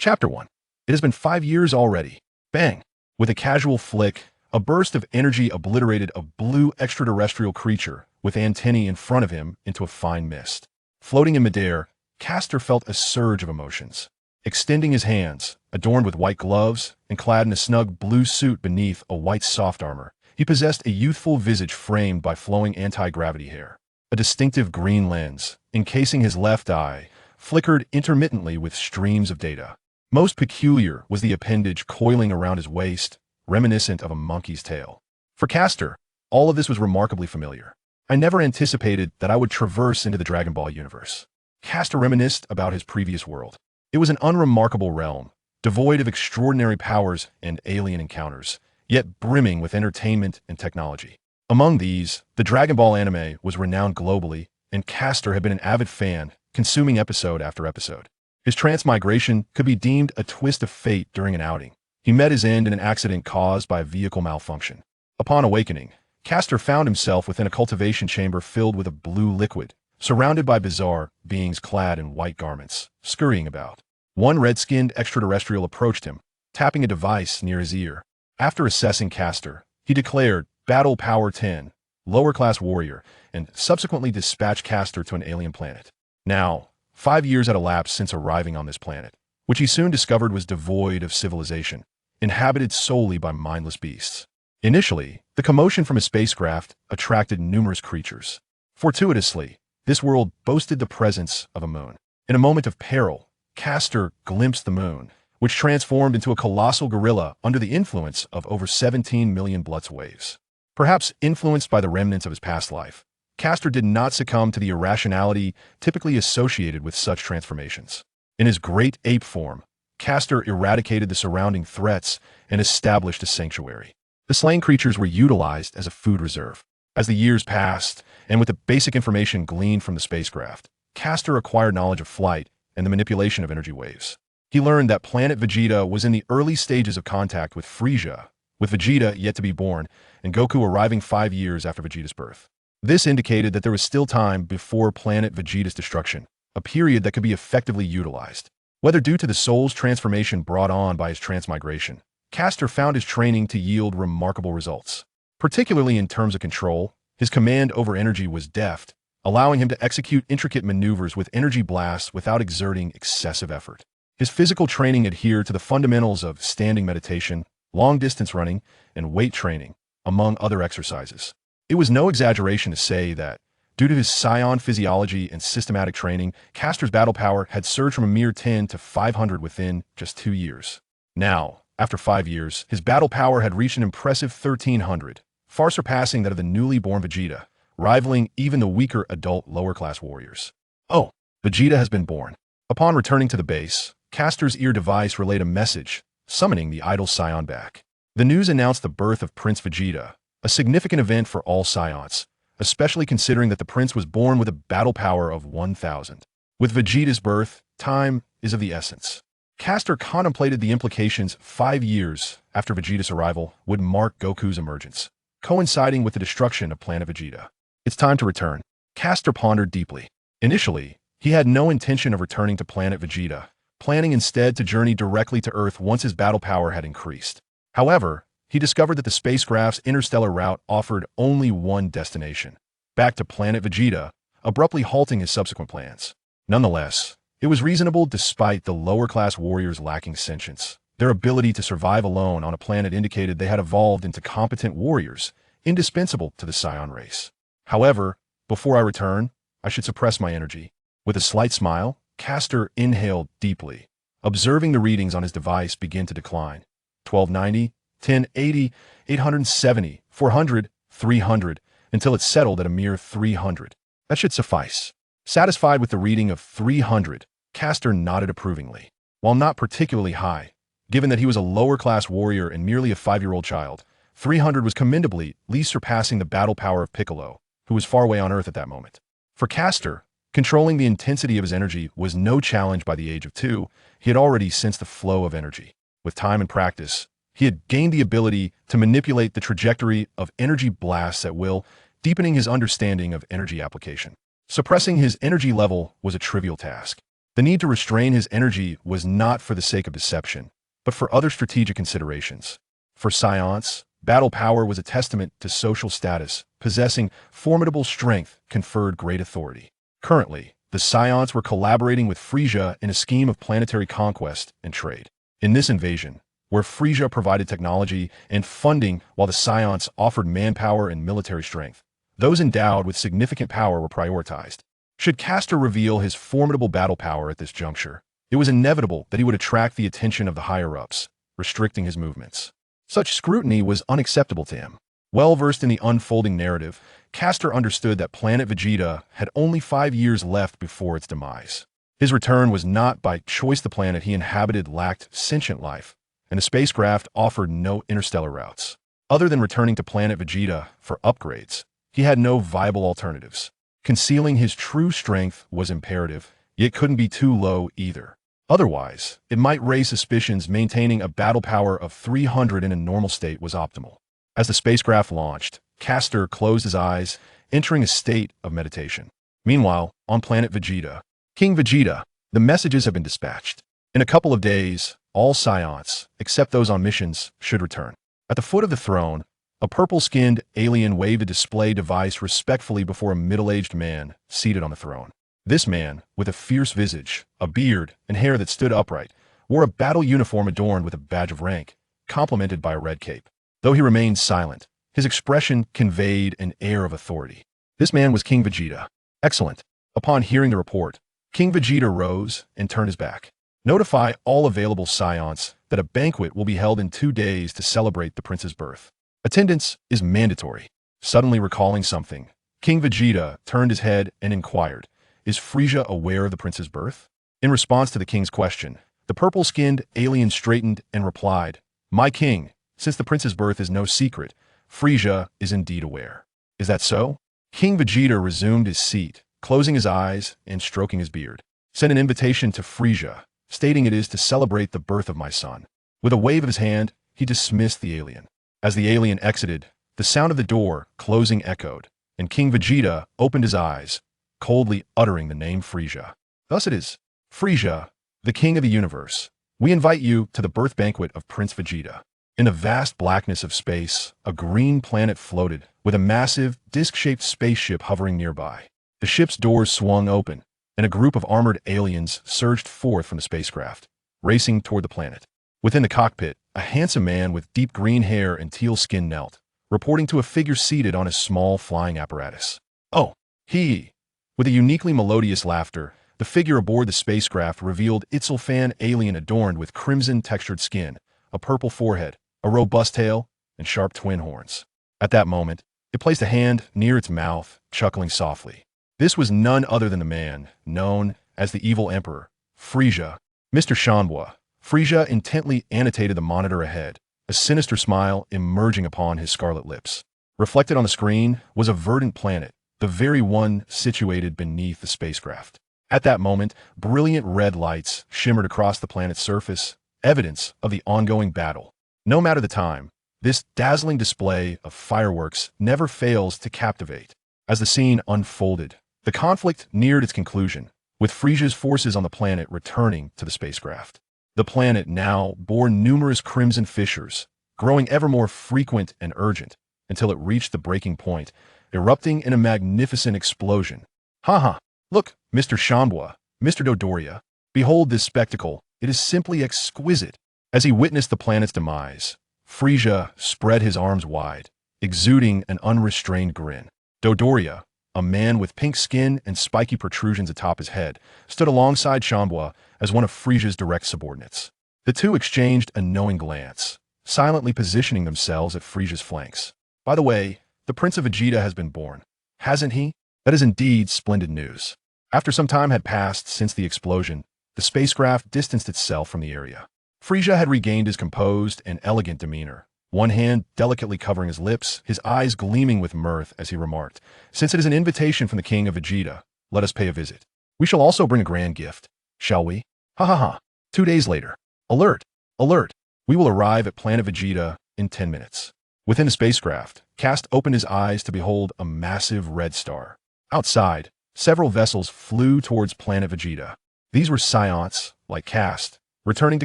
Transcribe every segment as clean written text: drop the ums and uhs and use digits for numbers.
Chapter 1. It has been 5 years already. Bang! With a casual flick, a burst of energy obliterated a blue extraterrestrial creature with antennae in front of him into a fine mist. Floating in midair, Castor felt a surge of emotions. Extending his hands, adorned with white gloves and clad in a snug blue suit beneath a white soft armor, he possessed a youthful visage framed by flowing anti-gravity hair. A distinctive green lens, encasing his left eye, flickered intermittently with streams of data. Most peculiar was the appendage coiling around his waist, reminiscent of a monkey's tail. For Castor, all of this was remarkably familiar. I never anticipated that I would traverse into the Dragon Ball universe. Castor reminisced about his previous world. It was an unremarkable realm, devoid of extraordinary powers and alien encounters, yet brimming with entertainment and technology. Among these, the Dragon Ball anime was renowned globally, and Castor had been an avid fan, consuming episode after episode. His transmigration could be deemed a twist of fate during an outing. He met his end in an accident caused by a vehicle malfunction. Upon awakening, Castor found himself within a cultivation chamber filled with a blue liquid, surrounded by bizarre beings clad in white garments, scurrying about. One red-skinned extraterrestrial approached him, tapping a device near his ear. After assessing Castor, he declared Battle Power 10, lower-class warrior, and subsequently dispatched Castor to an alien planet. Now, 5 years had elapsed since arriving on this planet, which he soon discovered was devoid of civilization, inhabited solely by mindless beasts. Initially, the commotion from his spacecraft attracted numerous creatures. Fortuitously, this world boasted the presence of a moon. In a moment of peril, Castor glimpsed the moon, which transformed into a colossal gorilla under the influence of over 17 million Blutz waves. Perhaps influenced by the remnants of his past life, Castor did not succumb to the irrationality typically associated with such transformations. In his great ape form, Castor eradicated the surrounding threats and established a sanctuary. The slain creatures were utilized as a food reserve. As the years passed, and with the basic information gleaned from the spacecraft, Castor acquired knowledge of flight and the manipulation of energy waves. He learned that planet Vegeta was in the early stages of contact with Frieza, with Vegeta yet to be born, and Goku arriving 5 years after Vegeta's birth. This indicated that there was still time before planet Vegeta's destruction, a period that could be effectively utilized. Whether due to the soul's transformation brought on by his transmigration, Castor found his training to yield remarkable results. Particularly in terms of control, his command over energy was deft, allowing him to execute intricate maneuvers with energy blasts without exerting excessive effort. His physical training adhered to the fundamentals of standing meditation, long-distance running, and weight training, among other exercises. It was no exaggeration to say that, due to his Saiyan physiology and systematic training, Castor's battle power had surged from a mere 10 to 500 within just 2 years. Now, after 5 years, his battle power had reached an impressive 1300, far surpassing that of the newly born Vegeta, rivaling even the weaker adult lower-class warriors. Oh, Vegeta has been born. Upon returning to the base, Castor's ear device relayed a message, summoning the idle Saiyan back. The news announced the birth of Prince Vegeta, a significant event for all Saiyans, especially considering that the prince was born with a battle power of 1000. With Vegeta's birth, time is of the essence. Castor contemplated the implications 5 years after Vegeta's arrival would mark Goku's emergence, coinciding with the destruction of planet Vegeta. It's time to return. Castor pondered deeply. Initially, he had no intention of returning to planet Vegeta, planning instead to journey directly to Earth once his battle power had increased. However, he discovered that the spacecraft's interstellar route offered only one destination, back to planet Vegeta, abruptly halting his subsequent plans. Nonetheless, it was reasonable despite the lower-class warriors lacking sentience. Their ability to survive alone on a planet indicated they had evolved into competent warriors, indispensable to the Saiyan race. However, before I return, I should suppress my energy. With a slight smile, Castor inhaled deeply, observing the readings on his device begin to decline. 1290, 1080, 870, 400, 300, until it settled at a mere 300. That should suffice. Satisfied with the reading of 300, Castor nodded approvingly. While not particularly high, given that he was a lower-class warrior and merely a 5-year-old child, 300 was commendably at least surpassing the battle power of Piccolo, who was far away on Earth at that moment. For Castor, controlling the intensity of his energy was no challenge by the age of 2. He had already sensed the flow of energy. With time and practice, he had gained the ability to manipulate the trajectory of energy blasts at will, deepening his understanding of energy application. Suppressing his energy level was a trivial task. The need to restrain his energy was not for the sake of deception, but for other strategic considerations. For Saiyans, battle power was a testament to social status. Possessing formidable strength conferred great authority. Currently, the Saiyans were collaborating with Frieza in a scheme of planetary conquest and trade. In this invasion, where Frieza provided technology and funding while the Saiyans offered manpower and military strength, those endowed with significant power were prioritized. Should Castor reveal his formidable battle power at this juncture, it was inevitable that he would attract the attention of the higher-ups, restricting his movements. Such scrutiny was unacceptable to him. Well-versed in the unfolding narrative, Castor understood that planet Vegeta had only 5 years left before its demise. His return was not by choice. The planet he inhabited lacked sentient life, and the spacecraft offered no interstellar routes. Other than returning to planet Vegeta for upgrades, he had no viable alternatives. Concealing his true strength was imperative, yet couldn't be too low either. Otherwise, it might raise suspicions. Maintaining a battle power of 300 in a normal state was optimal. As the spacecraft launched, Castor closed his eyes, entering a state of meditation. Meanwhile, on planet Vegeta, King Vegeta, the messages have been dispatched. In a couple of days, all Saiyans, except those on missions, should return. At the foot of the throne, a purple-skinned alien waved a display device respectfully before a middle-aged man seated on the throne. This man, with a fierce visage, a beard, and hair that stood upright, wore a battle uniform adorned with a badge of rank, complemented by a red cape. Though he remained silent, his expression conveyed an air of authority. This man was King Vegeta. Excellent. Upon hearing the report, King Vegeta rose and turned his back. Notify all available Saiyans that a banquet will be held in 2 days to celebrate the prince's birth. Attendance is mandatory. Suddenly recalling something, King Vegeta turned his head and inquired, "Is Frieza aware of the prince's birth?" In response to the king's question, the purple-skinned alien straightened and replied, "My king, since the prince's birth is no secret, Frieza is indeed aware." "Is that so?" King Vegeta resumed his seat, closing his eyes and stroking his beard. "Send an invitation to Frieza, stating it is to celebrate the birth of my son." With a wave of his hand, he dismissed the alien. As the alien exited, the sound of the door closing echoed, and King Vegeta opened his eyes, coldly uttering the name Frieza. "Thus it is. Frieza, the king of the universe, we invite you to the birth banquet of Prince Vegeta." In the vast blackness of space, a green planet floated, with a massive, disc-shaped spaceship hovering nearby. The ship's doors swung open, and a group of armored aliens surged forth from the spacecraft, racing toward the planet. Within the cockpit, a handsome man with deep green hair and teal skin knelt, reporting to a figure seated on a small flying apparatus. "Oh, he!" With a uniquely melodious laughter, the figure aboard the spacecraft revealed Itzelfan alien adorned with crimson-textured skin, a purple forehead, a robust tail, and sharp twin horns. At that moment, it placed a hand near its mouth, chuckling softly. This was none other than the man, known as the Evil Emperor, Frieza. "Mr. Shanhua." Frieza intently annotated the monitor ahead, a sinister smile emerging upon his scarlet lips. Reflected on the screen was a verdant planet, the very one situated beneath the spacecraft. At that moment, brilliant red lights shimmered across the planet's surface, evidence of the ongoing battle. No matter the time, this dazzling display of fireworks never fails to captivate. As the scene unfolded, the conflict neared its conclusion, with Frieza's forces on the planet returning to the spacecraft. The planet now bore numerous crimson fissures, growing ever more frequent and urgent, until it reached the breaking point, erupting in a magnificent explosion. "Haha! Look, Mr. Shanhua, Mr. Dodoria, behold this spectacle, it is simply exquisite." As he witnessed the planet's demise, Frieza spread his arms wide, exuding an unrestrained grin. Dodoria, a man with pink skin and spiky protrusions atop his head, stood alongside Shanhua as one of Frieza's direct subordinates. The two exchanged a knowing glance, silently positioning themselves at Frieza's flanks. "By the way, the Prince of Vegeta has been born, hasn't he? That is indeed splendid news." After some time had passed since the explosion, the spacecraft distanced itself from the area. Frieza had regained his composed and elegant demeanor, one hand delicately covering his lips, his eyes gleaming with mirth as he remarked, "Since it is an invitation from the King of Vegeta, let us pay a visit. We shall also bring a grand gift, shall we? Ha ha ha." 2 days later. Alert! Alert! We will arrive at planet Vegeta in 10 minutes. Within the spacecraft, Kast opened his eyes to behold a massive red star. Outside, several vessels flew towards planet Vegeta. These were Saiyans, like Kast, returning to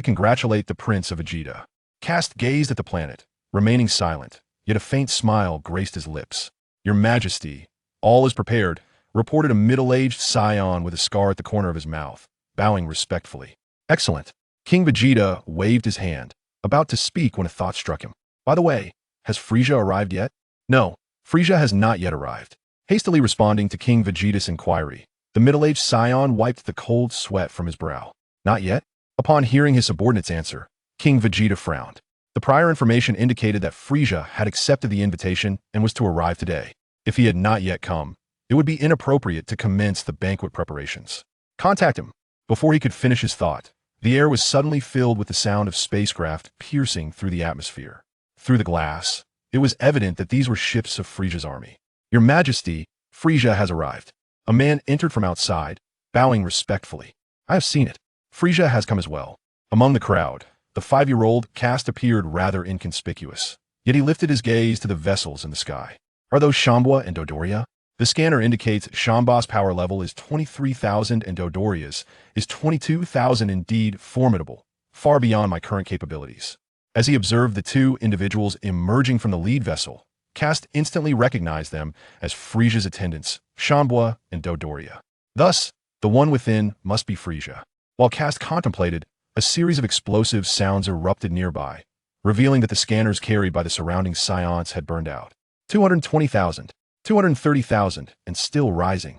congratulate the Prince of Vegeta. Kast gazed at the planet, remaining silent, yet a faint smile graced his lips. "Your Majesty, all is prepared," reported a middle-aged Saiyan with a scar at the corner of his mouth, bowing respectfully. "Excellent." King Vegeta waved his hand, about to speak when a thought struck him. "By the way, has Frieza arrived yet?" "No, Frieza has not yet arrived." Hastily responding to King Vegeta's inquiry, the middle-aged Saiyan wiped the cold sweat from his brow. "Not yet?" Upon hearing his subordinate's answer, King Vegeta frowned. The prior information indicated that Frieza had accepted the invitation and was to arrive today. If he had not yet come, it would be inappropriate to commence the banquet preparations. "Contact him." Before he could finish his thought, the air was suddenly filled with the sound of spacecraft piercing through the atmosphere. Through the glass, it was evident that these were ships of Frieza's army. "Your Majesty, Frieza has arrived." A man entered from outside, bowing respectfully. "I have seen it. Frieza has come as well." Among the crowd, the 5-year-old Kast appeared rather inconspicuous, yet he lifted his gaze to the vessels in the sky. "Are those Shambua and Dodoria?" The scanner indicates Shamba's power level is 23,000 and Dodoria's is 22,000. Indeed formidable, far beyond my current capabilities. As he observed the two individuals emerging from the lead vessel, Kast instantly recognized them as Frieza's attendants, Shambua and Dodoria. Thus, the one within must be Frieza. While Kast contemplated, a series of explosive sounds erupted nearby, revealing that the scanners carried by the surrounding Saiyans had burned out. 220,000, 230,000, and still rising.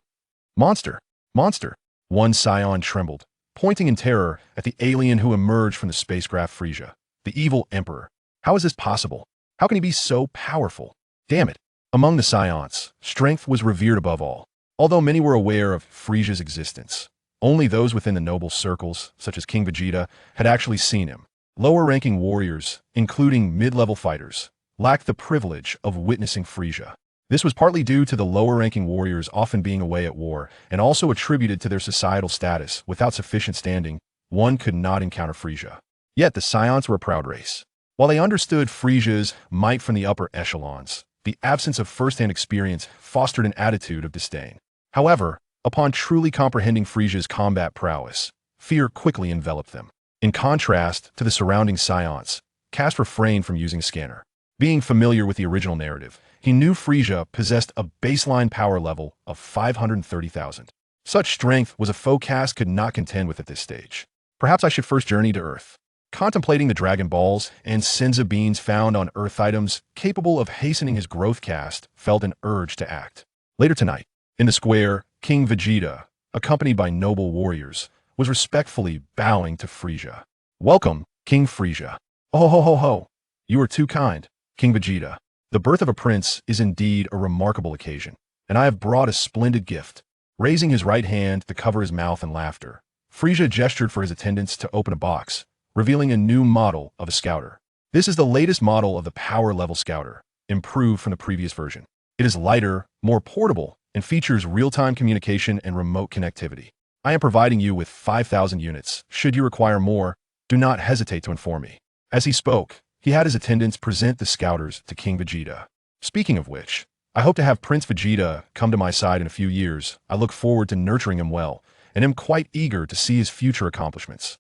"Monster! Monster!" One Saiyan trembled, pointing in terror at the alien who emerged from the spacecraft Frieza. "The evil Emperor. How is this possible? How can he be so powerful? Damn it!" Among the Saiyans, strength was revered above all. Although many were aware of Frieza's existence, only those within the noble circles, such as King Vegeta, had actually seen him. Lower-ranking warriors, including mid-level fighters, lacked the privilege of witnessing Frieza. This was partly due to the lower-ranking warriors often being away at war, and also attributed to their societal status. Without sufficient standing, one could not encounter Frieza. Yet the Saiyans were a proud race. While they understood Frieza's might from the upper echelons, the absence of first-hand experience fostered an attitude of disdain. However, upon truly comprehending Frieza's combat prowess, fear quickly enveloped them. In contrast to the surrounding Saiyans, Kast refrained from using a scanner. Being familiar with the original narrative, he knew Frieza possessed a baseline power level of 530,000. Such strength was a foe Kast could not contend with at this stage. Perhaps I should first journey to Earth. Contemplating the Dragon Balls and Senzu beans found on Earth items capable of hastening his growth, Kast felt an urge to act. Later tonight, in the square, King Vegeta, accompanied by noble warriors, was respectfully bowing to Frieza. "Welcome, King Frieza." "Oh ho ho ho! You are too kind, King Vegeta. The birth of a prince is indeed a remarkable occasion, and I have brought a splendid gift." Raising his right hand to cover his mouth in laughter, Frieza gestured for his attendants to open a box, revealing a new model of a scouter. This is the latest model of the power-level scouter, improved from the previous version. It is lighter, more portable, and features real-time communication and remote connectivity. I am providing you with 5,000 units. Should you require more, do not hesitate to inform me. As he spoke, he had his attendants present the scouters to King Vegeta. "Speaking of which, I hope to have Prince Vegeta come to my side in a few years. I look forward to nurturing him well, and am quite eager to see his future accomplishments."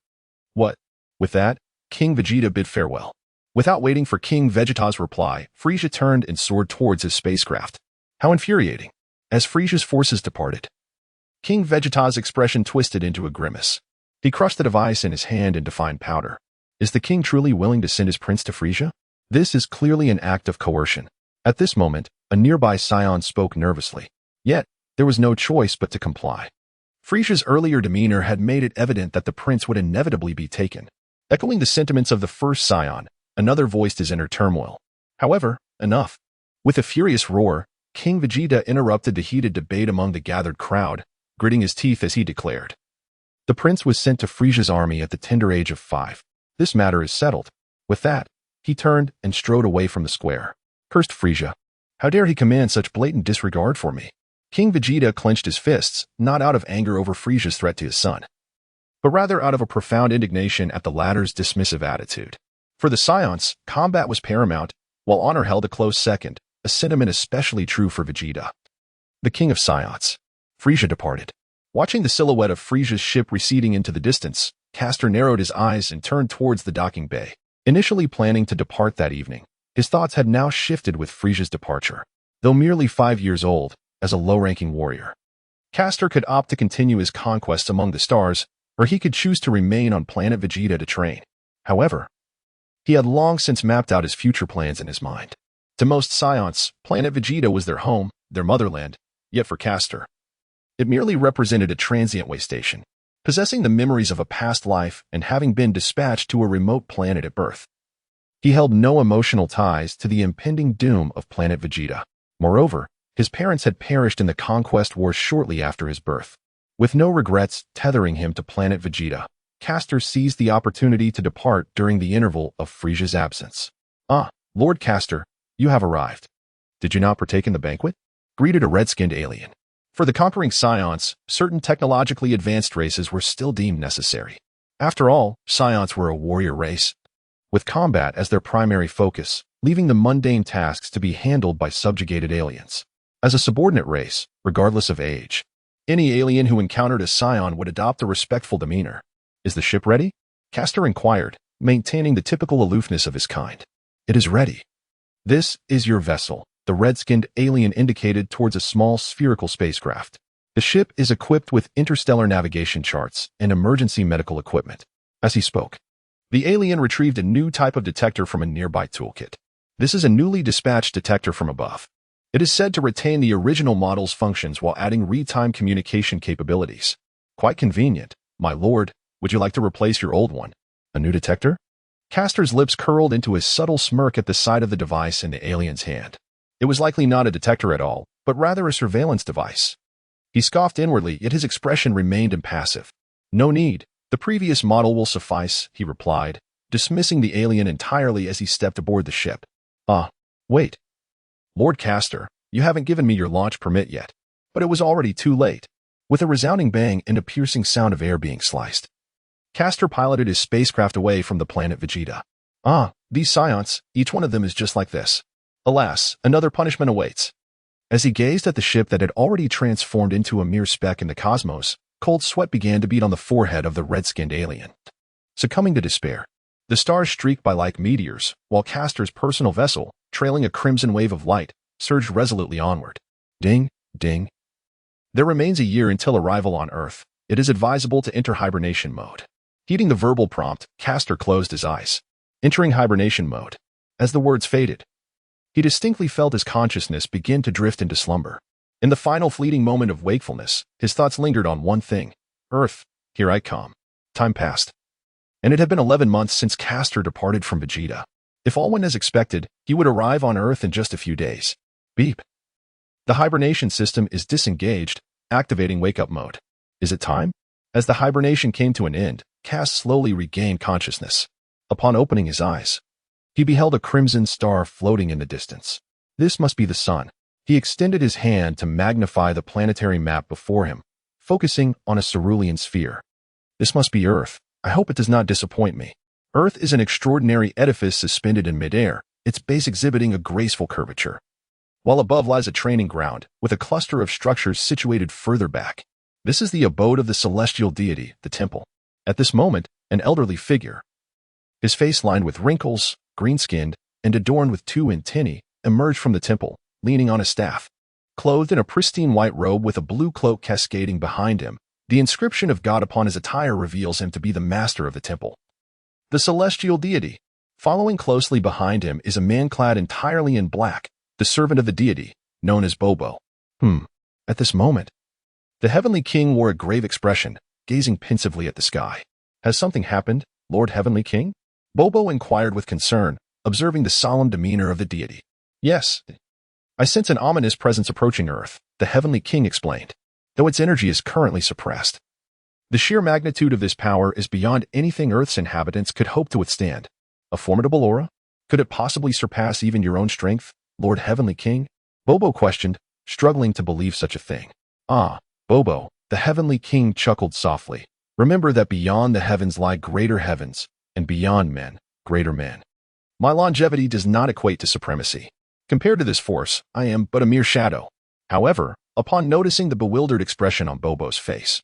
"What?" With that, King Vegeta bid farewell. Without waiting for King Vegeta's reply, Frieza turned and soared towards his spacecraft. How infuriating. As Frieza's forces departed, King Vegeta's expression twisted into a grimace. He crushed the device in his hand into fine powder. Is the king truly willing to send his prince to Frieza? This is clearly an act of coercion. At this moment, a nearby Saiyan spoke nervously. Yet, there was no choice but to comply. Frieza's earlier demeanor had made it evident that the prince would inevitably be taken. Echoing the sentiments of the first Saiyan, another voiced his inner turmoil. However, enough. With a furious roar, King Vegeta interrupted the heated debate among the gathered crowd, gritting his teeth as he declared. The prince was sent to Frieza's army at the tender age of 5. This matter is settled. With that, he turned and strode away from the square. Cursed Frieza. How dare he command such blatant disregard for me? King Vegeta clenched his fists, not out of anger over Frieza's threat to his son, but rather out of a profound indignation at the latter's dismissive attitude. For the Saiyans, combat was paramount, while honor held a close second, a sentiment especially true for Vegeta. The king of Saiyans. Frieza departed. Watching the silhouette of Frieza's ship receding into the distance, Castor narrowed his eyes and turned towards the docking bay. Initially planning to depart that evening, his thoughts had now shifted with Frieza's departure. Though merely 5 years old, as a low-ranking warrior, Castor could opt to continue his conquests among the stars, or he could choose to remain on planet Vegeta to train. However, he had long since mapped out his future plans in his mind. To most Saiyans, planet Vegeta was their home, their motherland, yet for Castor, it merely represented a transient way station, possessing the memories of a past life and having been dispatched to a remote planet at birth. He held no emotional ties to the impending doom of planet Vegeta. Moreover, his parents had perished in the Conquest Wars shortly after his birth. With no regrets tethering him to planet Vegeta, Castor seized the opportunity to depart during the interval of Frieza's absence. "Ah, Lord Castor, you have arrived. Did you not partake in the banquet?" greeted a red-skinned alien. For the conquering Saiyans, certain technologically advanced races were still deemed necessary. After all, Saiyans were a warrior race, with combat as their primary focus, leaving the mundane tasks to be handled by subjugated aliens. As a subordinate race, regardless of age, any alien who encountered a Saiyan would adopt a respectful demeanor. "Is the ship ready?" Castor inquired, maintaining the typical aloofness of his kind. "It is ready." "This is your vessel," the red-skinned alien indicated towards a small spherical spacecraft. "The ship is equipped with interstellar navigation charts and emergency medical equipment." As he spoke, the alien retrieved a new type of detector from a nearby toolkit. This is a newly dispatched detector from above. It is said to retain the original model's functions while adding real-time communication capabilities. "Quite convenient, my lord. Would you like to replace your old one?" "A new detector?" Castor's lips curled into a subtle smirk at the sight of the device in the alien's hand. It was likely not a detector at all, but rather a surveillance device. He scoffed inwardly, yet his expression remained impassive. "No need. The previous model will suffice," he replied, dismissing the alien entirely as he stepped aboard the ship. "Ah, wait. Lord Castor, you haven't given me your launch permit yet." But it was already too late. With a resounding bang and a piercing sound of air being sliced, Castor piloted his spacecraft away from the planet Vegeta. "Ah, these Saiyans, each one of them is just like this. Alas, another punishment awaits." As he gazed at the ship that had already transformed into a mere speck in the cosmos, cold sweat began to beat on the forehead of the red-skinned alien. Succumbing to despair, the stars streaked by like meteors, while Castor's personal vessel, trailing a crimson wave of light, surged resolutely onward. Ding, ding. There remains a year until arrival on Earth. It is advisable to enter hibernation mode. Heeding the verbal prompt, Castor closed his eyes, entering hibernation mode. As the words faded, he distinctly felt his consciousness begin to drift into slumber. In the final fleeting moment of wakefulness, his thoughts lingered on one thing. "Earth, here I come." Time passed, and it had been 11 months since Castor departed from Vegeta. If all went as expected, he would arrive on Earth in just a few days. Beep. The hibernation system is disengaged, activating wake-up mode. Is it time? As the hibernation came to an end, Kast slowly regained consciousness. Upon opening his eyes, he beheld a crimson star floating in the distance. This must be the sun. He extended his hand to magnify the planetary map before him, focusing on a cerulean sphere. "This must be Earth. I hope it does not disappoint me." Earth is an extraordinary edifice suspended in midair, its base exhibiting a graceful curvature, while above lies a training ground, with a cluster of structures situated further back. This is the abode of the celestial deity, the temple. At this moment, an elderly figure, his face lined with wrinkles, green-skinned, and adorned with 2 antennae, emerged from the temple, leaning on a staff. Clothed in a pristine white robe with a blue cloak cascading behind him, the inscription of God upon his attire reveals him to be the master of the temple, the celestial deity. Following closely behind him is a man clad entirely in black, the servant of the deity, known as Bobo. At this moment, the Heavenly King wore a grave expression, gazing pensively at the sky. "Has something happened, Lord Heavenly King?" Bobo inquired with concern, observing the solemn demeanor of the deity. "Yes. I sense an ominous presence approaching Earth," the Heavenly King explained, "though its energy is currently suppressed. The sheer magnitude of this power is beyond anything Earth's inhabitants could hope to withstand. A formidable aura? Could it possibly surpass even your own strength, Lord Heavenly King?" Bobo questioned, struggling to believe such a thing. "Ah, Bobo," the Heavenly King chuckled softly. "Remember that beyond the heavens lie greater heavens, and beyond men, greater men. My longevity does not equate to supremacy. Compared to this force, I am but a mere shadow. However, upon noticing the bewildered expression on Bobo's face.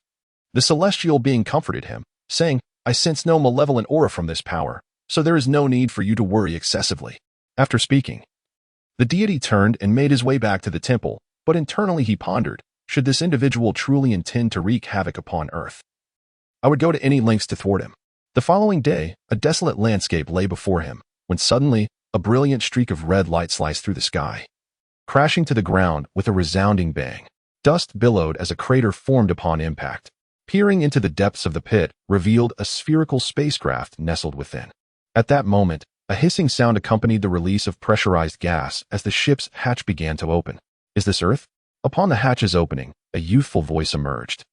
The celestial being comforted him, saying, "I sense no malevolent aura from this power, so there is no need for you to worry excessively." After speaking, the deity turned and made his way back to the temple, but internally he pondered, should this individual truly intend to wreak havoc upon Earth? I would go to any lengths to thwart him. The following day, a desolate landscape lay before him, when suddenly, a brilliant streak of red light sliced through the sky, crashing to the ground with a resounding bang. Dust billowed as a crater formed upon impact. Peering into the depths of the pit revealed a spherical spacecraft nestled within. At that moment, a hissing sound accompanied the release of pressurized gas as the ship's hatch began to open. "Is this Earth?" Upon the hatch's opening, a youthful voice emerged.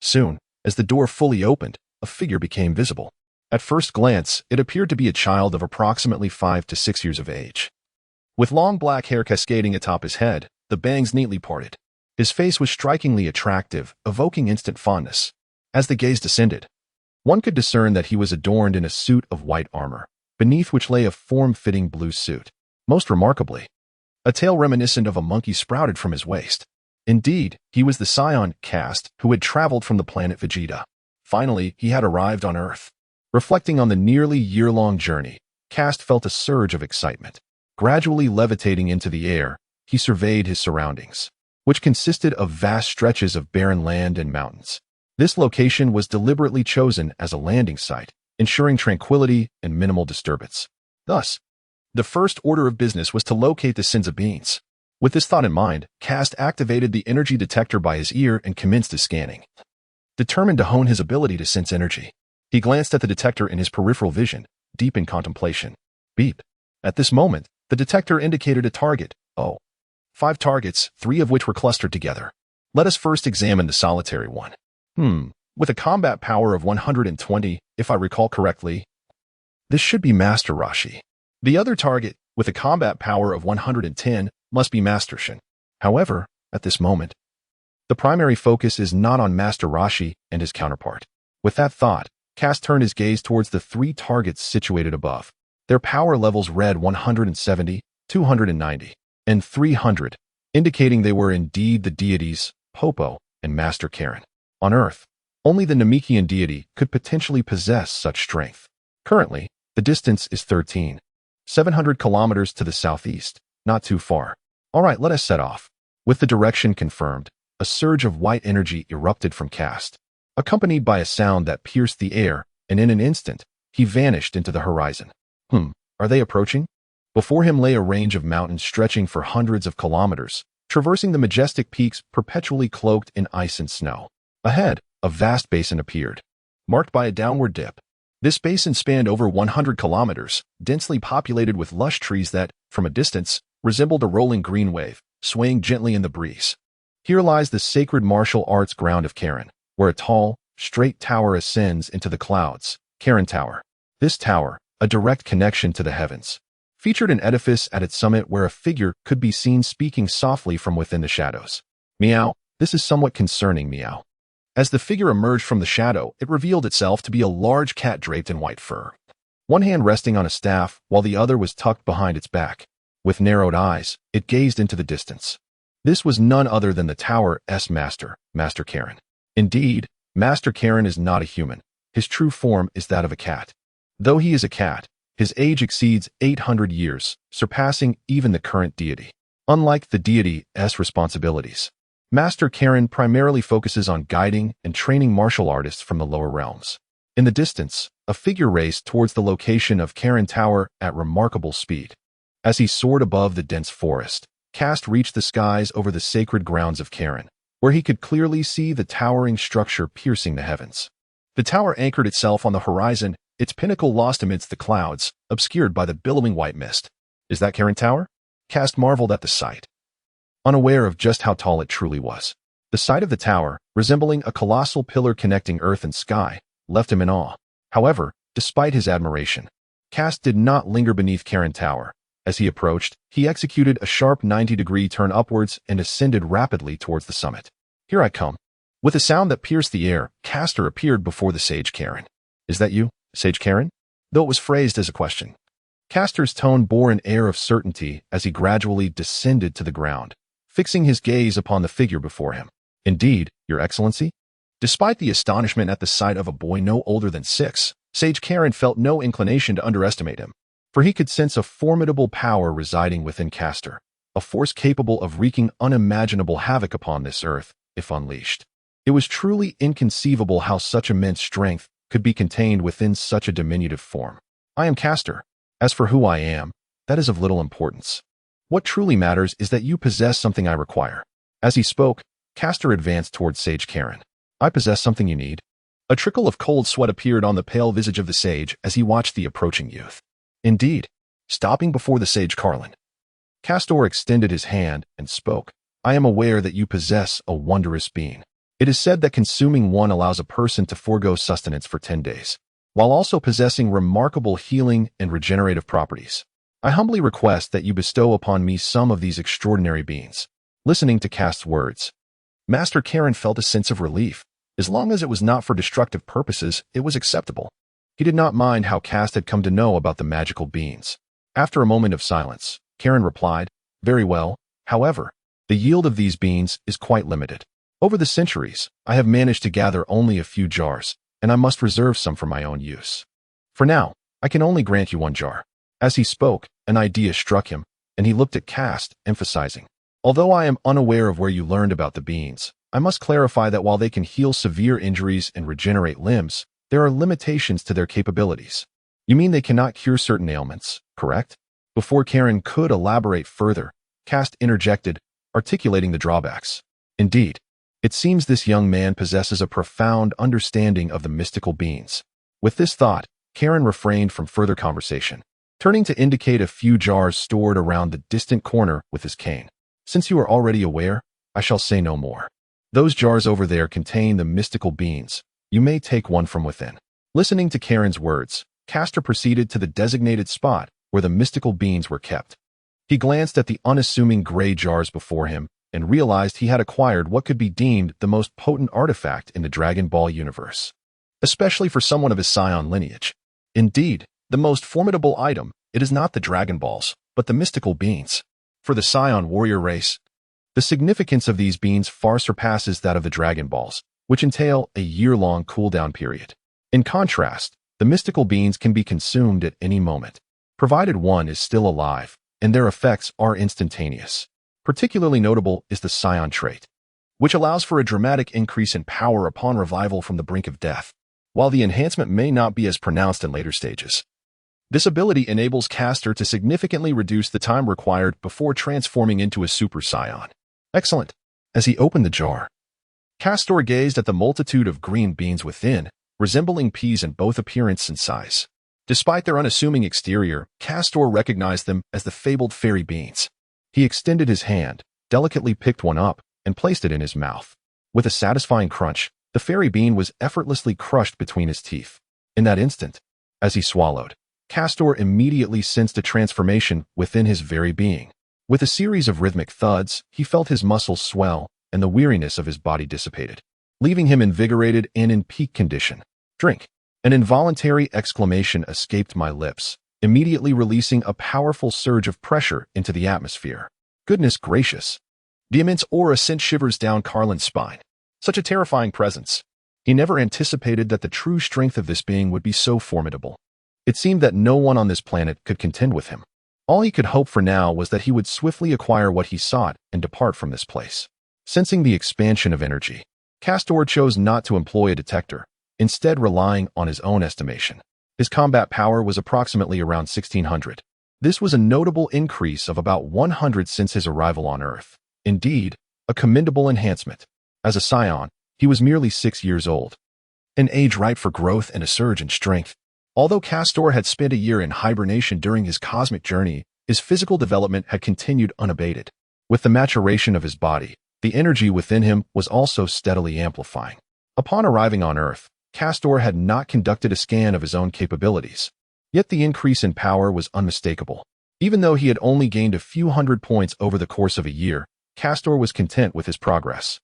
Soon, as the door fully opened, a figure became visible. At first glance, it appeared to be a child of approximately 5 to 6 years of age. With long black hair cascading atop his head, the bangs neatly parted. His face was strikingly attractive, evoking instant fondness. As the gaze descended, one could discern that he was adorned in a suit of white armor, beneath which lay a form-fitting blue suit. Most remarkably, a tail reminiscent of a monkey sprouted from his waist. Indeed, he was the Saiyan Kast who had traveled from the planet Vegeta. Finally, he had arrived on Earth. Reflecting on the nearly year-long journey, Kast felt a surge of excitement. Gradually levitating into the air, he surveyed his surroundings, which consisted of vast stretches of barren land and mountains. This location was deliberately chosen as a landing site, ensuring tranquility and minimal disturbance. Thus, the first order of business was to locate the Senzu beings. With this thought in mind, Kast activated the energy detector by his ear and commenced his scanning. Determined to hone his ability to sense energy, he glanced at the detector in his peripheral vision, deep in contemplation. Beep. At this moment, the detector indicated a target. 5 targets, 3 of which were clustered together. Let us first examine the solitary one. With a combat power of 120, if I recall correctly, this should be Master Roshi. The other target, with a combat power of 110, must be Master Shin. However, at this moment, the primary focus is not on Master Roshi and his counterpart. With that thought, Kast turned his gaze towards the 3 targets situated above. Their power levels read 170, 290, and 300, indicating they were indeed the deities, Popo and Master Karin. On Earth, only the Namekian deity could potentially possess such strength. Currently, the distance is 13,700 kilometers to the southeast, not too far. Alright, let us set off. With the direction confirmed, a surge of white energy erupted from Kast, accompanied by a sound that pierced the air, and in an instant, he vanished into the horizon. Are they approaching? Before him lay a range of mountains stretching for hundreds of kilometers, traversing the majestic peaks perpetually cloaked in ice and snow. Ahead, a vast basin appeared, marked by a downward dip. This basin spanned over 100 kilometers, densely populated with lush trees that, from a distance, resembled a rolling green wave, swaying gently in the breeze. Here lies the sacred martial arts ground of Karin, where a tall, straight tower ascends into the clouds, Karin Tower. This tower, a direct connection to the heavens, featured an edifice at its summit where a figure could be seen speaking softly from within the shadows. Meow, this is somewhat concerning, meow. As the figure emerged from the shadow, it revealed itself to be a large cat draped in white fur. One hand resting on a staff, while the other was tucked behind its back. With narrowed eyes, it gazed into the distance. This was none other than the tower's master, Master Karin. Indeed, Master Karin is not a human. His true form is that of a cat. Though he is a cat, his age exceeds 800 years, surpassing even the current deity. Unlike the deity's responsibilities, Master Karin primarily focuses on guiding and training martial artists from the lower realms. In the distance, a figure raced towards the location of Karin Tower at remarkable speed. As he soared above the dense forest, Kast reached the skies over the sacred grounds of Karin, where he could clearly see the towering structure piercing the heavens. The tower anchored itself on the horizon, its pinnacle lost amidst the clouds, obscured by the billowing white mist. Is that Karin Tower? Kast marveled at the sight, unaware of just how tall it truly was. The sight of the tower, resembling a colossal pillar connecting earth and sky, left him in awe. However, despite his admiration, Kast did not linger beneath Karin Tower. As he approached, he executed a sharp 90-degree turn upwards and ascended rapidly towards the summit. Here I come. With a sound that pierced the air, Castor appeared before the sage Karin. Is that you, Sage Karin? Though it was phrased as a question, Castor's tone bore an air of certainty as he gradually descended to the ground, fixing his gaze upon the figure before him. "Indeed, Your Excellency?" Despite the astonishment at the sight of a boy no older than 6, Sage Karin felt no inclination to underestimate him, for he could sense a formidable power residing within Castor, a force capable of wreaking unimaginable havoc upon this earth, if unleashed. It was truly inconceivable how such immense strength could be contained within such a diminutive form. "I am Castor. As for who I am, that is of little importance. What truly matters is that you possess something I require." As he spoke, Castor advanced towards Sage Karin. "I possess something you need." A trickle of cold sweat appeared on the pale visage of the sage as he watched the approaching youth. "Indeed." Stopping before the sage Carlin, Castor extended his hand and spoke. "I am aware that you possess a wondrous being. It is said that consuming one allows a person to forego sustenance for 10 days, while also possessing remarkable healing and regenerative properties. I humbly request that you bestow upon me some of these extraordinary beings." Listening to Kast's words, Master Karin felt a sense of relief. As long as it was not for destructive purposes, it was acceptable. He did not mind how Kast had come to know about the magical beings. After a moment of silence, Karin replied, "Very well. However, the yield of these beans is quite limited. Over the centuries, I have managed to gather only a few jars, and I must reserve some for my own use. For now, I can only grant you 1 jar." As he spoke, an idea struck him, and he looked at Kast, emphasizing, "Although I am unaware of where you learned about the beans, I must clarify that while they can heal severe injuries and regenerate limbs, there are limitations to their capabilities." "You mean they cannot cure certain ailments, correct?" Before Karin could elaborate further, Kast interjected, articulating the drawbacks. "Indeed, it seems this young man possesses a profound understanding of the mystical beings." With this thought, Karin refrained from further conversation, turning to indicate a few jars stored around the distant corner with his cane. "Since you are already aware, I shall say no more. Those jars over there contain the mystical beings. You may take one from within." Listening to Karin's words, Castor proceeded to the designated spot where the mystical beings were kept. He glanced at the unassuming gray jars before him and realized he had acquired what could be deemed the most potent artifact in the Dragon Ball universe, especially for someone of his Saiyan lineage. Indeed, the most formidable item, it is not the Dragon Balls, but the mystical beings. For the Saiyan warrior race, the significance of these beings far surpasses that of the Dragon Balls, which entail a year-long cooldown period. In contrast, the mystical beings can be consumed at any moment, provided one is still alive, and their effects are instantaneous. Particularly notable is the Saiyan trait, which allows for a dramatic increase in power upon revival from the brink of death, while the enhancement may not be as pronounced in later stages. This ability enables Castor to significantly reduce the time required before transforming into a Super Saiyan. "Excellent." As he opened the jar, Castor gazed at the multitude of green beans within, resembling peas in both appearance and size. Despite their unassuming exterior, Castor recognized them as the fabled fairy beans. He extended his hand, delicately picked one up, and placed it in his mouth. With a satisfying crunch, the fairy bean was effortlessly crushed between his teeth. In that instant, as he swallowed, Castor immediately sensed a transformation within his very being. With a series of rhythmic thuds, he felt his muscles swell and the weariness of his body dissipated, leaving him invigorated and in peak condition. "Drink." An involuntary exclamation escaped my lips, immediately releasing a powerful surge of pressure into the atmosphere. Goodness gracious! The immense aura sent shivers down Carlin's spine. Such a terrifying presence. He never anticipated that the true strength of this being would be so formidable. It seemed that no one on this planet could contend with him. All he could hope for now was that he would swiftly acquire what he sought and depart from this place. Sensing the expansion of energy, Castor chose not to employ a detector, instead relying on his own estimation. His combat power was approximately around 1600. This was a notable increase of about 100 since his arrival on Earth. Indeed, a commendable enhancement. As a Saiyan, he was merely 6 years old, an age ripe for growth and a surge in strength. Although Castor had spent a year in hibernation during his cosmic journey, his physical development had continued unabated. With the maturation of his body, the energy within him was also steadily amplifying. Upon arriving on Earth, Castor had not conducted a scan of his own capabilities. Yet the increase in power was unmistakable. Even though he had only gained a few hundred points over the course of a year, Castor was content with his progress.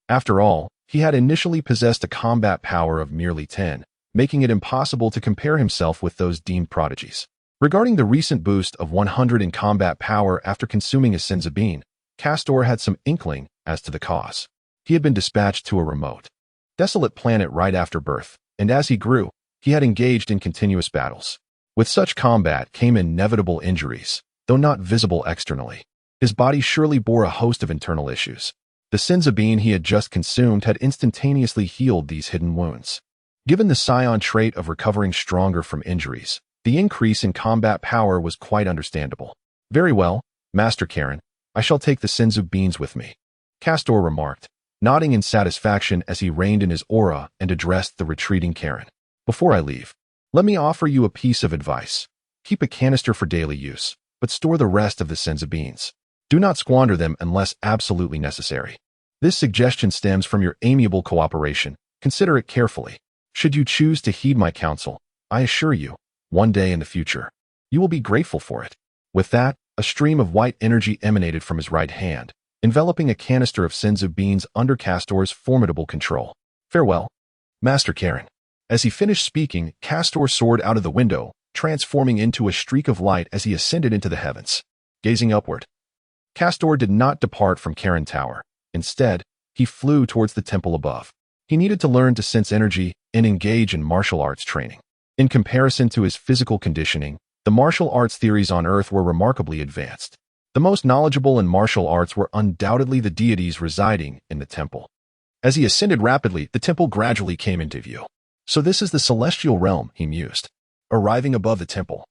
After all, he had initially possessed a combat power of merely 10, making it impossible to compare himself with those deemed prodigies. Regarding the recent boost of 100 in combat power after consuming a Senzu bean, Castor had some inkling as to the cause. He had been dispatched to a remote, desolate planet right after birth, and as he grew, he had engaged in continuous battles. With such combat came inevitable injuries, though not visible externally. His body surely bore a host of internal issues. The Senzu bean he had just consumed had instantaneously healed these hidden wounds. Given the Saiyan trait of recovering stronger from injuries, the increase in combat power was quite understandable. Very well, Master Karin, I shall take the Senzu beans with me, Castor remarked, nodding in satisfaction as he reined in his aura and addressed the retreating Karin. Before I leave, let me offer you a piece of advice. Keep a canister for daily use, but store the rest of the Senzu beans. Do not squander them unless absolutely necessary. This suggestion stems from your amiable cooperation. Consider it carefully. Should you choose to heed my counsel, I assure you, one day in the future, you will be grateful for it. With that, a stream of white energy emanated from his right hand, enveloping a canister of Senzu beans under Castor's formidable control. Farewell, Master Karin. As he finished speaking, Castor soared out of the window, transforming into a streak of light as he ascended into the heavens. Gazing upward, Castor did not depart from Karin Tower. Instead, he flew towards the temple above. He needed to learn to sense energy and engage in martial arts training. In comparison to his physical conditioning, the martial arts theories on Earth were remarkably advanced. The most knowledgeable in martial arts were undoubtedly the deities residing in the temple. As he ascended rapidly, the temple gradually came into view. So this is the celestial realm, he mused. Arriving above the temple,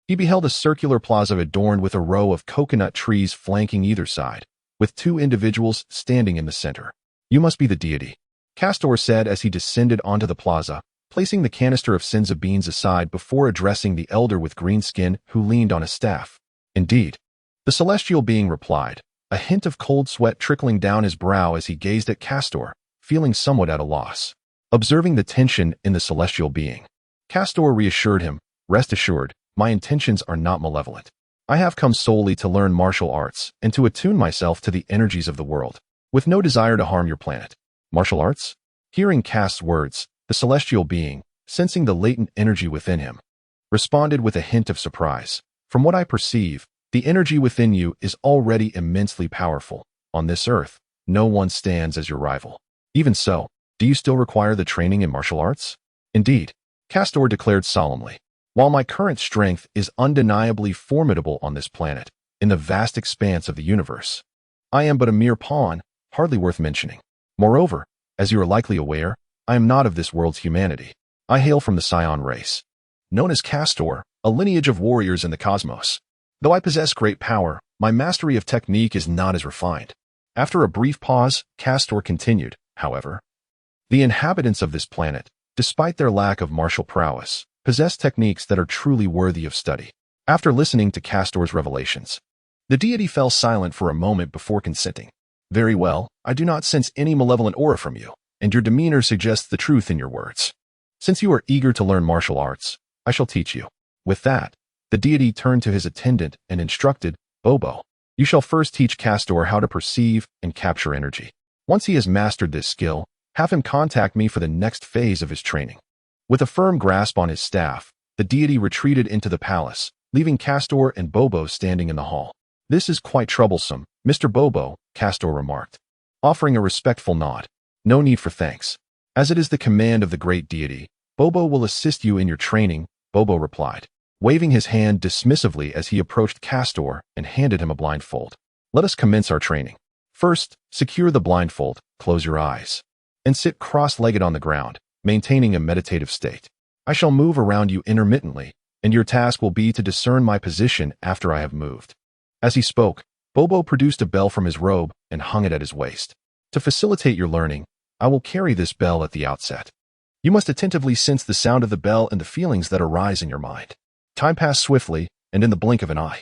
he beheld a circular plaza adorned with a row of coconut trees flanking either side, with two individuals standing in the center. You must be the deity, Castor said as he descended onto the plaza, placing the canister of Senzu beans aside before addressing the elder with green skin who leaned on a staff. Indeed, the celestial being replied, a hint of cold sweat trickling down his brow as he gazed at Castor, feeling somewhat at a loss. Observing the tension in the celestial being, Castor reassured him, rest assured, my intentions are not malevolent. I have come solely to learn martial arts and to attune myself to the energies of the world, with no desire to harm your planet. Martial arts? Hearing Kast's words, the celestial being, sensing the latent energy within him, responded with a hint of surprise. From what I perceive, the energy within you is already immensely powerful. On this earth, no one stands as your rival. Even so, do you still require the training in martial arts? Indeed, Castor declared solemnly. While my current strength is undeniably formidable on this planet, in the vast expanse of the universe, I am but a mere pawn, hardly worth mentioning. Moreover, as you are likely aware, I am not of this world's humanity. I hail from the Saiyan race, known as Castor, a lineage of warriors in the cosmos. Though I possess great power, my mastery of technique is not as refined. After a brief pause, Castor continued, however. The inhabitants of this planet, despite their lack of martial prowess, possess techniques that are truly worthy of study. After listening to Castor's revelations, the deity fell silent for a moment before consenting. Very well, I do not sense any malevolent aura from you, and your demeanor suggests the truth in your words. Since you are eager to learn martial arts, I shall teach you. With that, the deity turned to his attendant and instructed, Bobo, you shall first teach Castor how to perceive and capture energy. Once he has mastered this skill, have him contact me for the next phase of his training. With a firm grasp on his staff, the deity retreated into the palace, leaving Castor and Bobo standing in the hall. This is quite troublesome, Mr. Bobo, Castor remarked, offering a respectful nod. No need for thanks. As it is the command of the great deity, Bobo will assist you in your training, Bobo replied, waving his hand dismissively as he approached Castor and handed him a blindfold. Let us commence our training. First, secure the blindfold, close your eyes, and sit cross-legged on the ground, maintaining a meditative state. I shall move around you intermittently, and your task will be to discern my position after I have moved. As he spoke, Bobo produced a bell from his robe and hung it at his waist. To facilitate your learning, I will carry this bell at the outset. You must attentively sense the sound of the bell and the feelings that arise in your mind. Time passed swiftly, and in the blink of an eye,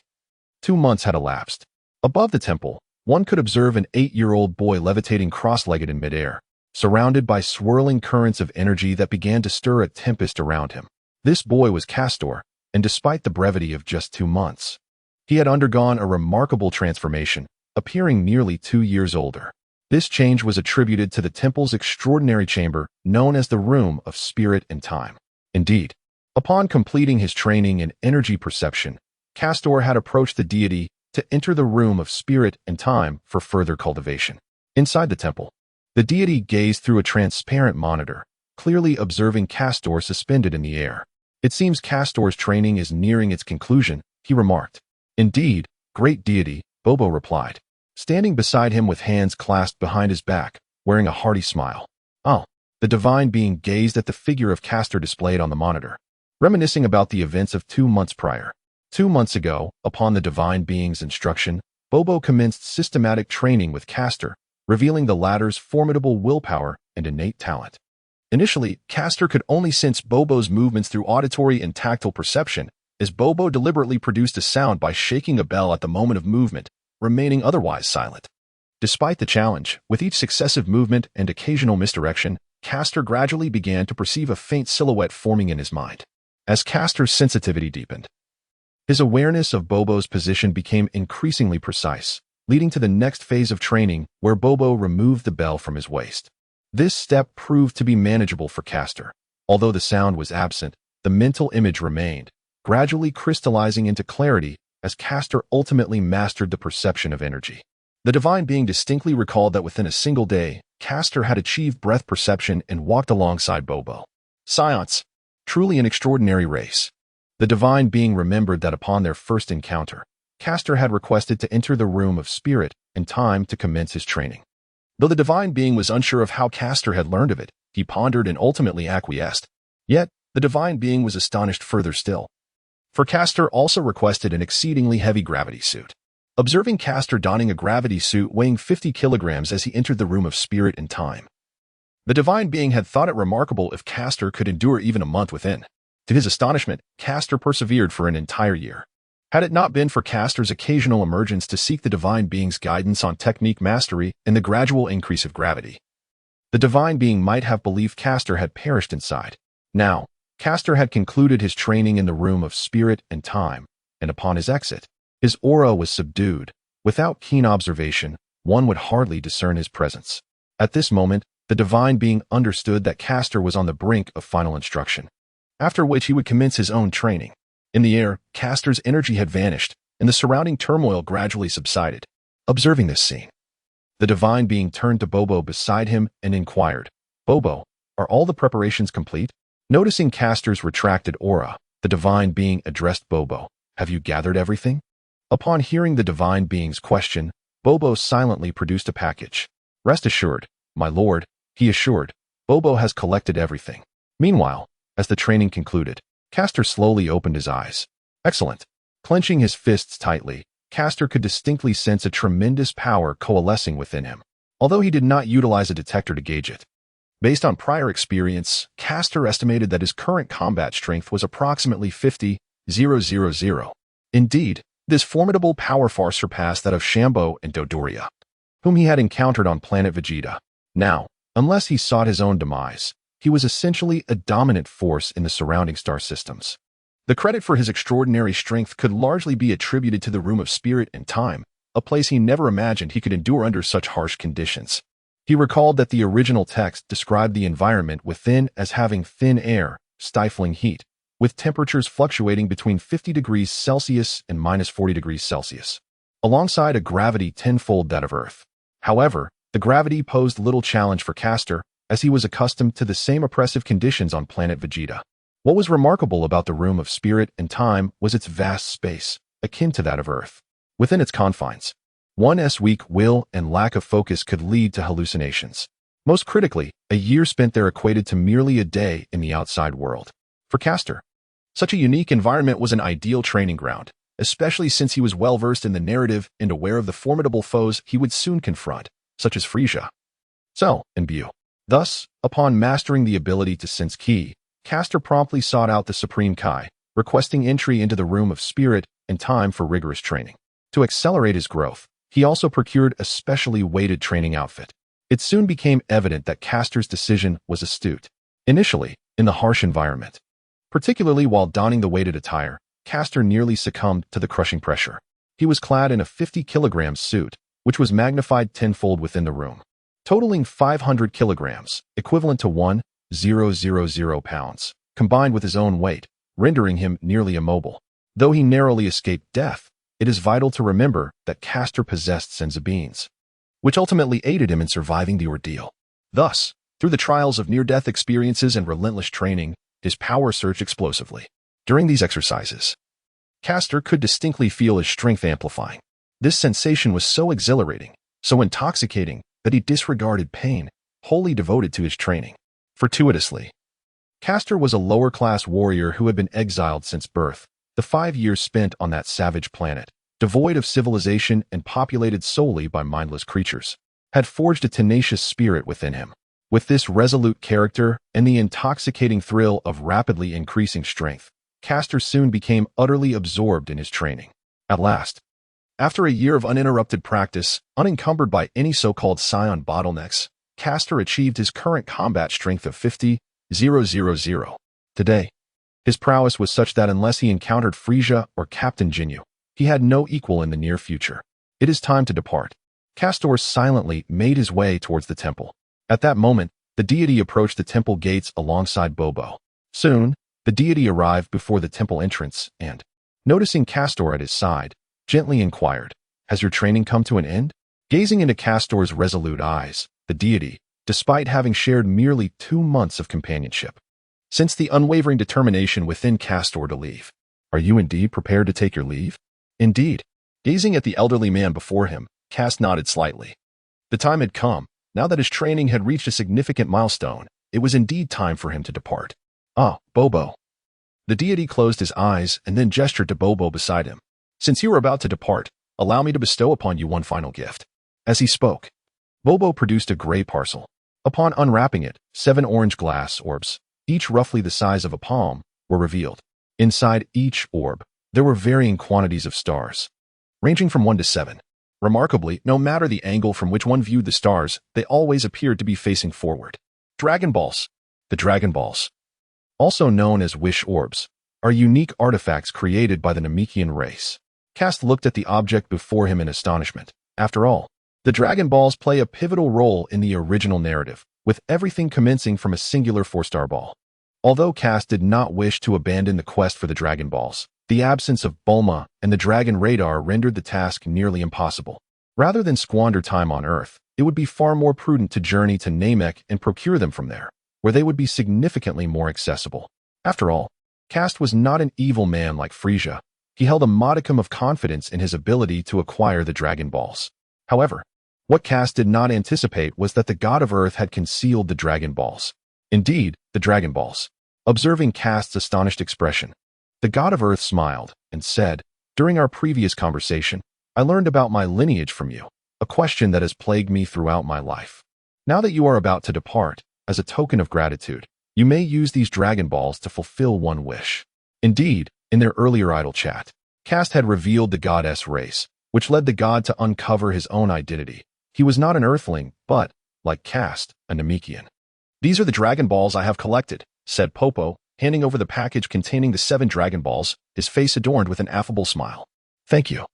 2 months had elapsed. Above the temple, one could observe an 8-year-old boy levitating cross-legged in midair, surrounded by swirling currents of energy that began to stir a tempest around him. This boy was Castor, and despite the brevity of just 2 months, he had undergone a remarkable transformation, appearing nearly 2 years older. This change was attributed to the temple's extraordinary chamber known as the Room of Spirit and Time. Indeed, upon completing his training in energy perception, Castor had approached the deity, to enter the room of spirit and time for further cultivation. Inside the temple, the deity gazed through a transparent monitor, clearly observing Castor suspended in the air. It seems Castor's training is nearing its conclusion, he remarked. Indeed, great deity, Bobo replied, standing beside him with hands clasped behind his back, wearing a hearty smile. Oh, the divine being gazed at the figure of Castor displayed on the monitor, reminiscing about the events of 2 months prior. 2 months ago, upon the divine being's instruction, Bobo commenced systematic training with Castor, revealing the latter's formidable willpower and innate talent. Initially, Castor could only sense Bobo's movements through auditory and tactile perception, as Bobo deliberately produced a sound by shaking a bell at the moment of movement, remaining otherwise silent. Despite the challenge, with each successive movement and occasional misdirection, Castor gradually began to perceive a faint silhouette forming in his mind. As Castor's sensitivity deepened, his awareness of Bobo's position became increasingly precise, leading to the next phase of training where Bobo removed the bell from his waist. This step proved to be manageable for Castor. Although the sound was absent, the mental image remained, gradually crystallizing into clarity as Castor ultimately mastered the perception of energy. The divine being distinctly recalled that within a single day, Castor had achieved breath perception and walked alongside Bobo. Saiyans, truly an extraordinary race. The divine being remembered that upon their first encounter, Castor had requested to enter the room of spirit and time to commence his training. Though the divine being was unsure of how Castor had learned of it, he pondered and ultimately acquiesced. Yet, the divine being was astonished further still, for Castor also requested an exceedingly heavy gravity suit. Observing Castor donning a gravity suit weighing 50 kilograms as he entered the room of spirit and time, the divine being had thought it remarkable if Castor could endure even a month within. To his astonishment, Castor persevered for an entire year. Had it not been for Castor's occasional emergence to seek the divine being's guidance on technique mastery and the gradual increase of gravity, the divine being might have believed Castor had perished inside. Now, Castor had concluded his training in the room of spirit and time, and upon his exit, his aura was subdued. Without keen observation, one would hardly discern his presence. At this moment, the divine being understood that Castor was on the brink of final instruction, after which he would commence his own training. In the air, Castor's energy had vanished, and the surrounding turmoil gradually subsided. Observing this scene, the divine being turned to Bobo beside him and inquired, "Bobo, are all the preparations complete?" Noticing Castor's retracted aura, the divine being addressed Bobo, "Have you gathered everything?" Upon hearing the divine being's question, Bobo silently produced a package. "Rest assured, my lord," he assured, "Bobo has collected everything." Meanwhile, as the training concluded, Castor slowly opened his eyes. Excellent. Clenching his fists tightly, Castor could distinctly sense a tremendous power coalescing within him, although he did not utilize a detector to gauge it. Based on prior experience, Castor estimated that his current combat strength was approximately 50,000. Indeed, this formidable power far surpassed that of Shambo and Dodoria, whom he had encountered on planet Vegeta. Now, unless he sought his own demise, he was essentially a dominant force in the surrounding star systems. The credit for his extraordinary strength could largely be attributed to the room of spirit and time, a place he never imagined he could endure under such harsh conditions. He recalled that the original text described the environment within as having thin air, stifling heat, with temperatures fluctuating between 50 degrees Celsius and minus 40 degrees Celsius, alongside a gravity tenfold that of Earth. However, the gravity posed little challenge for Castor, as he was accustomed to the same oppressive conditions on planet Vegeta. What was remarkable about the room of spirit and time was its vast space, akin to that of Earth. Within its confines, one's weak will and lack of focus could lead to hallucinations. Most critically, a year spent there equated to merely a day in the outside world. For Castor, such a unique environment was an ideal training ground, especially since he was well-versed in the narrative and aware of the formidable foes he would soon confront, such as Frieza, Cell, and Buu. Thus, upon mastering the ability to sense ki, Castor promptly sought out the Supreme Kai, requesting entry into the room of spirit and time for rigorous training. To accelerate his growth, he also procured a specially weighted training outfit. It soon became evident that Castor's decision was astute. Initially, in the harsh environment, particularly while donning the weighted attire, Castor nearly succumbed to the crushing pressure. He was clad in a 50-kilogram suit, which was magnified tenfold within the room, totaling 500 kilograms, equivalent to 1,000 pounds, combined with his own weight, rendering him nearly immobile. Though he narrowly escaped death, it is vital to remember that Castor possessed Senzu beans, which ultimately aided him in surviving the ordeal. Thus, through the trials of near-death experiences and relentless training, his power surged explosively. During these exercises, Castor could distinctly feel his strength amplifying. This sensation was so exhilarating, so intoxicating, that he disregarded pain, wholly devoted to his training. Fortuitously, Castor was a lower-class warrior who had been exiled since birth. The 5 years spent on that savage planet, devoid of civilization and populated solely by mindless creatures, had forged a tenacious spirit within him. With this resolute character and the intoxicating thrill of rapidly increasing strength, Castor soon became utterly absorbed in his training. At last, after a year of uninterrupted practice, unencumbered by any so-called Saiyan bottlenecks, Castor achieved his current combat strength of 50,000. Today, his prowess was such that unless he encountered Frieza or Captain Ginyu, he had no equal in the near future. It is time to depart. Castor silently made his way towards the temple. At that moment, the deity approached the temple gates alongside Bobo. Soon, the deity arrived before the temple entrance and, noticing Castor at his side, gently inquired, "Has your training come to an end?" Gazing into Castor's resolute eyes, the deity, despite having shared merely 2 months of companionship, sensed the unwavering determination within Castor to leave. "Are you indeed prepared to take your leave?" "Indeed." Gazing at the elderly man before him, Kast nodded slightly. The time had come. Now that his training had reached a significant milestone, it was indeed time for him to depart. "Ah, Bobo." The deity closed his eyes and then gestured to Bobo beside him. "Since you are about to depart, allow me to bestow upon you one final gift." As he spoke, Bobo produced a gray parcel. Upon unwrapping it, 7 orange glass orbs, each roughly the size of a palm, were revealed. Inside each orb, there were varying quantities of stars, ranging from 1 to 7. Remarkably, no matter the angle from which one viewed the stars, they always appeared to be facing forward. Dragon Balls. The Dragon Balls, also known as Wish Orbs, are unique artifacts created by the Namekian race. Kast looked at the object before him in astonishment. After all, the Dragon Balls play a pivotal role in the original narrative, with everything commencing from a singular 4-star ball. Although Kast did not wish to abandon the quest for the Dragon Balls, the absence of Bulma and the Dragon Radar rendered the task nearly impossible. Rather than squander time on Earth, it would be far more prudent to journey to Namek and procure them from there, where they would be significantly more accessible. After all, Kast was not an evil man like Frieza. He held a modicum of confidence in his ability to acquire the Dragon Balls. However, what Kast did not anticipate was that the God of Earth had concealed the Dragon Balls. Indeed, the Dragon Balls. Observing Kast's astonished expression, the God of Earth smiled and said, "During our previous conversation, I learned about my lineage from you, a question that has plagued me throughout my life. Now that you are about to depart, as a token of gratitude, you may use these Dragon Balls to fulfill one wish." Indeed, in their earlier idle chat, Kast had revealed the goddess race, which led the god to uncover his own identity. He was not an Earthling, but, like Kast, a Namekian. "These are the Dragon Balls I have collected," said Popo, handing over the package containing the 7 Dragon Balls, his face adorned with an affable smile. "Thank you,"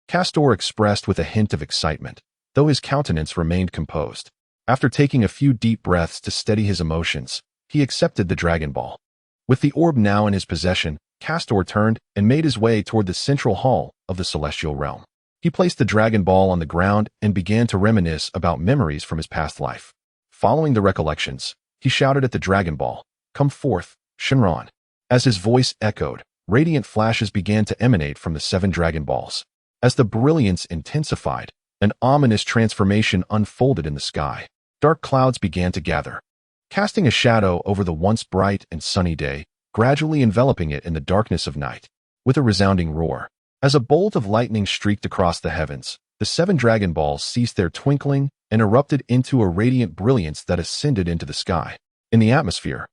Castor expressed with a hint of excitement, though his countenance remained composed. After taking a few deep breaths to steady his emotions, he accepted the Dragon Ball. With the orb now in his possession, Castor turned and made his way toward the central hall of the Celestial Realm. He placed the Dragon Ball on the ground and began to reminisce about memories from his past life. Following the recollections, he shouted at the Dragon Ball, "Come forth, Shenron." As his voice echoed, radiant flashes began to emanate from the 7 Dragon Balls. As the brilliance intensified, an ominous transformation unfolded in the sky. Dark clouds began to gather, casting a shadow over the once bright and sunny day, gradually enveloping it in the darkness of night. With a resounding roar, as a bolt of lightning streaked across the heavens, the 7 Dragon Balls ceased their twinkling and erupted into a radiant brilliance that ascended into the sky. In the atmosphere,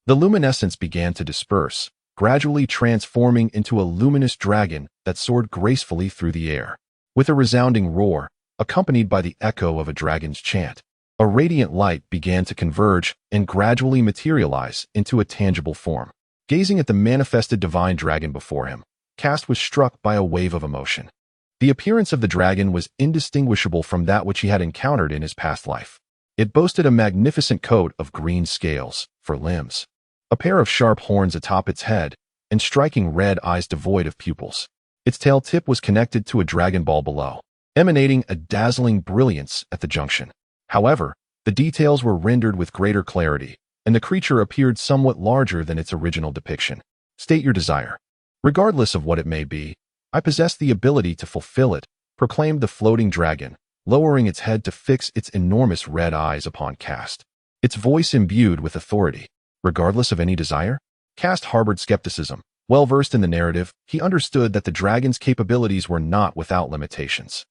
the luminescence began to disperse, gradually transforming into a luminous dragon that soared gracefully through the air. With a resounding roar, accompanied by the echo of a dragon's chant, a radiant light began to converge and gradually materialize into a tangible form. Gazing at the manifested divine dragon before him, Kast was struck by a wave of emotion. The appearance of the dragon was indistinguishable from that which he had encountered in his past life. It boasted a magnificent coat of green scales for limbs, a pair of sharp horns atop its head, and striking red eyes devoid of pupils. Its tail tip was connected to a Dragon Ball below, emanating a dazzling brilliance at the junction. However, the details were rendered with greater clarity, and the creature appeared somewhat larger than its original depiction. State your desire. Regardless of what it may be, I possess the ability to fulfill it, proclaimed the floating dragon, lowering its head to fix its enormous red eyes upon Kast. Its voice imbued with authority. Regardless of any desire? Kast harbored skepticism. Well versed in the narrative, he understood that the dragon's capabilities were not without limitations.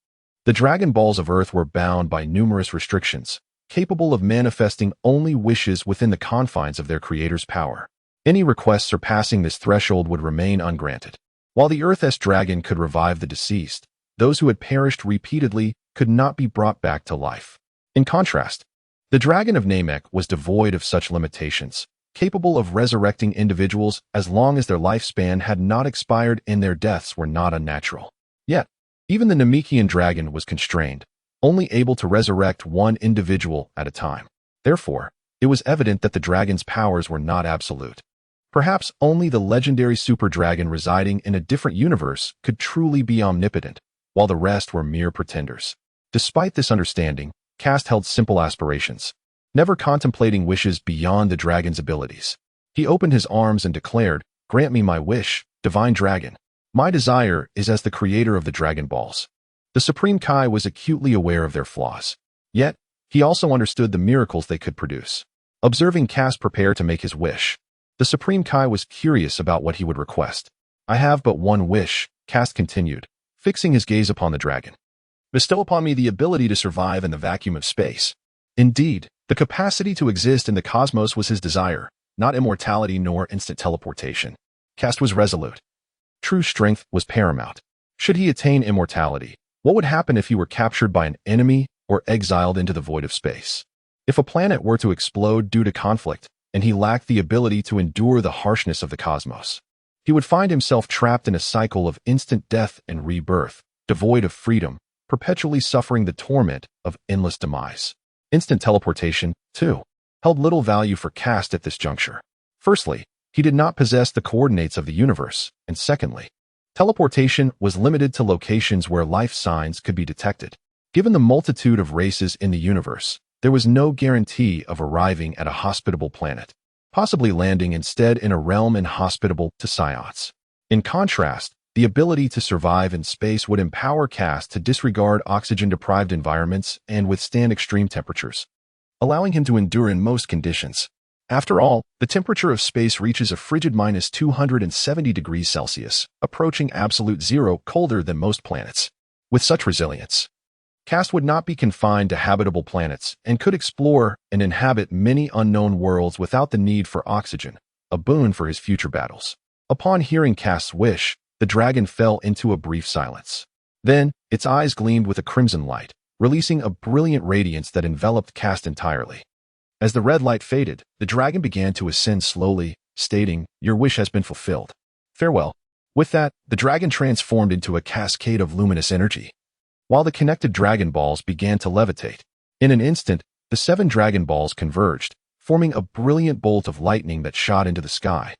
The Dragon Balls of Earth were bound by numerous restrictions, capable of manifesting only wishes within the confines of their creator's power. Any request surpassing this threshold would remain ungranted. While the Earth's dragon could revive the deceased, those who had perished repeatedly could not be brought back to life. In contrast, the Dragon of Namek was devoid of such limitations, capable of resurrecting individuals as long as their lifespan had not expired and their deaths were not unnatural. Yet, even the Namekian dragon was constrained, only able to resurrect one individual at a time. Therefore, it was evident that the dragon's powers were not absolute. Perhaps only the legendary super dragon residing in a different universe could truly be omnipotent, while the rest were mere pretenders. Despite this understanding, Kast held simple aspirations, never contemplating wishes beyond the dragon's abilities. He opened his arms and declared, "Grant me my wish, divine dragon. My desire is as the creator of the Dragon Balls." The Supreme Kai was acutely aware of their flaws. Yet, he also understood the miracles they could produce. Observing Kast prepare to make his wish, the Supreme Kai was curious about what he would request. "I have but one wish," Kast continued, fixing his gaze upon the dragon. "Bestow upon me the ability to survive in the vacuum of space." Indeed, the capacity to exist in the cosmos was his desire, not immortality nor instant teleportation. Kast was resolute. True strength was paramount. Should he attain immortality, what would happen if he were captured by an enemy or exiled into the void of space? If a planet were to explode due to conflict, and he lacked the ability to endure the harshness of the cosmos, he would find himself trapped in a cycle of instant death and rebirth, devoid of freedom, perpetually suffering the torment of endless demise. Instant teleportation, too, held little value for Kast at this juncture. Firstly, he did not possess the coordinates of the universe, and secondly, teleportation was limited to locations where life signs could be detected. Given the multitude of races in the universe, there was no guarantee of arriving at a hospitable planet, possibly landing instead in a realm inhospitable to Saiyans. In contrast, the ability to survive in space would empower Kast to disregard oxygen-deprived environments and withstand extreme temperatures, allowing him to endure in most conditions. After all, the temperature of space reaches a frigid -270 degrees Celsius, approaching absolute zero, colder than most planets. With such resilience, Kast would not be confined to habitable planets and could explore and inhabit many unknown worlds without the need for oxygen, a boon for his future battles. Upon hearing Kast's wish, the dragon fell into a brief silence. Then, its eyes gleamed with a crimson light, releasing a brilliant radiance that enveloped Kast entirely. As the red light faded, the dragon began to ascend slowly, stating, "Your wish has been fulfilled. Farewell." With that, the dragon transformed into a cascade of luminous energy, while the connected Dragon Balls began to levitate. In an instant, the 7 Dragon Balls converged, forming a brilliant bolt of lightning that shot into the sky,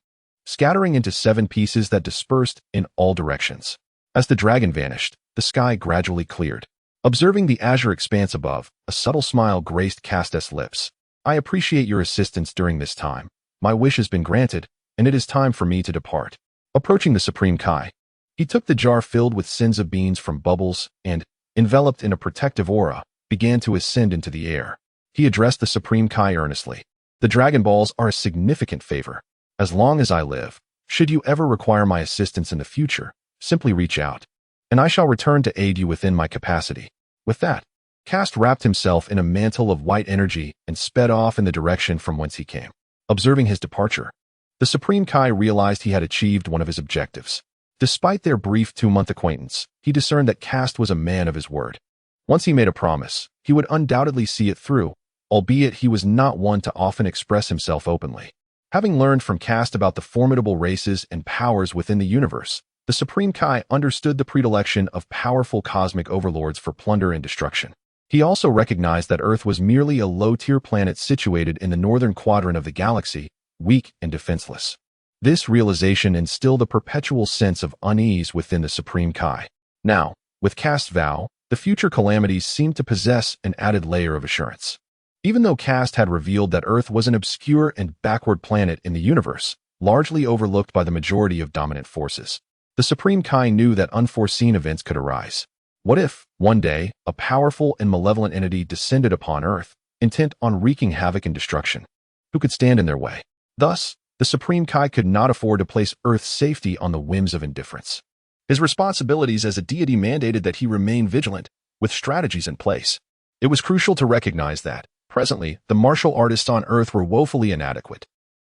scattering into 7 pieces that dispersed in all directions. As the dragon vanished, the sky gradually cleared. Observing the azure expanse above, a subtle smile graced Kast's lips. "I appreciate your assistance during this time. My wish has been granted, and it is time for me to depart." Approaching the Supreme Kai, he took the jar filled with Senzu beans from bubbles and, enveloped in a protective aura, began to ascend into the air. He addressed the Supreme Kai earnestly. "The Dragon Balls are a significant favor. As long as I live, should you ever require my assistance in the future, simply reach out, and I shall return to aid you within my capacity." With that, Kast wrapped himself in a mantle of white energy and sped off in the direction from whence he came. Observing his departure, the Supreme Kai realized he had achieved one of his objectives. Despite their brief 2-month acquaintance, he discerned that Kast was a man of his word. Once he made a promise, he would undoubtedly see it through, albeit he was not one to often express himself openly. Having learned from Kast about the formidable races and powers within the universe, the Supreme Kai understood the predilection of powerful cosmic overlords for plunder and destruction. He also recognized that Earth was merely a low-tier planet situated in the northern quadrant of the galaxy, weak and defenseless. This realization instilled a perpetual sense of unease within the Supreme Kai. Now, with Kast's vow, the future calamities seemed to possess an added layer of assurance. Even though Kast had revealed that Earth was an obscure and backward planet in the universe, largely overlooked by the majority of dominant forces, the Supreme Kai knew that unforeseen events could arise. What if, one day, a powerful and malevolent entity descended upon Earth, intent on wreaking havoc and destruction? Who could stand in their way? Thus, the Supreme Kai could not afford to place Earth's safety on the whims of indifference. His responsibilities as a deity mandated that he remain vigilant, with strategies in place. It was crucial to recognize that, presently, the martial artists on Earth were woefully inadequate.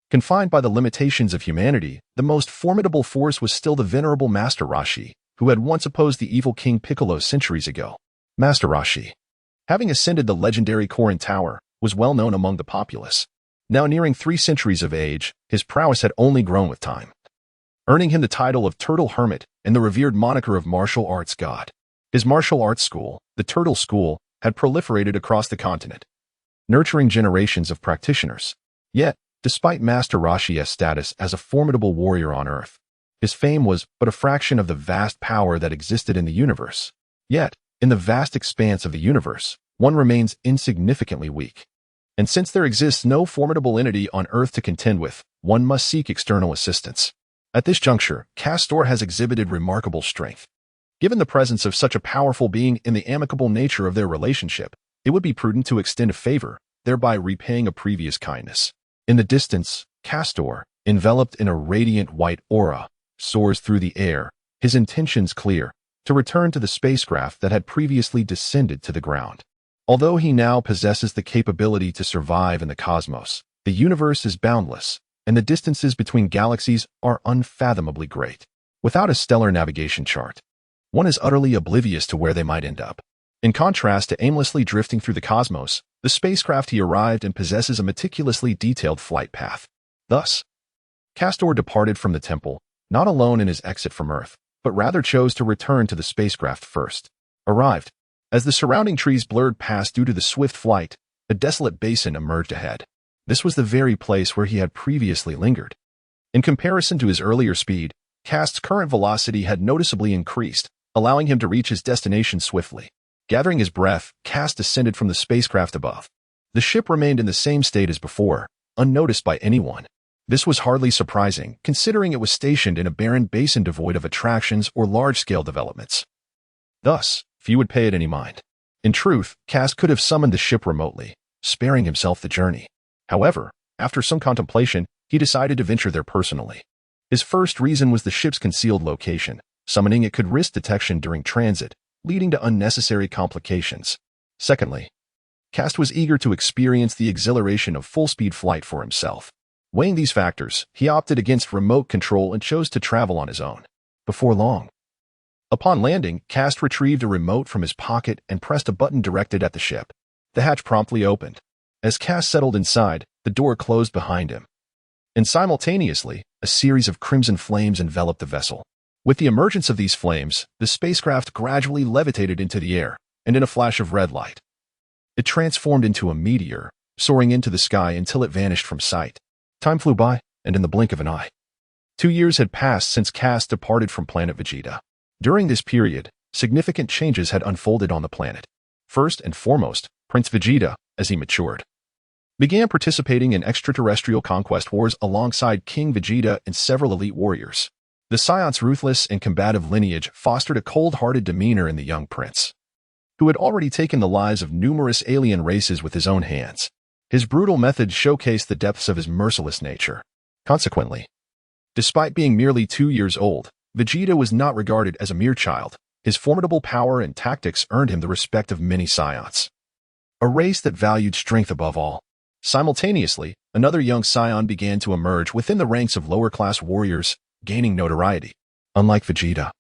Confined by the limitations of humanity, the most formidable force was still the venerable Master Roshi, who had once opposed the evil King Piccolo centuries ago. Master Roshi, having ascended the legendary Karin Tower, was well known among the populace. Now nearing 3 centuries of age, his prowess had only grown with time, earning him the title of Turtle Hermit and the revered moniker of Martial Arts God. His martial arts school, the Turtle School, had proliferated across the continent, nurturing generations of practitioners. Yet, despite Master Roshi's status as a formidable warrior on Earth, his fame was but a fraction of the vast power that existed in the universe. Yet, in the vast expanse of the universe, one remains insignificantly weak. And since there exists no formidable entity on Earth to contend with, one must seek external assistance. At this juncture, Castor has exhibited remarkable strength. Given the presence of such a powerful being and the amicable nature of their relationship, it would be prudent to extend a favor, thereby repaying a previous kindness. In the distance, Castor, enveloped in a radiant white aura, soars through the air, his intentions clear, to return to the spacecraft that had previously descended to the ground. Although he now possesses the capability to survive in the cosmos, the universe is boundless, and the distances between galaxies are unfathomably great. Without a stellar navigation chart, one is utterly oblivious to where they might end up. In contrast to aimlessly drifting through the cosmos, the spacecraft he arrived in possesses a meticulously detailed flight path. Thus, Castor departed from the temple, not alone in his exit from Earth, but rather chose to return to the spacecraft first. Arrived, as the surrounding trees blurred past due to the swift flight, a desolate basin emerged ahead. This was the very place where he had previously lingered. In comparison to his earlier speed, Kast's current velocity had noticeably increased, allowing him to reach his destination swiftly. Gathering his breath, Kast descended from the spacecraft above. The ship remained in the same state as before, unnoticed by anyone. This was hardly surprising, considering it was stationed in a barren basin devoid of attractions or large-scale developments. Thus, few would pay it any mind. In truth, Kast could have summoned the ship remotely, sparing himself the journey. However, after some contemplation, he decided to venture there personally. His first reason was the ship's concealed location. Summoning it could risk detection during transit, leading to unnecessary complications. Secondly, Kast was eager to experience the exhilaration of full-speed flight for himself. Weighing these factors, he opted against remote control and chose to travel on his own. Before long, upon landing, Kast retrieved a remote from his pocket and pressed a button directed at the ship. The hatch promptly opened. As Kast settled inside, the door closed behind him. And simultaneously, a series of crimson flames enveloped the vessel. With the emergence of these flames, the spacecraft gradually levitated into the air, and in a flash of red light, it transformed into a meteor, soaring into the sky until it vanished from sight. Time flew by, and in the blink of an eye, 2 years had passed since Kast departed from planet Vegeta. During this period, significant changes had unfolded on the planet. First and foremost, Prince Vegeta, as he matured, began participating in extraterrestrial conquest wars alongside King Vegeta and several elite warriors. The Saiyans' ruthless and combative lineage fostered a cold-hearted demeanor in the young prince, who had already taken the lives of numerous alien races with his own hands. His brutal methods showcased the depths of his merciless nature. Consequently, despite being merely 2 years old, Vegeta was not regarded as a mere child. His formidable power and tactics earned him the respect of many Saiyans, a race that valued strength above all. Simultaneously, another young Saiyan began to emerge within the ranks of lower-class warriors, gaining notoriety. Unlike Vegeta,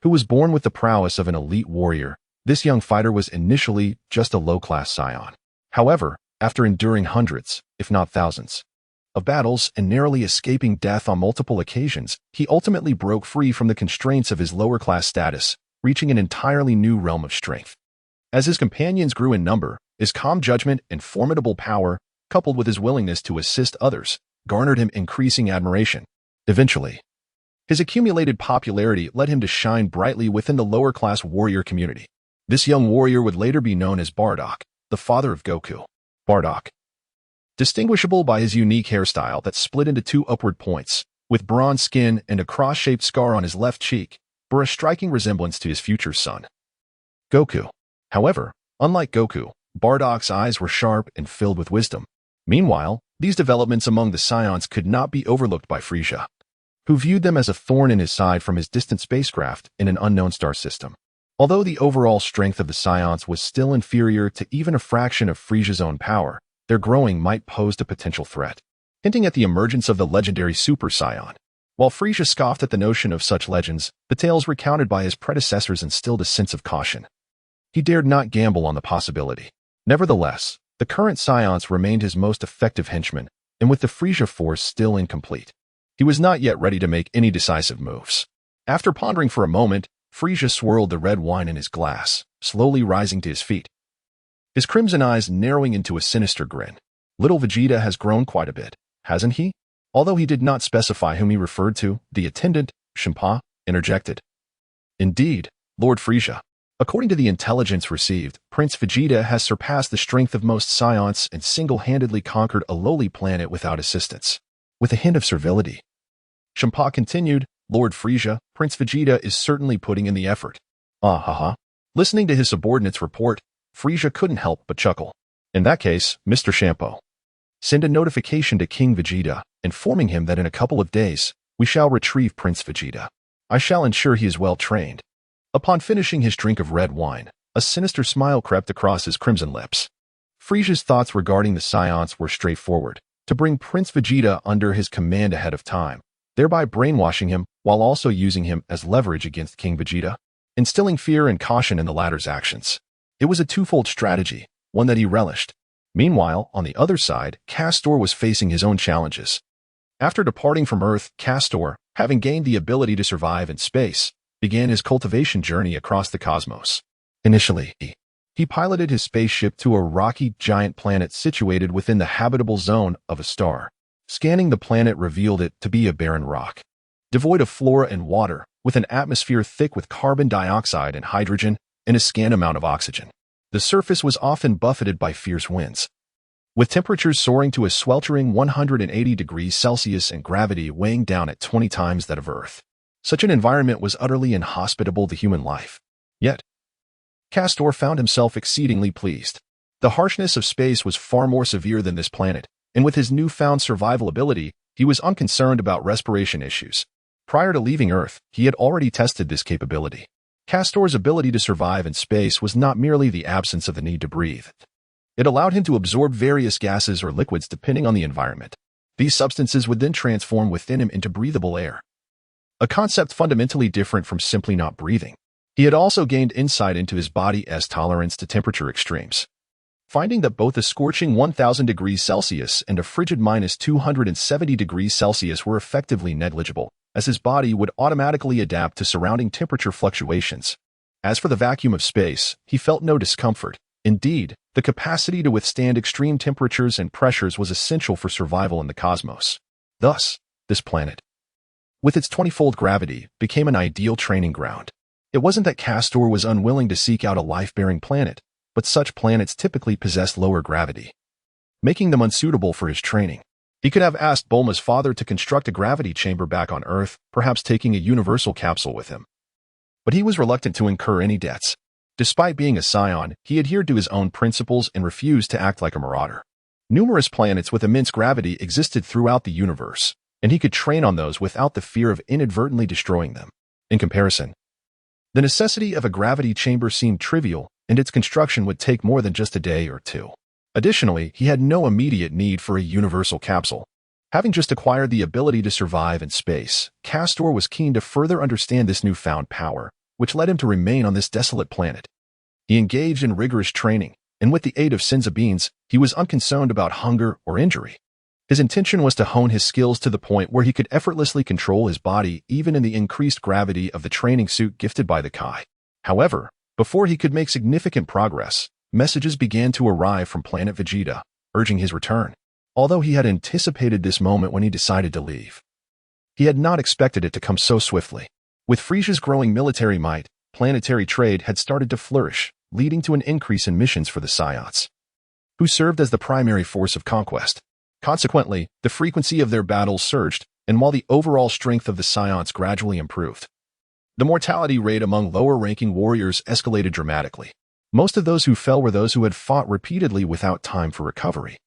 who was born with the prowess of an elite warrior, this young fighter was initially just a low-class Saiyan. However, after enduring hundreds, if not thousands, of battles and narrowly escaping death on multiple occasions, he ultimately broke free from the constraints of his lower-class status, reaching an entirely new realm of strength. As his companions grew in number, his calm judgment and formidable power, coupled with his willingness to assist others, garnered him increasing admiration. Eventually, his accumulated popularity led him to shine brightly within the lower-class warrior community. This young warrior would later be known as Bardock, the father of Goku. Bardock, distinguishable by his unique hairstyle that split into two upward points, with bronze skin and a cross-shaped scar on his left cheek, bore a striking resemblance to his future son, Goku. However, unlike Goku, Bardock's eyes were sharp and filled with wisdom. Meanwhile, these developments among the Saiyans could not be overlooked by Frieza, who viewed them as a thorn in his side from his distant spacecraft in an unknown star system. Although the overall strength of the Saiyans was still inferior to even a fraction of Frieza's own power, their growing might pose a potential threat, hinting at the emergence of the legendary Super Saiyan. While Frieza scoffed at the notion of such legends, the tales recounted by his predecessors instilled a sense of caution. He dared not gamble on the possibility. Nevertheless, the current Saiyans remained his most effective henchmen, and with the Frieza force still incomplete, he was not yet ready to make any decisive moves. After pondering for a moment, Frieza swirled the red wine in his glass, slowly rising to his feet, his crimson eyes narrowing into a sinister grin. Little Vegeta has grown quite a bit, hasn't he? Although he did not specify whom he referred to, the attendant, Champa, interjected. Indeed, Lord Frieza. According to the intelligence received, Prince Vegeta has surpassed the strength of most Saiyans and single-handedly conquered a lowly planet without assistance. With a hint of servility, Champa continued, Lord Frieza, Prince Vegeta is certainly putting in the effort. Ah ha ha. Listening to his subordinate's report, Frieza couldn't help but chuckle. In that case, Mr. Shampoo, send a notification to King Vegeta, informing him that in a couple of days, we shall retrieve Prince Vegeta. I shall ensure he is well trained. Upon finishing his drink of red wine, a sinister smile crept across his crimson lips. Frieza's thoughts regarding the Saiyans were straightforward, to bring Prince Vegeta under his command ahead of time, thereby brainwashing him while also using him as leverage against King Vegeta, instilling fear and caution in the latter's actions. It was a twofold strategy, one that he relished. Meanwhile, on the other side, Castor was facing his own challenges. After departing from Earth, Castor, having gained the ability to survive in space, began his cultivation journey across the cosmos. Initially, he piloted his spaceship to a rocky giant planet situated within the habitable zone of a star. Scanning the planet revealed it to be a barren rock, devoid of flora and water, with an atmosphere thick with carbon dioxide and hydrogen, and a scant amount of oxygen. The surface was often buffeted by fierce winds, with temperatures soaring to a sweltering 180 degrees Celsius and gravity weighing down at 20 times that of Earth. Such an environment was utterly inhospitable to human life. Yet, Castor found himself exceedingly pleased. The harshness of space was far more severe than this planet, and with his newfound survival ability, he was unconcerned about respiration issues. Prior to leaving Earth, he had already tested this capability. Castor's ability to survive in space was not merely the absence of the need to breathe. It allowed him to absorb various gases or liquids depending on the environment. These substances would then transform within him into breathable air, a concept fundamentally different from simply not breathing. He had also gained insight into his body's tolerance to temperature extremes, finding that both a scorching 1,000 degrees Celsius and a frigid minus 270 degrees Celsius were effectively negligible, as his body would automatically adapt to surrounding temperature fluctuations. As for the vacuum of space, he felt no discomfort. Indeed, the capacity to withstand extreme temperatures and pressures was essential for survival in the cosmos. Thus, this planet, with its 20-fold gravity, became an ideal training ground. It wasn't that Castor was unwilling to seek out a life-bearing planet, but such planets typically possessed lower gravity, making them unsuitable for his training. He could have asked Bulma's father to construct a gravity chamber back on Earth, perhaps taking a universal capsule with him. But he was reluctant to incur any debts. Despite being a Saiyan, he adhered to his own principles and refused to act like a marauder. Numerous planets with immense gravity existed throughout the universe, and he could train on those without the fear of inadvertently destroying them. In comparison, the necessity of a gravity chamber seemed trivial, and its construction would take more than just a day or two. Additionally, he had no immediate need for a universal capsule. Having just acquired the ability to survive in space, Castor was keen to further understand this newfound power, which led him to remain on this desolate planet. He engaged in rigorous training, and with the aid of Senzu beans, he was unconcerned about hunger or injury. His intention was to hone his skills to the point where he could effortlessly control his body even in the increased gravity of the training suit gifted by the Kai. However, before he could make significant progress, messages began to arrive from planet Vegeta, urging his return, although he had anticipated this moment when he decided to leave. He had not expected it to come so swiftly. With Frisia's growing military might, planetary trade had started to flourish, leading to an increase in missions for the Saiyans, who served as the primary force of conquest. Consequently, the frequency of their battles surged, and while the overall strength of the Saiyans gradually improved, the mortality rate among lower-ranking warriors escalated dramatically. Most of those who fell were those who had fought repeatedly without time for recovery.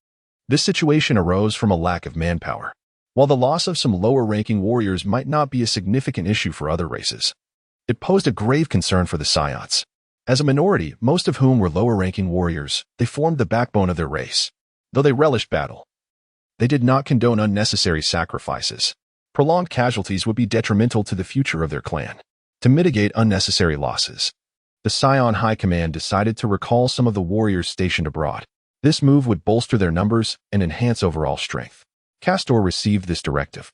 This situation arose from a lack of manpower. While the loss of some lower-ranking warriors might not be a significant issue for other races, it posed a grave concern for the Saiyans. As a minority, most of whom were lower-ranking warriors, they formed the backbone of their race. Though they relished battle, they did not condone unnecessary sacrifices. Prolonged casualties would be detrimental to the future of their clan. To mitigate unnecessary losses, the Saiyan High Command decided to recall some of the warriors stationed abroad. This move would bolster their numbers and enhance overall strength. Castor received this directive,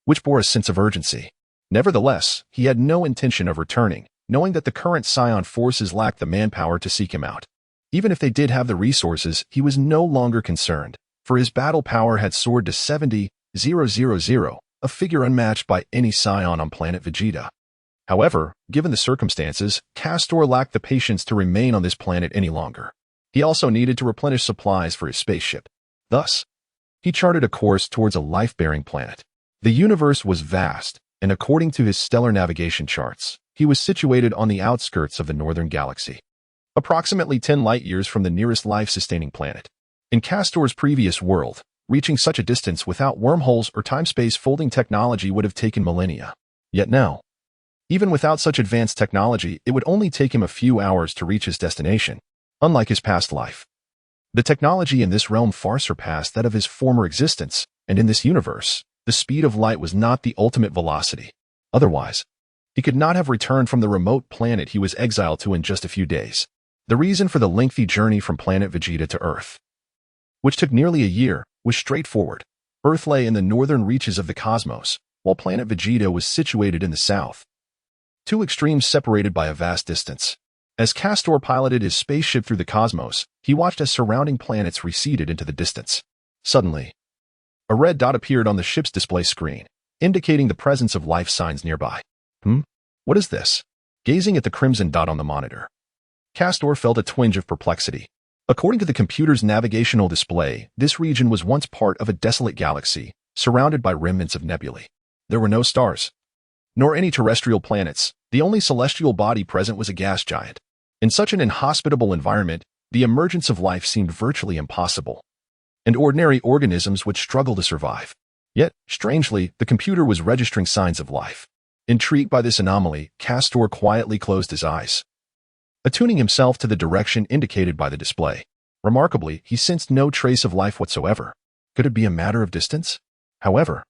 which bore a sense of urgency. Nevertheless, he had no intention of returning, knowing that the current Saiyan forces lacked the manpower to seek him out. Even if they did have the resources, he was no longer concerned, for his battle power had soared to 70,000, a figure unmatched by any Saiyan on planet Vegeta. However, given the circumstances, Castor lacked the patience to remain on this planet any longer. He also needed to replenish supplies for his spaceship. Thus, he charted a course towards a life-bearing planet. The universe was vast, and according to his stellar navigation charts, he was situated on the outskirts of the northern galaxy, approximately 10 light-years from the nearest life-sustaining planet. In Castor's previous world, reaching such a distance without wormholes or time-space folding technology would have taken millennia. Yet now, even without such advanced technology, it would only take him a few hours to reach his destination, unlike his past life. The technology in this realm far surpassed that of his former existence, and in this universe, the speed of light was not the ultimate velocity. Otherwise, he could not have returned from the remote planet he was exiled to in just a few days. The reason for the lengthy journey from planet Vegeta to Earth, which took nearly a year, was straightforward. Earth lay in the northern reaches of the cosmos, while planet Vegeta was situated in the south. Two extremes separated by a vast distance. As Castor piloted his spaceship through the cosmos, he watched as surrounding planets receded into the distance. Suddenly, a red dot appeared on the ship's display screen, indicating the presence of life signs nearby. What is this? Gazing at the crimson dot on the monitor, Castor felt a twinge of perplexity. According to the computer's navigational display, this region was once part of a desolate galaxy, surrounded by remnants of nebulae. There were no stars, nor any terrestrial planets. The only celestial body present was a gas giant. In such an inhospitable environment, the emergence of life seemed virtually impossible, and ordinary organisms would struggle to survive. Yet, strangely, the computer was registering signs of life. Intrigued by this anomaly, Castor quietly closed his eyes, attuning himself to the direction indicated by the display. Remarkably, he sensed no trace of life whatsoever. Could it be a matter of distance? However,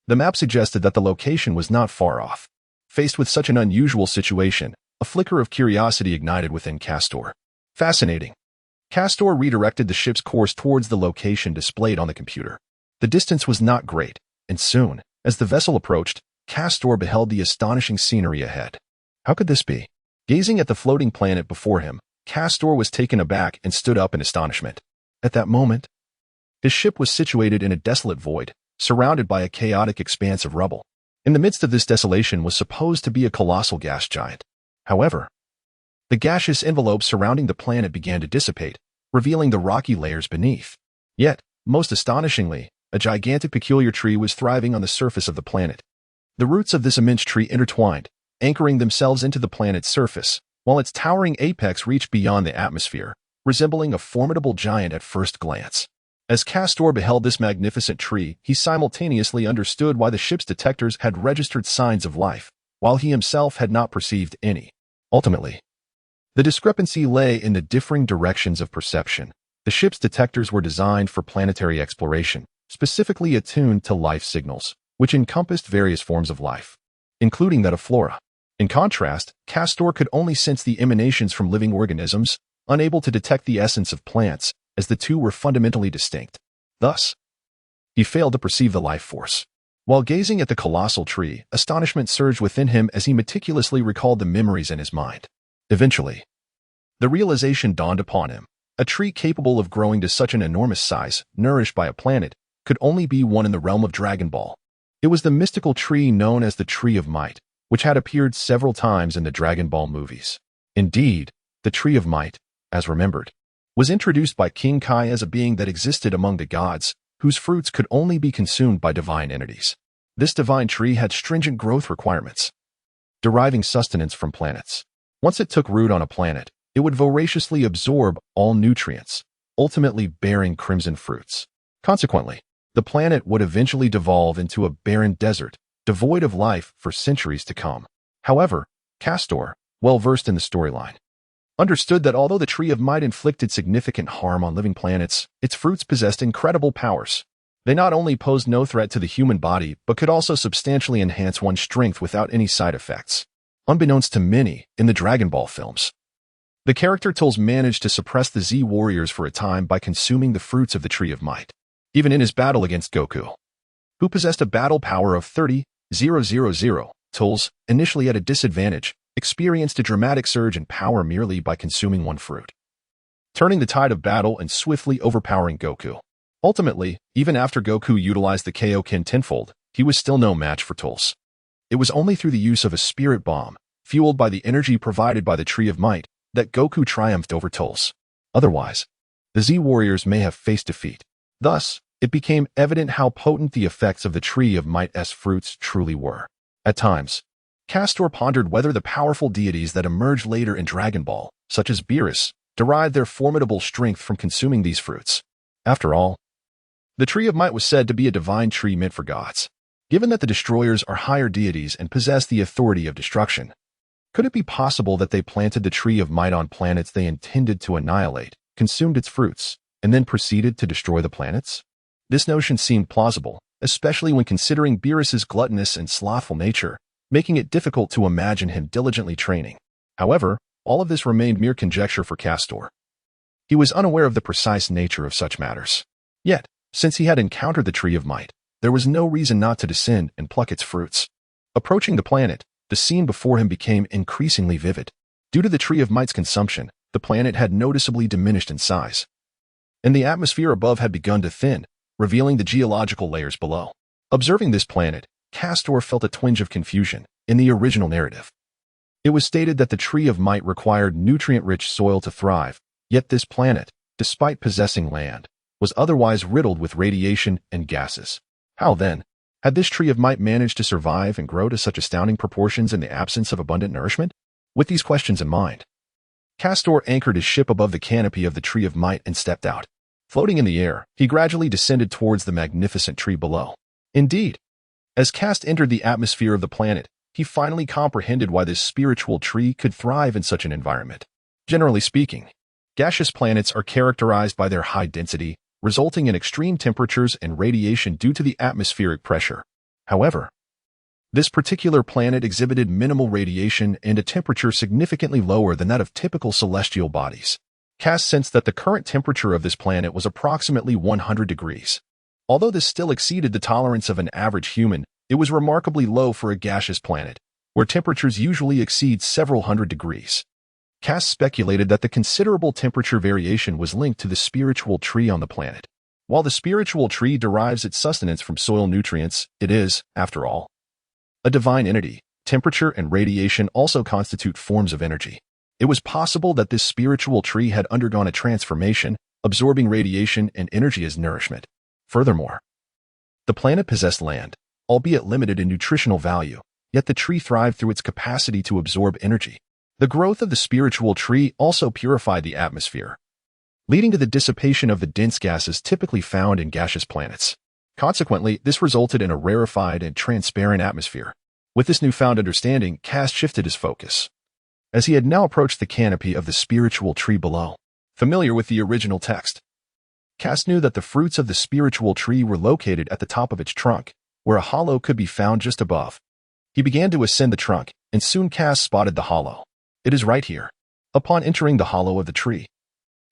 the map suggested that the location was not far off. Faced with such an unusual situation, a flicker of curiosity ignited within Castor. Fascinating. Castor redirected the ship's course towards the location displayed on the computer. The distance was not great, and soon, as the vessel approached, Castor beheld the astonishing scenery ahead. How could this be? Gazing at the floating planet before him, Castor was taken aback and stood up in astonishment. At that moment, his ship was situated in a desolate void, surrounded by a chaotic expanse of rubble. In the midst of this desolation was supposed to be a colossal gas giant. However, the gaseous envelope surrounding the planet began to dissipate, revealing the rocky layers beneath. Yet, most astonishingly, a gigantic peculiar tree was thriving on the surface of the planet. The roots of this immense tree intertwined, anchoring themselves into the planet's surface, while its towering apex reached beyond the atmosphere, resembling a formidable giant at first glance. As Castor beheld this magnificent tree, he simultaneously understood why the ship's detectors had registered signs of life, while he himself had not perceived any. Ultimately, the discrepancy lay in the differing directions of perception. The ship's detectors were designed for planetary exploration, specifically attuned to life signals, which encompassed various forms of life, including that of flora. In contrast, Castor could only sense the emanations from living organisms, unable to detect the essence of plants, as the two were fundamentally distinct. Thus, he failed to perceive the life force. While gazing at the colossal tree, astonishment surged within him as he meticulously recalled the memories in his mind. Eventually, the realization dawned upon him. A tree capable of growing to such an enormous size, nourished by a planet, could only be one in the realm of Dragon Ball. It was the mystical tree known as the Tree of Might, which had appeared several times in the Dragon Ball movies. Indeed, the Tree of Might, as remembered, was introduced by King Kai as a being that existed among the gods, whose fruits could only be consumed by divine entities. This divine tree had stringent growth requirements, deriving sustenance from planets. Once it took root on a planet, it would voraciously absorb all nutrients, ultimately bearing crimson fruits. Consequently, the planet would eventually devolve into a barren desert, devoid of life for centuries to come. However, Castor, well-versed in the storyline, understood that although the Tree of Might inflicted significant harm on living planets, its fruits possessed incredible powers. They not only posed no threat to the human body, but could also substantially enhance one's strength without any side effects. Unbeknownst to many in the Dragon Ball films, the character Tien managed to suppress the Z warriors for a time by consuming the fruits of the Tree of Might. Even in his battle against Goku, who possessed a battle power of 30,000, Tien, initially at a disadvantage, experienced a dramatic surge in power merely by consuming one fruit, turning the tide of battle and swiftly overpowering Goku. Ultimately, even after Goku utilized the Kaioken tenfold, he was still no match for Tien. It was only through the use of a spirit bomb, fueled by the energy provided by the Tree of Might, that Goku triumphed over Tien. Otherwise, the Z warriors may have faced defeat. Thus, it became evident how potent the effects of the Tree of Might's fruits truly were. At times, Castor pondered whether the powerful deities that emerged later in Dragon Ball, such as Beerus, derived their formidable strength from consuming these fruits. After all, the Tree of Might was said to be a divine tree meant for gods. Given that the destroyers are higher deities and possess the authority of destruction, could it be possible that they planted the Tree of Might on planets they intended to annihilate, consumed its fruits, and then proceeded to destroy the planets? This notion seemed plausible, especially when considering Beerus's gluttonous and slothful nature, making it difficult to imagine him diligently training. However, all of this remained mere conjecture for Castor. He was unaware of the precise nature of such matters. Yet, since he had encountered the Tree of Might, there was no reason not to descend and pluck its fruits. Approaching the planet, the scene before him became increasingly vivid. Due to the Tree of Might's consumption, the planet had noticeably diminished in size, and the atmosphere above had begun to thin, revealing the geological layers below. Observing this planet, Castor felt a twinge of confusion. In the original narrative, it was stated that the Tree of Might required nutrient-rich soil to thrive, yet this planet, despite possessing land, was otherwise riddled with radiation and gases. How then had this Tree of Might managed to survive and grow to such astounding proportions in the absence of abundant nourishment? With these questions in mind, Castor anchored his ship above the canopy of the Tree of Might and stepped out. Floating in the air, he gradually descended towards the magnificent tree below. Indeed, as Kast entered the atmosphere of the planet, he finally comprehended why this spiritual tree could thrive in such an environment. Generally speaking, gaseous planets are characterized by their high density, resulting in extreme temperatures and radiation due to the atmospheric pressure. However, this particular planet exhibited minimal radiation and a temperature significantly lower than that of typical celestial bodies. Kast sensed that the current temperature of this planet was approximately 100 degrees. Although this still exceeded the tolerance of an average human, it was remarkably low for a gaseous planet, where temperatures usually exceed several hundred degrees. Kast speculated that the considerable temperature variation was linked to the spiritual tree on the planet. While the spiritual tree derives its sustenance from soil nutrients, it is, after all, a divine entity. Temperature and radiation also constitute forms of energy. It was possible that this spiritual tree had undergone a transformation, absorbing radiation and energy as nourishment. Furthermore, the planet possessed land, albeit limited in nutritional value, yet the tree thrived through its capacity to absorb energy. The growth of the spiritual tree also purified the atmosphere, leading to the dissipation of the dense gases typically found in gaseous planets. Consequently, this resulted in a rarefied and transparent atmosphere. With this newfound understanding, Kast shifted his focus, as he had now approached the canopy of the spiritual tree below. Familiar with the original text, Kast knew that the fruits of the spiritual tree were located at the top of its trunk, where a hollow could be found just above. He began to ascend the trunk, and soon Kast spotted the hollow. It is right here. Upon entering the hollow of the tree,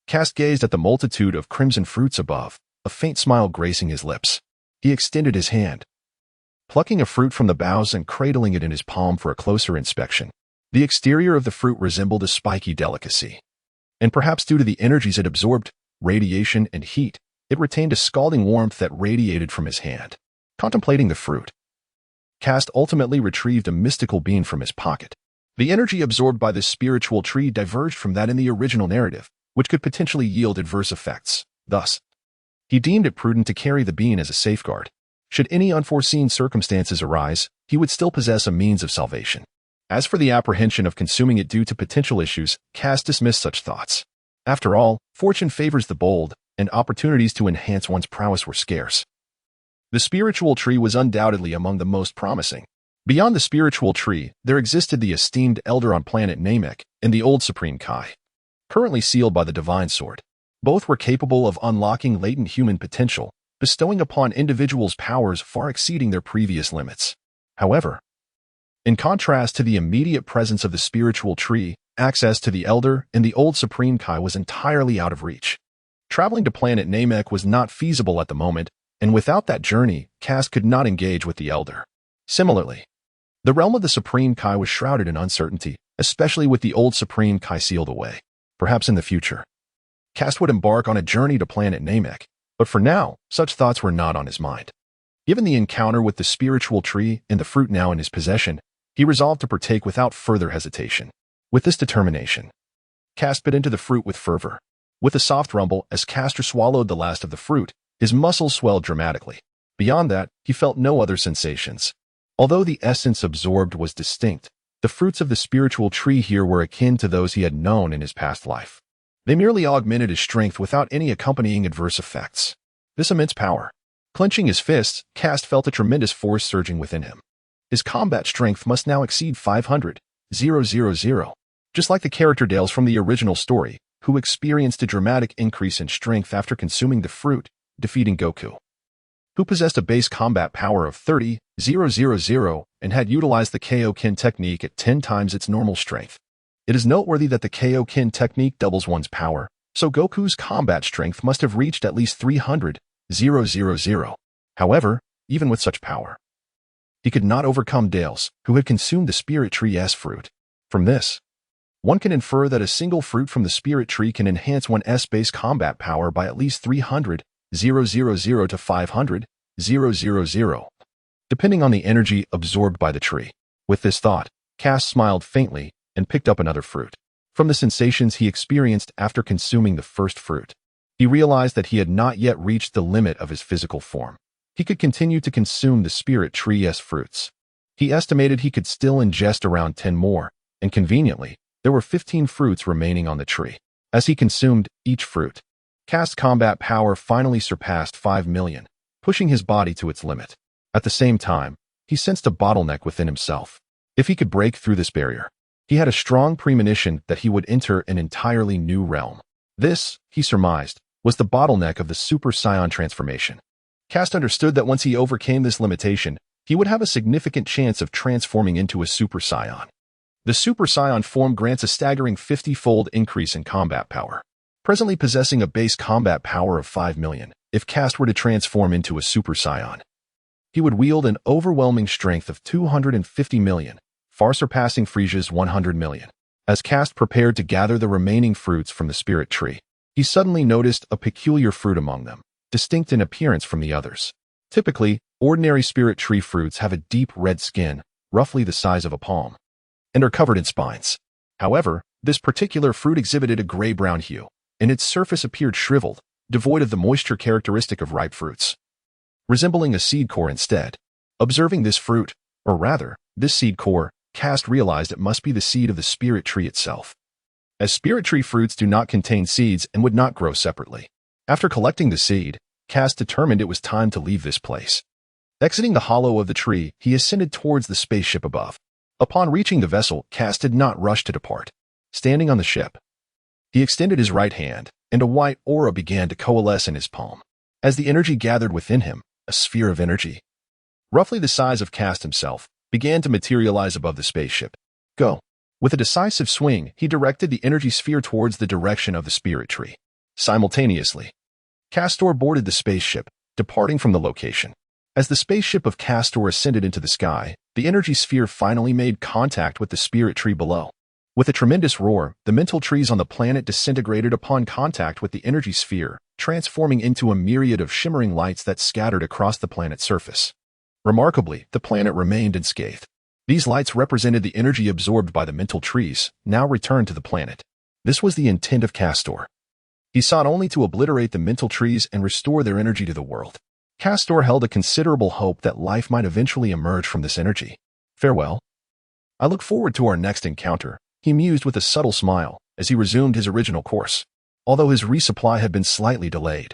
Kast gazed at the multitude of crimson fruits above, a faint smile gracing his lips. He extended his hand, plucking a fruit from the boughs and cradling it in his palm for a closer inspection. The exterior of the fruit resembled a spiky delicacy, and perhaps due to the energies it absorbed, radiation and heat, it retained a scalding warmth that radiated from his hand. Contemplating the fruit, Kast ultimately retrieved a mystical beam from his pocket. The energy absorbed by this spiritual tree diverged from that in the original narrative, which could potentially yield adverse effects. Thus, he deemed it prudent to carry the beam as a safeguard. Should any unforeseen circumstances arise, he would still possess a means of salvation. As for the apprehension of consuming it due to potential issues, Kast dismissed such thoughts. After all, fortune favors the bold, and opportunities to enhance one's prowess were scarce. The spiritual tree was undoubtedly among the most promising. Beyond the spiritual tree, there existed the esteemed elder on planet Namek and the old Supreme Kai, currently sealed by the Divine Sword. Both were capable of unlocking latent human potential, bestowing upon individuals powers far exceeding their previous limits. However, in contrast to the immediate presence of the spiritual tree, access to the elder and the old Supreme Kai was entirely out of reach. Traveling to planet Namek was not feasible at the moment, and without that journey, Kast could not engage with the elder. Similarly, the realm of the Supreme Kai was shrouded in uncertainty, especially with the old Supreme Kai sealed away. Perhaps in the future, Kast would embark on a journey to planet Namek, but for now, such thoughts were not on his mind. Given the encounter with the spiritual tree and the fruit now in his possession, he resolved to partake without further hesitation. With this determination, Kast bit into the fruit with fervor. With a soft rumble, as Castor swallowed the last of the fruit, his muscles swelled dramatically. Beyond that, he felt no other sensations. Although the essence absorbed was distinct, the fruits of the spiritual tree here were akin to those he had known in his past life. They merely augmented his strength without any accompanying adverse effects. This immense power. Clenching his fists, Kast felt a tremendous force surging within him. His combat strength must now exceed 500,000. Just like the character Dales from the original story, who experienced a dramatic increase in strength after consuming the fruit, defeating Goku, who possessed a base combat power of 30,000 and had utilized the Kaioken technique at 10 times its normal strength. It is noteworthy that the Kaioken technique doubles one's power, so Goku's combat strength must have reached at least 300,000. However, even with such power, he could not overcome Dales, who had consumed the Spirit Tree's fruit. From this, one can infer that a single fruit from the Spirit Tree can enhance one's base combat power by at least 300,000 to 500,000, depending on the energy absorbed by the tree. With this thought, Kast smiled faintly and picked up another fruit. From the sensations he experienced after consuming the first fruit, he realized that he had not yet reached the limit of his physical form. He could continue to consume the Spirit Tree's fruits. He estimated he could still ingest around 10 more, and conveniently, there were 15 fruits remaining on the tree. As he consumed each fruit, Kast's combat power finally surpassed 5 million, pushing his body to its limit. At the same time, he sensed a bottleneck within himself. If he could break through this barrier, he had a strong premonition that he would enter an entirely new realm. This, he surmised, was the bottleneck of the Super Saiyan transformation. Kast understood that once he overcame this limitation, he would have a significant chance of transforming into a Super Saiyan. The Super Saiyan form grants a staggering 50-fold increase in combat power. Presently possessing a base combat power of 5 million, if Kast were to transform into a Super Saiyan, he would wield an overwhelming strength of 250 million, far surpassing Frieza's 100 million. As Kast prepared to gather the remaining fruits from the Spirit Tree, he suddenly noticed a peculiar fruit among them, distinct in appearance from the others. Typically, ordinary Spirit Tree fruits have a deep red skin, roughly the size of a palm, and are covered in spines. However, this particular fruit exhibited a gray-brown hue, and its surface appeared shriveled, devoid of the moisture characteristic of ripe fruits, resembling a seed core instead. Observing this fruit, or rather, this seed core, Kast realized it must be the seed of the Spirit Tree itself, as Spirit Tree fruits do not contain seeds and would not grow separately. After collecting the seed, Kast determined it was time to leave this place. Exiting the hollow of the tree, he ascended towards the spaceship above. Upon reaching the vessel, Kast did not rush to depart. Standing on the ship, he extended his right hand, and a white aura began to coalesce in his palm. As the energy gathered within him, a sphere of energy, roughly the size of Kast himself, began to materialize above the spaceship. Go. With a decisive swing, he directed the energy sphere towards the direction of the Spirit Tree. Simultaneously, Castor boarded the spaceship, departing from the location. As the spaceship of Castor ascended into the sky, the energy sphere finally made contact with the Spirit Tree below. With a tremendous roar, the mental trees on the planet disintegrated upon contact with the energy sphere, transforming into a myriad of shimmering lights that scattered across the planet's surface. Remarkably, the planet remained unscathed. These lights represented the energy absorbed by the mental trees, now returned to the planet. This was the intent of Castor. He sought only to obliterate the mental trees and restore their energy to the world. Castor held a considerable hope that life might eventually emerge from this energy. Farewell. I look forward to our next encounter, he mused with a subtle smile as he resumed his original course. Although his resupply had been slightly delayed,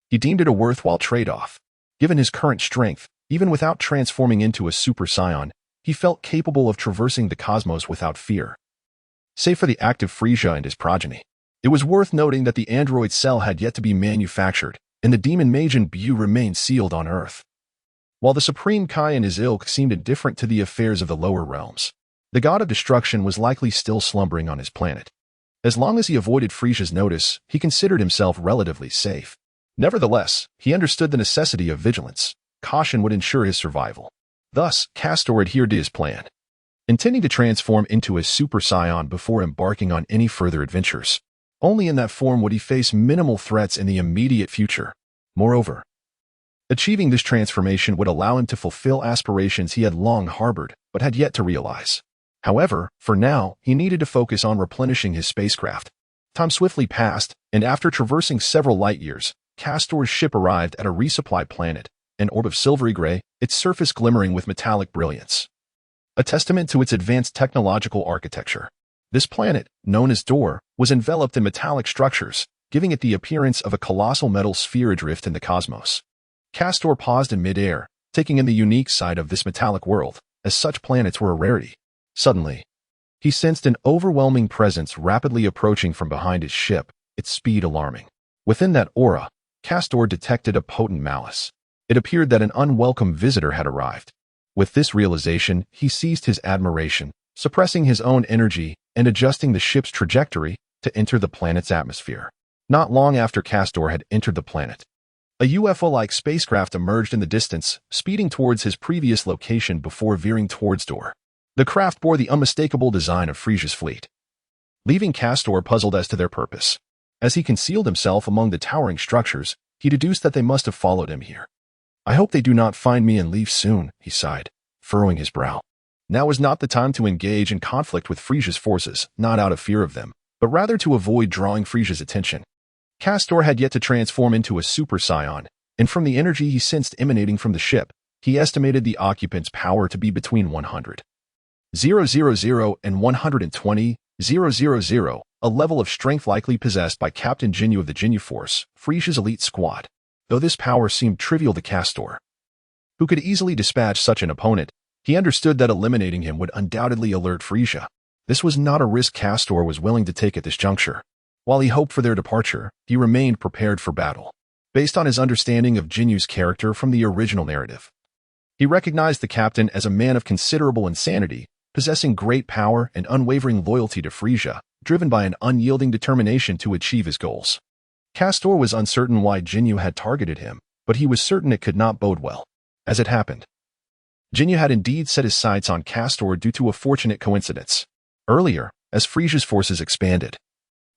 he deemed it a worthwhile trade-off. Given his current strength, even without transforming into a Super Saiyan, he felt capable of traversing the cosmos without fear. Save for the active Frieza and his progeny. It was worth noting that the android cell had yet to be manufactured, and the demon Majin Buu remained sealed on Earth. While the Supreme Kai and his ilk seemed indifferent to the affairs of the lower realms, the god of destruction was likely still slumbering on his planet. As long as he avoided Frieza's notice, he considered himself relatively safe. Nevertheless, he understood the necessity of vigilance. Caution would ensure his survival. Thus, Castor adhered to his plan, intending to transform into a Super Saiyan before embarking on any further adventures. Only in that form would he face minimal threats in the immediate future. Moreover, achieving this transformation would allow him to fulfill aspirations he had long harbored but had yet to realize. However, for now, he needed to focus on replenishing his spacecraft. Time swiftly passed, and after traversing several light years, Castor's ship arrived at a resupply planet, an orb of silvery gray, its surface glimmering with metallic brilliance. A testament to its advanced technological architecture. This planet, known as Dor, was enveloped in metallic structures, giving it the appearance of a colossal metal sphere adrift in the cosmos. Castor paused in midair, taking in the unique side of this metallic world, as such planets were a rarity. Suddenly, he sensed an overwhelming presence rapidly approaching from behind his ship, its speed alarming. Within that aura, Castor detected a potent malice. It appeared that an unwelcome visitor had arrived. With this realization, he ceased his admiration, suppressing his own energy and adjusting the ship's trajectory to enter the planet's atmosphere. Not long after Castor had entered the planet, a UFO-like spacecraft emerged in the distance, speeding towards his previous location before veering towards Dor. The craft bore the unmistakable design of Frieza's fleet, leaving Castor puzzled as to their purpose. As he concealed himself among the towering structures, he deduced that they must have followed him here. I hope they do not find me and leave soon, he sighed, furrowing his brow. Now was not the time to engage in conflict with Frieza's forces, not out of fear of them, but rather to avoid drawing Frieza's attention. Castor had yet to transform into a Super Saiyan, and from the energy he sensed emanating from the ship, he estimated the occupant's power to be between 100,000 and 120,000, a level of strength likely possessed by Captain Ginyu of the Ginyu Force, Frieza's elite squad. Though this power seemed trivial to Castor, who could easily dispatch such an opponent, he understood that eliminating him would undoubtedly alert Frieza. This was not a risk Castor was willing to take at this juncture. While he hoped for their departure, he remained prepared for battle. Based on his understanding of Ginyu's character from the original narrative, he recognized the captain as a man of considerable insanity, possessing great power and unwavering loyalty to Frieza, driven by an unyielding determination to achieve his goals. Castor was uncertain why Ginyu had targeted him, but he was certain it could not bode well. As it happened, Ginyu had indeed set his sights on Castor due to a fortunate coincidence. Earlier, as Frieza's forces expanded,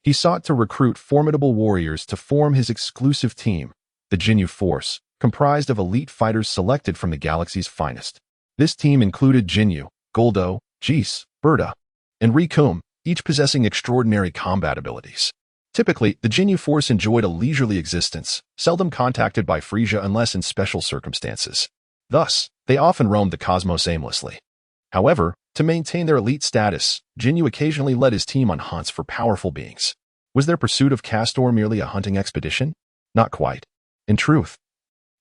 he sought to recruit formidable warriors to form his exclusive team, the Ginyu Force, comprised of elite fighters selected from the galaxy's finest. This team included Ginyu, Goldo, Jis, Berta, and Rikum, each possessing extraordinary combat abilities. Typically, the Ginyu Force enjoyed a leisurely existence, seldom contacted by Frieza unless in special circumstances. Thus, they often roamed the cosmos aimlessly. However, to maintain their elite status, Ginyu occasionally led his team on hunts for powerful beings. Was their pursuit of Castor merely a hunting expedition? Not quite. In truth,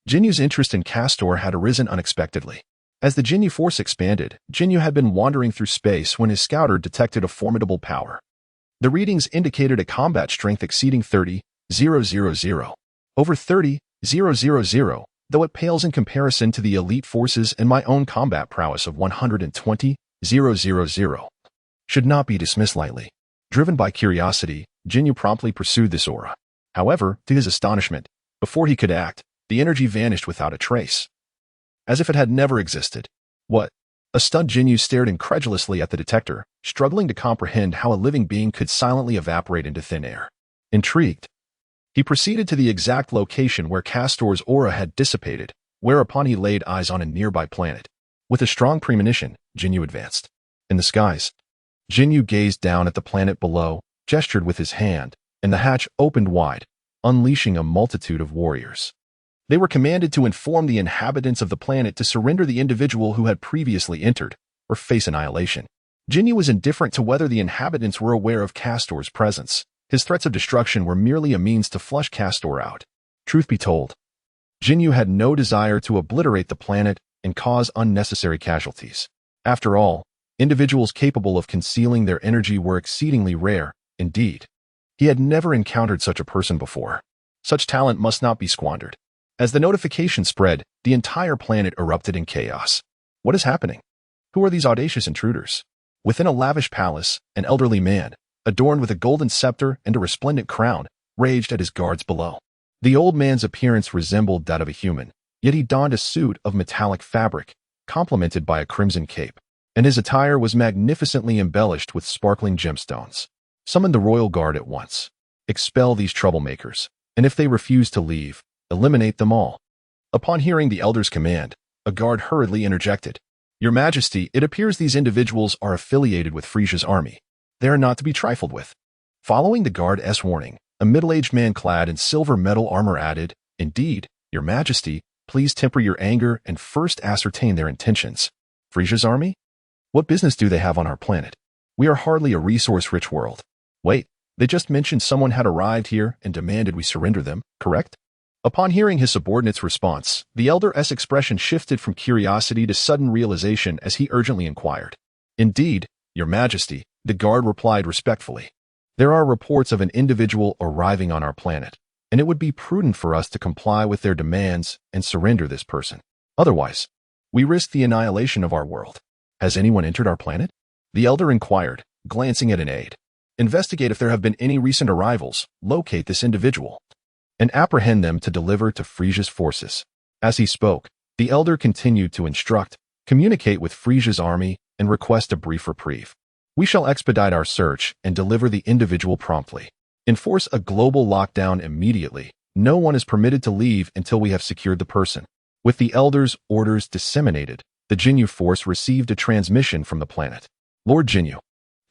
Ginyu's interest in Castor had arisen unexpectedly. As the Ginyu Force expanded, Ginyu had been wandering through space when his scouter detected a formidable power. The readings indicated a combat strength exceeding 30,000, over 30,000, though it pales in comparison to the elite forces and my own combat prowess of 120,000. Should not be dismissed lightly. Driven by curiosity, Ginyu promptly pursued this aura. However, to his astonishment, before he could act, the energy vanished without a trace, as if it had never existed. What? A stunned Ginyu stared incredulously at the detector, struggling to comprehend how a living being could silently evaporate into thin air. Intrigued, he proceeded to the exact location where Castor's aura had dissipated, whereupon he laid eyes on a nearby planet. With a strong premonition, Ginyu advanced. In the skies, Ginyu gazed down at the planet below, gestured with his hand, and the hatch opened wide, unleashing a multitude of warriors. They were commanded to inform the inhabitants of the planet to surrender the individual who had previously entered, or face annihilation. Ginyu was indifferent to whether the inhabitants were aware of Castor's presence. His threats of destruction were merely a means to flush Castor out. Truth be told, Ginyu had no desire to obliterate the planet and cause unnecessary casualties. After all, individuals capable of concealing their energy were exceedingly rare, indeed. He had never encountered such a person before. Such talent must not be squandered. As the notification spread, the entire planet erupted in chaos. What is happening? Who are these audacious intruders? Within a lavish palace, an elderly man, adorned with a golden scepter and a resplendent crown, raged at his guards below. The old man's appearance resembled that of a human, yet he donned a suit of metallic fabric, complemented by a crimson cape, and his attire was magnificently embellished with sparkling gemstones. Summon the royal guard at once. Expel these troublemakers, and if they refuse to leave, eliminate them all. Upon hearing the elder's command, a guard hurriedly interjected. Your Majesty, it appears these individuals are affiliated with Frieza's army. They are not to be trifled with. Following the guard's warning, a middle-aged man clad in silver metal armor added, Indeed, Your Majesty, please temper your anger and first ascertain their intentions. Frieza's army? What business do they have on our planet? We are hardly a resource-rich world. Wait, they just mentioned someone had arrived here and demanded we surrender them, correct? Upon hearing his subordinate's response, the elder's expression shifted from curiosity to sudden realization as he urgently inquired. Indeed, Your Majesty, the guard replied respectfully. There are reports of an individual arriving on our planet, and it would be prudent for us to comply with their demands and surrender this person. Otherwise, we risk the annihilation of our world. Has anyone entered our planet? The elder inquired, glancing at an aide. Investigate if there have been any recent arrivals, locate this individual, and apprehend them to deliver to Frieza's forces. As he spoke, the elder continued to instruct, communicate with Frieza's army, and request a brief reprieve. We shall expedite our search and deliver the individual promptly. Enforce a global lockdown immediately. No one is permitted to leave until we have secured the person. With the elder's orders disseminated, the Ginyu Force received a transmission from the planet. Lord Ginyu,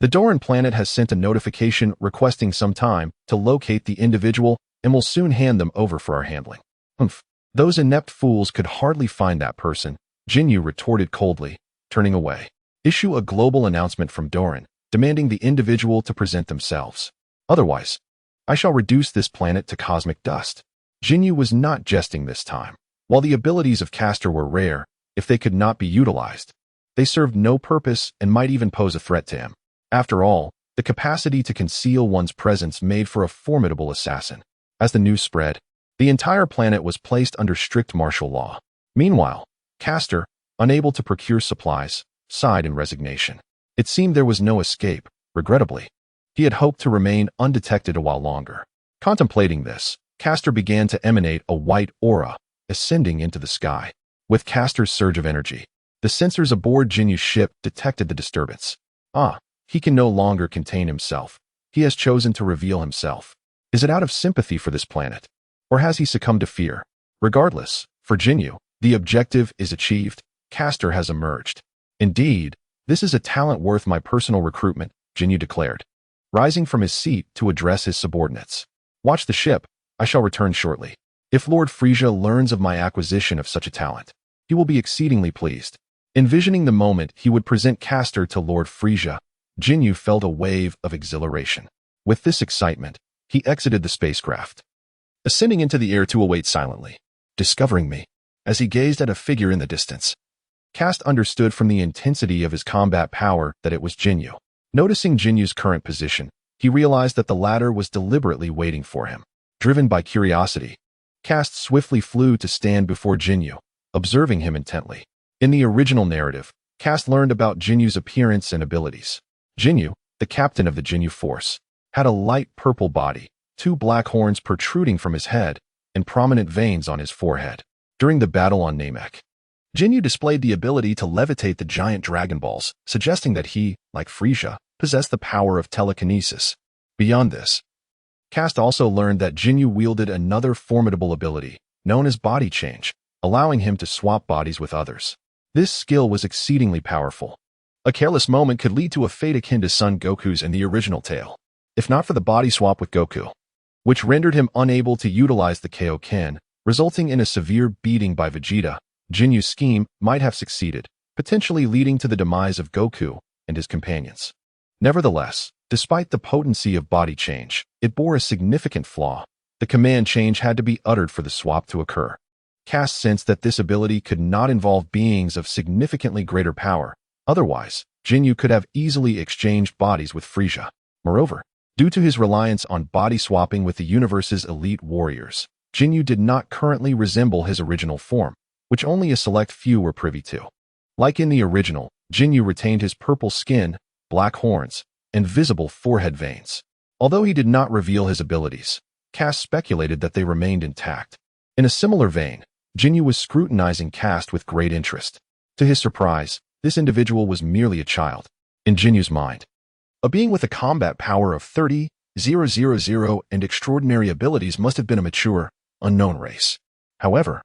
the Doran planet has sent a notification requesting some time to locate the individual and will soon hand them over for our handling. Humph. Those inept fools could hardly find that person, Ginyu retorted coldly, turning away. Issue a global announcement from Doran, demanding the individual to present themselves. Otherwise, I shall reduce this planet to cosmic dust. Ginyu was not jesting this time. While the abilities of Castor were rare, if they could not be utilized, they served no purpose and might even pose a threat to him. After all, the capacity to conceal one's presence made for a formidable assassin. As the news spread, the entire planet was placed under strict martial law. Meanwhile, Castor, unable to procure supplies, sighed in resignation. It seemed there was no escape, regrettably. He had hoped to remain undetected a while longer. Contemplating this, Castor began to emanate a white aura, ascending into the sky. With Castor's surge of energy, the sensors aboard Ginyu's ship detected the disturbance. He can no longer contain himself. He has chosen to reveal himself. Is it out of sympathy for this planet? Or has he succumbed to fear? Regardless, for Ginyu, the objective is achieved. Castor has emerged. Indeed, this is a talent worth my personal recruitment, Ginyu declared, rising from his seat to address his subordinates. Watch the ship. I shall return shortly. If Lord Frieza learns of my acquisition of such a talent, he will be exceedingly pleased. Envisioning the moment he would present Castor to Lord Frieza, Ginyu felt a wave of exhilaration. With this excitement, he exited the spacecraft, ascending into the air to await silently, discovering me. As he gazed at a figure in the distance, Kast understood from the intensity of his combat power that it was Ginyu. Noticing Jinyu's current position, he realized that the latter was deliberately waiting for him. Driven by curiosity, Kast swiftly flew to stand before Ginyu, observing him intently. In the original narrative, Kast learned about Jinyu's appearance and abilities. Ginyu, the captain of the Ginyu Force, had a light purple body, 2 black horns protruding from his head, and prominent veins on his forehead. During the battle on Namek, Ginyu displayed the ability to levitate the giant Dragon Balls, suggesting that he, like Frieza, possessed the power of telekinesis. Beyond this, Kast also learned that Ginyu wielded another formidable ability, known as body change, allowing him to swap bodies with others. This skill was exceedingly powerful. A careless moment could lead to a fate akin to Son Goku's in the original tale, if not for the body swap with Goku, which rendered him unable to utilize the Kaioken, resulting in a severe beating by Vegeta. Ginyu's scheme might have succeeded, potentially leading to the demise of Goku and his companions. Nevertheless, despite the potency of body change, it bore a significant flaw. The command change had to be uttered for the swap to occur. Kast sensed that this ability could not involve beings of significantly greater power. Otherwise, Ginyu could have easily exchanged bodies with Frieza. Moreover, due to his reliance on body swapping with the universe's elite warriors, Ginyu did not currently resemble his original form, which only a select few were privy to. Like in the original, Ginyu retained his purple skin, black horns, and visible forehead veins. Although he did not reveal his abilities, Kast speculated that they remained intact. In a similar vein, Ginyu was scrutinizing Kast with great interest. To his surprise, this individual was merely a child. In Ginyu's mind, a being with a combat power of 30,000 and extraordinary abilities must have been a mature, unknown race. However,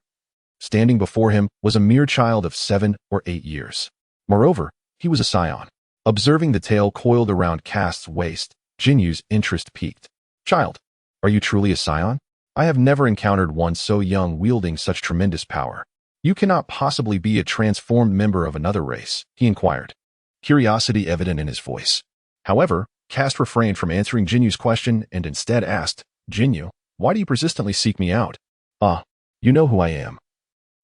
standing before him was a mere child of 7 or 8 years. Moreover, he was a Saiyan. Observing the tail coiled around Kast's waist, Ginyu's interest peaked. Child, are you truly a Saiyan? I have never encountered one so young wielding such tremendous power. You cannot possibly be a transformed member of another race, he inquired, curiosity evident in his voice. However, Kast refrained from answering Ginyu's question and instead asked, Ginyu, why do you persistently seek me out? You know who I am.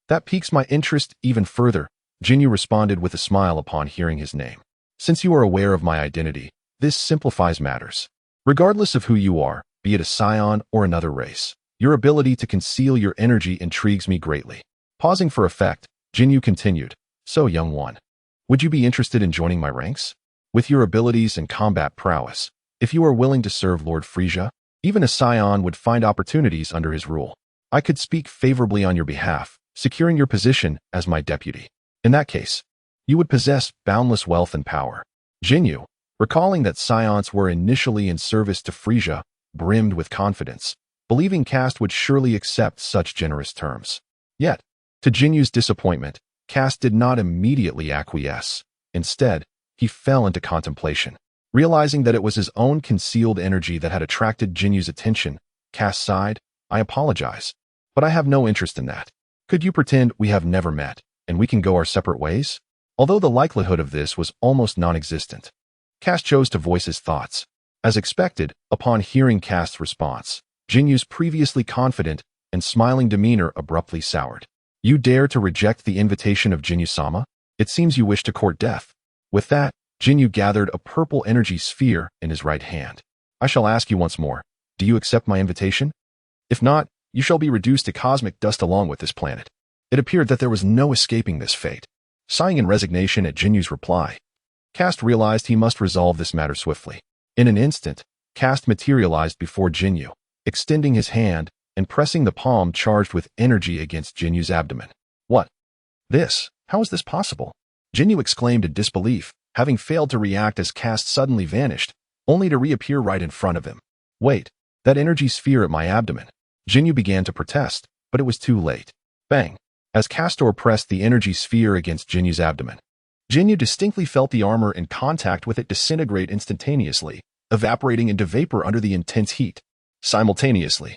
That piques my interest even further, Ginyu responded with a smile upon hearing his name. Since you are aware of my identity, this simplifies matters. Regardless of who you are, be it a Saiyan or another race, your ability to conceal your energy intrigues me greatly. Pausing for effect, Ginyu continued, So, young one, would you be interested in joining my ranks? With your abilities and combat prowess, if you are willing to serve Lord Frieza, even a Saiyan would find opportunities under his rule. I could speak favorably on your behalf, securing your position as my deputy. In that case, you would possess boundless wealth and power. Ginyu, recalling that Saiyans were initially in service to Frieza, brimmed with confidence, believing Kast would surely accept such generous terms. Yet, to Ginyu's disappointment, Kast did not immediately acquiesce. Instead, he fell into contemplation. Realizing that it was his own concealed energy that had attracted Ginyu's attention, Kast sighed, I apologize, but I have no interest in that. Could you pretend we have never met, and we can go our separate ways? Although the likelihood of this was almost non-existent, Kast chose to voice his thoughts. As expected, upon hearing Kast's response, Ginyu's previously confident and smiling demeanor abruptly soured. You dare to reject the invitation of Ginyu-sama? It seems you wish to court death. With that, Ginyu gathered a purple energy sphere in his right hand. I shall ask you once more, do you accept my invitation? If not, you shall be reduced to cosmic dust along with this planet. It appeared that there was no escaping this fate. Sighing in resignation at Ginyu's reply, Kast realized he must resolve this matter swiftly. In an instant, Kast materialized before Ginyu, extending his hand and pressing the palm charged with energy against Ginyu's abdomen. What? This? How is this possible? Ginyu exclaimed in disbelief, having failed to react as Kast suddenly vanished, only to reappear right in front of him. Wait, that energy sphere at my abdomen. Ginyu began to protest, but it was too late. Bang! As Castor pressed the energy sphere against Ginyu's abdomen, Ginyu distinctly felt the armor in contact with it disintegrate instantaneously, evaporating into vapor under the intense heat. Simultaneously,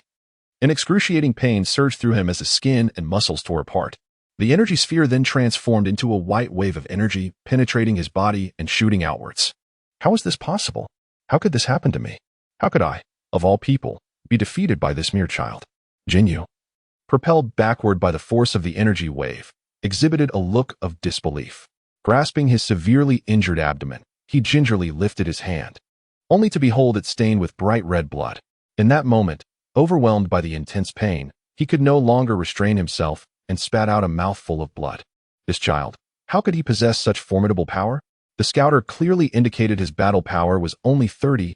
an excruciating pain surged through him as his skin and muscles tore apart. The energy sphere then transformed into a white wave of energy, penetrating his body and shooting outwards. How is this possible? How could this happen to me? How could I, of all people, be defeated by this mere child? Ginyu, propelled backward by the force of the energy wave, exhibited a look of disbelief. Grasping his severely injured abdomen, he gingerly lifted his hand, only to behold it stained with bright red blood. In that moment, overwhelmed by the intense pain, he could no longer restrain himself and spat out a mouthful of blood. This child, how could he possess such formidable power? The scouter clearly indicated his battle power was only 30,000.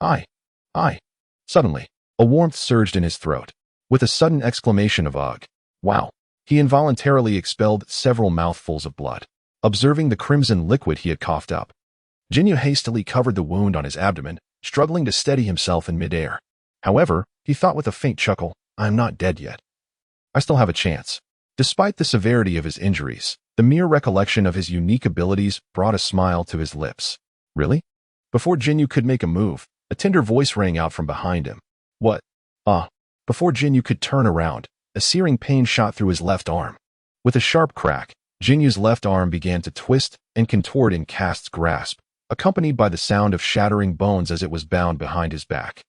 I. Suddenly, a warmth surged in his throat. With a sudden exclamation of ugh! Wow! He involuntarily expelled several mouthfuls of blood. Observing the crimson liquid he had coughed up, Ginyu hastily covered the wound on his abdomen, struggling to steady himself in midair. However, he thought with a faint chuckle, I am not dead yet. I still have a chance. Despite the severity of his injuries, the mere recollection of his unique abilities brought a smile to his lips. Really? Before Ginyu could make a move, a tender voice rang out from behind him. What? Before Ginyu could turn around, a searing pain shot through his left arm. With a sharp crack, Jinyu's left arm began to twist and contort in Kast's grasp, accompanied by the sound of shattering bones as it was bound behind his back.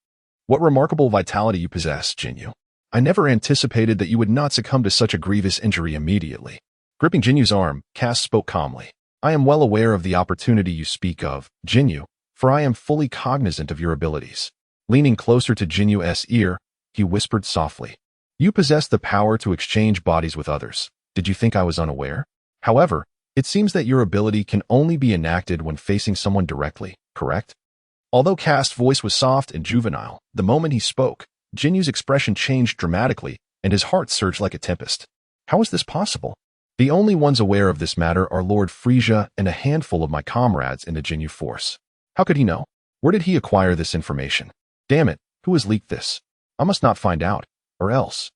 What remarkable vitality you possess, Ginyu. I never anticipated that you would not succumb to such a grievous injury immediately. Gripping Jinyu's arm, Kast spoke calmly. I am well aware of the opportunity you speak of, Ginyu, for I am fully cognizant of your abilities. Leaning closer to Jinyu's ear, he whispered softly. You possess the power to exchange bodies with others. Did you think I was unaware? However, it seems that your ability can only be enacted when facing someone directly, correct? Although Kast's voice was soft and juvenile, the moment he spoke, Jinyu's expression changed dramatically, and his heart surged like a tempest. How is this possible? The only ones aware of this matter are Lord Frieza and a handful of my comrades in the Ginyu Force. How could he know? Where did he acquire this information? Damn it, who has leaked this? I must not find out, or else.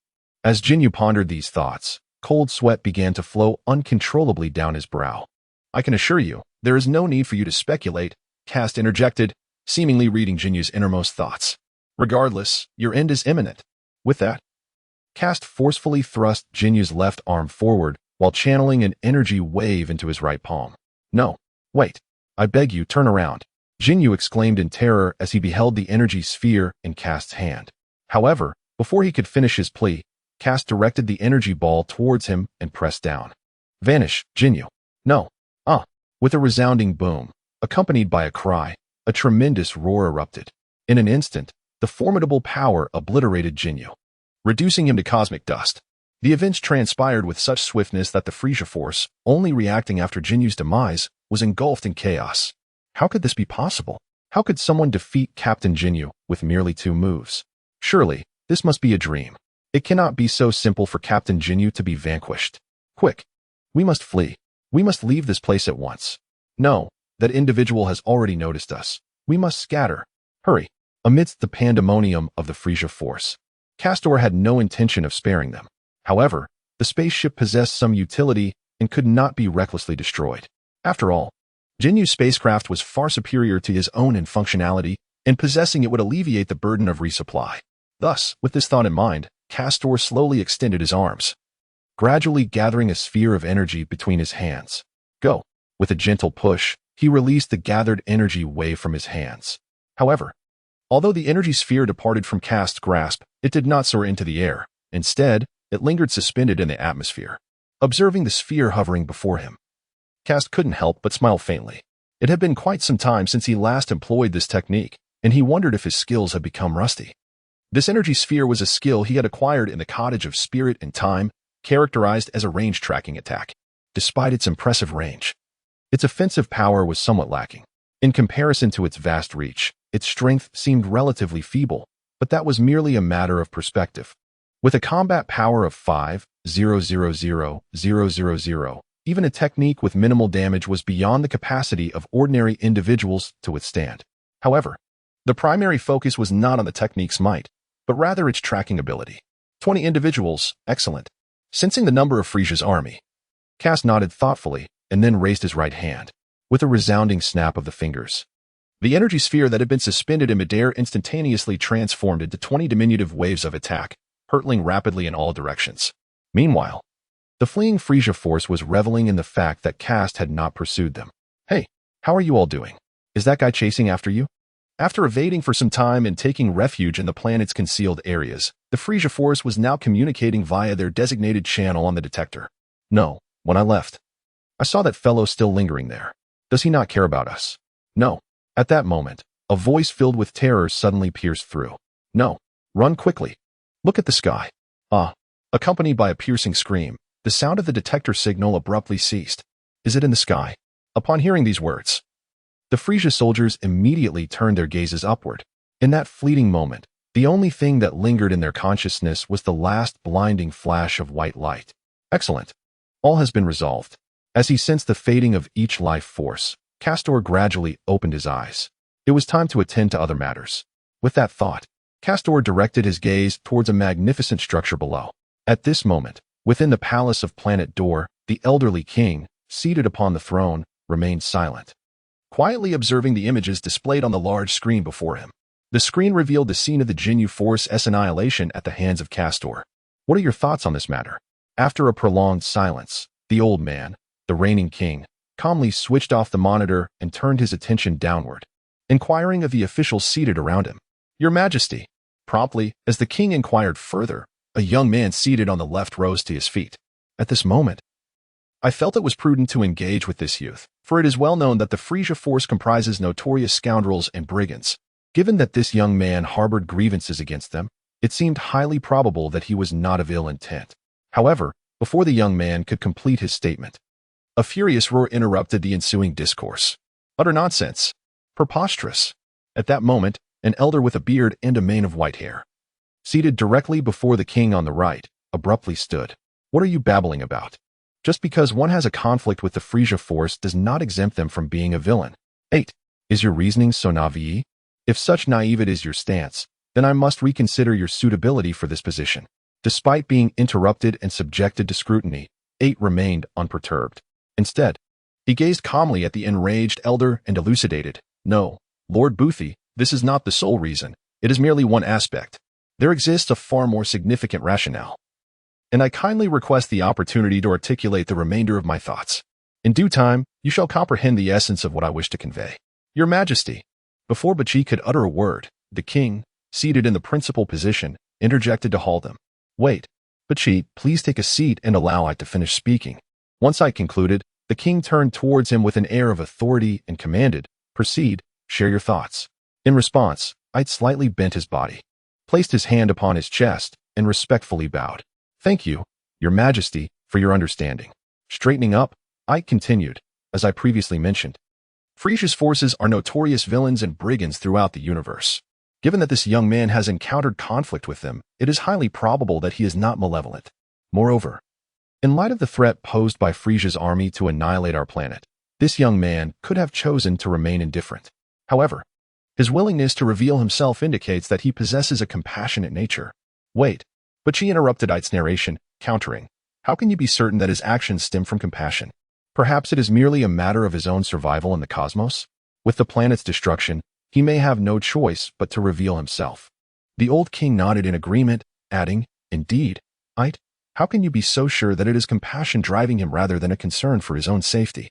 As Ginyu pondered these thoughts, cold sweat began to flow uncontrollably down his brow. I can assure you, there is no need for you to speculate, Kast interjected, seemingly reading Jinyu's innermost thoughts. Regardless, your end is imminent. With that, Kast forcefully thrust Jinyu's left arm forward while channeling an energy wave into his right palm. No, wait. I beg you, turn around. Ginyu exclaimed in terror as he beheld the energy sphere in Kast's hand. However, before he could finish his plea, Kast directed the energy ball towards him and pressed down. Vanish, Ginyu. No. With a resounding boom, accompanied by a cry, a tremendous roar erupted. In an instant, the formidable power obliterated Ginyu, reducing him to cosmic dust. The events transpired with such swiftness that the Frieza Force, only reacting after Jinyu's demise, was engulfed in chaos. How could this be possible? How could someone defeat Captain Ginyu with merely 2 moves? Surely, this must be a dream. It cannot be so simple for Captain Ginyu to be vanquished. Quick! We must flee. We must leave this place at once. No, that individual has already noticed us. We must scatter. Hurry! Amidst the pandemonium of the Frieza Force, Castor had no intention of sparing them. However, the spaceship possessed some utility and could not be recklessly destroyed. After all, Jinyu's spacecraft was far superior to his own in functionality, and possessing it would alleviate the burden of resupply. Thus, with this thought in mind, Castor slowly extended his arms, gradually gathering a sphere of energy between his hands. Go! With a gentle push, he released the gathered energy wave from his hands. However, although the energy sphere departed from Kast's grasp, it did not soar into the air. Instead, it lingered suspended in the atmosphere. Observing the sphere hovering before him, Kast couldn't help but smile faintly. It had been quite some time since he last employed this technique, and he wondered if his skills had become rusty. This energy sphere was a skill he had acquired in the Cottage of Spirit and Time, characterized as a range tracking attack. Despite its impressive range, its offensive power was somewhat lacking. In comparison to its vast reach, its strength seemed relatively feeble, but that was merely a matter of perspective. With a combat power of 5,000,000, even a technique with minimal damage was beyond the capacity of ordinary individuals to withstand. However, the primary focus was not on the technique's might, but rather its tracking ability. 20 individuals, excellent. Sensing the number of Frieza's army, Kast nodded thoughtfully and then raised his right hand. With a resounding snap of the fingers, the energy sphere that had been suspended in midair instantaneously transformed into 20 diminutive waves of attack, hurtling rapidly in all directions. Meanwhile, the fleeing Frieza Force was reveling in the fact that Kast had not pursued them. Hey, how are you all doing? Is that guy chasing after you? After evading for some time and taking refuge in the planet's concealed areas, the Frieza Force was now communicating via their designated channel on the detector. No, when I left, I saw that fellow still lingering there. Does he not care about us? No. At that moment, a voice filled with terror suddenly pierced through. No. Run quickly. Look at the sky. Accompanied by a piercing scream, the sound of the detector signal abruptly ceased. Is it in the sky? Upon hearing these words, the Frieza soldiers immediately turned their gazes upward. In that fleeting moment, the only thing that lingered in their consciousness was the last blinding flash of white light. Excellent. All has been resolved. As he sensed the fading of each life force, Castor gradually opened his eyes. It was time to attend to other matters. With that thought, Castor directed his gaze towards a magnificent structure below. At this moment, within the palace of Planet Door, the elderly king, seated upon the throne, remained silent, quietly observing the images displayed on the large screen before him. The screen revealed the scene of the Ginyu Force's annihilation at the hands of Castor. What are your thoughts on this matter? After a prolonged silence, the old man, the reigning king, calmly switched off the monitor and turned his attention downward, inquiring of the officials seated around him. Your Majesty. Promptly, as the king inquired further, a young man seated on the left rose to his feet. At this moment, I felt it was prudent to engage with this youth, for it is well known that the Frieza Force comprises notorious scoundrels and brigands. Given that this young man harbored grievances against them, it seemed highly probable that he was not of ill intent. However, before the young man could complete his statement, a furious roar interrupted the ensuing discourse. Utter nonsense. Preposterous. At that moment, an elder with a beard and a mane of white hair, seated directly before the king on the right, abruptly stood. What are you babbling about? Just because one has a conflict with the Frieza Force does not exempt them from being a villain. 8. Is your reasoning so naive? If such naivety is your stance, then I must reconsider your suitability for this position. Despite being interrupted and subjected to scrutiny, 8 remained unperturbed. Instead, he gazed calmly at the enraged elder and elucidated. No, Lord Boothie, this is not the sole reason. It is merely one aspect. There exists a far more significant rationale. And I kindly request the opportunity to articulate the remainder of my thoughts. In due time, you shall comprehend the essence of what I wish to convey. Your Majesty. Before Bachi could utter a word, the king, seated in the principal position, interjected to halt him. Wait, Bachi, please take a seat and allow I to finish speaking. Once I concluded, the king turned towards him with an air of authority and commanded, proceed, share your thoughts. In response, Ite slightly bent his body, placed his hand upon his chest, and respectfully bowed. Thank you, Your Majesty, for your understanding. Straightening up, Ite continued, as I previously mentioned, Frieza's forces are notorious villains and brigands throughout the universe. Given that this young man has encountered conflict with them, it is highly probable that he is not malevolent. Moreover, in light of the threat posed by Frieza's army to annihilate our planet, this young man could have chosen to remain indifferent. However, his willingness to reveal himself indicates that he possesses a compassionate nature. Wait, but she interrupted Ite's narration, countering. How can you be certain that his actions stem from compassion? Perhaps it is merely a matter of his own survival in the cosmos? With the planet's destruction, he may have no choice but to reveal himself. The old king nodded in agreement, adding, Indeed, Ite, how can you be so sure that it is compassion driving him rather than a concern for his own safety?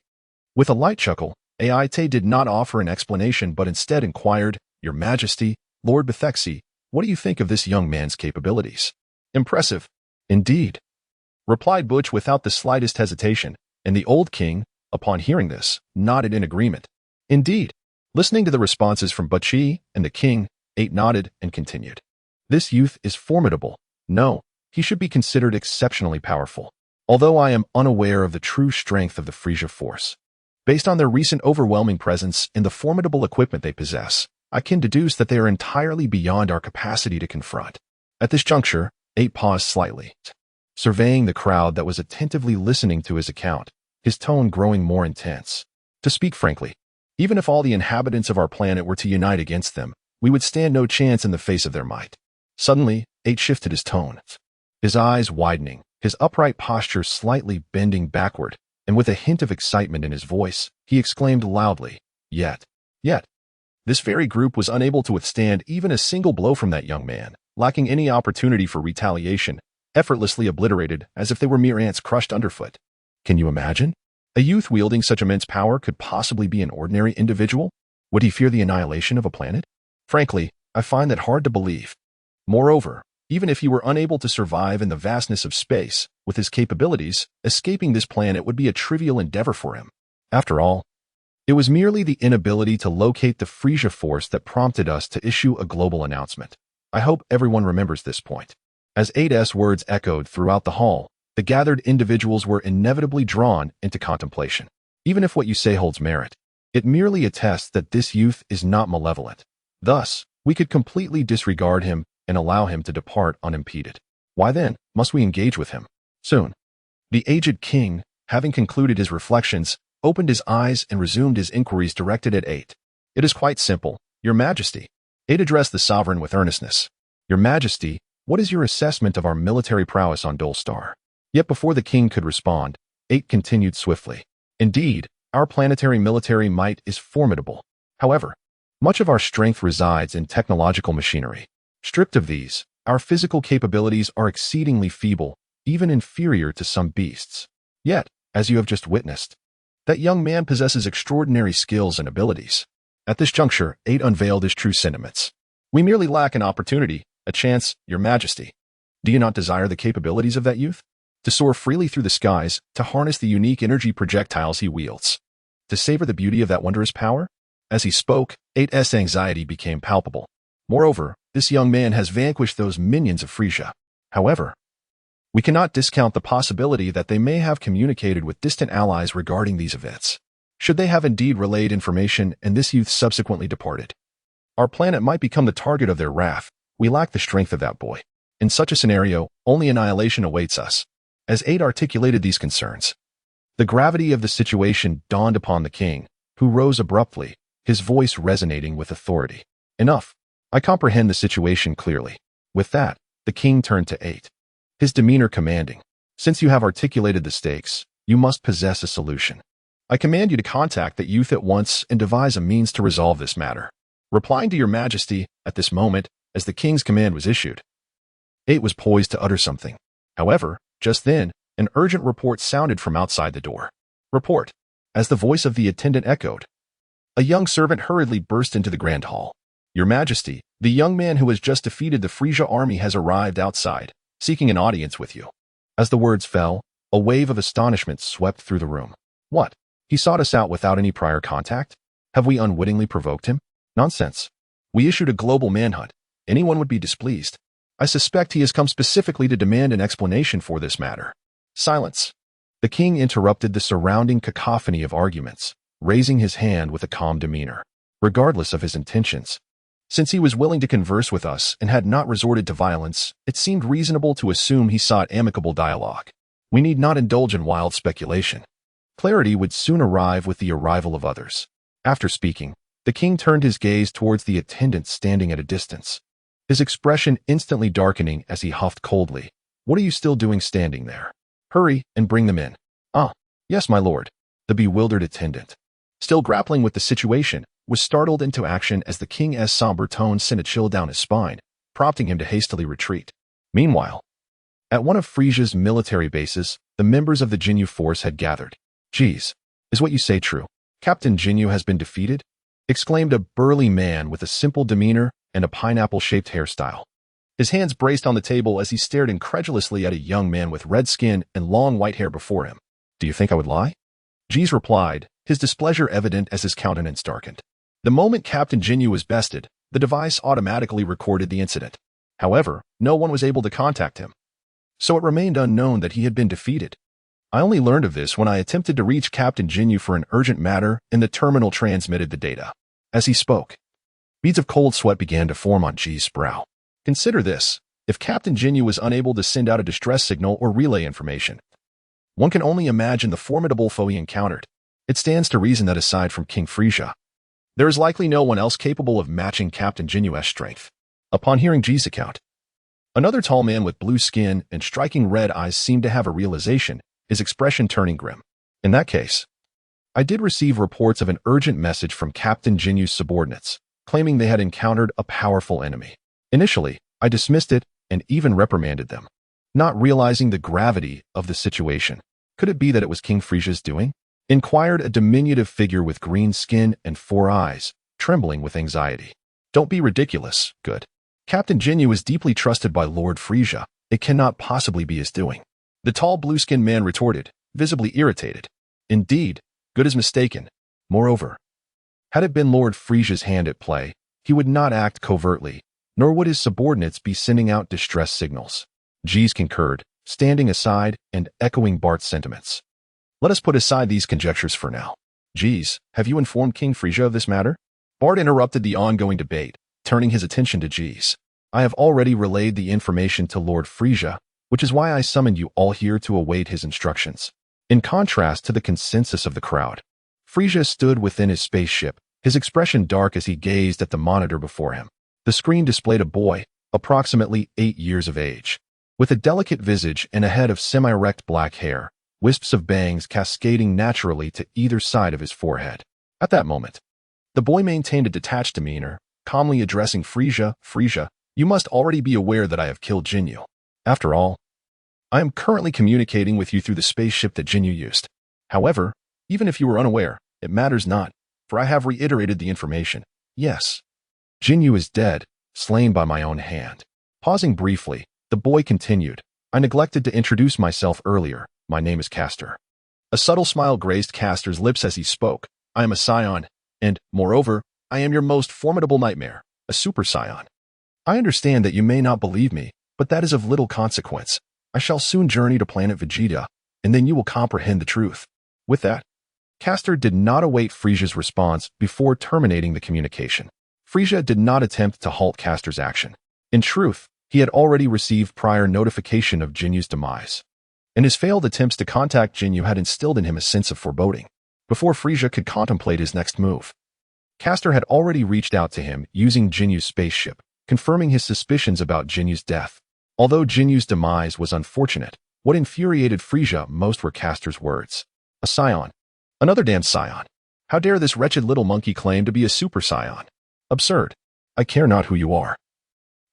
With a light chuckle, Aite did not offer an explanation but instead inquired, Your Majesty, Lord Bethexy, what do you think of this young man's capabilities? Impressive. Indeed, replied Butch without the slightest hesitation, and the old king, upon hearing this, nodded in agreement. Indeed. Listening to the responses from Butchie and the king, Ate nodded and continued. This youth is formidable. No, he should be considered exceptionally powerful. Although I am unaware of the true strength of the Frieza Force, based on their recent overwhelming presence and the formidable equipment they possess, I can deduce that they are entirely beyond our capacity to confront. At this juncture, Ate paused slightly, surveying the crowd that was attentively listening to his account, his tone growing more intense. To speak frankly, even if all the inhabitants of our planet were to unite against them, we would stand no chance in the face of their might. Suddenly, Ate shifted his tone, his eyes widening, his upright posture slightly bending backward, and with a hint of excitement in his voice, he exclaimed loudly, Yet, this very group was unable to withstand even a single blow from that young man, lacking any opportunity for retaliation, effortlessly obliterated as if they were mere ants crushed underfoot. Can you imagine? A youth wielding such immense power could possibly be an ordinary individual? Would he fear the annihilation of a planet? Frankly, I find that hard to believe. Moreover, even if he were unable to survive in the vastness of space, with his capabilities, escaping this planet would be a trivial endeavor for him. After all, it was merely the inability to locate the Frieza Force that prompted us to issue a global announcement. I hope everyone remembers this point. As 8's words echoed throughout the hall, the gathered individuals were inevitably drawn into contemplation. Even if what you say holds merit, it merely attests that this youth is not malevolent. Thus, we could completely disregard him and allow him to depart unimpeded. Why then must we engage with him? Soon, the aged king, having concluded his reflections, opened his eyes and resumed his inquiries directed at 8. It is quite simple, Your Majesty. 8 addressed the sovereign with earnestness. Your Majesty, What is your assessment of our military prowess on Dole Star? Yet before the king could respond, 8 continued swiftly. Indeed, our planetary military might is formidable. However, much of our strength resides in technological machinery. Stripped of these, our physical capabilities are exceedingly feeble, even inferior to some beasts. Yet, as you have just witnessed, that young man possesses extraordinary skills and abilities. At this juncture, 8 unveiled his true sentiments. We merely lack an opportunity, a chance, your majesty. Do you not desire the capabilities of that youth? To soar freely through the skies, to harness the unique energy projectiles he wields, to savor the beauty of that wondrous power? As he spoke, 8's anxiety became palpable. Moreover, this young man has vanquished those minions of Frieza. However, we cannot discount the possibility that they may have communicated with distant allies regarding these events. Should they have indeed relayed information and this youth subsequently departed, our planet might become the target of their wrath. We lack the strength of that boy. In such a scenario, only annihilation awaits us. As 8 articulated these concerns, the gravity of the situation dawned upon the king, who rose abruptly, his voice resonating with authority. Enough. I comprehend the situation clearly. With that, the king turned to 8. His demeanor commanding. Since you have articulated the stakes, you must possess a solution. I command you to contact that youth at once and devise a means to resolve this matter. Replying to your majesty, at this moment, as the king's command was issued, 8 was poised to utter something. However, just then, an urgent report sounded from outside the door. Report. As the voice of the attendant echoed, a young servant hurriedly burst into the grand hall. Your majesty, the young man who has just defeated the Frieza army has arrived outside, seeking an audience with you. As the words fell, a wave of astonishment swept through the room. What? He sought us out without any prior contact? Have we unwittingly provoked him? Nonsense. We issued a global manhunt. Anyone would be displeased. I suspect he has come specifically to demand an explanation for this matter. Silence. The king interrupted the surrounding cacophony of arguments, raising his hand with a calm demeanor. Regardless of his intentions, since he was willing to converse with us and had not resorted to violence, it seemed reasonable to assume he sought amicable dialogue. We need not indulge in wild speculation. Clarity would soon arrive with the arrival of others. After speaking, the king turned his gaze towards the attendant standing at a distance, his expression instantly darkening as he huffed coldly. What are you still doing standing there? Hurry and bring them in. Ah, yes, my lord. The bewildered attendant, still grappling with the situation, was startled into action as the king's somber tone sent a chill down his spine, prompting him to hastily retreat. Meanwhile, at one of Frieza's military bases, the members of the Ginyu Force had gathered. Geez, is what you say true? Captain Ginyu has been defeated? Exclaimed a burly man with a simple demeanor and a pineapple-shaped hairstyle. His hands braced on the table as he stared incredulously at a young man with red skin and long white hair before him. Do you think I would lie? Jeez replied, his displeasure evident as his countenance darkened. The moment Captain Ginyu was bested, the device automatically recorded the incident. However, no one was able to contact him, so it remained unknown that he had been defeated. I only learned of this when I attempted to reach Captain Ginyu for an urgent matter and the terminal transmitted the data. As he spoke, beads of cold sweat began to form on G's brow. Consider this. If Captain Ginyu was unable to send out a distress signal or relay information, one can only imagine the formidable foe he encountered. It stands to reason that aside from King Frieza, there is likely no one else capable of matching Captain Ginyu's strength. Upon hearing G's account, another tall man with blue skin and striking red eyes seemed to have a realization, his expression turning grim. In that case, I did receive reports of an urgent message from Captain Ginyu's subordinates, claiming they had encountered a powerful enemy. Initially, I dismissed it and even reprimanded them, not realizing the gravity of the situation. Could it be that it was King Frieza's doing? Inquired a diminutive figure with green skin and 4 eyes, trembling with anxiety. Don't be ridiculous, good. Captain Ginyu is deeply trusted by Lord Frieza. It cannot possibly be his doing. The tall blue-skinned man retorted, visibly irritated. Indeed, good is mistaken. Moreover, had it been Lord Frieza's hand at play, he would not act covertly, nor would his subordinates be sending out distress signals. Jeez concurred, standing aside and echoing Bart's sentiments. Let us put aside these conjectures for now. Jeez, have you informed King Frieza of this matter? Bart interrupted the ongoing debate, turning his attention to Jeez. I have already relayed the information to Lord Frieza, which is why I summoned you all here to await his instructions. In contrast to the consensus of the crowd, Frieza stood within his spaceship, his expression dark as he gazed at the monitor before him. The screen displayed a boy, approximately 8 years of age. With a delicate visage and a head of semi-erect black hair, wisps of bangs cascading naturally to either side of his forehead. At that moment, the boy maintained a detached demeanor, calmly addressing Frieza. Frieza, you must already be aware that I have killed Ginyu. After all, I am currently communicating with you through the spaceship that Ginyu used. However, even if you were unaware, it matters not, for I have reiterated the information. Yes, Ginyu is dead, slain by my own hand. Pausing briefly, the boy continued, I neglected to introduce myself earlier. My name is Caster. A subtle smile graced Caster's lips as he spoke. I am a Saiyan, and, moreover, I am your most formidable nightmare, a Super Saiyan. I understand that you may not believe me, but that is of little consequence. I shall soon journey to planet Vegeta, and then you will comprehend the truth. With that, Caster did not await Frieza's response before terminating the communication. Frieza did not attempt to halt Caster's action. In truth, he had already received prior notification of Ginyu's demise, and his failed attempts to contact Ginyu had instilled in him a sense of foreboding. Before Frieza could contemplate his next move, Caster had already reached out to him using Ginyu's spaceship, confirming his suspicions about Ginyu's death. Although Ginyu's demise was unfortunate, what infuriated Frieza most were Caster's words. A Saiyan. Another damn Saiyan. How dare this wretched little monkey claim to be a Super Saiyan? Absurd. I care not who you are.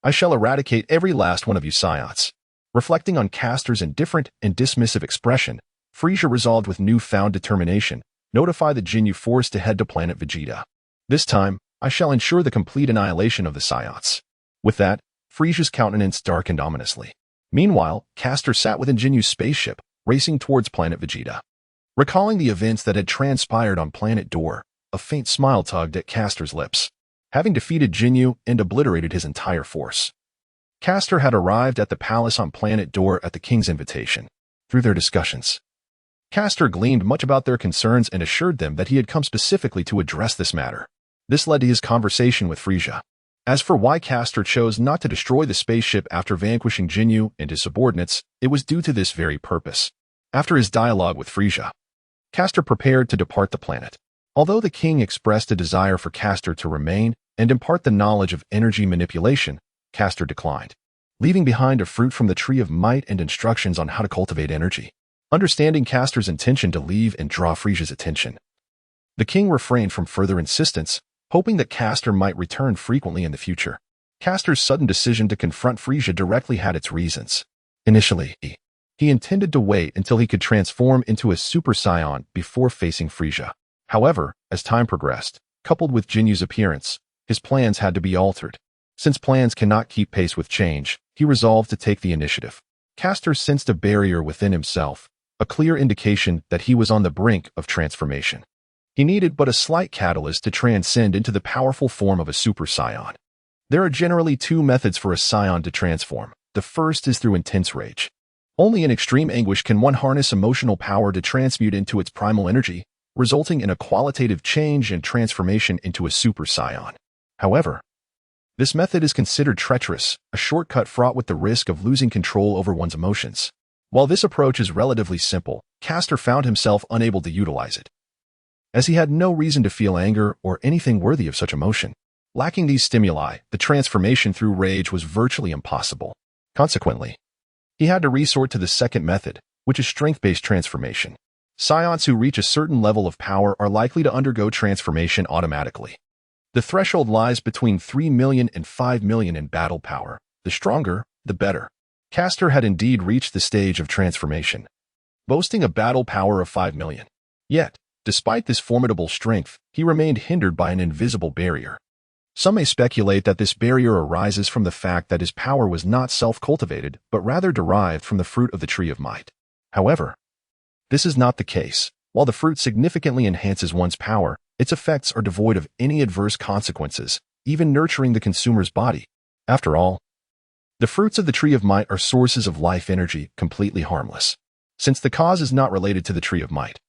I shall eradicate every last one of you Saiyans. Reflecting on Caster's indifferent and dismissive expression, Frieza resolved with newfound determination, notify the Ginyu Force to head to planet Vegeta. This time, I shall ensure the complete annihilation of the Saiyans. With that, Frieza's countenance darkened ominously. Meanwhile, Caster sat within Ginyu's spaceship, racing towards planet Vegeta. Recalling the events that had transpired on planet Door, a faint smile tugged at Caster's lips. Having defeated Ginyu and obliterated his entire force, Caster had arrived at the palace on planet Door at the king's invitation. Through their discussions, Caster gleaned much about their concerns and assured them that he had come specifically to address this matter. This led to his conversation with Frieza. As for why Caster chose not to destroy the spaceship after vanquishing Ginyu and his subordinates, it was due to this very purpose. After his dialogue with Frieza, Caster prepared to depart the planet. Although the king expressed a desire for Caster to remain and impart the knowledge of energy manipulation, Caster declined, leaving behind a fruit from the Tree of Might and instructions on how to cultivate energy. Understanding Caster's intention to leave and draw Frieza's attention, the king refrained from further insistence, hoping that Caster might return frequently in the future. Caster's sudden decision to confront Frieza directly had its reasons. Initially, he intended to wait until he could transform into a Super Saiyan before facing Frieza. However, as time progressed, coupled with Ginyu's appearance, his plans had to be altered. Since plans cannot keep pace with change, he resolved to take the initiative. Caster sensed a barrier within himself, a clear indication that he was on the brink of transformation. He needed but a slight catalyst to transcend into the powerful form of a Super Saiyan. There are generally two methods for a Saiyan to transform. The first is through intense rage. Only in extreme anguish can one harness emotional power to transmute into its primal energy, resulting in a qualitative change and transformation into a Super Saiyan. However, this method is considered treacherous, a shortcut fraught with the risk of losing control over one's emotions. While this approach is relatively simple, Caster found himself unable to utilize it, as he had no reason to feel anger or anything worthy of such emotion. Lacking these stimuli, the transformation through rage was virtually impossible. Consequently, he had to resort to the second method, which is strength-based transformation. Saiyans who reach a certain level of power are likely to undergo transformation automatically. The threshold lies between 3 million and 5 million in battle power. The stronger, the better. Caster had indeed reached the stage of transformation, boasting a battle power of 5 million. Yet, despite this formidable strength, he remained hindered by an invisible barrier. Some may speculate that this barrier arises from the fact that his power was not self-cultivated, but rather derived from the fruit of the Tree of Might. However, this is not the case. While the fruit significantly enhances one's power, its effects are devoid of any adverse consequences, even nurturing the consumer's body. After all, the fruits of the Tree of Might are sources of life energy, completely harmless. Since the cause is not related to the Tree of Might,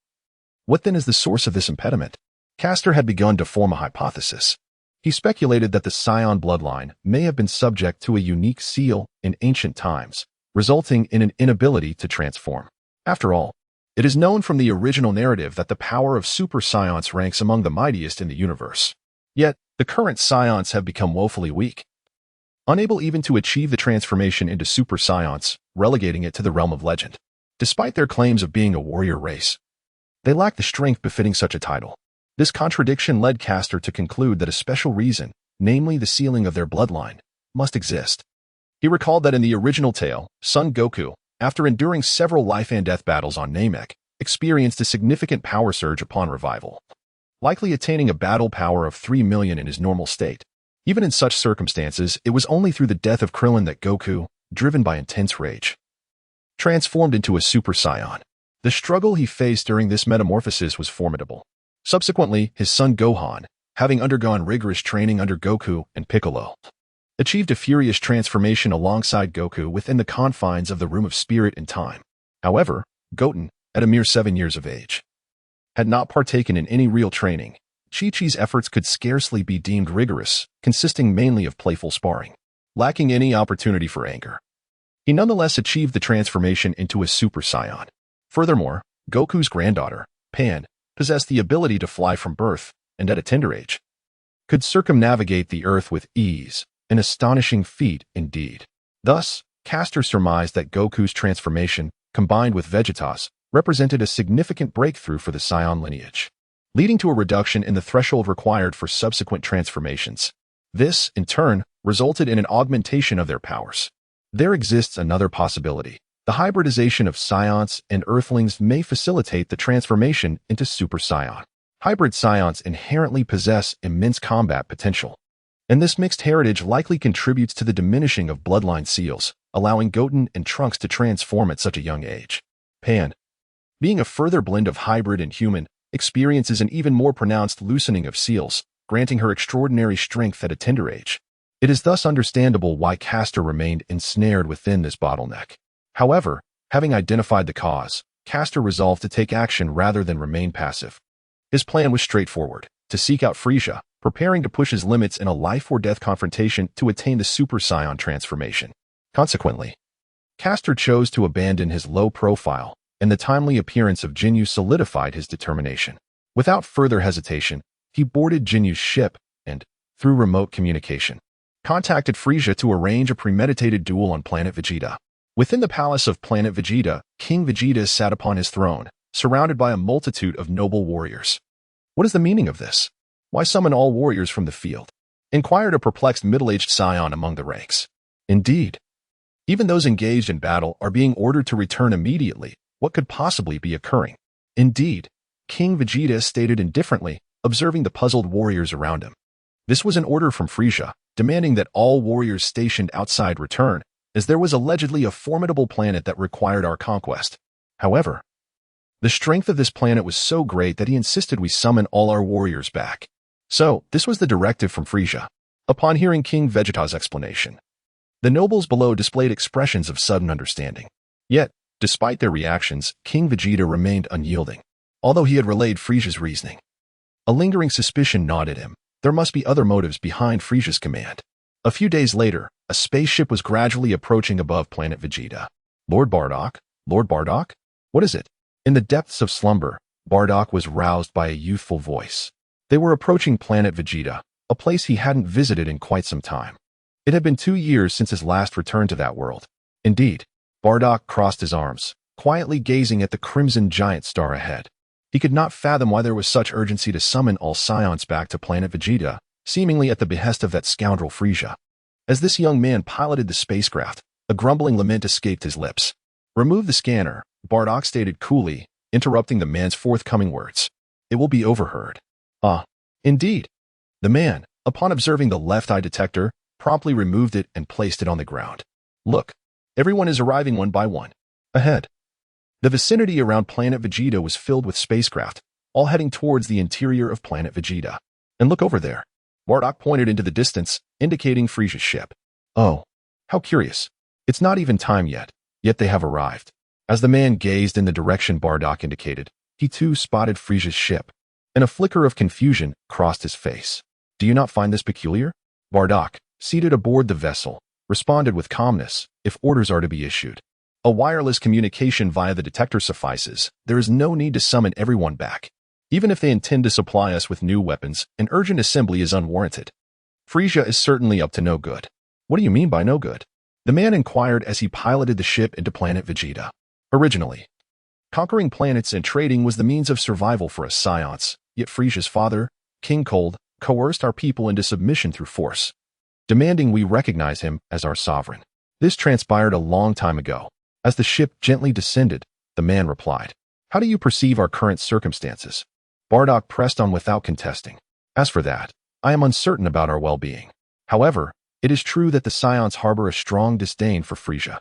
what then is the source of this impediment? Caster had begun to form a hypothesis. He speculated that the Saiyan bloodline may have been subject to a unique seal in ancient times, resulting in an inability to transform. After all, it is known from the original narrative that the power of Super Saiyans ranks among the mightiest in the universe. Yet, the current Saiyans have become woefully weak. unable even to achieve the transformation into Super Saiyans, relegating it to the realm of legend. Despite their claims of being a warrior race, they lack the strength befitting such a title. This contradiction led Caster to conclude that a special reason, namely the sealing of their bloodline, must exist. He recalled that in the original tale, Son Goku, after enduring several life-and-death battles on Namek, experienced a significant power surge upon revival, likely attaining a battle power of 3 million in his normal state. Even in such circumstances, it was only through the death of Krillin that Goku, driven by intense rage, transformed into a Super Saiyan. The struggle he faced during this metamorphosis was formidable. Subsequently, his son Gohan, having undergone rigorous training under Goku and Piccolo, achieved a furious transformation alongside Goku within the confines of the Room of Spirit and Time. However, Goten, at a mere 7 years of age, had not partaken in any real training. Chi-Chi's efforts could scarcely be deemed rigorous, consisting mainly of playful sparring, lacking any opportunity for anger. He nonetheless achieved the transformation into a Super Saiyan. Furthermore, Goku's granddaughter, Pan, possessed the ability to fly from birth, and at a tender age, could circumnavigate the earth with ease, an astonishing feat indeed. Thus, Caster surmised that Goku's transformation, combined with Vegeta's, represented a significant breakthrough for the Saiyan lineage, leading to a reduction in the threshold required for subsequent transformations. This, in turn, resulted in an augmentation of their powers. There exists another possibility. The hybridization of Saiyans and Earthlings may facilitate the transformation into Super Saiyan. Hybrid Saiyans inherently possess immense combat potential, and this mixed heritage likely contributes to the diminishing of bloodline seals, allowing Goten and Trunks to transform at such a young age. Pan, being a further blend of hybrid and human, experiences an even more pronounced loosening of seals, granting her extraordinary strength at a tender age. It is thus understandable why Caster remained ensnared within this bottleneck. However, having identified the cause, Caster resolved to take action rather than remain passive. His plan was straightforward: to seek out Frieza, preparing to push his limits in a life-or-death confrontation to attain the Super Saiyan transformation. Consequently, Caster chose to abandon his low profile, and the timely appearance of Ginyu solidified his determination. Without further hesitation, he boarded Ginyu's ship and, through remote communication, contacted Frieza to arrange a premeditated duel on planet Vegeta. Within the palace of planet Vegeta, King Vegeta sat upon his throne, surrounded by a multitude of noble warriors. What is the meaning of this? Why summon all warriors from the field? Inquired a perplexed middle-aged Saiyan among the ranks. Indeed, even those engaged in battle are being ordered to return immediately. What could possibly be occurring? Indeed, King Vegeta stated indifferently, observing the puzzled warriors around him. This was an order from Frieza, demanding that all warriors stationed outside return, as there was allegedly a formidable planet that required our conquest. However, the strength of this planet was so great that he insisted we summon all our warriors back. So, this was the directive from Frieza. Upon hearing King Vegeta's explanation, the nobles below displayed expressions of sudden understanding. Yet, despite their reactions, King Vegeta remained unyielding. Although he had relayed Frieza's reasoning, a lingering suspicion gnawed at him. There must be other motives behind Frieza's command. A few days later, a spaceship was gradually approaching above planet Vegeta. Lord Bardock? Lord Bardock? What is it? In the depths of slumber, Bardock was roused by a youthful voice. They were approaching planet Vegeta, a place he hadn't visited in quite some time. It had been 2 years since his last return to that world. Indeed, Bardock crossed his arms, quietly gazing at the crimson giant star ahead. He could not fathom why there was such urgency to summon all Saiyans back to planet Vegeta, seemingly at the behest of that scoundrel Frieza. As this young man piloted the spacecraft, a grumbling lament escaped his lips. "Remove the scanner," Bardock stated coolly, interrupting the man's forthcoming words. "It will be overheard." "Ah, indeed." The man, upon observing the left eye detector, promptly removed it and placed it on the ground. "Look, everyone is arriving one by one. Ahead." The vicinity around planet Vegeta was filled with spacecraft, all heading towards the interior of planet Vegeta. "And look over there." Bardock pointed into the distance, indicating Frieza's ship. "Oh, how curious. It's not even time yet they have arrived." As the man gazed in the direction Bardock indicated, he too spotted Frieza's ship, and a flicker of confusion crossed his face. "Do you not find this peculiar?" Bardock, seated aboard the vessel, responded with calmness. "If orders are to be issued, a wireless communication via the detector suffices. There is no need to summon everyone back. Even if they intend to supply us with new weapons, an urgent assembly is unwarranted. Frieza is certainly up to no good." What do you mean by no good? The man inquired as he piloted the ship into planet Vegeta. Originally, conquering planets and trading was the means of survival for us Saiyans, yet Frieza's father, King Cold, coerced our people into submission through force, demanding we recognize him as our sovereign. This transpired a long time ago. As the ship gently descended, the man replied, "How do you perceive our current circumstances?" Bardock pressed on without contesting. "As for that, I am uncertain about our well-being. However, it is true that the Saiyans harbor a strong disdain for Frieza."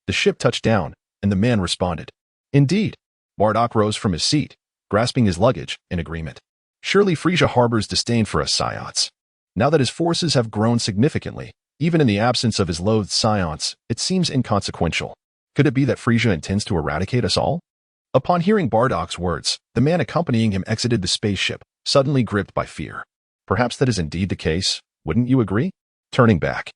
The ship touched down, and the man responded, "Indeed." Bardock rose from his seat, grasping his luggage in agreement. "Surely Frieza harbors disdain for us Saiyans. Now that his forces have grown significantly, even in the absence of his loathed Saiyans, it seems inconsequential. Could it be that Frieza intends to eradicate us all?" Upon hearing Bardock's words, the man accompanying him exited the spaceship, suddenly gripped by fear. Perhaps that is indeed the case, wouldn't you agree? Turning back,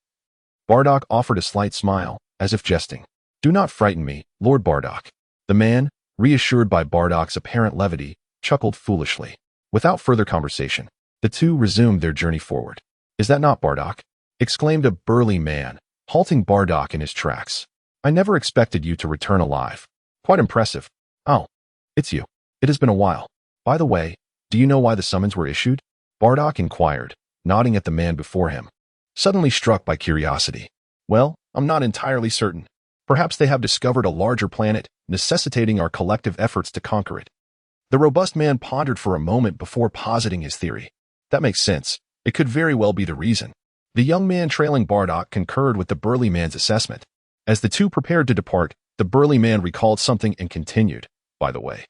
Bardock offered a slight smile, as if jesting. "Do not frighten me, Lord Bardock." The man, reassured by Bardock's apparent levity, chuckled foolishly. Without further conversation, the two resumed their journey forward. "Is that not Bardock?" exclaimed a burly man, halting Bardock in his tracks. "I never expected you to return alive. Quite impressive." "Oh, it's you. It has been a while. By the way, do you know why the summons were issued?" Bardock inquired, nodding at the man before him, suddenly struck by curiosity. "Well, I'm not entirely certain. Perhaps they have discovered a larger planet, necessitating our collective efforts to conquer it." The robust man pondered for a moment before positing his theory. "That makes sense. It could very well be the reason." The young man trailing Bardock concurred with the burly man's assessment. As the two prepared to depart, the burly man recalled something and continued, "By the way,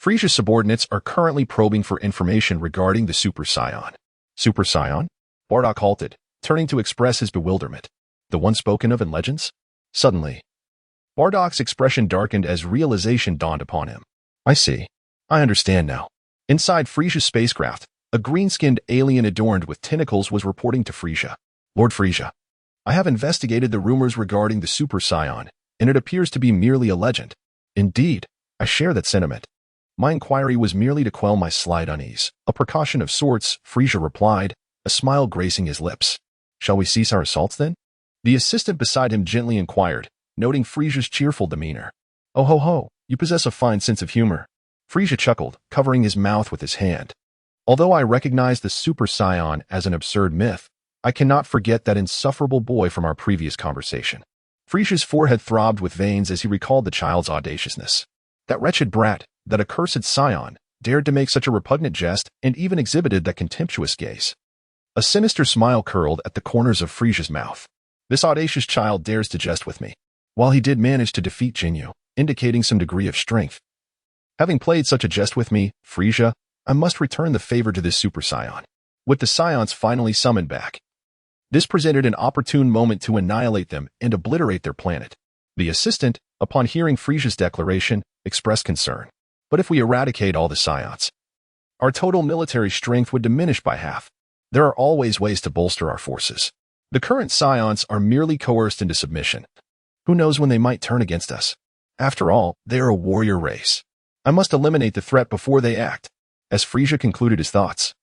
Frieza's subordinates are currently probing for information regarding the Super Saiyan." "Super Saiyan?" Bardock halted, turning to express his bewilderment. "The one spoken of in legends?" Suddenly, Bardock's expression darkened as realization dawned upon him. "I see. I understand now." Inside Frieza's spacecraft, a green-skinned alien adorned with tentacles was reporting to Frieza. "Lord Frieza, I have investigated the rumors regarding the Super Saiyan, and it appears to be merely a legend." "Indeed, I share that sentiment. My inquiry was merely to quell my slight unease." "A precaution of sorts," Frieza replied, a smile gracing his lips. "Shall we cease our assaults then?" The assistant beside him gently inquired, noting Frieza's cheerful demeanor. "Oh ho ho, you possess a fine sense of humor." Frieza chuckled, covering his mouth with his hand. "Although I recognize the Super Saiyan as an absurd myth, I cannot forget that insufferable boy from our previous conversation." Frieza's forehead throbbed with veins as he recalled the child's audaciousness. That wretched brat, that accursed Saiyan, dared to make such a repugnant jest and even exhibited that contemptuous gaze. A sinister smile curled at the corners of Frieza's mouth. "This audacious child dares to jest with me." While he did manage to defeat Ginyu, indicating some degree of strength. "Having played such a jest with me, Frieza, I must return the favor to this Super Saiyan." With the Saiyans finally summoned back, this presented an opportune moment to annihilate them and obliterate their planet. The assistant, upon hearing Frieza's declaration, expressed concern. "But if we eradicate all the Saiyans, our total military strength would diminish by half. There are always ways to bolster our forces. The current Saiyans are merely coerced into submission. Who knows when they might turn against us? After all, they are a warrior race. I must eliminate the threat before they act." As Frieza concluded his thoughts,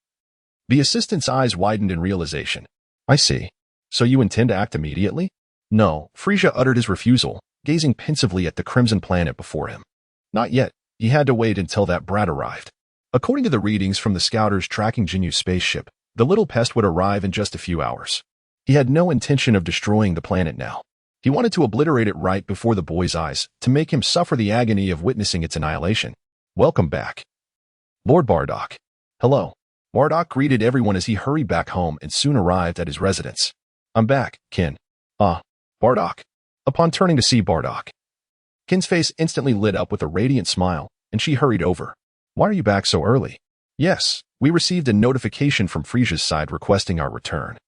the assistant's eyes widened in realization. "I see. So you intend to act immediately?" "No," Frieza uttered his refusal, gazing pensively at the crimson planet before him. "Not yet. He had to wait until that brat arrived." According to the readings from the scouters tracking Ginyu's spaceship, the little pest would arrive in just a few hours. He had no intention of destroying the planet now. He wanted to obliterate it right before the boy's eyes, to make him suffer the agony of witnessing its annihilation. "Welcome back, Lord Bardock." "Hello." Bardock greeted everyone as he hurried back home and soon arrived at his residence. "I'm back, Kin." "Ah, Bardock." Upon turning to see Bardock, Kin's face instantly lit up with a radiant smile, and she hurried over. "Why are you back so early?" "Yes, we received a notification from Frieza's side requesting our return.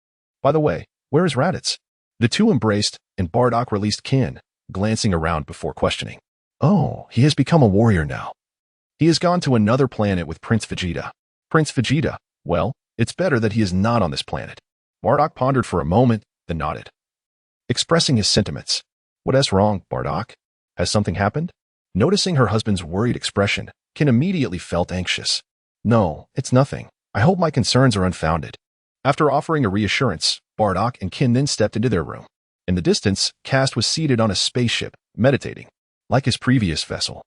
By the way, where is Raditz?" The two embraced, and Bardock released Kin, glancing around before questioning. "Oh, he has become a warrior now. He has gone to another planet with Prince Vegeta." "Prince Vegeta? Well, it's better that he is not on this planet." Bardock pondered for a moment, then nodded, expressing his sentiments. "What's wrong, Bardock? Has something happened?" Noticing her husband's worried expression, Kin immediately felt anxious. "No, it's nothing. I hope my concerns are unfounded." After offering a reassurance, Bardock and Tien then stepped into their room. In the distance, Kast was seated on a spaceship, meditating, like his previous vessel.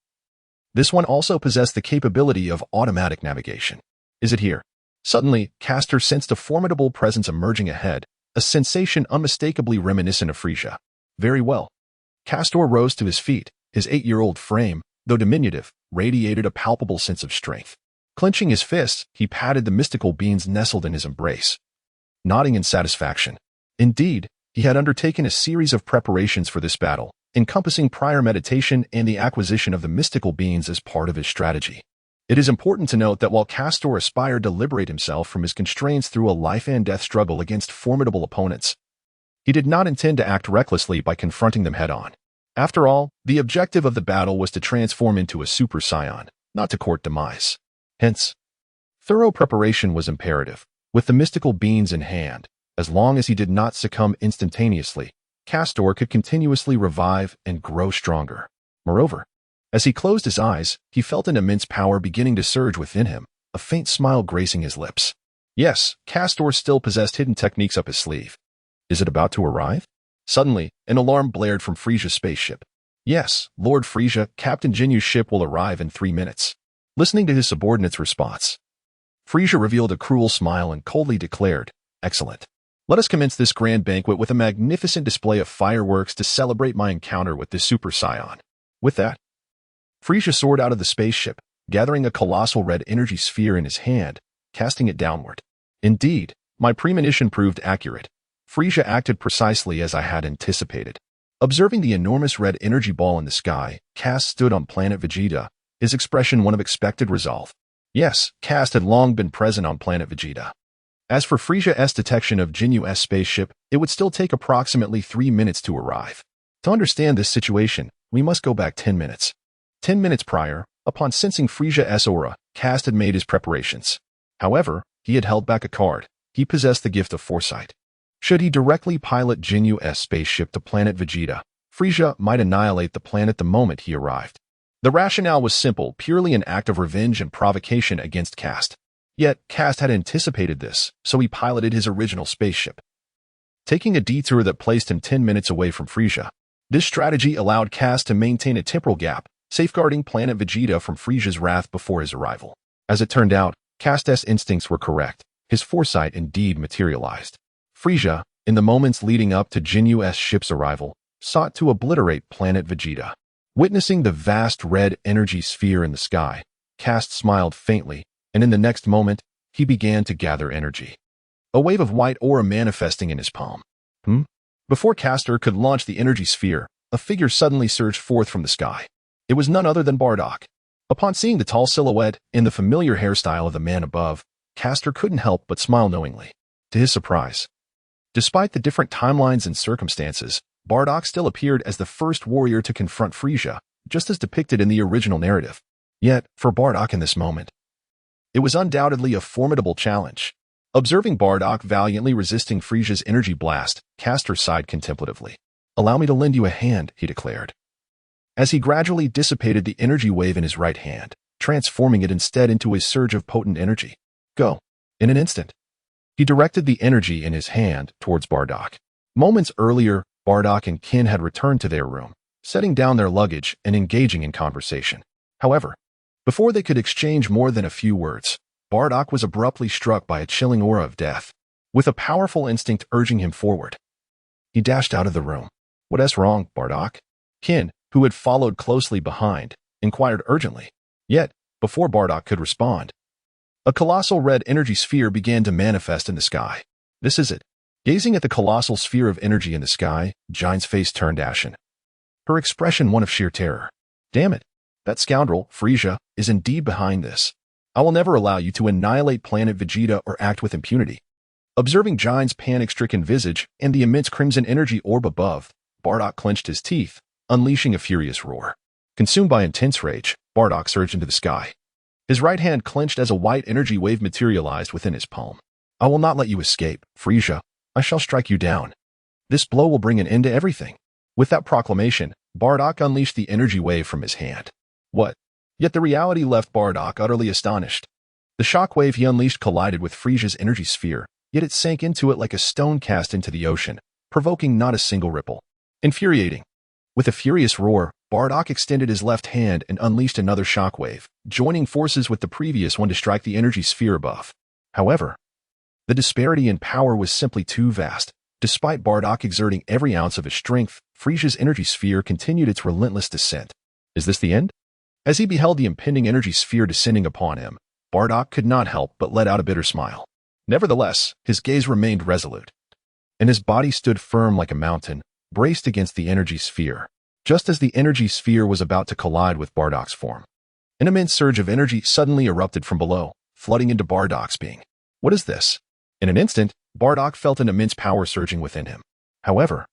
This one also possessed the capability of automatic navigation. Is it here? Suddenly, Castor sensed a formidable presence emerging ahead, a sensation unmistakably reminiscent of Frieza. Very well. Castor rose to his feet. His 8-year-old frame, though diminutive, radiated a palpable sense of strength. Clenching his fists, he patted the mystical beings nestled in his embrace, nodding in satisfaction. Indeed, he had undertaken a series of preparations for this battle, encompassing prior meditation and the acquisition of the mystical beings as part of his strategy. It is important to note that while Castor aspired to liberate himself from his constraints through a life-and-death struggle against formidable opponents, he did not intend to act recklessly by confronting them head-on. After all, the objective of the battle was to transform into a Super Saiyan, not to court demise. Hence, thorough preparation was imperative. With the mystical beings in hand, as long as he did not succumb instantaneously, Castor could continuously revive and grow stronger. Moreover, as he closed his eyes, he felt an immense power beginning to surge within him, a faint smile gracing his lips. Yes, Castor still possessed hidden techniques up his sleeve. Is it about to arrive? Suddenly, an alarm blared from Frieza's spaceship. Yes, Lord Frieza, Captain Ginyu's ship will arrive in 3 minutes. Listening to his subordinate's response, Frieza revealed a cruel smile and coldly declared, "Excellent. Let us commence this grand banquet with a magnificent display of fireworks to celebrate my encounter with this Super Saiyan." With that, Frieza soared out of the spaceship, gathering a colossal red energy sphere in his hand, casting it downward. Indeed, my premonition proved accurate. Frieza acted precisely as I had anticipated. Observing the enormous red energy ball in the sky, Kast stood on planet Vegeta, his expression one of expected resolve. Yes, Kast had long been present on planet Vegeta. As for Frieza's detection of Ginyu's spaceship, it would still take approximately 3 minutes to arrive. To understand this situation, we must go back 10 minutes. 10 minutes prior, upon sensing Frieza's aura, Kast had made his preparations. However, he had held back a card. He possessed the gift of foresight. Should he directly pilot Ginyu's spaceship to planet Vegeta, Frieza might annihilate the planet the moment he arrived. The rationale was simple, purely an act of revenge and provocation against Kast. Yet, Kast had anticipated this, so he piloted his original spaceship, taking a detour that placed him 10 minutes away from Frieza. This strategy allowed Kast to maintain a temporal gap, safeguarding planet Vegeta from Frieza's wrath before his arrival. As it turned out, Kast's instincts were correct. His foresight indeed materialized. Frieza, in the moments leading up to Ginyu's ship's arrival, sought to obliterate planet Vegeta. Witnessing the vast red energy sphere in the sky, Kast smiled faintly, and in the next moment, he began to gather energy. A wave of white aura manifesting in his palm. Before Castor could launch the energy sphere, a figure suddenly surged forth from the sky. It was none other than Bardock. Upon seeing the tall silhouette and the familiar hairstyle of the man above, Castor couldn't help but smile knowingly. To his surprise, despite the different timelines and circumstances, Bardock still appeared as the first warrior to confront Frieza, just as depicted in the original narrative. Yet, for Bardock in this moment, it was undoubtedly a formidable challenge. Observing Bardock valiantly resisting Frieza's energy blast, Castor sighed contemplatively. "Allow me to lend you a hand," he declared, as he gradually dissipated the energy wave in his right hand, transforming it instead into a surge of potent energy. "Go." In an instant, he directed the energy in his hand towards Bardock. Moments earlier, Bardock and Tien had returned to their room, setting down their luggage and engaging in conversation. However, before they could exchange more than a few words, Bardock was abruptly struck by a chilling aura of death. With a powerful instinct urging him forward, he dashed out of the room. "What's wrong, Bardock?" Tien, who had followed closely behind, inquired urgently. Yet, before Bardock could respond, a colossal red energy sphere began to manifest in the sky. "This is it." Gazing at the colossal sphere of energy in the sky, Jine's face turned ashen, her expression one of sheer terror. "Damn it. That scoundrel, Frieza, is indeed behind this. I will never allow you to annihilate planet Vegeta or act with impunity." Observing Jine's panic-stricken visage and the immense crimson energy orb above, Bardock clenched his teeth, unleashing a furious roar. Consumed by intense rage, Bardock surged into the sky. His right hand clenched as a white energy wave materialized within his palm. "I will not let you escape, Frieza. I shall strike you down. This blow will bring an end to everything." With that proclamation, Bardock unleashed the energy wave from his hand. What? Yet the reality left Bardock utterly astonished. The shock wave he unleashed collided with Frieza's energy sphere, yet it sank into it like a stone cast into the ocean, provoking not a single ripple. Infuriating. With a furious roar, Bardock extended his left hand and unleashed another shockwave, joining forces with the previous one to strike the energy sphere above. However, the disparity in power was simply too vast. Despite Bardock exerting every ounce of his strength, Frieza's energy sphere continued its relentless descent. Is this the end? As he beheld the impending energy sphere descending upon him, Bardock could not help but let out a bitter smile. Nevertheless, his gaze remained resolute, and his body stood firm like a mountain, braced against the energy sphere. Just as the energy sphere was about to collide with Bardock's form, an immense surge of energy suddenly erupted from below, flooding into Bardock's being. What is this? In an instant, Bardock felt an immense power surging within him. However,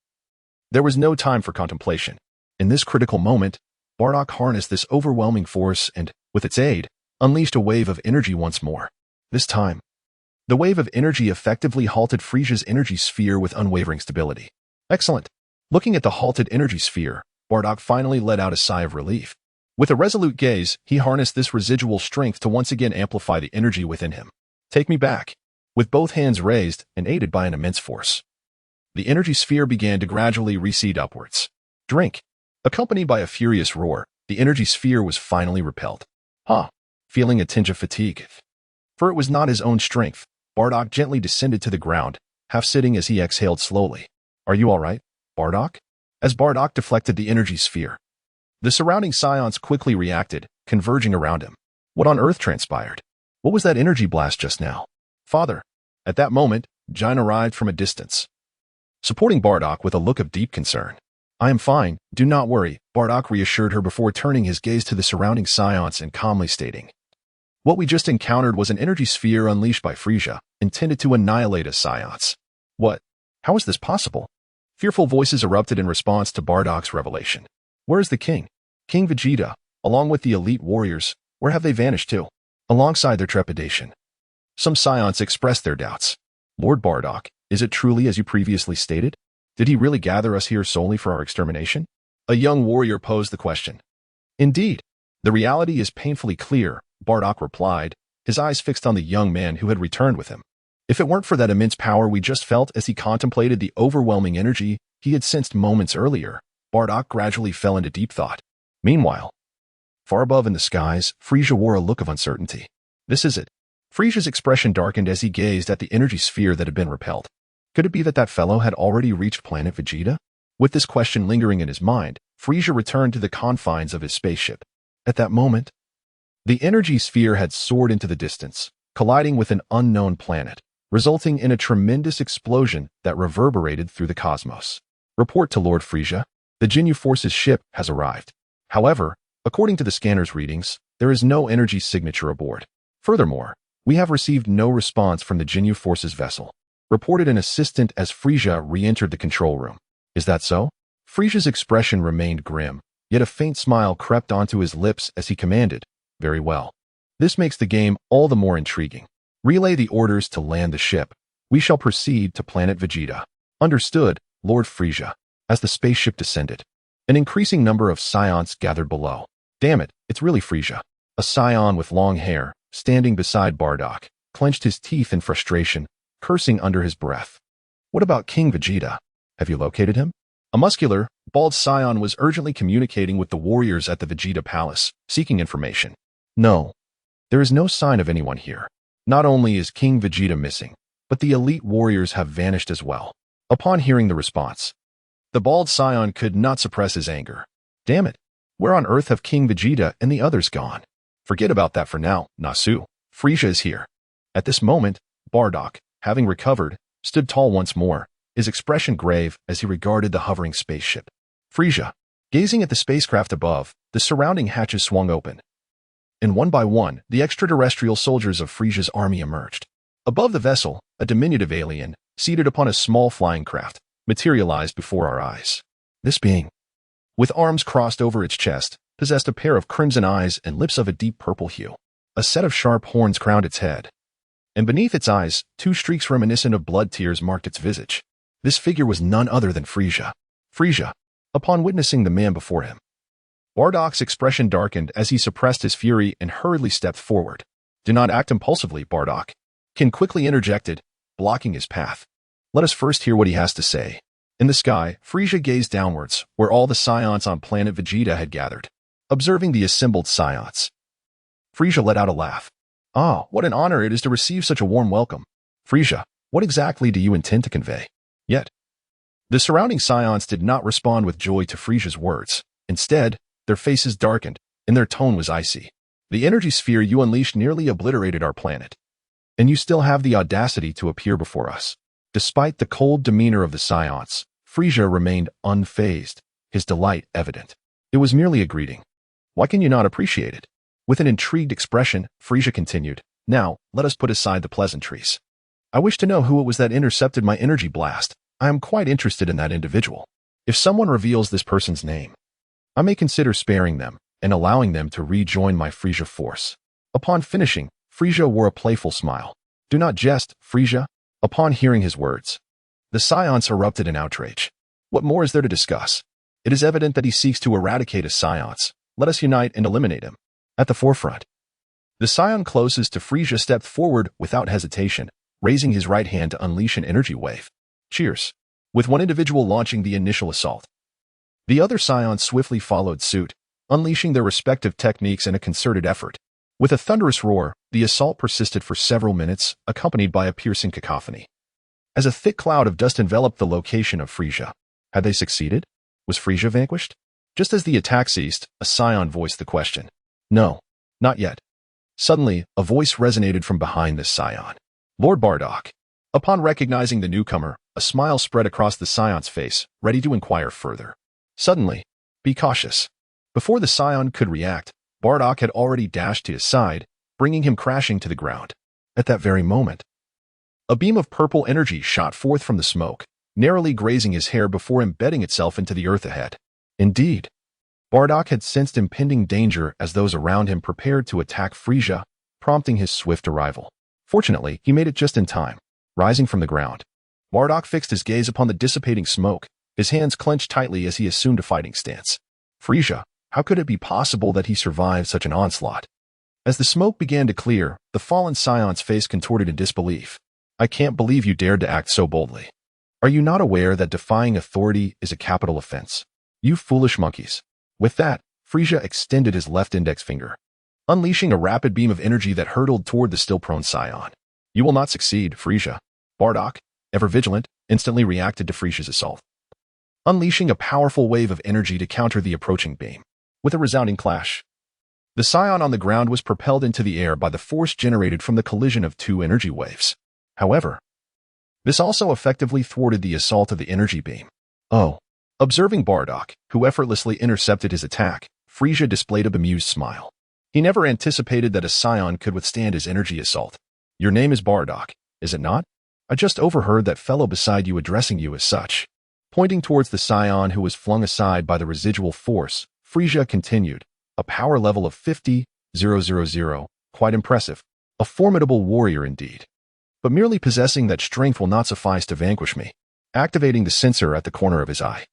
there was no time for contemplation. In this critical moment, Bardock harnessed this overwhelming force and, with its aid, unleashed a wave of energy once more. This time, the wave of energy effectively halted Frieza's energy sphere with unwavering stability. Excellent. Looking at the halted energy sphere, Bardock finally let out a sigh of relief. With a resolute gaze, he harnessed this residual strength to once again amplify the energy within him. Take me back. With both hands raised and aided by an immense force, the energy sphere began to gradually recede upwards. Drink. Accompanied by a furious roar, the energy sphere was finally repelled. Feeling a tinge of fatigue. For it was not his own strength, Bardock gently descended to the ground, half sitting as he exhaled slowly. Are you all right, Bardock? As Bardock deflected the energy sphere, the surrounding Saiyans quickly reacted, converging around him. What on earth transpired? What was that energy blast just now? Father. At that moment, Jin arrived from a distance, supporting Bardock with a look of deep concern. I am fine, do not worry, Bardock reassured her before turning his gaze to the surrounding Saiyans and calmly stating. What we just encountered was an energy sphere unleashed by Frieza, intended to annihilate us Saiyans. What? How is this possible? Fearful voices erupted in response to Bardock's revelation. Where is the king? King Vegeta, along with the elite warriors, where have they vanished to? Alongside their trepidation, some Saiyans expressed their doubts. Lord Bardock, is it truly as you previously stated? Did he really gather us here solely for our extermination? A young warrior posed the question. Indeed, the reality is painfully clear, Bardock replied, his eyes fixed on the young man who had returned with him. If it weren't for that immense power we just felt as he contemplated the overwhelming energy he had sensed moments earlier, Bardock gradually fell into deep thought. Meanwhile, far above in the skies, Frieza wore a look of uncertainty. This is it. Frieza's expression darkened as he gazed at the energy sphere that had been repelled. Could it be that that fellow had already reached planet Vegeta? With this question lingering in his mind, Frieza returned to the confines of his spaceship. At that moment, the energy sphere had soared into the distance, colliding with an unknown planet, resulting in a tremendous explosion that reverberated through the cosmos. Report to Lord Frieza. The Ginyu Force's ship has arrived. However, according to the scanner's readings, there is no energy signature aboard. Furthermore, we have received no response from the Ginyu Force's vessel, reported an assistant as Frieza re-entered the control room. Is that so? Frieza's expression remained grim, yet a faint smile crept onto his lips as he commanded, very well. This makes the game all the more intriguing. Relay the orders to land the ship. We shall proceed to planet Vegeta. Understood, Lord Frieza. As the spaceship descended, an increasing number of Saiyans gathered below. Damn it, it's really Frieza. A Saiyan with long hair, standing beside Bardock, clenched his teeth in frustration, cursing under his breath. What about King Vegeta? Have you located him? A muscular, bald Saiyan was urgently communicating with the warriors at the Vegeta Palace, seeking information. No, there is no sign of anyone here. Not only is King Vegeta missing, but the elite warriors have vanished as well. Upon hearing the response, the bald Saiyan could not suppress his anger. Damn it, where on earth have King Vegeta and the others gone? Forget about that for now, Nasu. Frieza is here. At this moment, Bardock, having recovered, stood tall once more, his expression grave as he regarded the hovering spaceship. Frieza, gazing at the spacecraft above, the surrounding hatches swung open, and one by one, the extraterrestrial soldiers of Frieza's army emerged. Above the vessel, a diminutive alien, seated upon a small flying craft, materialized before our eyes. This being, with arms crossed over its chest, possessed a pair of crimson eyes and lips of a deep purple hue. A set of sharp horns crowned its head, and beneath its eyes, two streaks reminiscent of blood tears marked its visage. This figure was none other than Frieza. Frieza, upon witnessing the man before him, Bardock's expression darkened as he suppressed his fury and hurriedly stepped forward. Do not act impulsively, Bardock. Kin quickly interjected, blocking his path. Let us first hear what he has to say. In the sky, Frieza gazed downwards, where all the Saiyans on planet Vegeta had gathered. Observing the assembled Saiyans, Frieza let out a laugh. Ah, what an honor it is to receive such a warm welcome. Frieza, what exactly do you intend to convey? Yet, the surrounding Saiyans did not respond with joy to Frieza's words. Instead, their faces darkened, and their tone was icy. The energy sphere you unleashed nearly obliterated our planet. And you still have the audacity to appear before us. Despite the cold demeanor of the Saiyans, Frieza remained unfazed, his delight evident. It was merely a greeting. Why can you not appreciate it? With an intrigued expression, Frieza continued, Now, let us put aside the pleasantries. I wish to know who it was that intercepted my energy blast. I am quite interested in that individual. If someone reveals this person's name, I may consider sparing them and allowing them to rejoin my Frieza force. Upon finishing, Frieza wore a playful smile. Do not jest, Frieza. Upon hearing his words, the Saiyans erupted in outrage. What more is there to discuss? It is evident that he seeks to eradicate us Saiyans. Let us unite and eliminate him. At the forefront, the Saiyan closest to Frieza stepped forward without hesitation, raising his right hand to unleash an energy wave. Cheers. With one individual launching the initial assault, the other Saiyans swiftly followed suit, unleashing their respective techniques in a concerted effort. With a thunderous roar, the assault persisted for several minutes, accompanied by a piercing cacophony. As a thick cloud of dust enveloped the location of Frieza, had they succeeded? Was Frieza vanquished? Just as the attack ceased, a Saiyan voiced the question. No, not yet. Suddenly, a voice resonated from behind this Saiyan. Lord Bardock. Upon recognizing the newcomer, a smile spread across the Saiyan's face, ready to inquire further. Suddenly, be cautious. Before the Saiyan could react, Bardock had already dashed to his side, bringing him crashing to the ground. At that very moment, a beam of purple energy shot forth from the smoke, narrowly grazing his hair before embedding itself into the earth ahead. Indeed, Bardock had sensed impending danger as those around him prepared to attack Frieza, prompting his swift arrival. Fortunately, he made it just in time. Rising from the ground, Bardock fixed his gaze upon the dissipating smoke, his hands clenched tightly as he assumed a fighting stance. Frieza, how could it be possible that he survived such an onslaught? As the smoke began to clear, the fallen Scion's face contorted in disbelief. I can't believe you dared to act so boldly. Are you not aware that defying authority is a capital offense? You foolish monkeys. With that, Frieza extended his left index finger, unleashing a rapid beam of energy that hurtled toward the still-prone Scion. You will not succeed, Frieza. Bardock, ever vigilant, instantly reacted to Frieza's assault, unleashing a powerful wave of energy to counter the approaching beam. With a resounding clash, the Scion on the ground was propelled into the air by the force generated from the collision of two energy waves. However, this also effectively thwarted the assault of the energy beam. Oh. Observing Bardock, who effortlessly intercepted his attack, Frieza displayed a bemused smile. He never anticipated that a Scion could withstand his energy assault. Your name is Bardock, is it not? I just overheard that fellow beside you addressing you as such. Pointing towards the Scion who was flung aside by the residual force, Frieza continued, a power level of 50,000, quite impressive. A formidable warrior indeed. But merely possessing that strength will not suffice to vanquish me. Activating the sensor at the corner of his eye,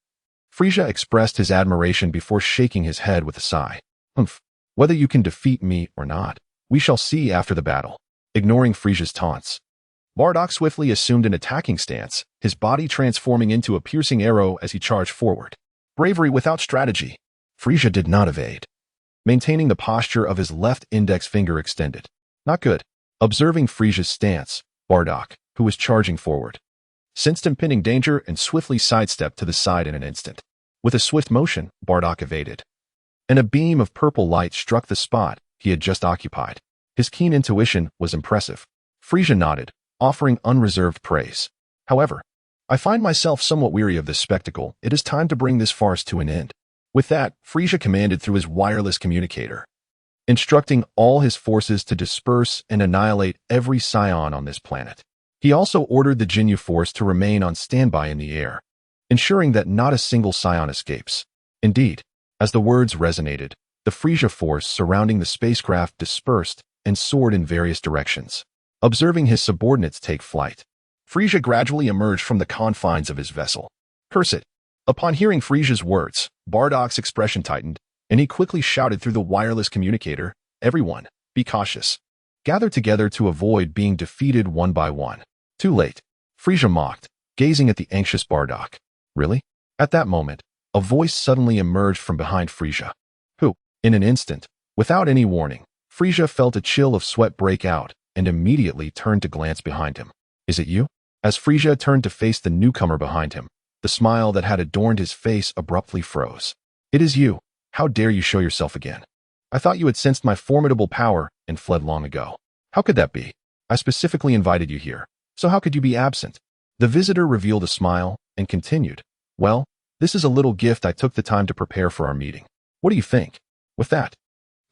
Frieza expressed his admiration before shaking his head with a sigh. Humph. Whether you can defeat me or not, we shall see after the battle. Ignoring Frieza's taunts, Bardock swiftly assumed an attacking stance, his body transforming into a piercing arrow as he charged forward. Bravery without strategy. Frieza did not evade, maintaining the posture of his left index finger extended. Not good. Observing Frieza's stance, Bardock, who was charging forward, sensed impending danger and swiftly sidestepped to the side in an instant. With a swift motion, Bardock evaded, and a beam of purple light struck the spot he had just occupied. His keen intuition was impressive. Frieza nodded, offering unreserved praise. However, I find myself somewhat weary of this spectacle. It is time to bring this farce to an end. With that, Frieza commanded through his wireless communicator, instructing all his forces to disperse and annihilate every Scion on this planet. He also ordered the Ginyu Force to remain on standby in the air, ensuring that not a single Scion escapes. Indeed, as the words resonated, the Frieza force surrounding the spacecraft dispersed and soared in various directions. Observing his subordinates take flight, Frieza gradually emerged from the confines of his vessel. Curse it! Upon hearing Frieza's words, Bardock's expression tightened, and he quickly shouted through the wireless communicator, Everyone, be cautious. Gather together to avoid being defeated one by one. Too late. Frieza mocked, gazing at the anxious Bardock. Really? At that moment, a voice suddenly emerged from behind Frieza. Who, in an instant, without any warning, Frieza felt a chill of sweat break out and immediately turned to glance behind him. Is it you? As Frieza turned to face the newcomer behind him, the smile that had adorned his face abruptly froze. It is you. How dare you show yourself again? I thought you had sensed my formidable power and fled long ago. How could that be? I specifically invited you here, so how could you be absent? The visitor revealed a smile and continued, well, this is a little gift I took the time to prepare for our meeting. What do you think? With that,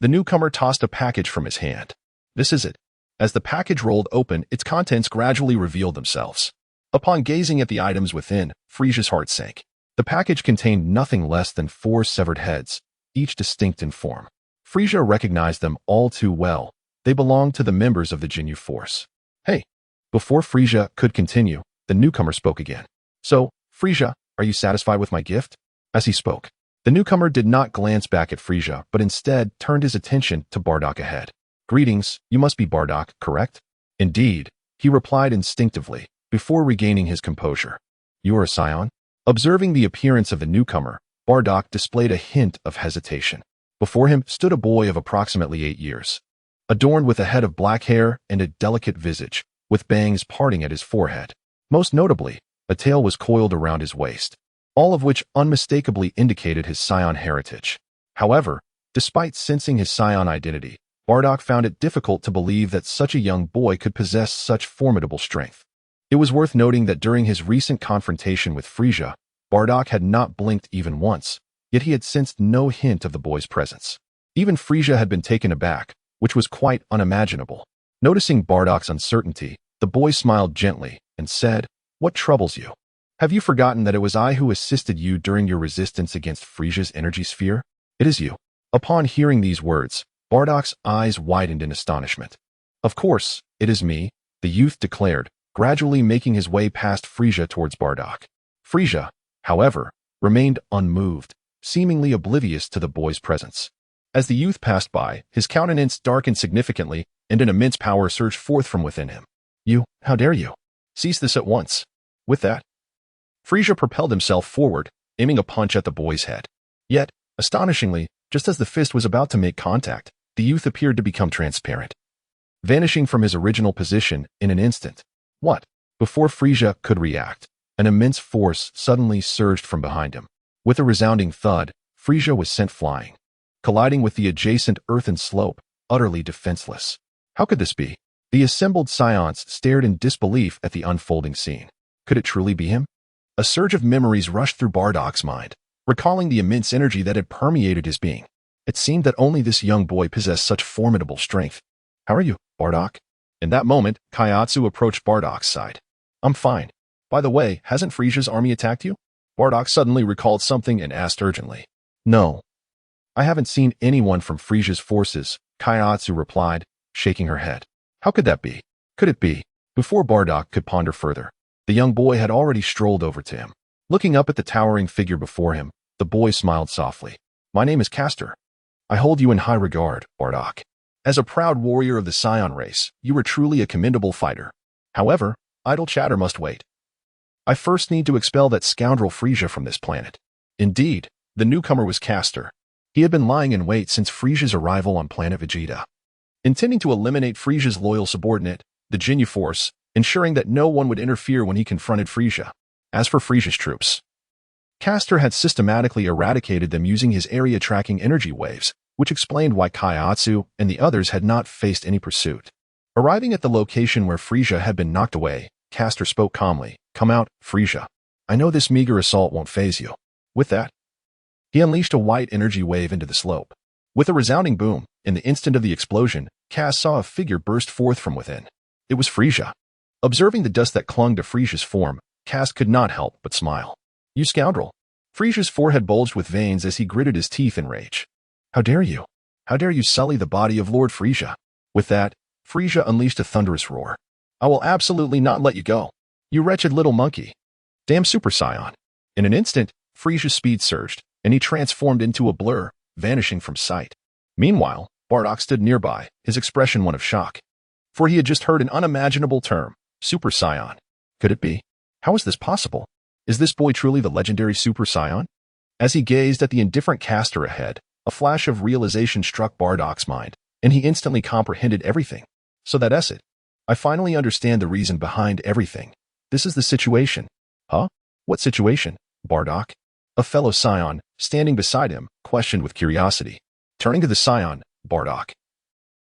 the newcomer tossed a package from his hand. This is it. As the package rolled open, its contents gradually revealed themselves. Upon gazing at the items within, Frieza's heart sank. The package contained nothing less than 4 severed heads, each distinct in form. Frieza recognized them all too well. They belonged to the members of the Ginyu Force. Hey! Before Frieza could continue, the newcomer spoke again. So, Frieza, are you satisfied with my gift? As he spoke, the newcomer did not glance back at Frieza, but instead turned his attention to Bardock ahead. Greetings, you must be Bardock, correct? Indeed, he replied instinctively, before regaining his composure. You are a Saiyan? Observing the appearance of the newcomer, Bardock displayed a hint of hesitation. Before him stood a boy of approximately 8 years, adorned with a head of black hair and a delicate visage, with bangs parting at his forehead. Most notably, a tail was coiled around his waist, all of which unmistakably indicated his Saiyan heritage. However, despite sensing his Saiyan identity, Bardock found it difficult to believe that such a young boy could possess such formidable strength. It was worth noting that during his recent confrontation with Frieza, Bardock had not blinked even once, yet he had sensed no hint of the boy's presence. Even Frieza had been taken aback, which was quite unimaginable. Noticing Bardock's uncertainty, the boy smiled gently and said, What troubles you? Have you forgotten that it was I who assisted you during your resistance against Frieza's energy sphere? It is you. Upon hearing these words, Bardock's eyes widened in astonishment. Of course, it is me, the youth declared, gradually making his way past Frieza towards Bardock. Frieza, however, remained unmoved, seemingly oblivious to the boy's presence. As the youth passed by, his countenance darkened significantly, and an immense power surged forth from within him. You, how dare you? Cease this at once. With that, Frieza propelled himself forward, aiming a punch at the boy's head. Yet, astonishingly, just as the fist was about to make contact, the youth appeared to become transparent, vanishing from his original position in an instant. What? Before Frieza could react, an immense force suddenly surged from behind him. With a resounding thud, Frieza was sent flying, colliding with the adjacent earthen slope, utterly defenseless. How could this be? The assembled Saiyans stared in disbelief at the unfolding scene. Could it truly be him? A surge of memories rushed through Bardock's mind, recalling the immense energy that had permeated his being. It seemed that only this young boy possessed such formidable strength. How are you, Bardock? In that moment, Kaiatsu approached Bardock's side. I'm fine. By the way, hasn't Frieza's army attacked you? Bardock suddenly recalled something and asked urgently. No. I haven't seen anyone from Frieza's forces, Kaiatsu replied, shaking her head. How could that be? Could it be? Before Bardock could ponder further, the young boy had already strolled over to him. Looking up at the towering figure before him, the boy smiled softly. My name is Kast. I hold you in high regard, Bardock. As a proud warrior of the Saiyan race, you were truly a commendable fighter. However, idle chatter must wait. I first need to expel that scoundrel Frieza from this planet. Indeed, the newcomer was Kast. He had been lying in wait since Frieza's arrival on planet Vegeta, intending to eliminate Frieza's loyal subordinate, the Ginyu Force, ensuring that no one would interfere when he confronted Frieza. As for Frieza's troops, Kast had systematically eradicated them using his area-tracking energy waves, which explained why Kaiatsu and the others had not faced any pursuit. Arriving at the location where Frieza had been knocked away, Kast spoke calmly. Come out, Frieza. I know this meager assault won't faze you. With that, he unleashed a white energy wave into the slope. With a resounding boom, in the instant of the explosion, Kast saw a figure burst forth from within. It was Frieza. Observing the dust that clung to Frieza's form, Kast could not help but smile. You scoundrel. Frieza's forehead bulged with veins as he gritted his teeth in rage. How dare you? How dare you sully the body of Lord Frieza? With that, Frieza unleashed a thunderous roar. I will absolutely not let you go. You wretched little monkey. Damn Super Saiyan. In an instant, Frieza's speed surged, and he transformed into a blur, vanishing from sight. Meanwhile, Bardock stood nearby, his expression one of shock. For he had just heard an unimaginable term, Super Saiyan. Could it be? How is this possible? Is this boy truly the legendary Super Saiyan? As he gazed at the indifferent caster ahead, a flash of realization struck Bardock's mind, and he instantly comprehended everything. So that's it. I finally understand the reason behind everything. This is the situation. Huh? What situation, Bardock? A fellow Saiyan, standing beside him, questioned with curiosity. Turning to the Saiyan, Bardock,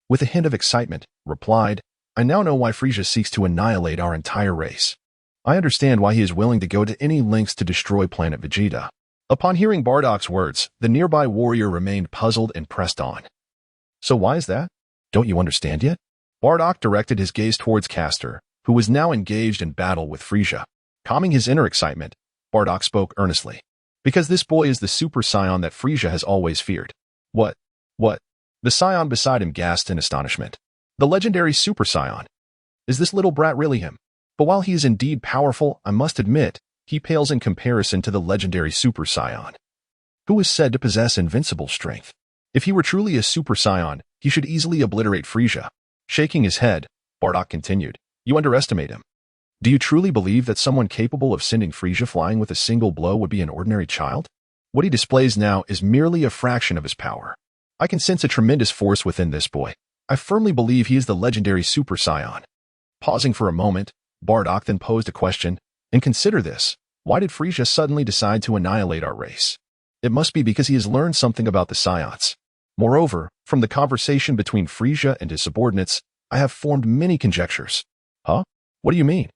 with a hint of excitement, replied, I now know why Frieza seeks to annihilate our entire race. I understand why he is willing to go to any lengths to destroy planet Vegeta. Upon hearing Bardock's words, the nearby warrior remained puzzled and pressed on. So why is that? Don't you understand yet? Bardock directed his gaze towards Caster, who was now engaged in battle with Frieza. Calming his inner excitement, Bardock spoke earnestly. Because this boy is the Super Saiyan that Frieza has always feared. What? The Saiyan beside him gasped in astonishment. The legendary Super Saiyan. Is this little brat really him? But while he is indeed powerful, I must admit, he pales in comparison to the legendary Super Saiyan, who is said to possess invincible strength. If he were truly a Super Saiyan, he should easily obliterate Frieza. Shaking his head, Bardock continued, You underestimate him. Do you truly believe that someone capable of sending Frieza flying with a single blow would be an ordinary child? What he displays now is merely a fraction of his power. I can sense a tremendous force within this boy. I firmly believe he is the legendary Super Saiyan. Pausing for a moment, Bardock then posed a question, and consider this. Why did Frieza suddenly decide to annihilate our race? It must be because he has learned something about the Saiyans. Moreover, from the conversation between Frieza and his subordinates, I have formed many conjectures. Huh? What do you mean?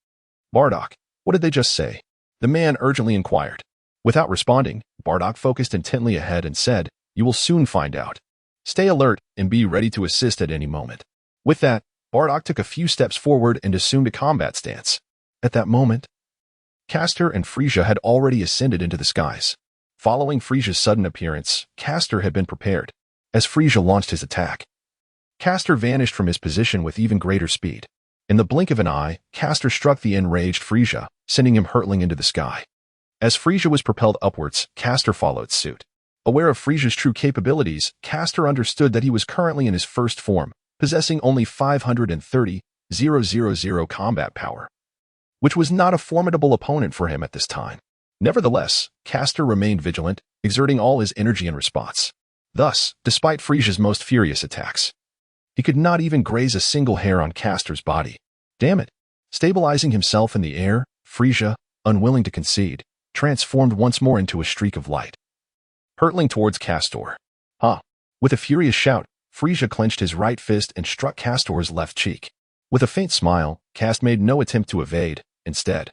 Bardock, what did they just say? The man urgently inquired. Without responding, Bardock focused intently ahead and said, You will soon find out. Stay alert and be ready to assist at any moment. With that, Bardock took a few steps forward and assumed a combat stance. At that moment, Caster and Frieza had already ascended into the skies. Following Frieza's sudden appearance, Caster had been prepared. As Frieza launched his attack, Caster vanished from his position with even greater speed. In the blink of an eye, Caster struck the enraged Frieza, sending him hurtling into the sky. As Frieza was propelled upwards, Caster followed suit. Aware of Frieza's true capabilities, Caster understood that he was currently in his first form, possessing only 530,000 combat power, which was not a formidable opponent for him at this time. Nevertheless, Caster remained vigilant, exerting all his energy in response. Thus, despite Frieza's most furious attacks, he could not even graze a single hair on Caster's body. Damn it! Stabilizing himself in the air, Frieza, unwilling to concede, transformed once more into a streak of light, hurtling towards Castor. With a furious shout, Frieza clenched his right fist and struck Castor's left cheek. With a faint smile, Kast made no attempt to evade. Instead,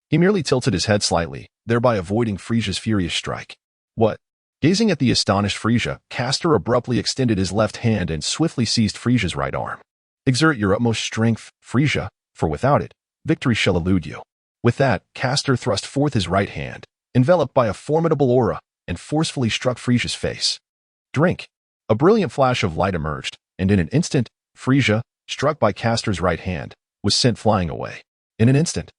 he merely tilted his head slightly, thereby avoiding Frieza's furious strike. What? Gazing at the astonished Frieza, Castor abruptly extended his left hand and swiftly seized Frieza's right arm. Exert your utmost strength, Frieza, for without it, victory shall elude you. With that, Castor thrust forth his right hand, enveloped by a formidable aura, and forcefully struck Frieza's face. Drink! A brilliant flash of light emerged, and in an instant, Frieza, struck by Castor's right hand, was sent flying away. In an instant,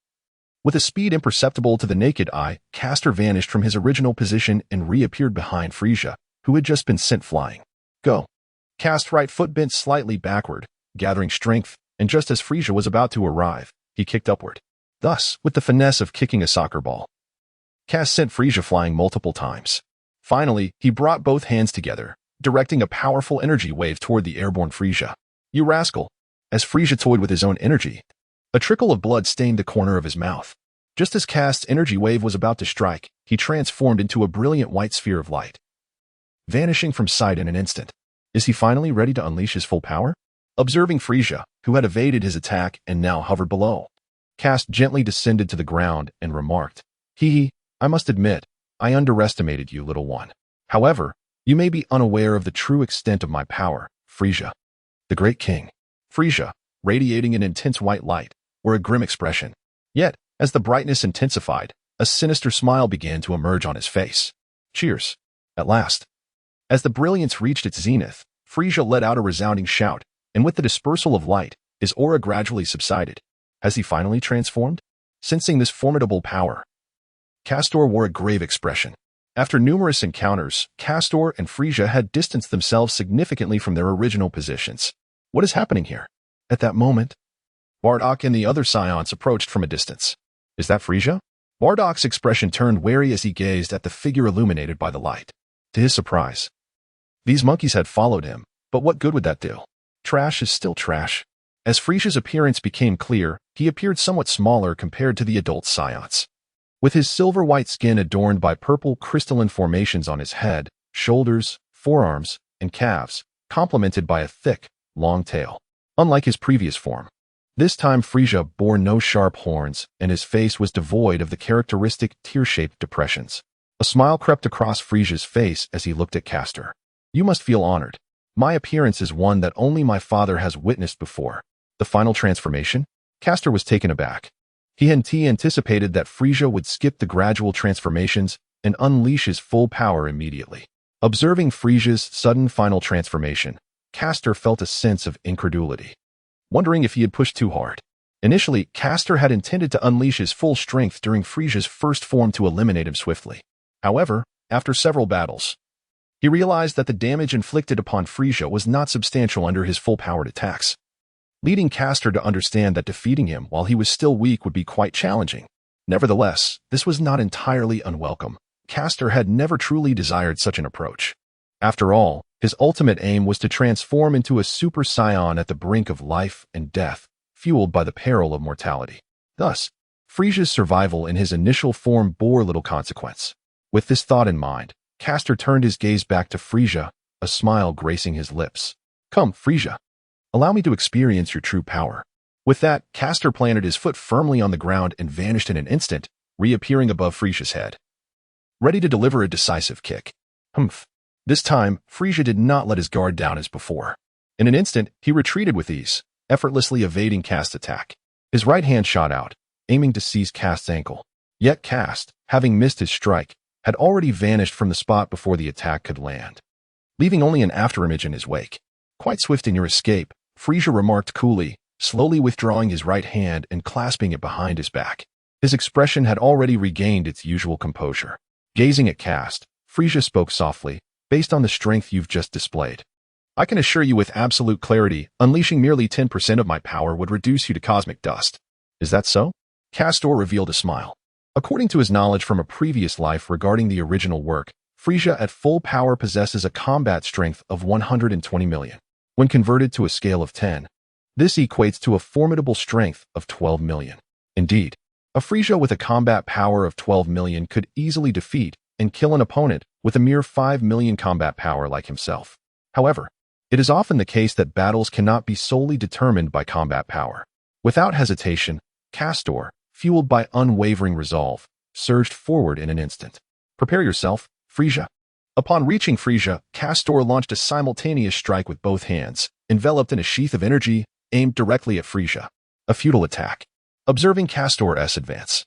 with a speed imperceptible to the naked eye, Caster vanished from his original position and reappeared behind Frieza, who had just been sent flying. Go! Kast's right foot bent slightly backward, gathering strength, and just as Frieza was about to arrive, he kicked upward. Thus, with the finesse of kicking a soccer ball, Kast sent Frieza flying multiple times. Finally, he brought both hands together, directing a powerful energy wave toward the airborne Frieza. You rascal! As Frieza toyed with his own energy, a trickle of blood stained the corner of his mouth. Just as Kast's energy wave was about to strike, he transformed into a brilliant white sphere of light, vanishing from sight in an instant. Is he finally ready to unleash his full power? Observing Frieza, who had evaded his attack and now hovered below, Kast gently descended to the ground and remarked, I must admit, I underestimated you, little one. However, you may be unaware of the true extent of my power, Frieza. The Great King. Frieza, radiating an intense white light, wore a grim expression. Yet, as the brightness intensified, a sinister smile began to emerge on his face. Cheers. At last. As the brilliance reached its zenith, Frieza let out a resounding shout, and with the dispersal of light, his aura gradually subsided. Has he finally transformed? Sensing this formidable power, Castor wore a grave expression. After numerous encounters, Castor and Frieza had distanced themselves significantly from their original positions. What is happening here? At that moment, Bardock and the other Saiyans approached from a distance. Is that Frieza? Bardock's expression turned wary as he gazed at the figure illuminated by the light. To his surprise, these monkeys had followed him, but what good would that do? Trash is still trash. As Frieza's appearance became clear, he appeared somewhat smaller compared to the adult Saiyans. With his silver-white skin adorned by purple crystalline formations on his head, shoulders, forearms, and calves, complemented by a thick, long tail. Unlike his previous form, this time Frieza bore no sharp horns, and his face was devoid of the characteristic tear-shaped depressions. A smile crept across Frieza's face as he looked at Castor. You must feel honored. My appearance is one that only my father has witnessed before. The final transformation? Castor was taken aback. He had anticipated that Frieza would skip the gradual transformations and unleash his full power immediately. Observing Frieza's sudden final transformation, Castor felt a sense of incredulity, wondering if he had pushed too hard. Initially, Castor had intended to unleash his full strength during Frieza's first form to eliminate him swiftly. However, after several battles, he realized that the damage inflicted upon Frieza was not substantial under his full-powered attacks, leading Castor to understand that defeating him while he was still weak would be quite challenging. Nevertheless, this was not entirely unwelcome. Castor had never truly desired such an approach. After all, his ultimate aim was to transform into a Super Saiyan at the brink of life and death, fueled by the peril of mortality. Thus, Frieza's survival in his initial form bore little consequence. With this thought in mind, Castor turned his gaze back to Frieza, a smile gracing his lips. Come, Frieza. Allow me to experience your true power. With that, Castor planted his foot firmly on the ground and vanished in an instant, reappearing above Frieza's head, ready to deliver a decisive kick. Humph. This time, Frieza did not let his guard down as before. In an instant, he retreated with ease, effortlessly evading Kast's attack. His right hand shot out, aiming to seize Kast's ankle. Yet Kast, having missed his strike, had already vanished from the spot before the attack could land, leaving only an afterimage in his wake. Quite swift in your escape, Frieza remarked coolly, slowly withdrawing his right hand and clasping it behind his back. His expression had already regained its usual composure. Gazing at Kast, Frieza spoke softly, based on the strength you've just displayed, I can assure you with absolute clarity, unleashing merely 10% of my power would reduce you to cosmic dust. Is that so? Castor revealed a smile. According to his knowledge from a previous life regarding the original work, Frieza at full power possesses a combat strength of 120 million. When converted to a scale of 10, this equates to a formidable strength of 12 million. Indeed, a Frieza with a combat power of 12 million could easily defeat and kill an opponent with a mere 5 million combat power like himself. However, it is often the case that battles cannot be solely determined by combat power. Without hesitation, Castor, fueled by unwavering resolve, surged forward in an instant. Prepare yourself, Frieza. Upon reaching Frieza, Castor launched a simultaneous strike with both hands, enveloped in a sheath of energy, aimed directly at Frieza. A futile attack. Observing Castor's advance,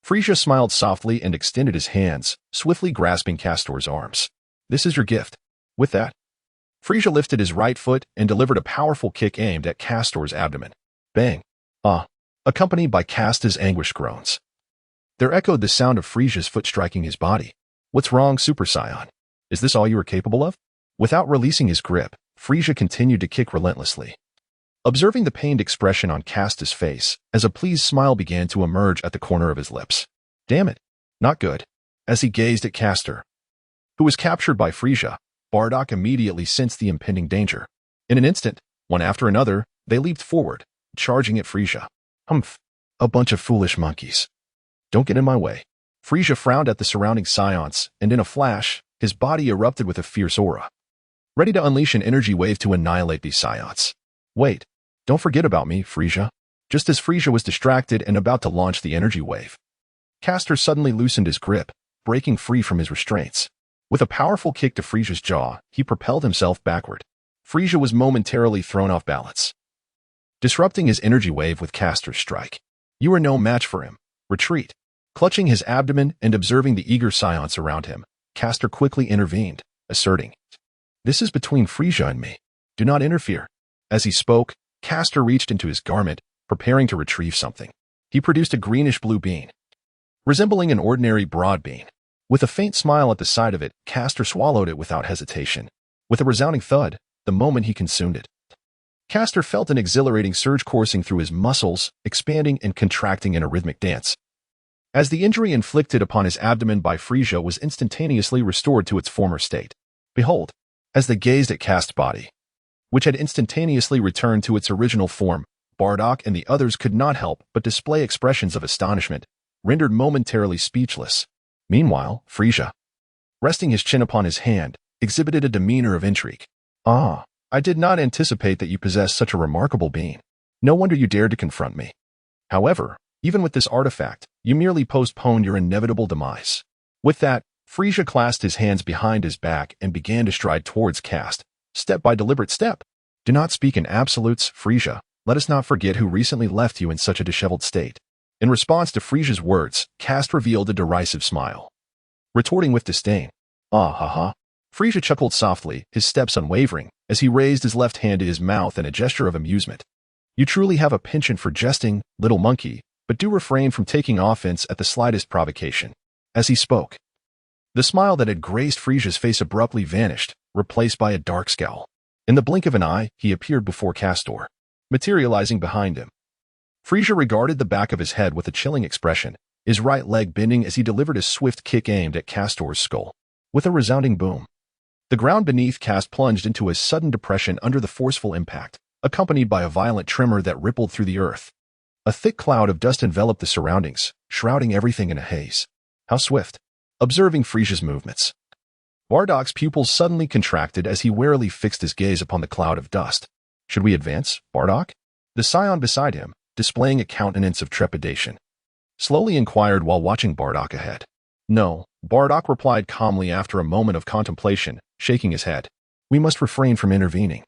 Frieza smiled softly and extended his hands, swiftly grasping Castor's arms. This is your gift. With that, Frieza lifted his right foot and delivered a powerful kick aimed at Castor's abdomen. Bang! Accompanied by Kast's anguished groans. There echoed the sound of Frieza's foot striking his body. What's wrong, Super Saiyan? Is this all you are capable of? Without releasing his grip, Frieza continued to kick relentlessly. Observing the pained expression on Kast's face, as a pleased smile began to emerge at the corner of his lips. Damn it, not good. As he gazed at Castor, who was captured by Frieza, Bardock immediately sensed the impending danger. In an instant, one after another, they leaped forward, charging at Frieza. Humph, a bunch of foolish monkeys. Don't get in my way. Frieza frowned at the surrounding Saiyans, and in a flash, his body erupted with a fierce aura, ready to unleash an energy wave to annihilate these Saiyans. Wait, don't forget about me, Frieza. Just as Frieza was distracted and about to launch the energy wave, Castor suddenly loosened his grip, breaking free from his restraints. With a powerful kick to Frieza's jaw, he propelled himself backward. Frieza was momentarily thrown off balance, disrupting his energy wave with Castor's strike. You are no match for him. Retreat. Clutching his abdomen and observing the eager Saiyans around him, Castor quickly intervened, asserting, This is between Frieza and me. Do not interfere. As he spoke, Castor reached into his garment, preparing to retrieve something. He produced a greenish-blue bean, resembling an ordinary broad bean. With a faint smile at the side of it, Castor swallowed it without hesitation. With a resounding thud, the moment he consumed it, Castor felt an exhilarating surge coursing through his muscles, expanding and contracting in a rhythmic dance. As the injury inflicted upon his abdomen by Frieza was instantaneously restored to its former state. Behold, as they gazed at Kast's body, which had instantaneously returned to its original form, Bardock and the others could not help but display expressions of astonishment, rendered momentarily speechless. Meanwhile, Frieza, resting his chin upon his hand, exhibited a demeanor of intrigue. "Ah, I did not anticipate that you possessed such a remarkable being. No wonder you dared to confront me. However, even with this artifact, you merely postponed your inevitable demise." With that, Frieza clasped his hands behind his back and began to stride towards Kast, step by deliberate step. "Do not speak in absolutes, Frieza. Let us not forget who recently left you in such a disheveled state." In response to Frieza's words, Kast revealed a derisive smile, retorting with disdain. "Ah ha ha." Frieza chuckled softly, his steps unwavering, as he raised his left hand to his mouth in a gesture of amusement. "You truly have a penchant for jesting, little monkey, but do refrain from taking offense at the slightest provocation." As he spoke, the smile that had graced Frieza's face abruptly vanished, replaced by a dark scowl. In the blink of an eye, he appeared before Castor, materializing behind him. Frieza regarded the back of his head with a chilling expression, his right leg bending as he delivered a swift kick aimed at Castor's skull. With a resounding boom, the ground beneath Kast plunged into a sudden depression under the forceful impact, accompanied by a violent tremor that rippled through the earth. A thick cloud of dust enveloped the surroundings, shrouding everything in a haze. How swift! Observing Frieza's movements, Bardock's pupils suddenly contracted as he warily fixed his gaze upon the cloud of dust. "Should we advance, Bardock?" The Saiyan beside him, displaying a countenance of trepidation, slowly inquired while watching Bardock ahead. "No," Bardock replied calmly after a moment of contemplation, shaking his head. "We must refrain from intervening.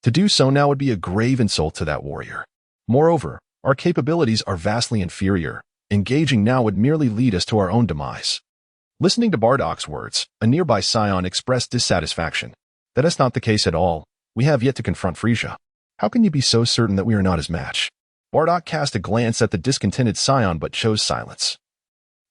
To do so now would be a grave insult to that warrior. Moreover, our capabilities are vastly inferior. Engaging now would merely lead us to our own demise." Listening to Bardock's words, a nearby Saiyan expressed dissatisfaction. "That is not the case at all. We have yet to confront Frieza. How can you be so certain that we are not his match?" Bardock cast a glance at the discontented Saiyan but chose silence.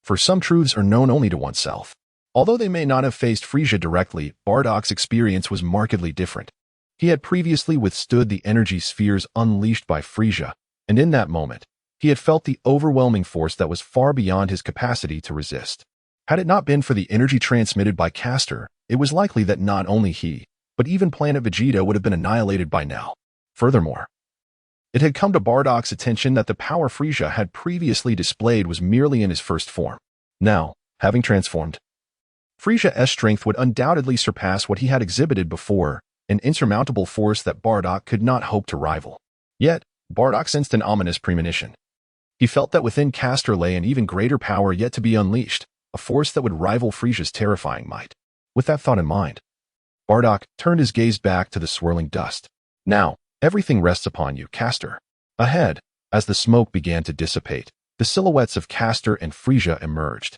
For some truths are known only to oneself. Although they may not have faced Frieza directly, Bardock's experience was markedly different. He had previously withstood the energy spheres unleashed by Frieza, and in that moment, he had felt the overwhelming force that was far beyond his capacity to resist. Had it not been for the energy transmitted by Castor, it was likely that not only he, but even planet Vegeta would have been annihilated by now. Furthermore, it had come to Bardock's attention that the power Frieza had previously displayed was merely in his first form. Now, having transformed, Frieza's strength would undoubtedly surpass what he had exhibited before, an insurmountable force that Bardock could not hope to rival. Yet, Bardock sensed an ominous premonition. He felt that within Castor lay an even greater power yet to be unleashed, a force that would rival Frieza's terrifying might. With that thought in mind, Bardock turned his gaze back to the swirling dust. "Now, everything rests upon you, Castor." Ahead, as the smoke began to dissipate, the silhouettes of Castor and Frieza emerged.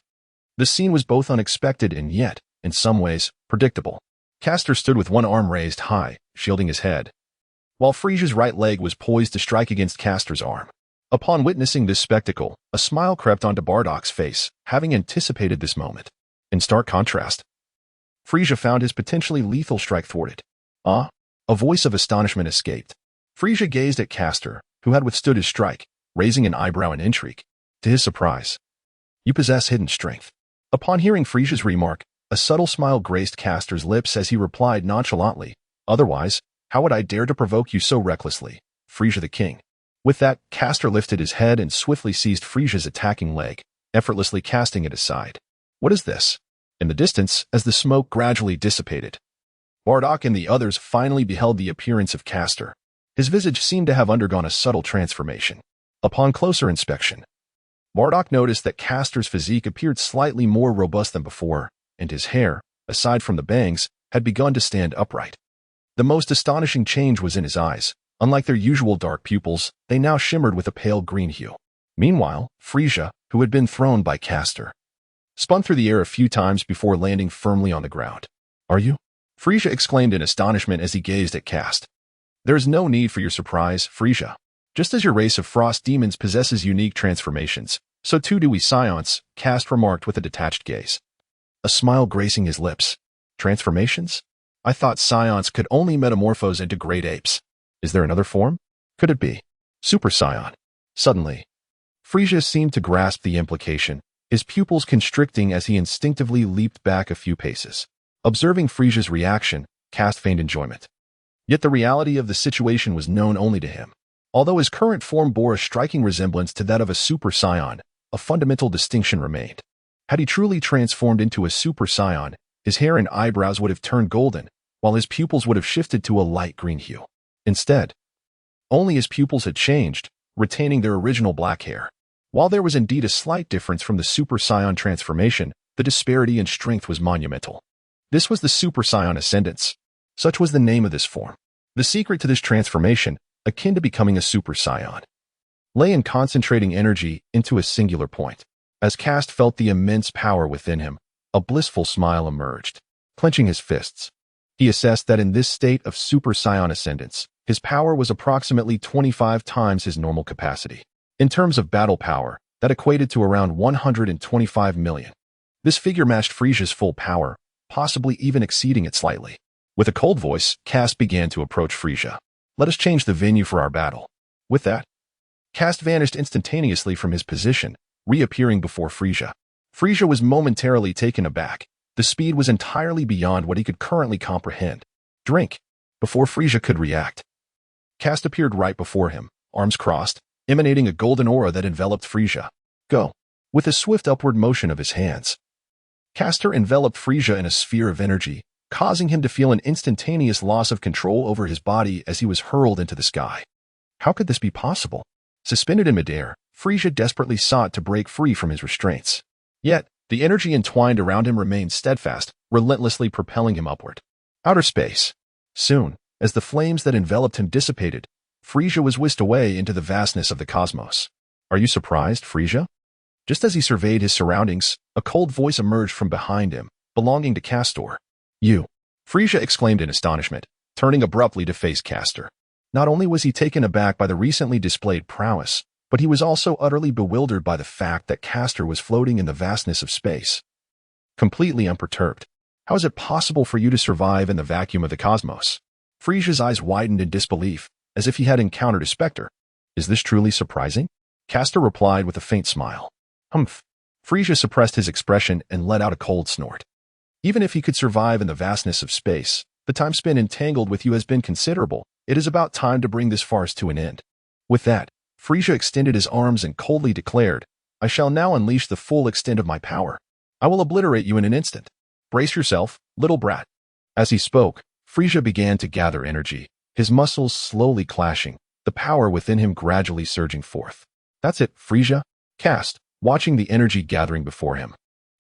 The scene was both unexpected and yet, in some ways, predictable. Castor stood with one arm raised high, shielding his head, while Frieza's right leg was poised to strike against Castor's arm. Upon witnessing this spectacle, a smile crept onto Bardock's face, having anticipated this moment. In stark contrast, Frieza found his potentially lethal strike thwarted. "Ah?" A voice of astonishment escaped. Frieza gazed at Castor, who had withstood his strike, raising an eyebrow in intrigue. To his surprise, "You possess hidden strength." Upon hearing Frieza's remark, a subtle smile graced Castor's lips as he replied nonchalantly, "Otherwise, how would I dare to provoke you so recklessly, Frieza the King?" With that, Castor lifted his head and swiftly seized Frieza's attacking leg, effortlessly casting it aside. "What is this?" In the distance, as the smoke gradually dissipated, Bardock and the others finally beheld the appearance of Castor. His visage seemed to have undergone a subtle transformation. Upon closer inspection, Bardock noticed that Castor's physique appeared slightly more robust than before, and his hair, aside from the bangs, had begun to stand upright. The most astonishing change was in his eyes. Unlike their usual dark pupils, they now shimmered with a pale green hue. Meanwhile, Frieza, who had been thrown by Castor, spun through the air a few times before landing firmly on the ground. "Are you?" Frieza exclaimed in astonishment as he gazed at Kast. "There is no need for your surprise, Frieza. Just as your race of frost demons possesses unique transformations, so too do we Saiyans," Kast remarked with a detached gaze, a smile gracing his lips. "Transformations? I thought Saiyans could only metamorphose into great apes." Is there another form? Could it be Super Saiyan? Suddenly, Frieza seemed to grasp the implication, his pupils constricting as he instinctively leaped back a few paces. Observing Frieza's reaction, Kast feigned enjoyment. Yet the reality of the situation was known only to him. Although his current form bore a striking resemblance to that of a Super Saiyan, a fundamental distinction remained. Had he truly transformed into a Super Saiyan, his hair and eyebrows would have turned golden, while his pupils would have shifted to a light green hue. Instead, only his pupils had changed, retaining their original black hair. While there was indeed a slight difference from the Super Saiyan transformation, the disparity in strength was monumental. This was the Super Saiyan Ascendance. Such was the name of this form. The secret to this transformation, akin to becoming a Super Saiyan, lay in concentrating energy into a singular point. As Kast felt the immense power within him, a blissful smile emerged. Clenching his fists, he assessed that in this state of Super Saiyan Ascendance, his power was approximately 25 times his normal capacity. In terms of battle power, that equated to around 125 million. This figure matched Frieza's full power, possibly even exceeding it slightly. With a cold voice, Kast began to approach Frieza. Let us change the venue for our battle. With that, Kast vanished instantaneously from his position, reappearing before Frieza. Frieza was momentarily taken aback. The speed was entirely beyond what he could currently comprehend. Drink. Before Frieza could react, Kast appeared right before him, arms crossed, emanating a golden aura that enveloped Frieza. Go. With a swift upward motion of his hands, Castor enveloped Frieza in a sphere of energy, causing him to feel an instantaneous loss of control over his body as he was hurled into the sky. How could this be possible? Suspended in midair, Frieza desperately sought to break free from his restraints. Yet, the energy entwined around him remained steadfast, relentlessly propelling him upward. Outer space. Soon, as the flames that enveloped him dissipated, Frieza was whisked away into the vastness of the cosmos. Are you surprised, Frieza? Just as he surveyed his surroundings, a cold voice emerged from behind him, belonging to Castor. You! Frieza exclaimed in astonishment, turning abruptly to face Castor. Not only was he taken aback by the recently displayed prowess, but he was also utterly bewildered by the fact that Castor was floating in the vastness of space. Completely unperturbed. How is it possible for you to survive in the vacuum of the cosmos? Frieza's eyes widened in disbelief, as if he had encountered a specter. Is this truly surprising? Castor replied with a faint smile. Humph. Frieza suppressed his expression and let out a cold snort. Even if he could survive in the vastness of space, the time spent entangled with you has been considerable. It is about time to bring this farce to an end. With that, Frieza extended his arms and coldly declared, I shall now unleash the full extent of my power. I will obliterate you in an instant. Brace yourself, little brat. As he spoke, Frieza began to gather energy, his muscles slowly clashing, the power within him gradually surging forth. That's it, Frieza. Kast, watching the energy gathering before him,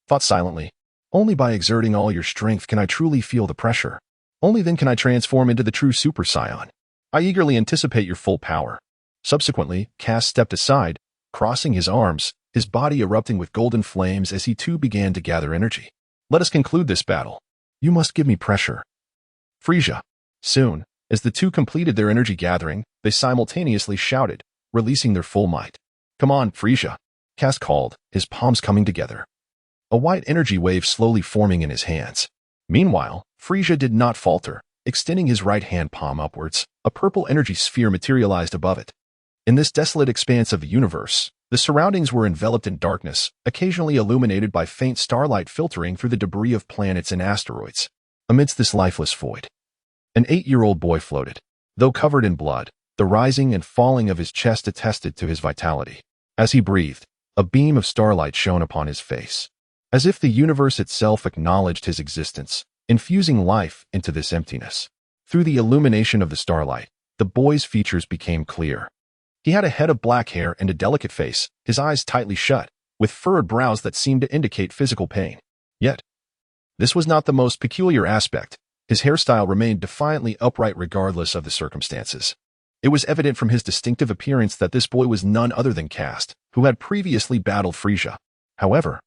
thought silently. Only by exerting all your strength can I truly feel the pressure. Only then can I transform into the true Super Saiyan. I eagerly anticipate your full power. Subsequently, Kast stepped aside, crossing his arms, his body erupting with golden flames as he too began to gather energy. Let us conclude this battle. You must give me pressure. Frieza. Soon, as the two completed their energy gathering, they simultaneously shouted, releasing their full might. Come on, Frieza. Kast called, his palms coming together. A white energy wave slowly forming in his hands. Meanwhile, Frieza did not falter, extending his right hand palm upwards, a purple energy sphere materialized above it. In this desolate expanse of the universe, the surroundings were enveloped in darkness, occasionally illuminated by faint starlight filtering through the debris of planets and asteroids. Amidst this lifeless void, an 8-year-old boy floated. Though covered in blood, the rising and falling of his chest attested to his vitality. As he breathed, a beam of starlight shone upon his face, as if the universe itself acknowledged his existence, infusing life into this emptiness. Through the illumination of the starlight, the boy's features became clear. He had a head of black hair and a delicate face, his eyes tightly shut, with furrowed brows that seemed to indicate physical pain. Yet, this was not the most peculiar aspect. His hairstyle remained defiantly upright regardless of the circumstances. It was evident from his distinctive appearance that this boy was none other than Kast, who had previously battled Frieza. However,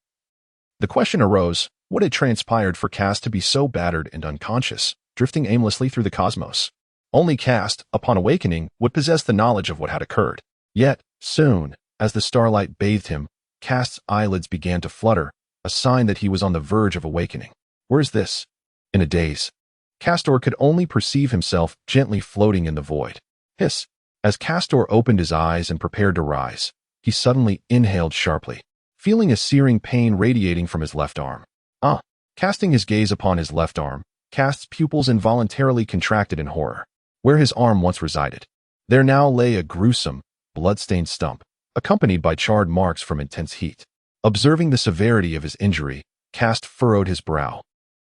the question arose, what had transpired for Kast to be so battered and unconscious, drifting aimlessly through the cosmos? Only Kast, upon awakening, would possess the knowledge of what had occurred. Yet, soon, as the starlight bathed him, Kast's eyelids began to flutter, a sign that he was on the verge of awakening. Where is this? In a daze, Castor could only perceive himself gently floating in the void. Hiss. As Castor opened his eyes and prepared to rise, he suddenly inhaled sharply, feeling a searing pain radiating from his left arm. Casting his gaze upon his left arm, Kast's pupils involuntarily contracted in horror. Where his arm once resided, there now lay a gruesome, blood-stained stump, accompanied by charred marks from intense heat. Observing the severity of his injury, Kast furrowed his brow,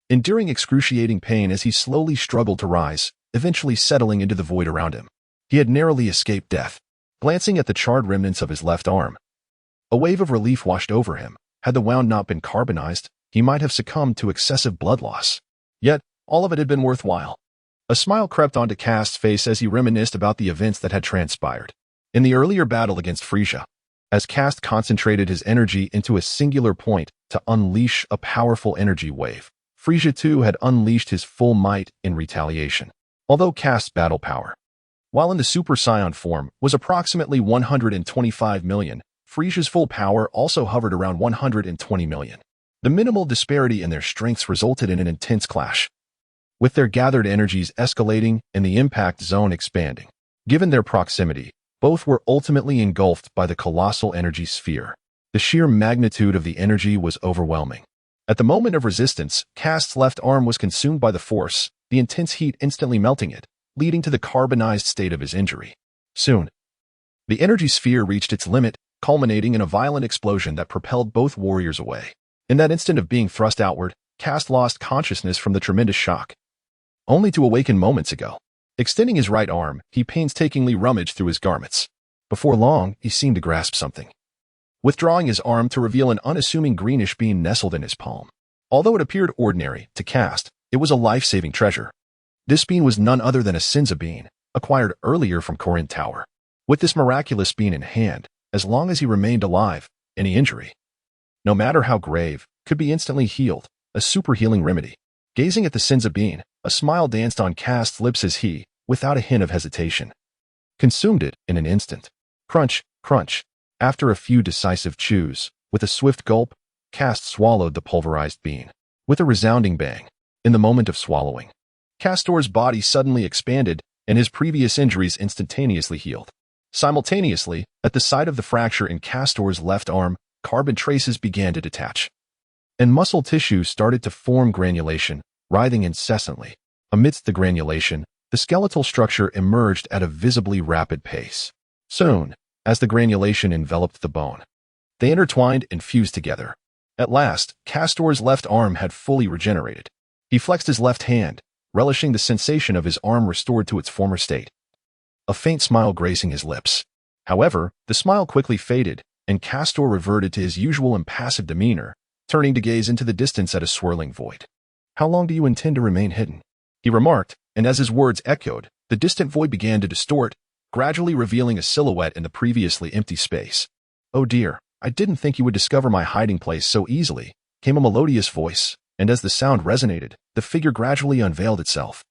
enduring excruciating pain as he slowly struggled to rise, eventually settling into the void around him. He had narrowly escaped death. Glancing at the charred remnants of his left arm, a wave of relief washed over him. Had the wound not been carbonized, he might have succumbed to excessive blood loss. Yet, all of it had been worthwhile. A smile crept onto Kast's face as he reminisced about the events that had transpired in the earlier battle against Frieza. As Kast concentrated his energy into a singular point to unleash a powerful energy wave, Frieza too had unleashed his full might in retaliation. Although Kast's battle power, while in the Super Saiyan form, was approximately 125 million, Frieza's full power also hovered around 120 million. The minimal disparity in their strengths resulted in an intense clash, with their gathered energies escalating and the impact zone expanding. Given their proximity, both were ultimately engulfed by the colossal energy sphere. The sheer magnitude of the energy was overwhelming. At the moment of resistance, Kast's left arm was consumed by the force, the intense heat instantly melting it, leading to the carbonized state of his injury. Soon, the energy sphere reached its limit, culminating in a violent explosion that propelled both warriors away. In that instant of being thrust outward, Kast lost consciousness from the tremendous shock, only to awaken moments ago. Extending his right arm, he painstakingly rummaged through his garments. Before long, he seemed to grasp something, withdrawing his arm to reveal an unassuming greenish bean nestled in his palm. Although it appeared ordinary to Kast, it was a life-saving treasure. This bean was none other than a Senzu bean, acquired earlier from Karin Tower. With this miraculous bean in hand, as long as he remained alive, any injury, no matter how grave, could be instantly healed, a super healing remedy. Gazing at the Senzu bean, a smile danced on Kast's lips as he, without a hint of hesitation, consumed it in an instant. Crunch, crunch. After a few decisive chews, with a swift gulp, Kast swallowed the pulverized bean. With a resounding bang, in the moment of swallowing, Castor's body suddenly expanded and his previous injuries instantaneously healed. Simultaneously, at the site of the fracture in Castor's left arm, carbon traces began to detach, and muscle tissue started to form granulation, writhing incessantly. Amidst the granulation, the skeletal structure emerged at a visibly rapid pace. Soon, as the granulation enveloped the bone, they intertwined and fused together. At last, Castor's left arm had fully regenerated. He flexed his left hand, relishing the sensation of his arm restored to its former state, a faint smile gracing his lips. However, the smile quickly faded, and Castor reverted to his usual impassive demeanor, turning to gaze into the distance at a swirling void. "How long do you intend to remain hidden?" he remarked, and as his words echoed, the distant void began to distort, gradually revealing a silhouette in the previously empty space. "Oh dear, I didn't think you would discover my hiding place so easily," came a melodious voice, and as the sound resonated, the figure gradually unveiled itself.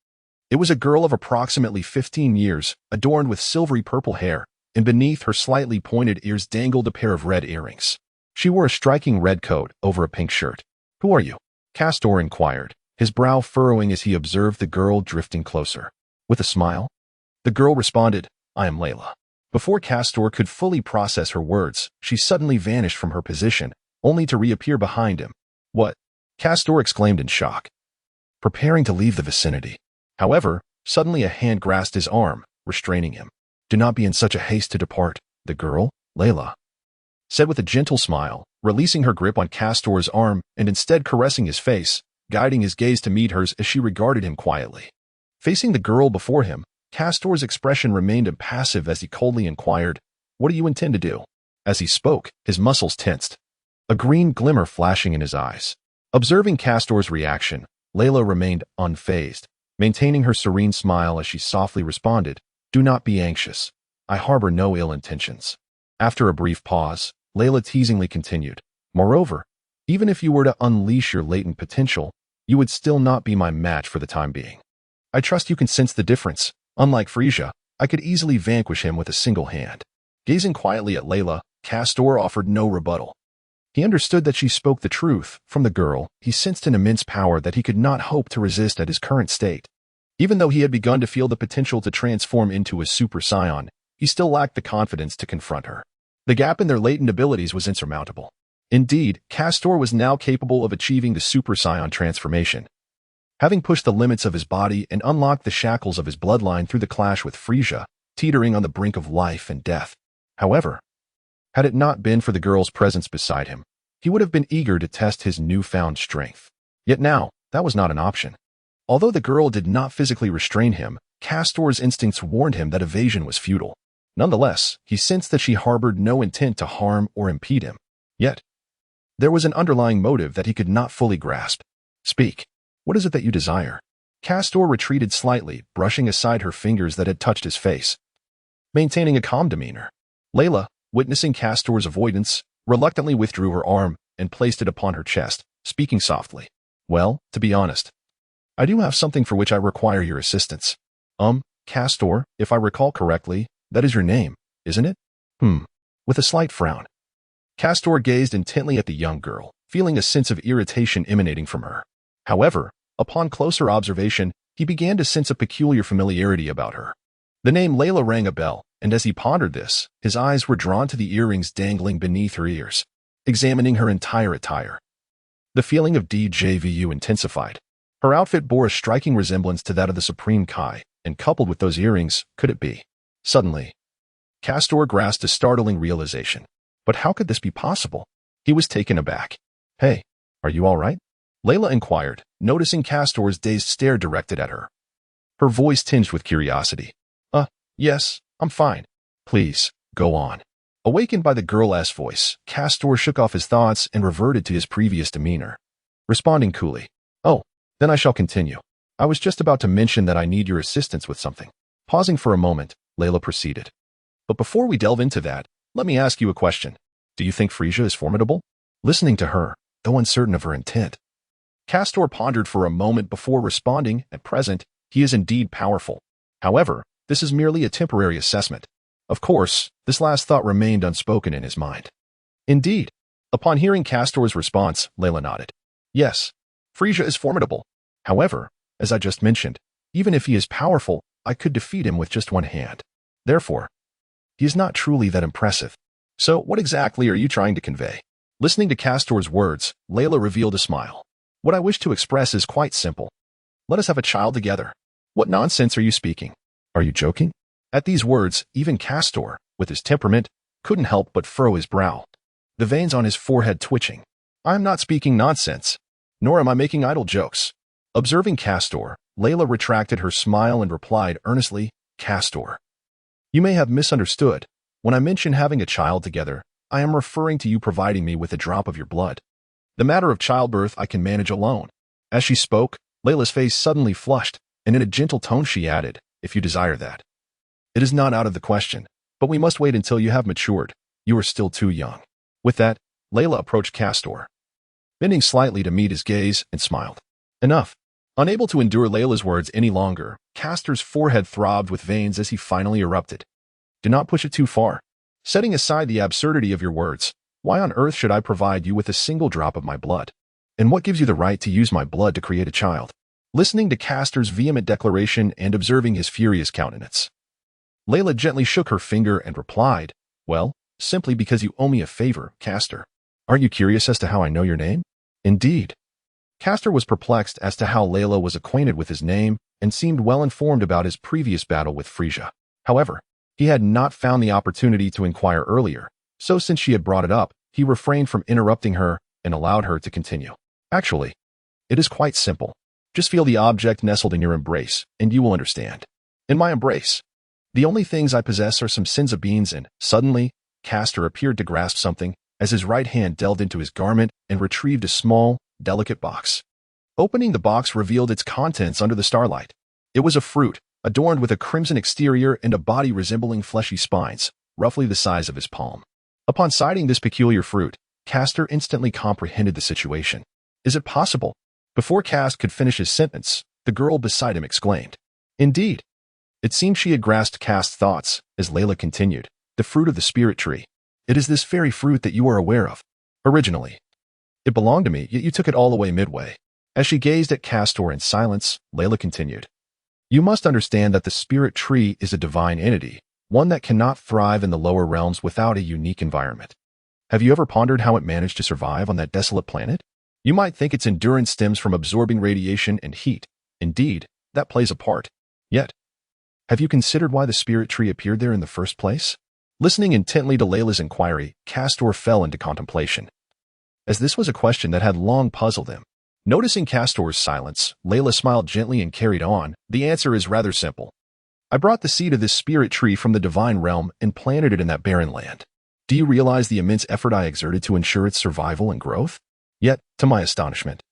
It was a girl of approximately 15 years, adorned with silvery purple hair, and beneath her slightly pointed ears dangled a pair of red earrings. She wore a striking red coat over a pink shirt. "Who are you?" Castor inquired, his brow furrowing as he observed the girl drifting closer. With a smile, the girl responded, "I am Layla." Before Castor could fully process her words, she suddenly vanished from her position, only to reappear behind him. "What?" Castor exclaimed in shock, preparing to leave the vicinity. However, suddenly a hand grasped his arm, restraining him. "Do not be in such a haste to depart," the girl, Layla, said with a gentle smile, releasing her grip on Castor's arm and instead caressing his face, guiding his gaze to meet hers as she regarded him quietly. Facing the girl before him, Castor's expression remained impassive as he coldly inquired, "What do you intend to do?" As he spoke, his muscles tensed, a green glimmer flashing in his eyes. Observing Castor's reaction, Layla remained unfazed, maintaining her serene smile as she softly responded, "Do not be anxious. I harbor no ill intentions." After a brief pause, Layla teasingly continued, "Moreover, even if you were to unleash your latent potential, you would still not be my match for the time being. I trust you can sense the difference. Unlike Frieza, I could easily vanquish him with a single hand." Gazing quietly at Layla, Castor offered no rebuttal. He understood that she spoke the truth. From the girl, he sensed an immense power that he could not hope to resist at his current state. Even though he had begun to feel the potential to transform into a Super Saiyan, he still lacked the confidence to confront her. The gap in their latent abilities was insurmountable. Indeed, Castor was now capable of achieving the Super Saiyan transformation. Having pushed the limits of his body and unlocked the shackles of his bloodline through the clash with Frieza, teetering on the brink of life and death. However, had it not been for the girl's presence beside him, he would have been eager to test his newfound strength. Yet now, that was not an option. Although the girl did not physically restrain him, Castor's instincts warned him that evasion was futile. Nonetheless, he sensed that she harbored no intent to harm or impede him. Yet, there was an underlying motive that he could not fully grasp. Speak. What is it that you desire? Castor retreated slightly, brushing aside her fingers that had touched his face. Maintaining a calm demeanor, Layla, witnessing Castor's avoidance, reluctantly withdrew her arm and placed it upon her chest, speaking softly. Well, to be honest, I do have something for which I require your assistance. Castor, if I recall correctly, that is your name, isn't it? With a slight frown. Castor gazed intently at the young girl, feeling a sense of irritation emanating from her. However, upon closer observation, he began to sense a peculiar familiarity about her. The name Layla rang a bell, and as he pondered this, his eyes were drawn to the earrings dangling beneath her ears, examining her entire attire. The feeling of deja vu intensified. Her outfit bore a striking resemblance to that of the Supreme Kai, and coupled with those earrings, could it be? Suddenly, Castor grasped a startling realization. But how could this be possible? He was taken aback. Hey, are you all right? Layla inquired, noticing Castor's dazed stare directed at her. Her voice tinged with curiosity. Yes, I'm fine. Please, go on. Awakened by the girl's voice, Castor shook off his thoughts and reverted to his previous demeanor, responding coolly. Oh, then I shall continue. I was just about to mention that I need your assistance with something. Pausing for a moment, Layla proceeded. But before we delve into that, let me ask you a question. Do you think Frieza is formidable? Listening to her, though uncertain of her intent, Castor pondered for a moment before responding. At present, he is indeed powerful. However, this is merely a temporary assessment. Of course, this last thought remained unspoken in his mind. Indeed. Upon hearing Castor's response, Layla nodded. Yes, Frieza is formidable. However, as I just mentioned, even if he is powerful, I could defeat him with just one hand. Therefore, he is not truly that impressive. So what exactly are you trying to convey? Listening to Castor's words, Layla revealed a smile. What I wish to express is quite simple. Let us have a child together. What nonsense are you speaking? Are you joking? At these words, even Castor, with his temperament, couldn't help but furrow his brow, the veins on his forehead twitching. I am not speaking nonsense, nor am I making idle jokes. Observing Castor, Layla retracted her smile and replied earnestly, Castor, you may have misunderstood. When I mention having a child together, I am referring to you providing me with a drop of your blood. The matter of childbirth I can manage alone. As she spoke, Layla's face suddenly flushed, and in a gentle tone she added, if you desire that. It is not out of the question, but we must wait until you have matured. You are still too young. With that, Layla approached Castor, bending slightly to meet his gaze, and smiled. Enough. Unable to endure Layla's words any longer, Castor's forehead throbbed with veins as he finally erupted. Do not push it too far. Setting aside the absurdity of your words, why on earth should I provide you with a single drop of my blood? And what gives you the right to use my blood to create a child? Listening to Castor's vehement declaration and observing his furious countenance, Layla gently shook her finger and replied, well, simply because you owe me a favor, Castor. Aren't you curious as to how I know your name? Indeed. Castor was perplexed as to how Layla was acquainted with his name and seemed well informed about his previous battle with Frieza. However, he had not found the opportunity to inquire earlier, so since she had brought it up, he refrained from interrupting her and allowed her to continue. Actually, it is quite simple. Just feel the object nestled in your embrace, and you will understand. In my embrace, the only things I possess are some Senzu beans and, suddenly, Castor appeared to grasp something as his right hand delved into his garment and retrieved a small, delicate box. Opening the box revealed its contents under the starlight. It was a fruit, adorned with a crimson exterior and a body resembling fleshy spines, roughly the size of his palm. Upon sighting this peculiar fruit, Castor instantly comprehended the situation. Is it possible? Before Kast could finish his sentence, the girl beside him exclaimed. Indeed. It seemed she had grasped Kast's thoughts, as Layla continued, the fruit of the spirit tree. It is this very fruit that you are aware of. Originally, it belonged to me, yet you took it all away midway. As she gazed at Castor in silence, Layla continued. You must understand that the spirit tree is a divine entity, one that cannot thrive in the lower realms without a unique environment. Have you ever pondered how it managed to survive on that desolate planet? You might think its endurance stems from absorbing radiation and heat. Indeed, that plays a part. Yet, have you considered why the spirit tree appeared there in the first place? Listening intently to Layla's inquiry, Castor fell into contemplation, as this was a question that had long puzzled him. Noticing Castor's silence, Layla smiled gently and carried on. The answer is rather simple. I brought the seed of this spirit tree from the divine realm and planted it in that barren land. Do you realize the immense effort I exerted to ensure its survival and growth? Yet, to my astonishment,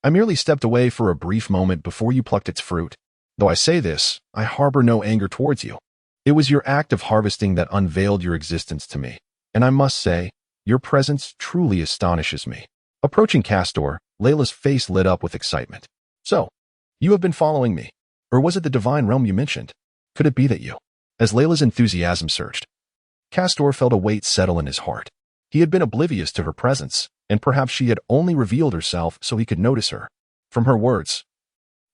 I merely stepped away for a brief moment before you plucked its fruit. Though I say this, I harbor no anger towards you. It was your act of harvesting that unveiled your existence to me, and I must say, your presence truly astonishes me. Approaching Castor, Layla's face lit up with excitement. So, you have been following me. Or was it the divine realm you mentioned? Could it be that you? As Layla's enthusiasm surged, Castor felt a weight settle in his heart. He had been oblivious to her presence, and perhaps she had only revealed herself so he could notice her. From her words,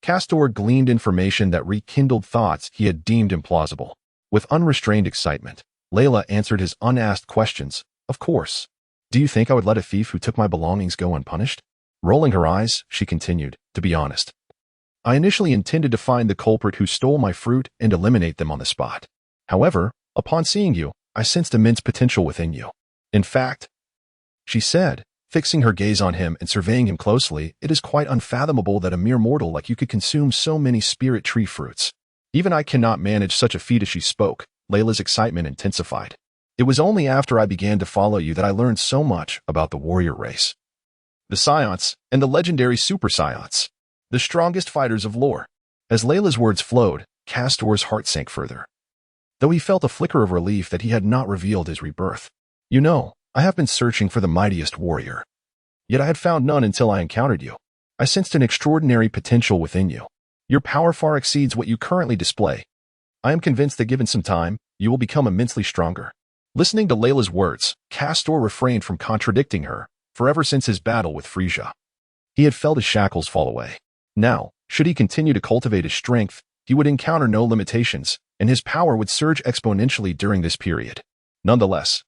Castor gleaned information that rekindled thoughts he had deemed implausible. With unrestrained excitement, Layla answered his unasked questions. Of course. Do you think I would let a thief who took my belongings go unpunished? Rolling her eyes, she continued, to be honest, I initially intended to find the culprit who stole my fruit and eliminate them on the spot. However, upon seeing you, I sensed immense potential within you. In fact, she said, fixing her gaze on him and surveying him closely, it is quite unfathomable that a mere mortal like you could consume so many spirit tree fruits. Even I cannot manage such a feat. As she spoke, Layla's excitement intensified. It was only after I began to follow you that I learned so much about the warrior race. The Saiyans, and the legendary Super Saiyans, the strongest fighters of lore. As Layla's words flowed, Castor's heart sank further, though he felt a flicker of relief that he had not revealed his rebirth. You know, I have been searching for the mightiest warrior. Yet I had found none until I encountered you. I sensed an extraordinary potential within you. Your power far exceeds what you currently display. I am convinced that given some time, you will become immensely stronger. Listening to Layla's words, Castor refrained from contradicting her, for ever since his battle with Frieza, he had felt his shackles fall away. Now, should he continue to cultivate his strength, he would encounter no limitations, and his power would surge exponentially during this period. Nonetheless,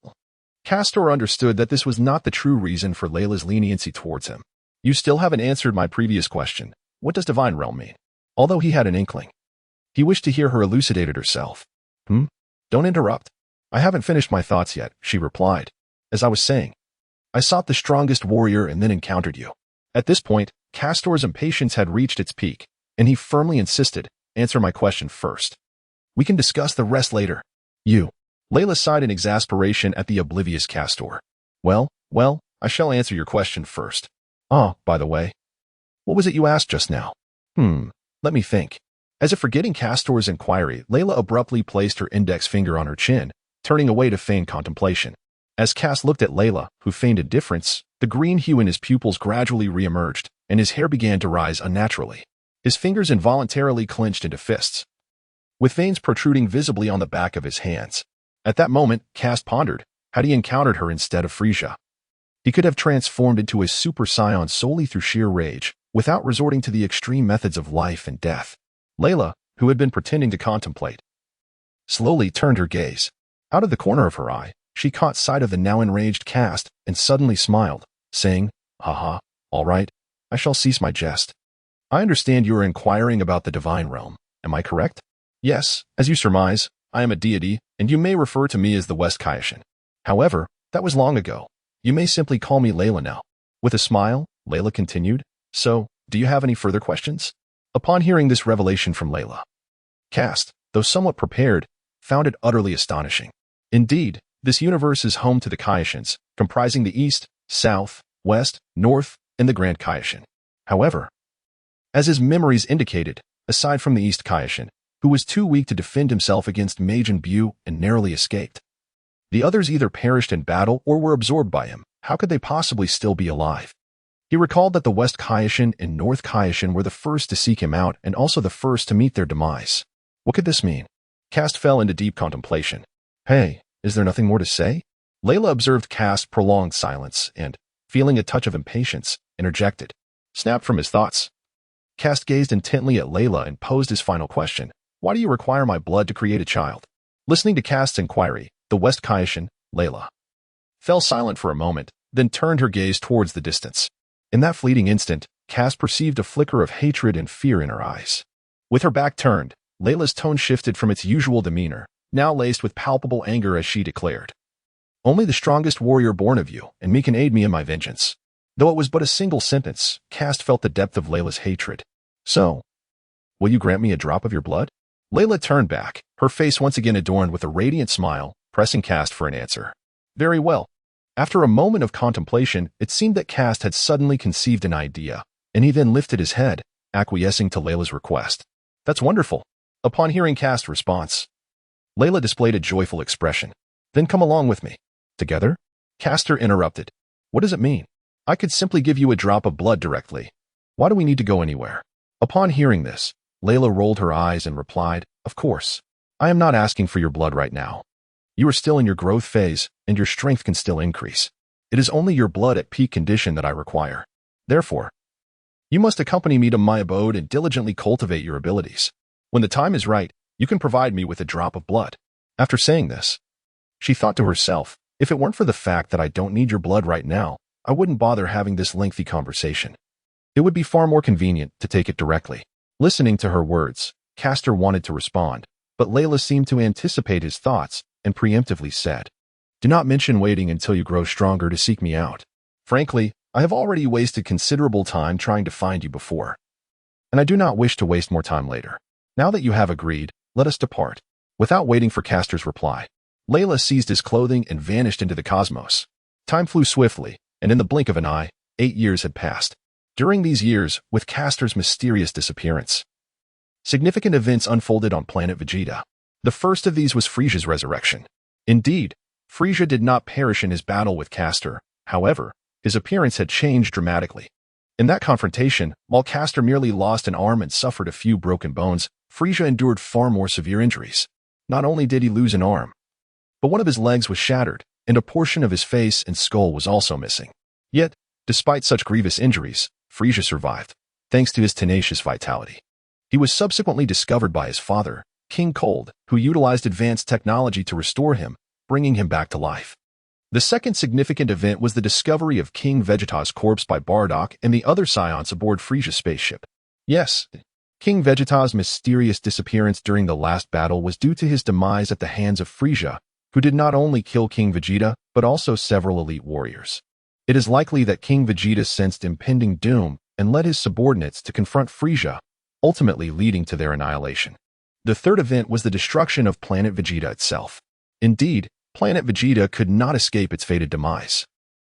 Castor understood that this was not the true reason for Layla's leniency towards him. You still haven't answered my previous question. What does divine realm mean? Although he had an inkling, he wished to hear her elucidate it herself. Don't interrupt. I haven't finished my thoughts yet, she replied. As I was saying, I sought the strongest warrior and then encountered you. At this point, Castor's impatience had reached its peak, and he firmly insisted, answer my question first. We can discuss the rest later. You. Layla sighed in exasperation at the oblivious Castor. Well, I shall answer your question first. By the way, what was it you asked just now? Let me think. As if forgetting Castor's inquiry, Layla abruptly placed her index finger on her chin, turning away to feign contemplation. As Kast looked at Layla, who feigned indifference, the green hue in his pupils gradually re-emerged, and his hair began to rise unnaturally. His fingers involuntarily clenched into fists, with veins protruding visibly on the back of his hands. At that moment, Kast pondered, had he encountered her instead of Frieza, he could have transformed into a Super Saiyan solely through sheer rage, without resorting to the extreme methods of life and death. Layla, who had been pretending to contemplate, slowly turned her gaze. Out of the corner of her eye, she caught sight of the now enraged Kast and suddenly smiled, saying, Haha, all right, I shall cease my jest. I understand you are inquiring about the divine realm, am I correct? Yes, as you surmise, I am a deity, and you may refer to me as the West Kaishin. However, that was long ago. You may simply call me Layla now. With a smile, Layla continued, So, do you have any further questions? Upon hearing this revelation from Layla, Kast, though somewhat prepared, found it utterly astonishing. Indeed, this universe is home to the Kaishins, comprising the East, South, West, North, and the Grand Kaishin. However, as his memories indicated, aside from the East Kaishin, who was too weak to defend himself against Majin Buu and narrowly escaped, the others either perished in battle or were absorbed by him. How could they possibly still be alive? He recalled that the West Kaishin and North Kaishin were the first to seek him out and also the first to meet their demise. What could this mean? Kast fell into deep contemplation. Hey, is there nothing more to say? Layla observed Kast's prolonged silence and, feeling a touch of impatience, interjected, snapped from his thoughts. Kast gazed intently at Layla and posed his final question. Why do you require my blood to create a child? Listening to Kast's inquiry, the West Kaishan, Layla, fell silent for a moment, then turned her gaze towards the distance. In that fleeting instant, Kast perceived a flicker of hatred and fear in her eyes. With her back turned, Layla's tone shifted from its usual demeanor, now laced with palpable anger as she declared, "Only the strongest warrior born of you and me can aid me in my vengeance." Though it was but a single sentence, Kast felt the depth of Layla's hatred. "So, will you grant me a drop of your blood?" Layla turned back, her face once again adorned with a radiant smile, pressing Kast for an answer. "Very well." After a moment of contemplation, it seemed that Kast had suddenly conceived an idea, and he then lifted his head, acquiescing to Layla's request. "That's wonderful." Upon hearing Kast's response, Layla displayed a joyful expression. "Then come along with me." "Together?" Castor interrupted. "What does it mean? I could simply give you a drop of blood directly. Why do we need to go anywhere?" Upon hearing this, Layla rolled her eyes and replied, "Of course. I am not asking for your blood right now. You are still in your growth phase, and your strength can still increase. It is only your blood at peak condition that I require. Therefore, you must accompany me to my abode and diligently cultivate your abilities. When the time is right, you can provide me with a drop of blood." After saying this, she thought to herself, if it weren't for the fact that I don't need your blood right now, I wouldn't bother having this lengthy conversation. It would be far more convenient to take it directly. Listening to her words, Castor wanted to respond, but Layla seemed to anticipate his thoughts and preemptively said, "Do not mention waiting until you grow stronger to seek me out. Frankly, I have already wasted considerable time trying to find you before, and I do not wish to waste more time later. Now that you have agreed, let us depart." Without waiting for Castor's reply, Layla seized his clothing and vanished into the cosmos. Time flew swiftly, and in the blink of an eye, 8 years had passed. During these years, with Castor's mysterious disappearance, significant events unfolded on planet Vegeta. The first of these was Frieza's resurrection. Indeed, Frieza did not perish in his battle with Castor. However, his appearance had changed dramatically. In that confrontation, while Castor merely lost an arm and suffered a few broken bones, Frieza endured far more severe injuries. Not only did he lose an arm, but one of his legs was shattered, and a portion of his face and skull was also missing. Yet, despite such grievous injuries, Frieza survived, thanks to his tenacious vitality. He was subsequently discovered by his father, King Cold, who utilized advanced technology to restore him, bringing him back to life. The second significant event was the discovery of King Vegeta's corpse by Bardock and the other Saiyans aboard Frieza's spaceship. Yes, King Vegeta's mysterious disappearance during the last battle was due to his demise at the hands of Frieza, who did not only kill King Vegeta, but also several elite warriors. It is likely that King Vegeta sensed impending doom and led his subordinates to confront Frieza, ultimately leading to their annihilation. The third event was the destruction of planet Vegeta itself. Indeed, planet Vegeta could not escape its fated demise.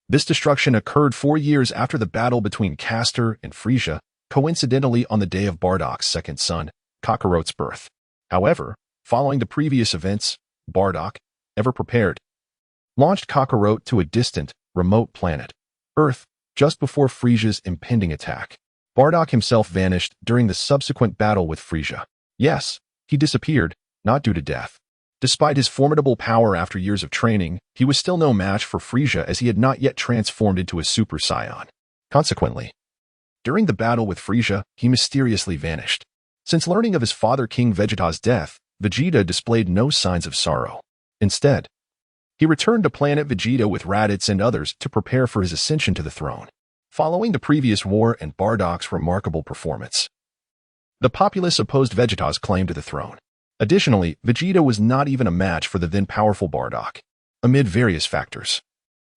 This destruction occurred 4 years after the battle between Castor and Frieza, coincidentally on the day of Bardock's second son, Kakarot's birth. However, following the previous events, Bardock, ever prepared, launched Kakarot to a distant, remote planet, Earth, just before Frieza's impending attack. Bardock himself vanished during the subsequent battle with Frieza. Yes, he disappeared, not due to death. Despite his formidable power after years of training, he was still no match for Frieza as he had not yet transformed into a Super Saiyan. Consequently, during the battle with Frieza, he mysteriously vanished. Since learning of his father King Vegeta's death, Vegeta displayed no signs of sorrow. Instead, he returned to planet Vegeta with Raditz and others to prepare for his ascension to the throne. Following the previous war and Bardock's remarkable performance, the populace opposed Vegeta's claim to the throne. Additionally, Vegeta was not even a match for the then powerful Bardock. Amid various factors,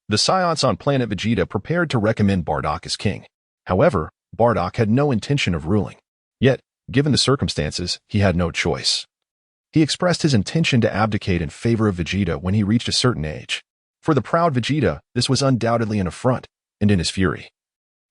the Saiyans on planet Vegeta prepared to recommend Bardock as king. However, Bardock had no intention of ruling. Yet, given the circumstances, he had no choice. He expressed his intention to abdicate in favor of Vegeta when he reached a certain age. For the proud Vegeta, this was undoubtedly an affront, and in his fury,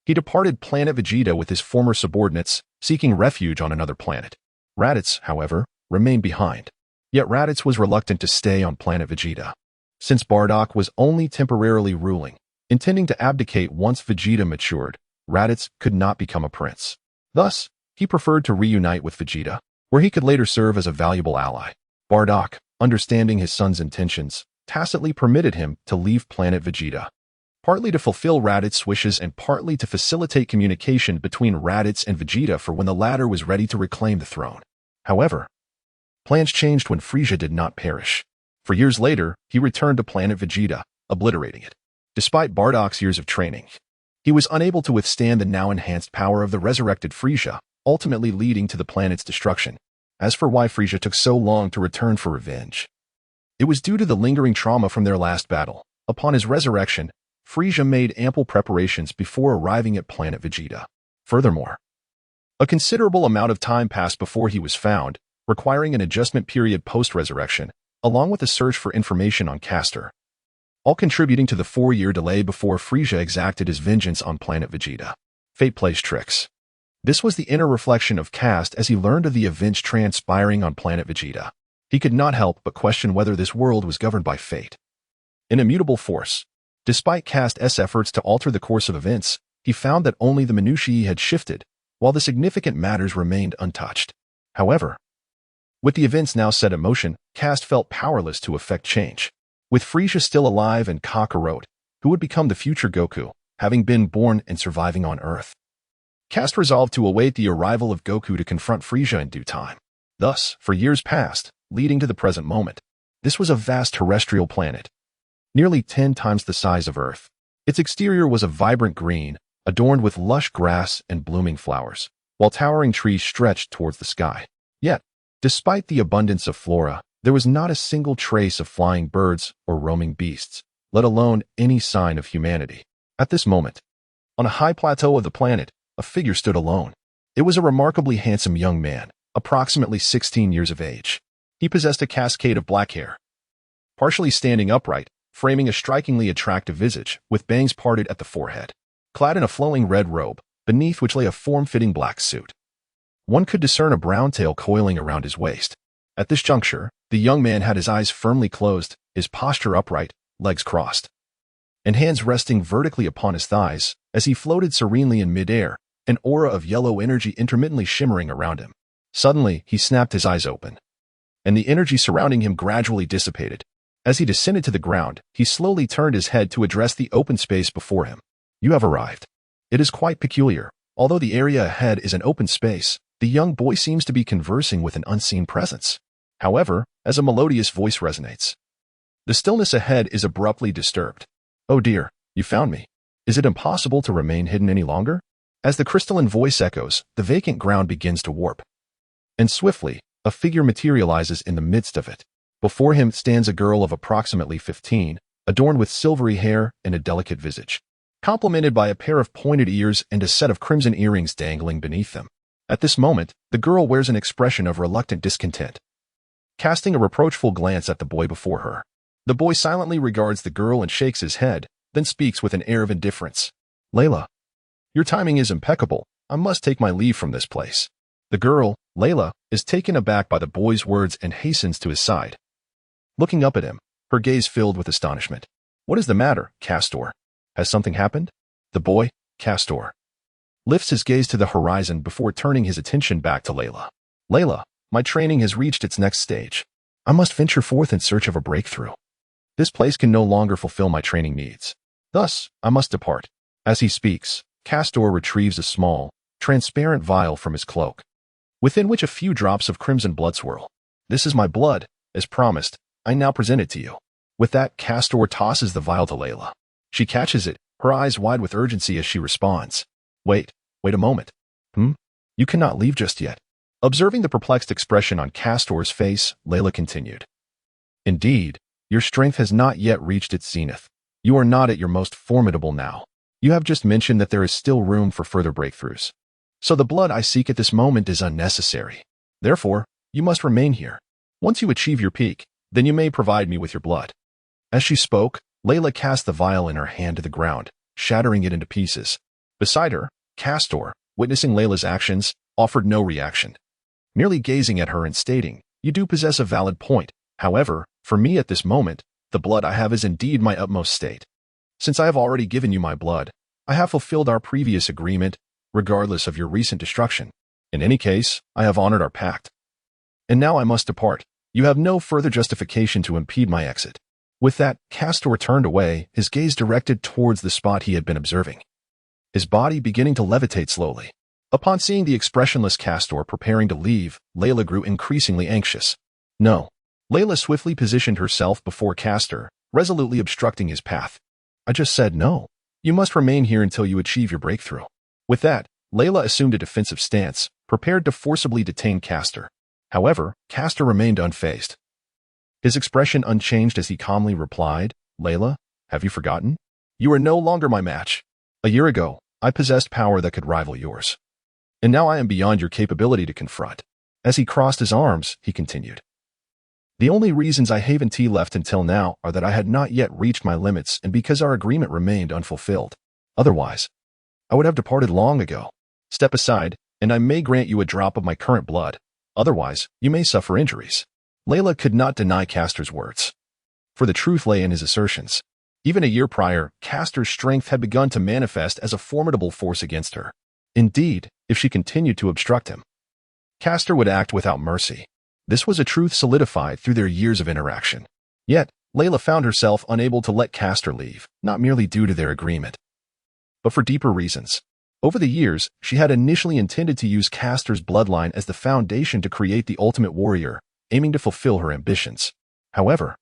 he departed planet Vegeta with his former subordinates, seeking refuge on another planet. Raditz, however, remained behind. Yet Raditz was reluctant to stay on planet Vegeta, since Bardock was only temporarily ruling. Intending to abdicate once Vegeta matured, Raditz could not become a prince. Thus, he preferred to reunite with Vegeta, where he could later serve as a valuable ally. Bardock, understanding his son's intentions, tacitly permitted him to leave planet Vegeta. partly to fulfill Raditz' wishes and partly to facilitate communication between Raditz and Vegeta for when the latter was ready to reclaim the throne. However, plans changed when Frieza did not perish. For years later, he returned to planet Vegeta, obliterating it. Despite Bardock's years of training, he was unable to withstand the now-enhanced power of the resurrected Frieza, ultimately leading to the planet's destruction. As for why Frieza took so long to return for revenge, it was due to the lingering trauma from their last battle. Upon his resurrection, Frieza made ample preparations before arriving at planet Vegeta. Furthermore, a considerable amount of time passed before he was found, requiring an adjustment period post-resurrection, along with a search for information on Kast, all contributing to the 4-year delay before Frieza exacted his vengeance on planet Vegeta. Fate plays tricks. This was the inner reflection of Kast as he learned of the events transpiring on planet Vegeta. He could not help but question whether this world was governed by fate. An immutable force. Despite Kast's efforts to alter the course of events, he found that only the minutiae had shifted, while the significant matters remained untouched. However, with the events now set in motion, Kast felt powerless to effect change. With Frieza still alive and Kakarot, who would become the future Goku, having been born and surviving on Earth, Kast resolved to await the arrival of Goku to confront Frieza in due time. Thus, for years past, leading to the present moment, this was a vast terrestrial planet, nearly 10 times the size of Earth. Its exterior was a vibrant green, adorned with lush grass and blooming flowers, while towering trees stretched towards the sky. Yet, despite the abundance of flora, there was not a single trace of flying birds or roaming beasts, let alone any sign of humanity. At this moment, on a high plateau of the planet, a figure stood alone. It was a remarkably handsome young man, approximately 16 years of age. He possessed a cascade of black hair, partially standing upright, framing a strikingly attractive visage, with bangs parted at the forehead. Clad in a flowing red robe, beneath which lay a form-fitting black suit, one could discern a brown tail coiling around his waist. At this juncture, the young man had his eyes firmly closed, his posture upright, legs crossed, and hands resting vertically upon his thighs as he floated serenely in midair, an aura of yellow energy intermittently shimmering around him. Suddenly, he snapped his eyes open, and the energy surrounding him gradually dissipated. As he descended to the ground, he slowly turned his head to address the open space before him. "You have arrived." It is quite peculiar. Although the area ahead is an open space, the young boy seems to be conversing with an unseen presence. However, as a melodious voice resonates, the stillness ahead is abruptly disturbed. "Oh dear, you found me. Is it impossible to remain hidden any longer?" As the crystalline voice echoes, the vacant ground begins to warp, and swiftly, a figure materializes in the midst of it. Before him stands a girl of approximately 15, adorned with silvery hair and a delicate visage, complemented by a pair of pointed ears and a set of crimson earrings dangling beneath them. At this moment, the girl wears an expression of reluctant discontent, casting a reproachful glance at the boy before her. The boy silently regards the girl and shakes his head, then speaks with an air of indifference. "Layla, your timing is impeccable. I must take my leave from this place." The girl, Layla, is taken aback by the boy's words and hastens to his side, looking up at him, her gaze filled with astonishment. "What is the matter, Kast? Has something happened?" The boy, Kast, lifts his gaze to the horizon before turning his attention back to Layla. "Layla, my training has reached its next stage. I must venture forth in search of a breakthrough. This place can no longer fulfill my training needs. Thus, I must depart." As he speaks, Kast retrieves a small, transparent vial from his cloak, within which a few drops of crimson blood swirl. "This is my blood. As promised, I now present it to you." With that, Kast tosses the vial to Layla. She catches it, her eyes wide with urgency as she responds. Wait a moment. You cannot leave just yet." Observing the perplexed expression on Kastor's face, Layla continued. "Indeed, your strength has not yet reached its zenith. You are not at your most formidable now. You have just mentioned that there is still room for further breakthroughs. So the blood I seek at this moment is unnecessary. Therefore, you must remain here. Once you achieve your peak, then you may provide me with your blood." As she spoke, Layla cast the vial in her hand to the ground, shattering it into pieces. Beside her, Kastor, witnessing Layla's actions, offered no reaction, merely gazing at her and stating, "You do possess a valid point. However, for me at this moment, the blood I have is indeed my utmost state. Since I have already given you my blood, I have fulfilled our previous agreement, regardless of your recent destruction. In any case, I have honored our pact. And now I must depart. You have no further justification to impede my exit." With that, Castor turned away, his gaze directed towards the spot he had been observing, his body beginning to levitate slowly. Upon seeing the expressionless Castor preparing to leave, Layla grew increasingly anxious. No. Layla swiftly positioned herself before Castor, resolutely obstructing his path. I just said no. You must remain here until you achieve your breakthrough. With that, Layla assumed a defensive stance, prepared to forcibly detain Castor. However, Castor remained unfazed. His expression unchanged as he calmly replied, Layla, have you forgotten? You are no longer my match. A year ago, I possessed power that could rival yours. And now I am beyond your capability to confront. As he crossed his arms, he continued. The only reasons I haven't left until now are that I had not yet reached my limits and because our agreement remained unfulfilled. Otherwise, I would have departed long ago. Step aside, and I may grant you a drop of my current blood. Otherwise, you may suffer injuries. Layla could not deny Castor's words, for the truth lay in his assertions. Even a year prior, Castor's strength had begun to manifest as a formidable force against her. Indeed, if she continued to obstruct him, Castor would act without mercy. This was a truth solidified through their years of interaction. Yet, Layla found herself unable to let Castor leave, not merely due to their agreement, but for deeper reasons. Over the years, she had initially intended to use Castor's bloodline as the foundation to create the ultimate warrior, aiming to fulfill her ambitions. However,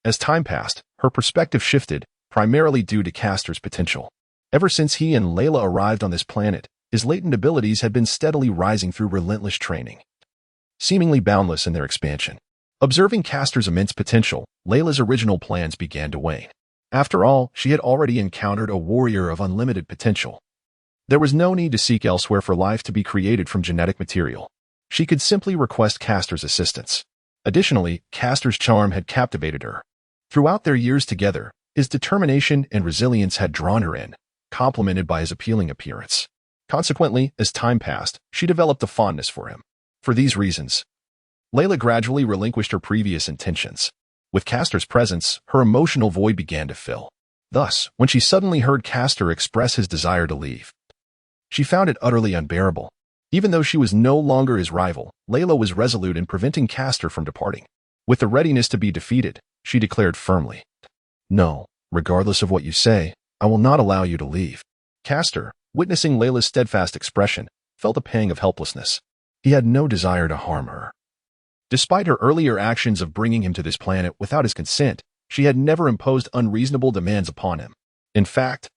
as time passed, her perspective shifted, primarily due to Castor's potential. Ever since he and Layla arrived on this planet, his latent abilities had been steadily rising through relentless training, seemingly boundless in their expansion. Observing Castor's immense potential, Layla's original plans began to wane. After all, she had already encountered a warrior of unlimited potential. There was no need to seek elsewhere for life to be created from genetic material. She could simply request Castor's assistance. Additionally, Castor's charm had captivated her. Throughout their years together, his determination and resilience had drawn her in, complemented by his appealing appearance. Consequently, as time passed, she developed a fondness for him. For these reasons, Layla gradually relinquished her previous intentions. With Castor's presence, her emotional void began to fill. Thus, when she suddenly heard Castor express his desire to leave, she found it utterly unbearable. Even though she was no longer his rival, Layla was resolute in preventing Castor from departing. With the readiness to be defeated, she declared firmly, No, regardless of what you say, I will not allow you to leave. Castor, witnessing Layla's steadfast expression, felt a pang of helplessness. He had no desire to harm her. Despite her earlier actions of bringing him to this planet without his consent, she had never imposed unreasonable demands upon him. In fact,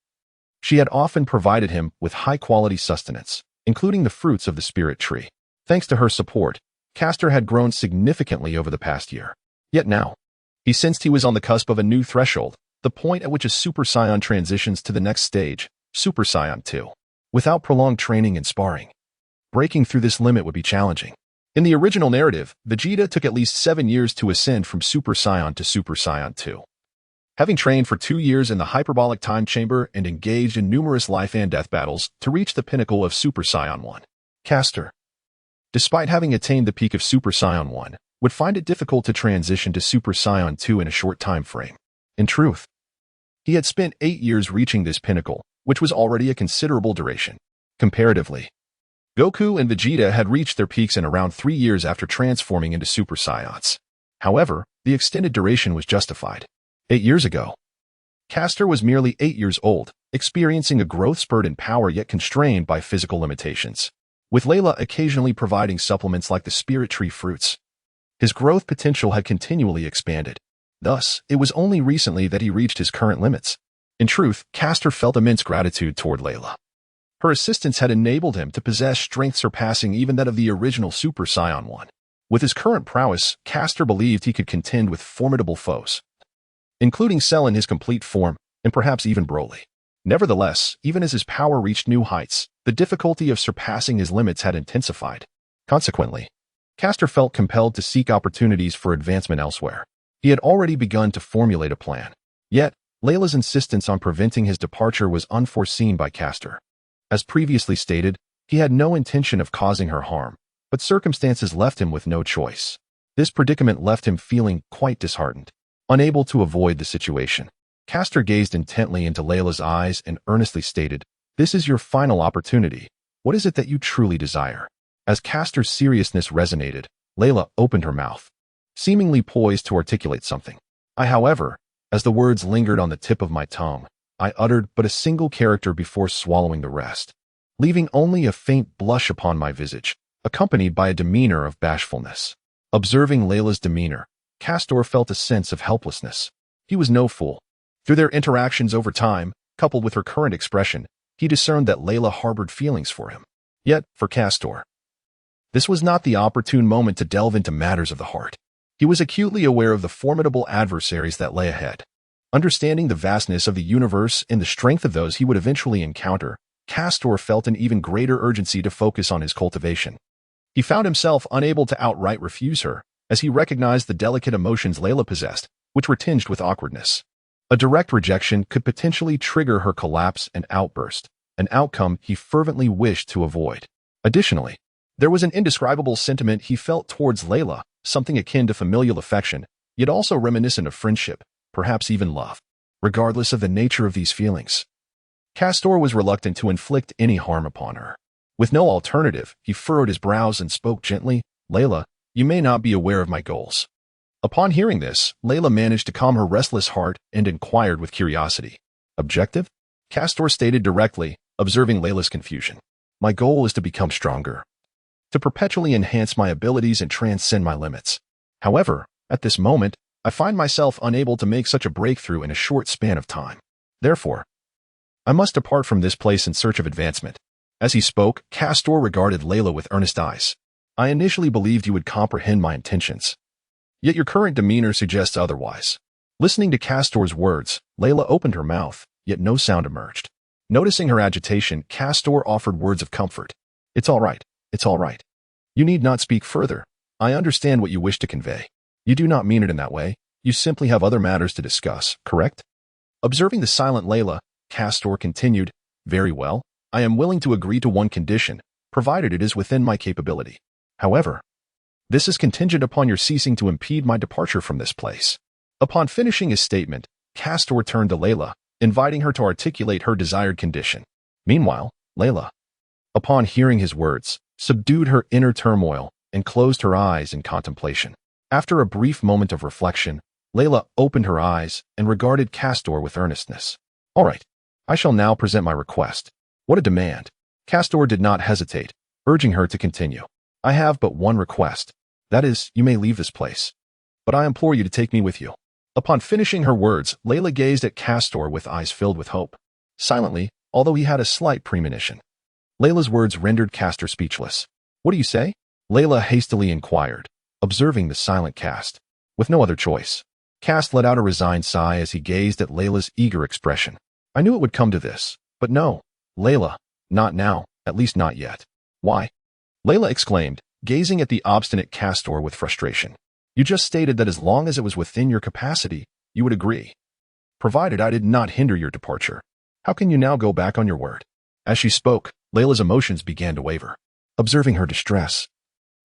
she had often provided him with high-quality sustenance, including the fruits of the spirit tree. Thanks to her support, Castor had grown significantly over the past year. Yet now, he sensed he was on the cusp of a new threshold, the point at which a Super Saiyan transitions to the next stage, Super Saiyan 2. Without prolonged training and sparring, breaking through this limit would be challenging. In the original narrative, Vegeta took at least 7 years to ascend from Super Saiyan to Super Saiyan 2. Having trained for 2 years in the hyperbolic time chamber and engaged in numerous life and death battles to reach the pinnacle of Super Saiyan 1. Castor, despite having attained the peak of Super Saiyan 1, would find it difficult to transition to Super Saiyan 2 in a short time frame. In truth, he had spent 8 years reaching this pinnacle, which was already a considerable duration. Comparatively, Goku and Vegeta had reached their peaks in around 3 years after transforming into Super Saiyans. However, the extended duration was justified. 8 years ago, Castor was merely 8 years old, experiencing a growth spurt in power yet constrained by physical limitations. With Layla occasionally providing supplements like the spirit tree fruits, his growth potential had continually expanded. Thus, it was only recently that he reached his current limits. In truth, Castor felt immense gratitude toward Layla. Her assistance had enabled him to possess strength surpassing even that of the original Super Saiyan 1. With his current prowess, Castor believed he could contend with formidable foes, including Cell in his complete form, and perhaps even Broly. Nevertheless, even as his power reached new heights, the difficulty of surpassing his limits had intensified. Consequently, Castor felt compelled to seek opportunities for advancement elsewhere. He had already begun to formulate a plan. Yet, Layla's insistence on preventing his departure was unforeseen by Castor. As previously stated, he had no intention of causing her harm, but circumstances left him with no choice. This predicament left him feeling quite disheartened. Unable to avoid the situation, Castor gazed intently into Layla's eyes and earnestly stated, This is your final opportunity. What is it that you truly desire? As Castor's seriousness resonated, Layla opened her mouth, seemingly poised to articulate something. However, As the words lingered on the tip of my tongue, I uttered but a single character before swallowing the rest, leaving only a faint blush upon my visage, accompanied by a demeanor of bashfulness. Observing Layla's demeanor, Castor felt a sense of helplessness. He was no fool. Through their interactions over time, coupled with her current expression, he discerned that Layla harbored feelings for him. Yet, for Castor, this was not the opportune moment to delve into matters of the heart. He was acutely aware of the formidable adversaries that lay ahead. Understanding the vastness of the universe and the strength of those he would eventually encounter, Castor felt an even greater urgency to focus on his cultivation. He found himself unable to outright refuse her, as he recognized the delicate emotions Layla possessed, which were tinged with awkwardness. A direct rejection could potentially trigger her collapse and outburst, an outcome he fervently wished to avoid. Additionally, there was an indescribable sentiment he felt towards Layla, something akin to familial affection, yet also reminiscent of friendship, perhaps even love. Regardless of the nature of these feelings, Castor was reluctant to inflict any harm upon her. With no alternative, he furrowed his brows and spoke gently, "Layla, you may not be aware of my goals." Upon hearing this, Layla managed to calm her restless heart and inquired with curiosity. "Objective?" Castor stated directly, observing Layla's confusion. "My goal is to become stronger, to perpetually enhance my abilities and transcend my limits. However, at this moment, I find myself unable to make such a breakthrough in a short span of time. Therefore, I must depart from this place in search of advancement." As he spoke, Castor regarded Layla with earnest eyes. "I initially believed you would comprehend my intentions, yet your current demeanor suggests otherwise." Listening to Castor's words, Layla opened her mouth, yet no sound emerged. Noticing her agitation, Castor offered words of comfort. "It's all right. It's all right. You need not speak further. I understand what you wish to convey. You do not mean it in that way. You simply have other matters to discuss, correct?" Observing the silent Layla, Castor continued, "Very well. I am willing to agree to one condition, provided it is within my capability. However, this is contingent upon your ceasing to impede my departure from this place." Upon finishing his statement, Castor turned to Layla, inviting her to articulate her desired condition. Meanwhile, Layla, upon hearing his words, subdued her inner turmoil and closed her eyes in contemplation. After a brief moment of reflection, Layla opened her eyes and regarded Castor with earnestness. "All right, I shall now present my request." "What a demand!" Castor did not hesitate, urging her to continue. "I have but one request. That is, you may leave this place, but I implore you to take me with you." Upon finishing her words, Layla gazed at Castor with eyes filled with hope. Silently, although he had a slight premonition, Layla's words rendered Castor speechless. "What do you say?" Layla hastily inquired, observing the silent Kast. With no other choice, Kast let out a resigned sigh as he gazed at Layla's eager expression. "I knew it would come to this, but no, Layla, not now, at least not yet." "Why?" Layla exclaimed, gazing at the obstinate Castor with frustration. "You just stated that as long as it was within your capacity, you would agree, provided I did not hinder your departure. How can you now go back on your word?" As she spoke, Layla's emotions began to waver. Observing her distress,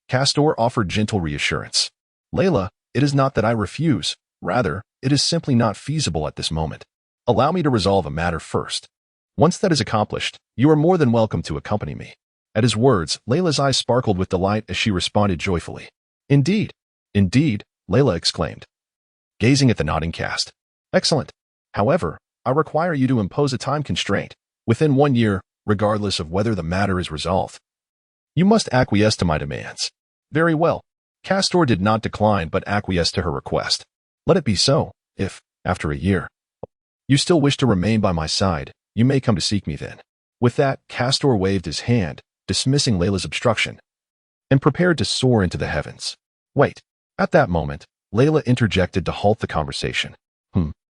Castor offered gentle reassurance. "Layla, it is not that I refuse. Rather, it is simply not feasible at this moment. Allow me to resolve a matter first. Once that is accomplished, you are more than welcome to accompany me." At his words, Layla's eyes sparkled with delight as she responded joyfully. "Indeed, indeed," Layla exclaimed, gazing at the nodding Kast. "Excellent. However, I require you to impose a time constraint. Within 1 year, regardless of whether the matter is resolved, you must acquiesce to my demands." "Very well." Castor did not decline but acquiesced to her request. "Let it be so. If, after a year, you still wish to remain by my side, you may come to seek me then." With that, Castor waved his hand, dismissing Layla's obstruction, and prepared to soar into the heavens. "Wait." At that moment, Layla interjected to halt the conversation.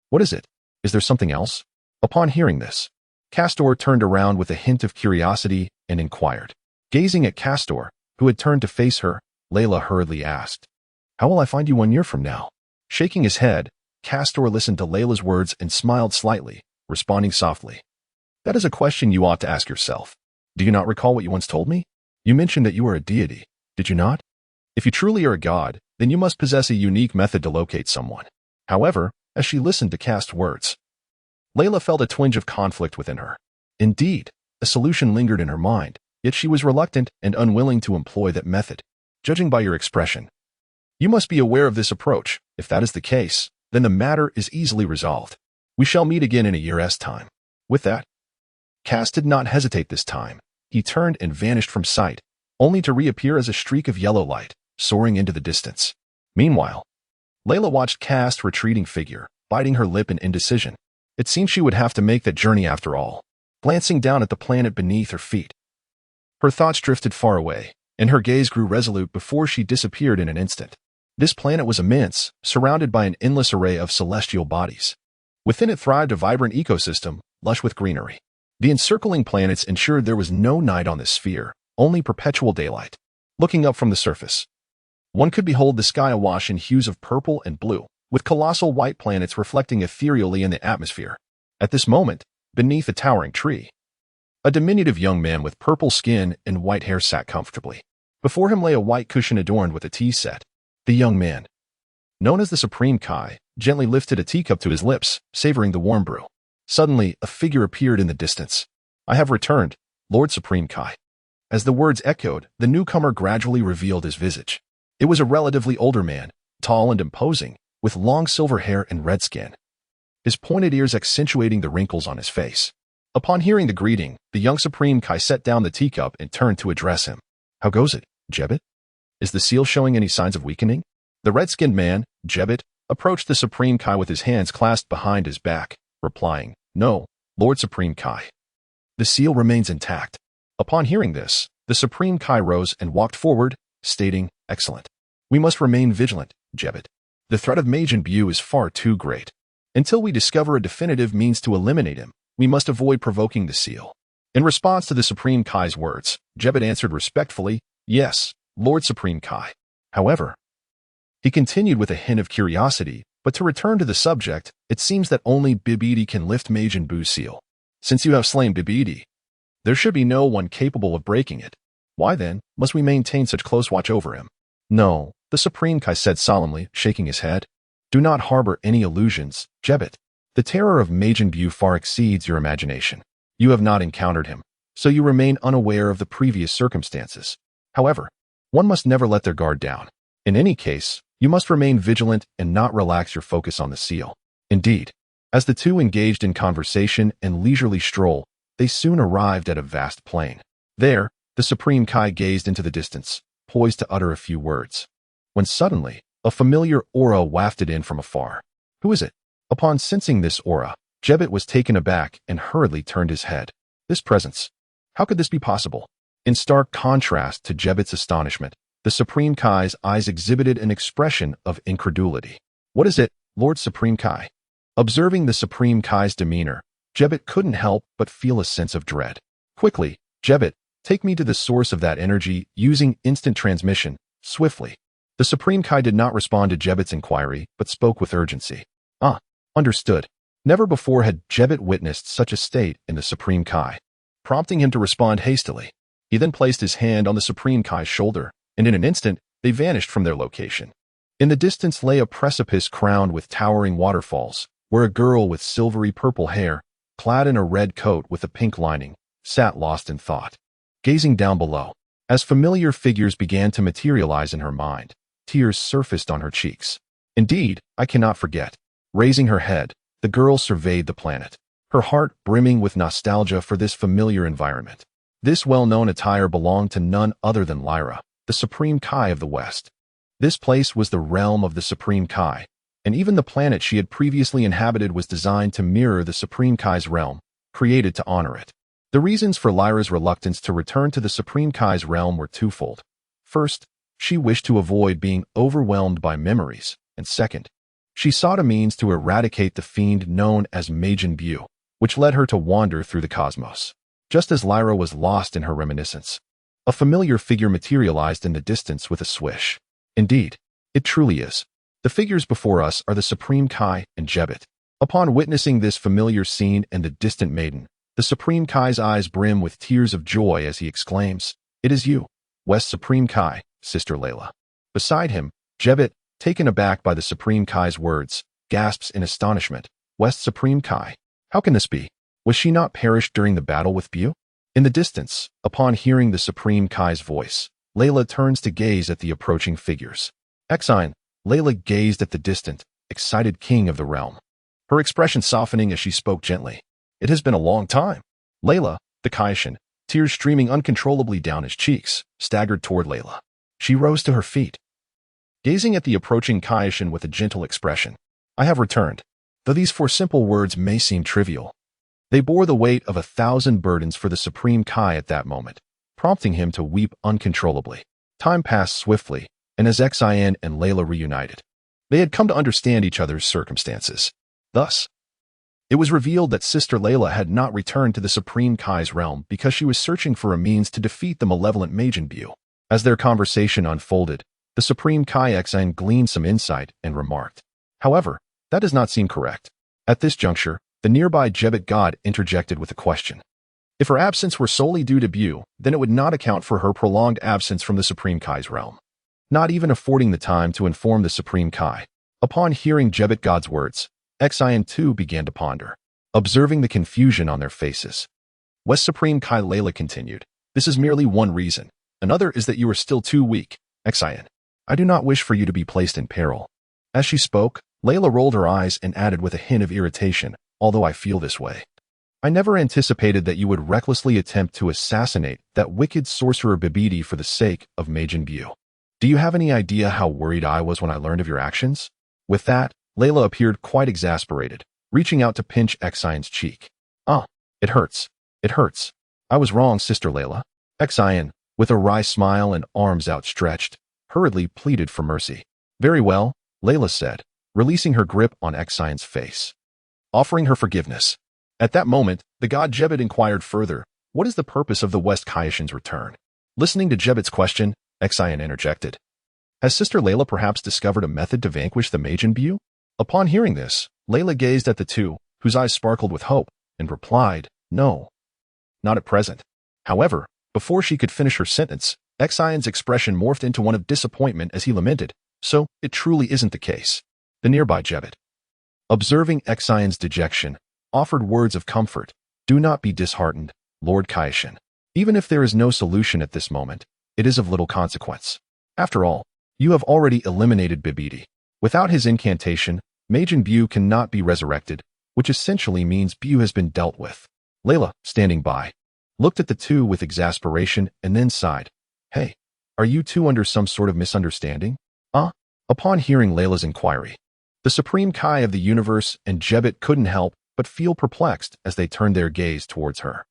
What is it? Is there something else?" Upon hearing this, Castor turned around with a hint of curiosity and inquired. Gazing at Castor, who had turned to face her, Layla hurriedly asked, "How will I find you 1 year from now?" Shaking his head, Castor listened to Layla's words and smiled slightly, responding softly, "That is a question you ought to ask yourself. Do you not recall what you once told me? You mentioned that you are a deity, did you not? If you truly are a god, then you must possess a unique method to locate someone." However, as she listened to Kast's words, Layla felt a twinge of conflict within her. Indeed, a solution lingered in her mind, yet she was reluctant and unwilling to employ that method. "Judging by your expression, you must be aware of this approach. If that is the case, then the matter is easily resolved. We shall meet again in a year's time. With that, Kast did not hesitate this time. He turned and vanished from sight, only to reappear as a streak of yellow light, soaring into the distance. Meanwhile, Layla watched Kast's retreating figure, biting her lip in indecision. It seemed she would have to make that journey after all. Glancing down at the planet beneath her feet, her thoughts drifted far away, and her gaze grew resolute before she disappeared in an instant. This planet was immense, surrounded by an endless array of celestial bodies. Within it thrived a vibrant ecosystem, lush with greenery. The encircling planets ensured there was no night on this sphere, only perpetual daylight. Looking up from the surface, one could behold the sky awash in hues of purple and blue, with colossal white planets reflecting ethereally in the atmosphere. At this moment, beneath a towering tree, a diminutive young man with purple skin and white hair sat comfortably. Before him lay a white cushion adorned with a tea set. The young man, known as the Supreme Kai, gently lifted a teacup to his lips, savoring the warm brew. Suddenly, a figure appeared in the distance. "I have returned, Lord Supreme Kai." As the words echoed, the newcomer gradually revealed his visage. It was a relatively older man, tall and imposing, with long silver hair and red skin, his pointed ears accentuating the wrinkles on his face. Upon hearing the greeting, the young Supreme Kai set down the teacup and turned to address him. "How goes it, Jebbit? Is the seal showing any signs of weakening?" The red-skinned man, Jebbit, approached the Supreme Kai with his hands clasped behind his back, replying, "No, Lord Supreme Kai. The seal remains intact." Upon hearing this, the Supreme Kai rose and walked forward, stating, "Excellent. We must remain vigilant, Jebbit. The threat of Majin Buu is far too great. Until we discover a definitive means to eliminate him, we must avoid provoking the seal." In response to the Supreme Kai's words, Jebbit answered respectfully, "Yes, Lord Supreme Kai." However, he continued with a hint of curiosity, but to return to the subject, it seems that only Bibidi can lift Majin Buu's seal. Since you have slain Bibidi, there should be no one capable of breaking it. Why then must we maintain such close watch over him? "No," the Supreme Kai said solemnly, shaking his head. "Do not harbor any illusions, Jebbit. The terror of Majin Buu far exceeds your imagination. You have not encountered him, so you remain unaware of the previous circumstances. However, one must never let their guard down. In any case, you must remain vigilant and not relax your focus on the seal." Indeed, as the two engaged in conversation and leisurely stroll, they soon arrived at a vast plain. There, the Supreme Kai gazed into the distance, poised to utter a few words, when suddenly, a familiar aura wafted in from afar. "Who is it?" Upon sensing this aura, Jebbit was taken aback and hurriedly turned his head. This presence. How could this be possible? In stark contrast to Jebbit's astonishment, the Supreme Kai's eyes exhibited an expression of incredulity. "What is it, Lord Supreme Kai?" Observing the Supreme Kai's demeanor, Jebbit couldn't help but feel a sense of dread. "Quickly, Jebbit, take me to the source of that energy using instant transmission, swiftly." The Supreme Kai did not respond to Jebbit's inquiry, but spoke with urgency. "Ah, understood." Never before had Jebbit witnessed such a state in the Supreme Kai, prompting him to respond hastily. He then placed his hand on the Supreme Kai's shoulder, and in an instant, they vanished from their location. In the distance lay a precipice crowned with towering waterfalls, where a girl with silvery purple hair, clad in a red coat with a pink lining, sat lost in thought. Gazing down below, as familiar figures began to materialize in her mind, tears surfaced on her cheeks. "Indeed, I cannot forget." Raising her head, the girl surveyed the planet, her heart brimming with nostalgia for this familiar environment. This well-known attire belonged to none other than Lyra, the Supreme Kai of the West. This place was the realm of the Supreme Kai, and even the planet she had previously inhabited was designed to mirror the Supreme Kai's realm, created to honor it. The reasons for Lyra's reluctance to return to the Supreme Kai's realm were twofold. First, she wished to avoid being overwhelmed by memories, and second, she sought a means to eradicate the fiend known as Majin Buu, which led her to wander through the cosmos. Just as Lyra was lost in her reminiscence, a familiar figure materialized in the distance with a swish. Indeed, it truly is. The figures before us are the Supreme Kai and Jebbit. Upon witnessing this familiar scene and the distant maiden, the Supreme Kai's eyes brim with tears of joy as he exclaims, "It is you, West Supreme Kai, Sister Layla." Beside him, Jebbit, taken aback by the Supreme Kai's words, gasps in astonishment, "West Supreme Kai? How can this be? Was she not perished during the battle with Buu?" In the distance, upon hearing the Supreme Kai's voice, Layla turns to gaze at the approaching figures. Exine, Layla gazed at the distant, excited king of the realm. Her expression softening as she spoke gently. It has been a long time. Layla, the Kaishin, tears streaming uncontrollably down his cheeks, staggered toward Layla. She rose to her feet, gazing at the approaching Kaishin with a gentle expression. I have returned. Though these 4 simple words may seem trivial, they bore the weight of 1,000 burdens for the Supreme Kai at that moment, prompting him to weep uncontrollably. Time passed swiftly, and as Xian and Layla reunited, they had come to understand each other's circumstances. Thus, it was revealed that Sister Layla had not returned to the Supreme Kai's realm because she was searching for a means to defeat the malevolent Majin Buu. As their conversation unfolded, the Supreme Kai Xian gleaned some insight and remarked, however, that does not seem correct. At this juncture, the nearby Jebet god interjected with a question. If her absence were solely due to Buu, then it would not account for her prolonged absence from the Supreme Kai's realm, not even affording the time to inform the Supreme Kai. Upon hearing Jebet god's words, Xian too began to ponder, observing the confusion on their faces. West Supreme Kai Layla continued, this is merely one reason. Another is that you are still too weak, Xian. I do not wish for you to be placed in peril. As she spoke, Layla rolled her eyes and added with a hint of irritation, although I feel this way. I never anticipated that you would recklessly attempt to assassinate that wicked sorcerer Babidi for the sake of Majin Buu. Do you have any idea how worried I was when I learned of your actions? With that, Layla appeared quite exasperated, reaching out to pinch Xian's cheek. Ah, it hurts. It hurts. I was wrong, Sister Layla. Xian, with a wry smile and arms outstretched, hurriedly pleaded for mercy. Very well, Layla said, releasing her grip on Xian's face, offering her forgiveness. At that moment, the god Jebet inquired further, what is the purpose of the West Kaishin's return? Listening to Jebet's question, Xian interjected. Has Sister Layla perhaps discovered a method to vanquish the Majin Buu? Upon hearing this, Layla gazed at the two, whose eyes sparkled with hope, and replied, no. Not at present. However, before she could finish her sentence, Xian's expression morphed into one of disappointment as he lamented, so it truly isn't the case. The nearby Jebet, observing Xian's dejection, offered words of comfort. Do not be disheartened, Lord Kaishin. Even if there is no solution at this moment, it is of little consequence. After all, you have already eliminated Babidi. Without his incantation, Majin Buu cannot be resurrected, which essentially means Buu has been dealt with. Layla, standing by, looked at the two with exasperation and then sighed. Hey, are you two under some sort of misunderstanding? Upon hearing Layla's inquiry, the Supreme Kai of the universe and Jebet couldn't help but feel perplexed as they turned their gaze towards her.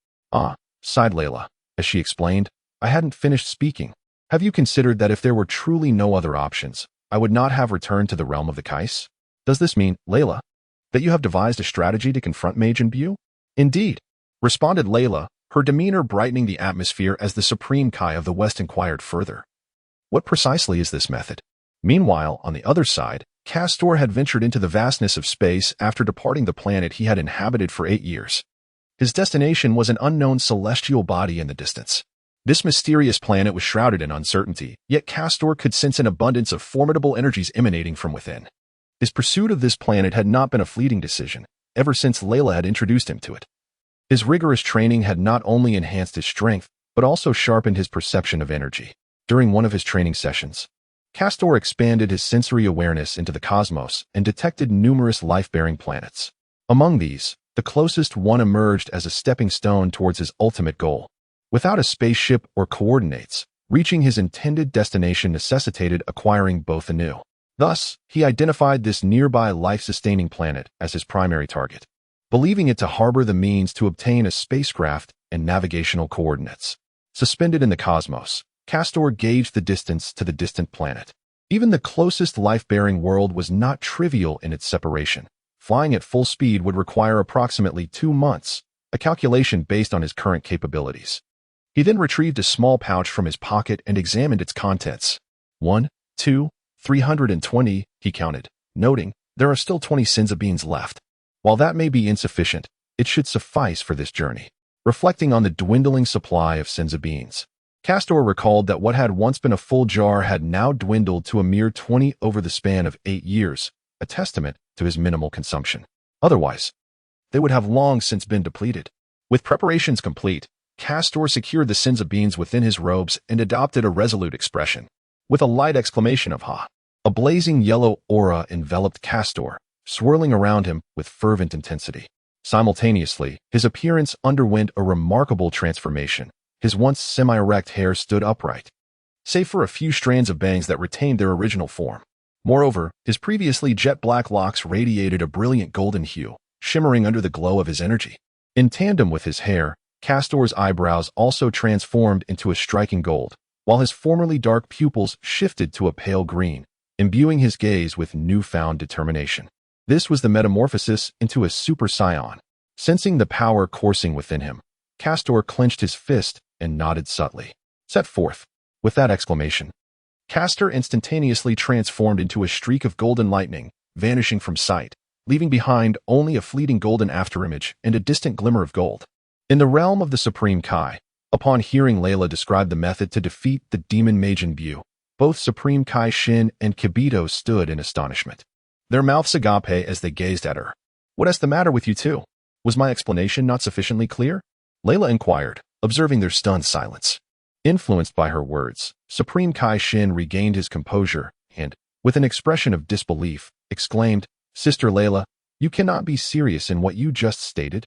Sighed Layla, as she explained, I hadn't finished speaking. Have you considered that if there were truly no other options, I would not have returned to the realm of the Kais? Does this mean, Layla, that you have devised a strategy to confront Majin Buu? Indeed, responded Layla, her demeanor brightening the atmosphere as the Supreme Kai of the West inquired further. What precisely is this method? Meanwhile, on the other side, Castor had ventured into the vastness of space after departing the planet he had inhabited for 8 years. His destination was an unknown celestial body in the distance. This mysterious planet was shrouded in uncertainty, yet Castor could sense an abundance of formidable energies emanating from within. His pursuit of this planet had not been a fleeting decision, ever since Layla had introduced him to it. His rigorous training had not only enhanced his strength, but also sharpened his perception of energy. During one of his training sessions, Castor expanded his sensory awareness into the cosmos and detected numerous life-bearing planets. Among these, the closest one emerged as a stepping stone towards his ultimate goal. Without a spaceship or coordinates, reaching his intended destination necessitated acquiring both anew. Thus, he identified this nearby life-sustaining planet as his primary target, believing it to harbor the means to obtain a spacecraft and navigational coordinates. Suspended in the cosmos, Castor gauged the distance to the distant planet. Even the closest life-bearing world was not trivial in its separation. Flying at full speed would require approximately 2 months, a calculation based on his current capabilities. He then retrieved a small pouch from his pocket and examined its contents. 1, 2, 320, he counted, noting, there are still 20 Senzu beans left. While that may be insufficient, it should suffice for this journey. Reflecting on the dwindling supply of Senzu beans, Castor recalled that what had once been a full jar had now dwindled to a mere 20 over the span of 8 years, a testament to his minimal consumption. Otherwise, they would have long since been depleted. With preparations complete, Castor secured the Senzu beans within his robes and adopted a resolute expression. With a light exclamation of "Ha!" A blazing yellow aura enveloped Castor, swirling around him with fervent intensity. Simultaneously, his appearance underwent a remarkable transformation. His once semi-erect hair stood upright, save for a few strands of bangs that retained their original form. Moreover, his previously jet-black locks radiated a brilliant golden hue, shimmering under the glow of his energy. In tandem with his hair, Castor's eyebrows also transformed into a striking gold, while his formerly dark pupils shifted to a pale green, imbuing his gaze with newfound determination. This was the metamorphosis into a Super Saiyan. Sensing the power coursing within him, Castor clenched his fist and nodded subtly. Set forth. With that exclamation, Castor instantaneously transformed into a streak of golden lightning, vanishing from sight, leaving behind only a fleeting golden afterimage and a distant glimmer of gold. In the realm of the Supreme Kai, upon hearing Layla describe the method to defeat the demon Majin Buu, both Supreme Kai Shin and Kibito stood in astonishment, their mouths agape as they gazed at her. "What is the matter with you two? Was my explanation not sufficiently clear?" Layla inquired, observing their stunned silence. Influenced by her words, Supreme Kai Shin regained his composure and, with an expression of disbelief, exclaimed, "Sister Layla, you cannot be serious in what you just stated.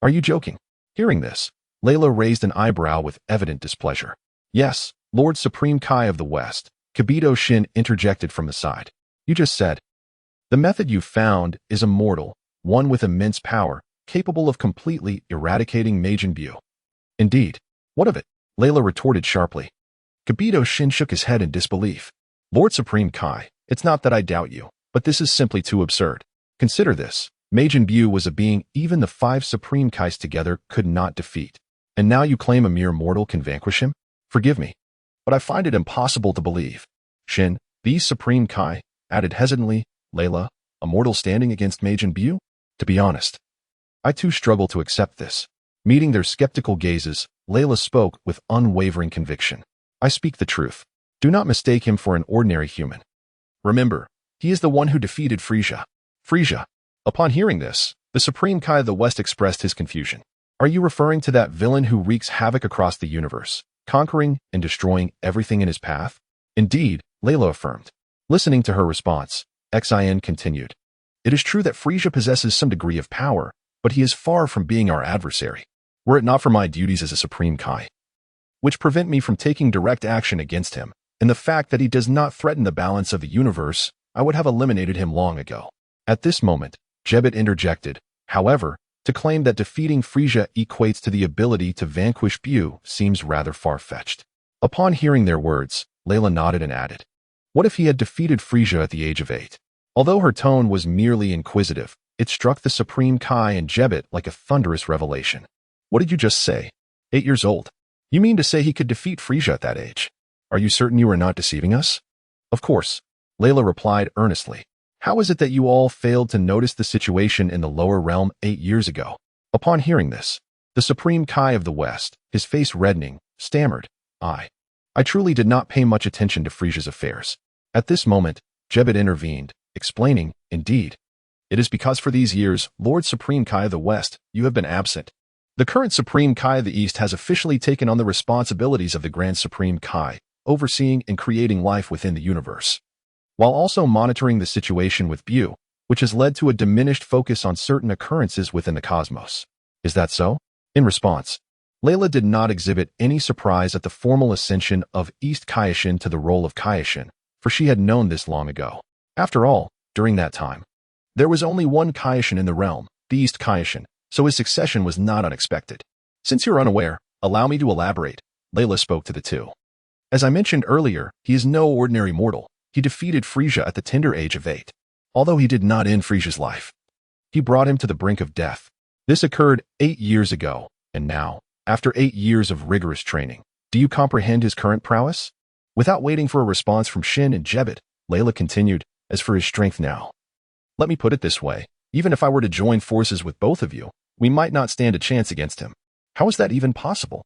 Are you joking?" Hearing this, Layla raised an eyebrow with evident displeasure. "Yes, Lord Supreme Kai of the West," Kibito Shin interjected from the side. "You just said, the method you found is immortal, one with immense power, capable of completely eradicating Majin Buu." "Indeed. What of it?" Layla retorted sharply. Kibito Shin shook his head in disbelief. "Lord Supreme Kai, it's not that I doubt you, but this is simply too absurd. Consider this. Majin Buu was a being even the 5 Supreme Kais together could not defeat. And now you claim a mere mortal can vanquish him? Forgive me, but I find it impossible to believe." "Shin, these Supreme Kai," added hesitantly Layla, "a mortal standing against Majin Buu? To be honest, I too struggle to accept this." Meeting their skeptical gazes, Layla spoke with unwavering conviction. "I speak the truth. Do not mistake him for an ordinary human. Remember, he is the one who defeated Frieza." "Frieza?" Upon hearing this, the Supreme Kai of the West expressed his confusion. "Are you referring to that villain who wreaks havoc across the universe, conquering and destroying everything in his path?" "Indeed," Layla affirmed. Listening to her response, Xin continued, "It is true that Frieza possesses some degree of power, but he is far from being our adversary. Were it not for my duties as a Supreme Kai, which prevent me from taking direct action against him, and the fact that he does not threaten the balance of the universe, I would have eliminated him long ago." At this moment, Jebet interjected, however, to claim that defeating Frieza equates to the ability to vanquish Buu seems rather far-fetched. Upon hearing their words, Layla nodded and added, "What if he had defeated Frieza at the age of 8? Although her tone was merely inquisitive, it struck the Supreme Kai and Jebet like a thunderous revelation. "What did you just say? 8 years old? You mean to say he could defeat Frieza at that age? Are you certain you are not deceiving us?" "Of course," Layla replied earnestly. "How is it that you all failed to notice the situation in the lower realm 8 years ago?" Upon hearing this, the Supreme Kai of the West, his face reddening, stammered, I truly did not pay much attention to Frieza's affairs." At this moment, Jebet intervened, explaining, "Indeed, it is because for these years, Lord Supreme Kai of the West, you have been absent. The current Supreme Kai of the East has officially taken on the responsibilities of the Grand Supreme Kai, overseeing and creating life within the universe, while also monitoring the situation with Buu, which has led to a diminished focus on certain occurrences within the cosmos. Is that so?" In response, Layla did not exhibit any surprise at the formal ascension of East Kaioshin to the role of Kaioshin, for she had known this long ago. After all, during that time, there was only one Kaioshin in the realm, the East Kaioshin, so his succession was not unexpected. "Since you're unaware, allow me to elaborate," Layla spoke to the two. "As I mentioned earlier, he is no ordinary mortal. He defeated Frieza at the tender age of 8. Although he did not end Frieza's life, he brought him to the brink of death. This occurred 8 years ago, and now, after 8 years of rigorous training, do you comprehend his current prowess?" Without waiting for a response from Shin and Jebet, Layla continued, "As for his strength now, let me put it this way. Even if I were to join forces with both of you, we might not stand a chance against him." "How is that even possible?"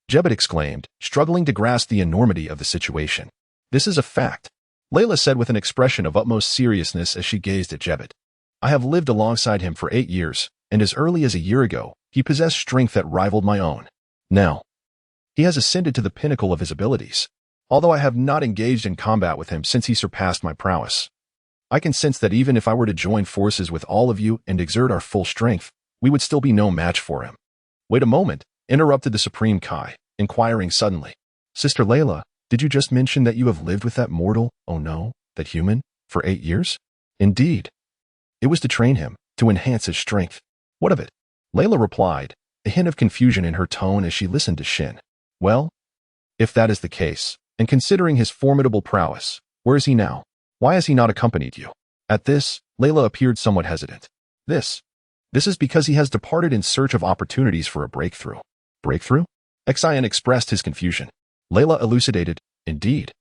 Jebet exclaimed, struggling to grasp the enormity of the situation. "This is a fact," Layla said with an expression of utmost seriousness as she gazed at Jebet. "I have lived alongside him for 8 years, and as early as a year ago, he possessed strength that rivaled my own. Now, he has ascended to the pinnacle of his abilities. Although I have not engaged in combat with him since he surpassed my prowess, I can sense that even if I were to join forces with all of you and exert our full strength, we would still be no match for him. Wait a moment, interrupted the Supreme Kai, inquiring suddenly. Sister Layla, did you just mention that you have lived with that mortal, oh no, that human, for 8 years? Indeed. It was to train him, to enhance his strength. What of it? Layla replied, a hint of confusion in her tone as she listened to Shin. Well, if that is the case, and considering his formidable prowess, where is he now? Why has he not accompanied you? At this, Layla appeared somewhat hesitant. This is because he has departed in search of opportunities for a breakthrough. Breakthrough? Xian expressed his confusion. Layla elucidated, indeed.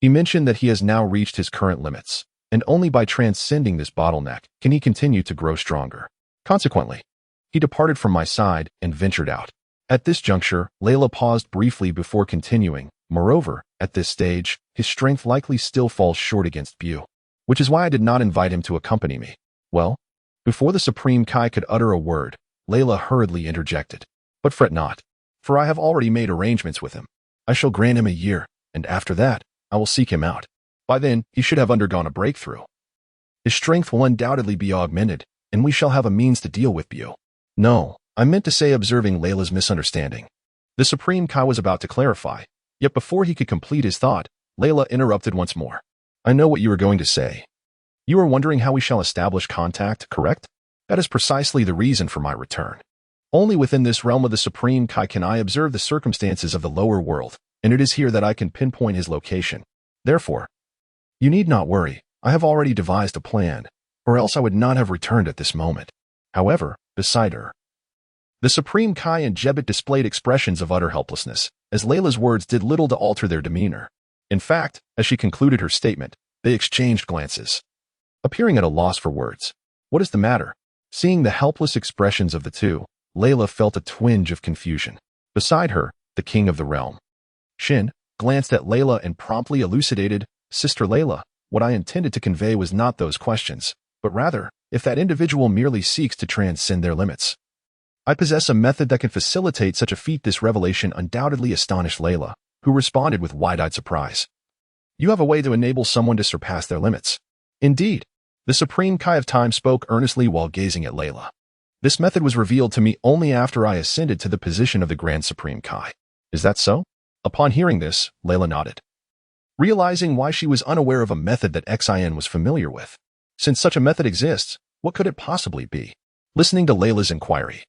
He mentioned that he has now reached his current limits, and only by transcending this bottleneck can he continue to grow stronger. Consequently, he departed from my side and ventured out. At this juncture, Layla paused briefly before continuing. Moreover, at this stage, his strength likely still falls short against Buu, which is why I did not invite him to accompany me. Well, before the Supreme Kai could utter a word, Layla hurriedly interjected. But fret not, for I have already made arrangements with him. I shall grant him a year, and after that, I will seek him out. By then, he should have undergone a breakthrough. His strength will undoubtedly be augmented, and we shall have a means to deal with Buu. No, I meant to say, observing Layla's misunderstanding. The Supreme Kai was about to clarify, yet before he could complete his thought, Layla interrupted once more. I know what you are going to say. You are wondering how we shall establish contact, correct? That is precisely the reason for my return. Only within this realm of the Supreme Kai can I observe the circumstances of the lower world, and it is here that I can pinpoint his location. Therefore, you need not worry, I have already devised a plan, or else I would not have returned at this moment. However, beside her, the Supreme Kai and Jebet displayed expressions of utter helplessness, as Layla's words did little to alter their demeanor. In fact, as she concluded her statement, they exchanged glances, appearing at a loss for words. What is the matter? Seeing the helpless expressions of the two, Layla felt a twinge of confusion. Beside her, the king of the realm, Shin, glanced at Layla and promptly elucidated, Sister Layla, what I intended to convey was not those questions, but rather, if that individual merely seeks to transcend their limits. I possess a method that can facilitate such a feat. This revelation undoubtedly astonished Layla, who responded with wide-eyed surprise. You have a way to enable someone to surpass their limits. Indeed, the Supreme Kai of Time spoke earnestly while gazing at Layla. This method was revealed to me only after I ascended to the position of the Grand Supreme Kai. Is that so? Upon hearing this, Layla nodded, realizing why she was unaware of a method that Xian was familiar with. Since such a method exists, what could it possibly be? Listening to Layla's inquiry,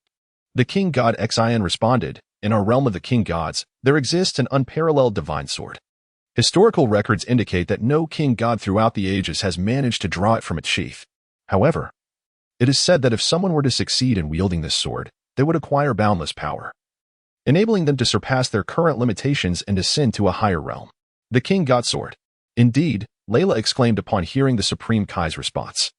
the king god Xian responded, in our realm of the king gods, there exists an unparalleled divine sword. Historical records indicate that no king god throughout the ages has managed to draw it from its sheath. However, it is said that if someone were to succeed in wielding this sword, they would acquire boundless power, enabling them to surpass their current limitations and ascend to a higher realm. The king god sword. Indeed, Layla exclaimed upon hearing the Supreme Kai's response.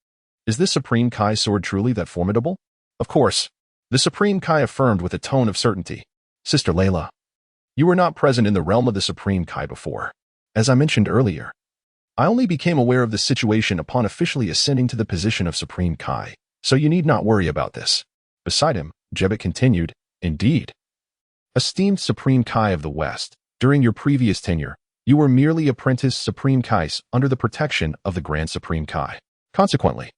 Is this Supreme Kai sword truly that formidable? Of course. The Supreme Kai affirmed with a tone of certainty. Sister Layla, you were not present in the realm of the Supreme Kai before. As I mentioned earlier, I only became aware of the situation upon officially ascending to the position of Supreme Kai, so you need not worry about this. Beside him, Jebet continued, indeed. Esteemed Supreme Kai of the West, during your previous tenure, you were merely apprentice Supreme Kais under the protection of the Grand Supreme Kai. Consequently,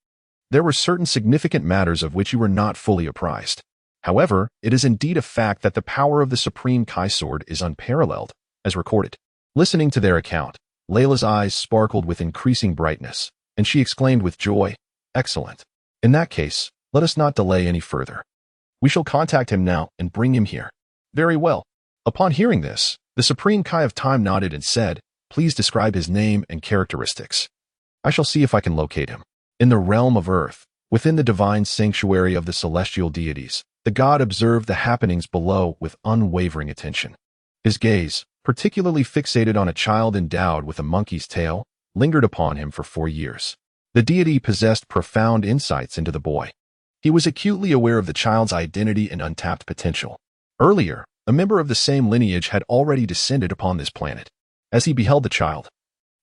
there were certain significant matters of which you were not fully apprised. However, it is indeed a fact that the power of the Supreme Kai sword is unparalleled, as recorded. Listening to their account, Layla's eyes sparkled with increasing brightness, and she exclaimed with joy, excellent. In that case, let us not delay any further. We shall contact him now and bring him here. Very well. Upon hearing this, the Supreme Kai of Time nodded and said, please describe his name and characteristics. I shall see if I can locate him. In the realm of Earth, within the divine sanctuary of the celestial deities, the god observed the happenings below with unwavering attention. His gaze, particularly fixated on a child endowed with a monkey's tail, lingered upon him for 4 years. The deity possessed profound insights into the boy. He was acutely aware of the child's identity and untapped potential. Earlier, a member of the same lineage had already descended upon this planet. As he beheld the child,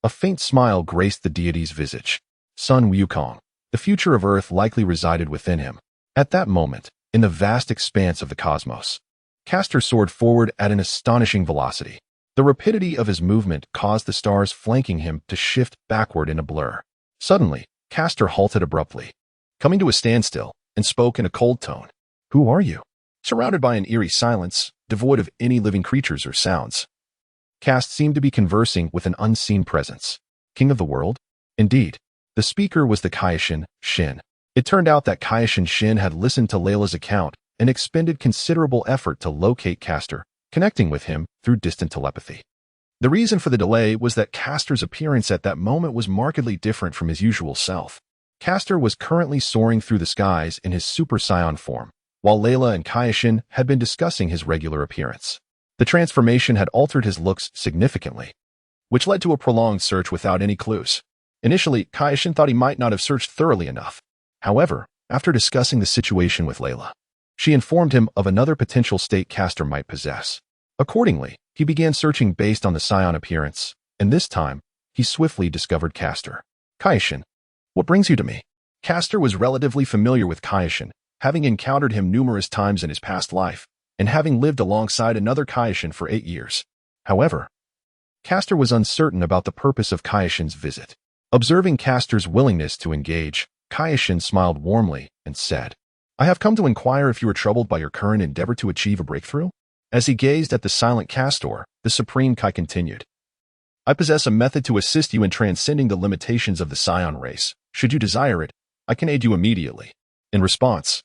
a faint smile graced the deity's visage. Sun Wukong, the future of Earth likely resided within him. At that moment, in the vast expanse of the cosmos, Kast soared forward at an astonishing velocity. The rapidity of his movement caused the stars flanking him to shift backward in a blur. Suddenly, Castor halted abruptly, coming to a standstill, and spoke in a cold tone. "Who are you?" Surrounded by an eerie silence, devoid of any living creatures or sounds, Kast seemed to be conversing with an unseen presence. King of the world? Indeed. The speaker was the Kaioshin Shin. It turned out that Kaioshin Shin had listened to Layla's account and expended considerable effort to locate Castor, connecting with him through distant telepathy. The reason for the delay was that Castor's appearance at that moment was markedly different from his usual self. Castor was currently soaring through the skies in his Super Saiyan form, while Layla and Kaioshin had been discussing his regular appearance. The transformation had altered his looks significantly, which led to a prolonged search without any clues. Initially, Kaioshin thought he might not have searched thoroughly enough. However, after discussing the situation with Layla, she informed him of another potential state Castor might possess. Accordingly, he began searching based on the Saiyan appearance, and this time, he swiftly discovered Castor. "Kaioshin, what brings you to me?" Castor was relatively familiar with Kaioshin, having encountered him numerous times in his past life, and having lived alongside another Kaioshin for 8 years. However, Castor was uncertain about the purpose of Kaioshin's visit. Observing Castor's willingness to engage, Kaioshin smiled warmly and said, "I have come to inquire if you are troubled by your current endeavor to achieve a breakthrough." As he gazed at the silent Castor, the Supreme Kai continued, "I possess a method to assist you in transcending the limitations of the Saiyan race. Should you desire it, I can aid you immediately." In response,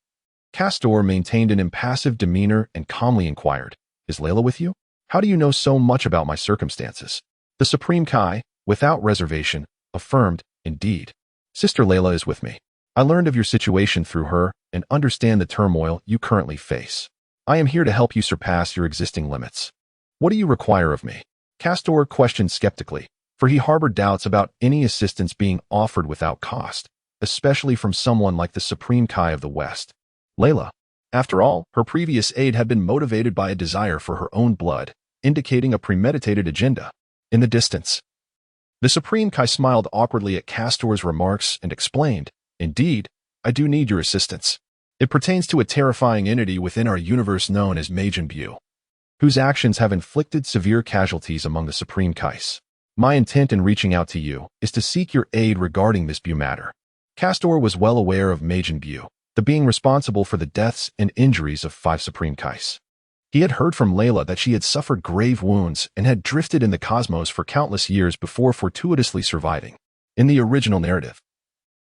Castor maintained an impassive demeanor and calmly inquired, "Is Layla with you? How do you know so much about my circumstances?" The Supreme Kai, without reservation, affirmed, "Indeed. Sister Layla is with me. I learned of your situation through her and understand the turmoil you currently face. I am here to help you surpass your existing limits. What do you require of me?" Castor questioned skeptically, for he harbored doubts about any assistance being offered without cost, especially from someone like the Supreme Kai of the West. Layla. After all, her previous aid had been motivated by a desire for her own blood, indicating a premeditated agenda. In the distance, the Supreme Kai smiled awkwardly at Castor's remarks and explained, "Indeed, I do need your assistance. It pertains to a terrifying entity within our universe known as Majin Buu, whose actions have inflicted severe casualties among the Supreme Kais. My intent in reaching out to you is to seek your aid regarding this Buu matter." Castor was well aware of Majin Buu, the being responsible for the deaths and injuries of 5 Supreme Kais. He had heard from Layla that she had suffered grave wounds and had drifted in the cosmos for countless years before fortuitously surviving. In the original narrative,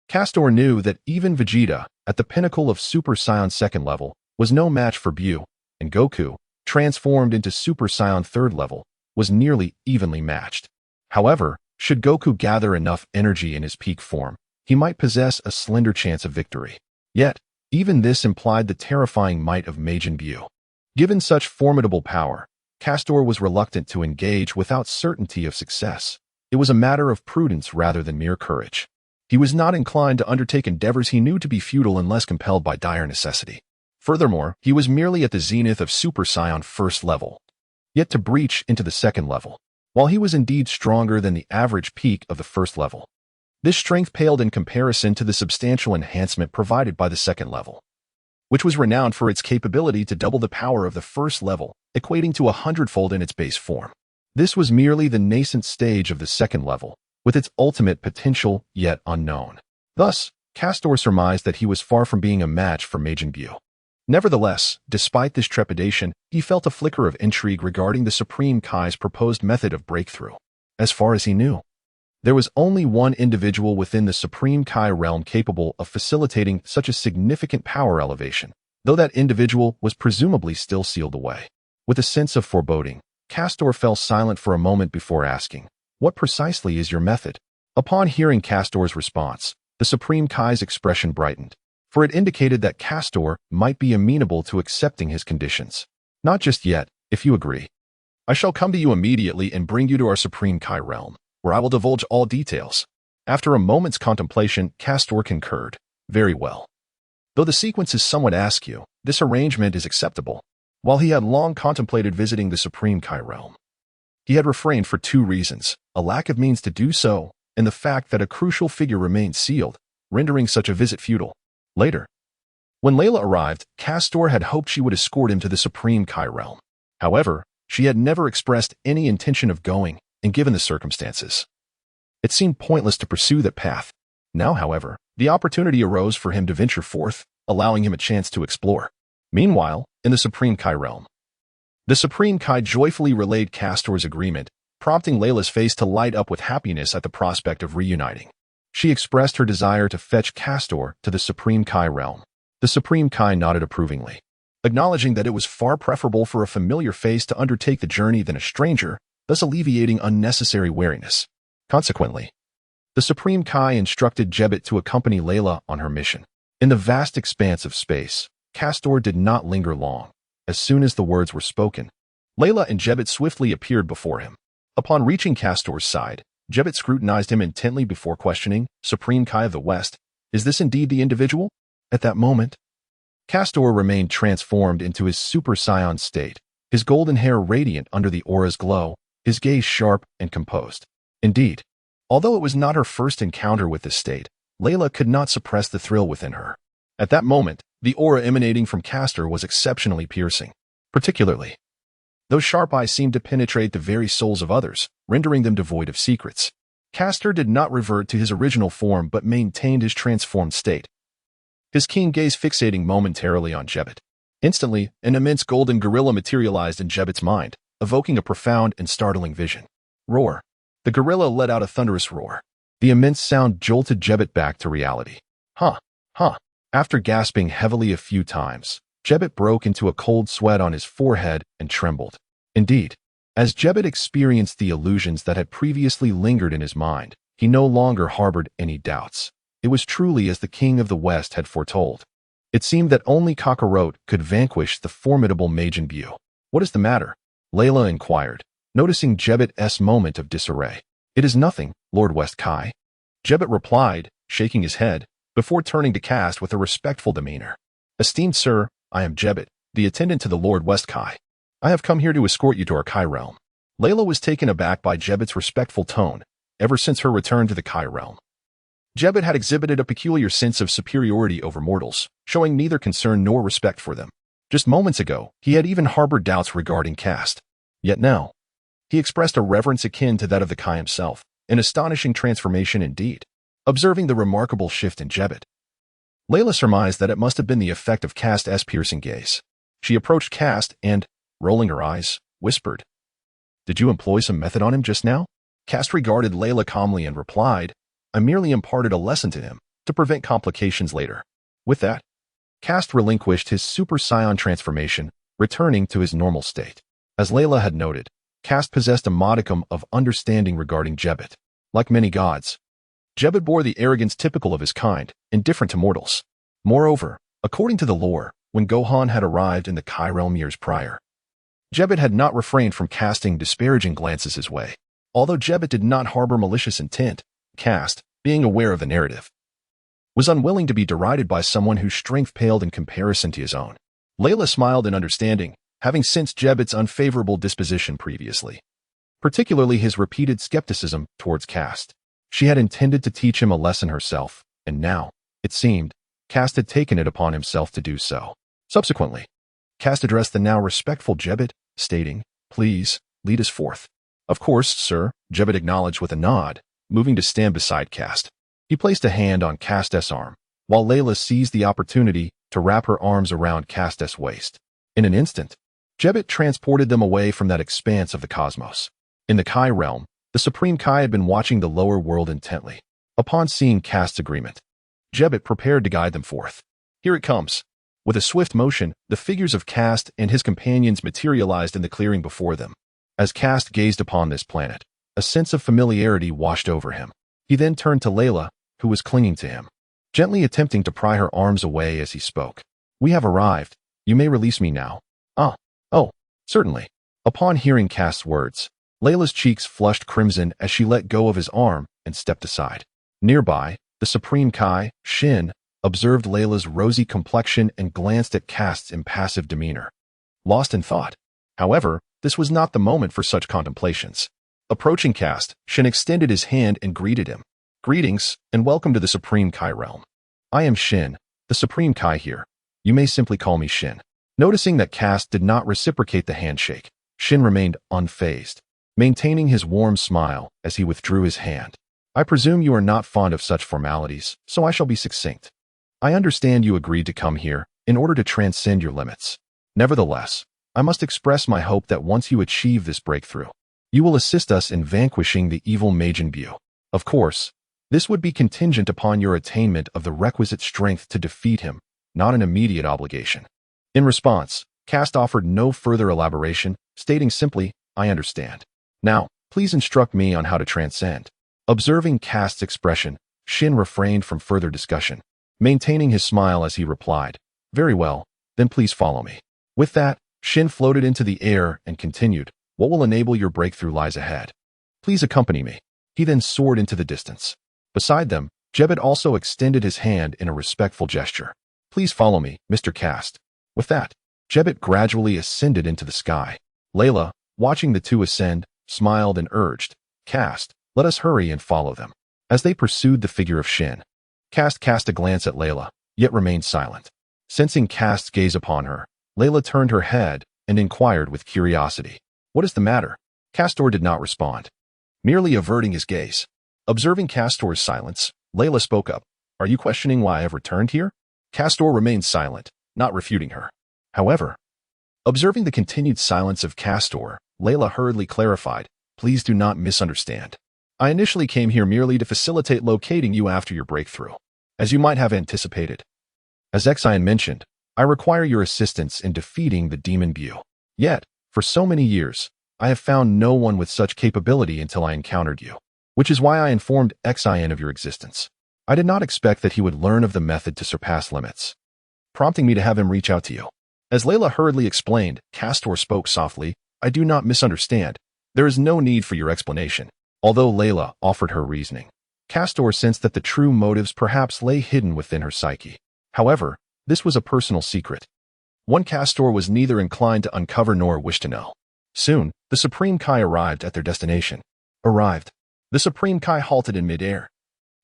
Castor knew that even Vegeta, at the pinnacle of Super Saiyan 2nd level, was no match for Buu, and Goku, transformed into Super Saiyan 3rd level, was nearly evenly matched. However, should Goku gather enough energy in his peak form, he might possess a slender chance of victory. Yet, even this implied the terrifying might of Majin Buu. Given such formidable power, Castor was reluctant to engage without certainty of success. It was a matter of prudence rather than mere courage. He was not inclined to undertake endeavors he knew to be futile unless compelled by dire necessity. Furthermore, he was merely at the zenith of Super Saiyan 1st level, yet to breach into the 2nd level. While he was indeed stronger than the average peak of the 1st level, this strength paled in comparison to the substantial enhancement provided by the 2nd level, which was renowned for its capability to double the power of the 1st level, equating to 100-fold in its base form. This was merely the nascent stage of the 2nd level, with its ultimate potential yet unknown. Thus, Castor surmised that he was far from being a match for Majin Buu. Nevertheless, despite this trepidation, he felt a flicker of intrigue regarding the Supreme Kai's proposed method of breakthrough. As far as he knew, there was only one individual within the Supreme Kai realm capable of facilitating such a significant power elevation, though that individual was presumably still sealed away. With a sense of foreboding, Castor fell silent for a moment before asking, "What precisely is your method?" Upon hearing Castor's response, the Supreme Kai's expression brightened, for it indicated that Castor might be amenable to accepting his conditions. "Not just yet, if you agree. I shall come to you immediately and bring you to our Supreme Kai realm, where I will divulge all details." After a moment's contemplation, Castor concurred, "Very well. Though the sequence is somewhat askew, this arrangement is acceptable." While he had long contemplated visiting the Supreme Kai realm, he had refrained for 2 reasons: a lack of means to do so, and the fact that a crucial figure remained sealed, rendering such a visit futile. Later, when Layla arrived, Castor had hoped she would escort him to the Supreme Kai realm. However, She had never expressed any intention of going, and given the circumstances, it seemed pointless to pursue that path. Now, however, the opportunity arose for him to venture forth, allowing him a chance to explore. Meanwhile, in the Supreme Kai realm, the Supreme Kai joyfully relayed Castor's agreement, prompting Layla's face to light up with happiness at the prospect of reuniting. She expressed her desire to fetch Castor to the Supreme Kai realm. The Supreme Kai nodded approvingly, acknowledging that it was far preferable for a familiar face to undertake the journey than a stranger, thus alleviating unnecessary wariness. Consequently, the Supreme Kai instructed Jebbet to accompany Layla on her mission. In the vast expanse of space, Castor did not linger long. As soon as the words were spoken, Layla and Jebbet swiftly appeared before him. Upon reaching Castor's side, Jebbet scrutinized him intently before questioning, "Supreme Kai of the West, is this indeed the individual?" At that moment, Castor remained transformed into his Super Saiyan state, his golden hair radiant under the aura's glow, his gaze sharp and composed. Indeed, although it was not her first encounter with this state, Layla could not suppress the thrill within her. At that moment, the aura emanating from Castor was exceptionally piercing. Particularly, those sharp eyes seemed to penetrate the very souls of others, rendering them devoid of secrets. Castor did not revert to his original form but maintained his transformed state, his keen gaze fixating momentarily on Jebbet. Instantly, an immense golden gorilla materialized in Jebbet's mind, evoking a profound and startling vision. Roar. The gorilla let out a thunderous roar. The immense sound jolted Jebbet back to reality. Huh. After gasping heavily a few times, Jebbet broke into a cold sweat on his forehead and trembled. Indeed, as Jebbet experienced the illusions that had previously lingered in his mind, he no longer harbored any doubts. It was truly as the King of the West had foretold. It seemed that only Kakarot could vanquish the formidable Majin Buu. "What is the matter?" Layla inquired, noticing Jebbet's moment of disarray. "It is nothing, Lord West Kai," Jebbet replied, shaking his head, before turning to Kast with a respectful demeanor. "Esteemed sir, I am Jebbet, the attendant to the Lord West Kai. I have come here to escort you to our Kai realm." Layla was taken aback by Jebbet's respectful tone. Ever since her return to the Kai realm, Jebbet had exhibited a peculiar sense of superiority over mortals, showing neither concern nor respect for them. Just moments ago, he had even harbored doubts regarding Kast. Yet now, he expressed a reverence akin to that of the Kai himself, an astonishing transformation indeed. Observing the remarkable shift in Jebbet, Layla surmised that it must have been the effect of Kast's piercing gaze. She approached Kast and, rolling her eyes, whispered, "Did you employ some method on him just now?" Kast regarded Layla calmly and replied, "I merely imparted a lesson to him, to prevent complications later." With that, Kast relinquished his Super Saiyan transformation, returning to his normal state. As Layla had noted, Kast possessed a modicum of understanding regarding Jebbet. Like many gods, Jebbet bore the arrogance typical of his kind, indifferent to mortals. Moreover, according to the lore, when Gohan had arrived in the Kai realm years prior, Jebbet had not refrained from casting disparaging glances his way. Although Jebbet did not harbor malicious intent, Kast, being aware of the narrative, was unwilling to be derided by someone whose strength paled in comparison to his own. Layla smiled in understanding, having sensed Jebbet's unfavorable disposition previously, particularly his repeated skepticism towards Kast. She had intended to teach him a lesson herself, and now, it seemed, Kast had taken it upon himself to do so. Subsequently, Kast addressed the now respectful Jebbet, stating, "Please, lead us forth." "Of course, sir," Jebbet acknowledged with a nod, moving to stand beside Kast. He placed a hand on Kast's arm, while Layla seized the opportunity to wrap her arms around Kast's waist. In an instant, Jebbet transported them away from that expanse of the cosmos. In the Kai realm, the Supreme Kai had been watching the lower world intently. Upon seeing Kast's agreement, Jebbet prepared to guide them forth. "Here it comes." With a swift motion, the figures of Kast and his companions materialized in the clearing before them. As Kast gazed upon this planet, a sense of familiarity washed over him. He then turned to Layla, who was clinging to him, gently attempting to pry her arms away as he spoke. "We have arrived. You may release me now." Oh, certainly." Upon hearing Kast's words, Layla's cheeks flushed crimson as she let go of his arm and stepped aside. Nearby, the Supreme Kai, Shin, observed Layla's rosy complexion and glanced at Kast's impassive demeanor, lost in thought. However, this was not the moment for such contemplations. Approaching Kast, Shin extended his hand and greeted him. "Greetings, and welcome to the Supreme Kai realm. I am Shin, the Supreme Kai here. You may simply call me Shin." Noticing that Kast did not reciprocate the handshake, Shin remained unfazed, maintaining his warm smile as he withdrew his hand. I presume you are not fond of such formalities, so I shall be succinct. I understand you agreed to come here in order to transcend your limits. Nevertheless, I must express my hope that once you achieve this breakthrough, you will assist us in vanquishing the evil Majin Buu. Of course, this would be contingent upon your attainment of the requisite strength to defeat him, not an immediate obligation. In response, Kast offered no further elaboration, stating simply, I understand. Now, please instruct me on how to transcend. Observing Kast's expression, Shin refrained from further discussion, maintaining his smile as he replied, Very well, then please follow me. With that, Shin floated into the air and continued, What will enable your breakthrough lies ahead. Please accompany me. He then soared into the distance. Beside them, Jebbet also extended his hand in a respectful gesture. Please follow me, Mr. Kast. With that, Jebbet gradually ascended into the sky. Layla, watching the two ascend, smiled and urged, Kast, let us hurry and follow them. As they pursued the figure of Shin, Kast cast a glance at Layla, yet remained silent. Sensing Kast's gaze upon her, Layla turned her head and inquired with curiosity, What is the matter? Castor did not respond, merely averting his gaze. Observing Castor's silence, Layla spoke up, Are you questioning why I have returned here? Castor remained silent, not refuting her. However, observing the continued silence of Castor, Layla hurriedly clarified, Please do not misunderstand. I initially came here merely to facilitate locating you after your breakthrough, as you might have anticipated. As Xian mentioned, I require your assistance in defeating the demon Buu. Yet, for so many years, I have found no one with such capability until I encountered you, which is why I informed Xian of your existence. I did not expect that he would learn of the method to surpass limits, prompting me to have him reach out to you. As Layla hurriedly explained, Castor spoke softly, I do not misunderstand. There is no need for your explanation. Although Layla offered her reasoning, Castor sensed that the true motives perhaps lay hidden within her psyche. However, this was a personal secret, one Castor was neither inclined to uncover nor wished to know. Soon, the Supreme Kai arrived at their destination. The Supreme Kai halted in midair,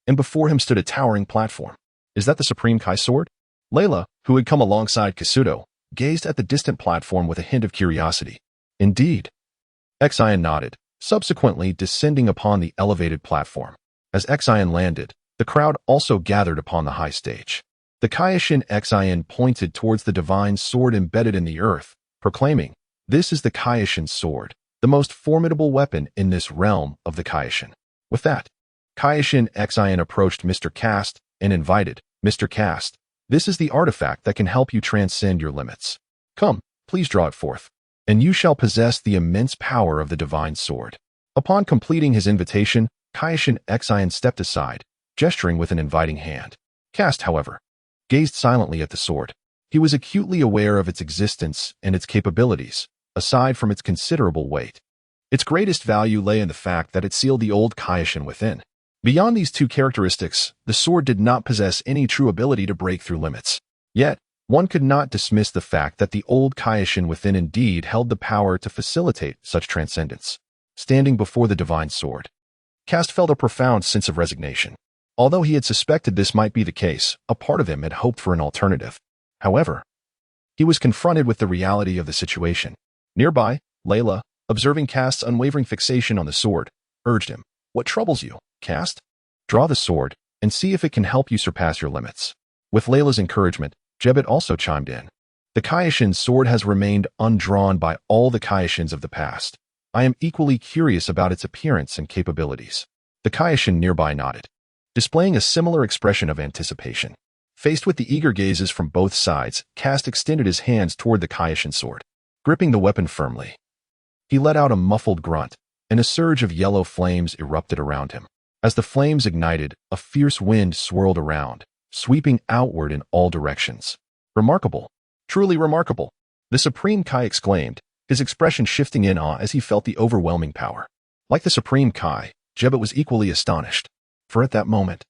and before him stood a towering platform. Is that the Supreme Kai sword? Layla, who had come alongside Kasuto, gazed at the distant platform with a hint of curiosity. Indeed. Xian nodded, subsequently descending upon the elevated platform. As Xian landed, the crowd also gathered upon the high stage. The Kaioshin Xian pointed towards the divine sword embedded in the earth, proclaiming, This is the Kaioshin sword, the most formidable weapon in this realm of the Kaioshin. With that, Kaioshin Xian approached Mr. Kast and invited, Mr. Kast, this is the artifact that can help you transcend your limits. Come, please draw it forth, and you shall possess the immense power of the divine sword. Upon completing his invitation, Kaioshin Xian stepped aside, gesturing with an inviting hand. Kast, however, gazed silently at the sword. He was acutely aware of its existence and its capabilities, aside from its considerable weight. Its greatest value lay in the fact that it sealed the old Kaioshin within. Beyond these two characteristics, the sword did not possess any true ability to break through limits. Yet, one could not dismiss the fact that the old Kaioshin within indeed held the power to facilitate such transcendence. Standing before the divine sword, Kast felt a profound sense of resignation. Although he had suspected this might be the case, a part of him had hoped for an alternative. However, he was confronted with the reality of the situation. Nearby, Layla, observing Kast's unwavering fixation on the sword, urged him, What troubles you, Kast? Draw the sword and see if it can help you surpass your limits. With Layla's encouragement, Jebbet also chimed in. The Kaioshin sword has remained undrawn by all the Kaioshins of the past. I am equally curious about its appearance and capabilities. The Kaioshin nearby nodded, displaying a similar expression of anticipation. Faced with the eager gazes from both sides, Kast extended his hands toward the Kaioshin sword. Gripping the weapon firmly, he let out a muffled grunt, and a surge of yellow flames erupted around him. As the flames ignited, a fierce wind swirled around, sweeping outward in all directions. Remarkable. Truly remarkable. The Supreme Kai exclaimed, his expression shifting in awe as he felt the overwhelming power. Like the Supreme Kai, Jebbet was equally astonished. For at that moment,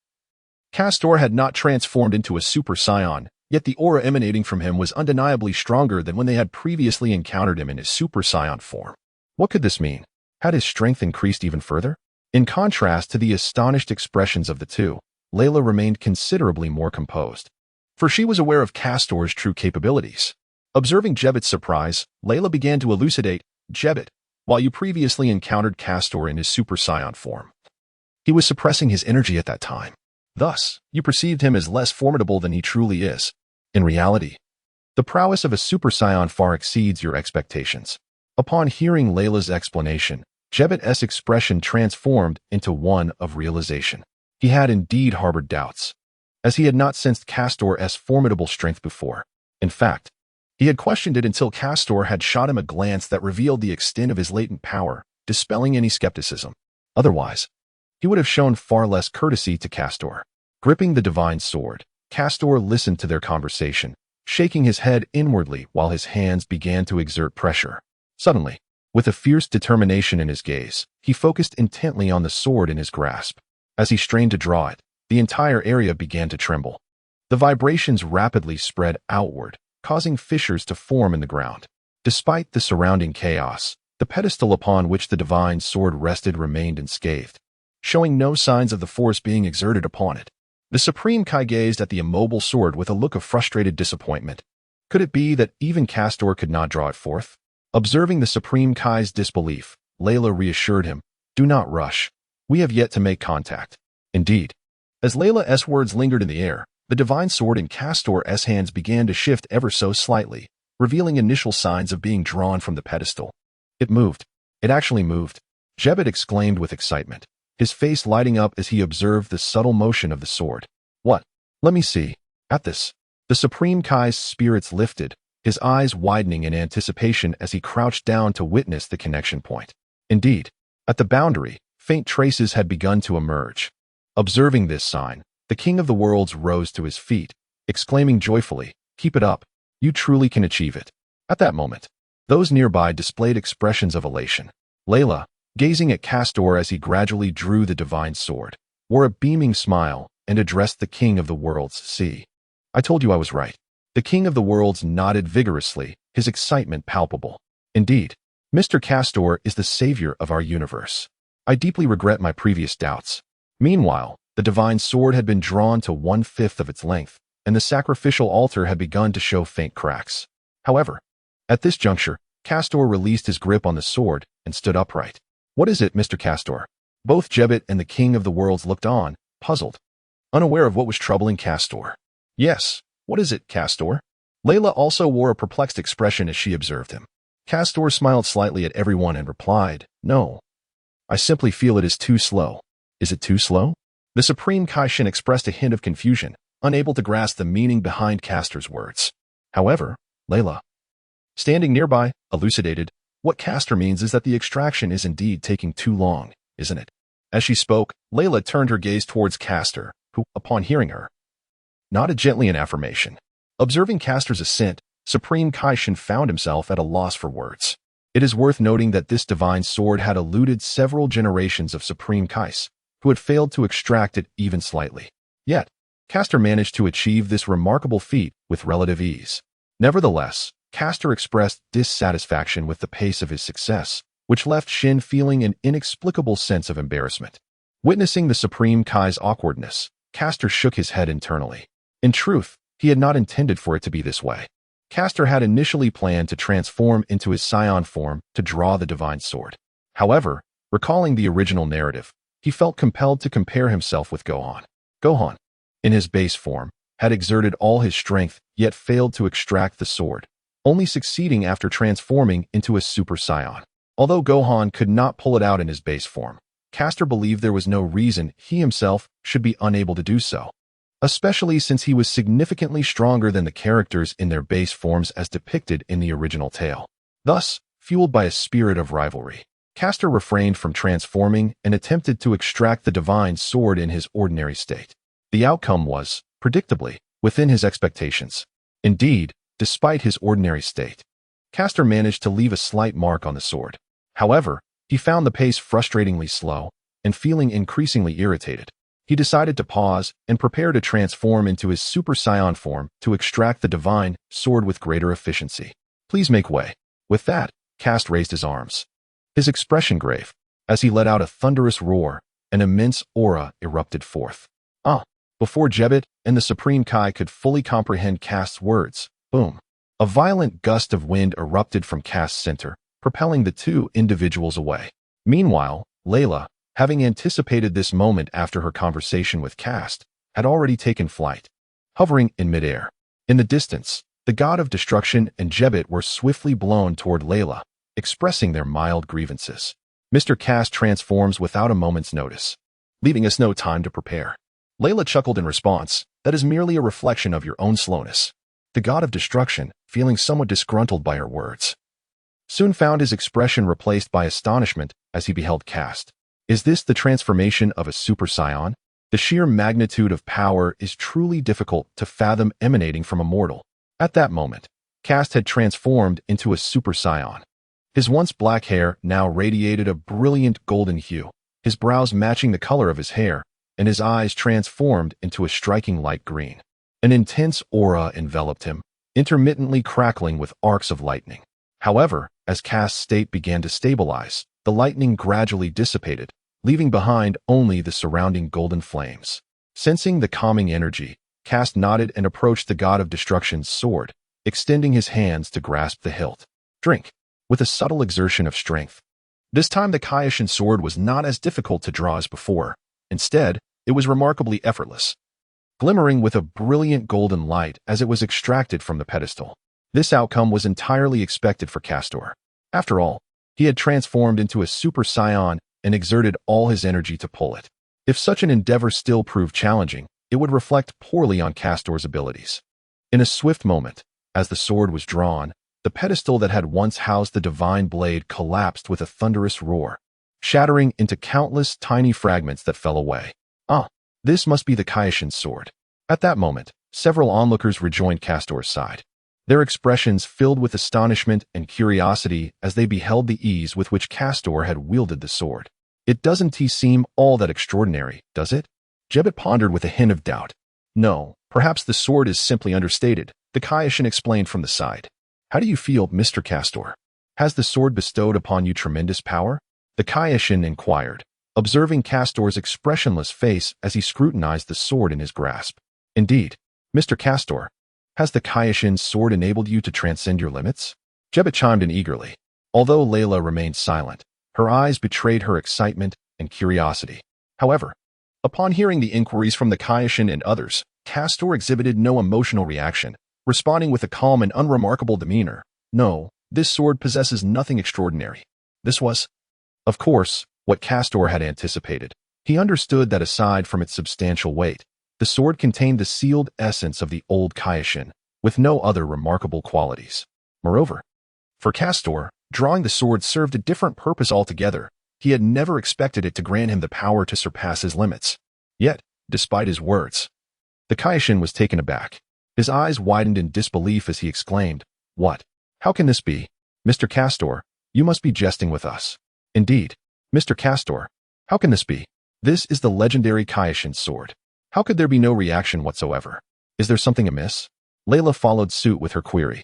Castor had not transformed into a Super Saiyan, yet the aura emanating from him was undeniably stronger than when they had previously encountered him in his Super Saiyan form. What could this mean? Had his strength increased even further? In contrast to the astonished expressions of the two, Layla remained considerably more composed, for she was aware of Castor's true capabilities. Observing Jebbet's surprise, Layla began to elucidate, Jebet, while you previously encountered Castor in his Super Saiyan form, he was suppressing his energy at that time. Thus, you perceived him as less formidable than he truly is. In reality, the prowess of a Super Saiyan far exceeds your expectations. Upon hearing Layla's explanation, Jebet's expression transformed into one of realization. He had indeed harbored doubts, as he had not sensed Castor's formidable strength before. In fact, he had questioned it until Castor had shot him a glance that revealed the extent of his latent power, dispelling any skepticism. Otherwise, he would have shown far less courtesy to Castor. Gripping the divine sword, Castor listened to their conversation, shaking his head inwardly while his hands began to exert pressure. Suddenly, with a fierce determination in his gaze, he focused intently on the sword in his grasp. As he strained to draw it, the entire area began to tremble. The vibrations rapidly spread outward, causing fissures to form in the ground. Despite the surrounding chaos, the pedestal upon which the divine sword rested remained unscathed, showing no signs of the force being exerted upon it. The Supreme Kai gazed at the immobile sword with a look of frustrated disappointment. Could it be that even Castor could not draw it forth? Observing the Supreme Kai's disbelief, Layla reassured him, "Do not rush. We have yet to make contact." Indeed, as Layla's words lingered in the air, the divine sword in Castor's hands began to shift ever so slightly, revealing initial signs of being drawn from the pedestal. It moved. It actually moved. Jebet exclaimed with excitement, his face lighting up as he observed the subtle motion of the sword. "What? Let me see." At this, the Supreme Kai's spirits lifted, his eyes widening in anticipation as he crouched down to witness the connection point. Indeed, at the boundary, faint traces had begun to emerge. Observing this sign, the King of the Worlds rose to his feet, exclaiming joyfully, "Keep it up. You truly can achieve it." At that moment, those nearby displayed expressions of elation. Layla, gazing at Castor as he gradually drew the divine sword, wore a beaming smile and addressed the King of the Worlds. "See, I told you I was right." The King of the Worlds nodded vigorously, his excitement palpable. "Indeed, Mr. Castor is the savior of our universe. I deeply regret my previous doubts." Meanwhile, the divine sword had been drawn to 1/5 of its length, and the sacrificial altar had begun to show faint cracks. However, at this juncture, Castor released his grip on the sword and stood upright. "What is it, Mr. Castor?" Both Jebet and the King of the Worlds looked on, puzzled, unaware of what was troubling Castor. "Yes, what is it, Castor?" Layla also wore a perplexed expression as she observed him. Castor smiled slightly at everyone and replied, "No. I simply feel it is too slow." "Is it too slow?" The Supreme Kaishin expressed a hint of confusion, unable to grasp the meaning behind Castor's words. However, Layla, standing nearby, elucidated, "What Castor means is that the extraction is indeed taking too long, isn't it?" As she spoke, Layla turned her gaze towards Castor, who, upon hearing her, nodded gently in affirmation. Observing Castor's assent, Supreme Kaishin found himself at a loss for words. It is worth noting that this divine sword had eluded several generations of Supreme Kais, who had failed to extract it even slightly. Yet, Castor managed to achieve this remarkable feat with relative ease. Nevertheless, Castor expressed dissatisfaction with the pace of his success, which left Shin feeling an inexplicable sense of embarrassment. Witnessing the Supreme Kai's awkwardness, Castor shook his head internally. In truth, he had not intended for it to be this way. Castor had initially planned to transform into his Saiyan form to draw the divine sword. However, recalling the original narrative, he felt compelled to compare himself with Gohan. Gohan, in his base form, had exerted all his strength yet failed to extract the sword, only succeeding after transforming into a Super Saiyan. Although Gohan could not pull it out in his base form, Castor believed there was no reason he himself should be unable to do so, especially since he was significantly stronger than the characters in their base forms as depicted in the original tale. Thus, fueled by a spirit of rivalry, Castor refrained from transforming and attempted to extract the divine sword in his ordinary state. The outcome was, predictably, within his expectations. Indeed, despite his ordinary state, Castor managed to leave a slight mark on the sword. However, he found the pace frustratingly slow, and feeling increasingly irritated, he decided to pause and prepare to transform into his Super Saiyan form to extract the divine sword with greater efficiency. "Please make way." With that, Kast raised his arms, his expression grave. As he let out a thunderous roar, an immense aura erupted forth. Before Jebet and the Supreme Kai could fully comprehend Kast's words, boom! A violent gust of wind erupted from Kast's center, propelling the two individuals away. Meanwhile, Layla, having anticipated this moment after her conversation with Kast, had already taken flight, hovering in midair. In the distance, the god of destruction and Jebet were swiftly blown toward Layla, expressing their mild grievances. Mr. Kast transforms without a moment's notice, leaving us no time to prepare. Layla chuckled in response, "That is merely a reflection of your own slowness." The god of destruction, feeling somewhat disgruntled by her words, soon found his expression replaced by astonishment as he beheld Kast. Is this the transformation of a Super Saiyan? The sheer magnitude of power is truly difficult to fathom emanating from a mortal. At that moment, Kast had transformed into a Super Saiyan. His once black hair now radiated a brilliant golden hue, his brows matching the color of his hair, and his eyes transformed into a striking light green. An intense aura enveloped him, intermittently crackling with arcs of lightning. However, as Kast's state began to stabilize, the lightning gradually dissipated, leaving behind only the surrounding golden flames. Sensing the calming energy, Kast nodded and approached the god of destruction's sword, extending his hands to grasp the hilt. Drink. With a subtle exertion of strength. This time the Kaioshin sword was not as difficult to draw as before. Instead, it was remarkably effortless, glimmering with a brilliant golden light as it was extracted from the pedestal. This outcome was entirely expected for Kastor. After all, he had transformed into a Super Saiyan and exerted all his energy to pull it. If such an endeavor still proved challenging, it would reflect poorly on Kastor's abilities. In a swift moment, as the sword was drawn, the pedestal that had once housed the divine blade collapsed with a thunderous roar, shattering into countless tiny fragments that fell away. This must be the Kaioshin sword. At that moment, several onlookers rejoined Kastor's side, their expressions filled with astonishment and curiosity as they beheld the ease with which Kastor had wielded the sword. It doesn't seem all that extraordinary, does it? Jebet pondered with a hint of doubt. No, perhaps the sword is simply understated, the Kaioshin explained from the side. How do you feel, Mr. Kastor? Has the sword bestowed upon you tremendous power? The Kaioshin inquired, observing Kastor's expressionless face as he scrutinized the sword in his grasp. Indeed, Mr. Kastor, has the Kaioshin sword enabled you to transcend your limits? Jebet chimed in eagerly. Although Layla remained silent, her eyes betrayed her excitement and curiosity. However, upon hearing the inquiries from the Kaioshin and others, Kastor exhibited no emotional reaction, responding with a calm and unremarkable demeanor. No, this sword possesses nothing extraordinary. This was, of course, what Kastor had anticipated. He understood that aside from its substantial weight, the sword contained the sealed essence of the old Kaioshin, with no other remarkable qualities. Moreover, for Kastor, drawing the sword served a different purpose altogether. He had never expected it to grant him the power to surpass his limits. Yet, despite his words, the Kaioshin was taken aback. His eyes widened in disbelief as he exclaimed, "What? How can this be? Mr. Kastor, you must be jesting with us." "Indeed, Mr. Kastor, how can this be? This is the legendary Kaioshin sword. How could there be no reaction whatsoever? Is there something amiss?" Layla followed suit with her query,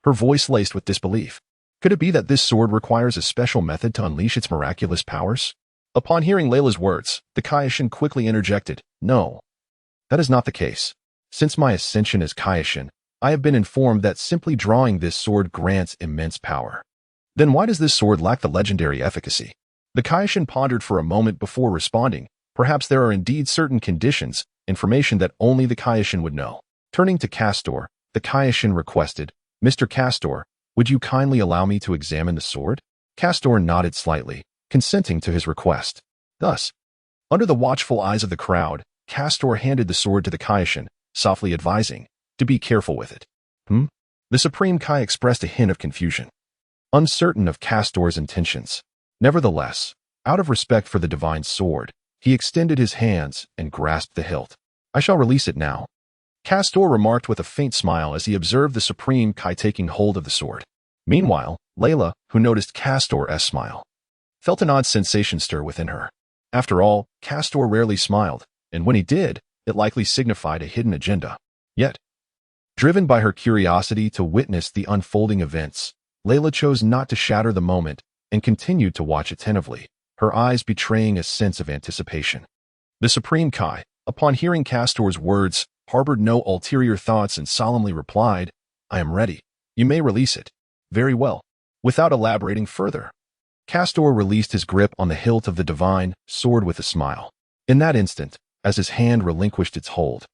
her voice laced with disbelief. Could it be that this sword requires a special method to unleash its miraculous powers? Upon hearing Layla's words, the Kaioshin quickly interjected, "No, that is not the case. Since my ascension as Kaioshin, I have been informed that simply drawing this sword grants immense power." Then why does this sword lack the legendary efficacy? The Kaioshin pondered for a moment before responding. Perhaps there are indeed certain conditions, information that only the Kaioshin would know. Turning to Kastor, the Kaioshin requested, "Mr. Kastor, would you kindly allow me to examine the sword?" Kastor nodded slightly, consenting to his request. Thus, under the watchful eyes of the crowd, Kastor handed the sword to the Kaioshin, softly advising, to be careful with it. The Supreme Kai expressed a hint of confusion, uncertain of Kastor's intentions. Nevertheless, out of respect for the divine sword, he extended his hands and grasped the hilt. "I shall release it now," Kastor remarked with a faint smile as he observed the Supreme Kai taking hold of the sword. Meanwhile, Layla, who noticed Kastor's smile, felt an odd sensation stir within her. After all, Kastor rarely smiled, and when he did, it likely signified a hidden agenda. Yet, driven by her curiosity to witness the unfolding events, Layla chose not to shatter the moment and continued to watch attentively, her eyes betraying a sense of anticipation. The Supreme Kai, upon hearing Kastor's words, harbored no ulterior thoughts and solemnly replied, "I am ready. You may release it." "Very well." Without elaborating further, Castor released his grip on the hilt of the divine sword with a smile. In that instant, as his hand relinquished its hold,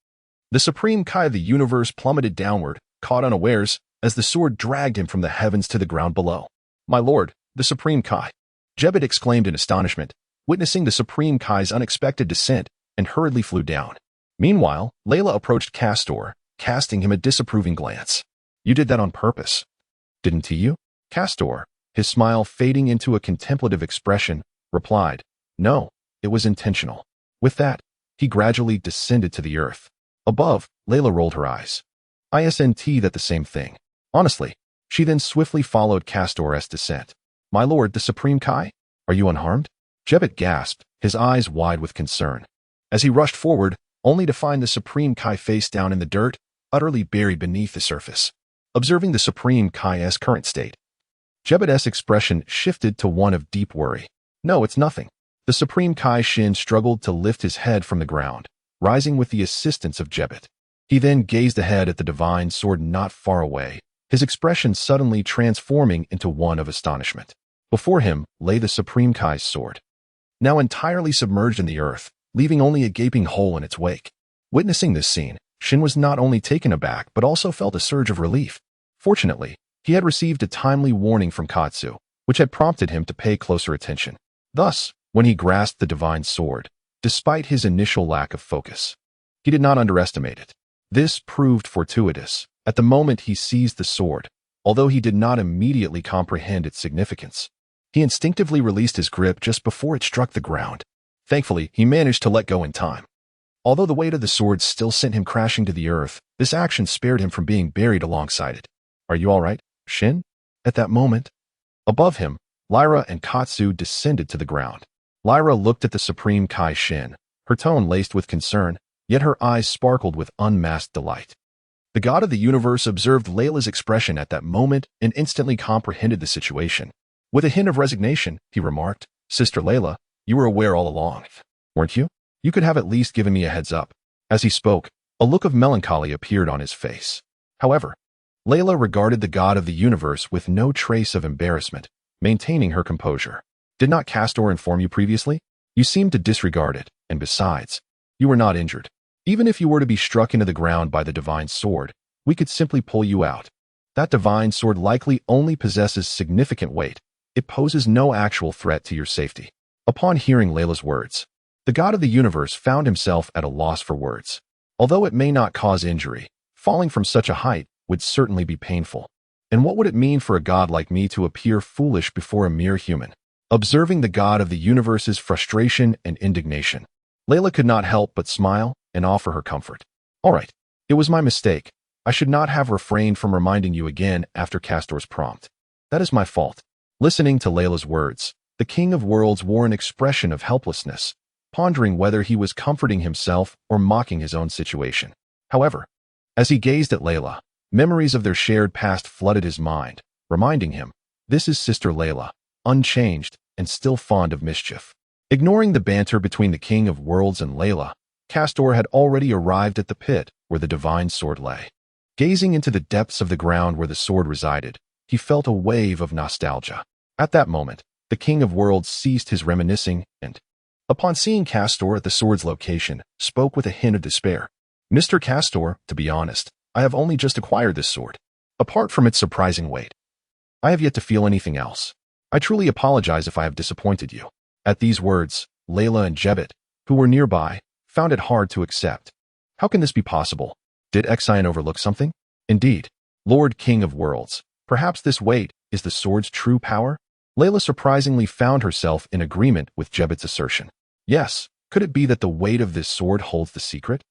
the supreme Kai of the universe plummeted downward, caught unawares, as the sword dragged him from the heavens to the ground below. "My lord, the supreme Kai!" Jebet exclaimed in astonishment, witnessing the supreme Kai's unexpected descent, and hurriedly flew down. Meanwhile, Layla approached Castor, casting him a disapproving glance. "You did that on purpose, didn't you?" Castor, his smile fading into a contemplative expression, replied, "No, it was intentional." With that, he gradually descended to the earth. Above, Layla rolled her eyes. "Isn't that the same thing?" Honestly, she then swiftly followed Castor's descent. "My lord, the Supreme Kai? Are you unharmed?" Jebet gasped, his eyes wide with concern, as he rushed forward, only to find the Supreme Kai face down in the dirt, utterly buried beneath the surface. Observing the Supreme Kai's current state, Jebet's expression shifted to one of deep worry. "No, it's nothing." The Supreme Kai Shin struggled to lift his head from the ground, rising with the assistance of Jebet. He then gazed ahead at the divine sword not far away, his expression suddenly transforming into one of astonishment. Before him lay the Supreme Kai's sword, now entirely submerged in the earth, leaving only a gaping hole in its wake. Witnessing this scene, Shin was not only taken aback but also felt a surge of relief. Fortunately, he had received a timely warning from Katsu, which had prompted him to pay closer attention. Thus, when he grasped the divine sword, despite his initial lack of focus, he did not underestimate it. This proved fortuitous. At the moment he seized the sword, although he did not immediately comprehend its significance, he instinctively released his grip just before it struck the ground. Thankfully, he managed to let go in time. Although the weight of the sword still sent him crashing to the earth, this action spared him from being buried alongside it. "Are you all right, Shin?" At that moment, above him, Lyra and Katsu descended to the ground. Lyra looked at the Supreme Kai Shin, her tone laced with concern, yet her eyes sparkled with unmasked delight. The god of the universe observed Layla's expression at that moment and instantly comprehended the situation. With a hint of resignation, he remarked, "Sister Layla, you were aware all along, weren't you? You could have at least given me a heads up." As he spoke, a look of melancholy appeared on his face. However, Layla regarded the god of the universe with no trace of embarrassment, maintaining her composure. "Did not Castor inform you previously? You seemed to disregard it, and besides, you were not injured. Even if you were to be struck into the ground by the divine sword, we could simply pull you out. That divine sword likely only possesses significant weight. It poses no actual threat to your safety." Upon hearing Layla's words, the god of the universe found himself at a loss for words. Although it may not cause injury, falling from such a height would certainly be painful. And what would it mean for a god like me to appear foolish before a mere human? Observing the god of the universe's frustration and indignation, Layla could not help but smile and offer her comfort. "All right, it was my mistake. I should not have refrained from reminding you again after Castor's prompt. That is my fault." Listening to Layla's words, the King of Worlds wore an expression of helplessness, pondering whether he was comforting himself or mocking his own situation. However, as he gazed at Layla, memories of their shared past flooded his mind, reminding him, this is Sister Layla, unchanged and still fond of mischief. Ignoring the banter between the King of Worlds and Layla, Castor had already arrived at the pit where the divine sword lay. Gazing into the depths of the ground where the sword resided, he felt a wave of nostalgia. At that moment, the King of Worlds ceased his reminiscing and, upon seeing Castor at the sword's location, spoke with a hint of despair. "Mr. Castor, to be honest, I have only just acquired this sword. Apart from its surprising weight, I have yet to feel anything else. I truly apologize if I have disappointed you." At these words, Layla and Jebet, who were nearby, found it hard to accept. How can this be possible? Did Xian overlook something? Indeed, Lord King of Worlds, perhaps this weight is the sword's true power? Layla surprisingly found herself in agreement with Jebet's assertion. Yes, could it be that the weight of this sword holds the secret?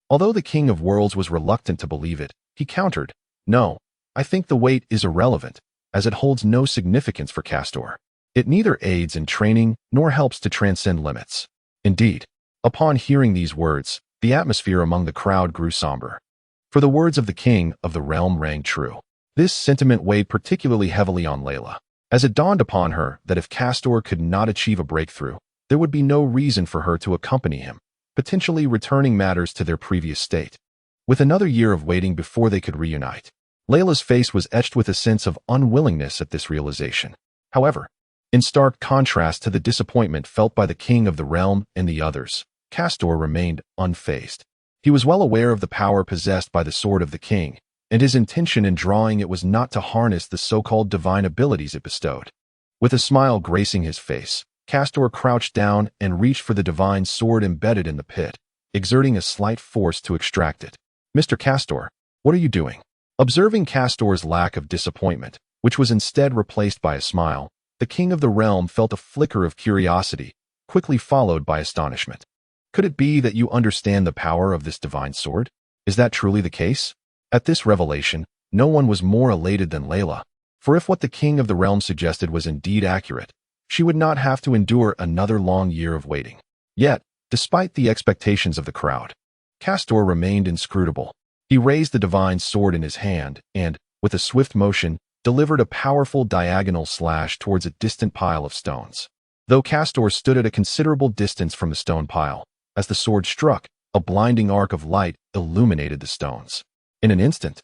Although the King of Worlds was reluctant to believe it, he countered, "No, I think the weight is irrelevant, as it holds no significance for Castor. It neither aids in training nor helps to transcend limits." Indeed, upon hearing these words, the atmosphere among the crowd grew somber. For the words of the King of the realm rang true. This sentiment weighed particularly heavily on Layla, as it dawned upon her that if Castor could not achieve a breakthrough, there would be no reason for her to accompany him, potentially returning matters to their previous state. With another year of waiting before they could reunite, Layla's face was etched with a sense of unwillingness at this realization. However, in stark contrast to the disappointment felt by the king of the realm and the others, Castor remained unfazed. He was well aware of the power possessed by the sword of the king, and his intention in drawing it was not to harness the so-called divine abilities it bestowed. With a smile gracing his face, Castor crouched down and reached for the divine sword embedded in the pit, exerting a slight force to extract it. "Mr. Castor, what are you doing?" Observing Castor's lack of disappointment, which was instead replaced by a smile, the king of the realm felt a flicker of curiosity, quickly followed by astonishment. Could it be that you understand the power of this divine sword? Is that truly the case? At this revelation, no one was more elated than Layla, for if what the king of the realm suggested was indeed accurate, she would not have to endure another long year of waiting. Yet, despite the expectations of the crowd, Castor remained inscrutable. He raised the divine sword in his hand and, with a swift motion, delivered a powerful diagonal slash towards a distant pile of stones. Though Castor stood at a considerable distance from the stone pile, as the sword struck, a blinding arc of light illuminated the stones. In an instant,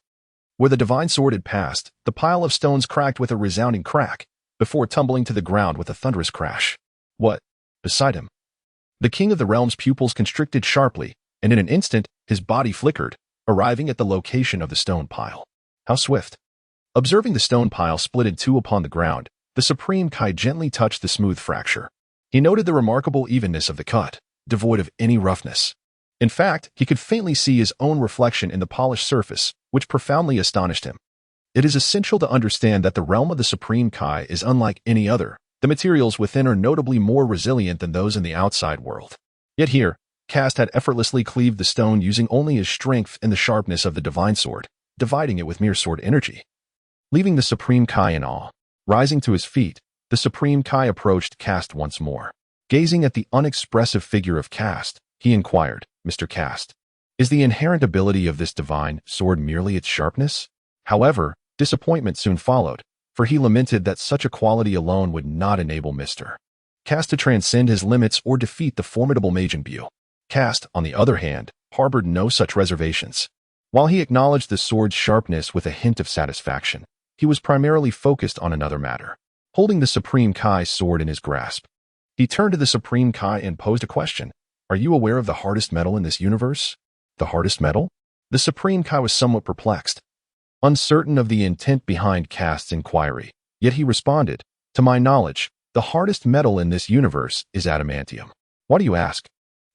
where the divine sword had passed, the pile of stones cracked with a resounding crack, before tumbling to the ground with a thunderous crash. What? Beside him? The king of the realm's pupils constricted sharply, and in an instant, his body flickered, arriving at the location of the stone pile. How swift! Observing the stone pile split in two upon the ground, the Supreme Kai gently touched the smooth fracture. He noted the remarkable evenness of the cut, devoid of any roughness. In fact, he could faintly see his own reflection in the polished surface, which profoundly astonished him. It is essential to understand that the realm of the Supreme Kai is unlike any other. The materials within are notably more resilient than those in the outside world. Yet here, Kast had effortlessly cleaved the stone using only his strength and the sharpness of the divine sword, dividing it with mere sword energy. Leaving the Supreme Kai in awe, rising to his feet, the Supreme Kai approached Kast once more. Gazing at the unexpressive figure of Kast, he inquired, "Mr. Kast, is the inherent ability of this divine sword merely its sharpness?" However, disappointment soon followed, for he lamented that such a quality alone would not enable Mr. Kast to transcend his limits or defeat the formidable Majin Buu. Kast, on the other hand, harbored no such reservations. While he acknowledged the sword's sharpness with a hint of satisfaction, he was primarily focused on another matter. Holding the Supreme Kai's sword in his grasp, he turned to the Supreme Kai and posed a question. "Are you aware of the hardest metal in this universe?" "The hardest metal?" The Supreme Kai was somewhat perplexed, uncertain of the intent behind Kast's inquiry. Yet he responded, "To my knowledge, the hardest metal in this universe is adamantium." "Why do you ask?"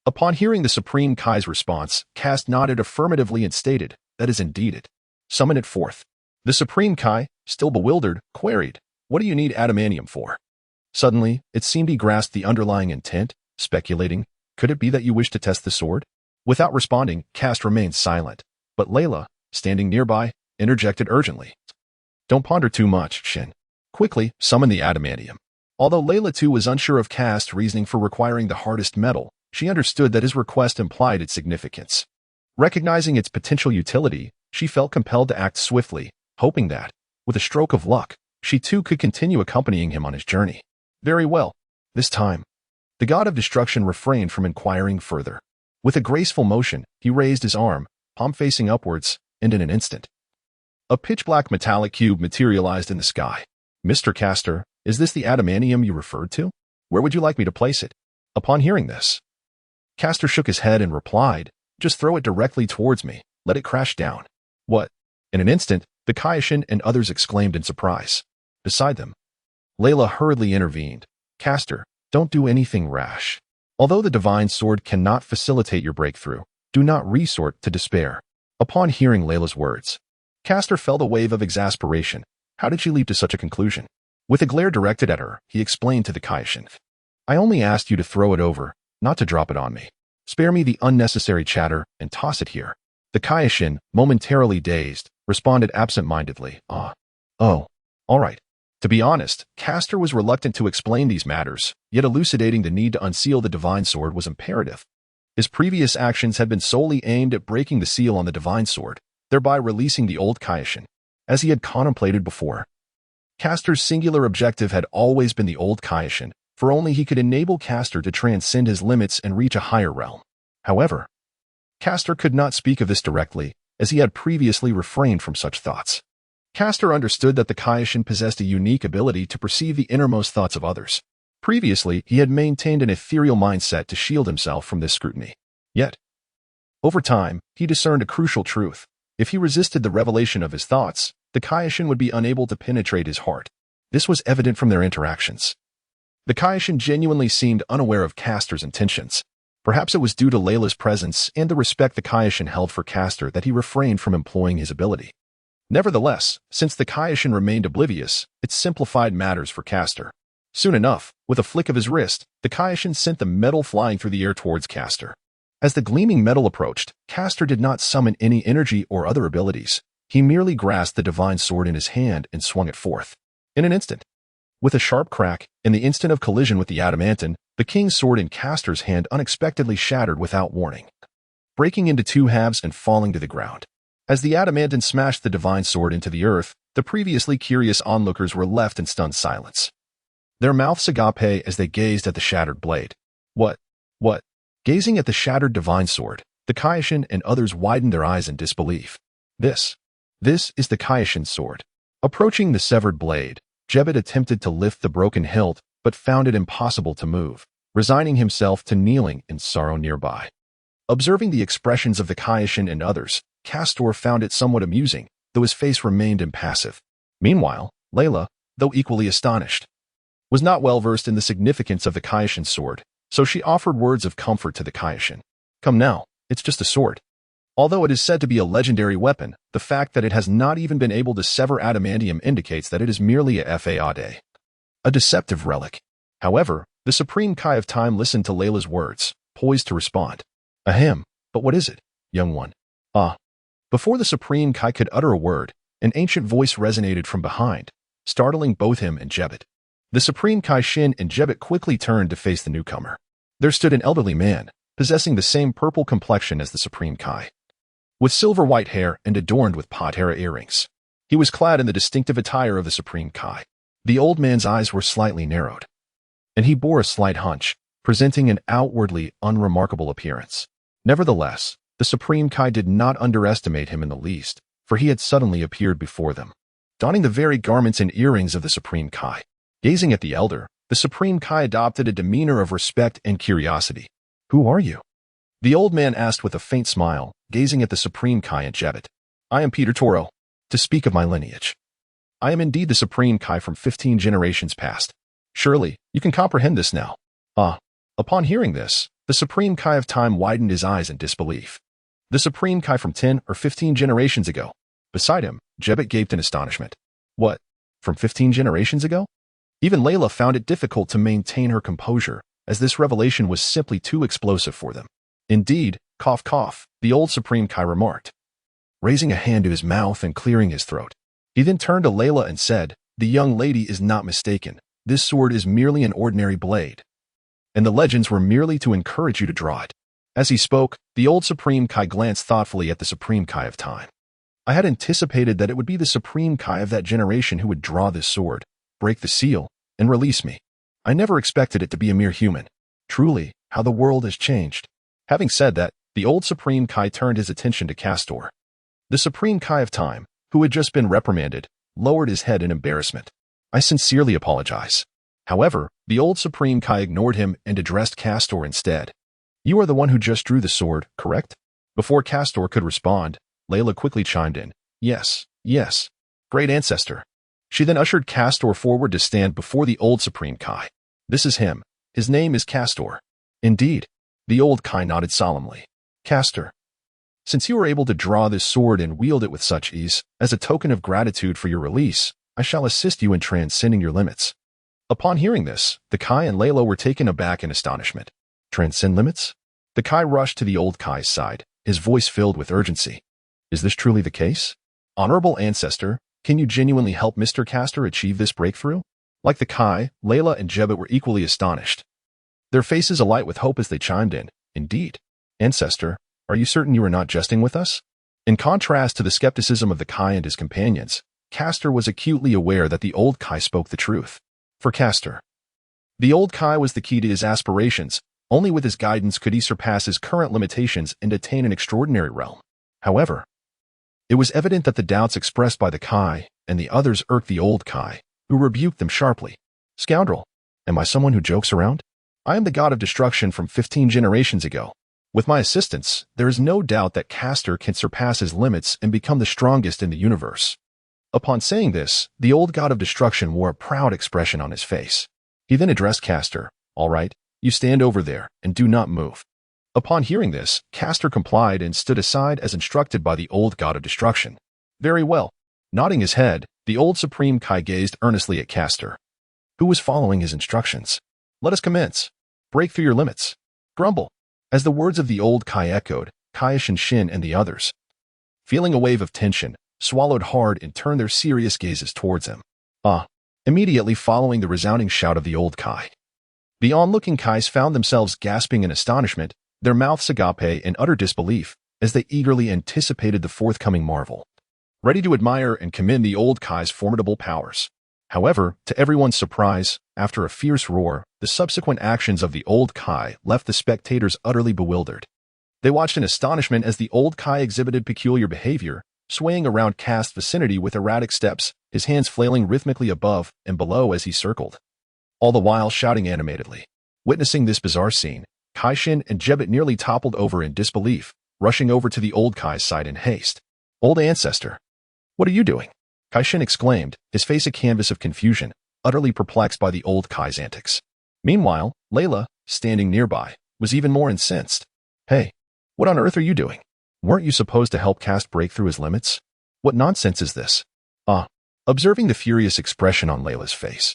Upon hearing the Supreme Kai's response, Kast nodded affirmatively and stated, "That is indeed it. Summon it forth." The Supreme Kai, still bewildered, queried, "What do you need adamantium for?" Suddenly, it seemed he grasped the underlying intent, speculating, "Could it be that you wish to test the sword?" Without responding, Kast remained silent, but Layla, standing nearby, interjected urgently, "Don't ponder too much, Shin. Quickly, summon the adamantium." Although Layla too was unsure of Kast's reasoning for requiring the hardest metal, she understood that his request implied its significance. Recognizing its potential utility, she felt compelled to act swiftly, hoping that, with a stroke of luck, she too could continue accompanying him on his journey. Very well. This time, the god of destruction refrained from inquiring further. With a graceful motion, he raised his arm, palm facing upwards, and in an instant, a pitch-black metallic cube materialized in the sky. "Mr. Castor, is this the adamantium you referred to? Where would you like me to place it?" Upon hearing this, Castor shook his head and replied, "Just throw it directly towards me. Let it crash down." "What?" In an instant, the Kaioshin and others exclaimed in surprise. Beside them, Layla hurriedly intervened. "Castor, don't do anything rash. Although the divine sword cannot facilitate your breakthrough, do not resort to despair." Upon hearing Layla's words, Castor felt a wave of exasperation. How did she leap to such a conclusion? With a glare directed at her, he explained to the Kaioshin, "I only asked you to throw it over, not to drop it on me. Spare me the unnecessary chatter and toss it here." The Kaioshin, momentarily dazed, responded absent-mindedly, "Oh, all right." To be honest, Castor was reluctant to explain these matters, yet elucidating the need to unseal the divine sword was imperative. His previous actions had been solely aimed at breaking the seal on the divine sword, thereby releasing the old Kaioshin, as he had contemplated before. Castor's singular objective had always been the old Kaioshin, for only he could enable Castor to transcend his limits and reach a higher realm. However, Castor could not speak of this directly, as he had previously refrained from such thoughts. Castor understood that the Kaioshin possessed a unique ability to perceive the innermost thoughts of others. Previously, he had maintained an ethereal mindset to shield himself from this scrutiny. Yet, over time, he discerned a crucial truth. If he resisted the revelation of his thoughts, the Kaioshin would be unable to penetrate his heart. This was evident from their interactions. The Kaioshin genuinely seemed unaware of Castor's intentions. Perhaps it was due to Layla's presence and the respect the Kaioshin held for Castor that he refrained from employing his ability. Nevertheless, since the Kaioshin remained oblivious, it simplified matters for Castor. Soon enough, with a flick of his wrist, the Kaioshin sent the metal flying through the air towards Castor. As the gleaming metal approached, Castor did not summon any energy or other abilities. He merely grasped the divine sword in his hand and swung it forth. In an instant, with a sharp crack, in the instant of collision with the adamantine, the king's sword in Castor's hand unexpectedly shattered without warning, breaking into two halves and falling to the ground. As the adamantine smashed the divine sword into the earth, the previously curious onlookers were left in stunned silence. Their mouths agape as they gazed at the shattered blade. What? Gazing at the shattered divine sword, the Kaioshin and others widened their eyes in disbelief. This is the Kaioshin's sword. Approaching the severed blade, Jebet attempted to lift the broken hilt, but found it impossible to move, resigning himself to kneeling in sorrow nearby. Observing the expressions of the Kaioshin and others, Castor found it somewhat amusing, though his face remained impassive. Meanwhile, Layla, though equally astonished, was not well versed in the significance of the Kaioshin's sword, so she offered words of comfort to the Kaioshin. Come now, it's just a sword. Although it is said to be a legendary weapon, the fact that it has not even been able to sever adamantium indicates that it is merely a fade, a deceptive relic. However, the Supreme Kai of Time listened to Layla's words, poised to respond. Ahem, but what is it, young one? Before the Supreme Kai could utter a word, an ancient voice resonated from behind, startling both him and Jebet. The Supreme Kai Shin and Jebet quickly turned to face the newcomer. There stood an elderly man, possessing the same purple complexion as the Supreme Kai, with silver-white hair and adorned with Patera earrings. He was clad in the distinctive attire of the Supreme Kai. The old man's eyes were slightly narrowed, and he bore a slight hunch, presenting an outwardly unremarkable appearance. Nevertheless, the Supreme Kai did not underestimate him in the least, for he had suddenly appeared before them, donning the very garments and earrings of the Supreme Kai. Gazing at the elder, the Supreme Kai adopted a demeanor of respect and curiosity. Who are you? The old man asked with a faint smile, gazing at the Supreme Kai and Jebet. I am Peter Toro. To speak of my lineage, I am indeed the Supreme Kai from 15 generations past. Surely, you can comprehend this now. Upon hearing this, the Supreme Kai of Time widened his eyes in disbelief. The Supreme Kai from 10 or 15 generations ago. Beside him, Jebet gaped in astonishment. What? From 15 generations ago? Even Layla found it difficult to maintain her composure, as this revelation was simply too explosive for them. Indeed, cough cough, the old Supreme Kai remarked, raising a hand to his mouth and clearing his throat. He then turned to Layla and said, the young lady is not mistaken. This sword is merely an ordinary blade, and the legends were merely to encourage you to draw it. As he spoke, the old Supreme Kai glanced thoughtfully at the Supreme Kai of Time. I had anticipated that it would be the Supreme Kai of that generation who would draw this sword, break the seal, and release me. I never expected it to be a mere human. Truly, how the world has changed. Having said that, the old Supreme Kai turned his attention to Castor. The Supreme Kai of Time, who had just been reprimanded, lowered his head in embarrassment. I sincerely apologize. However, the old Supreme Kai ignored him and addressed Castor instead. You are the one who just drew the sword, correct? Before Castor could respond, Layla quickly chimed in. Yes. Great ancestor. She then ushered Castor forward to stand before the old Supreme Kai. This is him. His name is Castor. Indeed. The old Kai nodded solemnly. Castor, since you were able to draw this sword and wield it with such ease, as a token of gratitude for your release, I shall assist you in transcending your limits. Upon hearing this, the Kai and Layla were taken aback in astonishment. Transcend limits? The Kai rushed to the old Kai's side, his voice filled with urgency. Is this truly the case? Honorable ancestor, can you genuinely help Mr. Castor achieve this breakthrough? Like the Kai, Layla and Jebet were equally astonished, their faces alight with hope as they chimed in. Indeed. Ancestor, are you certain you are not jesting with us? In contrast to the skepticism of the Kai and his companions, Castor was acutely aware that the old Kai spoke the truth. For Castor, the old Kai was the key to his aspirations. Only with his guidance could he surpass his current limitations and attain an extraordinary realm. However, it was evident that the doubts expressed by the Kai and the others irked the old Kai, who rebuked them sharply. Scoundrel, am I someone who jokes around? I am the god of destruction from 15 generations ago. With my assistance, there is no doubt that Caster can surpass his limits and become the strongest in the universe. Upon saying this, the old god of destruction wore a proud expression on his face. He then addressed Caster. All right, you stand over there and do not move. Upon hearing this, Caster complied and stood aside as instructed by the old god of destruction. Very well. Nodding his head, the old Supreme Kai gazed earnestly at Caster, who was following his instructions. Let us commence. Break through your limits. Grumble. As the words of the old Kai echoed, Kaish and Shin and the others, feeling a wave of tension, swallowed hard and turned their serious gazes towards him. Immediately following the resounding shout of the old Kai, the onlooking Kais found themselves gasping in astonishment, their mouths agape in utter disbelief, as they eagerly anticipated the forthcoming marvel, ready to admire and commend the old Kai's formidable powers. However, to everyone's surprise, after a fierce roar, the subsequent actions of the old Kai left the spectators utterly bewildered. They watched in astonishment as the old Kai exhibited peculiar behavior, swaying around Kast's vicinity with erratic steps, his hands flailing rhythmically above and below as he circled, all the while shouting animatedly. Witnessing this bizarre scene, Kaishin and Jebet nearly toppled over in disbelief, rushing over to the old Kai's side in haste. Old ancestor, what are you doing? Kaishin exclaimed, his face a canvas of confusion, utterly perplexed by the old Kai's antics. Meanwhile, Layla, standing nearby, was even more incensed. Hey, what on earth are you doing? Weren't you supposed to help Kast break through his limits? What nonsense is this? Observing the furious expression on Layla's face,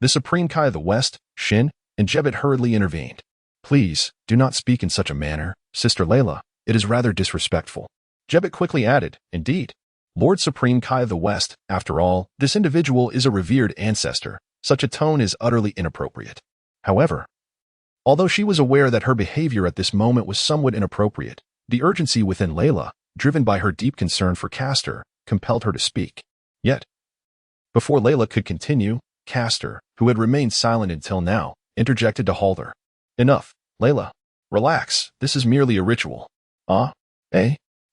the Supreme Kai of the West, Shin, and Jebet hurriedly intervened. Please, do not speak in such a manner, Sister Layla. It is rather disrespectful. Jebet quickly added, Indeed, Lord Supreme Kai of the West, after all, this individual is a revered ancestor. Such a tone is utterly inappropriate. However, although she was aware that her behavior at this moment was somewhat inappropriate, the urgency within Layla, driven by her deep concern for Caster, compelled her to speak. Yet, before Layla could continue, Caster, who had remained silent until now, interjected to halt her. Enough, Layla. Relax, this is merely a ritual.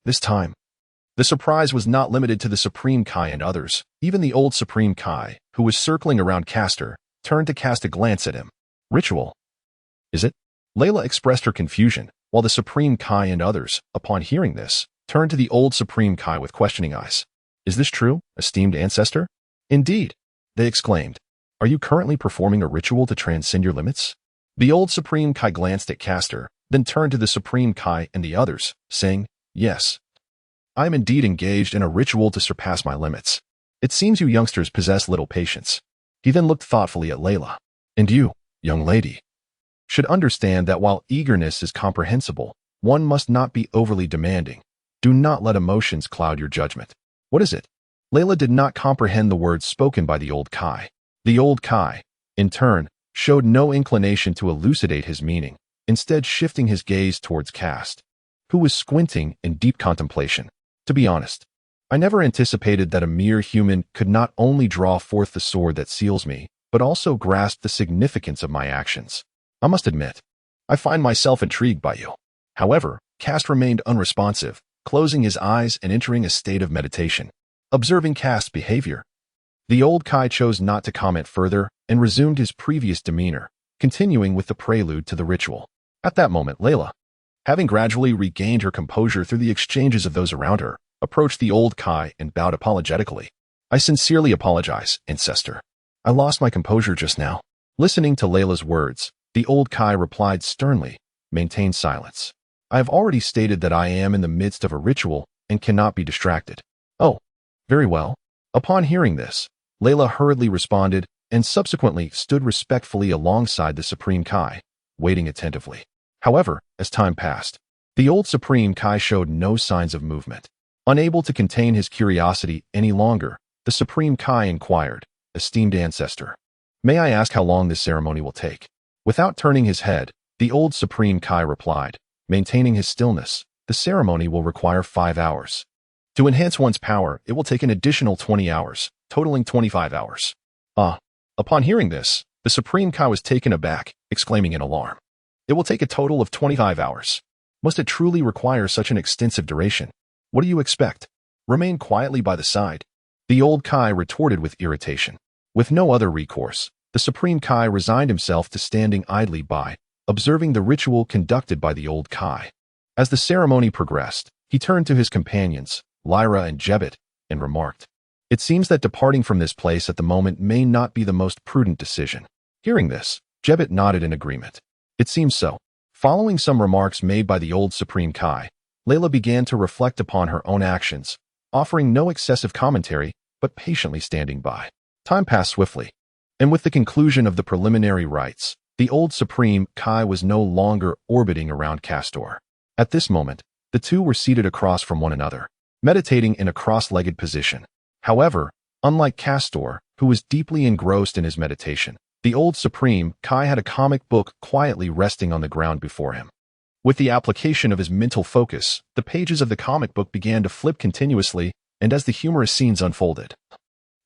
This time. The surprise was not limited to the Supreme Kai and others. Even the old Supreme Kai, who was circling around Caster, turned to cast a glance at him. Ritual? Is it? Layla expressed her confusion, while the Supreme Kai and others, upon hearing this, turned to the old Supreme Kai with questioning eyes. Is this true, esteemed ancestor? Indeed, they exclaimed. Are you currently performing a ritual to transcend your limits? The old Supreme Kai glanced at Caster, then turned to the Supreme Kai and the others, saying, Yes. I am indeed engaged in a ritual to surpass my limits. It seems you youngsters possess little patience. He then looked thoughtfully at Layla. And you, young lady, should understand that while eagerness is comprehensible, one must not be overly demanding. Do not let emotions cloud your judgment. What is it? Layla did not comprehend the words spoken by the old Kai. The old Kai, in turn, showed no inclination to elucidate his meaning, instead shifting his gaze towards Kast, who was squinting in deep contemplation. To be honest, I never anticipated that a mere human could not only draw forth the sword that seals me, but also grasp the significance of my actions. I must admit, I find myself intrigued by you. However, Kast remained unresponsive, closing his eyes and entering a state of meditation. Observing Kast's behavior, the old Kai chose not to comment further and resumed his previous demeanor, continuing with the prelude to the ritual. At that moment, Layla, having gradually regained her composure through the exchanges of those around her, approached the old Kai and bowed apologetically. I sincerely apologize, ancestor. I lost my composure just now. Listening to Layla's words, the old Kai replied sternly, Maintain silence. I have already stated that I am in the midst of a ritual and cannot be distracted. Oh, very well. Upon hearing this, Layla hurriedly responded and subsequently stood respectfully alongside the Supreme Kai, waiting attentively. However, as time passed, the old Supreme Kai showed no signs of movement. Unable to contain his curiosity any longer, the Supreme Kai inquired, Esteemed ancestor, may I ask how long this ceremony will take? Without turning his head, the old Supreme Kai replied, Maintaining his stillness, the ceremony will require 5 hours. To enhance one's power, it will take an additional 20 hours, totaling 25 hours. Upon hearing this, the Supreme Kai was taken aback, exclaiming in alarm. It will take a total of 25 hours. Must it truly require such an extensive duration? What do you expect? Remain quietly by the side. The old Kai retorted with irritation. With no other recourse, the Supreme Kai resigned himself to standing idly by, observing the ritual conducted by the old Kai. As the ceremony progressed, he turned to his companions, Lyra and Jebet, and remarked, "It seems that departing from this place at the moment may not be the most prudent decision." Hearing this, Jebet nodded in agreement. It seems so. Following some remarks made by the old Supreme Kai, Layla began to reflect upon her own actions, offering no excessive commentary, but patiently standing by. Time passed swiftly, and with the conclusion of the preliminary rites, the old Supreme Kai was no longer orbiting around Castor. At this moment, the two were seated across from one another, meditating in a cross-legged position. However, unlike Castor, who was deeply engrossed in his meditation, the old Supreme Kai had a comic book quietly resting on the ground before him. With the application of his mental focus, the pages of the comic book began to flip continuously, and as the humorous scenes unfolded,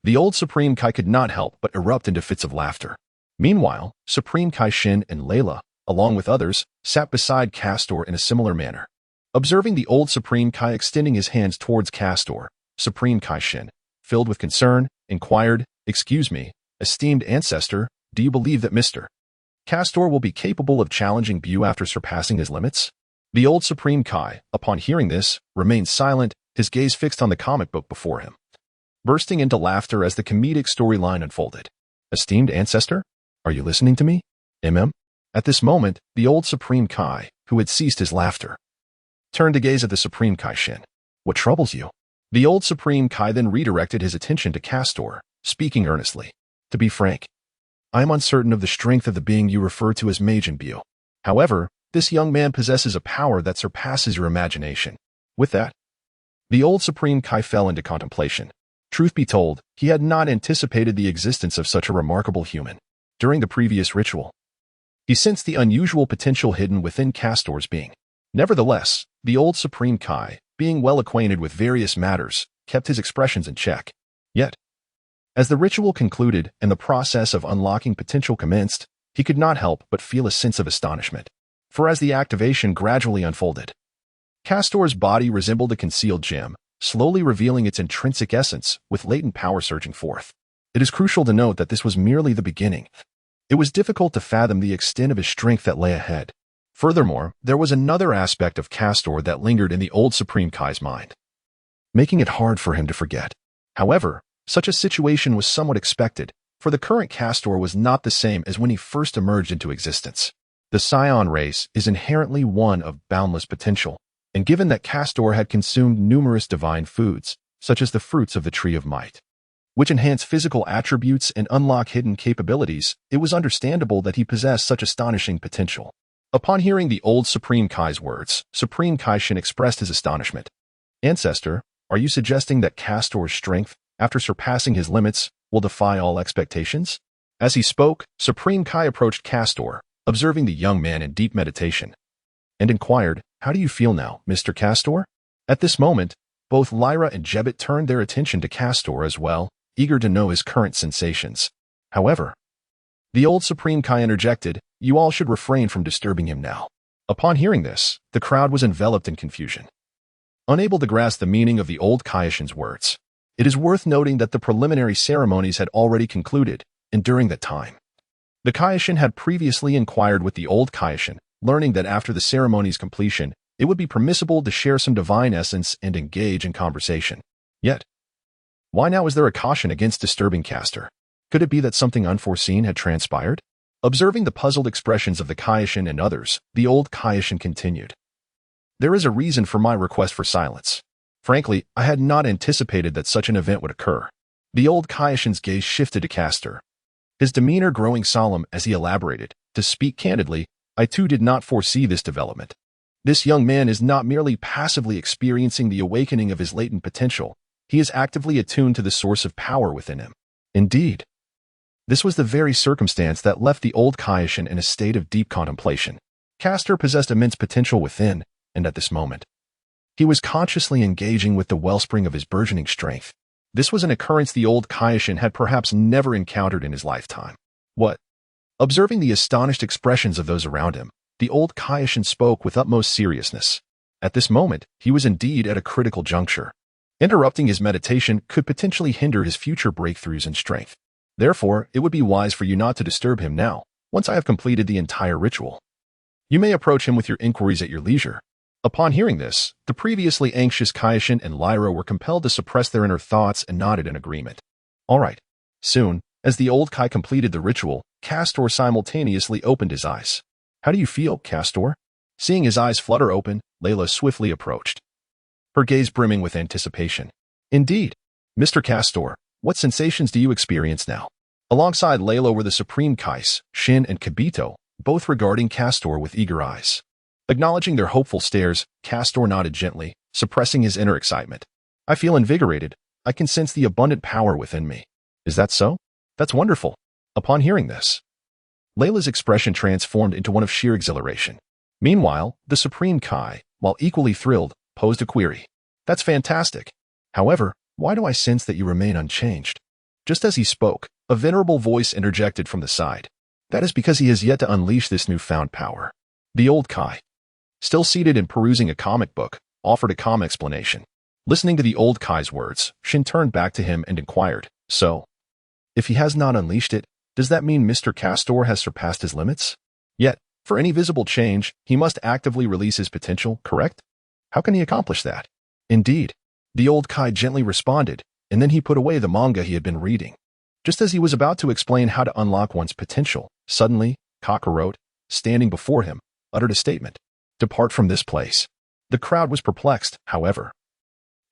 the old Supreme Kai could not help but erupt into fits of laughter. Meanwhile, Supreme Kai Shin and Layla, along with others, sat beside Castor in a similar manner. Observing the old Supreme Kai extending his hands towards Castor, Supreme Kai Shin, filled with concern, inquired, "Excuse me, esteemed ancestor, do you believe that Mr. Castor will be capable of challenging Buu after surpassing his limits?" The old Supreme Kai, upon hearing this, remained silent, his gaze fixed on the comic book before him, bursting into laughter as the comedic storyline unfolded. "Esteemed ancestor, are you listening to me? At this moment, the old Supreme Kai, who had ceased his laughter, turned to gaze at the Supreme Kai Shin. "What troubles you?" The old Supreme Kai then redirected his attention to Castor, speaking earnestly. "To be frank, I am uncertain of the strength of the being you refer to as Majin Buu. However, this young man possesses a power that surpasses your imagination." With that, the old Supreme Kai fell into contemplation. Truth be told, he had not anticipated the existence of such a remarkable human. During the previous ritual, he sensed the unusual potential hidden within Castor's being. Nevertheless, the old Supreme Kai, being well acquainted with various matters, kept his expressions in check. Yet, as the ritual concluded and the process of unlocking potential commenced, he could not help but feel a sense of astonishment. For as the activation gradually unfolded, Castor's body resembled a concealed gem, slowly revealing its intrinsic essence with latent power surging forth. It is crucial to note that this was merely the beginning. It was difficult to fathom the extent of his strength that lay ahead. Furthermore, there was another aspect of Castor that lingered in the old Supreme Kai's mind, making it hard for him to forget. However, such a situation was somewhat expected, for the current Castor was not the same as when he first emerged into existence. The Saiyan race is inherently one of boundless potential, and given that Castor had consumed numerous divine foods, such as the fruits of the Tree of Might, which enhance physical attributes and unlock hidden capabilities, it was understandable that he possessed such astonishing potential. Upon hearing the old Supreme Kai's words, Supreme Kai Shin expressed his astonishment. "Ancestor, are you suggesting that Castor's strength, after surpassing his limits, will defy all expectations?" As he spoke, Supreme Kai approached Castor, observing the young man in deep meditation, and inquired, "How do you feel now, Mr. Castor?" At this moment, both Lyra and Jebet turned their attention to Castor as well, eager to know his current sensations. However, the old Supreme Kai interjected, "You all should refrain from disturbing him now." Upon hearing this, the crowd was enveloped in confusion, unable to grasp the meaning of the old Kaioshin's words. It is worth noting that the preliminary ceremonies had already concluded, and during that time, the Kaioshin had previously inquired with the old Kaioshin, learning that after the ceremony's completion, it would be permissible to share some divine essence and engage in conversation. Yet, why now is there a caution against disturbing Castor? Could it be that something unforeseen had transpired? Observing the puzzled expressions of the Kaioshin and others, the old Kaioshin continued. "There is a reason for my request for silence. Frankly, I had not anticipated that such an event would occur." The old Kaioshin's gaze shifted to Castor, his demeanor growing solemn as he elaborated. "To speak candidly, I too did not foresee this development. This young man is not merely passively experiencing the awakening of his latent potential, he is actively attuned to the source of power within him. Indeed, this was the very circumstance that left the old Kaioshin in a state of deep contemplation. Castor possessed immense potential within, and at this moment, he was consciously engaging with the wellspring of his burgeoning strength. This was an occurrence the old Kaioshin had perhaps never encountered in his lifetime. "What?" Observing the astonished expressions of those around him, the old Kaioshin spoke with utmost seriousness. At this moment, he was indeed at a critical juncture. Interrupting his meditation could potentially hinder his future breakthroughs in strength. Therefore, it would be wise for you not to disturb him now, once I have completed the entire ritual. You may approach him with your inquiries at your leisure. Upon hearing this, the previously anxious Kaioshin and Lyra were compelled to suppress their inner thoughts and nodded in agreement. All right. Soon, as the old Kai completed the ritual, Castor simultaneously opened his eyes. How do you feel, Castor? Seeing his eyes flutter open, Layla swiftly approached, her gaze brimming with anticipation. Indeed. Mr. Castor, what sensations do you experience now? Alongside Layla were the Supreme Kais, Shin and Kibito, both regarding Castor with eager eyes. Acknowledging their hopeful stares, Castor nodded gently, suppressing his inner excitement. I feel invigorated. I can sense the abundant power within me. Is that so? That's wonderful. Upon hearing this, Layla's expression transformed into one of sheer exhilaration. Meanwhile, the Supreme Kai, while equally thrilled, posed a query. That's fantastic. However, why do I sense that you remain unchanged? Just as he spoke, a venerable voice interjected from the side. That is because he has yet to unleash this newfound power. The old Kai, still seated and perusing a comic book, offered a calm explanation. Listening to the old Kai's words, Shin turned back to him and inquired, so, if he has not unleashed it, does that mean Mr. Castor has surpassed his limits? Yet, for any visible change, he must actively release his potential, correct? How can he accomplish that? Indeed. The old Kai gently responded, and then he put away the manga he had been reading. Just as he was about to explain how to unlock one's potential, suddenly, Kakarot, standing before him, uttered a statement. Depart from this place. The crowd was perplexed, however.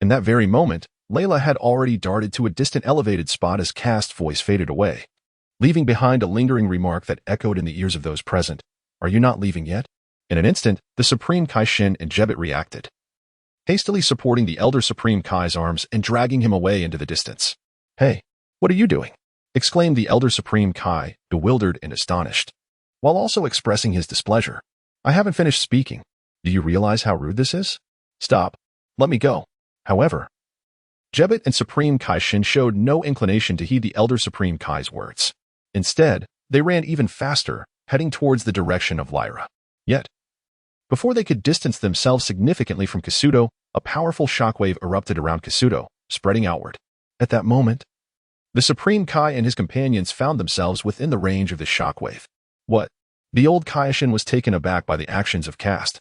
In that very moment, Layla had already darted to a distant elevated spot as Kast's voice faded away, leaving behind a lingering remark that echoed in the ears of those present. Are you not leaving yet? In an instant, the Supreme Kai Shin and Jebit reacted, hastily supporting the Elder Supreme Kai's arms and dragging him away into the distance. Hey, what are you doing? Exclaimed the Elder Supreme Kai, bewildered and astonished, while also expressing his displeasure. I haven't finished speaking. Do you realize how rude this is? Stop. Let me go. However, Jebit and Supreme Kai Shin showed no inclination to heed the Elder Supreme Kai's words. Instead, they ran even faster, heading towards the direction of Lyra. Yet, before they could distance themselves significantly from Kasuto, a powerful shockwave erupted around Kasuto, spreading outward. At that moment, the Supreme Kai and his companions found themselves within the range of the shockwave. What? The old Kaioshin was taken aback by the actions of Kast,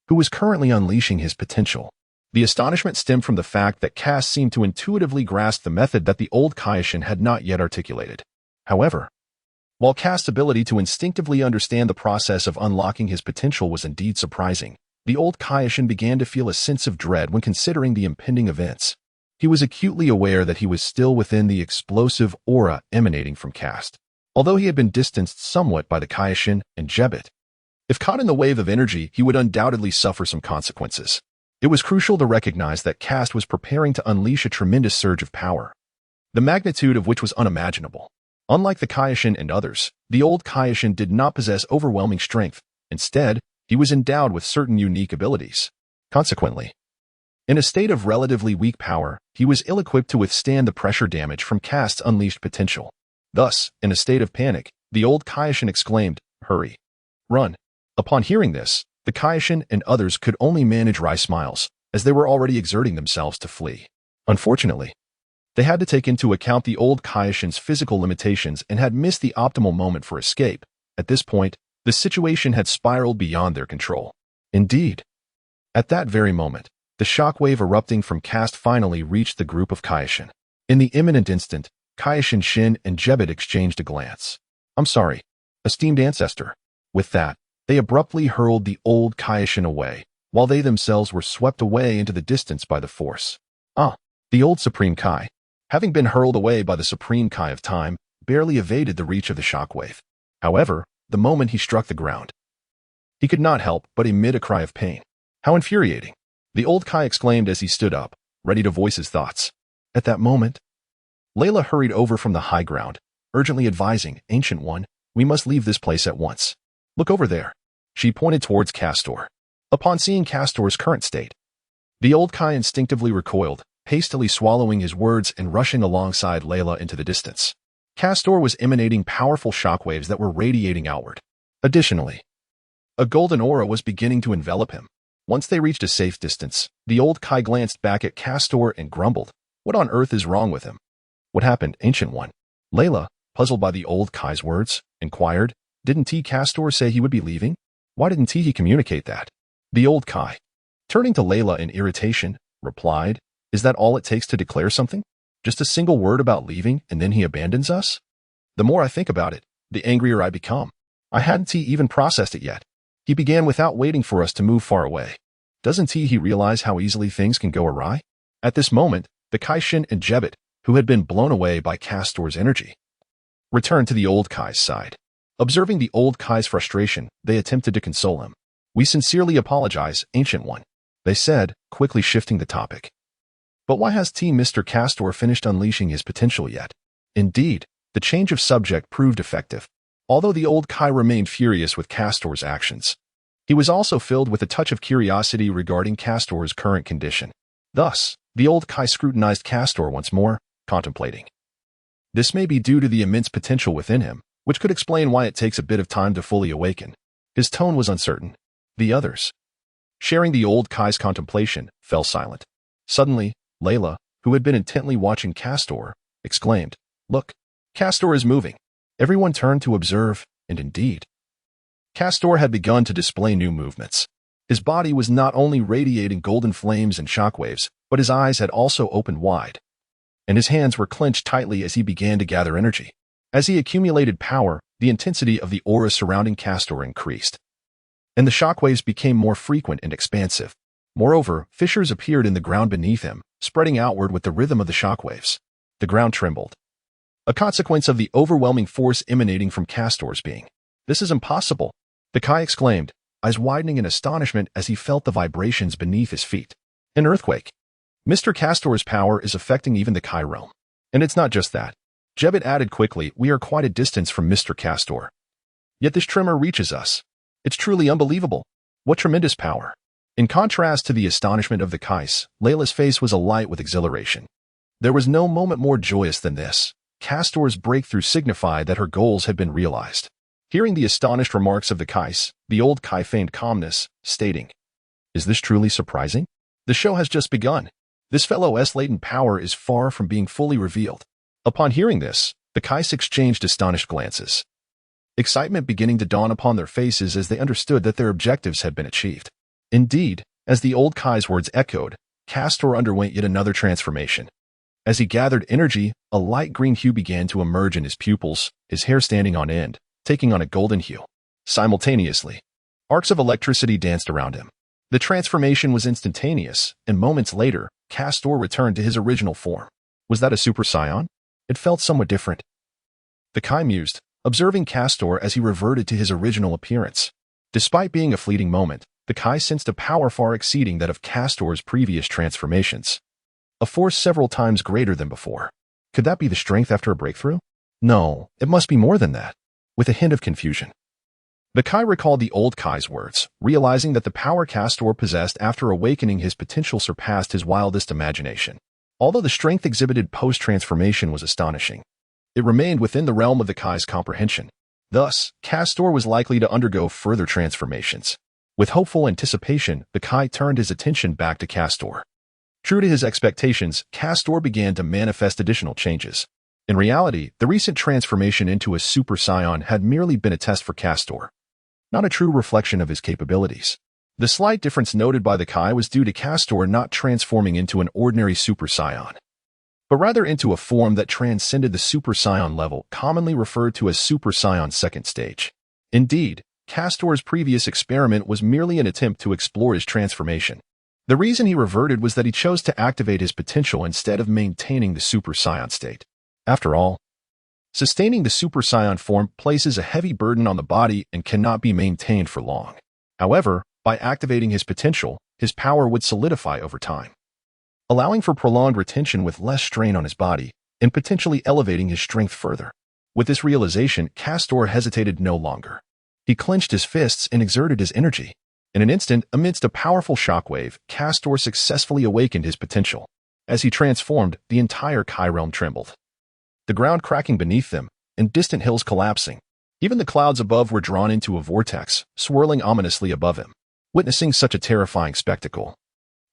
who was currently unleashing his potential. The astonishment stemmed from the fact that Kast seemed to intuitively grasp the method that the old Kaioshin had not yet articulated. However, while Kast's ability to instinctively understand the process of unlocking his potential was indeed surprising, the old Kaioshin began to feel a sense of dread when considering the impending events. He was acutely aware that he was still within the explosive aura emanating from Kast, although he had been distanced somewhat by the Kaioshin and Jebit. If caught in the wave of energy, he would undoubtedly suffer some consequences. It was crucial to recognize that Kast was preparing to unleash a tremendous surge of power, the magnitude of which was unimaginable. Unlike the Kaioshin and others, the old Kaioshin did not possess overwhelming strength. Instead, he was endowed with certain unique abilities. Consequently, in a state of relatively weak power, he was ill-equipped to withstand the pressure damage from Kast's unleashed potential. Thus, in a state of panic, the old Kaioshin exclaimed, "Hurry! Run!" Upon hearing this, the Kaioshin and others could only manage wry smiles, as they were already exerting themselves to flee. Unfortunately, they had to take into account the old Kaioshin's physical limitations and had missed the optimal moment for escape. At this point, the situation had spiraled beyond their control. Indeed, at that very moment, the shockwave erupting from Kast finally reached the group of Kaioshin. In the imminent instant, Kaioshin Shin and Jebit exchanged a glance. I'm sorry, esteemed ancestor. With that, they abruptly hurled the old Kaioshin away, while they themselves were swept away into the distance by the force. The old Supreme Kai, having been hurled away by the Supreme Kai of Time, barely evaded the reach of the shockwave. However, the moment he struck the ground, he could not help but emit a cry of pain. How infuriating! The old Kai exclaimed as he stood up, ready to voice his thoughts. At that moment, Layla hurried over from the high ground, urgently advising, Ancient One, we must leave this place at once. Look over there. She pointed towards Castor. Upon seeing Castor's current state, the old Kai instinctively recoiled, hastily swallowing his words and rushing alongside Layla into the distance. Castor was emanating powerful shockwaves that were radiating outward. Additionally, a golden aura was beginning to envelop him. Once they reached a safe distance, the old Kai glanced back at Castor and grumbled, "What on earth is wrong with him?" "What happened, Ancient One?" Layla, puzzled by the old Kai's words, inquired. "Didn't Castor say he would be leaving? Why didn't he communicate that?" The old Kai, turning to Layla in irritation, replied, "Is that all it takes to declare something? Just a single word about leaving and then he abandons us?" "The more I think about it, the angrier I become. I hadn't even processed it yet. He began without waiting for us to move far away. Doesn't he realize how easily things can go awry?" At this moment, the Kaishin and Jebet, who had been blown away by Castor's energy, returned to the old Kai's side. Observing the old Kai's frustration, they attempted to console him. "We sincerely apologize, Ancient One," they said, quickly shifting the topic. "But why has Mr. Castor finished unleashing his potential yet?" Indeed, the change of subject proved effective. Although the old Kai remained furious with Castor's actions, he was also filled with a touch of curiosity regarding Castor's current condition. Thus, the old Kai scrutinized Castor once more, contemplating. This may be due to the immense potential within him, which could explain why it takes a bit of time to fully awaken. His tone was uncertain. The others, sharing the old Kai's contemplation, fell silent. Suddenly, Layla, who had been intently watching Castor, exclaimed, "Look, Castor is moving." Everyone turned to observe, and indeed, Castor had begun to display new movements. His body was not only radiating golden flames and shockwaves, but his eyes had also opened wide, and his hands were clenched tightly as he began to gather energy. As he accumulated power, the intensity of the aura surrounding Castor increased, and the shockwaves became more frequent and expansive. Moreover, fissures appeared in the ground beneath him, spreading outward with the rhythm of the shockwaves. The ground trembled, a consequence of the overwhelming force emanating from Castor's being. "This is impossible," the Kai exclaimed, eyes widening in astonishment as he felt the vibrations beneath his feet. "An earthquake. Mr. Castor's power is affecting even the Kai realm. And it's not just that." Jebet added quickly, "We are quite a distance from Mr. Castor. Yet this tremor reaches us. It's truly unbelievable. What tremendous power." In contrast to the astonishment of the Kais, Layla's face was alight with exhilaration. There was no moment more joyous than this. Castor's breakthrough signified that her goals had been realized. Hearing the astonished remarks of the Kais, the old Kai feigned calmness, stating, "Is this truly surprising? The show has just begun. This fellow's latent power is far from being fully revealed." Upon hearing this, the Kais exchanged astonished glances, excitement beginning to dawn upon their faces as they understood that their objectives had been achieved. Indeed, as the old Kai's words echoed, Castor underwent yet another transformation. As he gathered energy, a light green hue began to emerge in his pupils, his hair standing on end, taking on a golden hue. Simultaneously, arcs of electricity danced around him. The transformation was instantaneous, and moments later, Castor returned to his original form. Was that a Super Saiyan? It felt somewhat different. The Kai mused, observing Castor as he reverted to his original appearance. Despite being a fleeting moment, the Kai sensed a power far exceeding that of Castor's previous transformations. A force several times greater than before. Could that be the strength after a breakthrough? No, it must be more than that. With a hint of confusion, the Kai recalled the old Kai's words, realizing that the power Castor possessed after awakening his potential surpassed his wildest imagination. Although the strength exhibited post-transformation was astonishing, it remained within the realm of the Kai's comprehension. Thus, Castor was likely to undergo further transformations. With hopeful anticipation, the Kai turned his attention back to Castor. True to his expectations, Castor began to manifest additional changes. In reality, the recent transformation into a Super Saiyan had merely been a test for Castor, not a true reflection of his capabilities. The slight difference noted by the Kai was due to Castor not transforming into an ordinary Super Saiyan, but rather into a form that transcended the Super Saiyan level, commonly referred to as Super Saiyan second stage. Indeed, Castor's previous experiment was merely an attempt to explore his transformation. The reason he reverted was that he chose to activate his potential instead of maintaining the Super Saiyan state. After all, sustaining the Super Saiyan form places a heavy burden on the body and cannot be maintained for long. However, by activating his potential, his power would solidify over time, allowing for prolonged retention with less strain on his body and potentially elevating his strength further. With this realization, Castor hesitated no longer. He clenched his fists and exerted his energy. In an instant, amidst a powerful shockwave, Castor successfully awakened his potential. As he transformed, the entire Kai realm trembled, the ground cracking beneath them, and distant hills collapsing. Even the clouds above were drawn into a vortex, swirling ominously above him. Witnessing such a terrifying spectacle,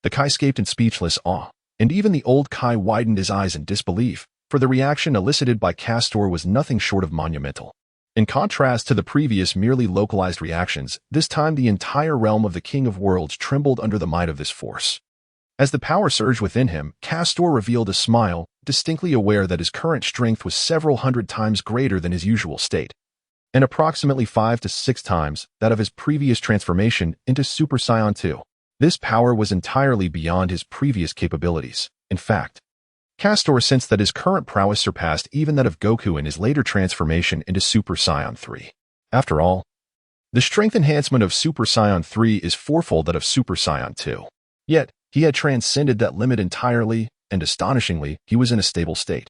the Kai escaped in speechless awe, and even the old Kai widened his eyes in disbelief, for the reaction elicited by Castor was nothing short of monumental. In contrast to the previous merely localized reactions, this time the entire realm of the King of Worlds trembled under the might of this force. As the power surged within him, Castor revealed a smile, distinctly aware that his current strength was several hundred times greater than his usual state, and approximately 5 to 6 times that of his previous transformation into Super Saiyan 2. This power was entirely beyond his previous capabilities. In fact, Castor sensed that his current prowess surpassed even that of Goku in his later transformation into Super Saiyan 3. After all, the strength enhancement of Super Saiyan 3 is fourfold that of Super Saiyan 2. Yet, he had transcended that limit entirely, and astonishingly, he was in a stable state.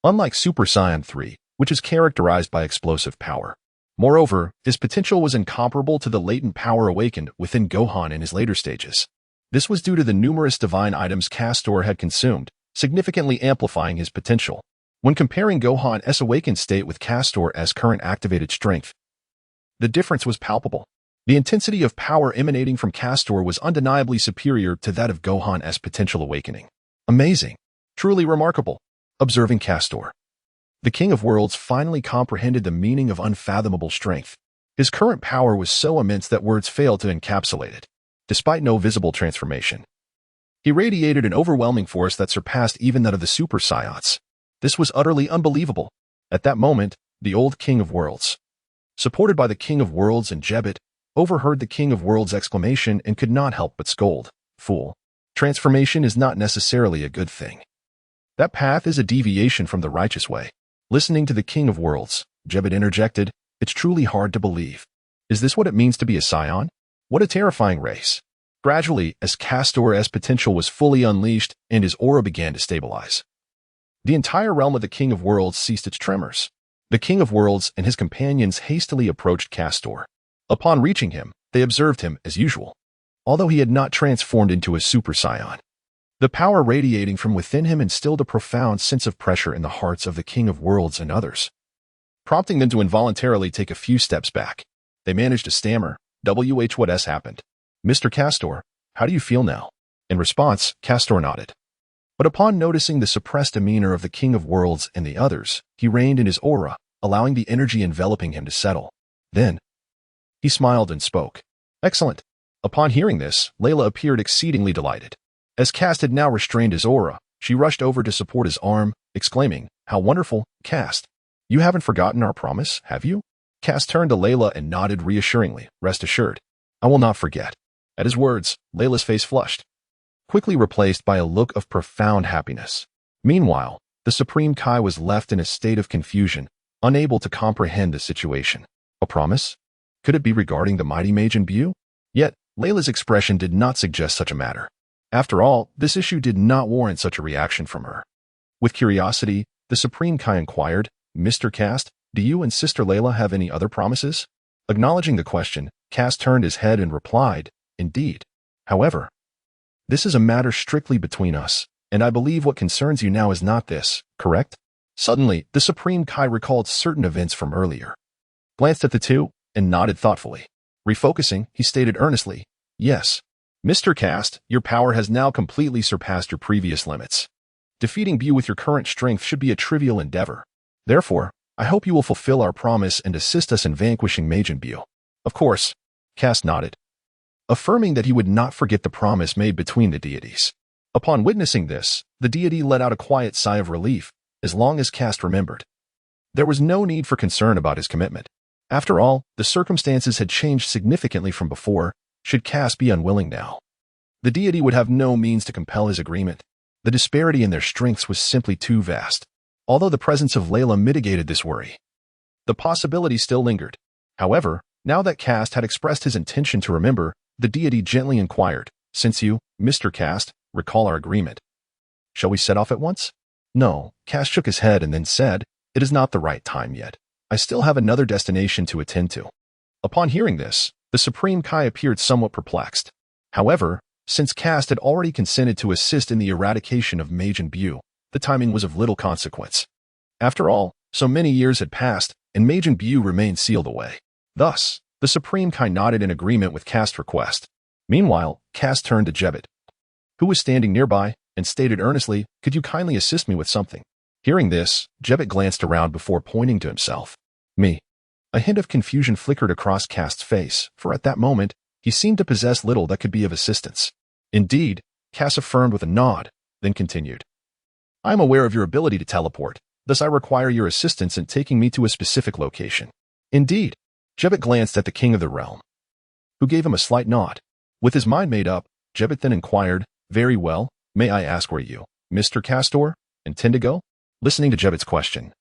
Unlike Super Saiyan 3, which is characterized by explosive power. Moreover, his potential was incomparable to the latent power awakened within Gohan in his later stages. This was due to the numerous divine items Castor had consumed, significantly amplifying his potential. When comparing Gohan's awakened state with Castor's current activated strength, the difference was palpable. The intensity of power emanating from Castor was undeniably superior to that of Gohan's potential awakening. Amazing. Truly remarkable. Observing Castor, the King of Worlds finally comprehended the meaning of unfathomable strength. His current power was so immense that words failed to encapsulate it. Despite no visible transformation, he radiated an overwhelming force that surpassed even that of the Super Saiyans. This was utterly unbelievable. At that moment, the old King of Worlds, supported by the King of Worlds and Jebet, overheard the King of Worlds' exclamation and could not help but scold. Fool. Transformation is not necessarily a good thing. That path is a deviation from the righteous way. Listening to the King of Worlds, Jebet interjected, "It's truly hard to believe. Is this what it means to be a Saiyan? What a terrifying race." Gradually, as Castor's potential was fully unleashed and his aura began to stabilize, the entire realm of the King of Worlds ceased its tremors. The King of Worlds and his companions hastily approached Castor. Upon reaching him, they observed him as usual, although he had not transformed into a Super Saiyan. The power radiating from within him instilled a profound sense of pressure in the hearts of the King of Worlds and others, prompting them to involuntarily take a few steps back. They managed to stammer, "What has happened? Mr. Castor, how do you feel now?" In response, Castor nodded. But upon noticing the suppressed demeanor of the King of Worlds and the others, he reined in his aura, allowing the energy enveloping him to settle. Then, he smiled and spoke. "Excellent." Upon hearing this, Layla appeared exceedingly delighted. As Kast had now restrained his aura, she rushed over to support his arm, exclaiming, "How wonderful, Kast. You haven't forgotten our promise, have you?" Kast turned to Layla and nodded reassuringly. "Rest assured, I will not forget." At his words, Layla's face flushed, quickly replaced by a look of profound happiness. Meanwhile, the Supreme Kai was left in a state of confusion, unable to comprehend the situation. A promise? Could it be regarding the mighty Majin Buu? Yet, Layla's expression did not suggest such a matter. After all, this issue did not warrant such a reaction from her. With curiosity, the Supreme Kai inquired, "Mr. Kast, do you and Sister Layla have any other promises?" Acknowledging the question, Kast turned his head and replied, "Indeed. However, this is a matter strictly between us, and I believe what concerns you now is not this, correct?" Suddenly, the Supreme Kai recalled certain events from earlier, glanced at the two, and nodded thoughtfully. Refocusing, he stated earnestly, "Yes. Mr. Kast, your power has now completely surpassed your previous limits. Defeating Buu with your current strength should be a trivial endeavor. Therefore, I hope you will fulfill our promise and assist us in vanquishing Majin Buu." "Of course," Kast nodded, affirming that he would not forget the promise made between the deities. Upon witnessing this, the deity let out a quiet sigh of relief, as long as Kast remembered. There was no need for concern about his commitment. After all, the circumstances had changed significantly from before. Should Kast be unwilling now, the deity would have no means to compel his agreement. The disparity in their strengths was simply too vast. Although the presence of Layla mitigated this worry, the possibility still lingered. However, now that Kast had expressed his intention to remember, the deity gently inquired, "Since you, Mr. Kast, recall our agreement, shall we set off at once?" "No," Kast shook his head and then said, "It is not the right time yet. I still have another destination to attend to." Upon hearing this, the Supreme Kai appeared somewhat perplexed. However, since Kast had already consented to assist in the eradication of Majin Buu, the timing was of little consequence. After all, so many years had passed, and Majin Buu remained sealed away. Thus, The Supreme Kai nodded in agreement with Kast's request. Meanwhile, Kast turned to Jebet, who was standing nearby, and stated earnestly, "Could you kindly assist me with something?" Hearing this, Jebet glanced around before pointing to himself. "Me." A hint of confusion flickered across Kast's face, for at that moment, he seemed to possess little that could be of assistance. Indeed, Kast affirmed with a nod, then continued. "I am aware of your ability to teleport, thus I require your assistance in taking me to a specific location." Indeed, Jebet glanced at the king of the realm, who gave him a slight nod. With his mind made up, Jebet then inquired, "Very well, may I ask where you, Mr. Castor, intend to go?" Listening to Jebet's question,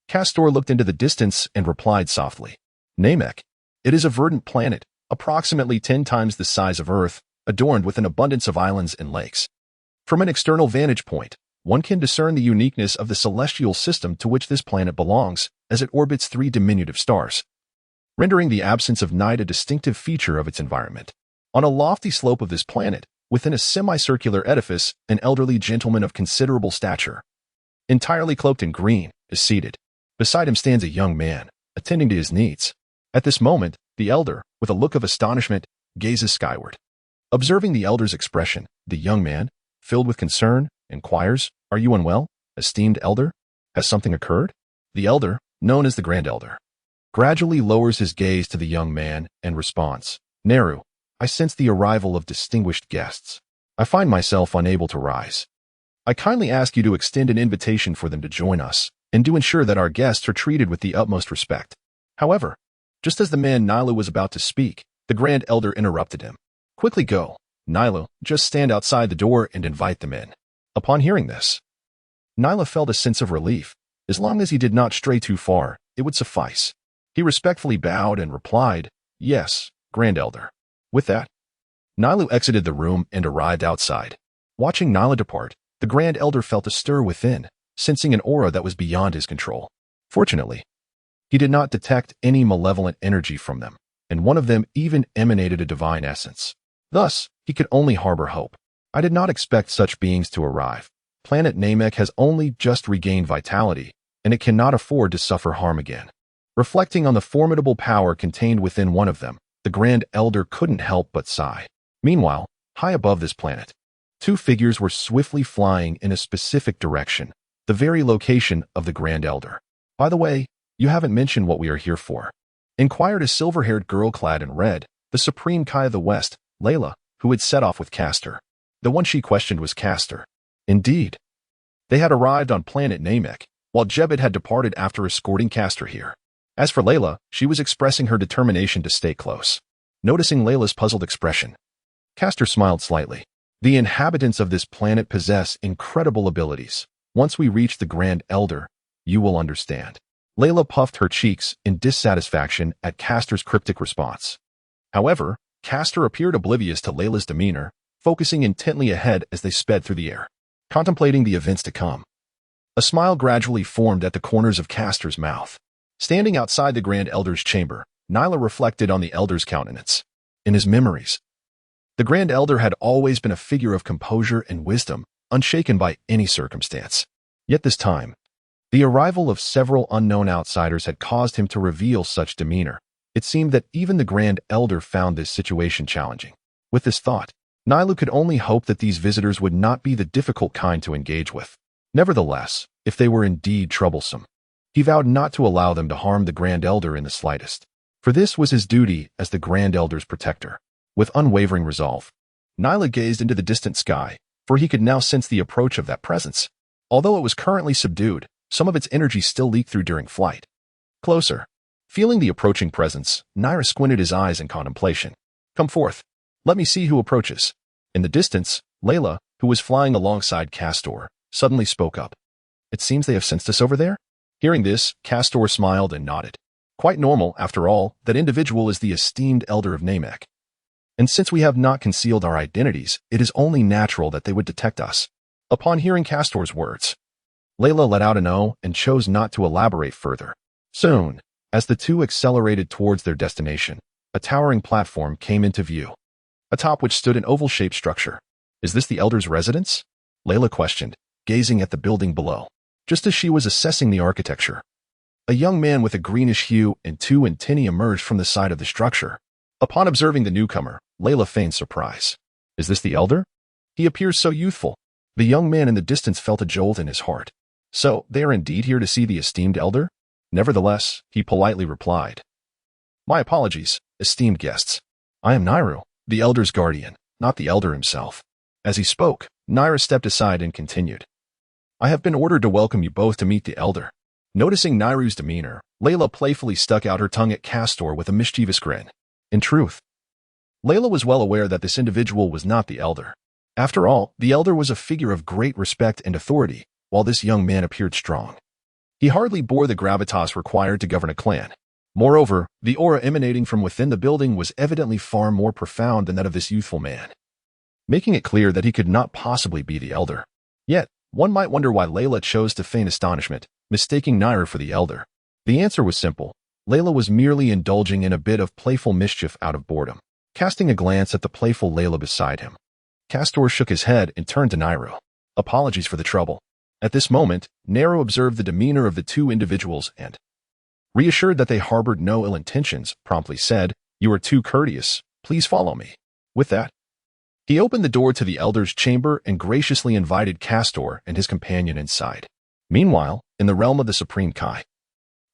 Castor looked into the distance and replied softly, "Namek. It is a verdant planet, approximately 10 times the size of Earth, adorned with an abundance of islands and lakes. From an external vantage point, one can discern the uniqueness of the celestial system to which this planet belongs, as it orbits 3 diminutive stars, rendering the absence of night a distinctive feature of its environment. On a lofty slope of this planet, within a semicircular edifice, an elderly gentleman of considerable stature, entirely cloaked in green, is seated. Beside him stands a young man, attending to his needs. At this moment, the elder, with a look of astonishment, gazes skyward. Observing the elder's expression, the young man, filled with concern, inquires, "Are you unwell, esteemed elder? Has something occurred?" The elder, known as the Grand Elder, gradually lowers his gaze to the young man and responds, "Neru, I sense the arrival of distinguished guests. I find myself unable to rise. I kindly ask you to extend an invitation for them to join us, and to ensure that our guests are treated with the utmost respect." However, just as the man Nilu was about to speak, the Grand Elder interrupted him. "Quickly go, Nilu, just stand outside the door and invite them in." Upon hearing this, Nyla felt a sense of relief. As long as he did not stray too far, it would suffice. He respectfully bowed and replied, "Yes, Grand Elder." With that, Nilu exited the room and arrived outside. Watching Nyla depart, the Grand Elder felt a stir within, sensing an aura that was beyond his control. Fortunately, he did not detect any malevolent energy from them, and one of them even emanated a divine essence. Thus, he could only harbor hope. "I did not expect such beings to arrive. Planet Namek has only just regained vitality, and it cannot afford to suffer harm again." Reflecting on the formidable power contained within one of them, the Grand Elder couldn't help but sigh. Meanwhile, high above this planet, 2 figures were swiftly flying in a specific direction, the very location of the Grand Elder. "By the way, you haven't mentioned what we are here for," inquired a silver-haired girl clad in red, the Supreme Kai of the West, Layla, who had set off with Castor. The one she questioned was Castor. Indeed, they had arrived on planet Namek, while Jebet had departed after escorting Castor here. As for Layla, she was expressing her determination to stay close. Noticing Layla's puzzled expression, Castor smiled slightly. "The inhabitants of this planet possess incredible abilities. Once we reach the Grand Elder, you will understand." Layla puffed her cheeks in dissatisfaction at Castor's cryptic response. However, Castor appeared oblivious to Layla's demeanor, focusing intently ahead as they sped through the air, contemplating the events to come. A smile gradually formed at the corners of Castor's mouth. Standing outside the Grand Elder's chamber, Nyla reflected on the Elder's countenance. In his memories, the Grand Elder had always been a figure of composure and wisdom, unshaken by any circumstance. Yet this time, the arrival of several unknown outsiders had caused him to reveal such demeanor. It seemed that even the Grand Elder found this situation challenging. With this thought, Nylu could only hope that these visitors would not be the difficult kind to engage with. Nevertheless, if they were indeed troublesome, he vowed not to allow them to harm the Grand Elder in the slightest. For this was his duty as the Grand Elder's protector. With unwavering resolve, Nyla gazed into the distant sky, for he could now sense the approach of that presence. Although it was currently subdued, some of its energy still leaked through during flight. Closer. Feeling the approaching presence, Nyra squinted his eyes in contemplation. "Come forth. Let me see who approaches." In the distance, Layla, who was flying alongside Castor, suddenly spoke up. "It seems they have sensed us over there?" Hearing this, Castor smiled and nodded. Quite normal, after all, that individual is the esteemed Elder of Namek. And since we have not concealed our identities, it is only natural that they would detect us. Upon hearing Castor's words, Layla let out an "oh" and chose not to elaborate further. Soon, as the two accelerated towards their destination, a towering platform came into view, atop which stood an oval-shaped structure. "Is this the Elder's residence?" Layla questioned, gazing at the building below. Just as she was assessing the architecture, A young man with a greenish hue and two antennae emerged from the side of the structure. Upon observing the newcomer, Layla feigned surprise. Is this the elder? He appears so youthful. The young man in the distance felt a jolt in his heart. So, they are indeed here to see the esteemed elder? Nevertheless, he politely replied. My apologies, esteemed guests. I am Nairu, the elder's guardian, not the elder himself. As he spoke, Naira stepped aside and continued. I have been ordered to welcome you both to meet the elder. Noticing Nairu's demeanor, Layla playfully stuck out her tongue at Castor with a mischievous grin. In truth, Layla was well aware that this individual was not the elder. After all, the elder was a figure of great respect and authority, while this young man appeared strong. He hardly bore the gravitas required to govern a clan. Moreover, the aura emanating from within the building was evidently far more profound than that of this youthful man, making it clear that he could not possibly be the elder. Yet, one might wonder why Layla chose to feign astonishment, mistaking Naira for the elder. The answer was simple. Layla was merely indulging in a bit of playful mischief out of boredom. Casting a glance at the playful Layla beside him, Castor shook his head and turned to Nairo. Apologies for the trouble. At this moment, Nairo observed the demeanor of the two individuals and, reassured that they harbored no ill intentions, promptly said, You are too courteous. Please follow me. With that, he opened the door to the elder's chamber and graciously invited Castor and his companion inside. Meanwhile, in the realm of the Supreme Kai,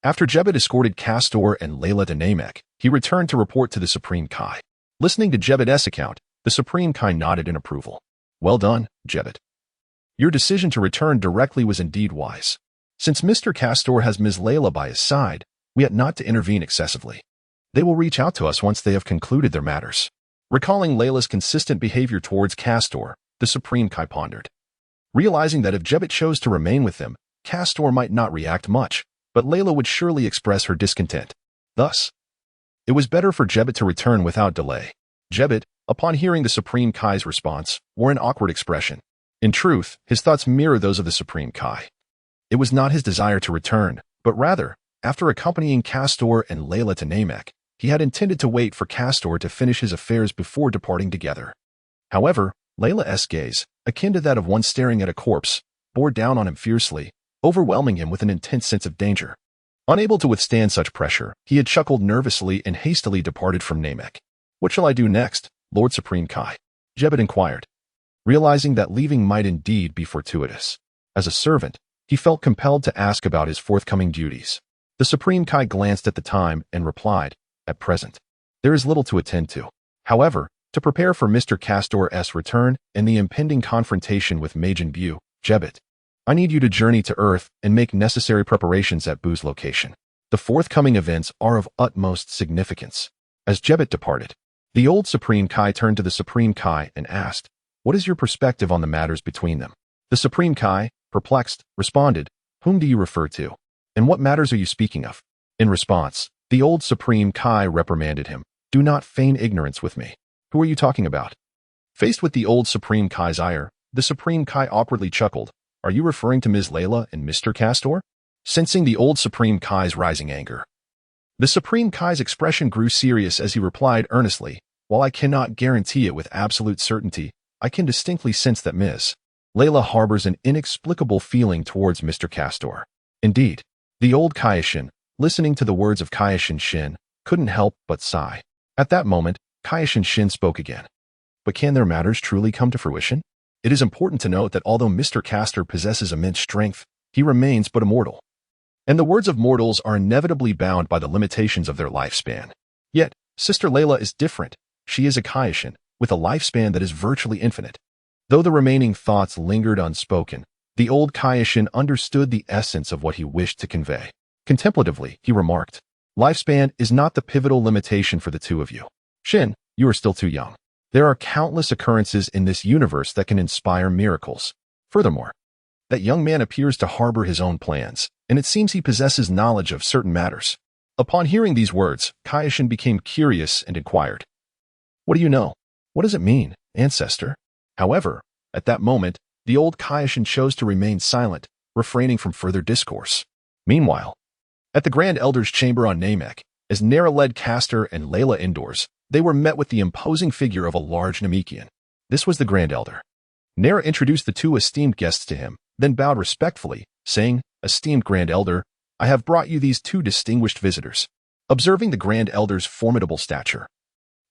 after Jebet escorted Castor and Layla to Namek, he returned to report to the Supreme Kai. Listening to Jebet's account, the Supreme Kai nodded in approval. Well done, Jebet. Your decision to return directly was indeed wise. Since Mr. Castor has Ms. Layla by his side, we ought not to intervene excessively. They will reach out to us once they have concluded their matters. Recalling Layla's consistent behavior towards Castor, the Supreme Kai pondered. Realizing that if Jebet chose to remain with them, Castor might not react much, but Layla would surely express her discontent. Thus, it was better for Jebet to return without delay. Jebet, upon hearing the Supreme Kai's response, wore an awkward expression. In truth, his thoughts mirror those of the Supreme Kai. It was not his desire to return, but rather, after accompanying Castor and Layla to Namek, he had intended to wait for Castor to finish his affairs before departing together. However, Layla's gaze, akin to that of one staring at a corpse, bore down on him fiercely, overwhelming him with an intense sense of danger. Unable to withstand such pressure, he had chuckled nervously and hastily departed from Namek. What shall I do next, Lord Supreme Kai? Jebet inquired, realizing that leaving might indeed be fortuitous. As a servant, he felt compelled to ask about his forthcoming duties. The Supreme Kai glanced at the time and replied, At present, there is little to attend to. However, to prepare for Mr. Castor's return and the impending confrontation with Majin Buu, Jebet, I need you to journey to Earth and make necessary preparations at Buu's location. The forthcoming events are of utmost significance. As Jebet departed, the old Supreme Kai turned to the Supreme Kai and asked, What is your perspective on the matters between them? The Supreme Kai, perplexed, responded, Whom do you refer to? And what matters are you speaking of? In response, the old Supreme Kai reprimanded him, Do not feign ignorance with me. Who are you talking about? Faced with the old Supreme Kai's ire, the Supreme Kai awkwardly chuckled, Are you referring to Ms. Layla and Mr. Castor? Sensing the old Supreme Kai's rising anger, the Supreme Kai's expression grew serious as he replied earnestly, While I cannot guarantee it with absolute certainty, I can distinctly sense that Ms. Layla harbors an inexplicable feeling towards Mr. Castor. Indeed, the old Kaioshin, listening to the words of Kaioshin Shin, couldn't help but sigh. At that moment, Kaioshin Shin spoke again. But can their matters truly come to fruition? It is important to note that although Mr. Castor possesses immense strength, he remains but a mortal. And the words of mortals are inevitably bound by the limitations of their lifespan. Yet, Sister Layla is different. She is a Kaioshin, with a lifespan that is virtually infinite. Though the remaining thoughts lingered unspoken, the old Kaioshin understood the essence of what he wished to convey. Contemplatively, he remarked, Lifespan is not the pivotal limitation for the two of you. Shin, you are still too young. There are countless occurrences in this universe that can inspire miracles. Furthermore, that young man appears to harbor his own plans, and it seems he possesses knowledge of certain matters. Upon hearing these words, Kaioshin became curious and inquired, What do you know? What does it mean, ancestor? However, at that moment, the old Kaioshin chose to remain silent, refraining from further discourse. Meanwhile, at the Grand Elder's chamber on Namek, as Nara led Castor and Layla indoors, they were met with the imposing figure of a large Namekian. This was the Grand Elder. Nara introduced the two esteemed guests to him, then bowed respectfully, saying, Esteemed Grand Elder, I have brought you these two distinguished visitors. Observing the Grand Elder's formidable stature,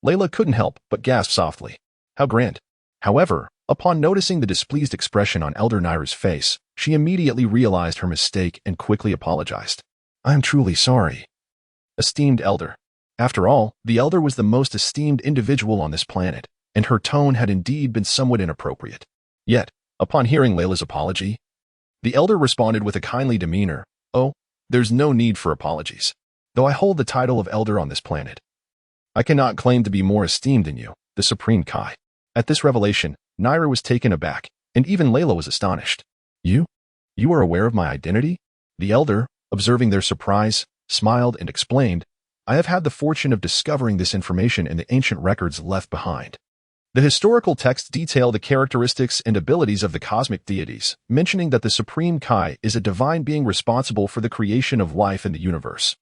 Layla couldn't help but gasp softly. How grand. However, upon noticing the displeased expression on Elder Naira's face, she immediately realized her mistake and quickly apologized. I am truly sorry. Esteemed Elder. After all, the Elder was the most esteemed individual on this planet, and her tone had indeed been somewhat inappropriate. Yet, upon hearing Layla's apology, the Elder responded with a kindly demeanor. Oh, there's no need for apologies. Though I hold the title of Elder on this planet, I cannot claim to be more esteemed than you, the Supreme Kai. At this revelation, Naira was taken aback, and even Layla was astonished. You are aware of my identity? The Elder, observing their surprise, smiled and explained, I have had the fortune of discovering this information in the ancient records left behind. The historical texts detail the characteristics and abilities of the cosmic deities, mentioning that the Supreme Kai is a divine being responsible for the creation of life in the universe,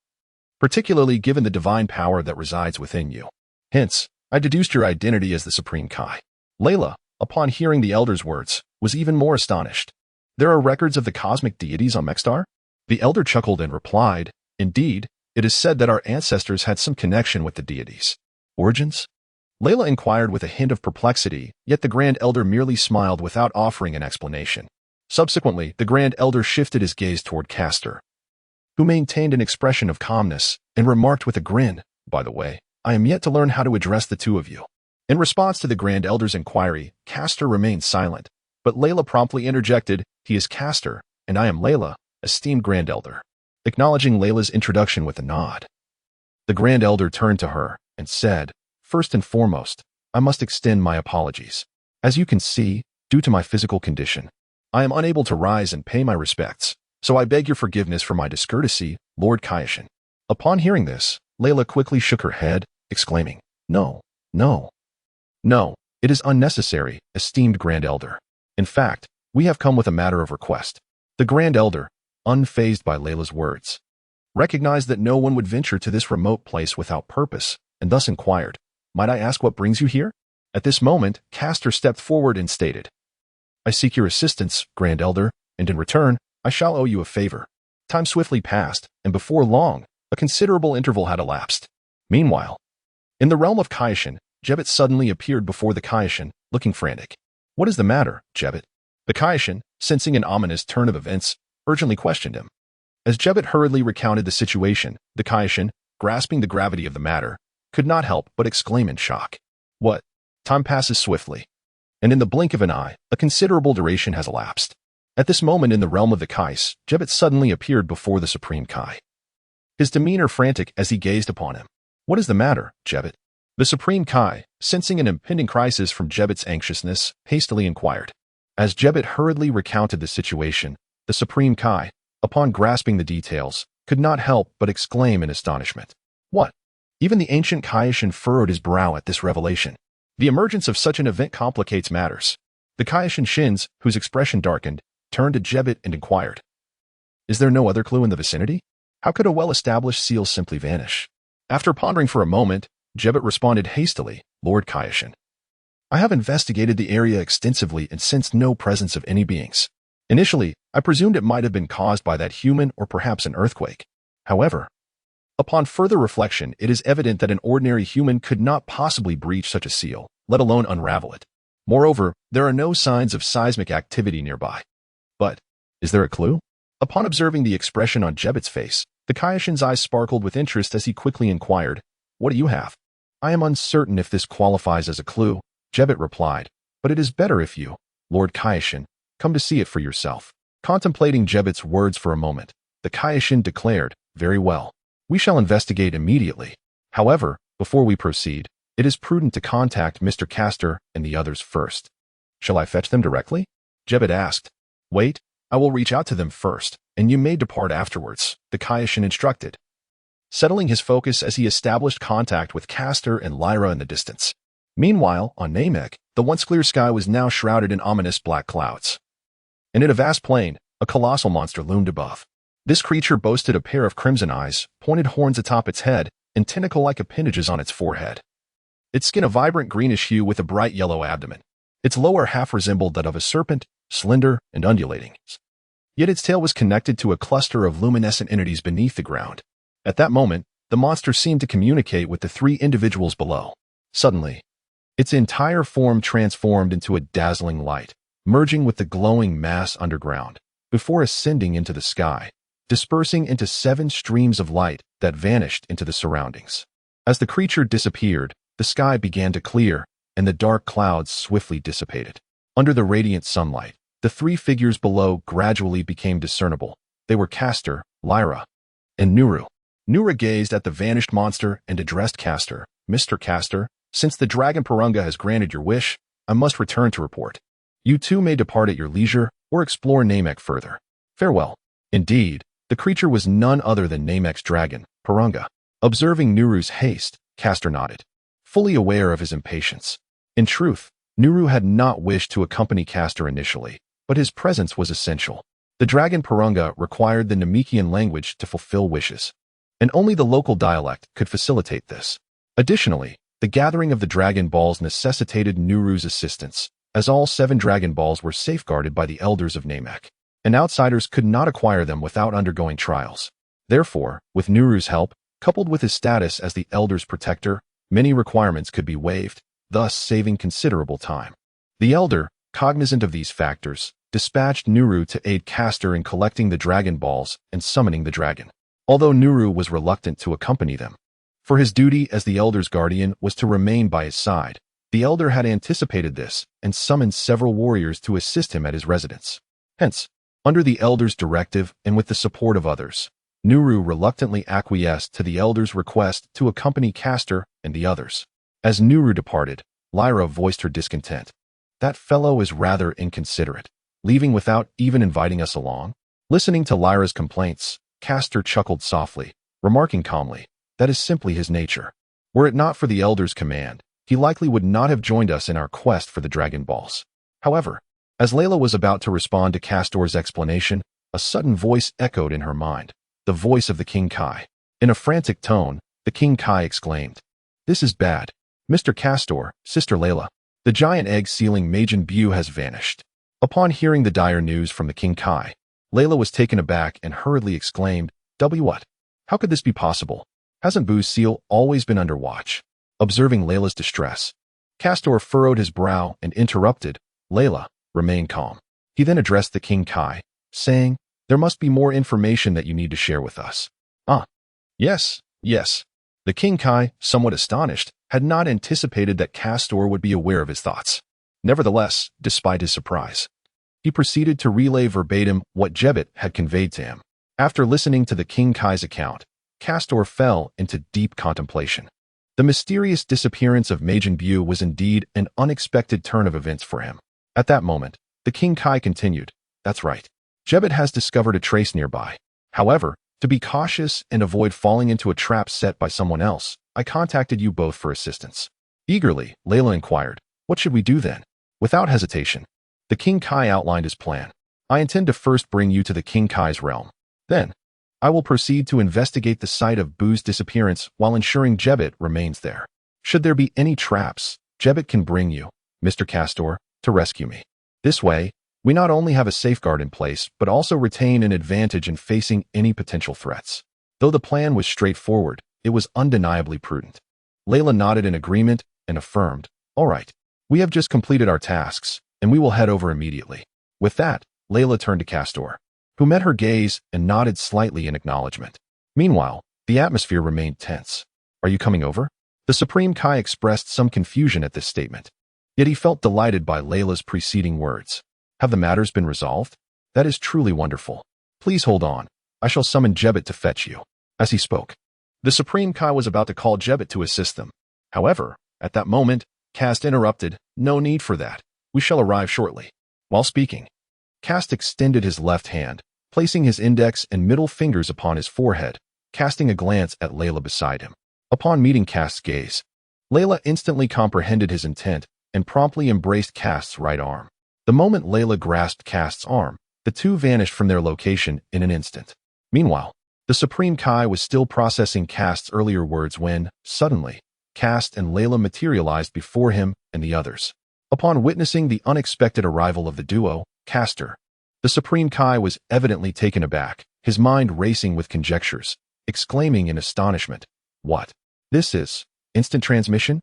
particularly given the divine power that resides within you. Hence, I deduced your identity as the Supreme Kai. Layla, upon hearing the Elder's words, was even more astonished. There are records of the cosmic deities on Mexstar? The Elder chuckled and replied, Indeed, it is said that our ancestors had some connection with the deities. Origins? Layla inquired with a hint of perplexity, yet the Grand Elder merely smiled without offering an explanation. Subsequently, the Grand Elder shifted his gaze toward Castor, who maintained an expression of calmness, and remarked with a grin, By the way, I am yet to learn how to address the two of you. In response to the Grand Elder's inquiry, Castor remained silent, but Layla promptly interjected, He is Castor, and I am Layla, esteemed Grand Elder. Acknowledging Layla's introduction with a nod, the Grand Elder turned to her and said, First and foremost, I must extend my apologies. As you can see, due to my physical condition, I am unable to rise and pay my respects, so I beg your forgiveness for my discourtesy, Lord Kaioshin. Upon hearing this, Layla quickly shook her head, exclaiming, No, it is unnecessary, esteemed Grand Elder. In fact, we have come with a matter of request. The Grand Elder, unfazed by Layla's words, recognized that no one would venture to this remote place without purpose, and thus inquired, Might I ask what brings you here? At this moment, Castor stepped forward and stated, I seek your assistance, Grand Elder, and in return, I shall owe you a favor. Time swiftly passed, and before long, a considerable interval had elapsed. Meanwhile, in the realm of Kaioshin, Jebbet suddenly appeared before the Kaioshin, looking frantic. What is the matter, Jebbet? The Kaioshin, sensing an ominous turn of events, urgently questioned him. As Jebbet hurriedly recounted the situation, the Kaioshin, grasping the gravity of the matter, could not help but exclaim in shock. What? Time passes swiftly, and in the blink of an eye, a considerable duration has elapsed. At this moment in the realm of the Kais, Jebbet suddenly appeared before the Supreme Kai, his demeanor frantic as he gazed upon him. What is the matter, Jebbet? The Supreme Kai, sensing an impending crisis from Jebbet's anxiousness, hastily inquired. As Jebbet hurriedly recounted the situation, the Supreme Kai, upon grasping the details, could not help but exclaim in astonishment. What? Even the ancient Kaioshin furrowed his brow at this revelation. The emergence of such an event complicates matters. The Kaioshin Shins, whose expression darkened, turned to Jebbet and inquired, Is there no other clue in the vicinity? How could a well-established seal simply vanish? After pondering for a moment, Jebbet responded hastily, Lord Kaioshin, I have investigated the area extensively and sensed no presence of any beings. Initially, I presumed it might have been caused by that human or perhaps an earthquake. However, upon further reflection, it is evident that an ordinary human could not possibly breach such a seal, let alone unravel it. Moreover, there are no signs of seismic activity nearby. But, is there a clue? Upon observing the expression on Jebbet's face, the Kaioshin's eyes sparkled with interest as he quickly inquired, What do you have? I am uncertain if this qualifies as a clue, Jebbet replied, but it is better if you, Lord Kaioshin, come to see it for yourself. Contemplating Jebbet's words for a moment, the Kaioshin declared, Very well. We shall investigate immediately. However, before we proceed, it is prudent to contact Mr. Castor and the others first. Shall I fetch them directly? Jebbet asked. Wait, I will reach out to them first, and you may depart afterwards, the Kaioshin instructed, settling his focus as he established contact with Castor and Lyra in the distance. Meanwhile, on Namek, the once clear sky was now shrouded in ominous black clouds. And in a vast plain, a colossal monster loomed above. This creature boasted a pair of crimson eyes, pointed horns atop its head, and tentacle-like appendages on its forehead. Its skin a vibrant greenish hue with a bright yellow abdomen. Its lower half resembled that of a serpent, slender and undulating. Yet its tail was connected to a cluster of luminescent entities beneath the ground. At that moment, the monster seemed to communicate with the three individuals below. Suddenly, its entire form transformed into a dazzling light, merging with the glowing mass underground, before ascending into the sky, dispersing into 7 streams of light that vanished into the surroundings. As the creature disappeared, the sky began to clear, and the dark clouds swiftly dissipated. Under the radiant sunlight, the 3 figures below gradually became discernible. They were Castor, Lyra, and Nuru. Nura gazed at the vanished monster and addressed Castor. "Mr. Castor, since the Dragon Purunga has granted your wish, I must return to report. You too may depart at your leisure or explore Namek further. Farewell." Indeed, the creature was none other than Namek's dragon, Purunga. Observing Nuru's haste, Castor nodded, fully aware of his impatience. In truth, Nuru had not wished to accompany Castor initially, but his presence was essential. The dragon Purunga required the Namekian language to fulfill wishes, and only the local dialect could facilitate this. Additionally, the gathering of the Dragon Balls necessitated Nuru's assistance, as all 7 Dragon Balls were safeguarded by the elders of Namek, and outsiders could not acquire them without undergoing trials. Therefore, with Nuru's help, coupled with his status as the Elder's protector, many requirements could be waived, thus saving considerable time. The Elder, cognizant of these factors, dispatched Nuru to aid Castor in collecting the Dragon Balls and summoning the dragon, although Nuru was reluctant to accompany them. For his duty as the Elder's guardian was to remain by his side. The Elder had anticipated this and summoned several warriors to assist him at his residence. Hence, under the Elder's directive and with the support of others, Nuru reluctantly acquiesced to the Elder's request to accompany Castor and the others. As Nuru departed, Lyra voiced her discontent. "That fellow is rather inconsiderate, leaving without even inviting us along." Listening to Lyra's complaints, Castor chuckled softly, remarking calmly, "That is simply his nature. Were it not for the Elder's command, he likely would not have joined us in our quest for the Dragon Balls." However, as Layla was about to respond to Castor's explanation, a sudden voice echoed in her mind, the voice of the King Kai. In a frantic tone, the King Kai exclaimed, "This is bad. Mr. Castor, Sister Layla, the giant egg-sealing Majin Buu has vanished." Upon hearing the dire news from the King Kai, Layla was taken aback and hurriedly exclaimed, What? How could this be possible? Hasn't Buu's seal always been under watch?" Observing Layla's distress, Castor furrowed his brow and interrupted, "Layla, remain calm." He then addressed the King Kai, saying, "There must be more information that you need to share with us." Yes. The King Kai, somewhat astonished, had not anticipated that Castor would be aware of his thoughts. Nevertheless, despite his surprise, he proceeded to relay verbatim what Jebet had conveyed to him. After listening to the King Kai's account, Castor fell into deep contemplation. The mysterious disappearance of Majin Buu was indeed an unexpected turn of events for him. At that moment, the King Kai continued, "That's right. Jebet has discovered a trace nearby. However, to be cautious and avoid falling into a trap set by someone else, I contacted you both for assistance." Eagerly, Layla inquired, "What should we do then?" Without hesitation, the King Kai outlined his plan. "I intend to first bring you to the King Kai's realm. Then, I will proceed to investigate the site of Buu's disappearance while ensuring Jebet remains there. Should there be any traps, Jebet can bring you, Mr. Castor, to rescue me. This way, we not only have a safeguard in place, but also retain an advantage in facing any potential threats." Though the plan was straightforward, it was undeniably prudent. Layla nodded in agreement and affirmed, "All right, we have just completed our tasks, and we will head over immediately." With that, Layla turned to Castor, who met her gaze and nodded slightly in acknowledgement. Meanwhile, the atmosphere remained tense. "Are you coming over?" The Supreme Kai expressed some confusion at this statement, yet he felt delighted by Layla's preceding words. "Have the matters been resolved? That is truly wonderful. Please hold on. I shall summon Jebet to fetch you." As he spoke, the Supreme Kai was about to call Jebet to assist them. However, at that moment, Kast interrupted, "No need for that. We shall arrive shortly." While speaking, Kast extended his left hand, placing his index and middle fingers upon his forehead, casting a glance at Layla beside him. Upon meeting Kast's gaze, Layla instantly comprehended his intent and promptly embraced Kast's right arm. The moment Layla grasped Kast's arm, the two vanished from their location in an instant. Meanwhile, the Supreme Kai was still processing Kast's earlier words when, suddenly, Kast and Layla materialized before him and the others. Upon witnessing the unexpected arrival of the duo, Castor, The Supreme Kai was evidently taken aback, his mind racing with conjectures, exclaiming in astonishment, "What? This is instant transmission?"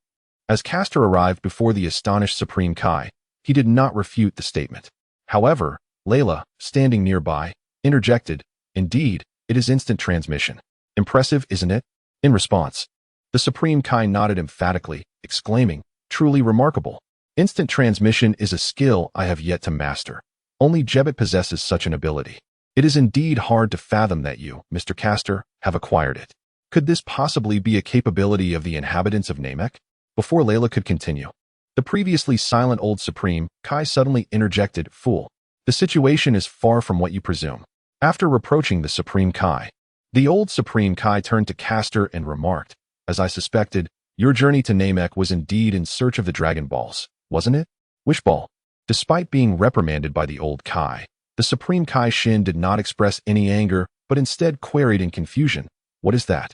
As Castor arrived before the astonished Supreme Kai, he did not refute the statement. However, Layla, standing nearby, interjected, "Indeed, it is instant transmission. Impressive, isn't it?" In response, the Supreme Kai nodded emphatically, exclaiming, "Truly remarkable. Instant transmission is a skill I have yet to master. Only Jebbet possesses such an ability. It is indeed hard to fathom that you, Mr. Castor, have acquired it. Could this possibly be a capability of the inhabitants of Namek?" Before Layla could continue, the previously silent old Supreme Kai suddenly interjected, "Fool. The situation is far from what you presume." After reproaching the Supreme Kai, the old Supreme Kai turned to Castor and remarked, "As I suspected, your journey to Namek was indeed in search of the Dragon Balls, wasn't it?" Wish Ball. Despite being reprimanded by the old Kai, the Supreme Kai Shin did not express any anger, but instead queried in confusion, "What is that?"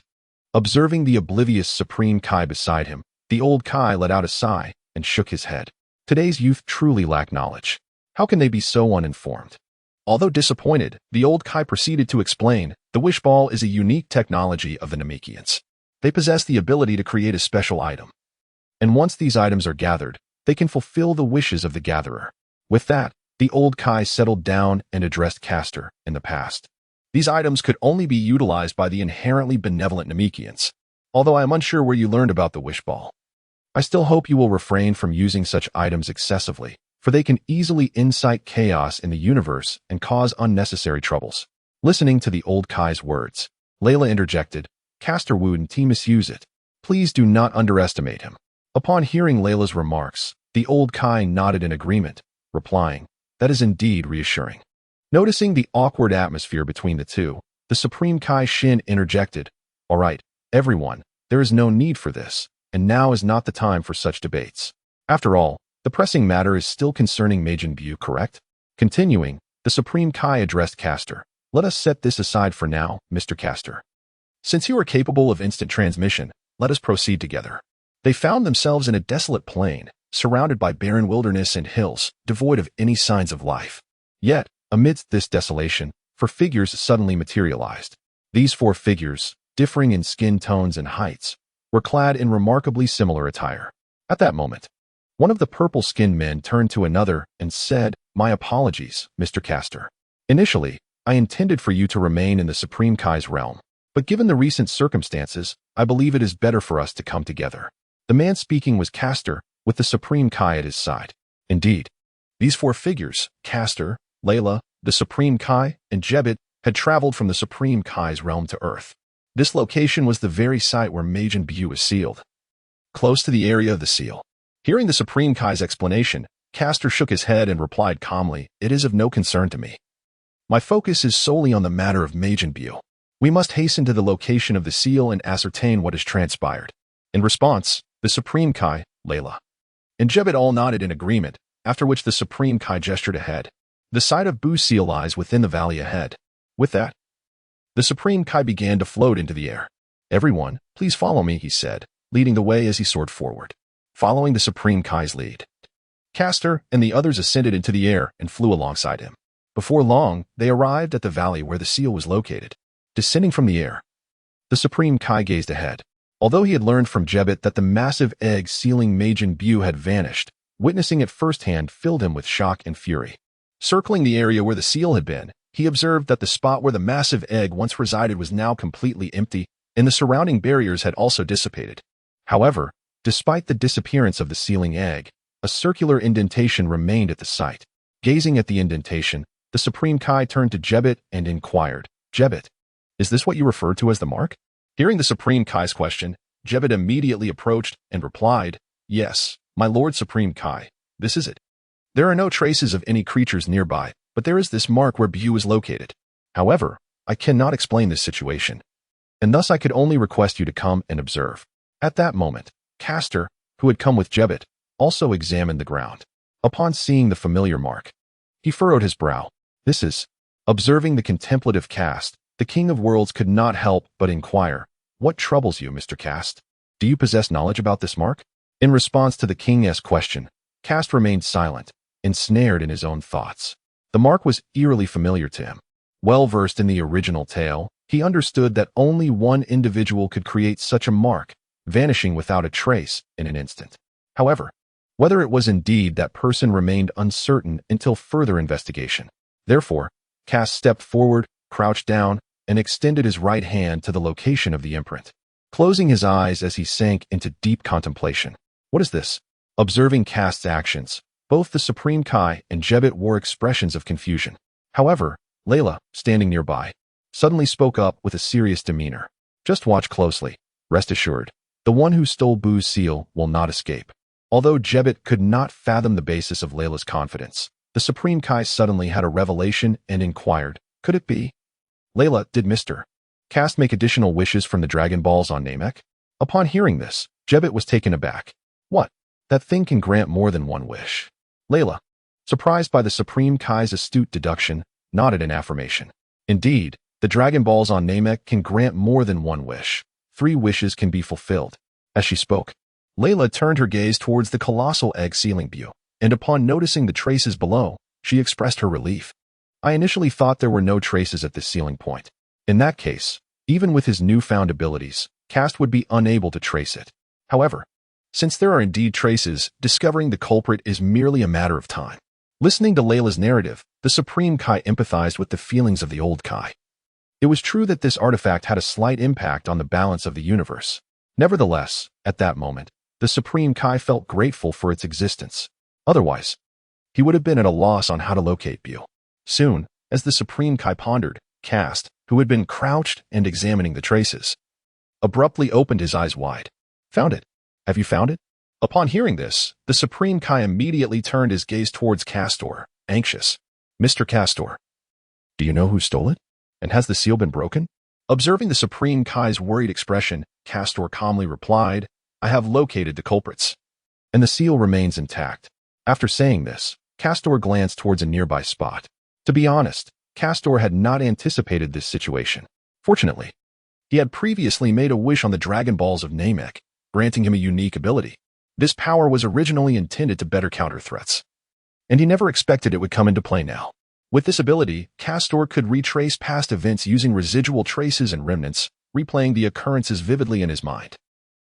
Observing the oblivious Supreme Kai beside him, the old Kai let out a sigh and shook his head. Today's youth truly lack knowledge. How can they be so uninformed? Although disappointed, the old Kai proceeded to explain, "The Wish Ball is a unique technology of the Namekians. They possess the ability to create a special item. And once these items are gathered, they can fulfill the wishes of the gatherer." With that, the old Kai settled down and addressed Castor in the past. "These items could only be utilized by the inherently benevolent Namekians. Although I am unsure where you learned about the Wish Ball. I still hope you will refrain from using such items excessively, for they can easily incite chaos in the universe and cause unnecessary troubles." Listening to the old Kai's words, Layla interjected, "Castor wouldn't misuse it. Please do not underestimate him." Upon hearing Layla's remarks, the old Kai nodded in agreement, replying, "That is indeed reassuring." Noticing the awkward atmosphere between the two, the Supreme Kai Shin interjected, "All right, everyone, there is no need for this, and now is not the time for such debates. After all, the pressing matter is still concerning Majin Buu, correct?" Continuing, the Supreme Kai addressed Castor, "Let us set this aside for now, Mr. Castor. Since you are capable of instant transmission, let us proceed together." They found themselves in a desolate plain, surrounded by barren wilderness and hills, devoid of any signs of life. Yet, amidst this desolation, 4 figures suddenly materialized. These 4 figures, differing in skin tones and heights, were clad in remarkably similar attire. At that moment, one of the purple-skinned men turned to another and said, "My apologies, Mr. Castor. Initially, I intended for you to remain in the Supreme Kai's realm, but given the recent circumstances, I believe it is better for us to come together." The man speaking was Castor, with the Supreme Kai at his side. Indeed, these 4 figures, Castor, Layla, the Supreme Kai, and Jebbet, had traveled from the Supreme Kai's realm to Earth. This location was the very site where Majin Buu was sealed, close to the area of the seal. Hearing the Supreme Kai's explanation, Castor shook his head and replied calmly, "It is of no concern to me. My focus is solely on the matter of Majin Buu. We must hasten to the location of the seal and ascertain what has transpired." In response, the Supreme Kai, Layla, and Jebbet all nodded in agreement, after which the Supreme Kai gestured ahead. The site of Buu's seal lies within the valley ahead. With that, the Supreme Kai began to float into the air. "Everyone, please follow me," he said, leading the way as he soared forward. Following the Supreme Kai's lead, Castor and the others ascended into the air and flew alongside him. Before long, they arrived at the valley where the seal was located. Descending from the air, the Supreme Kai gazed ahead. Although he had learned from Jebbet that the massive egg sealing Majin Buu had vanished, witnessing it firsthand filled him with shock and fury. Circling the area where the seal had been, he observed that the spot where the massive egg once resided was now completely empty, and the surrounding barriers had also dissipated. However, despite the disappearance of the sealing egg, a circular indentation remained at the site. Gazing at the indentation, the Supreme Kai turned to Jebbet and inquired, "Jebbet, is this what you refer to as the mark?" Hearing the Supreme Kai's question, Jebbet immediately approached and replied, "Yes, my Lord Supreme Kai, this is it. There are no traces of any creatures nearby, but there is this mark where Buu is located. However, I cannot explain this situation, and thus I could only request you to come and observe." At that moment, Castor, who had come with Jebbet, also examined the ground. Upon seeing the familiar mark, he furrowed his brow. "This is..." Observing the contemplative Kast, the King of Worlds could not help but inquire, "What troubles you, Mr. Kast? Do you possess knowledge about this mark?" In response to the King's question, Kast remained silent, ensnared in his own thoughts. The mark was eerily familiar to him. Well versed in the original tale, he understood that only one individual could create such a mark, vanishing without a trace in an instant. However, whether it was indeed that person remained uncertain until further investigation. Therefore, Kast stepped forward, crouched down, and extended his right hand to the location of the imprint, closing his eyes as he sank into deep contemplation. What is this? Observing Kast's actions, both the Supreme Kai and Jebet wore expressions of confusion. However, Layla, standing nearby, suddenly spoke up with a serious demeanor. Just watch closely. Rest assured, the one who stole Buu's seal will not escape. Although Jebet could not fathom the basis of Layla's confidence, the Supreme Kai suddenly had a revelation and inquired, could it be? Layla, did Mr. Kast make additional wishes from the Dragon Balls on Namek? Upon hearing this, Jebet was taken aback. What? That thing can grant more than one wish. Layla, surprised by the Supreme Kai's astute deduction, nodded in affirmation. Indeed, the Dragon Balls on Namek can grant more than one wish. 3 wishes can be fulfilled. As she spoke, Layla turned her gaze towards the colossal egg sealing Buu, and upon noticing the traces below, she expressed her relief. I initially thought there were no traces at this sealing point. In that case, even with his newfound abilities, Kast would be unable to trace it. However, since there are indeed traces, discovering the culprit is merely a matter of time. Listening to Layla's narrative, the Supreme Kai empathized with the feelings of the old Kai. It was true that this artifact had a slight impact on the balance of the universe. Nevertheless, at that moment, the Supreme Kai felt grateful for its existence. Otherwise, he would have been at a loss on how to locate Buu. Soon, as the Supreme Kai pondered, Kast, who had been crouched and examining the traces, abruptly opened his eyes wide. Found it. Have you found it? Upon hearing this, the Supreme Kai immediately turned his gaze towards Castor, anxious. Mr. Castor, do you know who stole it? And has the seal been broken? Observing the Supreme Kai's worried expression, Castor calmly replied, I have located the culprits, and the seal remains intact. After saying this, Castor glanced towards a nearby spot. To be honest, Castor had not anticipated this situation. Fortunately, he had previously made a wish on the Dragon Balls of Namek, granting him a unique ability. This power was originally intended to better counter threats, and he never expected it would come into play now. With this ability, Castor could retrace past events using residual traces and remnants, replaying the occurrences vividly in his mind.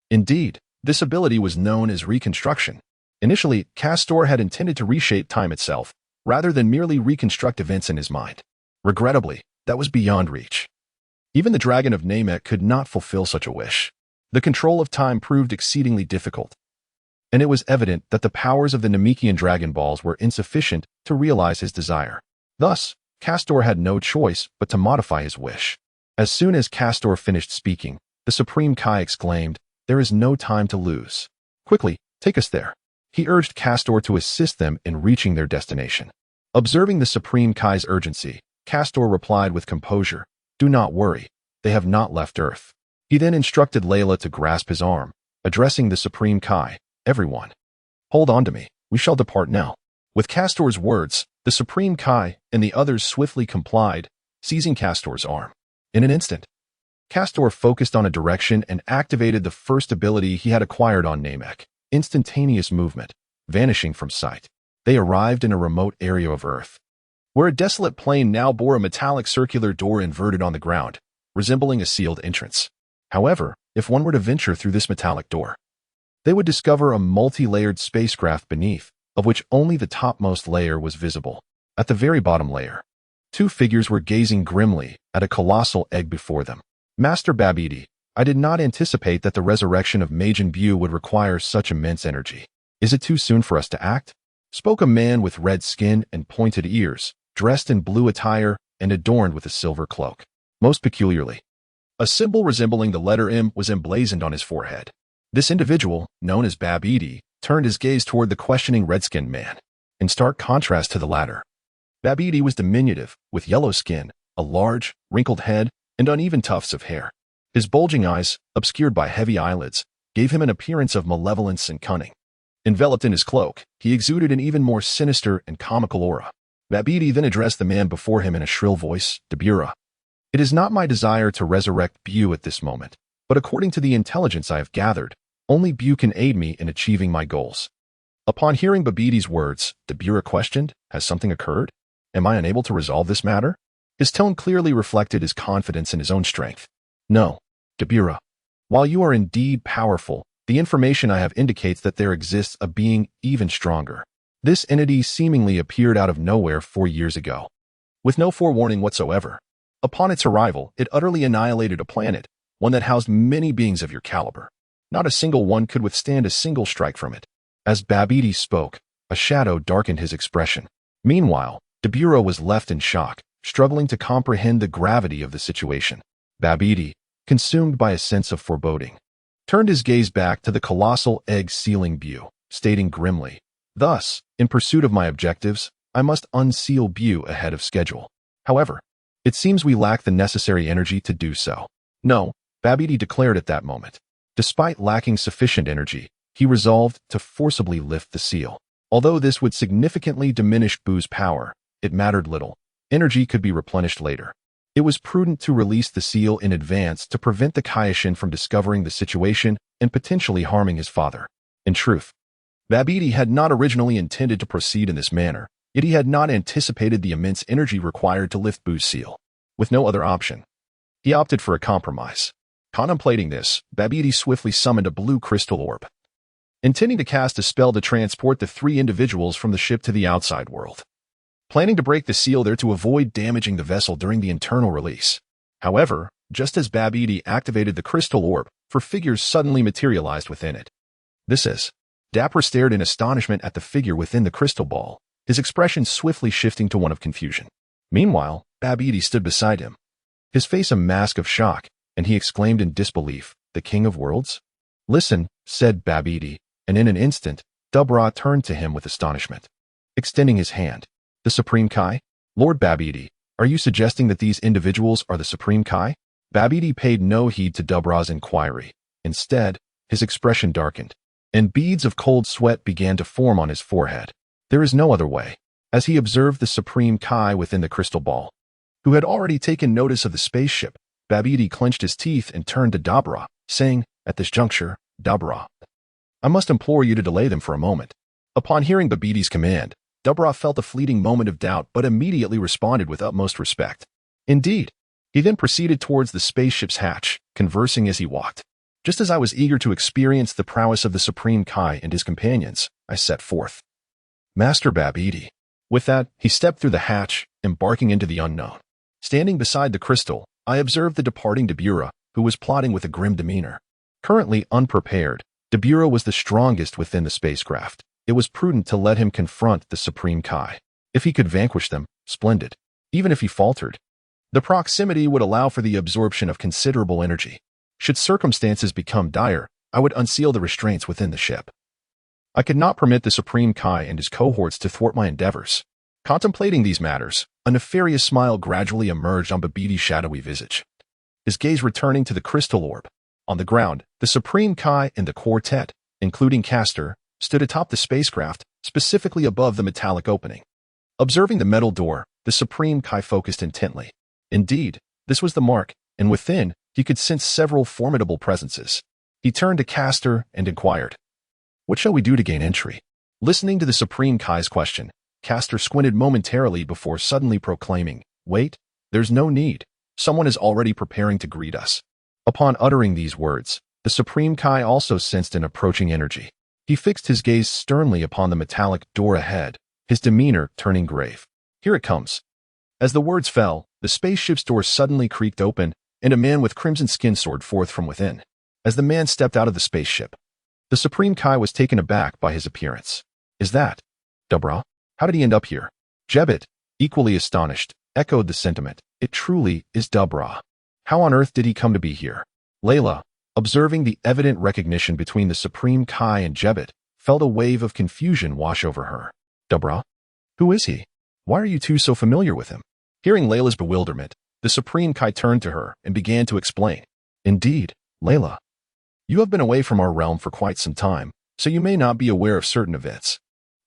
Indeed, this ability was known as reconstruction. Initially, Castor had intended to reshape time itself, rather than merely reconstruct events in his mind. Regrettably, that was beyond reach. Even the Dragon of Namek could not fulfill such a wish. The control of time proved exceedingly difficult, and it was evident that the powers of the Namekian Dragon Balls were insufficient to realize his desire. Thus, Castor had no choice but to modify his wish. As soon as Castor finished speaking, the Supreme Kai exclaimed, There is no time to lose. Quickly, take us there. He urged Castor to assist them in reaching their destination. Observing the Supreme Kai's urgency, Castor replied with composure, Do not worry, they have not left Earth. He then instructed Layla to grasp his arm, addressing the Supreme Kai, Everyone, hold on to me, we shall depart now. With Castor's words, the Supreme Kai and the others swiftly complied, seizing Castor's arm. In an instant, Castor focused on a direction and activated the first ability he had acquired on Namek, instantaneous movement, vanishing from sight. They arrived in a remote area of Earth, where a desolate plain now bore a metallic circular door inverted on the ground, resembling a sealed entrance. However, if one were to venture through this metallic door, they would discover a multi-layered spacecraft beneath, of which only the topmost layer was visible. At the very bottom layer, 2 figures were gazing grimly at a colossal egg before them. Master Babidi, I did not anticipate that the resurrection of Majin Buu would require such immense energy. Is it too soon for us to act? Spoke a man with red skin and pointed ears, dressed in blue attire and adorned with a silver cloak. Most peculiarly, a symbol resembling the letter M was emblazoned on his forehead. This individual, known as Babidi, turned his gaze toward the questioning red-skinned man. In stark contrast to the latter, Babidi was diminutive, with yellow skin, a large, wrinkled head, and uneven tufts of hair. His bulging eyes, obscured by heavy eyelids, gave him an appearance of malevolence and cunning. Enveloped in his cloak, he exuded an even more sinister and comical aura. Babidi then addressed the man before him in a shrill voice, Dabura. It is not my desire to resurrect Buu at this moment, but according to the intelligence I have gathered, only Buu can aid me in achieving my goals. Upon hearing Babidi's words, Dabura questioned, Has something occurred? Am I unable to resolve this matter? His tone clearly reflected his confidence in his own strength. No, Dabura. While you are indeed powerful, the information I have indicates that there exists a being even stronger. This entity seemingly appeared out of nowhere 4 years ago, with no forewarning whatsoever. Upon its arrival, it utterly annihilated a planet, one that housed many beings of your caliber. Not a single one could withstand a single strike from it. As Babidi spoke, a shadow darkened his expression. Meanwhile, Dabura was left in shock, struggling to comprehend the gravity of the situation. Babidi, consumed by a sense of foreboding, turned his gaze back to the colossal egg-sealing Buu, stating grimly, "Thus, in pursuit of my objectives, I must unseal Buu ahead of schedule. However, it seems we lack the necessary energy to do so." No, Babidi declared at that moment. Despite lacking sufficient energy, he resolved to forcibly lift the seal. Although this would significantly diminish Buu's power, it mattered little. Energy could be replenished later. It was prudent to release the seal in advance to prevent the Kaioshin from discovering the situation and potentially harming his father. In truth, Babidi had not originally intended to proceed in this manner, yet he had not anticipated the immense energy required to lift Buu's seal. With no other option, he opted for a compromise. Contemplating this, Babidi swiftly summoned a blue crystal orb, intending to cast a spell to transport the 3 individuals from the ship to the outside world, planning to break the seal there to avoid damaging the vessel during the internal release. However, just as Babidi activated the crystal orb, 4 figures suddenly materialized within it. This is. Dapper stared in astonishment at the figure within the crystal ball, his expression swiftly shifting to one of confusion. Meanwhile, Babidi stood beside him, his face a mask of shock, and he exclaimed in disbelief, "The King of Worlds?" "Listen," said Babidi, and in an instant, Dabura turned to him with astonishment, extending his hand. "The Supreme Kai? Lord Babidi, are you suggesting that these individuals are the Supreme Kai?" Babidi paid no heed to Dabura's inquiry. Instead, his expression darkened, and beads of cold sweat began to form on his forehead. There is no other way. As he observed the Supreme Kai within the crystal ball, who had already taken notice of the spaceship, Babidi clenched his teeth and turned to Dabura, saying, "At this juncture, Dabura, I must implore you to delay them for a moment." Upon hearing Babidi's command, Dabura felt a fleeting moment of doubt but immediately responded with utmost respect. Indeed, he then proceeded towards the spaceship's hatch, conversing as he walked. "Just as I was eager to experience the prowess of the Supreme Kai and his companions, I set forth. Master Babidi." With that, he stepped through the hatch, embarking into the unknown. Standing beside the crystal, I observed the departing Dabura, who was plotting with a grim demeanor. Currently unprepared, Dabura was the strongest within the spacecraft. It was prudent to let him confront the Supreme Kai. If he could vanquish them, splendid. Even if he faltered, the proximity would allow for the absorption of considerable energy. Should circumstances become dire, I would unseal the restraints within the ship. I could not permit the Supreme Kai and his cohorts to thwart my endeavors. Contemplating these matters, a nefarious smile gradually emerged on Babidi's shadowy visage, his gaze returning to the crystal orb. On the ground, the Supreme Kai and the quartet, including Caster, stood atop the spacecraft, specifically above the metallic opening. Observing the metal door, the Supreme Kai focused intently. Indeed, this was the mark, and within, he could sense several formidable presences. He turned to Caster and inquired, "What shall we do to gain entry?" Listening to the Supreme Kai's question, Caster squinted momentarily before suddenly proclaiming, "Wait, there's no need. Someone is already preparing to greet us." Upon uttering these words, the Supreme Kai also sensed an approaching energy. He fixed his gaze sternly upon the metallic door ahead, his demeanor turning grave. "Here it comes." As the words fell, the spaceship's door suddenly creaked open, and a man with crimson skin soared forth from within. As the man stepped out of the spaceship, the Supreme Kai was taken aback by his appearance. "Is that Dabura? How did he end up here?" Jebet, equally astonished, echoed the sentiment. "It truly is Dabura. How on earth did he come to be here?" Layla, observing the evident recognition between the Supreme Kai and Jebet, felt a wave of confusion wash over her. "Dabura? Who is he? Why are you two so familiar with him?" Hearing Layla's bewilderment, the Supreme Kai turned to her and began to explain. "Indeed, Layla, you have been away from our realm for quite some time, so you may not be aware of certain events.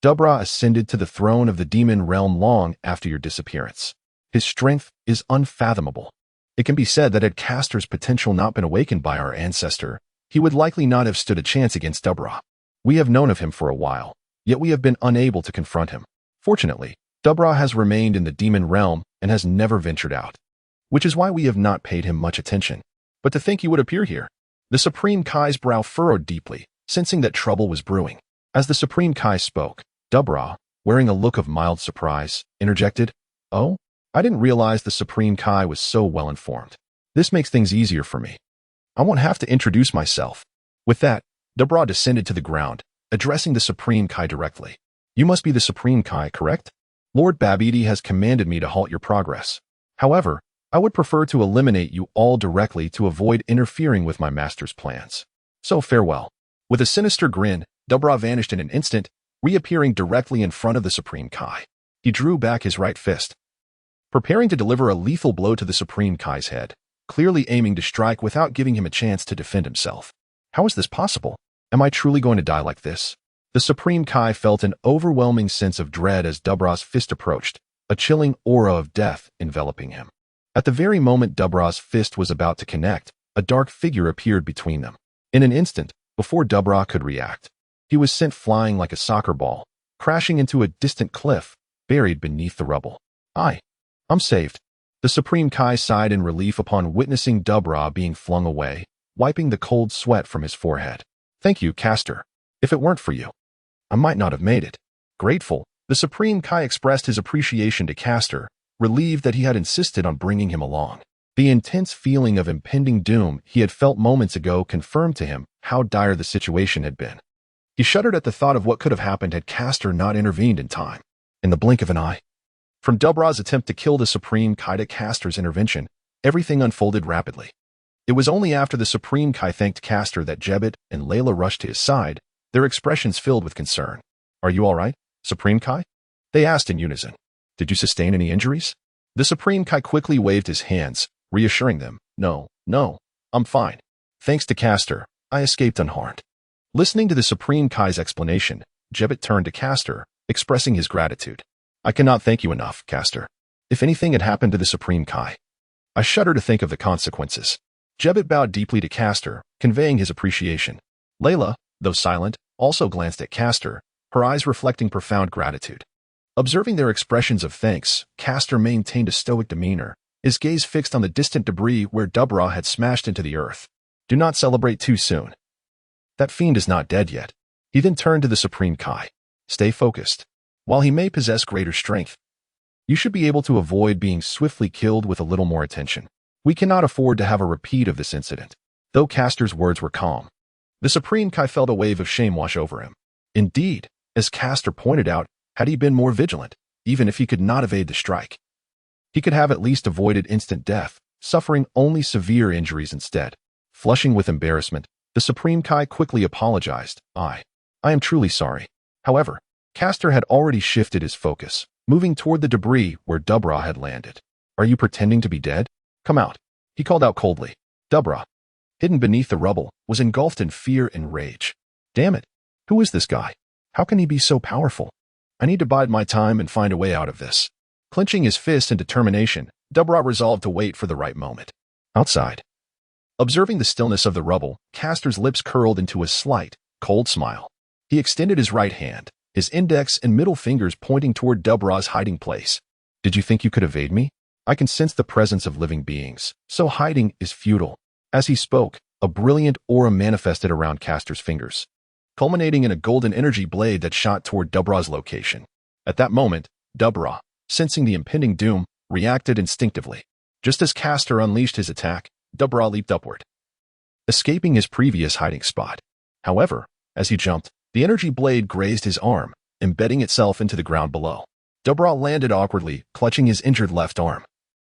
Dabura ascended to the throne of the demon realm long after your disappearance. His strength is unfathomable. It can be said that had Caster's potential not been awakened by our ancestor, he would likely not have stood a chance against Dabura. We have known of him for a while, yet we have been unable to confront him. Fortunately, Dubra has remained in the demon realm and has never ventured out, which is why we have not paid him much attention. But to think he would appear here. The Supreme Kai's brow furrowed deeply, sensing that trouble was brewing. As the Supreme Kai spoke, Dubra, wearing a look of mild surprise, interjected, "Oh? I didn't realize the Supreme Kai was so well informed. This makes things easier for me. I won't have to introduce myself." With that, Dubra descended to the ground, addressing the Supreme Kai directly. "You must be the Supreme Kai, correct? Lord Babidi has commanded me to halt your progress. However, I would prefer to eliminate you all directly to avoid interfering with my master's plans. So farewell." With a sinister grin, Dubra vanished in an instant, reappearing directly in front of the Supreme Kai. He drew back his right fist, preparing to deliver a lethal blow to the Supreme Kai's head, clearly aiming to strike without giving him a chance to defend himself. How is this possible? Am I truly going to die like this? The Supreme Kai felt an overwhelming sense of dread as Dubra's fist approached, a chilling aura of death enveloping him. At the very moment Dubra's fist was about to connect, a dark figure appeared between them. In an instant, before Dubra could react, he was sent flying like a soccer ball, crashing into a distant cliff, buried beneath the rubble. I'm saved." The Supreme Kai sighed in relief upon witnessing Dubra being flung away, wiping the cold sweat from his forehead. "Thank you, Caster. If it weren't for you, I might not have made it." Grateful, the Supreme Kai expressed his appreciation to Caster, relieved that he had insisted on bringing him along. The intense feeling of impending doom he had felt moments ago confirmed to him how dire the situation had been. He shuddered at the thought of what could have happened had Caster not intervened in time. In the blink of an eye, from Dubra's attempt to kill the Supreme Kai to Caster's intervention, everything unfolded rapidly. It was only after the Supreme Kai thanked Caster that Jebet and Layla rushed to his side, their expressions filled with concern. "Are you all right, Supreme Kai?" they asked in unison. "Did you sustain any injuries?" The Supreme Kai quickly waved his hands, reassuring them, No, I'm fine. Thanks to Caster, I escaped unharmed." Listening to the Supreme Kai's explanation, Jebet turned to Caster, expressing his gratitude. "I cannot thank you enough, Caster. If anything had happened to the Supreme Kai, I shudder to think of the consequences." Jebet bowed deeply to Caster, conveying his appreciation. Layla, though silent, also glanced at Caster, her eyes reflecting profound gratitude. Observing their expressions of thanks, Caster maintained a stoic demeanor, his gaze fixed on the distant debris where Dubra had smashed into the earth. "Do not celebrate too soon. That fiend is not dead yet." He then turned to the Supreme Kai. "Stay focused. While he may possess greater strength, you should be able to avoid being swiftly killed with a little more attention. We cannot afford to have a repeat of this incident." Though Caster's words were calm, the Supreme Kai felt a wave of shame wash over him. Indeed, as Caster pointed out, had he been more vigilant, even if he could not evade the strike, he could have at least avoided instant death, suffering only severe injuries instead. Flushing with embarrassment, the Supreme Kai quickly apologized. I am truly sorry." However, Caster had already shifted his focus, moving toward the debris where Dubra had landed. "Are you pretending to be dead? Come out," he called out coldly. Dubra, hidden beneath the rubble, was engulfed in fear and rage. "Damn it! Who is this guy? How can he be so powerful? I need to bide my time and find a way out of this." Clenching his fist in determination, Dubra resolved to wait for the right moment. Outside, observing the stillness of the rubble, Caster's lips curled into a slight, cold smile. He extended his right hand, his index and middle fingers pointing toward Dubra's hiding place. "Did you think you could evade me? I can sense the presence of living beings, so hiding is futile." As he spoke, a brilliant aura manifested around Caster's fingers, culminating in a golden energy blade that shot toward Dubra's location. At that moment, Dubra, sensing the impending doom, reacted instinctively. Just as Caster unleashed his attack, Dubra leaped upward, escaping his previous hiding spot. However, as he jumped, the energy blade grazed his arm, embedding itself into the ground below. Dubra landed awkwardly, clutching his injured left arm,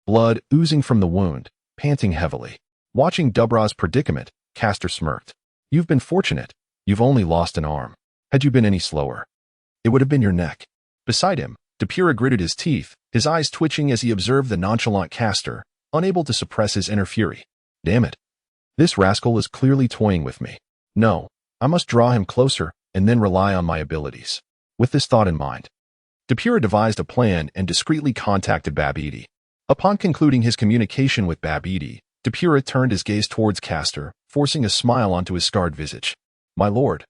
blood oozing from the wound, panting heavily. Watching Dubra's predicament, Caster smirked. "You've been fortunate. You've only lost an arm. Had you been any slower, it would have been your neck." Beside him, Dupura gritted his teeth, his eyes twitching as he observed the nonchalant Caster, unable to suppress his inner fury. "Damn it. This rascal is clearly toying with me. No, I must draw him closer and then rely on my abilities." With this thought in mind, Dupura devised a plan and discreetly contacted Babidi. Upon concluding his communication with Babidi, Dupura turned his gaze towards Caster, forcing a smile onto his scarred visage. "My lord,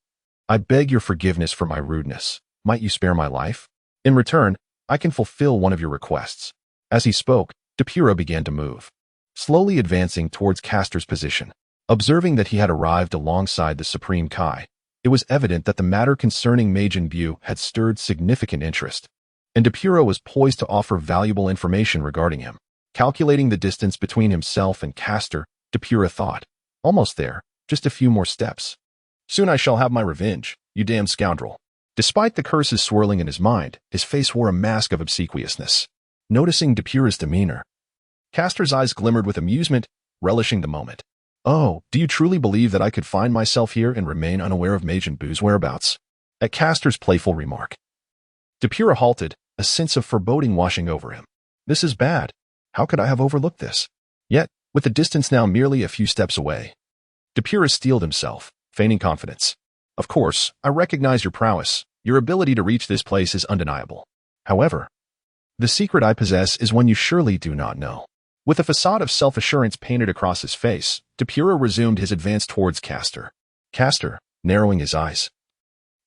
I beg your forgiveness for my rudeness. Might you spare my life?" In return, I can fulfill one of your requests. As he spoke, Depura began to move, slowly advancing towards Caster's position. Observing that he had arrived alongside the Supreme Kai, it was evident that the matter concerning Majin Buu had stirred significant interest, and Depura was poised to offer valuable information regarding him. Calculating the distance between himself and Caster, Depura thought, almost there, just a few more steps. Soon I shall have my revenge, you damn scoundrel. Despite the curses swirling in his mind, his face wore a mask of obsequiousness. Noticing Depura's demeanor, Caster's eyes glimmered with amusement, relishing the moment. Oh, do you truly believe that I could find myself here and remain unaware of Majin Buu's whereabouts? At Caster's playful remark, Depura halted, a sense of foreboding washing over him. This is bad. How could I have overlooked this? Yet, with the distance now merely a few steps away, Depura steeled himself, feigning confidence. Of course, I recognize your prowess. Your ability to reach this place is undeniable. However, the secret I possess is one you surely do not know. With a facade of self-assurance painted across his face, Depura resumed his advance towards Caster. Caster, narrowing his eyes,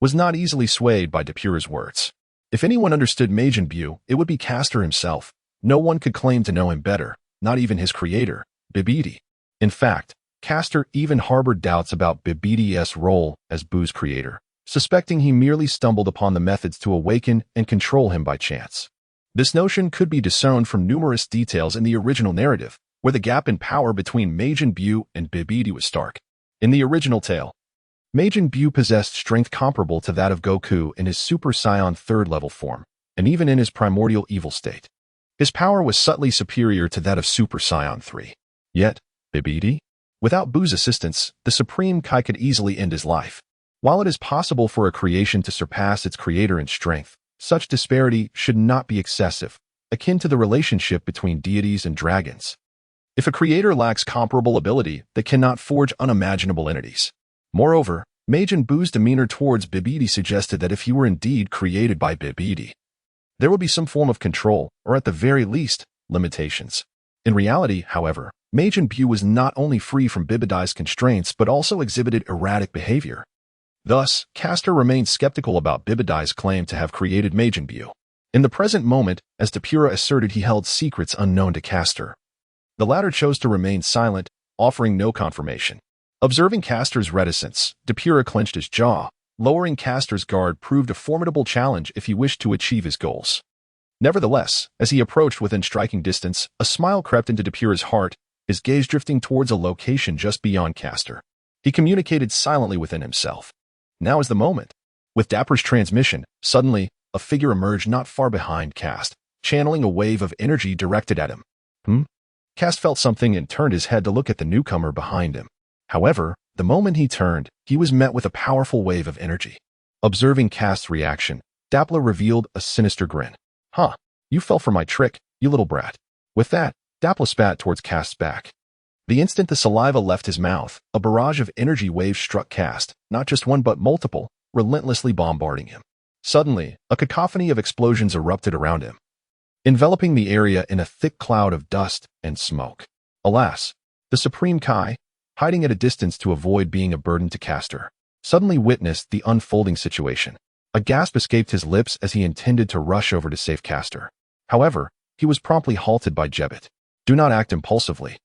was not easily swayed by Depura's words. If anyone understood Majin Buu, it would be Caster himself. No one could claim to know him better, not even his creator, Bibidi. In fact, Caster even harbored doubts about Bibidi's role as Buu's creator, suspecting he merely stumbled upon the methods to awaken and control him by chance. This notion could be discerned from numerous details in the original narrative, where the gap in power between Majin Buu and Bibidi was stark. In the original tale, Majin Buu possessed strength comparable to that of Goku in his Super Saiyan third-level form, and even in his primordial evil state. His power was subtly superior to that of Super Saiyan 3. Yet, Bibidi? Without Buu's assistance, the Supreme Kai could easily end his life. While it is possible for a creation to surpass its creator in strength, such disparity should not be excessive, akin to the relationship between deities and dragons. If a creator lacks comparable ability, they cannot forge unimaginable entities. Moreover, Majin Buu's demeanor towards Bibidi suggested that if he were indeed created by Bibidi, there would be some form of control, or at the very least, limitations. In reality, however, Majin Buu was not only free from Bibidi's constraints but also exhibited erratic behavior. Thus, Caster remained skeptical about Bibidi's claim to have created Majin Buu. In the present moment, as Depura asserted he held secrets unknown to Caster, the latter chose to remain silent, offering no confirmation. Observing Caster's reticence, Depura clenched his jaw. Lowering Caster's guard proved a formidable challenge if he wished to achieve his goals. Nevertheless, as he approached within striking distance, a smile crept into Depura's heart, his gaze drifting towards a location just beyond Caster. He communicated silently within himself. Now is the moment. With Dapper's transmission, suddenly, a figure emerged not far behind Kast, channeling a wave of energy directed at him. Kast felt something and turned his head to look at the newcomer behind him. However, the moment he turned, he was met with a powerful wave of energy. Observing Kast's reaction, Dapper revealed a sinister grin. Huh, you fell for my trick, you little brat. With that, Dapper spat towards Kast's back. The instant the saliva left his mouth, a barrage of energy waves struck Kast, not just one but multiple, relentlessly bombarding him. Suddenly, a cacophony of explosions erupted around him, enveloping the area in a thick cloud of dust and smoke. Alas, the Supreme Kai, hiding at a distance to avoid being a burden to Caster, suddenly witnessed the unfolding situation. A gasp escaped his lips as he intended to rush over to save Caster. However, he was promptly halted by Jebet. Do not act impulsively.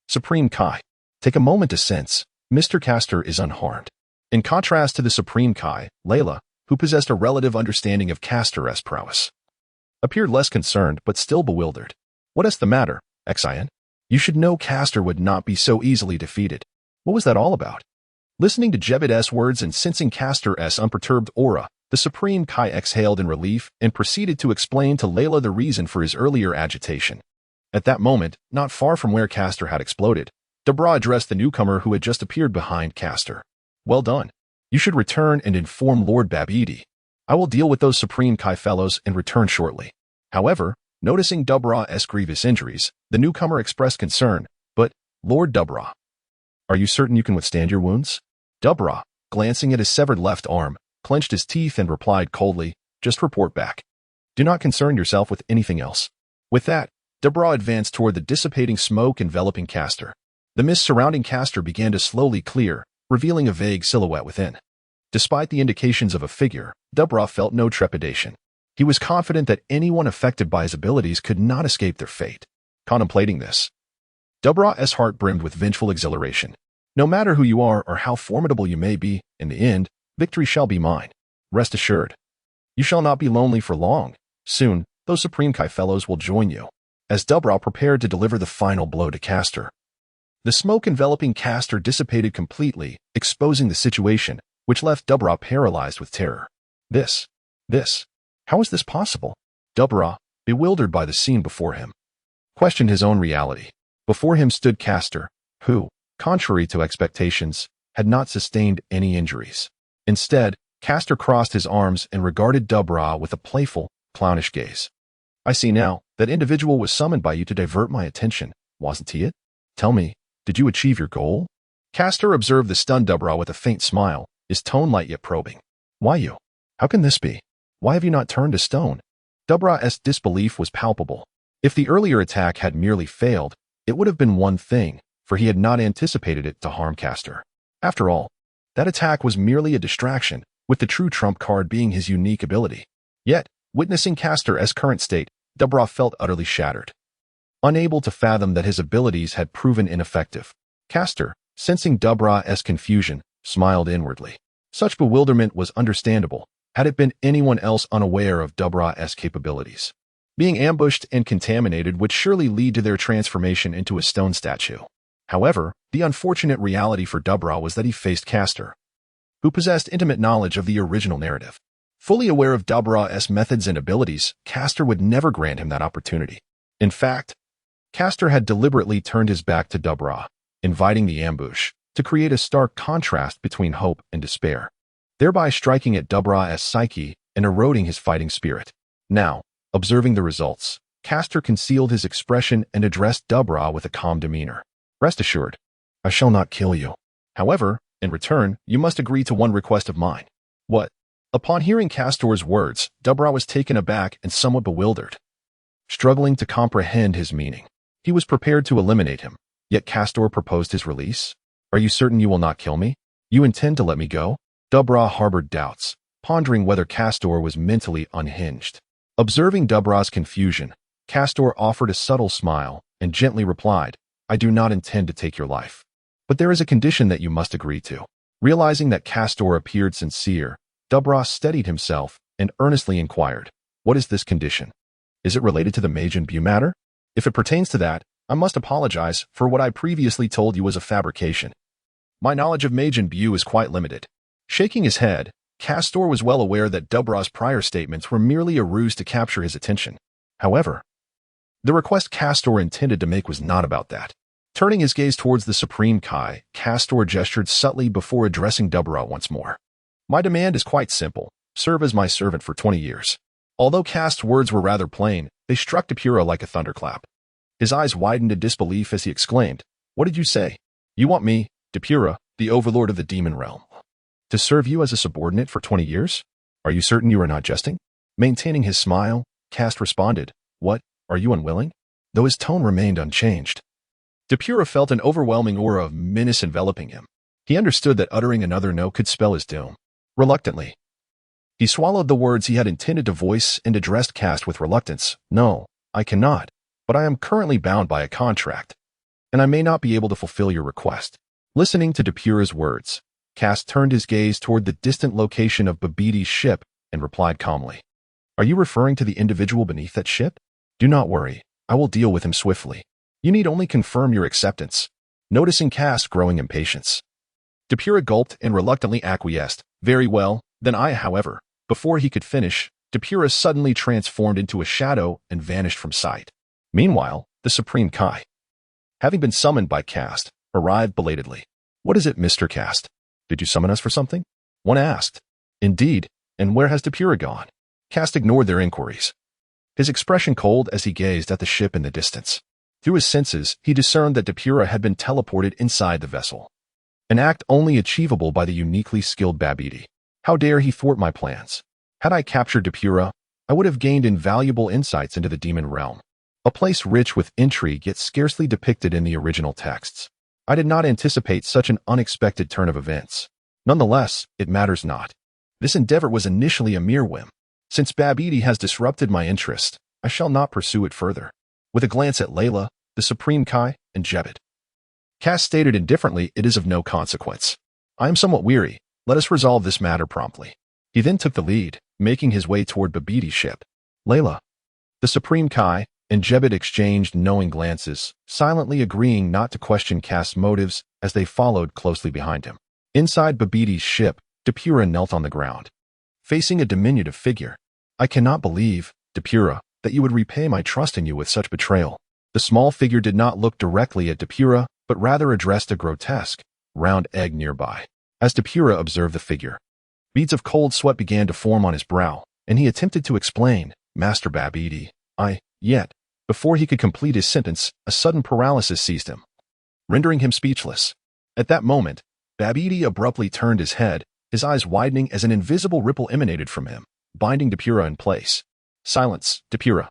Supreme Kai, take a moment to sense. Mr. Caster is unharmed. In contrast to the Supreme Kai, Layla, who possessed a relative understanding of Caster's prowess, appeared less concerned but still bewildered. What is the matter, Xian? You should know Caster would not be so easily defeated. What was that all about? Listening to Jebet's words and sensing Caster's unperturbed aura, the Supreme Kai exhaled in relief and proceeded to explain to Layla the reason for his earlier agitation. At that moment, not far from where Caster had exploded, Debra addressed the newcomer who had just appeared behind Caster. Well done. You should return and inform Lord Babidi. I will deal with those Supreme Kai fellows and return shortly. However, noticing Debra's grievous injuries, the newcomer expressed concern. But, Lord Debra, are you certain you can withstand your wounds? Debra, glancing at his severed left arm, clenched his teeth and replied coldly, just report back. Do not concern yourself with anything else. With that, Debra advanced toward the dissipating smoke enveloping Caster. The mist surrounding Caster began to slowly clear, revealing a vague silhouette within. Despite the indications of a figure, Debra felt no trepidation. He was confident that anyone affected by his abilities could not escape their fate. Contemplating this, Dubra's heart brimmed with vengeful exhilaration. No matter who you are or how formidable you may be, in the end, victory shall be mine. Rest assured. You shall not be lonely for long. Soon, those Supreme Kai fellows will join you. As Dubra prepared to deliver the final blow to Caster, the smoke enveloping Caster dissipated completely, exposing the situation, which left Dubra paralyzed with terror. How is this possible? Dubra, bewildered by the scene before him, questioned his own reality. Before him stood Caster, who, contrary to expectations, had not sustained any injuries. Instead, Caster crossed his arms and regarded Dubra with a playful, clownish gaze. I see now, that individual was summoned by you to divert my attention, wasn't he it? Tell me, did you achieve your goal? Caster observed the stunned Dubra with a faint smile, his tone light yet probing. Why you? How can this be? Why have you not turned to stone? Dubra's disbelief was palpable. If the earlier attack had merely failed, it would have been one thing, for he had not anticipated it to harm Caster. After all, that attack was merely a distraction, with the true trump card being his unique ability. Yet, witnessing Caster's current state, Dubra felt utterly shattered. Unable to fathom that his abilities had proven ineffective, Caster, sensing Dubra's confusion, smiled inwardly. Such bewilderment was understandable, had it been anyone else unaware of Dubra's capabilities. Being ambushed and contaminated would surely lead to their transformation into a stone statue. However, the unfortunate reality for Dubra was that he faced Caster, who possessed intimate knowledge of the original narrative. Fully aware of Dubra's methods and abilities, Caster would never grant him that opportunity. In fact, Caster had deliberately turned his back to Dubra, inviting the ambush, to create a stark contrast between hope and despair, thereby striking at Dubra's psyche and eroding his fighting spirit. Now, observing the results, Caster concealed his expression and addressed Dubra with a calm demeanor. Rest assured, I shall not kill you. However, in return, you must agree to one request of mine. What? Upon hearing Castor's words, Dubra was taken aback and somewhat bewildered, struggling to comprehend his meaning. He was prepared to eliminate him, yet Castor proposed his release. Are you certain you will not kill me? You intend to let me go? Dubra harbored doubts, pondering whether Castor was mentally unhinged. Observing Dubra's confusion, Castor offered a subtle smile and gently replied, I do not intend to take your life. But there is a condition that you must agree to. Realizing that Castor appeared sincere, Dubra steadied himself and earnestly inquired, what is this condition? Is it related to the Majin Buu matter? If it pertains to that, I must apologize for what I previously told you was a fabrication. My knowledge of Majin Buu is quite limited. Shaking his head, Castor was well aware that Dubra's prior statements were merely a ruse to capture his attention. However, the request Castor intended to make was not about that. Turning his gaze towards the Supreme Kai, Castor gestured subtly before addressing Dubra once more. My demand is quite simple. Serve as my servant for 20 years. Although Kast's words were rather plain, they struck Depura like a thunderclap. His eyes widened in disbelief as he exclaimed, What did you say? You want me, Depura, the overlord of the demon realm, to serve you as a subordinate for 20 years? Are you certain you are not jesting? Maintaining his smile, Kast responded, What, are you unwilling? Though his tone remained unchanged. Depura felt an overwhelming aura of menace enveloping him. He understood that uttering another no could spell his doom. Reluctantly, he swallowed the words he had intended to voice and addressed Kast with reluctance. No, I cannot, but I am currently bound by a contract, and I may not be able to fulfill your request. Listening to Depura's words, Kast turned his gaze toward the distant location of Babiti's ship and replied calmly, Are you referring to the individual beneath that ship? Do not worry, I will deal with him swiftly. You need only confirm your acceptance. Noticing Kast's growing impatience, Depura gulped and reluctantly acquiesced. Very well, then however, before he could finish, Depura suddenly transformed into a shadow and vanished from sight. Meanwhile, the Supreme Kai, having been summoned by Kast, arrived belatedly. What is it, Mr. Kast? Did you summon us for something? One asked. Indeed, and where has Depura gone? Kast ignored their inquiries, his expression cold as he gazed at the ship in the distance. Through his senses, he discerned that Depura had been teleported inside the vessel, an act only achievable by the uniquely skilled Babiti. How dare he thwart my plans? Had I captured Depura, I would have gained invaluable insights into the demon realm, a place rich with intrigue yet scarcely depicted in the original texts. I did not anticipate such an unexpected turn of events. Nonetheless, it matters not. This endeavor was initially a mere whim. Since Babidi has disrupted my interest, I shall not pursue it further. With a glance at Layla, the Supreme Kai, and Jebit, Kast stated indifferently, it is of no consequence. I am somewhat weary. Let us resolve this matter promptly. He then took the lead, making his way toward Babidi's ship. Layla, the Supreme Kai, and Jebit exchanged knowing glances, silently agreeing not to question Kast's motives as they followed closely behind him. Inside Babidi's ship, Depura knelt on the ground, facing a diminutive figure. I cannot believe, Depura, that you would repay my trust in you with such betrayal. The small figure did not look directly at Depura, but rather addressed a grotesque, round egg nearby. As Depura observed the figure, beads of cold sweat began to form on his brow, and he attempted to explain, Master Babidi, yet, before he could complete his sentence, a sudden paralysis seized him, rendering him speechless. At that moment, Babidi abruptly turned his head, his eyes widening as an invisible ripple emanated from him, binding Depura in place. Silence, Depura.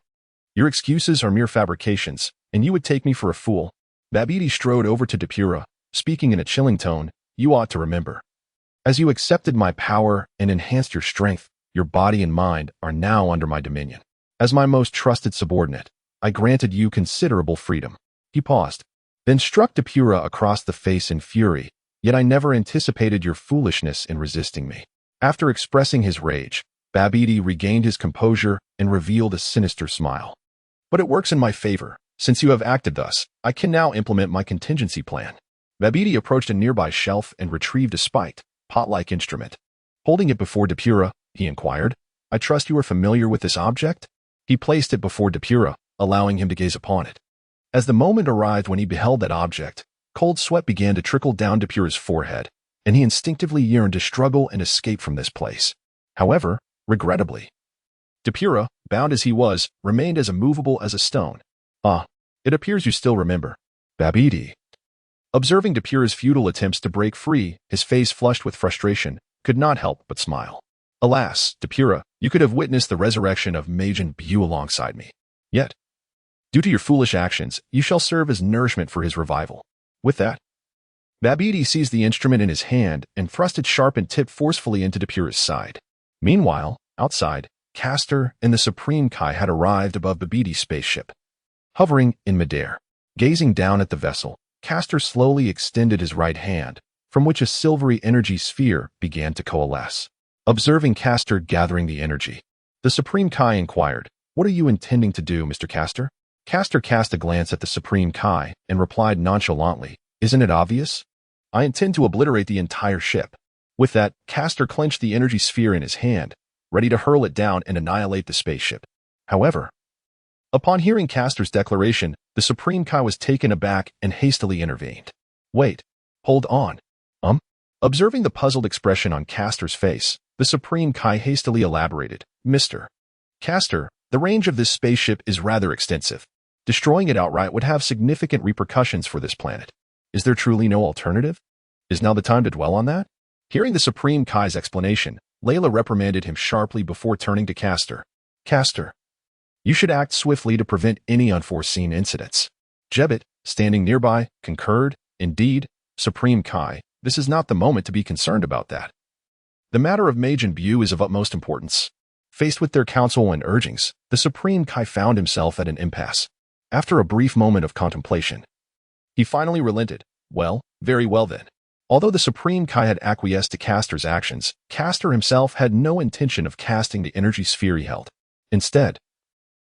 Your excuses are mere fabrications, and you would take me for a fool. Babidi strode over to Depura, speaking in a chilling tone, you ought to remember. As you accepted my power and enhanced your strength, your body and mind are now under my dominion. As my most trusted subordinate, I granted you considerable freedom. He paused, then struck Depura across the face in fury, yet I never anticipated your foolishness in resisting me. After expressing his rage, Babidi regained his composure and revealed a sinister smile. But it works in my favor. Since you have acted thus, I can now implement my contingency plan. Babidi approached a nearby shelf and retrieved a spiked, pot-like instrument. Holding it before Depura, he inquired, I trust you are familiar with this object? He placed it before Depura, allowing him to gaze upon it. As the moment arrived when he beheld that object, cold sweat began to trickle down Depura's forehead, and he instinctively yearned to struggle and escape from this place. However, regrettably, Depura, bound as he was, remained as immovable as a stone. It appears you still remember. Babidi. Observing Depura's futile attempts to break free, his face flushed with frustration, could not help but smile. Alas, Depura, you could have witnessed the resurrection of Majin Buu alongside me. Yet, due to your foolish actions, you shall serve as nourishment for his revival. With that, Babidi seized the instrument in his hand and thrust its sharpened tip forcefully into Depura's side. Meanwhile, outside, Castor and the Supreme Kai had arrived above Babidi's spaceship. Hovering in midair, gazing down at the vessel, Castor slowly extended his right hand, from which a silvery energy sphere began to coalesce. Observing Castor gathering the energy, the Supreme Kai inquired, What are you intending to do, Mr. Castor? Castor cast a glance at the Supreme Kai and replied nonchalantly, Isn't it obvious? I intend to obliterate the entire ship. With that, Castor clenched the energy sphere in his hand, ready to hurl it down and annihilate the spaceship. However, upon hearing Castor's declaration, the Supreme Kai was taken aback and hastily intervened. Wait, hold on. Observing the puzzled expression on Castor's face, the Supreme Kai hastily elaborated, Mr. Castor, the range of this spaceship is rather extensive. Destroying it outright would have significant repercussions for this planet. Is there truly no alternative? Is now the time to dwell on that? Hearing the Supreme Kai's explanation, Layla reprimanded him sharply before turning to Castor. Castor, you should act swiftly to prevent any unforeseen incidents. Jebit, standing nearby, concurred, Indeed, Supreme Kai, this is not the moment to be concerned about that. The matter of Majin Buu is of utmost importance. Faced with their counsel and urgings, the Supreme Kai found himself at an impasse. After a brief moment of contemplation, he finally relented. Well, very well then. Although the Supreme Kai had acquiesced to Castor's actions, Castor himself had no intention of casting the energy sphere he held. Instead,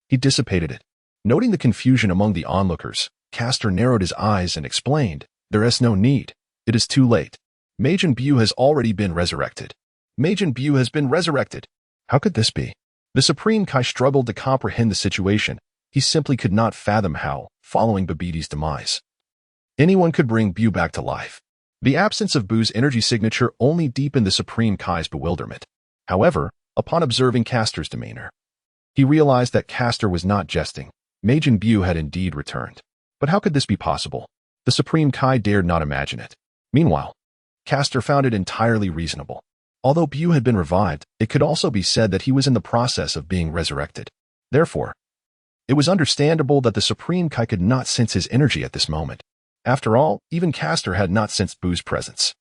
he dissipated it. Noting the confusion among the onlookers, Castor narrowed his eyes and explained, There is no need. It is too late. Majin Buu has already been resurrected. Majin Buu has been resurrected. How could this be? The Supreme Kai struggled to comprehend the situation. He simply could not fathom how, following Babidi's demise, anyone could bring Buu back to life. The absence of Buu's energy signature only deepened the Supreme Kai's bewilderment. However, upon observing Castor's demeanor, he realized that Castor was not jesting. Majin Buu had indeed returned. But how could this be possible? The Supreme Kai dared not imagine it. Meanwhile, Castor found it entirely reasonable. Although Buu had been revived, it could also be said that he was in the process of being resurrected. Therefore, it was understandable that the Supreme Kai could not sense his energy at this moment. After all, even Castor had not sensed Buu's presence.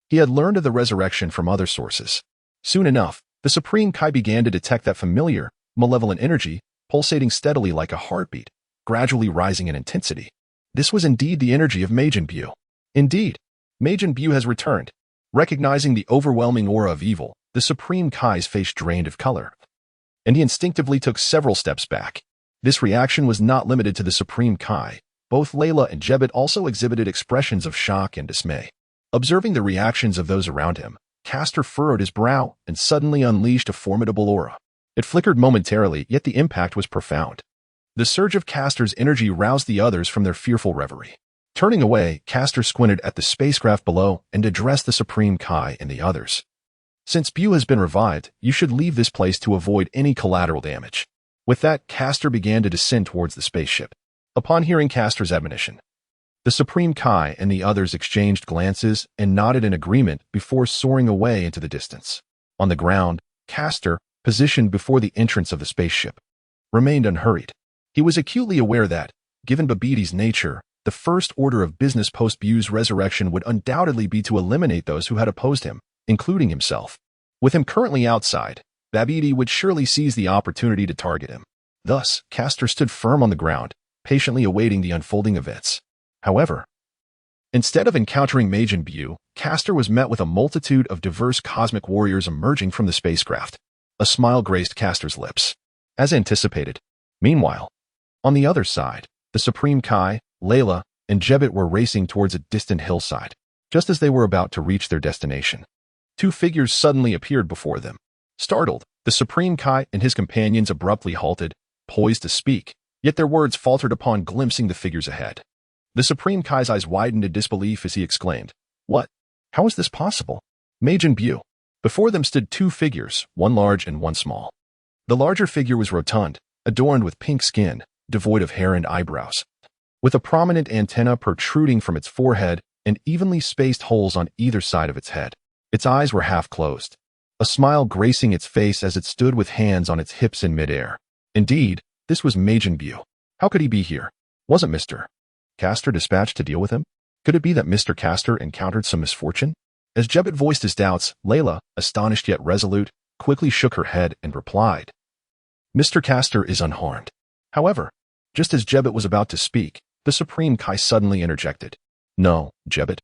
He had learned of the resurrection from other sources. Soon enough, The Supreme Kai began to detect that familiar, malevolent energy, pulsating steadily like a heartbeat, gradually rising in intensity. This was indeed the energy of Majin Buu. Indeed, Majin Buu has returned. Recognizing the overwhelming aura of evil, the Supreme Kai's face drained of color, and he instinctively took several steps back. This reaction was not limited to the Supreme Kai. Both Layla and Jebbet also exhibited expressions of shock and dismay. Observing the reactions of those around him, Kast furrowed his brow and suddenly unleashed a formidable aura. It flickered momentarily, yet the impact was profound. The surge of Kast's energy roused the others from their fearful reverie. Turning away, Kast squinted at the spacecraft below and addressed the Supreme Kai and the others. Since Buu has been revived, you should leave this place to avoid any collateral damage. With that, Kast began to descend towards the spaceship. Upon hearing Kast's admonition, the Supreme Kai and the others exchanged glances and nodded in agreement before soaring away into the distance. On the ground, Kast, positioned before the entrance of the spaceship, remained unhurried. He was acutely aware that, given Babbidi's nature, the first order of business post-Buu's resurrection would undoubtedly be to eliminate those who had opposed him, including himself. With him currently outside, Babbidi would surely seize the opportunity to target him. Thus, Kast stood firm on the ground, patiently awaiting the unfolding events. However, instead of encountering Majin Buu, Kast was met with a multitude of diverse cosmic warriors emerging from the spacecraft. A smile graced Kast's lips. As anticipated. Meanwhile, on the other side, the Supreme Kai, Layla, and Jebbet were racing towards a distant hillside. Just as they were about to reach their destination, two figures suddenly appeared before them. Startled, the Supreme Kai and his companions abruptly halted, poised to speak, yet their words faltered upon glimpsing the figures ahead. The Supreme Kai's eyes widened in disbelief as he exclaimed, "What? How is this possible?" Majin Buu. Before them stood two figures, one large and one small. The larger figure was rotund, adorned with pink skin, devoid of hair and eyebrows, with a prominent antenna protruding from its forehead and evenly spaced holes on either side of its head. Its eyes were half closed, a smile gracing its face as it stood with hands on its hips in midair. Indeed, this was Majin Buu. How could he be here? Wasn't Mr. Kast dispatched to deal with him? Could it be that Mr. Kast encountered some misfortune? As Jebbet voiced his doubts, Layla, astonished yet resolute, quickly shook her head and replied, "Mr. Kast is unharmed." However, just as Jebbet was about to speak, the Supreme Kai suddenly interjected. "No, Jebbet.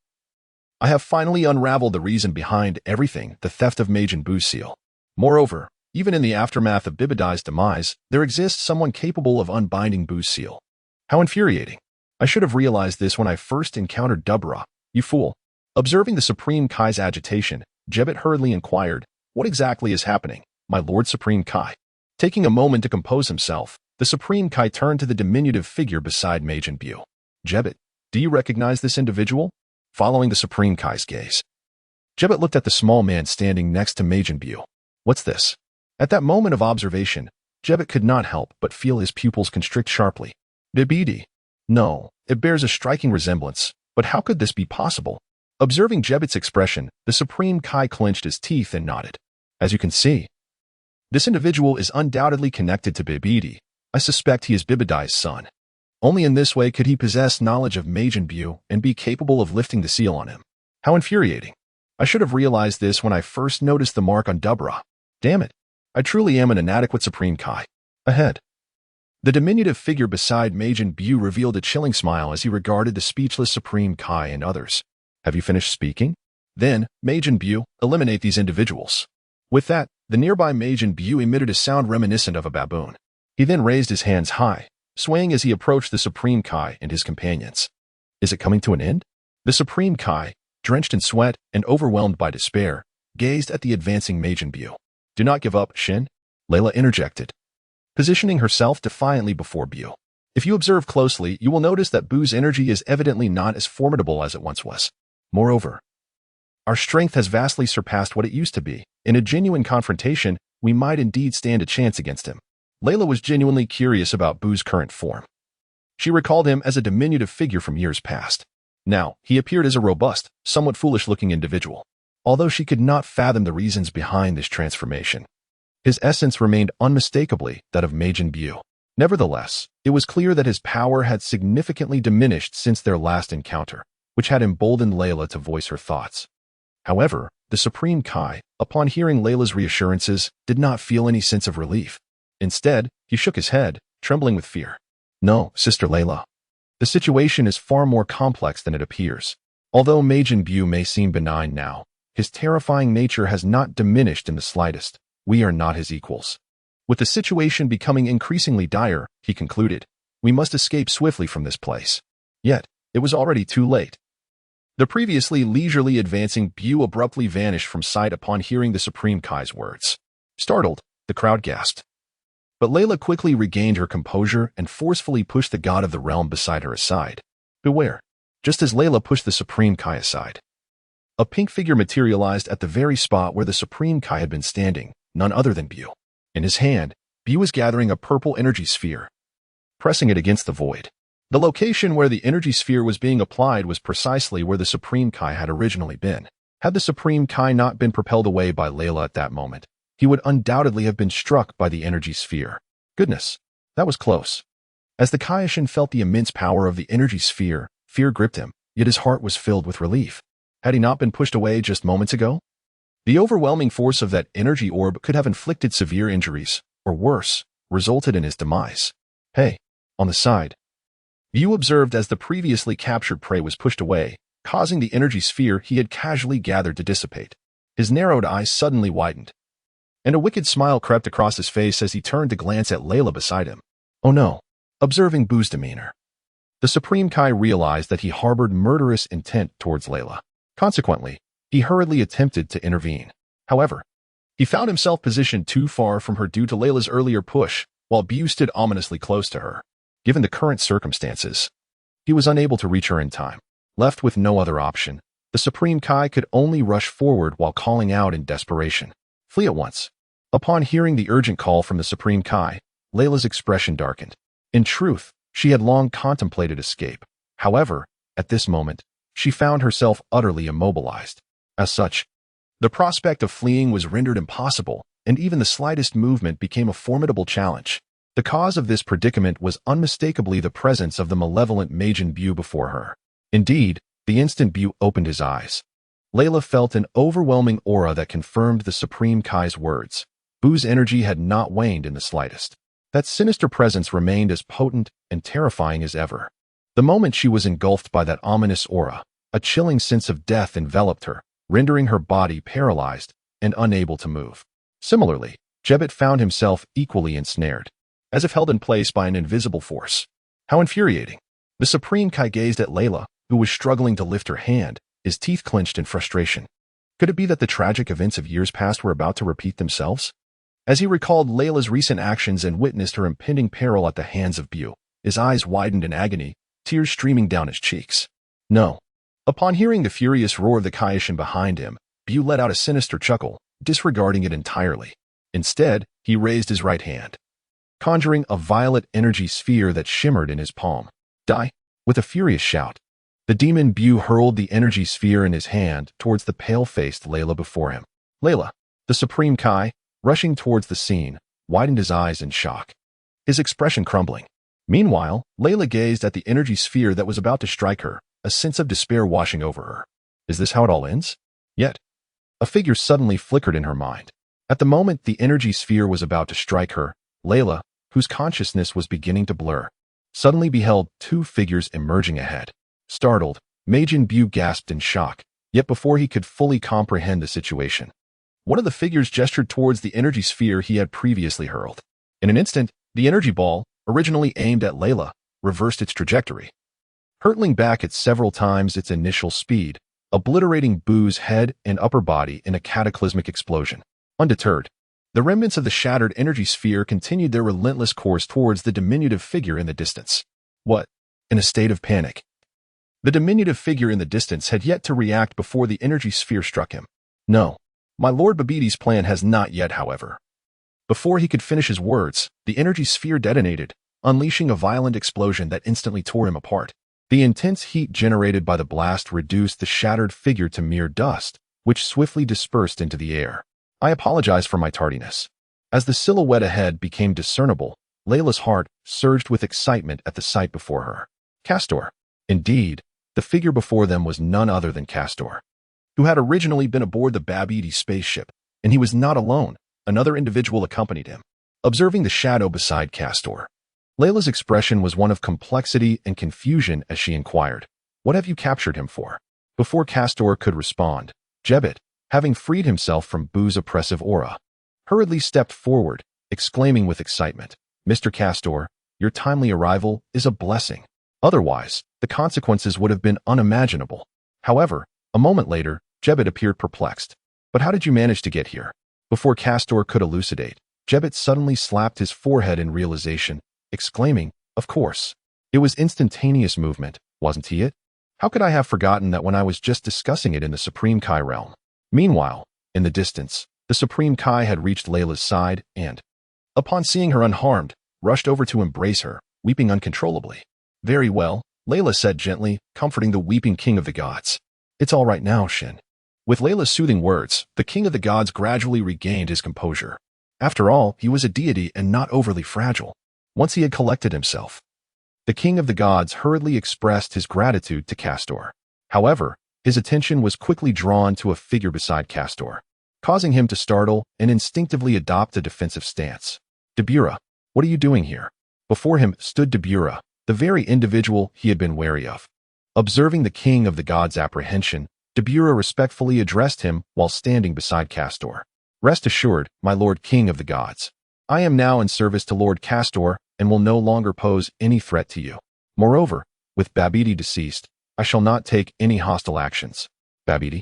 I have finally unraveled the reason behind everything, the theft of Majin Buu's seal. Moreover, even in the aftermath of Babbidi's demise, there exists someone capable of unbinding Buu's seal. How infuriating. I should have realized this when I first encountered Dubra, you fool." Observing the Supreme Kai's agitation, Jebbet hurriedly inquired, "What exactly is happening, my Lord Supreme Kai?" Taking a moment to compose himself, the Supreme Kai turned to the diminutive figure beside Majin Buu. "Jebbet, do you recognize this individual?" Following the Supreme Kai's gaze, Jebbet looked at the small man standing next to Majin Buu. "What's this?" At that moment of observation, Jebbet could not help but feel his pupils constrict sharply. Babbidi. No, it bears a striking resemblance, but how could this be possible? Observing Jebbet's expression, the Supreme Kai clenched his teeth and nodded. "As you can see, this individual is undoubtedly connected to Babbidi. I suspect he is Babbidi's son. Only in this way could he possess knowledge of Majin Buu and be capable of lifting the seal on him. How infuriating. I should have realized this when I first noticed the mark on Dubra. Damn it. I truly am an inadequate Supreme Kai." Ahead, the diminutive figure beside Majin Buu revealed a chilling smile as he regarded the speechless Supreme Kai and others. "Have you finished speaking? Then, Majin Buu, eliminate these individuals." With that, the nearby Majin Buu emitted a sound reminiscent of a baboon. He then raised his hands high, swaying as he approached the Supreme Kai and his companions. Is it coming to an end? The Supreme Kai, drenched in sweat and overwhelmed by despair, gazed at the advancing Majin Buu. "Do not give up, Shin," Layla interjected, positioning herself defiantly before Buu. "If you observe closely, you will notice that Buu's energy is evidently not as formidable as it once was. Moreover, our strength has vastly surpassed what it used to be. In a genuine confrontation, we might indeed stand a chance against him." Layla was genuinely curious about Buu's current form. She recalled him as a diminutive figure from years past. Now, he appeared as a robust, somewhat foolish-looking individual. Although she could not fathom the reasons behind this transformation, his essence remained unmistakably that of Majin Buu. Nevertheless, it was clear that his power had significantly diminished since their last encounter, which had emboldened Layla to voice her thoughts. However, The Supreme Kai, upon hearing Layla's reassurances, did not feel any sense of relief. Instead, he shook his head, trembling with fear. No, Sister Layla. The situation is far more complex than it appears. Although Majin Buu may seem benign now, his terrifying nature has not diminished in the slightest. We are not his equals. With the situation becoming increasingly dire, he concluded, we must escape swiftly from this place. Yet, it was already too late. The previously leisurely advancing Buu abruptly vanished from sight upon hearing the Supreme Kai's words. Startled, the crowd gasped. But Layla quickly regained her composure and forcefully pushed the god of the realm beside her aside. Beware! Just as Layla pushed the Supreme Kai aside, a pink figure materialized at the very spot where the Supreme Kai had been standing, none other than Buu. In his hand, Buu was gathering a purple energy sphere, pressing it against the void. The location where the energy sphere was being applied was precisely where the Supreme Kai had originally been. Had the Supreme Kai not been propelled away by Layla at that moment, he would undoubtedly have been struck by the energy sphere. Goodness, that was close. As the Kaioshin felt the immense power of the energy sphere, fear gripped him, yet his heart was filled with relief. Had he not been pushed away just moments ago? The overwhelming force of that energy orb could have inflicted severe injuries, or worse, resulted in his demise. Hey, on the side. Buu observed as the previously captured prey was pushed away, causing the energy sphere he had casually gathered to dissipate. His narrowed eyes suddenly widened, and a wicked smile crept across his face as he turned to glance at Layla beside him. Oh no. Observing Buu's demeanor, the Supreme Kai realized that he harbored murderous intent towards Layla. Consequently, he hurriedly attempted to intervene. However, he found himself positioned too far from her due to Layla's earlier push, while Buu stood ominously close to her. Given the current circumstances, he was unable to reach her in time. Left with no other option, the Supreme Kai could only rush forward while calling out in desperation. Flee at once. Upon hearing the urgent call from the Supreme Kai, Layla's expression darkened. In truth, she had long contemplated escape. However, at this moment, she found herself utterly immobilized. As such, the prospect of fleeing was rendered impossible, and even the slightest movement became a formidable challenge. The cause of this predicament was unmistakably the presence of the malevolent Majin Buu before her. Indeed, the instant Buu opened his eyes, Layla felt an overwhelming aura that confirmed the Supreme Kai's words. Buu's energy had not waned in the slightest. That sinister presence remained as potent and terrifying as ever. The moment she was engulfed by that ominous aura, a chilling sense of death enveloped her, rendering her body paralyzed and unable to move. Similarly, Jebet found himself equally ensnared, as if held in place by an invisible force. How infuriating! The Supreme Kai gazed at Layla, who was struggling to lift her hand, his teeth clenched in frustration. Could it be that the tragic events of years past were about to repeat themselves? As he recalled Layla's recent actions and witnessed her impending peril at the hands of Buu, his eyes widened in agony, tears streaming down his cheeks. No. Upon hearing the furious roar of the Kaioshin behind him, Buu let out a sinister chuckle, disregarding it entirely. Instead, he raised his right hand, conjuring a violet energy sphere that shimmered in his palm. Die! With a furious shout, the demon Buu hurled the energy sphere in his hand towards the pale-faced Layla before him. Layla, the Supreme Kai, rushing towards the scene, widened his eyes in shock, his expression crumbling. Meanwhile, Layla gazed at the energy sphere that was about to strike her, a sense of despair washing over her. Is this how it all ends? Yet, a figure suddenly flickered in her mind. At the moment the energy sphere was about to strike her, Layla, whose consciousness was beginning to blur, suddenly beheld two figures emerging ahead. Startled, Majin Buu gasped in shock, yet before he could fully comprehend the situation, one of the figures gestured towards the energy sphere he had previously hurled. In an instant, the energy ball, originally aimed at Layla, reversed its trajectory, hurtling back at several times its initial speed, obliterating Buu's head and upper body in a cataclysmic explosion. Undeterred, the remnants of the shattered energy sphere continued their relentless course towards the diminutive figure in the distance. What? In a state of panic, the diminutive figure in the distance had yet to react before the energy sphere struck him. No, my Lord Babiti's plan has not yet, however. Before he could finish his words, the energy sphere detonated, unleashing a violent explosion that instantly tore him apart. The intense heat generated by the blast reduced the shattered figure to mere dust, which swiftly dispersed into the air. I apologize for my tardiness. As the silhouette ahead became discernible, Layla's heart surged with excitement at the sight before her. Castor. Indeed, the figure before them was none other than Castor. who had originally been aboard the Babidi spaceship, and he was not alone. Another individual accompanied him. Observing the shadow beside Castor, Layla's expression was one of complexity and confusion as she inquired, "What have you captured him for?" Before Castor could respond, Jebet, having freed himself from Buu's oppressive aura, hurriedly stepped forward, exclaiming with excitement, "Mr. Castor, your timely arrival is a blessing. Otherwise, the consequences would have been unimaginable." However, a moment later, Jebet appeared perplexed. "But how did you manage to get here?" Before Castor could elucidate, Jebet suddenly slapped his forehead in realization, exclaiming, "Of course. It was instantaneous movement, wasn't he it? How could I have forgotten that when I was just discussing it in the Supreme Kai realm?" Meanwhile, in the distance, the Supreme Kai had reached Layla's side and, upon seeing her unharmed, rushed over to embrace her, weeping uncontrollably. "Very well," Layla said gently, comforting the weeping king of the gods. "It's all right now, Shin." With Layla's soothing words, the king of the gods gradually regained his composure. After all, he was a deity and not overly fragile. Once he had collected himself, the king of the gods hurriedly expressed his gratitude to Castor. However, his attention was quickly drawn to a figure beside Castor, causing him to startle and instinctively adopt a defensive stance. "Dabura, what are you doing here?" Before him stood Dabura, the very individual he had been wary of. Observing the king of the gods' apprehension, Dabura respectfully addressed him while standing beside Castor. "Rest assured, my lord king of the gods. I am now in service to Lord Castor and will no longer pose any threat to you. Moreover, with Babidi deceased, I shall not take any hostile actions." Babidi?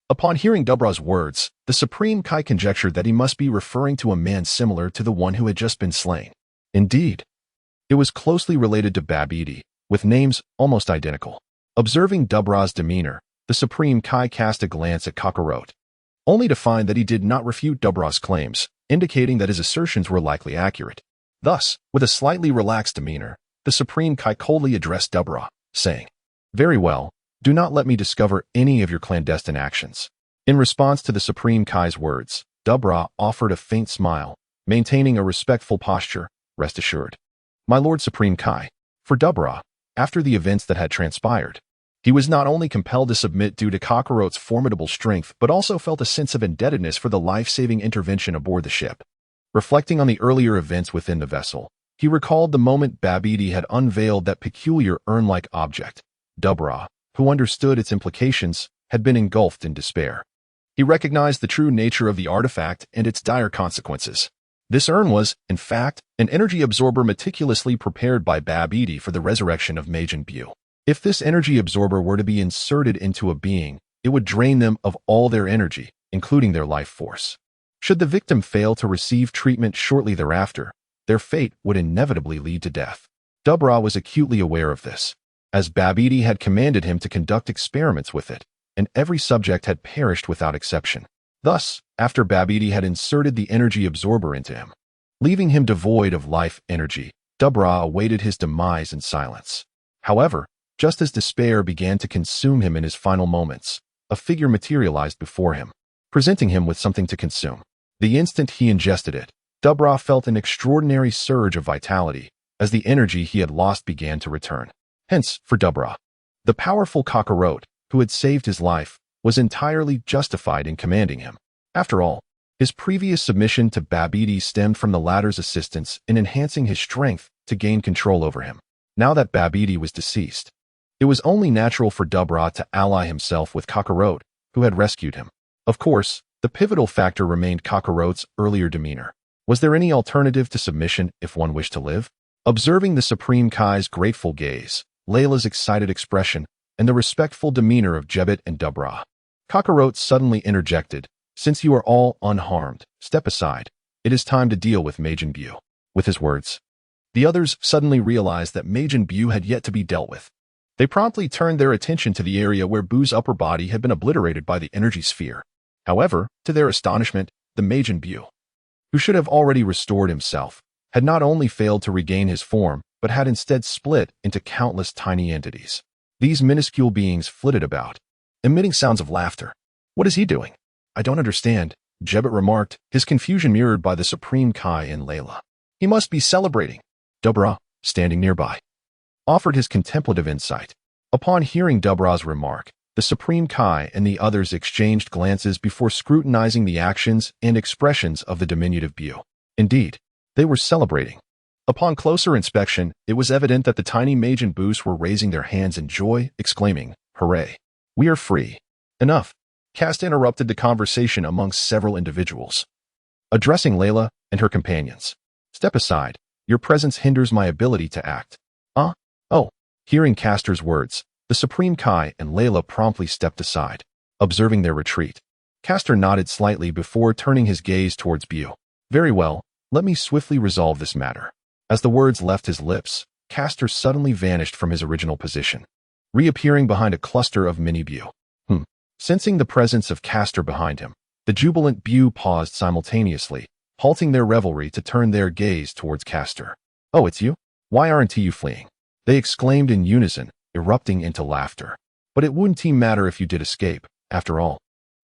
Upon hearing Dubra's words, the Supreme Kai conjectured that he must be referring to a man similar to the one who had just been slain. Indeed, it was closely related to Babidi, with names almost identical. Observing Dubra's demeanor, the Supreme Kai cast a glance at Kakarot, only to find that he did not refute Dubra's claims, indicating that his assertions were likely accurate. Thus, with a slightly relaxed demeanor, the Supreme Kai coldly addressed Dubra, saying, "Very well, do not let me discover any of your clandestine actions." In response to the Supreme Kai's words, Dubra offered a faint smile, maintaining a respectful posture. "Rest assured, my Lord Supreme Kai." For Dubra, after the events that had transpired, he was not only compelled to submit due to Kakarot's formidable strength, but also felt a sense of indebtedness for the life-saving intervention aboard the ship. Reflecting on the earlier events within the vessel, he recalled the moment Babidi had unveiled that peculiar urn-like object. Dubra, who understood its implications, had been engulfed in despair. He recognized the true nature of the artifact and its dire consequences. This urn was, in fact, an energy absorber meticulously prepared by Babidi for the resurrection of Majin Buu. If this energy absorber were to be inserted into a being, it would drain them of all their energy, including their life force. Should the victim fail to receive treatment shortly thereafter, their fate would inevitably lead to death. Dubra was acutely aware of this, as Babidi had commanded him to conduct experiments with it, and every subject had perished without exception. Thus, after Babidi had inserted the energy absorber into him, leaving him devoid of life energy, Dubra awaited his demise in silence. However, just as despair began to consume him in his final moments, a figure materialized before him, presenting him with something to consume. The instant he ingested it, Dubra felt an extraordinary surge of vitality, as the energy he had lost began to return. Hence, for Dubra, the powerful Kakarot, who had saved his life, was entirely justified in commanding him. After all, his previous submission to Babidi stemmed from the latter's assistance in enhancing his strength to gain control over him. Now that Babidi was deceased, it was only natural for Dubra to ally himself with Kakarot, who had rescued him. Of course, the pivotal factor remained Kakarot's earlier demeanor. Was there any alternative to submission if one wished to live? Observing the Supreme Kai's grateful gaze, Layla's excited expression, and the respectful demeanor of Jebet and Dubra, Kakarot suddenly interjected, "Since you are all unharmed, step aside. It is time to deal with Majin Buu." With his words, the others suddenly realized that Majin Buu had yet to be dealt with. They promptly turned their attention to the area where Buu's upper body had been obliterated by the energy sphere. However, to their astonishment, the Majin Buu, who should have already restored himself, had not only failed to regain his form, but had instead split into countless tiny entities. These minuscule beings flitted about, emitting sounds of laughter. "What is he doing? I don't understand," Jebet remarked, his confusion mirrored by the Supreme Kai and Layla. "He must be celebrating." Dubra, standing nearby, offered his contemplative insight. Upon hearing Dubra's remark, The Supreme Kai and the others exchanged glances before scrutinizing the actions and expressions of the diminutive Buu. Indeed, they were celebrating. Upon closer inspection, it was evident that the tiny Majin Buus were raising their hands in joy, exclaiming, "Hooray! We are free!" Enough. Kast interrupted the conversation amongst several individuals, addressing Layla and her companions. "Step aside. Your presence hinders my ability to act." Oh. Hearing Castor's words, the Supreme Kai and Layla promptly stepped aside, observing their retreat. Castor nodded slightly before turning his gaze towards Buu. "Very well, let me swiftly resolve this matter." As the words left his lips, Castor suddenly vanished from his original position, reappearing behind a cluster of mini Buu. Sensing the presence of Castor behind him, the jubilant Buu paused simultaneously, halting their revelry to turn their gaze towards Castor. "Oh, it's you? Why aren't you fleeing?" they exclaimed in unison, erupting into laughter. "But it wouldn't matter if you did escape, after all.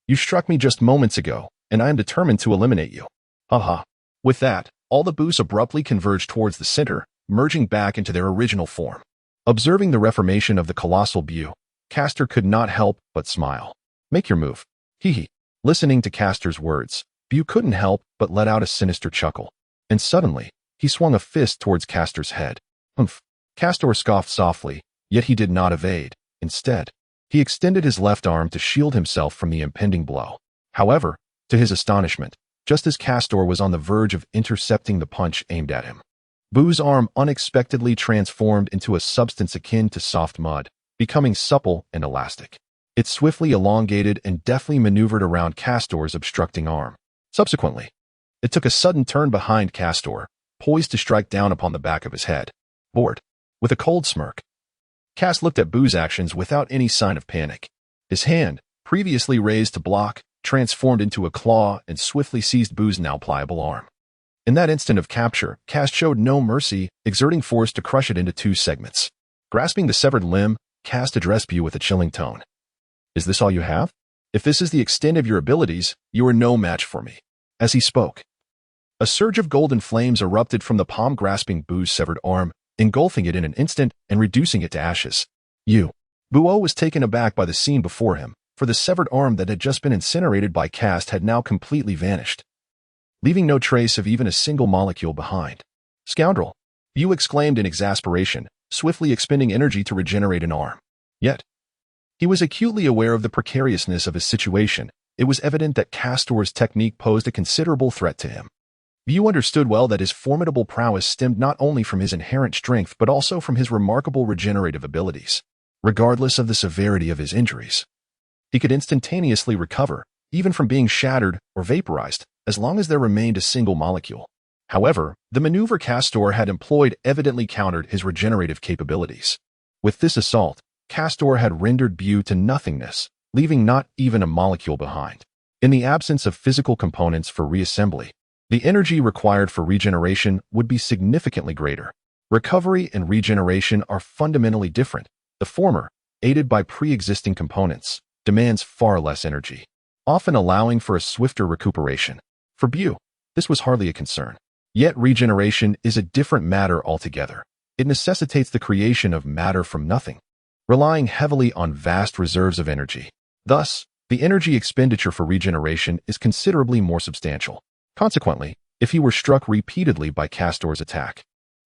You struck me just moments ago, and I am determined to eliminate you." Haha. With that, all the Buus abruptly converged towards the center, merging back into their original form. Observing the reformation of the colossal Buu, Castor could not help but smile. "Make your move." Hee. Listening to Castor's words, Buu couldn't help but let out a sinister chuckle. And suddenly, he swung a fist towards Castor's head. "Humph." Castor scoffed softly, yet he did not evade. Instead, he extended his left arm to shield himself from the impending blow. However, to his astonishment, just as Castor was on the verge of intercepting the punch aimed at him, Buu's arm unexpectedly transformed into a substance akin to soft mud, becoming supple and elastic. It swiftly elongated and deftly maneuvered around Castor's obstructing arm. Subsequently, it took a sudden turn behind Castor, poised to strike down upon the back of his head. Bored. With a cold smirk, Kast looked at Buu's actions without any sign of panic. His hand, previously raised to block, transformed into a claw and swiftly seized Buu's now pliable arm. In that instant of capture, Kast showed no mercy, exerting force to crush it into two segments. Grasping the severed limb, Kast addressed Buu with a chilling tone. "Is this all you have? If this is the extent of your abilities, you are no match for me." As he spoke, a surge of golden flames erupted from the palm-grasping Buu's severed arm, engulfing it in an instant and reducing it to ashes. Buu was taken aback by the scene before him, for the severed arm that had just been incinerated by Kast had now completely vanished, leaving no trace of even a single molecule behind. "Scoundrel!" Buu exclaimed in exasperation, swiftly expending energy to regenerate an arm. Yet, he was acutely aware of the precariousness of his situation. It was evident that Castor's technique posed a considerable threat to him. Buu understood well that his formidable prowess stemmed not only from his inherent strength but also from his remarkable regenerative abilities. Regardless of the severity of his injuries, he could instantaneously recover, even from being shattered or vaporized, as long as there remained a single molecule. However, the maneuver Castor had employed evidently countered his regenerative capabilities. With this assault, Castor had rendered Buu to nothingness, leaving not even a molecule behind. In the absence of physical components for reassembly, the energy required for regeneration would be significantly greater. Recovery and regeneration are fundamentally different. The former, aided by pre-existing components, demands far less energy, often allowing for a swifter recuperation. For Buu, this was hardly a concern. Yet regeneration is a different matter altogether. It necessitates the creation of matter from nothing, relying heavily on vast reserves of energy. Thus, the energy expenditure for regeneration is considerably more substantial. Consequently, if he were struck repeatedly by Castor's attack,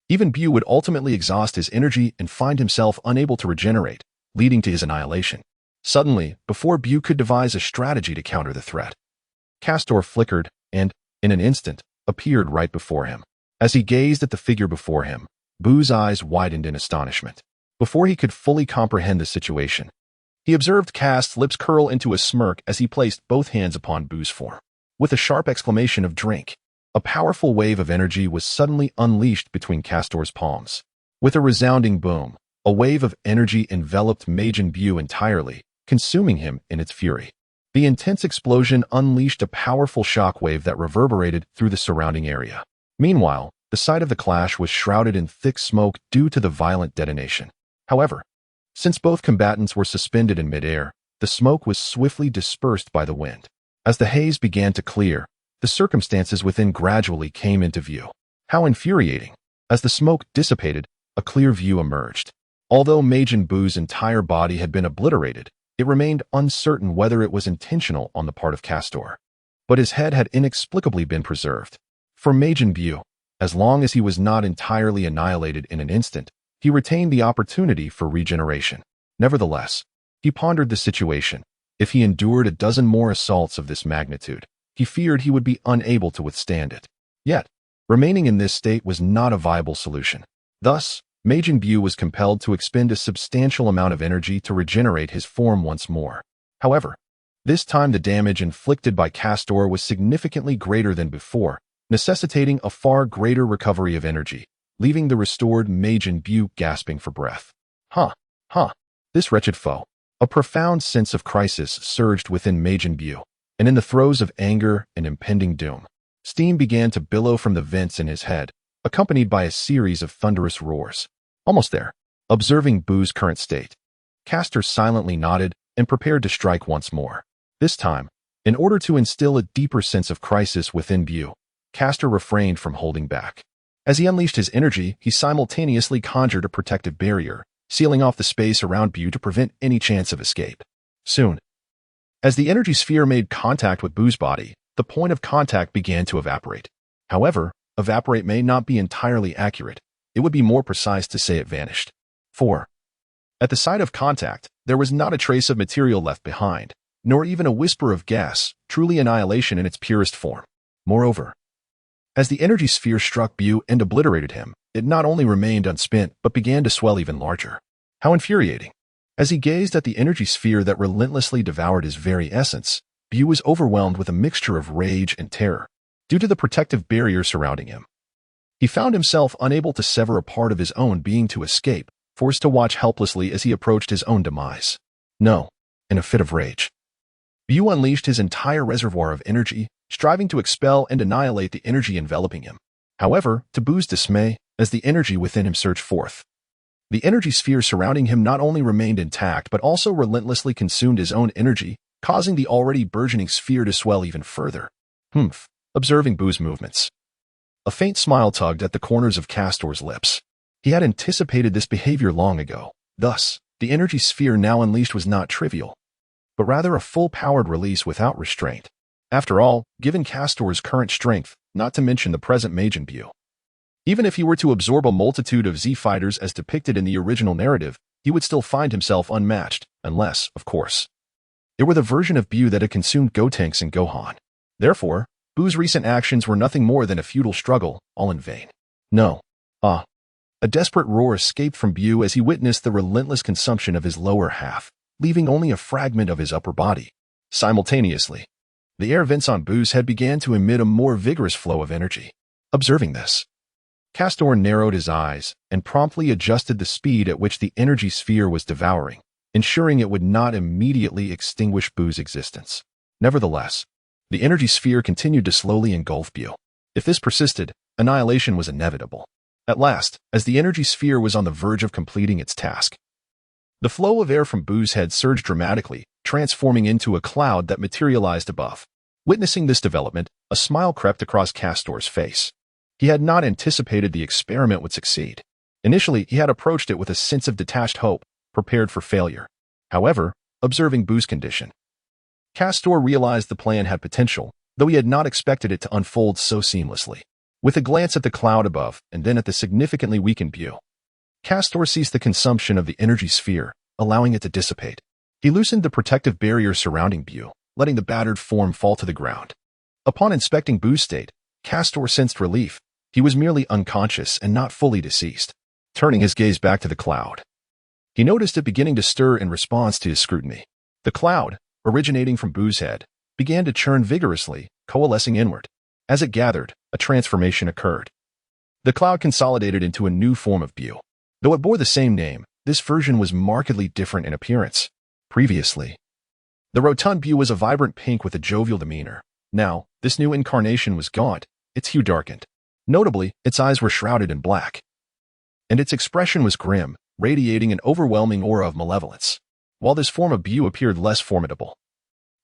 even Buu would ultimately exhaust his energy and find himself unable to regenerate, leading to his annihilation. Suddenly, before Buu could devise a strategy to counter the threat, Castor flickered and, in an instant, appeared right before him. As he gazed at the figure before him, Buu's eyes widened in astonishment. Before he could fully comprehend the situation, he observed Kast's lips curl into a smirk as he placed both hands upon Buu's form. With a sharp exclamation of "drink!" a powerful wave of energy was suddenly unleashed between Castor's palms. With a resounding boom, a wave of energy enveloped Majin Buu entirely, consuming him in its fury. The intense explosion unleashed a powerful shockwave that reverberated through the surrounding area. Meanwhile, the site of the clash was shrouded in thick smoke due to the violent detonation. However, since both combatants were suspended in midair, the smoke was swiftly dispersed by the wind. As the haze began to clear, the circumstances within gradually came into view. How infuriating! As the smoke dissipated, a clear view emerged. Although Majin Buu's entire body had been obliterated, It remained uncertain whether it was intentional on the part of Castor. But his head had inexplicably been preserved. For Majin Buu, as long as he was not entirely annihilated in an instant, he retained the opportunity for regeneration. Nevertheless, he pondered the situation. If he endured a dozen more assaults of this magnitude, he feared he would be unable to withstand it. Yet, remaining in this state was not a viable solution. Thus, Majin Buu was compelled to expend a substantial amount of energy to regenerate his form once more. However, this time the damage inflicted by Castor was significantly greater than before, necessitating a far greater recovery of energy, leaving the restored Majin Buu gasping for breath. This wretched foe. A profound sense of crisis surged within Majin Buu, and in the throes of anger and impending doom, steam began to billow from the vents in his head, accompanied by a series of thunderous roars. Almost there, observing Buu's current state, Castor silently nodded and prepared to strike once more. This time, in order to instill a deeper sense of crisis within Buu, Castor refrained from holding back. As he unleashed his energy, he simultaneously conjured a protective barrier, sealing off the space around Buu to prevent any chance of escape. Soon, as the energy sphere made contact with Buu's body, the point of contact began to evaporate. However, evaporate may not be entirely accurate. It would be more precise to say it vanished. 4. At the site of contact, there was not a trace of material left behind, nor even a whisper of gas, truly annihilation in its purest form. Moreover, as the energy sphere struck Buu and obliterated him, it not only remained unspent but began to swell even larger. How infuriating! As he gazed at the energy sphere that relentlessly devoured his very essence, Buu was overwhelmed with a mixture of rage and terror. Due to the protective barrier surrounding him, he found himself unable to sever a part of his own being to escape, forced to watch helplessly as he approached his own demise. No, in a fit of rage, Buu unleashed his entire reservoir of energy, striving to expel and annihilate the energy enveloping him. However, to Buu's dismay, as the energy within him surged forth, the energy sphere surrounding him not only remained intact but also relentlessly consumed his own energy, causing the already burgeoning sphere to swell even further. Observing Buu's movements, a faint smile tugged at the corners of Castor's lips. He had anticipated this behavior long ago. Thus, the energy sphere now unleashed was not trivial, but rather a full-powered release without restraint. After all, given Castor's current strength, not to mention the present Majin Buu, even if he were to absorb a multitude of Z-fighters as depicted in the original narrative, he would still find himself unmatched, unless, of course, it were the version of Buu that had consumed Gotenks and Gohan. Therefore, Buu's recent actions were nothing more than a futile struggle, all in vain. No. A desperate roar escaped from Buu as he witnessed the relentless consumption of his lower half, leaving only a fragment of his upper body. Simultaneously, the air vents on Buu's head began to emit a more vigorous flow of energy. Observing this, Castor narrowed his eyes and promptly adjusted the speed at which the energy sphere was devouring, ensuring it would not immediately extinguish Buu's existence. Nevertheless, the energy sphere continued to slowly engulf Buu. If this persisted, annihilation was inevitable. At last, as the energy sphere was on the verge of completing its task, the flow of air from Buu's head surged dramatically, transforming into a cloud that materialized above. Witnessing this development, a smile crept across Castor's face. He had not anticipated the experiment would succeed. Initially, he had approached it with a sense of detached hope, prepared for failure. However, observing Buu's condition, Castor realized the plan had potential, though he had not expected it to unfold so seamlessly. With a glance at the cloud above and then at the significantly weakened Buu, Castor ceased the consumption of the energy sphere, allowing it to dissipate. He loosened the protective barrier surrounding Buu, letting the battered form fall to the ground. Upon inspecting Buu's state, Castor sensed relief. He was merely unconscious and not fully deceased. Turning his gaze back to the cloud, he noticed it beginning to stir in response to his scrutiny. The cloud, originating from Buu's head, began to churn vigorously, coalescing inward. As it gathered, a transformation occurred. The cloud consolidated into a new form of Buu. Though it bore the same name, this version was markedly different in appearance. Previously, the rotund Buu was a vibrant pink with a jovial demeanor. Now, this new incarnation was gaunt, its hue darkened. Notably, its eyes were shrouded in black, and its expression was grim, radiating an overwhelming aura of malevolence. While this form of Buu appeared less formidable,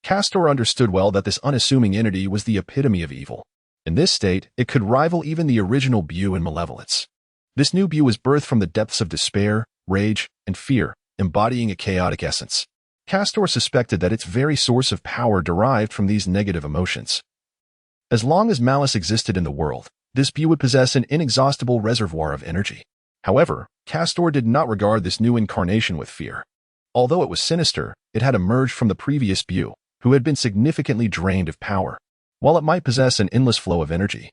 Castor understood well that this unassuming entity was the epitome of evil. In this state, it could rival even the original Buu in malevolence. This new Buu was birthed from the depths of despair, rage, and fear, embodying a chaotic essence. Castor suspected that its very source of power derived from these negative emotions. As long as malice existed in the world, this Buu would possess an inexhaustible reservoir of energy. However, Castor did not regard this new incarnation with fear. Although it was sinister, it had emerged from the previous Buu, who had been significantly drained of power. While it might possess an endless flow of energy,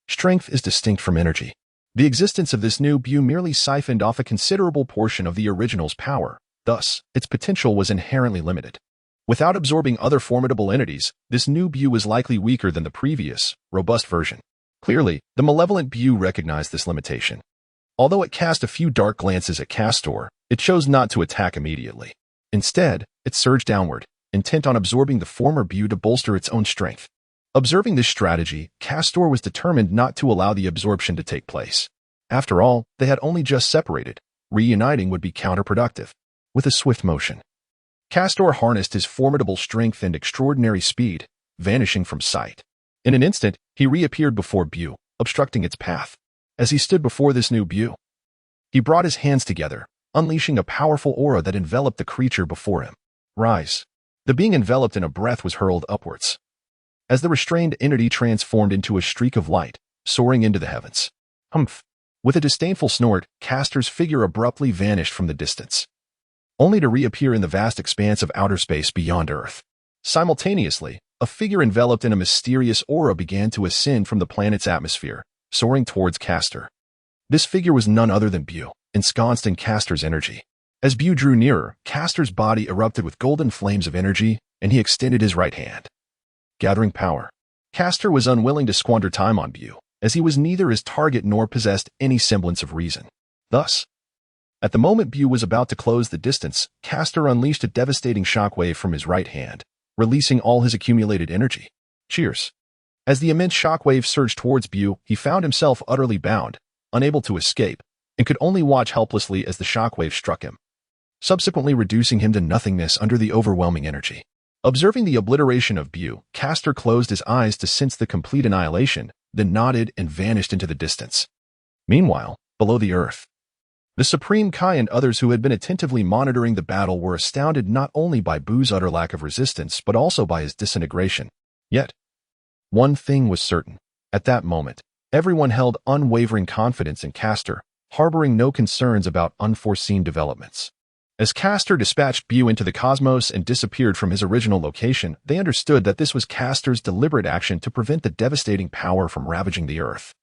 strength is distinct from energy. The existence of this new Buu merely siphoned off a considerable portion of the original's power. Thus, its potential was inherently limited. Without absorbing other formidable entities, this new Buu was likely weaker than the previous, robust version. Clearly, the malevolent Buu recognized this limitation. Although it cast a few dark glances at Castor, it chose not to attack immediately. Instead, it surged downward, intent on absorbing the former Buu to bolster its own strength. Observing this strategy, Castor was determined not to allow the absorption to take place. After all, they had only just separated. Reuniting would be counterproductive. With a swift motion, Castor harnessed his formidable strength and extraordinary speed, vanishing from sight. In an instant, he reappeared before Buu, obstructing its path. As he stood before this new Buu, he brought his hands together, unleashing a powerful aura that enveloped the creature before him. Rise. The being enveloped in a breath was hurled upwards, as the restrained entity transformed into a streak of light, soaring into the heavens. Humph! With a disdainful snort, Castor's figure abruptly vanished from the distance, only to reappear in the vast expanse of outer space beyond Earth. Simultaneously, a figure enveloped in a mysterious aura began to ascend from the planet's atmosphere, soaring towards Castor. This figure was none other than Buu, ensconced in Castor's energy. As Buu drew nearer, Castor's body erupted with golden flames of energy, and he extended his right hand, gathering power. Castor was unwilling to squander time on Buu, as he was neither his target nor possessed any semblance of reason. Thus, at the moment Buu was about to close the distance, Castor unleashed a devastating shockwave from his right hand, releasing all his accumulated energy. Cheers! As the immense shockwave surged towards Buu, he found himself utterly bound, unable to escape, and could only watch helplessly as the shockwave struck him, subsequently reducing him to nothingness under the overwhelming energy. Observing the obliteration of Buu, Castor closed his eyes to sense the complete annihilation, then nodded and vanished into the distance. Meanwhile, below the earth, the Supreme Kai and others who had been attentively monitoring the battle were astounded not only by Buu's utter lack of resistance but also by his disintegration. Yet, one thing was certain. At that moment, everyone held unwavering confidence in Castor, harboring no concerns about unforeseen developments. As Castor dispatched Buu into the cosmos and disappeared from his original location, they understood that this was Castor's deliberate action to prevent the devastating power from ravaging the Earth,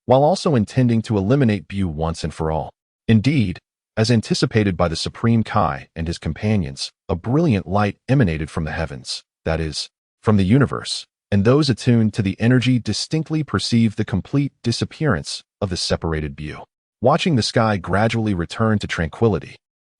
while also intending to eliminate Buu once and for all. Indeed, as anticipated by the Supreme Kai and his companions, a brilliant light emanated from the heavens, that is, from the universe, and those attuned to the energy distinctly perceived the complete disappearance of the separated Buu. Watching the sky gradually return to tranquility,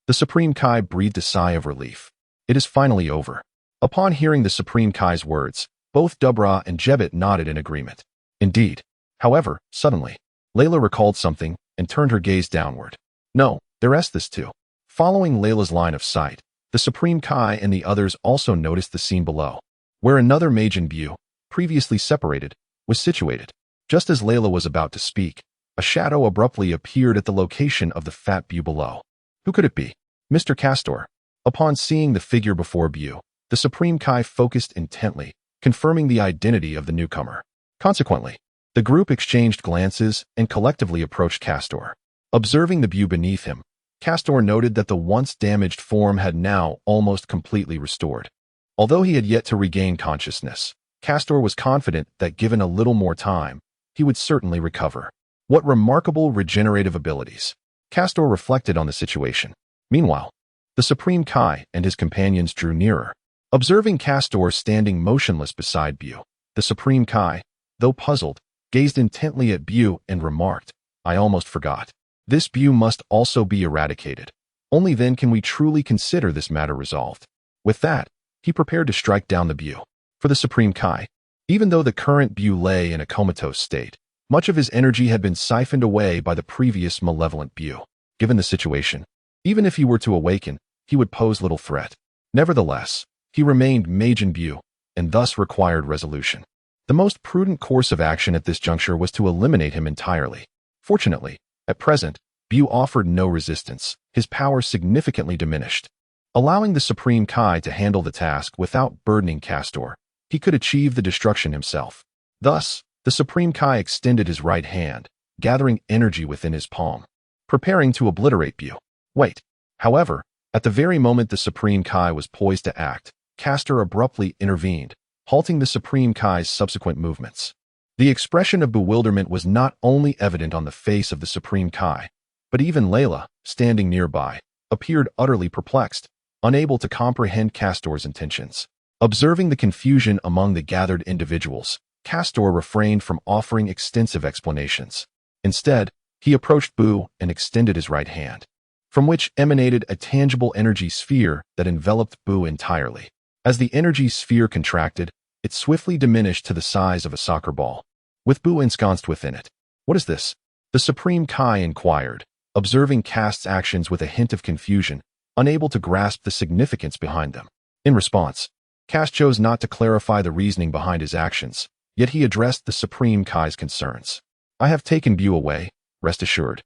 the Supreme Kai breathed a sigh of relief. It is finally over. Upon hearing the Supreme Kai's words, both Dubra and Jebet nodded in agreement. Indeed. However, suddenly, Layla recalled something and turned her gaze downward. No, there is this too. Following Layla's line of sight, the Supreme Kai and the others also noticed the scene below, where another Majin Buu, previously separated, was situated. Just as Layla was about to speak, a shadow abruptly appeared at the location of the fat Buu below. Who could it be? Mr. Castor. Upon seeing the figure before Buu, the Supreme Kai focused intently, confirming the identity of the newcomer. Consequently, the group exchanged glances and collectively approached Castor. Observing the Buu beneath him, Castor noted that the once damaged form had now almost completely restored. Although he had yet to regain consciousness, Castor was confident that given a little more time, he would certainly recover. What remarkable regenerative abilities! Castor reflected on the situation. Meanwhile, the Supreme Kai and his companions drew nearer. Observing Castor standing motionless beside Buu, the Supreme Kai, though puzzled, gazed intently at Buu and remarked, "I almost forgot. This Buu must also be eradicated. Only then can we truly consider this matter resolved." With that, he prepared to strike down the Buu. For the Supreme Kai, even though the current Buu lay in a comatose state, much of his energy had been siphoned away by the previous malevolent Buu. Given the situation, even if he were to awaken, he would pose little threat. Nevertheless, he remained Majin Buu, and thus required resolution. The most prudent course of action at this juncture was to eliminate him entirely. Fortunately, at present, Buu offered no resistance, his power significantly diminished. allowing the Supreme Kai to handle the task without burdening Castor. He could achieve the destruction himself. Thus, the Supreme Kai extended his right hand, gathering energy within his palm, preparing to obliterate Buu. Wait. However, at the very moment the Supreme Kai was poised to act, Castor abruptly intervened, halting the Supreme Kai's subsequent movements. The expression of bewilderment was not only evident on the face of the Supreme Kai, but even Layla, standing nearby, appeared utterly perplexed, unable to comprehend Castor's intentions. Observing the confusion among the gathered individuals, Castor refrained from offering extensive explanations. Instead, he approached Buu and extended his right hand, from which emanated a tangible energy sphere that enveloped Buu entirely. As the energy sphere contracted, it swiftly diminished to the size of a soccer ball, with Buu ensconced within it. What is this? The Supreme Kai inquired, observing Kast's actions with a hint of confusion, unable to grasp the significance behind them. In response, Kast chose not to clarify the reasoning behind his actions, yet he addressed the Supreme Kai's concerns. I have taken Buu away, rest assured.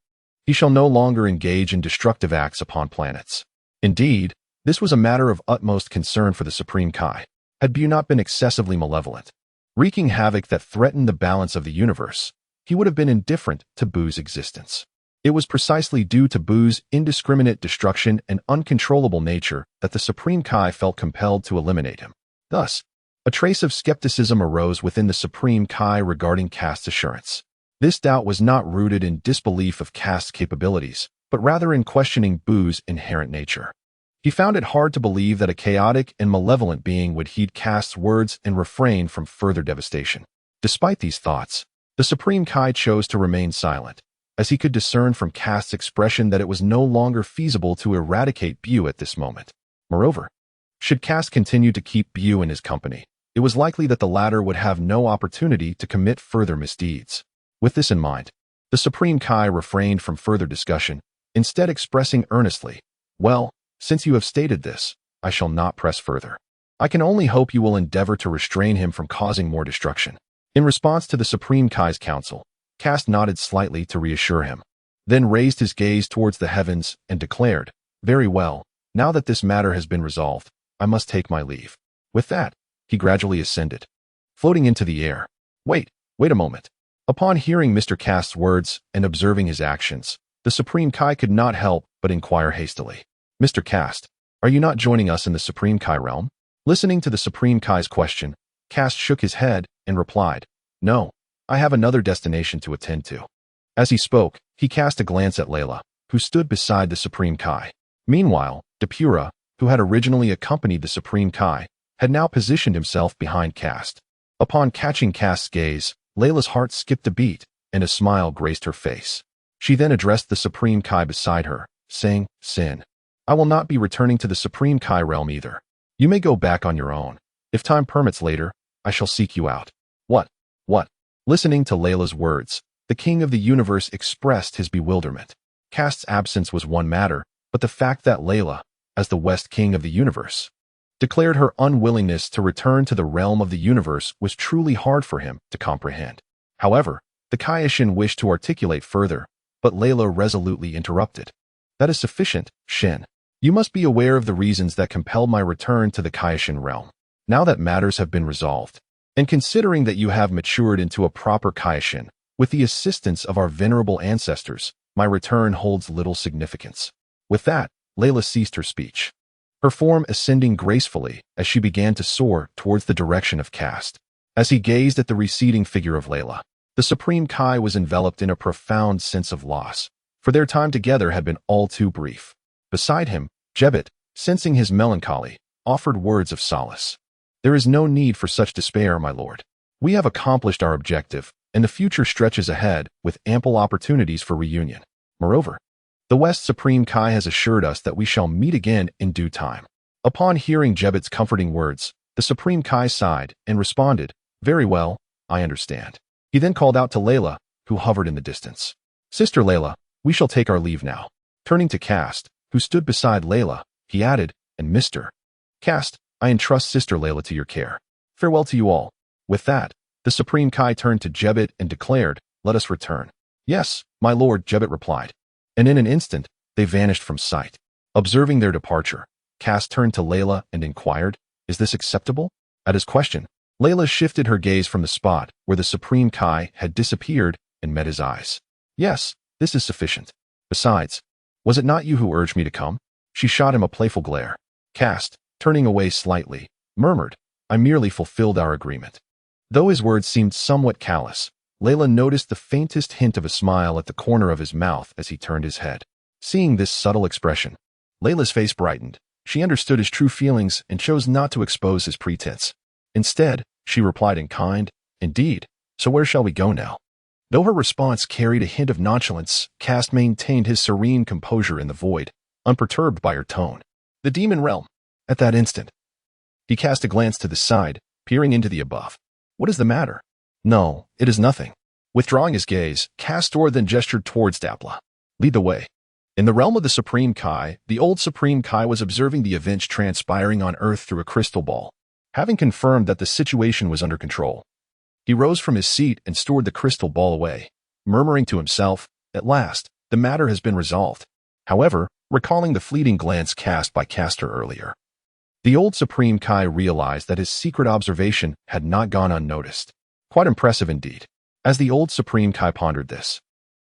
He shall no longer engage in destructive acts upon planets. Indeed, this was a matter of utmost concern for the Supreme Kai. Had Buu not been excessively malevolent, wreaking havoc that threatened the balance of the universe, he would have been indifferent to Buu's existence. It was precisely due to Buu's indiscriminate destruction and uncontrollable nature that the Supreme Kai felt compelled to eliminate him. Thus, a trace of skepticism arose within the Supreme Kai regarding Kast's assurance. This doubt was not rooted in disbelief of Kast's capabilities, but rather in questioning Buu's inherent nature. He found it hard to believe that a chaotic and malevolent being would heed Kast's words and refrain from further devastation. Despite these thoughts, the Supreme Kai chose to remain silent, as he could discern from Kast's expression that it was no longer feasible to eradicate Buu at this moment. Moreover, should Kast continue to keep Buu in his company, it was likely that the latter would have no opportunity to commit further misdeeds. With this in mind, the Supreme Kai refrained from further discussion, instead expressing earnestly, "Well, since you have stated this, I shall not press further. I can only hope you will endeavor to restrain him from causing more destruction." In response to the Supreme Kai's counsel, Kast nodded slightly to reassure him, then raised his gaze towards the heavens and declared, "Very well, now that this matter has been resolved, I must take my leave." With that, he gradually ascended, floating into the air. Wait a moment. Upon hearing Mr. Kast's words and observing his actions, the Supreme Kai could not help but inquire hastily, "Mr. Kast, are you not joining us in the Supreme Kai realm?" Listening to the Supreme Kai's question, Kast shook his head and replied, "No, I have another destination to attend to." As he spoke, he cast a glance at Layla, who stood beside the Supreme Kai. Meanwhile, Depura, who had originally accompanied the Supreme Kai, had now positioned himself behind Kast. Upon catching Kast's gaze, Layla's heart skipped a beat, and a smile graced her face. She then addressed the Supreme Kai beside her, saying, "Sin, I will not be returning to the Supreme Kai realm either. You may go back on your own. If time permits later, I shall seek you out." What? Listening to Layla's words, the King of the Universe expressed his bewilderment. Kast's absence was one matter, but the fact that Layla, as the West King of the Universe, declared her unwillingness to return to the realm of the universe was truly hard for him to comprehend. However, the Kaioshin wished to articulate further, but Layla resolutely interrupted. "That is sufficient, Shin. You must be aware of the reasons that compelled my return to the Kaioshin realm. Now that matters have been resolved, and considering that you have matured into a proper Kaioshin, with the assistance of our venerable ancestors, my return holds little significance." With that, Layla ceased her speech, her form ascending gracefully as she began to soar towards the direction of Kast. As he gazed at the receding figure of Layla, the Supreme Kai was enveloped in a profound sense of loss, for their time together had been all too brief. Beside him, Jebet, sensing his melancholy, offered words of solace. "There is no need for such despair, my lord. We have accomplished our objective, and the future stretches ahead with ample opportunities for reunion. Moreover, the West Supreme Kai has assured us that we shall meet again in due time." Upon hearing Jebet's comforting words, the Supreme Kai sighed and responded, "Very well, I understand." He then called out to Layla, who hovered in the distance, "Sister Layla, we shall take our leave now." Turning to Kast, who stood beside Layla, he added, "And Mr. Kast, I entrust Sister Layla to your care. Farewell to you all." With that, the Supreme Kai turned to Jebet and declared, "Let us return." "Yes, my lord," Jebet replied, and in an instant, they vanished from sight. Observing their departure, Kast turned to Layla and inquired, "Is this acceptable?" At his question, Layla shifted her gaze from the spot where the Supreme Kai had disappeared and met his eyes. "Yes, this is sufficient. Besides, was it not you who urged me to come?" She shot him a playful glare. Kast, turning away slightly, murmured, "I merely fulfilled our agreement." Though his words seemed somewhat callous, Layla noticed the faintest hint of a smile at the corner of his mouth as he turned his head. Seeing this subtle expression, Layla's face brightened. She understood his true feelings and chose not to expose his pretense. Instead, she replied in kind, "Indeed, so where shall we go now?" Though her response carried a hint of nonchalance, Kast maintained his serene composure in the void, unperturbed by her tone. "The demon realm." At that instant, he cast a glance to the side, peering into the above. "What is the matter?" "No, it is nothing." Withdrawing his gaze, Castor then gestured towards Dapla. "Lead the way." In the realm of the Supreme Kai, the old Supreme Kai was observing the events transpiring on Earth through a crystal ball. Having confirmed that the situation was under control, he rose from his seat and stored the crystal ball away, murmuring to himself, "At last, the matter has been resolved." However, recalling the fleeting glance cast by Castor earlier, the old Supreme Kai realized that his secret observation had not gone unnoticed. Quite impressive indeed. As the old Supreme Kai pondered this,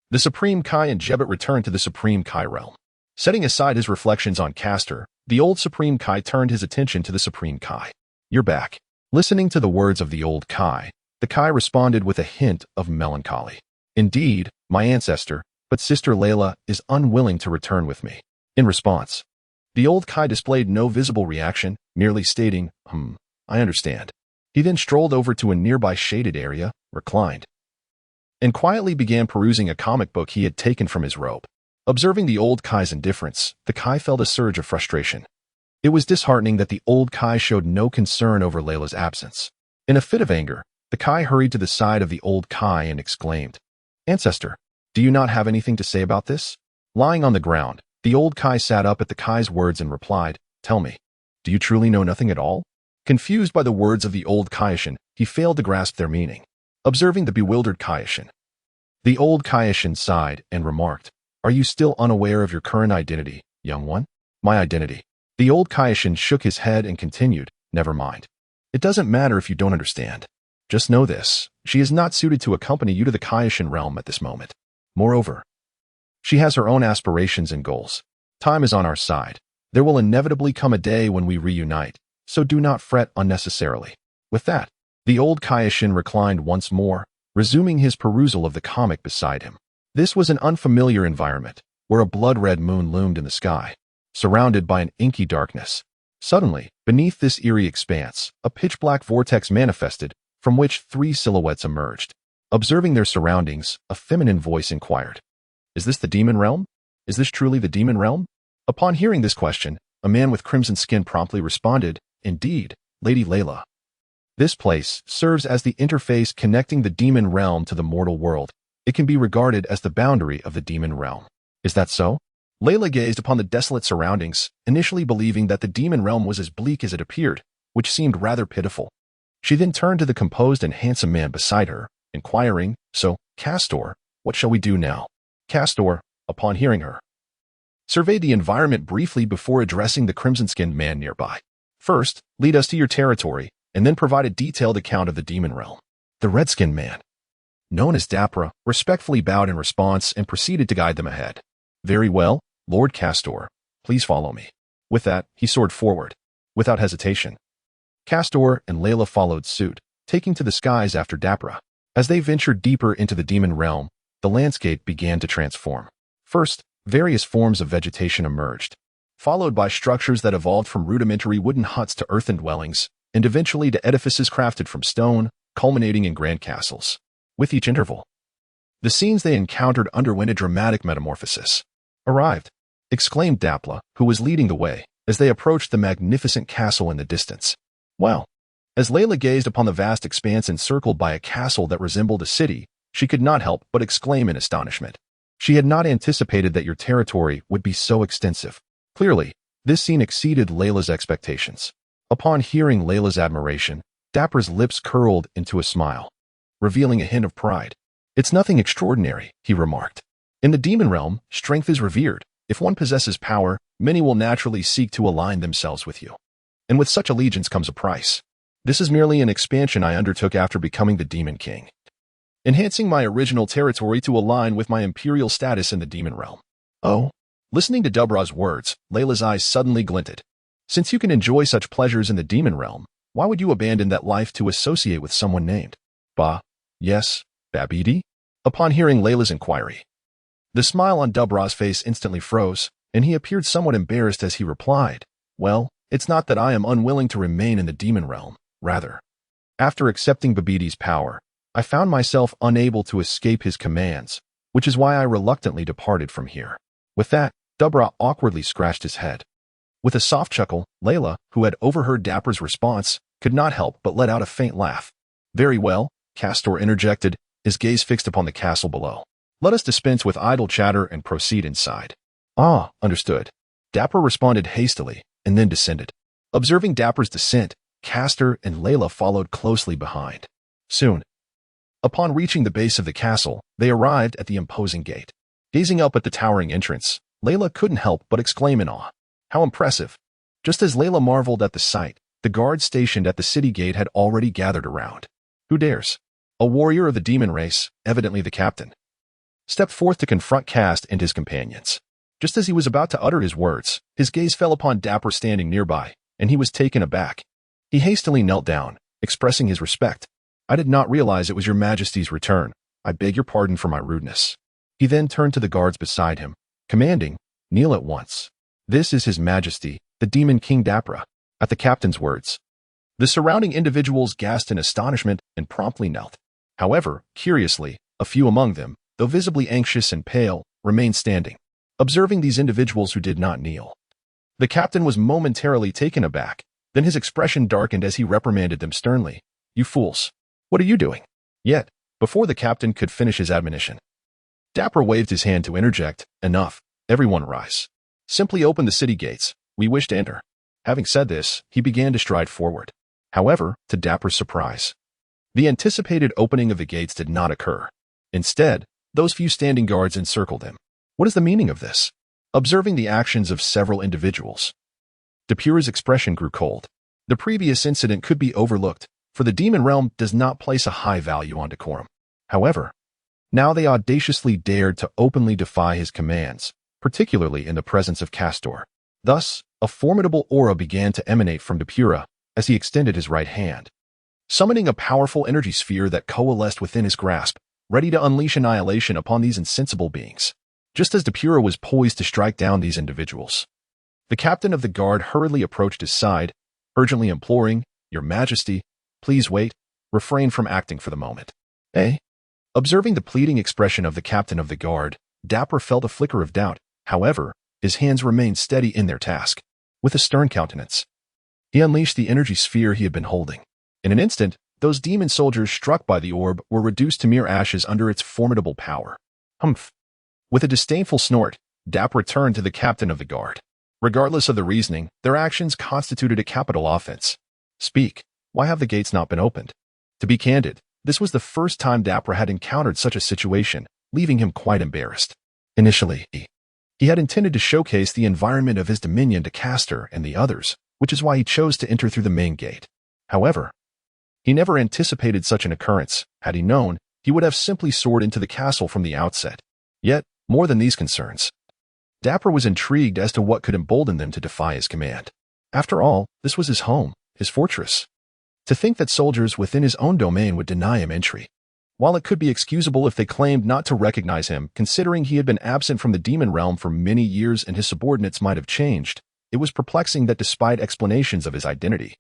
the Supreme Kai and Jebet returned to the Supreme Kai realm. Setting aside his reflections on Castor, the old Supreme Kai turned his attention to the Supreme Kai. "You're back." Listening to the words of the old Kai, the Kai responded with a hint of melancholy. "Indeed, my ancestor, but Sister Layla is unwilling to return with me." In response, the old Kai displayed no visible reaction, merely stating, "I understand." He then strolled over to a nearby shaded area, reclined, and quietly began perusing a comic book he had taken from his robe. Observing the old Kai's indifference, the Kai felt a surge of frustration. It was disheartening that the old Kai showed no concern over Layla's absence. In a fit of anger, the Kai hurried to the side of the old Kai and exclaimed, "Ancestor, do you not have anything to say about this?" Lying on the ground, the old Kai sat up at the Kai's words and replied, "Tell me, do you truly know nothing at all?" Confused by the words of the old Kaishin, he failed to grasp their meaning. Observing the bewildered Kaishin, the old Kaishin sighed and remarked, "Are you still unaware of your current identity, young one?" "My identity." The old Kaishin shook his head and continued, "Never mind. It doesn't matter if you don't understand. Just know this, she is not suited to accompany you to the Kaishin realm at this moment. Moreover, she has her own aspirations and goals. Time is on our side. There will inevitably come a day when we reunite, so do not fret unnecessarily." With that, the old Kaishin reclined once more, resuming his perusal of the comic beside him. This was an unfamiliar environment, where a blood-red moon loomed in the sky, surrounded by an inky darkness. Suddenly, beneath this eerie expanse, a pitch-black vortex manifested, from which three silhouettes emerged. Observing their surroundings, a feminine voice inquired, "Is this the demon realm? Is this truly the demon realm?" Upon hearing this question, a man with crimson skin promptly responded, "Indeed, Lady Layla. This place serves as the interface connecting the demon realm to the mortal world. It can be regarded as the boundary of the demon realm." "Is that so?" Layla gazed upon the desolate surroundings, initially believing that the demon realm was as bleak as it appeared, which seemed rather pitiful. She then turned to the composed and handsome man beside her, inquiring, "So, Castor, what shall we do now?" Castor, upon hearing her, surveyed the environment briefly before addressing the crimson-skinned man nearby. "First, lead us to your territory, and then provide a detailed account of the demon realm." The red-skinned man, known as Dapra, respectfully bowed in response and proceeded to guide them ahead. "Very well, Lord Castor, please follow me." With that, he soared forward, without hesitation. Castor and Layla followed suit, taking to the skies after Dapra. As they ventured deeper into the demon realm, the landscape began to transform. First, various forms of vegetation emerged, followed by structures that evolved from rudimentary wooden huts to earthen dwellings, and eventually to edifices crafted from stone, culminating in grand castles. With each interval, the scenes they encountered underwent a dramatic metamorphosis. "Arrived!" exclaimed Dapla, who was leading the way, as they approached the magnificent castle in the distance. "Wow!" As Layla gazed upon the vast expanse encircled by a castle that resembled a city, she could not help but exclaim in astonishment. She had not anticipated that your territory would be so extensive. Clearly, this scene exceeded Layla's expectations. Upon hearing Layla's admiration, Dapra's lips curled into a smile, revealing a hint of pride. "It's nothing extraordinary," he remarked. "In the demon realm, strength is revered, If one possesses power, many will naturally seek to align themselves with you. And with such allegiance comes a price. This is merely an expansion I undertook after becoming the Demon King, enhancing my original territory to align with my imperial status in the demon realm. Oh. Listening to Dubra's words, Layla's eyes suddenly glinted. Since you can enjoy such pleasures in the demon realm, why would you abandon that life to associate with someone named Yes, Babidi? Upon hearing Layla's inquiry, the smile on Dubra's face instantly froze, and he appeared somewhat embarrassed as he replied, well, it's not that I am unwilling to remain in the demon realm. Rather, after accepting Babidi's power, I found myself unable to escape his commands, which is why I reluctantly departed from here. With that, Dubra awkwardly scratched his head. With a soft chuckle, Layla, who had overheard Dapra's response, could not help but let out a faint laugh. Very well, Castor interjected, his gaze fixed upon the castle below. Let us dispense with idle chatter and proceed inside. Ah, understood. Dapra responded hastily, and then descended. Observing Dapra's descent, Castor and Layla followed closely behind. Soon, upon reaching the base of the castle, they arrived at the imposing gate. Gazing up at the towering entrance, Layla couldn't help but exclaim in awe. How impressive! Just as Layla marveled at the sight, the guards stationed at the city gate had already gathered around. Who dares? A warrior of the demon race, evidently the captain, stepped forth to confront Kast and his companions. Just as he was about to utter his words, his gaze fell upon Dapper standing nearby, and he was taken aback. He hastily knelt down, expressing his respect. I did not realize it was your majesty's return. I beg your pardon for my rudeness. He then turned to the guards beside him, commanding, kneel at once. This is his majesty, the Demon King Dapra. At the captain's words, the surrounding individuals gasped in astonishment and promptly knelt. However, curiously, a few among them, though visibly anxious and pale, remained standing. Observing these individuals who did not kneel, the captain was momentarily taken aback. Then his expression darkened as he reprimanded them sternly. You fools! What are you doing? Yet, before the captain could finish his admonition, Dapper waved his hand to interject. Enough. Everyone rise. Simply open the city gates. We wish to enter. Having said this, he began to stride forward. However, to Dapper's surprise, the anticipated opening of the gates did not occur. Instead, those few standing guards encircled him. What is the meaning of this? Observing the actions of several individuals, Dapura's expression grew cold. The previous incident could be overlooked, for the demon realm does not place a high value on decorum. However, now they audaciously dared to openly defy his commands, particularly in the presence of Castor. Thus, a formidable aura began to emanate from Dapura as he extended his right hand, summoning a powerful energy sphere that coalesced within his grasp, ready to unleash annihilation upon these insensible beings. Just as Dapura was poised to strike down these individuals, the captain of the guard hurriedly approached his side, urgently imploring, Your Majesty, please wait, refrain from acting for the moment. Observing the pleading expression of the captain of the guard, Dapper felt a flicker of doubt. However, his hands remained steady in their task. With a stern countenance, he unleashed the energy sphere he had been holding. In an instant, those demon soldiers struck by the orb were reduced to mere ashes under its formidable power. Humph! With a disdainful snort, Dapper turned to the captain of the guard. Regardless of the reasoning, their actions constituted a capital offense. Speak. Why have the gates not been opened? To be candid, this was the first time Dapper had encountered such a situation, leaving him quite embarrassed. Initially, he had intended to showcase the environment of his dominion to Castor and the others, which is why he chose to enter through the main gate. However, he never anticipated such an occurrence. Had he known, he would have simply soared into the castle from the outset. Yet, more than these concerns, Dapper was intrigued as to what could embolden them to defy his command. After all, this was his home, his fortress. To think that soldiers within his own domain would deny him entry. While it could be excusable if they claimed not to recognize him, considering he had been absent from the demon realm for many years and his subordinates might have changed, it was perplexing that despite explanations of his identity,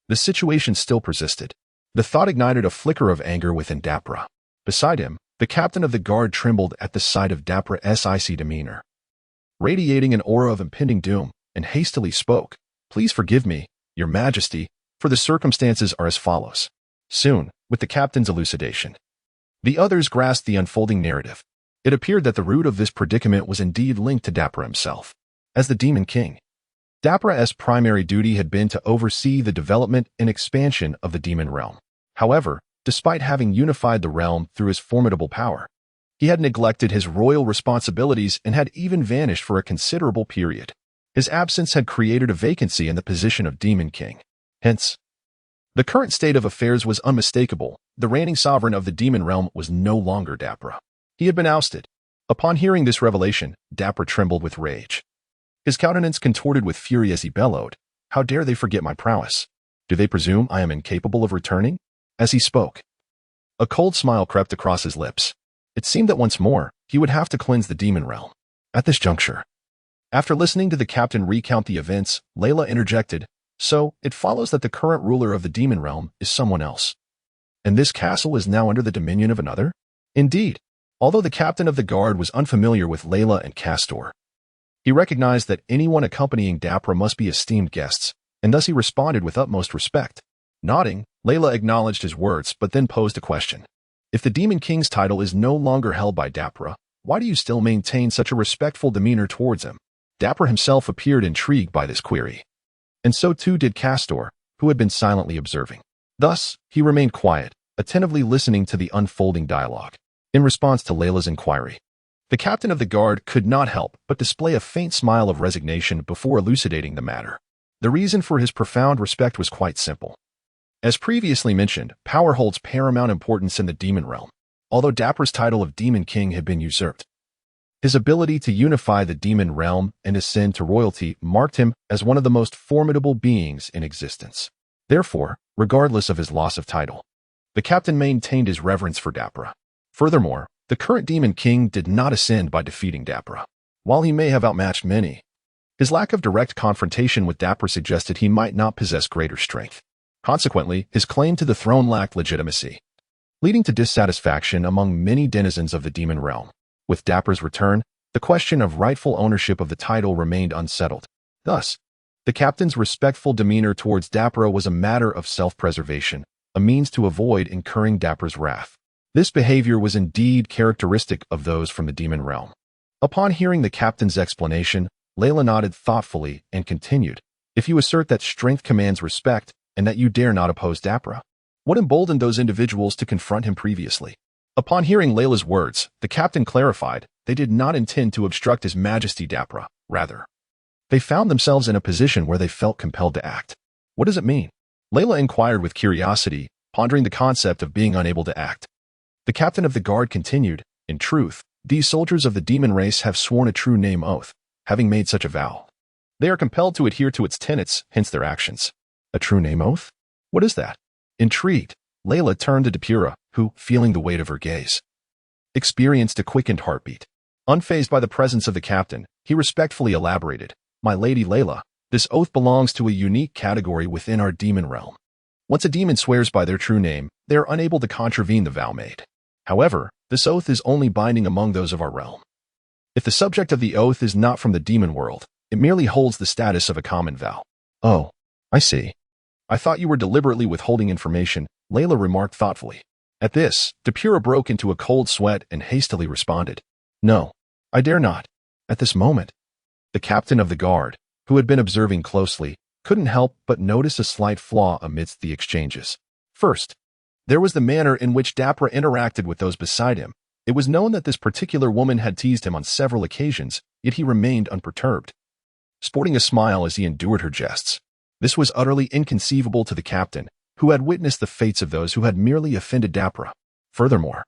the situation still persisted. The thought ignited a flicker of anger within Dapper. Beside him, the captain of the guard trembled at the sight of Dapper's icy demeanor, radiating an aura of impending doom, and hastily spoke. Please forgive me, Your Majesty, for the circumstances are as follows. Soon, with the captain's elucidation, the others grasped the unfolding narrative. It appeared that the root of this predicament was indeed linked to Dapper himself. As the Demon King, Dapper's primary duty had been to oversee the development and expansion of the demon realm. However, despite having unified the realm through his formidable power, He had neglected his royal responsibilities and had even vanished for a considerable period. His absence had created a vacancy in the position of Demon King. Hence, the current state of affairs was unmistakable. The reigning sovereign of the demon realm was no longer Dapra. He had been ousted. Upon hearing this revelation, Dapra trembled with rage. His countenance contorted with fury as he bellowed, "How dare they forget my prowess? Do they presume I am incapable of returning?" As he spoke, a cold smile crept across his lips. It seemed that once more, he would have to cleanse the demon realm. At this juncture, after listening to the captain recount the events, Layla interjected, "So, it follows that the current ruler of the demon realm is someone else. And this castle is now under the dominion of another?" Indeed, although the captain of the guard was unfamiliar with Layla and Castor, he recognized that anyone accompanying Dapra must be esteemed guests, and thus he responded with utmost respect. Nodding, Layla acknowledged his words but then posed a question. "If the Demon King's title is no longer held by Dapra, why do you still maintain such a respectful demeanor towards him?" Dapra himself appeared intrigued by this query. And so too did Castor, who had been silently observing. Thus, he remained quiet, attentively listening to the unfolding dialogue. In response to Layla's inquiry, the captain of the guard could not help but display a faint smile of resignation before elucidating the matter. The reason for his profound respect was quite simple. As previously mentioned, power holds paramount importance in the demon realm. Although Dapra's title of Demon King had been usurped, his ability to unify the demon realm and ascend to royalty marked him as one of the most formidable beings in existence. Therefore, regardless of his loss of title, the captain maintained his reverence for Dapra. Furthermore, the current Demon King did not ascend by defeating Dapra. While he may have outmatched many, his lack of direct confrontation with Dapra suggested he might not possess greater strength. Consequently, his claim to the throne lacked legitimacy, leading to dissatisfaction among many denizens of the demon realm. With Dapra's return, the question of rightful ownership of the title remained unsettled. Thus, the captain's respectful demeanor towards Dapra was a matter of self-preservation, a means to avoid incurring Dapra's wrath. This behavior was indeed characteristic of those from the demon realm. Upon hearing the captain's explanation, Layla nodded thoughtfully and continued, "If you assert that strength commands respect and that you dare not oppose Dapra, what emboldened those individuals to confront him previously?" Upon hearing Layla's words, the captain clarified they did not intend to obstruct His Majesty Dapra. Rather, they found themselves in a position where they felt compelled to act. "What does it mean?" Layla inquired with curiosity, pondering the concept of being unable to act. The captain of the guard continued, "In truth, these soldiers of the demon race have sworn a true name oath. Having made such a vow, they are compelled to adhere to its tenets, hence their actions." "A true name oath? What is that?" Intrigued, Layla turned to Dapura, who, feeling the weight of her gaze, experienced a quickened heartbeat. Unfazed by the presence of the captain, he respectfully elaborated, "My lady Layla, this oath belongs to a unique category within our demon realm. Once a demon swears by their true name, they are unable to contravene the vow made. However, this oath is only binding among those of our realm. If the subject of the oath is not from the demon world, it merely holds the status of a common vow." "Oh, I see. I thought you were deliberately withholding information," Layla remarked thoughtfully. At this, Dapura broke into a cold sweat and hastily responded, "No, I dare not." At this moment, the captain of the guard, who had been observing closely, couldn't help but notice a slight flaw amidst the exchanges. First, there was the manner in which Dapra interacted with those beside him. It was known that this particular woman had teased him on several occasions, yet he remained unperturbed, sporting a smile as he endured her jests. This was utterly inconceivable to the captain, who had witnessed the fates of those who had merely offended Dapra. Furthermore,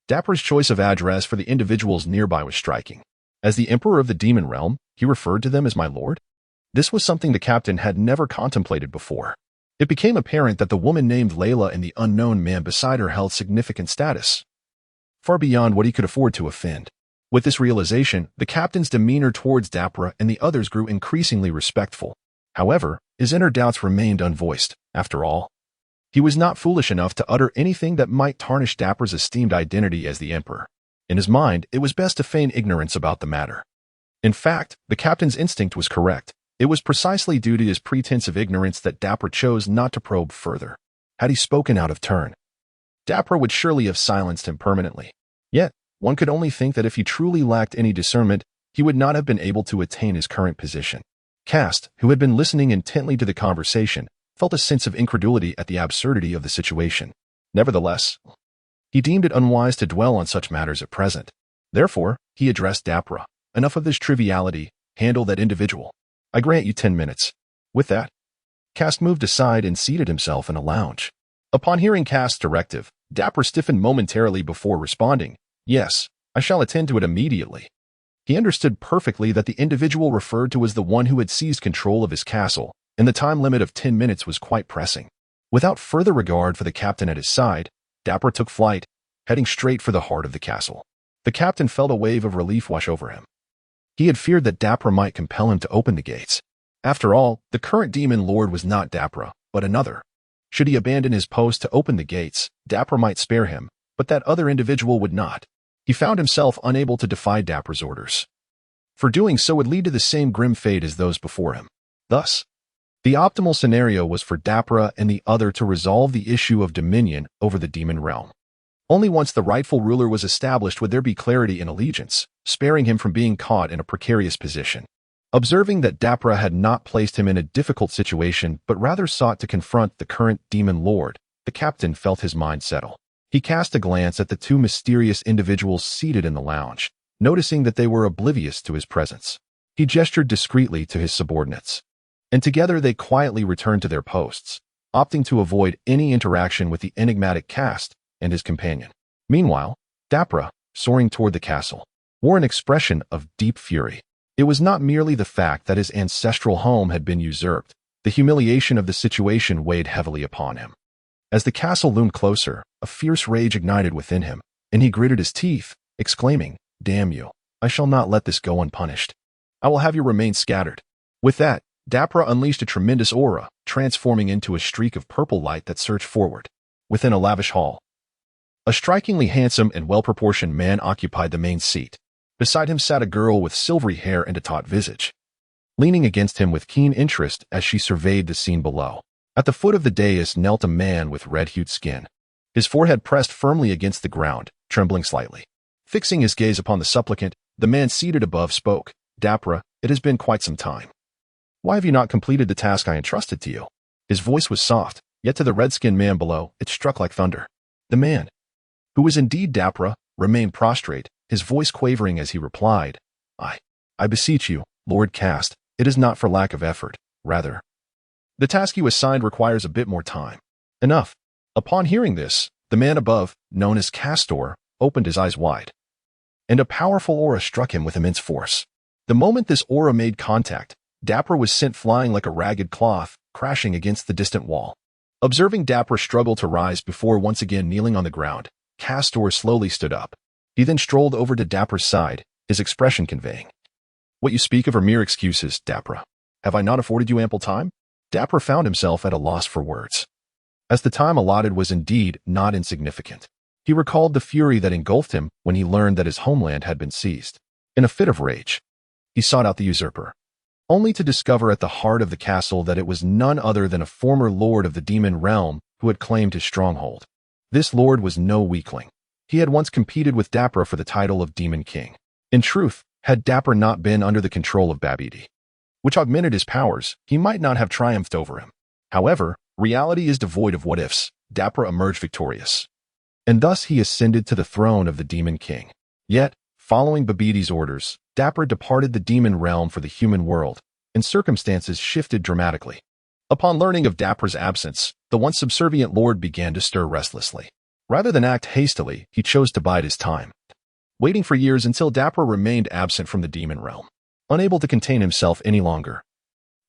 Dapra's choice of address for the individuals nearby was striking. As the emperor of the demon realm, he referred to them as my lord. This was something the captain had never contemplated before. It became apparent that the woman named Layla and the unknown man beside her held significant status, far beyond what he could afford to offend. With this realization, the captain's demeanor towards Dapra and the others grew increasingly respectful. However, his inner doubts remained unvoiced. After all, he was not foolish enough to utter anything that might tarnish Dapra's esteemed identity as the emperor. In his mind, it was best to feign ignorance about the matter. In fact, the captain's instinct was correct. It was precisely due to his pretense of ignorance that Dapra chose not to probe further. Had he spoken out of turn, Dapra would surely have silenced him permanently. Yet, one could only think that if he truly lacked any discernment, he would not have been able to attain his current position. Kast, who had been listening intently to the conversation, felt a sense of incredulity at the absurdity of the situation. Nevertheless, He deemed it unwise to dwell on such matters at present. Therefore, he addressed Dapra. Enough of this triviality. Handle that individual. I grant you 10 minutes. With that, Kast moved aside and seated himself in a lounge. Upon hearing Kast's directive, Dapra stiffened momentarily before responding, "Yes, I shall attend to it immediately." He understood perfectly that the individual referred to was the one who had seized control of his castle, and the time limit of 10 minutes was quite pressing. Without further regard for the captain at his side, Dapra took flight, heading straight for the heart of the castle. The captain felt a wave of relief wash over him. He had feared that Dapra might compel him to open the gates. After all, the current demon lord was not Dapra, but another. Should he abandon his post to open the gates, Dapra might spare him, but that other individual would not. He found himself unable to defy Dapra's orders. For doing so would lead to the same grim fate as those before him. Thus, the optimal scenario was for Dapra and the other to resolve the issue of dominion over the demon realm. Only once the rightful ruler was established would there be clarity and allegiance, sparing him from being caught in a precarious position. Observing that Dapra had not placed him in a difficult situation but rather sought to confront the current demon lord, the captain felt his mind settle. He cast a glance at the two mysterious individuals seated in the lounge, noticing that they were oblivious to his presence. He gestured discreetly to his subordinates, and together they quietly returned to their posts, opting to avoid any interaction with the enigmatic Kast and his companion. Meanwhile, Dapra, soaring toward the castle, wore an expression of deep fury. It was not merely the fact that his ancestral home had been usurped. The humiliation of the situation weighed heavily upon him. As the castle loomed closer, a fierce rage ignited within him, and he gritted his teeth, exclaiming, "Damn you, I shall not let this go unpunished. I will have your remains scattered." With that, Dapra unleashed a tremendous aura, transforming into a streak of purple light that surged forward. Within a lavish hall, a strikingly handsome and well-proportioned man occupied the main seat. Beside him sat a girl with silvery hair and a taut visage, leaning against him with keen interest as she surveyed the scene below. At the foot of the dais knelt a man with red-hued skin, his forehead pressed firmly against the ground, trembling slightly. Fixing his gaze upon the supplicant, the man seated above spoke, "Dapra, it has been quite some time. Why have you not completed the task I entrusted to you?" His voice was soft, yet to the red-skinned man below, it struck like thunder. The man, who was indeed Dapra, remained prostrate, his voice quavering as he replied, I beseech you, Lord Kast, it is not for lack of effort, rather. The task you assigned requires a bit more time." Enough. Upon hearing this, the man above, known as Castor, opened his eyes wide, and a powerful aura struck him with immense force. The moment this aura made contact, Dapra was sent flying like a ragged cloth, crashing against the distant wall. Observing Dapra struggle to rise before once again kneeling on the ground, Castor slowly stood up. He then strolled over to Dapra's side, his expression conveying, "What you speak of are mere excuses, Dapra. Have I not afforded you ample time?" Dapra found himself at a loss for words, as the time allotted was indeed not insignificant. He recalled the fury that engulfed him when he learned that his homeland had been seized. In a fit of rage, he sought out the usurper, only to discover at the heart of the castle that it was none other than a former lord of the demon realm who had claimed his stronghold. This lord was no weakling. He had once competed with Dapra for the title of Demon King. In truth, had Dapra not been under the control of Babidi, which augmented his powers, he might not have triumphed over him. However, reality is devoid of what-ifs. Dapra emerged victorious, and thus he ascended to the throne of the Demon King. Yet, following Babidi's orders, Dapra departed the demon realm for the human world, and circumstances shifted dramatically. Upon learning of Dapra's absence, the once subservient lord began to stir restlessly. Rather than act hastily, he chose to bide his time, waiting for years until Dapra remained absent from the demon realm. Unable to contain himself any longer,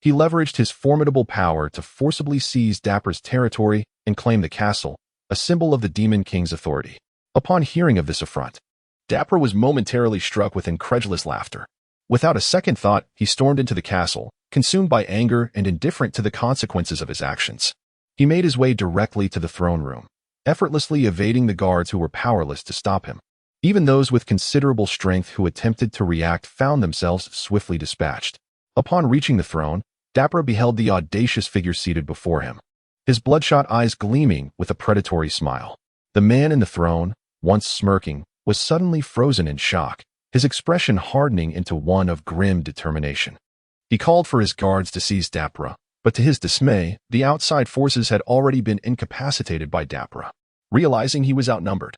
he leveraged his formidable power to forcibly seize Dapra's territory and claim the castle, a symbol of the Demon King's authority. Upon hearing of this affront, Dapra was momentarily struck with incredulous laughter. Without a second thought, he stormed into the castle, consumed by anger and indifferent to the consequences of his actions. He made his way directly to the throne room, effortlessly evading the guards who were powerless to stop him. Even those with considerable strength who attempted to react found themselves swiftly dispatched. Upon reaching the throne, Dapra beheld the audacious figure seated before him, his bloodshot eyes gleaming with a predatory smile. The man in the throne, once smirking, was suddenly frozen in shock, his expression hardening into one of grim determination. He called for his guards to seize Dapra, but to his dismay, the outside forces had already been incapacitated by Dapra. Realizing he was outnumbered,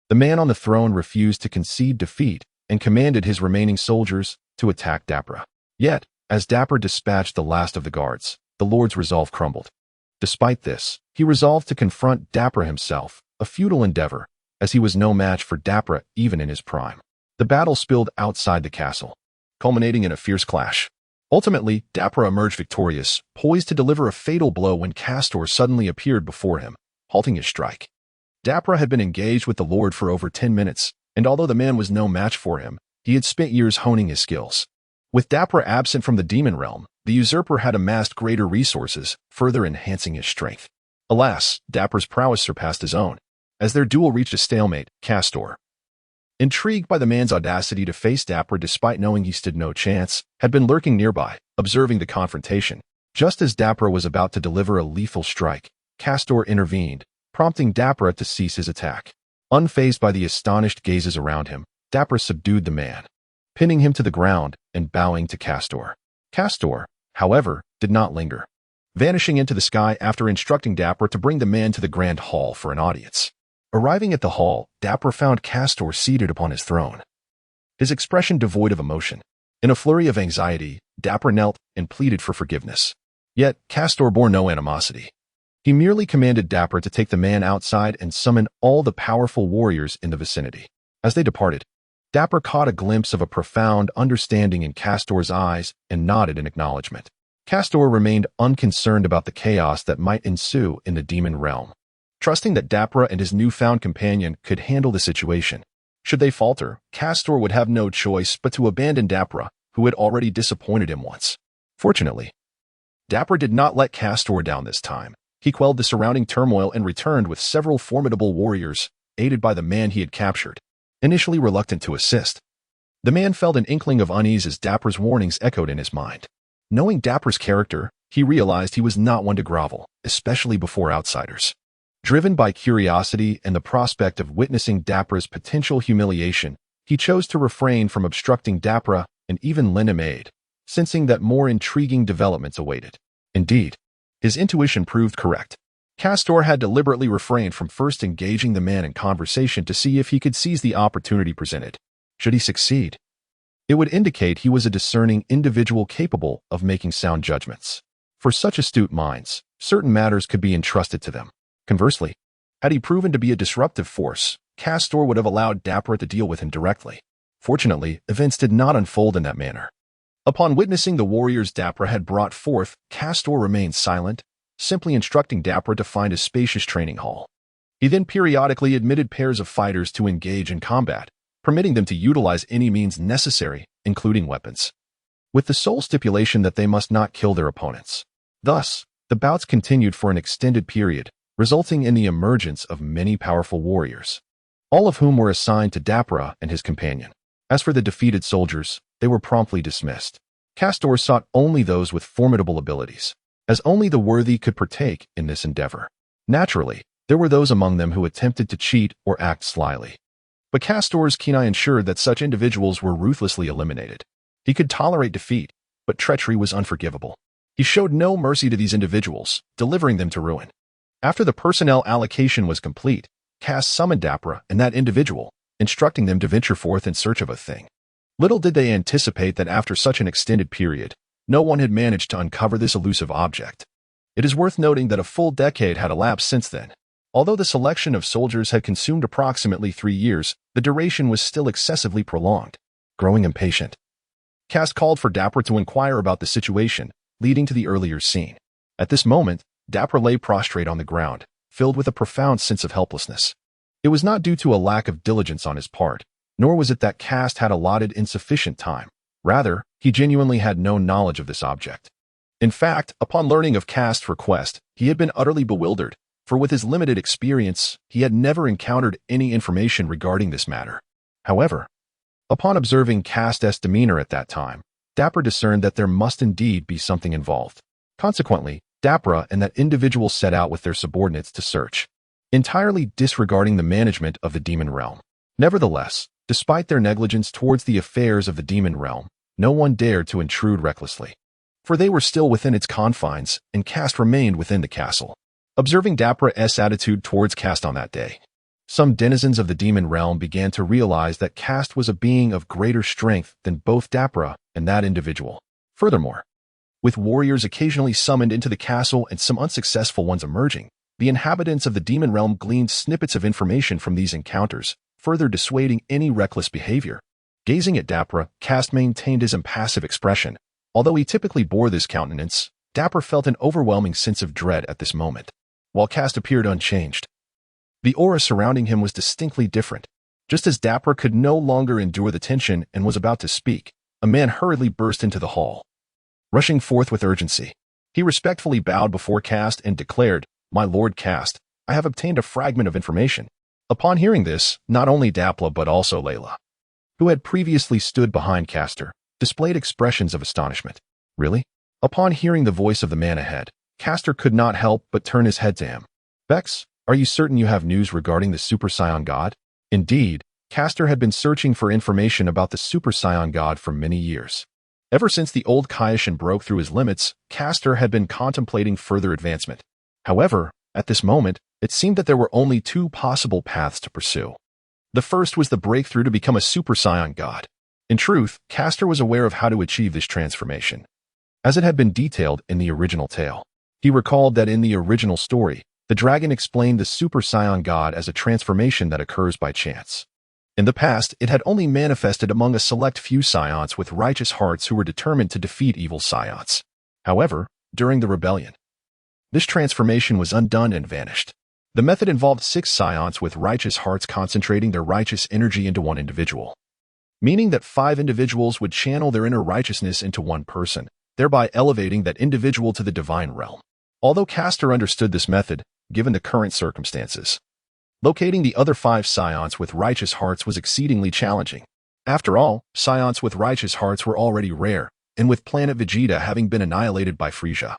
The man on the throne refused to concede defeat and commanded his remaining soldiers to attack Dapper. Yet, as Dapper dispatched the last of the guards, the Lord's resolve crumbled. Despite this, he resolved to confront Dapper himself, a futile endeavor, as he was no match for Dapper even in his prime. The battle spilled outside the castle, culminating in a fierce clash. Ultimately, Dapper emerged victorious, poised to deliver a fatal blow when Castor suddenly appeared before him, halting his strike. Dapper had been engaged with the Lord for over 10 minutes, and although the man was no match for him, he had spent years honing his skills. With Dapper absent from the demon realm, the usurper had amassed greater resources, further enhancing his strength. Alas, Dapper's prowess surpassed his own. As their duel reached a stalemate, Castor, intrigued by the man's audacity to face Dapper despite knowing he stood no chance, had been lurking nearby, observing the confrontation. Just as Dapper was about to deliver a lethal strike, Castor intervened, prompting Dapper to cease his attack. Unfazed by the astonished gazes around him, Dapper subdued the man, pinning him to the ground and bowing to Castor. Castor, however, did not linger, vanishing into the sky after instructing Dapper to bring the man to the grand hall for an audience. Arriving at the hall, Dapper found Castor seated upon his throne, his expression devoid of emotion. In a flurry of anxiety, Dapper knelt and pleaded for forgiveness. Yet, Castor bore no animosity. He merely commanded Dapper to take the man outside and summon all the powerful warriors in the vicinity. As they departed, Dapper caught a glimpse of a profound understanding in Castor's eyes and nodded in acknowledgement. Castor remained unconcerned about the chaos that might ensue in the demon realm, trusting that Dapper and his newfound companion could handle the situation. Should they falter, Castor would have no choice but to abandon Dapper, who had already disappointed him once. Fortunately, Dapper did not let Castor down this time. He quelled the surrounding turmoil and returned with several formidable warriors, aided by the man he had captured. Initially reluctant to assist, the man felt an inkling of unease as Dapper's warnings echoed in his mind. Knowing Dapper's character, he realized he was not one to grovel, especially before outsiders. Driven by curiosity and the prospect of witnessing Dapper's potential humiliation, he chose to refrain from obstructing Dapper and even lend him aid, sensing that more intriguing developments awaited. Indeed, his intuition proved correct. Castor had deliberately refrained from first engaging the man in conversation to see if he could seize the opportunity presented. Should he succeed, it would indicate he was a discerning individual capable of making sound judgments. For such astute minds, certain matters could be entrusted to them. Conversely, had he proven to be a disruptive force, Castor would have allowed Dapper to deal with him directly. Fortunately, events did not unfold in that manner. Upon witnessing the warriors Dapper had brought forth, Castor remained silent, simply instructing Dapper to find a spacious training hall. He then periodically admitted pairs of fighters to engage in combat, permitting them to utilize any means necessary, including weapons, with the sole stipulation that they must not kill their opponents. Thus, the bouts continued for an extended period, resulting in the emergence of many powerful warriors, all of whom were assigned to Dapper and his companion. As for the defeated soldiers, they were promptly dismissed. Castor sought only those with formidable abilities, as only the worthy could partake in this endeavor. Naturally, there were those among them who attempted to cheat or act slyly, but Castor's keen eye ensured that such individuals were ruthlessly eliminated. He could tolerate defeat, but treachery was unforgivable. He showed no mercy to these individuals, delivering them to ruin. After the personnel allocation was complete, Kast summoned Dapper and that individual, instructing them to venture forth in search of a thing. Little did they anticipate that after such an extended period, no one had managed to uncover this elusive object. It is worth noting that a full decade had elapsed since then. Although the selection of soldiers had consumed approximately 3 years, the duration was still excessively prolonged. Growing impatient, Kast called for Dapper to inquire about the situation, leading to the earlier scene. At this moment, Dapper lay prostrate on the ground, filled with a profound sense of helplessness. It was not due to a lack of diligence on his part, nor was it that Kast had allotted insufficient time. Rather, he genuinely had no knowledge of this object. In fact, upon learning of Kast's request, he had been utterly bewildered, for with his limited experience, he had never encountered any information regarding this matter. However, upon observing Kast's demeanor at that time, Dapper discerned that there must indeed be something involved. Consequently, Dapper and that individual set out with their subordinates to search, entirely disregarding the management of the demon realm. Nevertheless, despite their negligence towards the affairs of the demon realm, no one dared to intrude recklessly, for they were still within its confines, and Kast remained within the castle. Observing Dapper's attitude towards Kast on that day, Some denizens of the demon realm began to realize that Kast was a being of greater strength than both Dapura and that individual. Furthermore, with warriors occasionally summoned into the castle and some unsuccessful ones emerging, the inhabitants of the demon realm gleaned snippets of information from these encounters, further dissuading any reckless behavior. Gazing at Dapura, Kast maintained his impassive expression. Although he typically bore this countenance, Dapura felt an overwhelming sense of dread at this moment, while Kast appeared unchanged. The aura surrounding him was distinctly different. Just as Dapura could no longer endure the tension and was about to speak, a man hurriedly burst into the hall. Rushing forth with urgency, he respectfully bowed before Kast and declared, "My lord Kast, I have obtained a fragment of information." Upon hearing this, not only Dapura but also Layla, who had previously stood behind Castor, displayed expressions of astonishment. Really? Upon hearing the voice of the man ahead, Castor could not help but turn his head to him. "Bex, are you certain you have news regarding the Super Saiyan God?" Indeed, Castor had been searching for information about the Super Saiyan God for many years. Ever since the old Kaishin broke through his limits, Castor had been contemplating further advancement. However, at this moment, it seemed that there were only two possible paths to pursue. The first was the breakthrough to become a Super Saiyan God. In truth, Castor was aware of how to achieve this transformation, as it had been detailed in the original tale. He recalled that in the original story, the dragon explained the Super Saiyan God as a transformation that occurs by chance. In the past, it had only manifested among a select few Saiyans with righteous hearts who were determined to defeat evil Saiyans. However, during the rebellion, this transformation was undone and vanished. The method involved 6 Saiyans with righteous hearts concentrating their righteous energy into one individual, meaning that 5 individuals would channel their inner righteousness into one person, thereby elevating that individual to the divine realm. Although Castor understood this method, given the current circumstances, locating the other 5 Saiyans with righteous hearts was exceedingly challenging. After all, Saiyans with righteous hearts were already rare, and with planet Vegeta having been annihilated by Frieza,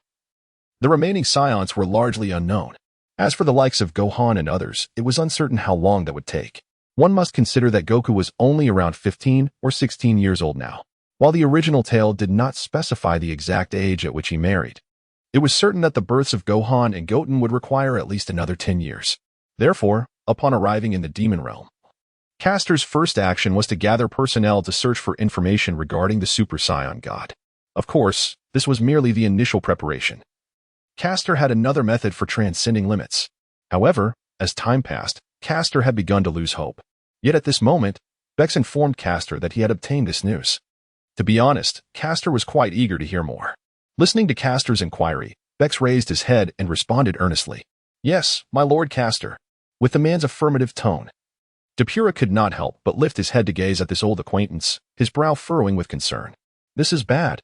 the remaining Saiyans were largely unknown. As for the likes of Gohan and others, it was uncertain how long that would take. One must consider that Goku was only around 15 or 16 years old now. While the original tale did not specify the exact age at which he married, it was certain that the births of Gohan and Goten would require at least another 10 years. Therefore, upon arriving in the demon realm, Castor's first action was to gather personnel to search for information regarding the Super Saiyan God. Of course, this was merely the initial preparation. Castor had another method for transcending limits. However, as time passed, Castor had begun to lose hope. Yet at this moment, Bex informed Castor that he had obtained this news. To be honest, Castor was quite eager to hear more. Listening to Castor's inquiry, Bex raised his head and responded earnestly. "Yes, my lord Castor," with the man's affirmative tone. Dapura could not help but lift his head to gaze at this old acquaintance, his brow furrowing with concern. This is bad.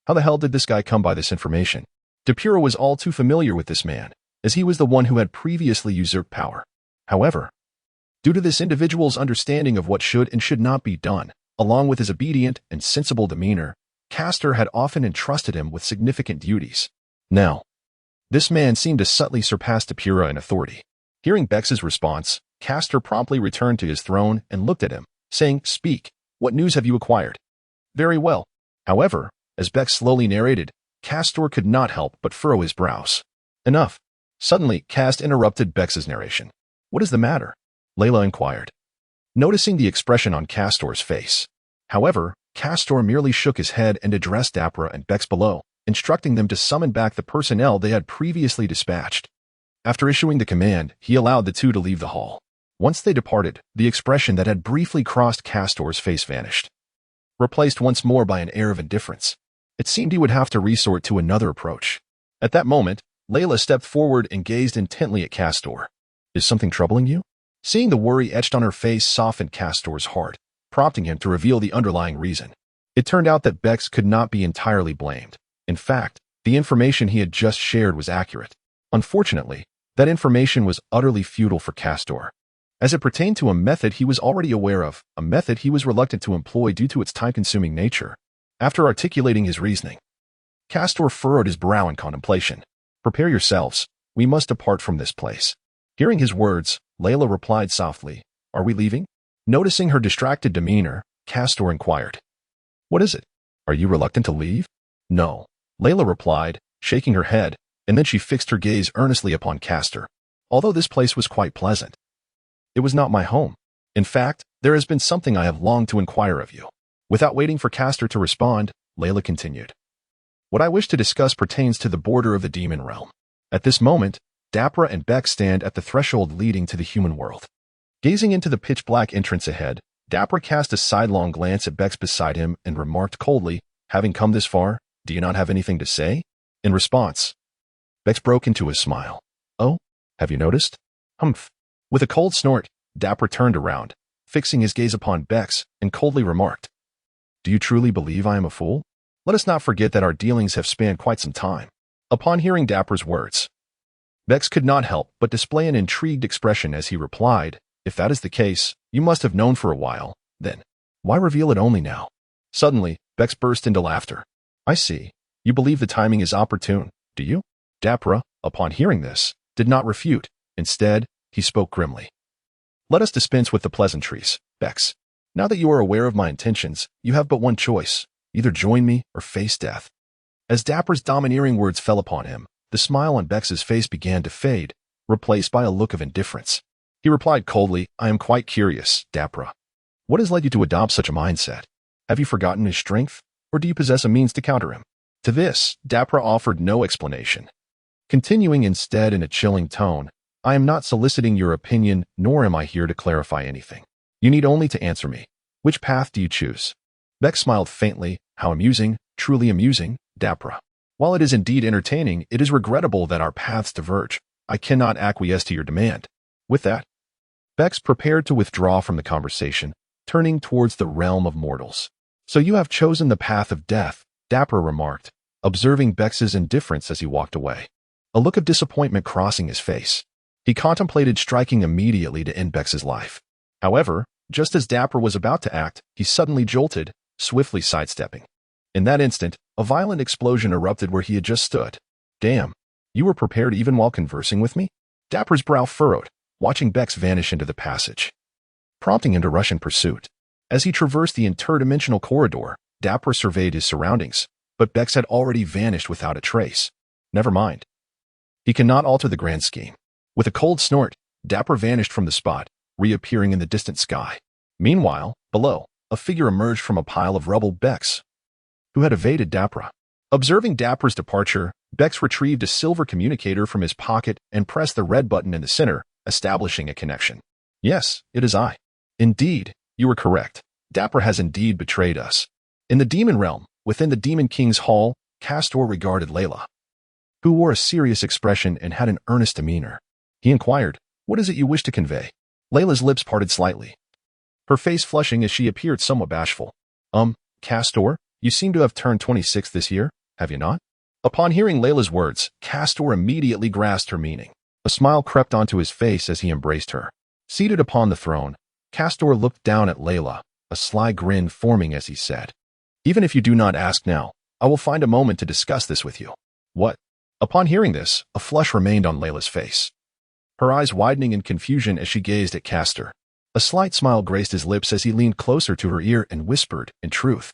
How the hell did this guy come by this information? Dapura was all too familiar with this man, as he was the one who had previously usurped power. However, due to this individual's understanding of what should and should not be done, along with his obedient and sensible demeanor, Castor had often entrusted him with significant duties. Now, this man seemed to subtly surpass Dapura in authority. Hearing Bex's response, Castor promptly returned to his throne and looked at him, saying, "Speak, what news have you acquired?" "Very well." However, as Bex slowly narrated, Castor could not help but furrow his brows. "Enough." Suddenly, Kast interrupted Bex's narration. "What is the matter?" Layla inquired, noticing the expression on Castor's face. However, Castor merely shook his head and addressed Dapura and Bex below, instructing them to summon back the personnel they had previously dispatched. After issuing the command, he allowed the two to leave the hall. Once they departed, the expression that had briefly crossed Castor's face vanished, replaced once more by an air of indifference. It seemed he would have to resort to another approach. At that moment, Layla stepped forward and gazed intently at Castor. "Is something troubling you?" Seeing the worry etched on her face softened Castor's heart, prompting him to reveal the underlying reason. It turned out that Bex could not be entirely blamed. In fact, the information he had just shared was accurate. Unfortunately, that information was utterly futile for Castor, as it pertained to a method he was already aware of, a method he was reluctant to employ due to its time-consuming nature. After articulating his reasoning, Castor furrowed his brow in contemplation. "Prepare yourselves. We must depart from this place." Hearing his words, Layla replied softly, "Are we leaving?" Noticing her distracted demeanor, Castor inquired, "What is it? Are you reluctant to leave?" "No," Layla replied, shaking her head, and then she fixed her gaze earnestly upon Castor. Although this place was quite pleasant, It was not my home. In fact, there has been something I have longed to inquire of you. Without waiting for Castor to respond, Layla continued. What I wish to discuss pertains to the border of the demon realm. At this moment, Dapra and Beck stand at the threshold leading to the human world. Gazing into the pitch-black entrance ahead, Dapra cast a sidelong glance at Bex beside him and remarked coldly, having come this far, do you not have anything to say? In response, Bex broke into a smile. Oh, have you noticed? Humph. With a cold snort, Dapra turned around, fixing his gaze upon Bex, and coldly remarked, do you truly believe I am a fool? Let us not forget that our dealings have spanned quite some time. Upon hearing Dapra's words, Bex could not help but display an intrigued expression as he replied, if that is the case, you must have known for a while, then. Why reveal it only now? Suddenly, Bex burst into laughter. I see. You believe the timing is opportune, do you? Dapra, upon hearing this, did not refute. Instead, he spoke grimly. Let us dispense with the pleasantries, Bex. Now that you are aware of my intentions, you have but one choice. Either join me or face death. As Dapra's domineering words fell upon him, the smile on Bex's face began to fade, replaced by a look of indifference. He replied coldly, I am quite curious, Dapra. What has led you to adopt such a mindset? Have you forgotten his strength, or do you possess a means to counter him? To this, Dapra offered no explanation. Continuing instead in a chilling tone, I am not soliciting your opinion, nor am I here to clarify anything. You need only to answer me. Which path do you choose? Beck smiled faintly. How amusing, truly amusing, Dapra. While it is indeed entertaining, it is regrettable that our paths diverge. I cannot acquiesce to your demand. With that, Bex prepared to withdraw from the conversation, turning towards the realm of mortals. So you have chosen the path of death, Dapra remarked, observing Bex's indifference as he walked away. A look of disappointment crossing his face. He contemplated striking immediately to end Bex's life. However, just as Dapra was about to act, he suddenly jolted, swiftly sidestepping. In that instant, a violent explosion erupted where he had just stood. Damn, you were prepared even while conversing with me? Dapra's brow furrowed, watching Bex vanish into the passage, prompting him to rush in pursuit. As he traversed the interdimensional corridor, Dapra surveyed his surroundings, but Bex had already vanished without a trace. Never mind. He cannot alter the grand scheme. With a cold snort, Dapra vanished from the spot, reappearing in the distant sky. Meanwhile, below, a figure emerged from a pile of rubble. Bex, who had evaded Dapra. Observing Dapra's departure, Bex retrieved a silver communicator from his pocket and pressed the red button in the center, establishing a connection. Yes, it is I. Indeed, you were correct. Dapra has indeed betrayed us. In the demon realm, within the Demon King's hall, Castor regarded Layla, who wore a serious expression and had an earnest demeanor. He inquired, what is it you wish to convey? Layla's lips parted slightly, her face flushing as she appeared somewhat bashful. Castor, you seem to have turned 26 this year, have you not? Upon hearing Layla's words, Castor immediately grasped her meaning. A smile crept onto his face as he embraced her. Seated upon the throne, Castor looked down at Layla, a sly grin forming as he said, even if you do not ask now, I will find a moment to discuss this with you. What? Upon hearing this, a flush remained on Layla's face, her eyes widening in confusion as she gazed at Castor. A slight smile graced his lips as he leaned closer to her ear and whispered, in truth,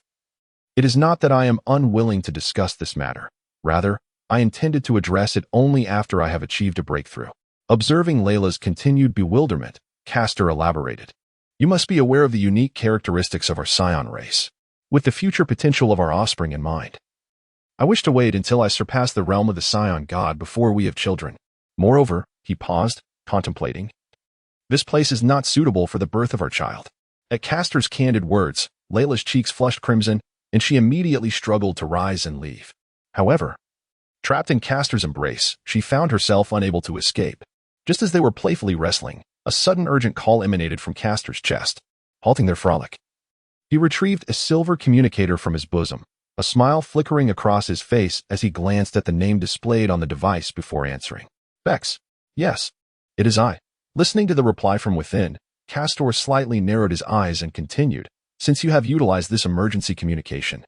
it is not that I am unwilling to discuss this matter. Rather, I intended to address it only after I have achieved a breakthrough. Observing Layla's continued bewilderment, Castor elaborated. You must be aware of the unique characteristics of our Saiyan race, with the future potential of our offspring in mind. I wish to wait until I surpass the realm of the Saiyan god before we have children. Moreover, he paused, contemplating. This place is not suitable for the birth of our child. At Castor's candid words, Layla's cheeks flushed crimson, and she immediately struggled to rise and leave. However, trapped in Castor's embrace, she found herself unable to escape. Just as they were playfully wrestling, a sudden urgent call emanated from Castor's chest, halting their frolic. He retrieved a silver communicator from his bosom, a smile flickering across his face as he glanced at the name displayed on the device before answering. Bex. Yes, it is I. Listening to the reply from within, Castor slightly narrowed his eyes and continued, since you have utilized this emergency communication,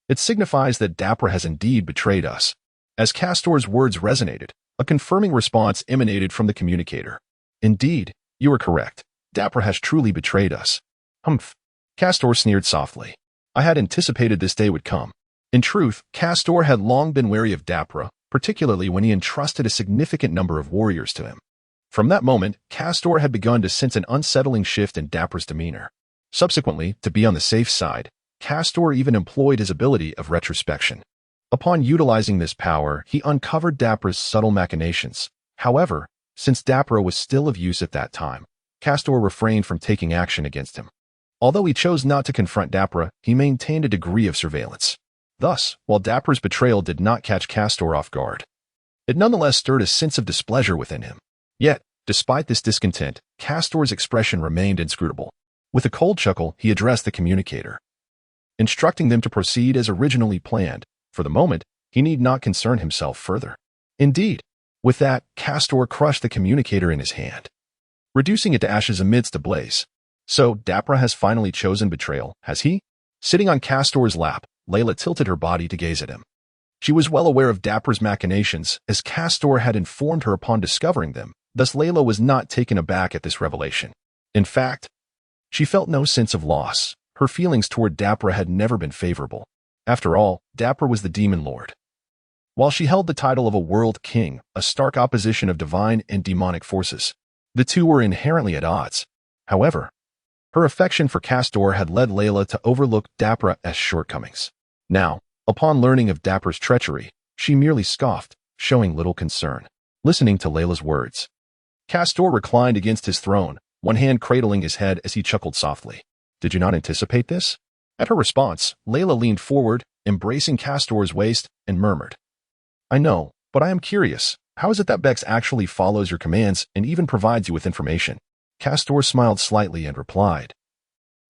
it signifies that Dapra has indeed betrayed us. As Castor's words resonated, a confirming response emanated from the communicator. Indeed, you are correct. Dapra has truly betrayed us. Humph. Castor sneered softly. I had anticipated this day would come. In truth, Castor had long been wary of Dapra, particularly when he entrusted a significant number of warriors to him. From that moment, Castor had begun to sense an unsettling shift in Dapra's demeanor. Subsequently, to be on the safe side, Castor even employed his ability of retrospection. Upon utilizing this power, he uncovered Dapra's subtle machinations. However, since Dapra was still of use at that time, Castor refrained from taking action against him. Although he chose not to confront Dapra, he maintained a degree of surveillance. Thus, while Dapra's betrayal did not catch Castor off guard, it nonetheless stirred a sense of displeasure within him. Yet, despite this discontent, Castor's expression remained inscrutable. With a cold chuckle, he addressed the communicator, instructing them to proceed as originally planned. For the moment, he need not concern himself further. Indeed, with that, Castor crushed the communicator in his hand, reducing it to ashes amidst a blaze. So, Dapra has finally chosen betrayal, has he? Sitting on Castor's lap, Layla tilted her body to gaze at him. She was well aware of Dapra's machinations, as Castor had informed her upon discovering them. Thus, Layla was not taken aback at this revelation. In fact, she felt no sense of loss. Her feelings toward Dapra had never been favorable. After all, Dapra was the Demon Lord. While she held the title of a World King, a stark opposition of divine and demonic forces, the two were inherently at odds. However, her affection for Castor had led Layla to overlook Dapra as shortcomings. Now, upon learning of Dapra's treachery, she merely scoffed, showing little concern. Listening to Layla's words, Castor reclined against his throne, one hand cradling his head as he chuckled softly. Did you not anticipate this? At her response, Layla leaned forward, embracing Castor's waist, and murmured, I know, but I am curious. How is it that Bex actually follows your commands and even provides you with information? Castor smiled slightly and replied,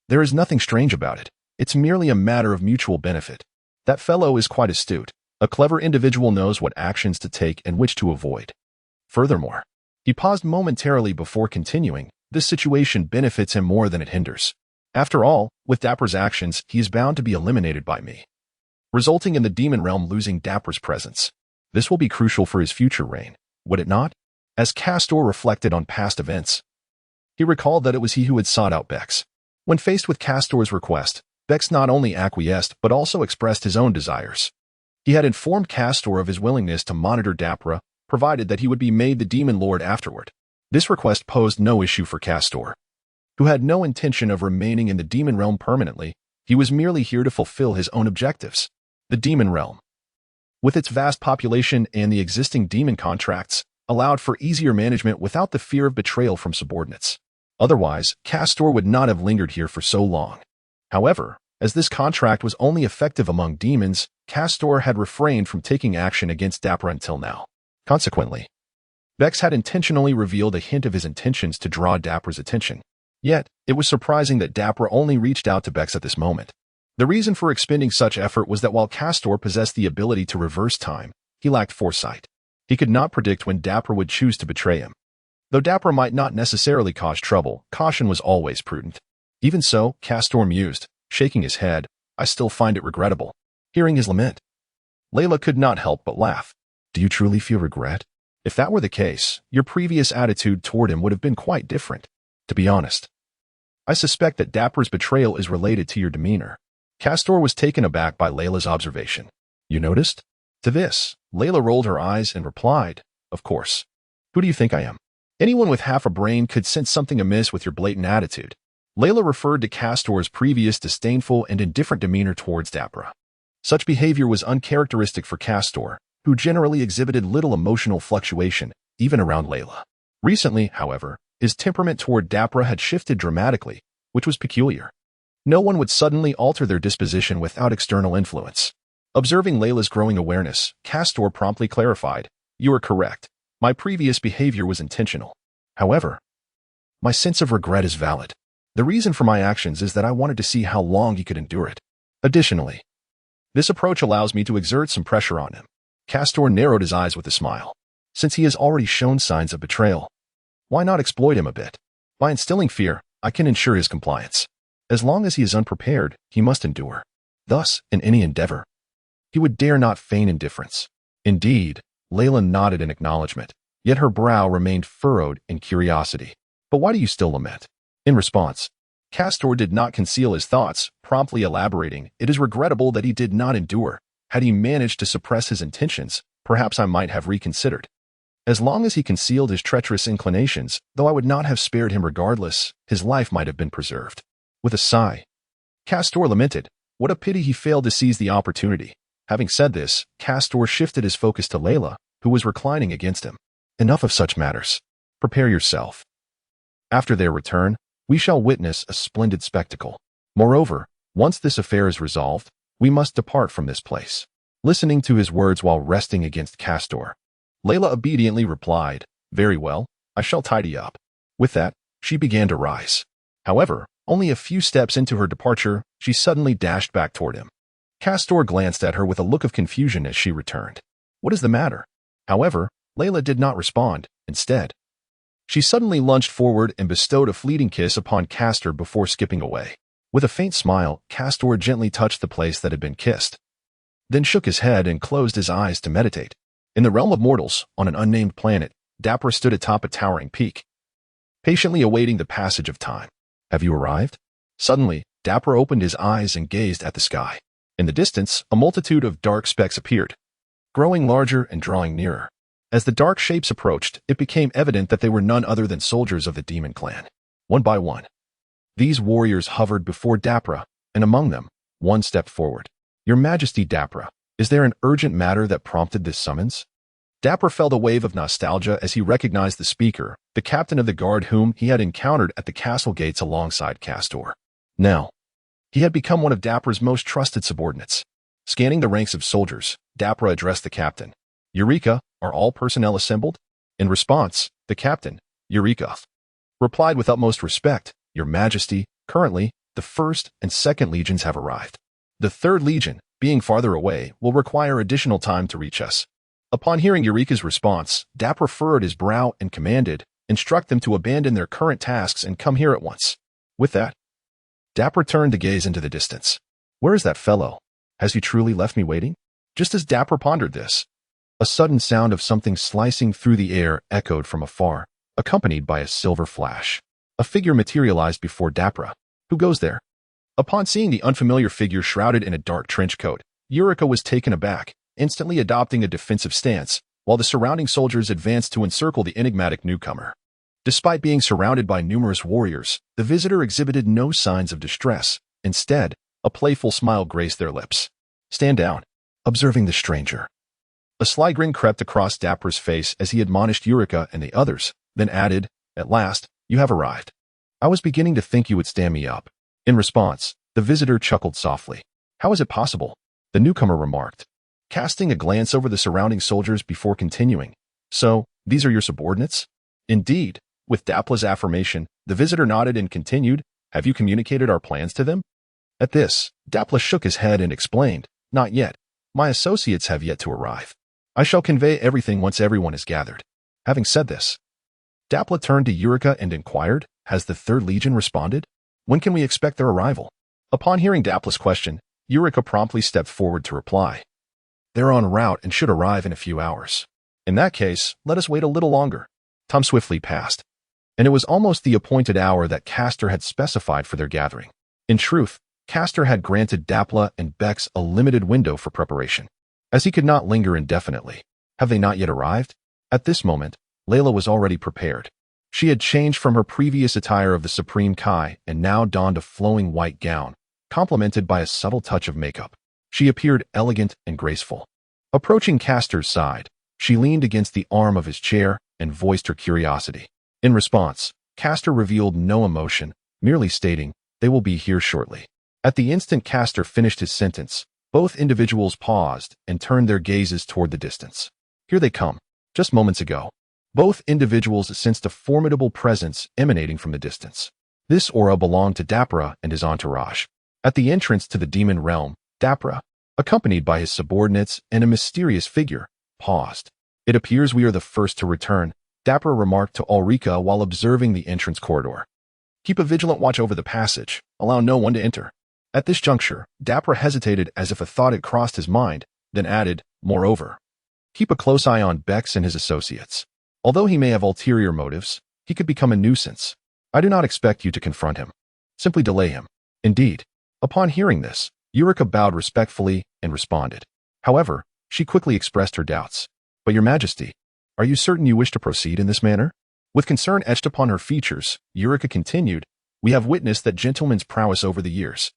There is nothing strange about it. It's merely a matter of mutual benefit. That fellow is quite astute. A clever individual knows what actions to take and which to avoid. Furthermore, he paused momentarily before continuing, this situation benefits him more than it hinders. After all, with Dapra's actions, he is bound to be eliminated by me, resulting in the demon realm losing Dapra's presence. This will be crucial for his future reign, would it not? As Castor reflected on past events, he recalled that it was he who had sought out Bex. When faced with Castor's request, Bex not only acquiesced but also expressed his own desires. He had informed Castor of his willingness to monitor Dapra, provided that he would be made the Demon Lord afterward. This request posed no issue for Castor, who had no intention of remaining in the demon realm permanently. He was merely here to fulfill his own objectives. The demon realm, with its vast population and the existing demon contracts, allowed for easier management without the fear of betrayal from subordinates. Otherwise, Castor would not have lingered here for so long. However, as this contract was only effective among demons, Castor had refrained from taking action against Dapra until now. Consequently, Bex had intentionally revealed a hint of his intentions to draw Dapra's attention. Yet, it was surprising that Dapra only reached out to Bex at this moment. The reason for expending such effort was that while Castor possessed the ability to reverse time, he lacked foresight. He could not predict when Dapra would choose to betray him. Though Dapra might not necessarily cause trouble, caution was always prudent. Even so, Castor mused, shaking his head, I still find it regrettable. Hearing his lament, Layla could not help but laugh. Do you truly feel regret? If that were the case, your previous attitude toward him would have been quite different. To be honest, I suspect that Dapra's betrayal is related to your demeanor. Castor was taken aback by Layla's observation. You noticed? To this, Layla rolled her eyes and replied, Of course. Who do you think I am? Anyone with half a brain could sense something amiss with your blatant attitude. Layla referred to Castor's previous disdainful and indifferent demeanor towards Dapra. Such behavior was uncharacteristic for Castor, who generally exhibited little emotional fluctuation, even around Layla. Recently, however, his temperament toward Dapra had shifted dramatically, which was peculiar. No one would suddenly alter their disposition without external influence. Observing Layla's growing awareness, Castor promptly clarified, You are correct. My previous behavior was intentional. However, my sense of regret is valid. The reason for my actions is that I wanted to see how long he could endure it. Additionally, this approach allows me to exert some pressure on him. Castor narrowed his eyes with a smile. Since he has already shown signs of betrayal, why not exploit him a bit? By instilling fear, I can ensure his compliance. As long as he is unprepared, he must endure. Thus, in any endeavor, he would dare not feign indifference. Indeed, Layla nodded in acknowledgement, yet her brow remained furrowed in curiosity. But why do you still lament? In response, Castor did not conceal his thoughts, promptly elaborating, It is regrettable that he did not endure. Had he managed to suppress his intentions, perhaps I might have reconsidered. As long as he concealed his treacherous inclinations, though I would not have spared him regardless, his life might have been preserved. With a sigh, Castor lamented, what a pity he failed to seize the opportunity. Having said this, Castor shifted his focus to Layla, who was reclining against him. Enough of such matters. Prepare yourself. After their return, we shall witness a splendid spectacle. Moreover, once this affair is resolved, we must depart from this place. Listening to his words while resting against Castor, Layla obediently replied, very well, I shall tidy up. With that, she began to rise. However, only a few steps into her departure, she suddenly dashed back toward him. Castor glanced at her with a look of confusion as she returned. What is the matter? However, Layla did not respond. Instead, she suddenly lunged forward and bestowed a fleeting kiss upon Castor before skipping away. With a faint smile, Castor gently touched the place that had been kissed, then shook his head and closed his eyes to meditate. In the realm of mortals, on an unnamed planet, Dapper stood atop a towering peak, patiently awaiting the passage of time. Have you arrived? Suddenly, Dapper opened his eyes and gazed at the sky. In the distance, a multitude of dark specks appeared, growing larger and drawing nearer. As the dark shapes approached, it became evident that they were none other than soldiers of the Demon Clan. One by one, these warriors hovered before Dapper, and among them, one stepped forward. Your Majesty, Dapper, is there an urgent matter that prompted this summons? Dapper felt a wave of nostalgia as he recognized the speaker, the captain of the guard whom he had encountered at the castle gates alongside Castor. Now, he had become one of Dapper's most trusted subordinates. Scanning the ranks of soldiers, Dapper addressed the captain. Eureka, are all personnel assembled? In response, the captain, Eureka, replied with utmost respect, Your Majesty, currently, the 1st and 2nd Legions have arrived. The 3rd Legion, being farther away, will require additional time to reach us. Upon hearing Eureka's response, Dapper furrowed his brow and commanded, instruct them to abandon their current tasks and come here at once. With that, Dapper turned to gaze into the distance. Where is that fellow? Has he truly left me waiting? Just as Dapper pondered this, a sudden sound of something slicing through the air echoed from afar, accompanied by a silver flash. A figure materialized before Dapper. Who goes there? Upon seeing the unfamiliar figure shrouded in a dark trench coat, Eureka was taken aback, instantly adopting a defensive stance, while the surrounding soldiers advanced to encircle the enigmatic newcomer. Despite being surrounded by numerous warriors, the visitor exhibited no signs of distress. Instead, a playful smile graced their lips. Stand down, observing the stranger. A sly grin crept across Dapper's face as he admonished Eureka and the others, then added, At last, you have arrived. I was beginning to think you would stand me up. In response, the visitor chuckled softly. How is it possible? The newcomer remarked, casting a glance over the surrounding soldiers before continuing. So, these are your subordinates? Indeed. With Dapper's affirmation, the visitor nodded and continued, Have you communicated our plans to them? At this, Dapper shook his head and explained, Not yet. My associates have yet to arrive. I shall convey everything once everyone is gathered. Having said this, Dapper turned to Eureka and inquired, Has the 3rd Legion responded? When can we expect their arrival? Upon hearing Dapper's question, Eureka promptly stepped forward to reply. They're en route and should arrive in a few hours. In that case, let us wait a little longer. Time swiftly passed, and it was almost the appointed hour that Castor had specified for their gathering. In truth, Castor had granted Dapper and Bex a limited window for preparation, as he could not linger indefinitely. Have they not yet arrived? At this moment, Layla was already prepared. She had changed from her previous attire of the Supreme Kai and now donned a flowing white gown, complemented by a subtle touch of makeup. She appeared elegant and graceful. Approaching Castor's side, she leaned against the arm of his chair and voiced her curiosity. In response, Castor revealed no emotion, merely stating, They will be here shortly. At the instant Castor finished his sentence, both individuals paused and turned their gazes toward the distance. Here they come. Just moments ago, both individuals sensed a formidable presence emanating from the distance. This aura belonged to Dapper and his entourage. At the entrance to the demon realm, Dapper, accompanied by his subordinates and a mysterious figure, paused. It appears we are the first to return, Dapper remarked to Ulrika while observing the entrance corridor. Keep a vigilant watch over the passage. Allow no one to enter. At this juncture, Dapper hesitated as if a thought had crossed his mind, then added, Moreover, keep a close eye on Bex and his associates. Although he may have ulterior motives, he could become a nuisance. I do not expect you to confront him. Simply delay him. Indeed. Upon hearing this, Eureka bowed respectfully and responded. However, she quickly expressed her doubts. But Your Majesty, Are you certain you wish to proceed in this manner? With concern etched upon her features, Eureka continued, we have witnessed that gentleman's prowess over the years.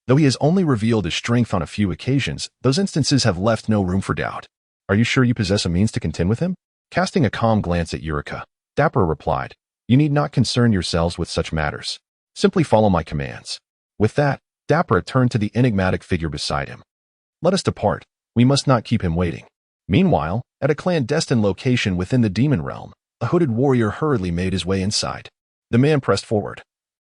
Though he has only revealed his strength on a few occasions, those instances have left no room for doubt. Are you sure you possess a means to contend with him? Casting a calm glance at Eureka, Dapper replied, you need not concern yourselves with such matters. Simply follow my commands. With that, Dapper turned to the enigmatic figure beside him. Let us depart. We must not keep him waiting. Meanwhile, at a clandestine location within the demon realm, a hooded warrior hurriedly made his way inside. The man pressed forward,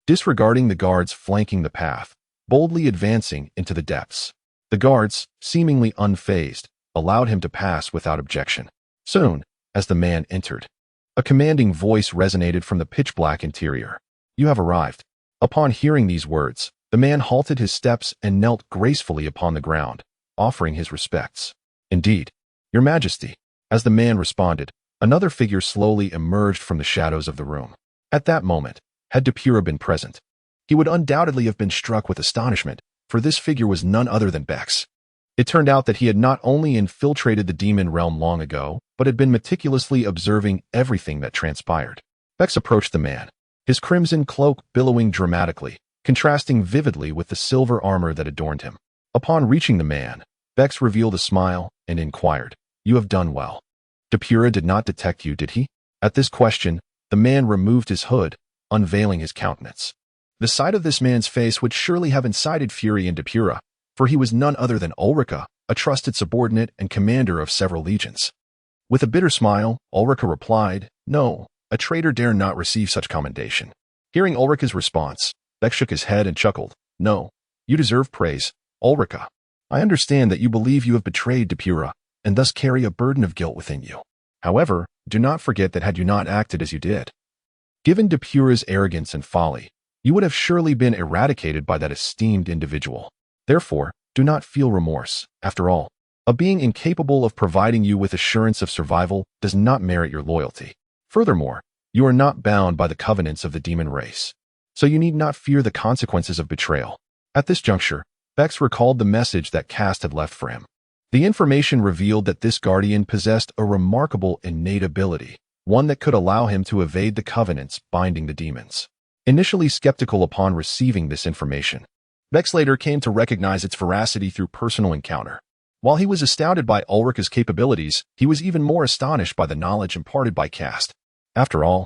disregarding the guards flanking the path, boldly advancing into the depths. The guards, seemingly unfazed, allowed him to pass without objection. Soon, as the man entered, a commanding voice resonated from the pitch-black interior. You have arrived. Upon hearing these words, the man halted his steps and knelt gracefully upon the ground, offering his respects. Indeed, Your Majesty. As the man responded, another figure slowly emerged from the shadows of the room. At that moment, had Depura been present, he would undoubtedly have been struck with astonishment, for this figure was none other than Bex. It turned out that he had not only infiltrated the demon realm long ago, but had been meticulously observing everything that transpired. Bex approached the man, his crimson cloak billowing dramatically, contrasting vividly with the silver armor that adorned him. Upon reaching the man, Bex revealed a smile and inquired, you have done well. Depura did not detect you, did he? At this question, the man removed his hood, unveiling his countenance. The sight of this man's face would surely have incited fury in Depura, for he was none other than Ulrika, a trusted subordinate and commander of several legions. With a bitter smile, Ulrika replied, no, a traitor dare not receive such commendation. Hearing Ulrika's response, Beck shook his head and chuckled, no, you deserve praise, Ulrika. I understand that you believe you have betrayed Depura, and thus carry a burden of guilt within you. However, do not forget that had you not acted as you did, given Depura's arrogance and folly, you would have surely been eradicated by that esteemed individual. Therefore, do not feel remorse. After all, a being incapable of providing you with assurance of survival does not merit your loyalty. Furthermore, you are not bound by the covenants of the demon race, so you need not fear the consequences of betrayal. At this juncture, Bex recalled the message that Kast had left for him. The information revealed that this guardian possessed a remarkable innate ability, one that could allow him to evade the covenants binding the demons. Initially skeptical upon receiving this information, Bex later came to recognize its veracity through personal encounter. While he was astounded by Ulrika's capabilities, he was even more astonished by the knowledge imparted by Kast. After all,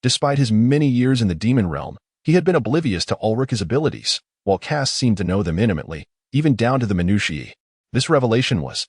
despite his many years in the demon realm, he had been oblivious to Ulrika's abilities, while Kast seemed to know them intimately, even down to the minutiae. This revelation was,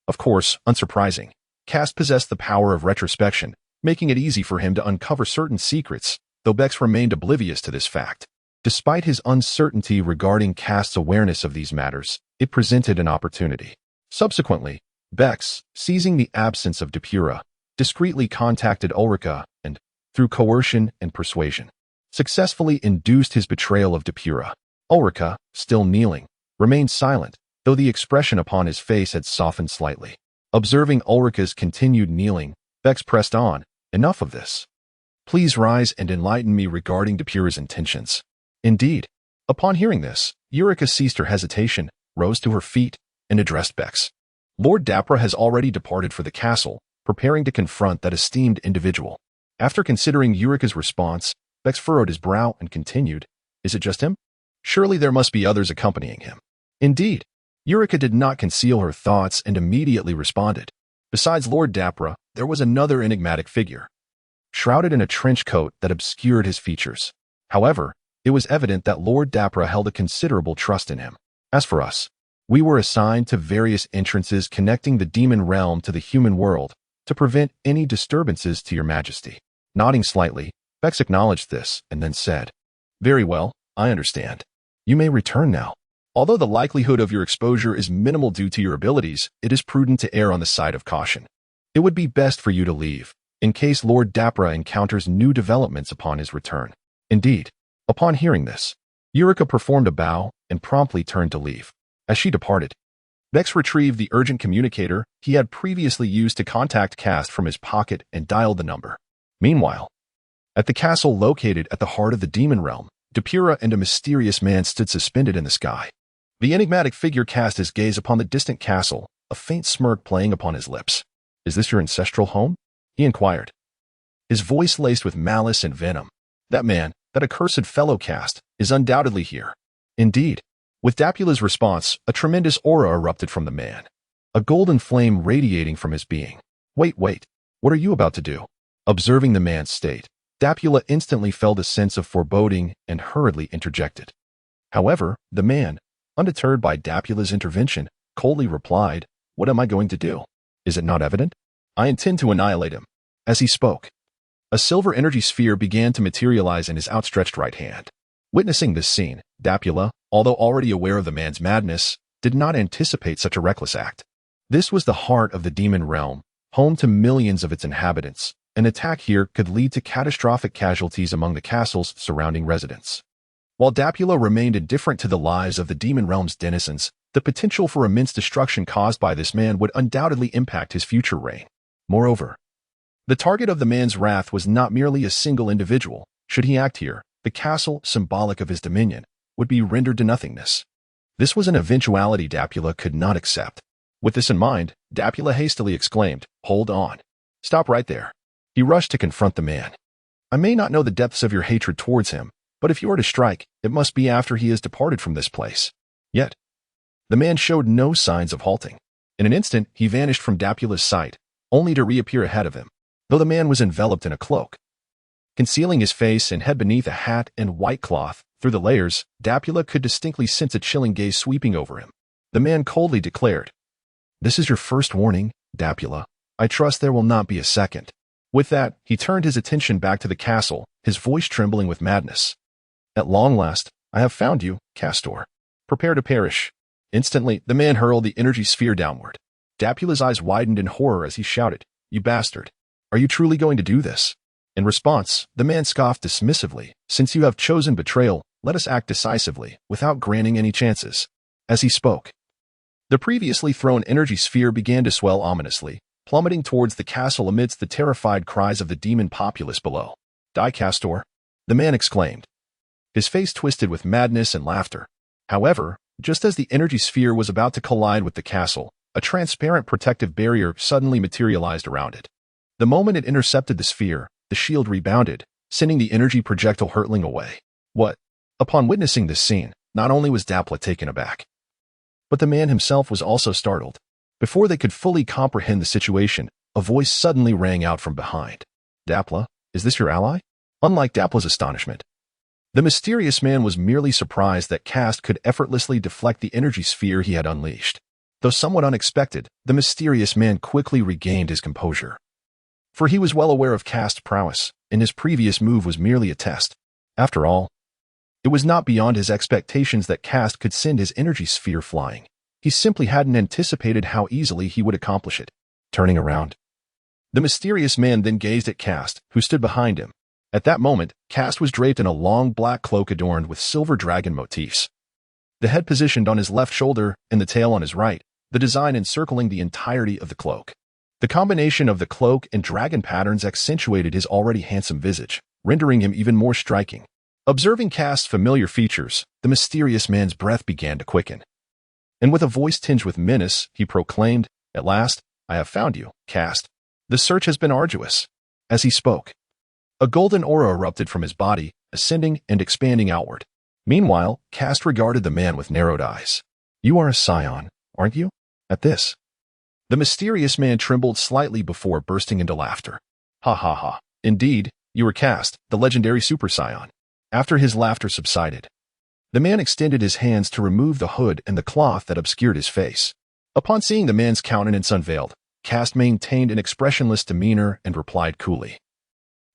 of course, unsurprising. Kast possessed the power of retrospection, making it easy for him to uncover certain secrets, though Bex remained oblivious to this fact. Despite his uncertainty regarding Kast's awareness of these matters, it presented an opportunity. Subsequently, Bex, seizing the absence of Depura, discreetly contacted Ulrika and, through coercion and persuasion, successfully induced his betrayal of Depura. Ulrika, still kneeling, remained silent, though the expression upon his face had softened slightly. Observing Ulrika's continued kneeling, Bex pressed on, enough of this. Please rise and enlighten me regarding Depura's intentions. Indeed. Upon hearing this, Eureka ceased her hesitation, rose to her feet, and addressed Bex. Lord Dapra has already departed for the castle, preparing to confront that esteemed individual. After considering Eureka's response, Bex furrowed his brow and continued, is it just him? Surely there must be others accompanying him. Indeed. Eureka did not conceal her thoughts and immediately responded. Besides Lord Dapra, there was another enigmatic figure, shrouded in a trench coat that obscured his features. However, it was evident that Lord Dapra held a considerable trust in him. As for us, we were assigned to various entrances connecting the demon realm to the human world to prevent any disturbances to your majesty. Nodding slightly, Bex acknowledged this and then said, very well, I understand. You may return now. Although the likelihood of your exposure is minimal due to your abilities, it is prudent to err on the side of caution. It would be best for you to leave, in case Lord Dapra encounters new developments upon his return. Indeed. Upon hearing this, Eureka performed a bow and promptly turned to leave. As she departed, Bex retrieved the urgent communicator he had previously used to contact Kast from his pocket and dialed the number. Meanwhile, at the castle located at the heart of the demon realm, Depura and a mysterious man stood suspended in the sky. The enigmatic figure cast his gaze upon the distant castle, a faint smirk playing upon his lips. Is this your ancestral home? he inquired, his voice laced with malice and venom. That man, that accursed fellow Kast, is undoubtedly here. Indeed. With Dapula's response, a tremendous aura erupted from the man, a golden flame radiating from his being. Wait, what are you about to do? Observing the man's state, Dapula instantly felt a sense of foreboding and hurriedly interjected. However, the man, undeterred by Dapula's intervention, coldly replied, "What am I going to do? Is it not evident? I intend to annihilate him." As he spoke, a silver energy sphere began to materialize in his outstretched right hand. Witnessing this scene, Dapula, although already aware of the man's madness, did not anticipate such a reckless act. This was the heart of the demon realm, home to millions of its inhabitants. An attack here could lead to catastrophic casualties among the castle's surrounding residents. While Dapula remained indifferent to the lives of the demon realm's denizens, the potential for immense destruction caused by this man would undoubtedly impact his future reign. Moreover, the target of the man's wrath was not merely a single individual. Should he act here, the castle, symbolic of his dominion, would be rendered to nothingness. This was an eventuality Dapula could not accept. With this in mind, Dapula hastily exclaimed, "Hold on. Stop right there." He rushed to confront the man. "I may not know the depths of your hatred towards him, but if you are to strike, it must be after he has departed from this place." Yet, the man showed no signs of halting. In an instant, he vanished from Dapula's sight, only to reappear ahead of him, though the man was enveloped in a cloak. Concealing his face and head beneath a hat and white cloth, through the layers, Dapula could distinctly sense a chilling gaze sweeping over him. The man coldly declared, "This is your first warning, Dapula. I trust there will not be a second." With that, he turned his attention back to the castle, his voice trembling with madness. "At long last, I have found you, Castor. Prepare to perish." Instantly, the man hurled the energy sphere downward. Dapula's eyes widened in horror as he shouted, "You bastard! Are you truly going to do this?" In response, the man scoffed dismissively, "Since you have chosen betrayal, let us act decisively, without granting any chances." As he spoke, the previously thrown energy sphere began to swell ominously, plummeting towards the castle amidst the terrified cries of the demon populace below. "Die, Castor!" the man exclaimed, his face twisted with madness and laughter. However, just as the energy sphere was about to collide with the castle, a transparent protective barrier suddenly materialized around it. The moment it intercepted the sphere, the shield rebounded, sending the energy projectile hurtling away. What? Upon witnessing this scene, not only was Dapula taken aback, but the man himself was also startled. Before they could fully comprehend the situation, a voice suddenly rang out from behind. "Dapula, is this your ally?" Unlike Dapula's astonishment, the mysterious man was merely surprised that Kast could effortlessly deflect the energy sphere he had unleashed. Though somewhat unexpected, the mysterious man quickly regained his composure. For he was well aware of Kast's prowess, and his previous move was merely a test. After all, it was not beyond his expectations that Kast could send his energy sphere flying. He simply hadn't anticipated how easily he would accomplish it. Turning around, the mysterious man then gazed at Kast, who stood behind him. At that moment, Kast was draped in a long black cloak adorned with silver dragon motifs. The head positioned on his left shoulder and the tail on his right, the design encircling the entirety of the cloak. The combination of the cloak and dragon patterns accentuated his already handsome visage, rendering him even more striking. Observing Kast's familiar features, the mysterious man's breath began to quicken. And with a voice tinged with menace, he proclaimed, "At last, I have found you, Kast. The search has been arduous." As he spoke, a golden aura erupted from his body, ascending and expanding outward. Meanwhile, Kast regarded the man with narrowed eyes. "You are a Saiyan, aren't you?" At this, the mysterious man trembled slightly before bursting into laughter. "Ha ha ha. Indeed, you are Kast, the legendary Super Saiyan." After his laughter subsided, the man extended his hands to remove the hood and the cloth that obscured his face. Upon seeing the man's countenance unveiled, Kast maintained an expressionless demeanor and replied coolly,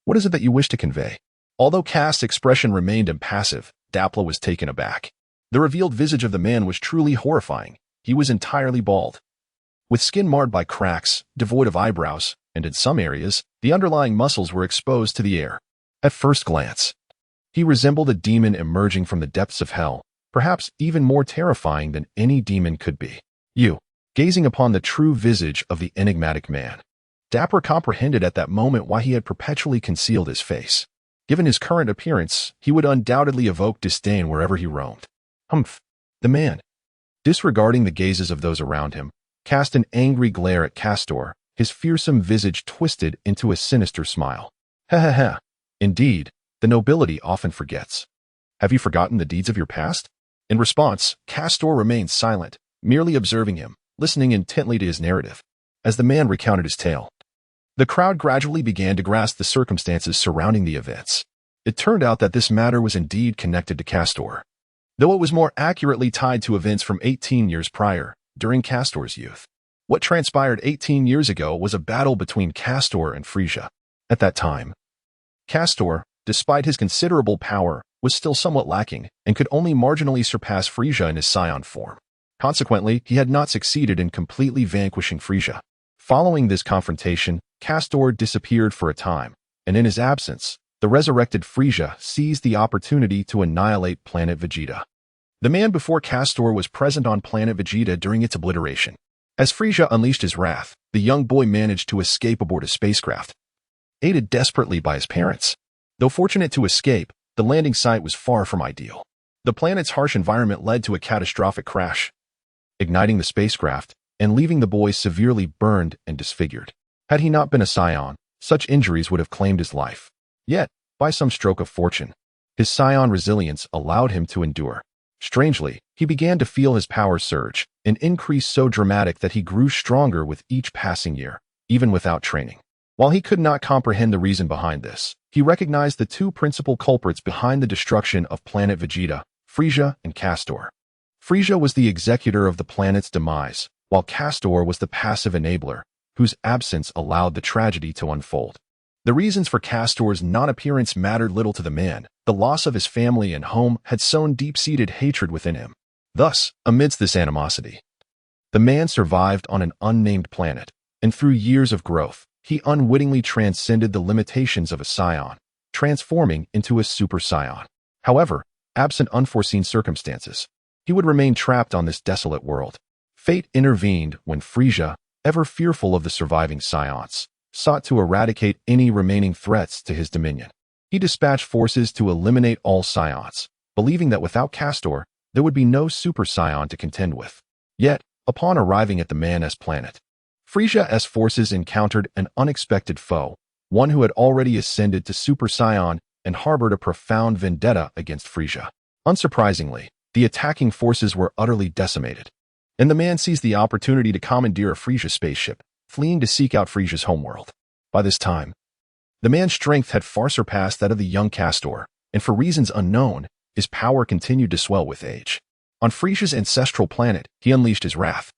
"What is it that you wish to convey?" Although Kast's expression remained impassive, Dapula was taken aback. The revealed visage of the man was truly horrifying. He was entirely bald, with skin marred by cracks, devoid of eyebrows, and in some areas, the underlying muscles were exposed to the air. At first glance, he resembled a demon emerging from the depths of hell, perhaps even more terrifying than any demon could be. Gazing upon the true visage of the enigmatic man, Dapper comprehended at that moment why he had perpetually concealed his face. Given his current appearance, he would undoubtedly evoke disdain wherever he roamed. Humph! The man, disregarding the gazes of those around him, cast an angry glare at Castor, his fearsome visage twisted into a sinister smile. Ha ha ha. Indeed, the nobility often forgets. Have you forgotten the deeds of your past? In response, Castor remained silent, merely observing him, listening intently to his narrative. As the man recounted his tale, the crowd gradually began to grasp the circumstances surrounding the events. It turned out that this matter was indeed connected to Castor, though it was more accurately tied to events from 18 years prior, during Castor's youth. What transpired 18 years ago was a battle between Castor and Frieza. At that time, Castor, despite his considerable power, was still somewhat lacking and could only marginally surpass Frieza in his Saiyan form. Consequently, he had not succeeded in completely vanquishing Frieza. Following this confrontation, Castor disappeared for a time, and in his absence, the resurrected Frieza seized the opportunity to annihilate planet Vegeta. The man before Castor was present on planet Vegeta during its obliteration. As Frieza unleashed his wrath, the young boy managed to escape aboard a spacecraft, aided desperately by his parents. Though fortunate to escape, the landing site was far from ideal. The planet's harsh environment led to a catastrophic crash, igniting the spacecraft and leaving the boy severely burned and disfigured. Had he not been a Saiyan, such injuries would have claimed his life. Yet, by some stroke of fortune, his Saiyan resilience allowed him to endure. Strangely, he began to feel his power surge, an increase so dramatic that he grew stronger with each passing year, even without training. While he could not comprehend the reason behind this, he recognized the two principal culprits behind the destruction of planet Vegeta, Frieza and Castor. Frieza was the executor of the planet's demise, while Castor was the passive enabler, whose absence allowed the tragedy to unfold. The reasons for Castor's non-appearance mattered little to the man. The loss of his family and home had sown deep-seated hatred within him. Thus, amidst this animosity, the man survived on an unnamed planet, and through years of growth, he unwittingly transcended the limitations of a Saiyan, transforming into a Super Saiyan. However, absent unforeseen circumstances, he would remain trapped on this desolate world. Fate intervened when Frieza, ever fearful of the surviving Saiyans, sought to eradicate any remaining threats to his dominion. He dispatched forces to eliminate all Saiyans, believing that without Castor, there would be no Super Saiyan to contend with. Yet, upon arriving at the man's planet, Frieza's forces encountered an unexpected foe, one who had already ascended to Super Saiyan and harbored a profound vendetta against Frieza. Unsurprisingly, the attacking forces were utterly decimated, and the man seized the opportunity to commandeer a Frieza spaceship, fleeing to seek out Frieza's homeworld. By this time, the man's strength had far surpassed that of the young Castor, and for reasons unknown, his power continued to swell with age. On Frieza's ancestral planet, he unleashed his wrath,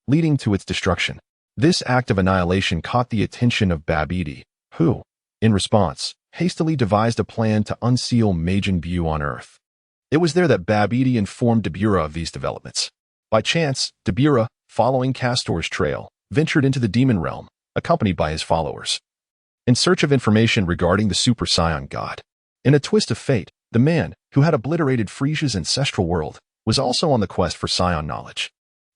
leading to its destruction. This act of annihilation caught the attention of Babidi, who, in response, hastily devised a plan to unseal Majin Buu on Earth. It was there that Babidi informed Dabura of these developments. By chance, Dabura, following Castor's trail, ventured into the demon realm, accompanied by his followers, in search of information regarding the Super Saiyan god. In a twist of fate, the man, who had obliterated Frieza's ancestral world, was also on the quest for Saiyan knowledge.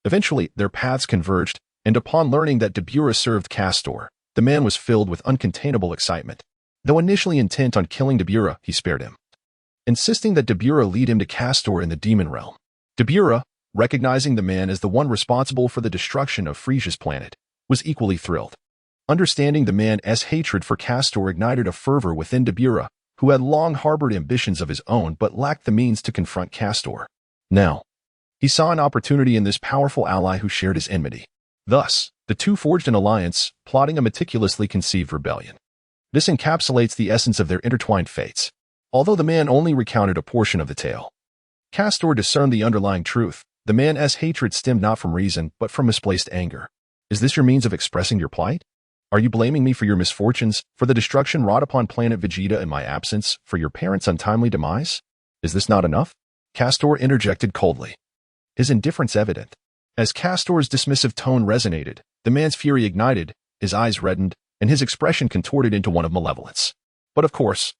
Eventually, their paths converged, and upon learning that Dabura served Castor, the man was filled with uncontainable excitement. Though initially intent on killing Dabura, he spared him, insisting that Dabura lead him to Castor in the demon realm. Dabura, recognizing the man as the one responsible for the destruction of Frieza's planet, was equally thrilled. Understanding the man's hatred for Castor ignited a fervor within Dabura, who had long harbored ambitions of his own but lacked the means to confront Castor. Now, he saw an opportunity in this powerful ally who shared his enmity. Thus, the two forged an alliance, plotting a meticulously conceived rebellion. This encapsulates the essence of their intertwined fates. Although the man only recounted a portion of the tale, Castor discerned the underlying truth. The man's hatred stemmed not from reason, but from misplaced anger. Is this your means of expressing your plight? Are you blaming me for your misfortunes, for the destruction wrought upon planet Vegeta in my absence, for your parents' untimely demise? Is this not enough? Castor interjected coldly, his indifference evident. As Castor's dismissive tone resonated, the man's fury ignited, his eyes reddened, and his expression contorted into one of malevolence. But of course,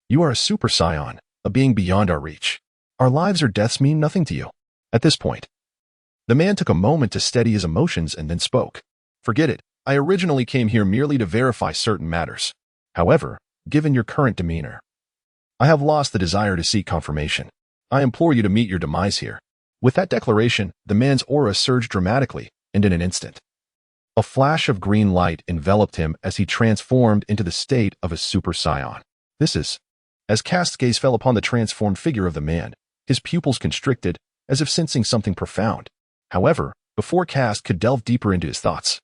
you are a Super Saiyan, a being beyond our reach. Our lives or deaths mean nothing to you. At this point, the man took a moment to steady his emotions and then spoke. Forget it. I originally came here merely to verify certain matters. However, given your current demeanor, I have lost the desire to seek confirmation. I implore you to meet your demise here. With that declaration, the man's aura surged dramatically, and in an instant, A flash of green light enveloped him as he transformed into the state of a Super Saiyan. As Kast's gaze fell upon the transformed figure of the man, his pupils constricted, as if sensing something profound. However, before Kast could delve deeper into his thoughts,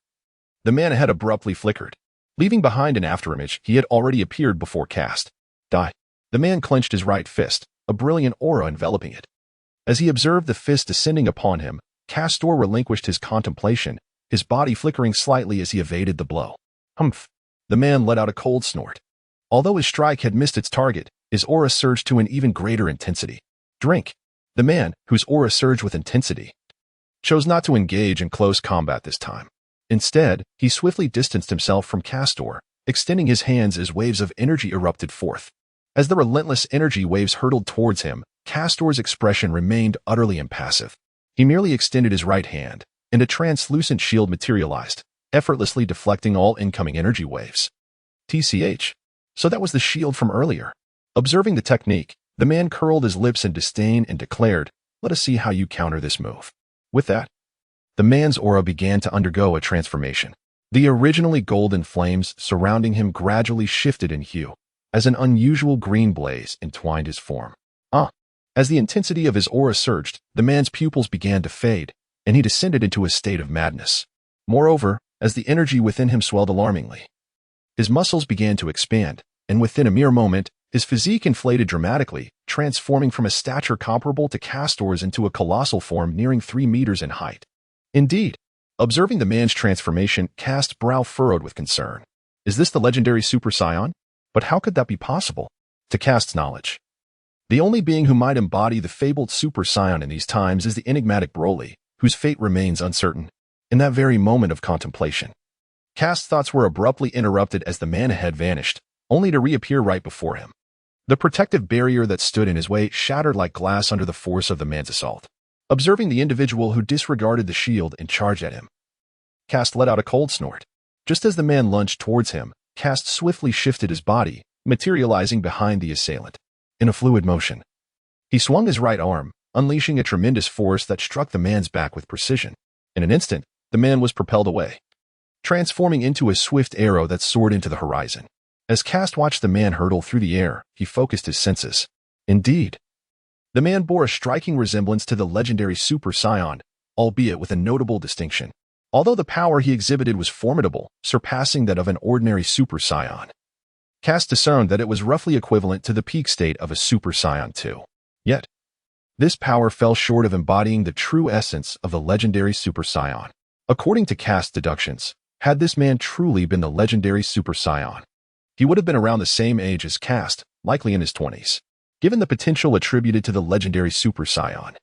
the man had abruptly flickered. Leaving behind an afterimage, he had already appeared before Kast. The man clenched his right fist, a brilliant aura enveloping it. As he observed the fist descending upon him, Castor relinquished his contemplation, his body flickering slightly as he evaded the blow. Humph! The man let out a cold snort. Although his strike had missed its target, his aura surged to an even greater intensity. Drink! The man, whose aura surged with intensity, chose not to engage in close combat this time. Instead, he swiftly distanced himself from Castor, extending his hands as waves of energy erupted forth. As the relentless energy waves hurtled towards him, Castor's expression remained utterly impassive. He merely extended his right hand, and a translucent shield materialized, effortlessly deflecting all incoming energy waves. TCH. So that was the shield from earlier. Observing the technique, the man curled his lips in disdain and declared, "Let us see how you counter this move." With that, the man's aura began to undergo a transformation. The originally golden flames surrounding him gradually shifted in hue, as an unusual green blaze entwined his form. As the intensity of his aura surged, the man's pupils began to fade, and he descended into a state of madness. Moreover, as the energy within him swelled alarmingly, his muscles began to expand, and within a mere moment, his physique inflated dramatically, transforming from a stature comparable to Castor's into a colossal form nearing 3 meters in height. Indeed, observing the man's transformation, Kast's brow furrowed with concern. Is this the legendary Super Saiyan? But how could that be possible? To Kast's knowledge, the only being who might embody the fabled Super Saiyan in these times is the enigmatic Broly, whose fate remains uncertain. In that very moment of contemplation, Kast's thoughts were abruptly interrupted as the man ahead vanished, only to reappear right before him. The protective barrier that stood in his way shattered like glass under the force of the man's assault. Observing the individual who disregarded the shield and charged at him, Kast let out a cold snort. Just as the man lunged towards him, Kast swiftly shifted his body, materializing behind the assailant. In a fluid motion, he swung his right arm, unleashing a tremendous force that struck the man's back with precision. In an instant, the man was propelled away, transforming into a swift arrow that soared into the horizon. As Kast watched the man hurtle through the air, he focused his senses. Indeed, the man bore a striking resemblance to the legendary Super Saiyan, albeit with a notable distinction. Although the power he exhibited was formidable, surpassing that of an ordinary Super Saiyan, Kast discerned that it was roughly equivalent to the peak state of a Super Saiyan 2. Yet, this power fell short of embodying the true essence of the legendary Super Saiyan. According to Kast's deductions, had this man truly been the legendary Super Saiyan, he would have been around the same age as Kast, likely in his 20s. Given the potential attributed to the legendary Super Saiyan,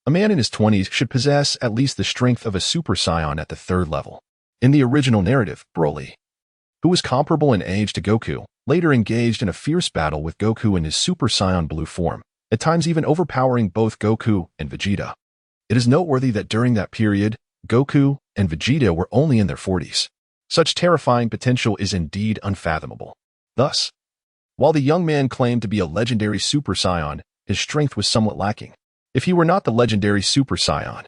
a man in his 20s should possess at least the strength of a Super Saiyan at the 3rd level. In the original narrative, Broly, who was comparable in age to Goku, later engaged in a fierce battle with Goku in his Super Saiyan Blue form, at times even overpowering both Goku and Vegeta. It is noteworthy that during that period, Goku and Vegeta were only in their 40s. Such terrifying potential is indeed unfathomable. Thus, while the young man claimed to be a legendary Super Saiyan, his strength was somewhat lacking. If he were not the legendary Super Saiyan,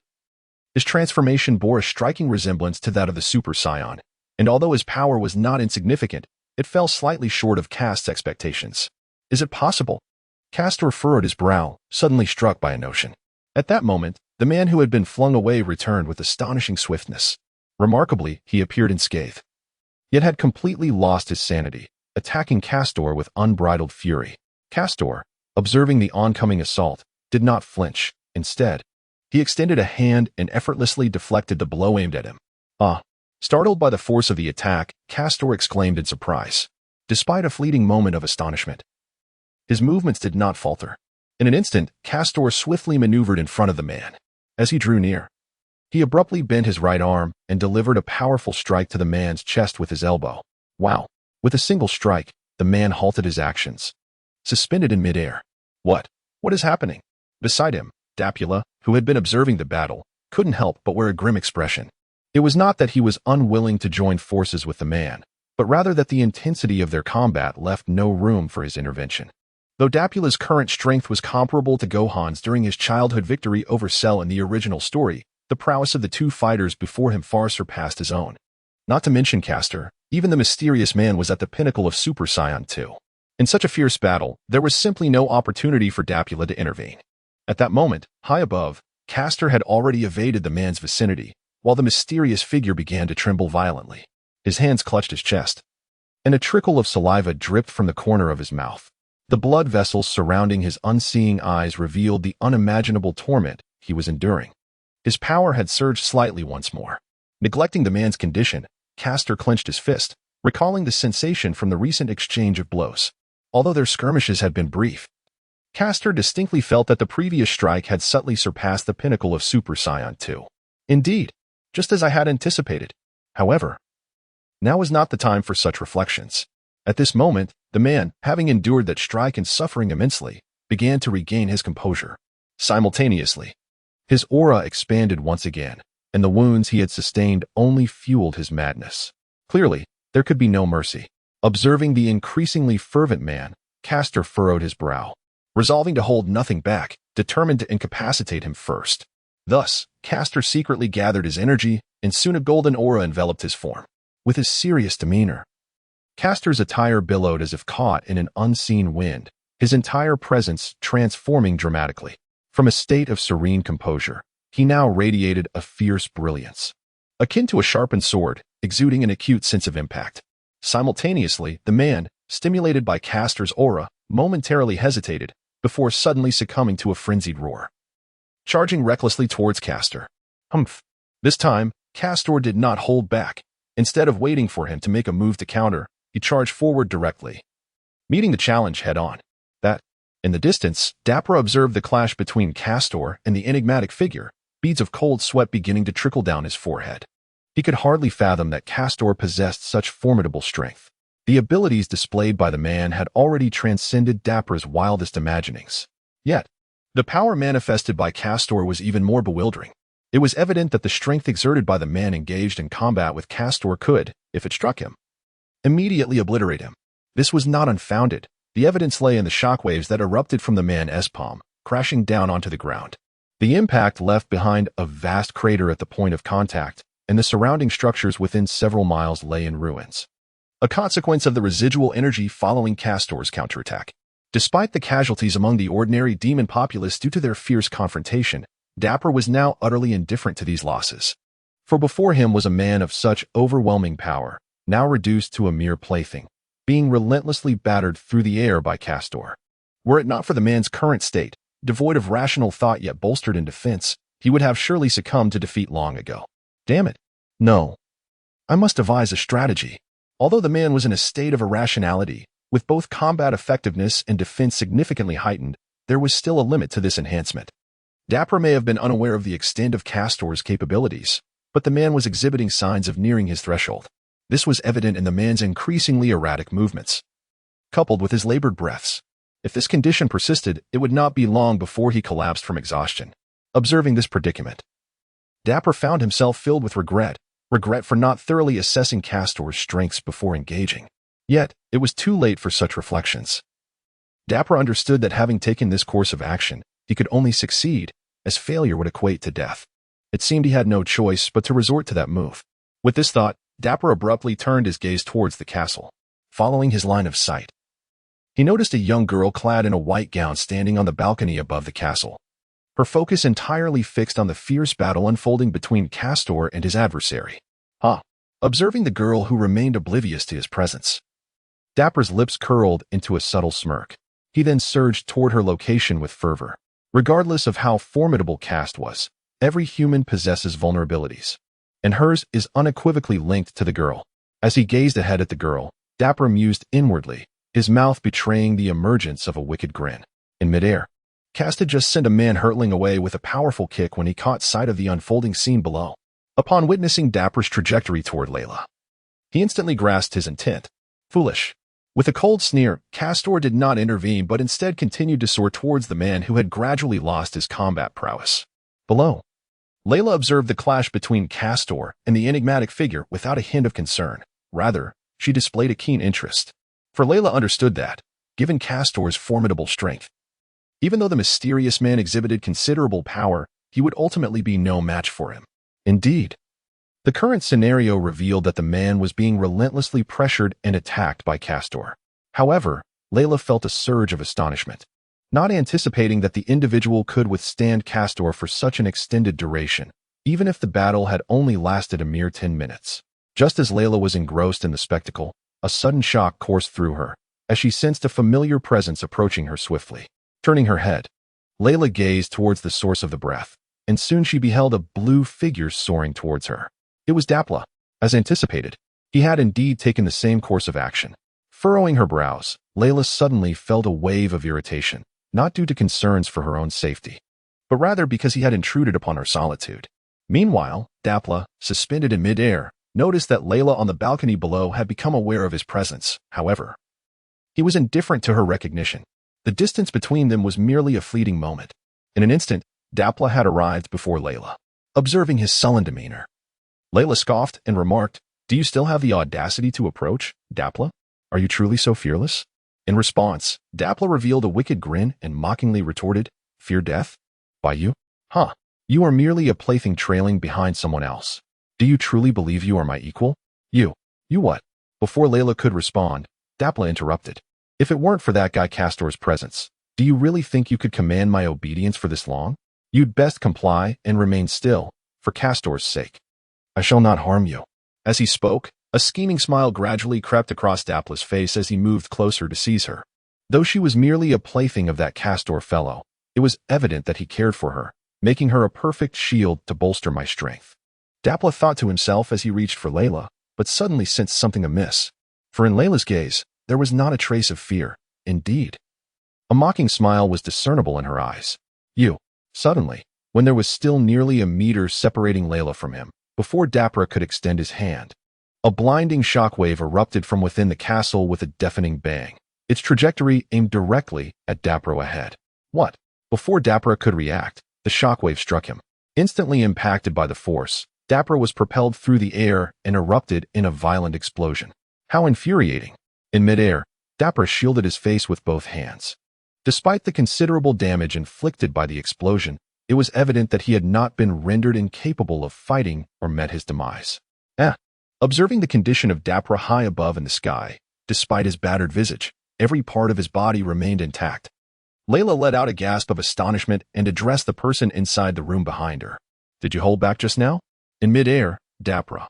his transformation bore a striking resemblance to that of the Super Saiyan, and although his power was not insignificant, it fell slightly short of Kast's expectations. Is it possible? Castor furrowed his brow, suddenly struck by a notion. At that moment, the man who had been flung away returned with astonishing swiftness. Remarkably, he appeared unscathed, yet had completely lost his sanity, attacking Castor with unbridled fury. Castor, observing the oncoming assault, did not flinch. Instead, he extended a hand and effortlessly deflected the blow aimed at him. Startled by the force of the attack, Castor exclaimed in surprise. Despite a fleeting moment of astonishment, his movements did not falter. In an instant, Castor swiftly maneuvered in front of the man. As he drew near, he abruptly bent his right arm and delivered a powerful strike to the man's chest with his elbow. Wow! With a single strike, the man halted his actions, suspended in midair. What is happening? Beside him, Dapula, who had been observing the battle, couldn't help but wear a grim expression. It was not that he was unwilling to join forces with the man, but rather that the intensity of their combat left no room for his intervention. Though Dapula's current strength was comparable to Gohan's during his childhood victory over Cell in the original story, the prowess of the two fighters before him far surpassed his own. Not to mention Caster, even the mysterious man was at the pinnacle of Super Saiyan too. In such a fierce battle, there was simply no opportunity for Dapula to intervene. At that moment, high above, Caster had already evaded the man's vicinity, while the mysterious figure began to tremble violently. His hands clutched his chest, and a trickle of saliva dripped from the corner of his mouth. The blood vessels surrounding his unseeing eyes revealed the unimaginable torment he was enduring. His power had surged slightly once more. Neglecting the man's condition, Caster clenched his fist, recalling the sensation from the recent exchange of blows. Although their skirmishes had been brief, Caster distinctly felt that the previous strike had subtly surpassed the pinnacle of Super Saiyan 2. Indeed, just as I had anticipated. However, now was not the time for such reflections. At this moment, the man, having endured that strike and suffering immensely, began to regain his composure. Simultaneously, his aura expanded once again, and the wounds he had sustained only fueled his madness. Clearly, there could be no mercy. Observing the increasingly fervent man, Caster furrowed his brow, resolving to hold nothing back, determined to incapacitate him first. Thus, Caster secretly gathered his energy, and soon a golden aura enveloped his form. With his serious demeanor, Caster's attire billowed as if caught in an unseen wind, his entire presence transforming dramatically. From a state of serene composure, he now radiated a fierce brilliance, akin to a sharpened sword, exuding an acute sense of impact. Simultaneously, the man, stimulated by Caster's aura, momentarily hesitated before suddenly succumbing to a frenzied roar, charging recklessly towards Caster. Humph! This time, Caster did not hold back. Instead of waiting for him to make a move to counter, he charged forward directly, meeting the challenge head-on. In the distance, Dapura observed the clash between Caster and the enigmatic figure, beads of cold sweat beginning to trickle down his forehead. He could hardly fathom that Caster possessed such formidable strength. The abilities displayed by the man had already transcended Dapura's wildest imaginings. Yet, the power manifested by Caster was even more bewildering. It was evident that the strength exerted by the man engaged in combat with Caster could, if it struck him, immediately obliterate him. This was not unfounded. The evidence lay in the shockwaves that erupted from the man's palm, crashing down onto the ground. The impact left behind a vast crater at the point of contact, and the surrounding structures within several miles lay in ruins, a consequence of the residual energy following Caster's counterattack. Despite the casualties among the ordinary demon populace due to their fierce confrontation, Dapper was now utterly indifferent to these losses. For before him was a man of such overwhelming power, now reduced to a mere plaything, being relentlessly battered through the air by Caster. Were it not for the man's current state, devoid of rational thought yet bolstered in defense, he would have surely succumbed to defeat long ago. Damn it. No. I must devise a strategy. Although the man was in a state of irrationality, with both combat effectiveness and defense significantly heightened, there was still a limit to this enhancement. Dapper may have been unaware of the extent of Caster's capabilities, but the man was exhibiting signs of nearing his threshold. This was evident in the man's increasingly erratic movements, coupled with his labored breaths. If this condition persisted, it would not be long before he collapsed from exhaustion. Observing this predicament, Dapper found himself filled with regret for not thoroughly assessing Caster's strengths before engaging. Yet, it was too late for such reflections. Dapper understood that having taken this course of action, he could only succeed, as failure would equate to death. It seemed he had no choice but to resort to that move. With this thought, Dapper abruptly turned his gaze towards the castle. Following his line of sight, he noticed a young girl clad in a white gown standing on the balcony above the castle, her focus entirely fixed on the fierce battle unfolding between Caster and his adversary. Observing the girl who remained oblivious to his presence, Dapper's lips curled into a subtle smirk. He then surged toward her location with fervor. Regardless of how formidable Kast was, every human possesses vulnerabilities, and hers is unequivocally linked to the girl. As he gazed ahead at the girl, Dapper mused inwardly, his mouth betraying the emergence of a wicked grin. In midair, Kast had just sent a man hurtling away with a powerful kick when he caught sight of the unfolding scene below. Upon witnessing Dapper's trajectory toward Layla, he instantly grasped his intent. Foolish. With a cold sneer, Caster did not intervene but instead continued to soar towards the man who had gradually lost his combat prowess. Below, Layla observed the clash between Caster and the enigmatic figure without a hint of concern. Rather, she displayed a keen interest. For Layla understood that, given Caster's formidable strength, even though the mysterious man exhibited considerable power, he would ultimately be no match for him. Indeed, The current scenario revealed that the man was being relentlessly pressured and attacked by Castor. However, Layla felt a surge of astonishment, not anticipating that the individual could withstand Castor for such an extended duration, even if the battle had only lasted a mere 10 minutes. Just as Layla was engrossed in the spectacle, a sudden shock coursed through her, as she sensed a familiar presence approaching her swiftly. Turning her head, Layla gazed towards the source of the breath, and soon she beheld a blue figure soaring towards her. It was Dapla. As anticipated, he had indeed taken the same course of action. Furrowing her brows, Layla suddenly felt a wave of irritation, not due to concerns for her own safety, but rather because he had intruded upon her solitude. Meanwhile, Dapla, suspended in midair, noticed that Layla on the balcony below had become aware of his presence. However, he was indifferent to her recognition. The distance between them was merely a fleeting moment. In an instant, Dapla had arrived before Layla. Observing his sullen demeanor, Layla scoffed and remarked, "Do you still have the audacity to approach, Dapla? Are you truly so fearless?" In response, Dapla revealed a wicked grin and mockingly retorted, "Fear death? By you? Huh. You are merely a plaything trailing behind someone else. Do you truly believe you are my equal? You what?" Before Layla could respond, Dapla interrupted. "If it weren't for that guy Castor's presence, do you really think you could command my obedience for this long? You'd best comply and remain still, for Castor's sake. I shall not harm you." As he spoke, a scheming smile gradually crept across Dapla's face as he moved closer to seize her. Though she was merely a plaything of that Castor fellow, it was evident that he cared for her, making her a perfect shield to bolster my strength. Dapla thought to himself as he reached for Layla, but suddenly sensed something amiss. For in Layla's gaze, there was not a trace of fear. Indeed, a mocking smile was discernible in her eyes. Suddenly, when there was still nearly a meter separating Layla from him, before Dapla could extend his hand, a blinding shockwave erupted from within the castle with a deafening bang, its trajectory aimed directly at Dapla ahead. What? Before Dapla could react, the shockwave struck him. Instantly impacted by the force, Dapla was propelled through the air and erupted in a violent explosion. How infuriating! In midair, Dapla shielded his face with both hands. Despite the considerable damage inflicted by the explosion, it was evident that he had not been rendered incapable of fighting or met his demise. Observing the condition of Dapla high above in the sky, despite his battered visage, every part of his body remained intact. Layla let out a gasp of astonishment and addressed the person inside the room behind her. "Did you hold back just now?" In midair, Dapla,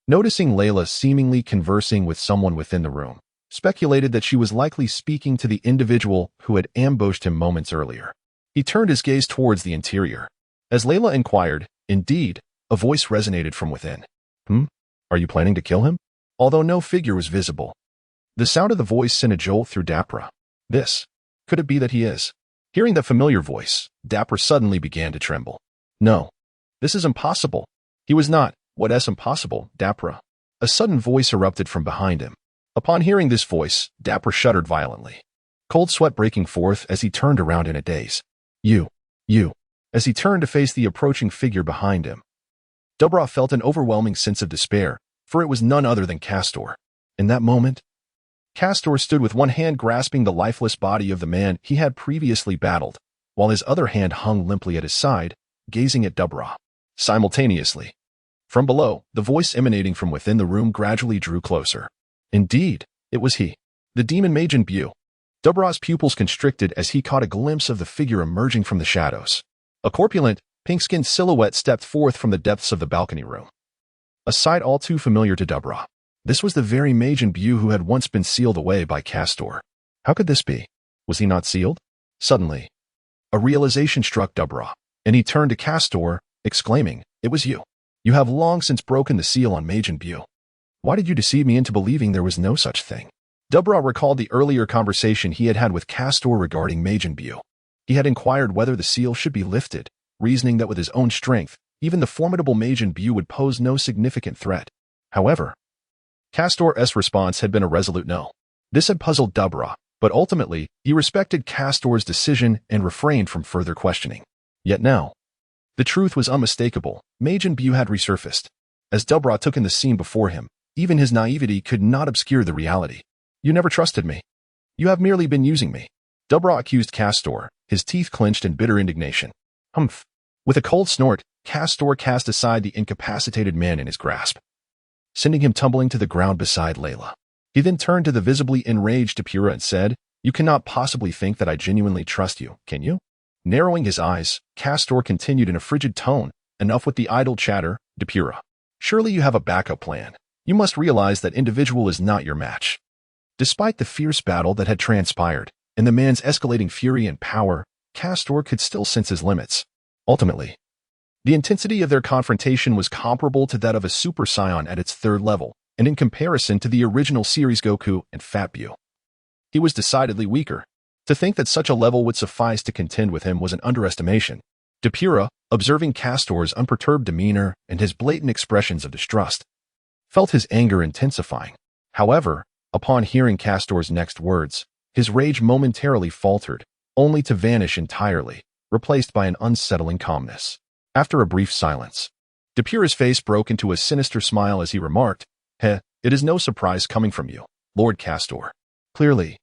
noticing Layla seemingly conversing with someone within the room, speculated that she was likely speaking to the individual who had ambushed him moments earlier. He turned his gaze towards the interior. As Layla inquired, indeed, a voice resonated from within. Are you planning to kill him?" Although no figure was visible, the sound of the voice sent a jolt through Dapla. Could it be that he is? Hearing the familiar voice, Dapla suddenly began to tremble. "No, this is impossible." He was not. "What is impossible, Dapla?" A sudden voice erupted from behind him. Upon hearing this voice, Dapla shuddered violently, cold sweat breaking forth as he turned around in a daze. You. As he turned to face the approaching figure behind him, Dapla felt an overwhelming sense of despair, for it was none other than Castor. In that moment, Castor stood with one hand grasping the lifeless body of the man he had previously battled, while his other hand hung limply at his side, gazing at Dapla. Simultaneously, from below, the voice emanating from within the room gradually drew closer. Indeed, it was he, the demon Majin Buu. Dapra's pupils constricted as he caught a glimpse of the figure emerging from the shadows. A corpulent, pink-skinned silhouette stepped forth from the depths of the balcony room, a sight all too familiar to Dapra. This was the very Majin Buu who had once been sealed away by Castor. How could this be? Was he not sealed? Suddenly, a realization struck Dapra, and he turned to Castor, exclaiming, "It was you. You have long since broken the seal on Majin Buu. Why did you deceive me into believing there was no such thing?" Dapra recalled the earlier conversation he had had with Castor regarding Majin Buu. He had inquired whether the seal should be lifted, reasoning that with his own strength, even the formidable Majin Buu would pose no significant threat. However, Castor's response had been a resolute no. This had puzzled Dapra, but ultimately, he respected Castor's decision and refrained from further questioning. Yet now, the truth was unmistakable. Majin Buu had resurfaced. As Dapra took in the scene before him, even his naivety could not obscure the reality. "You never trusted me. You have merely been using me," Dapra accused Castor, his teeth clenched in bitter indignation. "Humph." With a cold snort, Castor cast aside the incapacitated man in his grasp, sending him tumbling to the ground beside Layla. He then turned to the visibly enraged Depura and said, "You cannot possibly think that I genuinely trust you, can you?" Narrowing his eyes, Castor continued in a frigid tone, "Enough with the idle chatter, Depura. Surely you have a backup plan. You must realize that individual is not your match." Despite the fierce battle that had transpired, and the man's escalating fury and power, Castor could still sense his limits. Ultimately, the intensity of their confrontation was comparable to that of a Super Saiyan at its third level, and in comparison to the original series Goku and Fat Buu, he was decidedly weaker. To think that such a level would suffice to contend with him was an underestimation. Depura, observing Castor's unperturbed demeanor and his blatant expressions of distrust, felt his anger intensifying. However, upon hearing Castor's next words, his rage momentarily faltered, only to vanish entirely, replaced by an unsettling calmness. After a brief silence, Depura's face broke into a sinister smile as he remarked, "Heh, it is no surprise coming from you, Lord Castor. Clearly,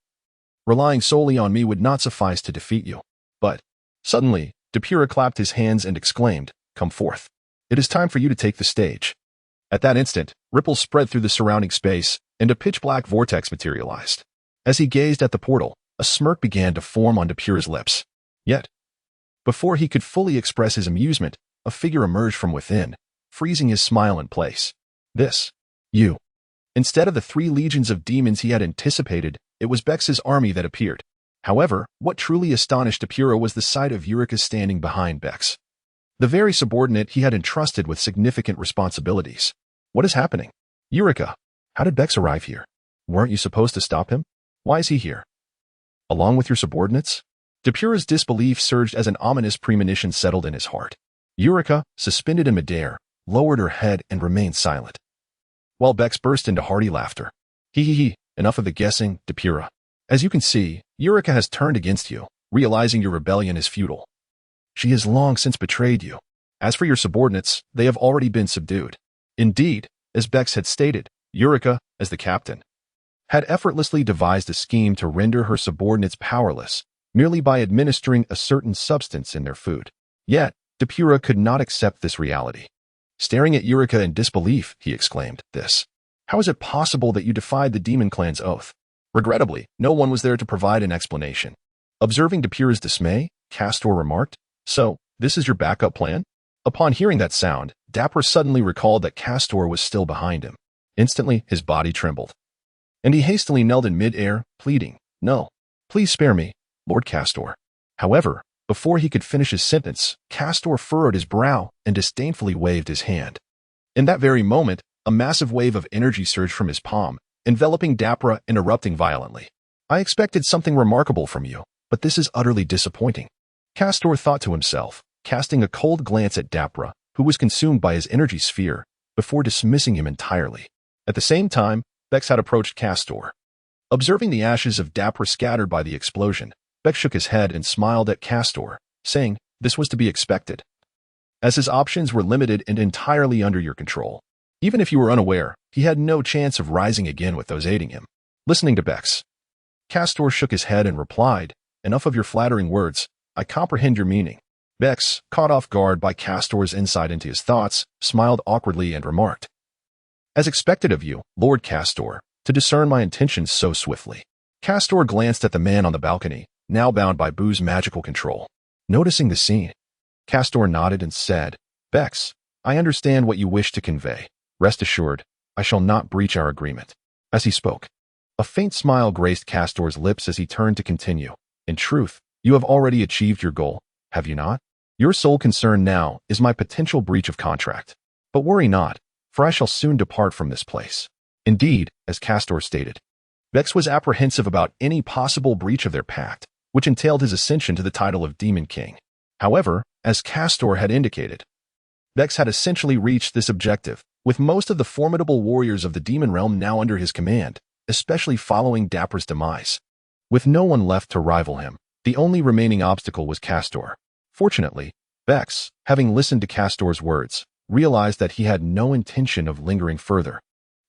relying solely on me would not suffice to defeat you." But, suddenly, Depura clapped his hands and exclaimed, "Come forth. It is time for you to take the stage." At that instant, ripples spread through the surrounding space, and a pitch-black vortex materialized. As he gazed at the portal, a smirk began to form on Depura's lips. Yet, before he could fully express his amusement, a figure emerged from within, freezing his smile in place. "This, you." Instead of the 3 legions of demons he had anticipated, it was Bex's army that appeared. However, what truly astonished Depura was the sight of Eureka standing behind Bex, the very subordinate he had entrusted with significant responsibilities. "What is happening? Eureka, how did Bex arrive here? Weren't you supposed to stop him? Why is he here? Along with your subordinates?" Depura's disbelief surged as an ominous premonition settled in his heart. Eureka, suspended in midair, lowered her head and remained silent, while Bex burst into hearty laughter. "He, enough of the guessing, Depura. As you can see, Eureka has turned against you, realizing your rebellion is futile. She has long since betrayed you. As for your subordinates, they have already been subdued." Indeed, as Bex had stated, Eureka, as the captain, had effortlessly devised a scheme to render her subordinates powerless, merely by administering a certain substance in their food. Yet, Depura could not accept this reality. Staring at Eureka in disbelief, he exclaimed, "This. How is it possible that you defied the demon clan's oath?" Regrettably, no one was there to provide an explanation. Observing Depura's dismay, Castor remarked, "So, this is your backup plan?" Upon hearing that sound, Dapper suddenly recalled that Castor was still behind him. Instantly, his body trembled, and he hastily knelt in mid-air, pleading, "No, please spare me, Lord Castor." However, before he could finish his sentence, Castor furrowed his brow and disdainfully waved his hand. In that very moment, a massive wave of energy surged from his palm, enveloping Dapper and erupting violently. "I expected something remarkable from you, but this is utterly disappointing," Castor thought to himself, casting a cold glance at Dapper, who was consumed by his energy sphere, before dismissing him entirely. At the same time, Bex had approached Castor. Observing the ashes of Dapper scattered by the explosion, Bex shook his head and smiled at Castor, saying, "This was to be expected, as his options were limited and entirely under your control. Even if you were unaware, he had no chance of rising again with those aiding him." Listening to Bex, Castor shook his head and replied, "Enough of your flattering words. I comprehend your meaning." Bex, caught off guard by Castor's insight into his thoughts, smiled awkwardly and remarked, "As expected of you, Lord Castor, to discern my intentions so swiftly." Castor glanced at the man on the balcony, now bound by Buu's magical control. Noticing the scene, Castor nodded and said, "Bex, I understand what you wish to convey. Rest assured, I shall not breach our agreement." As he spoke, a faint smile graced Castor's lips as he turned to continue. "In truth, you have already achieved your goal, have you not? Your sole concern now is my potential breach of contract. But worry not, for I shall soon depart from this place." Indeed, as Castor stated, Bex was apprehensive about any possible breach of their pact, which entailed his ascension to the title of Demon King. However, as Castor had indicated, Bex had essentially reached this objective, with most of the formidable warriors of the demon realm now under his command, especially following Dapper's demise. With no one left to rival him, the only remaining obstacle was Castor. Fortunately, Bex, having listened to Castor's words, realized that he had no intention of lingering further,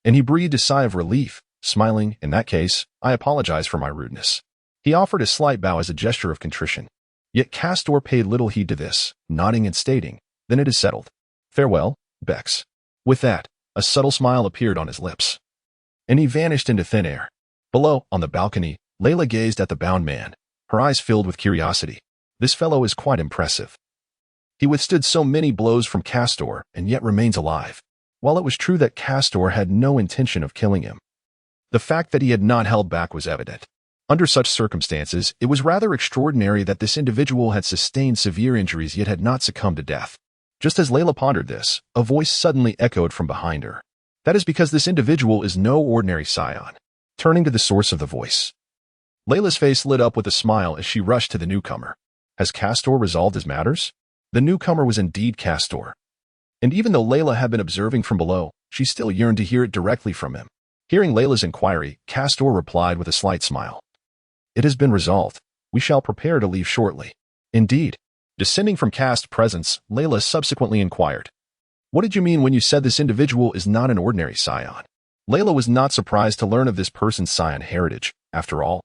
and he breathed a sigh of relief, smiling, "In that case, I apologize for my rudeness." He offered a slight bow as a gesture of contrition. Yet Castor paid little heed to this, nodding and stating, Then it is settled. Farewell, Bex. With that, a subtle smile appeared on his lips, and he vanished into thin air. Below, on the balcony, Layla gazed at the bound man, her eyes filled with curiosity. This fellow is quite impressive. He withstood so many blows from Castor and yet remains alive. While it was true that Castor had no intention of killing him, the fact that he had not held back was evident. Under such circumstances, it was rather extraordinary that this individual had sustained severe injuries yet had not succumbed to death. Just as Layla pondered this, a voice suddenly echoed from behind her. That is because this individual is no ordinary Saiyan. Turning to the source of the voice, Layla's face lit up with a smile as she rushed to the newcomer. Has Castor resolved his matters? The newcomer was indeed Castor. And even though Layla had been observing from below, she still yearned to hear it directly from him. Hearing Layla's inquiry, Castor replied with a slight smile. It has been resolved. We shall prepare to leave shortly. Indeed. Descending from Kast's presence, Layla subsequently inquired, what did you mean when you said this individual is not an ordinary Saiyan? Layla was not surprised to learn of this person's Saiyan heritage. After all,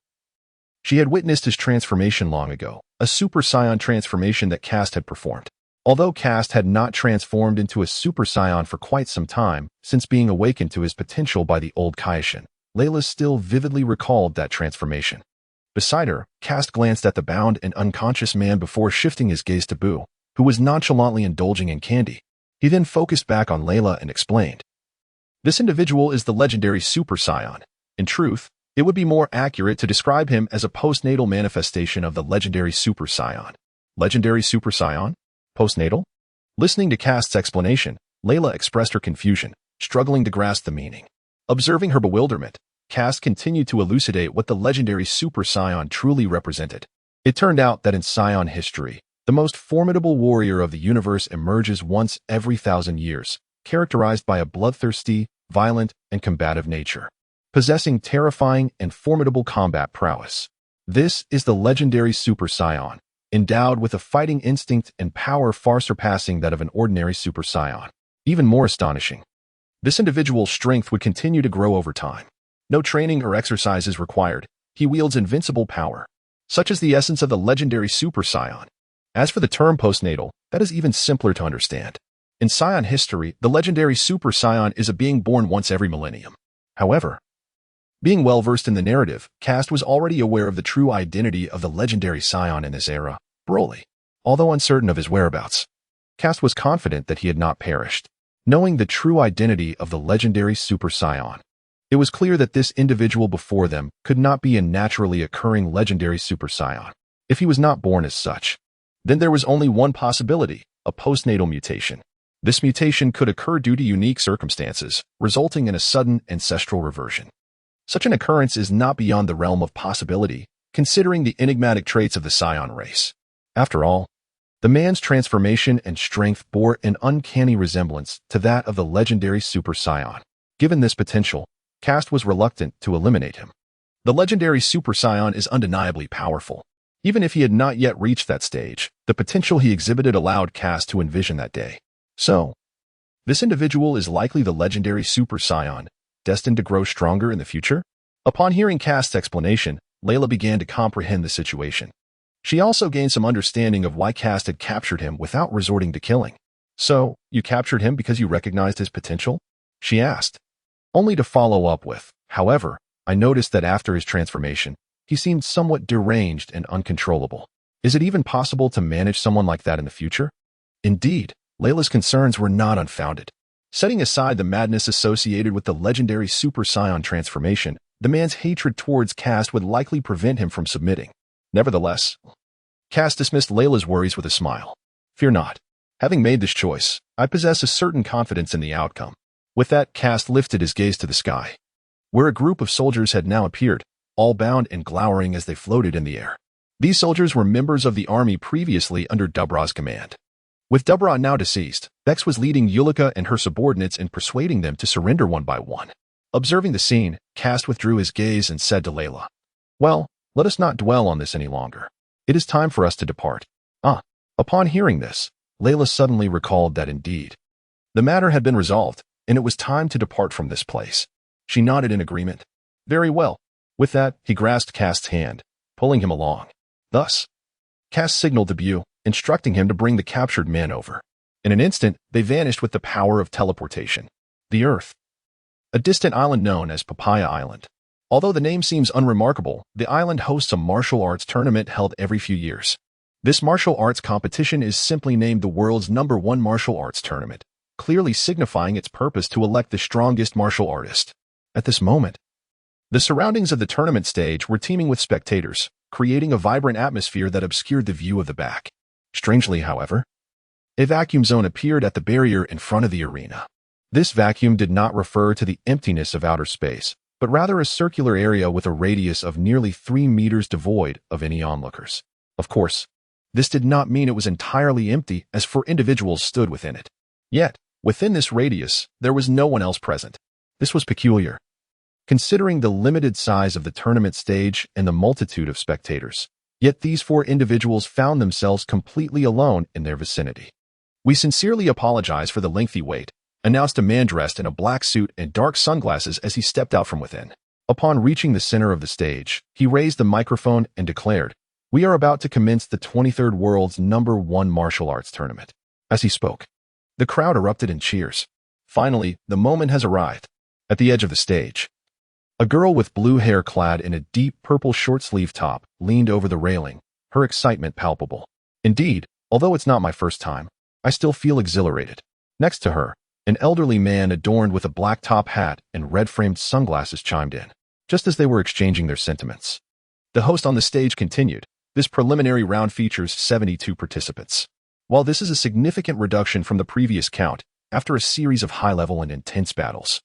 she had witnessed his transformation long ago, a Super Saiyan transformation that Kast had performed. Although Kast had not transformed into a Super Saiyan for quite some time, since being awakened to his potential by the old Kaishin, Layla still vividly recalled that transformation. Beside her, Kast glanced at the bound and unconscious man before shifting his gaze to Buu, who was nonchalantly indulging in candy. He then focused back on Layla and explained. This individual is the legendary Super Saiyan. In truth, it would be more accurate to describe him as a postnatal manifestation of the legendary Super Saiyan. Legendary Super Saiyan? Postnatal? Listening to Kast's explanation, Layla expressed her confusion, struggling to grasp the meaning. Observing her bewilderment, Kast continued to elucidate what the legendary Super Saiyan truly represented. It turned out that in Saiyan history, the most formidable warrior of the universe emerges once every 1,000 years, characterized by a bloodthirsty, violent, and combative nature, possessing terrifying and formidable combat prowess. This is the legendary Super Saiyan, endowed with a fighting instinct and power far surpassing that of an ordinary Super Saiyan. Even more astonishing, this individual's strength would continue to grow over time. No training or exercise is required. He wields invincible power. Such is the essence of the legendary Super Saiyan. As for the term postnatal, that is even simpler to understand. In Saiyan history, the legendary Super Saiyan is a being born once every millennium. However, being well-versed in the narrative, Kast was already aware of the true identity of the legendary Saiyan in this era, Broly. Although uncertain of his whereabouts, Kast was confident that he had not perished. Knowing the true identity of the legendary Super Saiyan, it was clear that this individual before them could not be a naturally occurring legendary Super Saiyan. If he was not born as such, then there was only one possibility, a postnatal mutation. This mutation could occur due to unique circumstances, resulting in a sudden ancestral reversion. Such an occurrence is not beyond the realm of possibility, considering the enigmatic traits of the Saiyan race. After all, the man's transformation and strength bore an uncanny resemblance to that of the legendary Super Saiyan. Given this potential, Kast was reluctant to eliminate him. The legendary Super Saiyan is undeniably powerful. Even if he had not yet reached that stage, the potential he exhibited allowed Kast to envision that day. So, this individual is likely the legendary Super Saiyan, destined to grow stronger in the future? Upon hearing Kast's explanation, Layla began to comprehend the situation. She also gained some understanding of why Kast had captured him without resorting to killing. So, you captured him because you recognized his potential? She asked, only to follow up with, however, I noticed that after his transformation, he seemed somewhat deranged and uncontrollable. Is it even possible to manage someone like that in the future? Indeed, Layla's concerns were not unfounded. Setting aside the madness associated with the legendary Super Saiyan transformation, the man's hatred towards Kast would likely prevent him from submitting. Nevertheless, Kast dismissed Layla's worries with a smile. Fear not. Having made this choice, I possess a certain confidence in the outcome. With that, Kast lifted his gaze to the sky, where a group of soldiers had now appeared, all bound and glowering as they floated in the air. These soldiers were members of the army previously under Dubra's command. With Dubra now deceased, Vex was leading Yulika and her subordinates in persuading them to surrender one by one. Observing the scene, Kast withdrew his gaze and said to Layla, well, let us not dwell on this any longer. It is time for us to depart. Upon hearing this, Layla suddenly recalled that indeed, the matter had been resolved, and it was time to depart from this place. She nodded in agreement. Very well. With that, he grasped Kast's hand, pulling him along. Thus, Kast signaled to Buu, instructing him to bring the captured men over. In an instant, they vanished with the power of teleportation. The Earth. A distant island known as Papaya Island. Although the name seems unremarkable, the island hosts a martial arts tournament held every few years. This martial arts competition is simply named the world's #1 martial arts tournament, clearly signifying its purpose to elect the strongest martial artist. At this moment, the surroundings of the tournament stage were teeming with spectators, creating a vibrant atmosphere that obscured the view of the back. Strangely, however, a vacuum zone appeared at the barrier in front of the arena. This vacuum did not refer to the emptiness of outer space, but rather a circular area with a radius of nearly 3 meters devoid of any onlookers. Of course, this did not mean it was entirely empty, as 4 individuals stood within it. Yet, within this radius, there was no one else present. This was peculiar, considering the limited size of the tournament stage and the multitude of spectators. Yet these 4 individuals found themselves completely alone in their vicinity. "We sincerely apologize for the lengthy wait," announced a man dressed in a black suit and dark sunglasses as he stepped out from within. Upon reaching the center of the stage, he raised the microphone and declared, "We are about to commence the 23rd World's #1 martial arts tournament." As he spoke, the crowd erupted in cheers. Finally, the moment has arrived. At the edge of the stage, a girl with blue hair clad in a deep purple short-sleeve top leaned over the railing, her excitement palpable. "Indeed, although it's not my first time, I still feel exhilarated." Next to her, an elderly man adorned with a black top hat and red-framed sunglasses chimed in. Just as they were exchanging their sentiments, the host on the stage continued, "This preliminary round features 72 participants. While this is a significant reduction from the previous count, after a series of high-level and intense battles,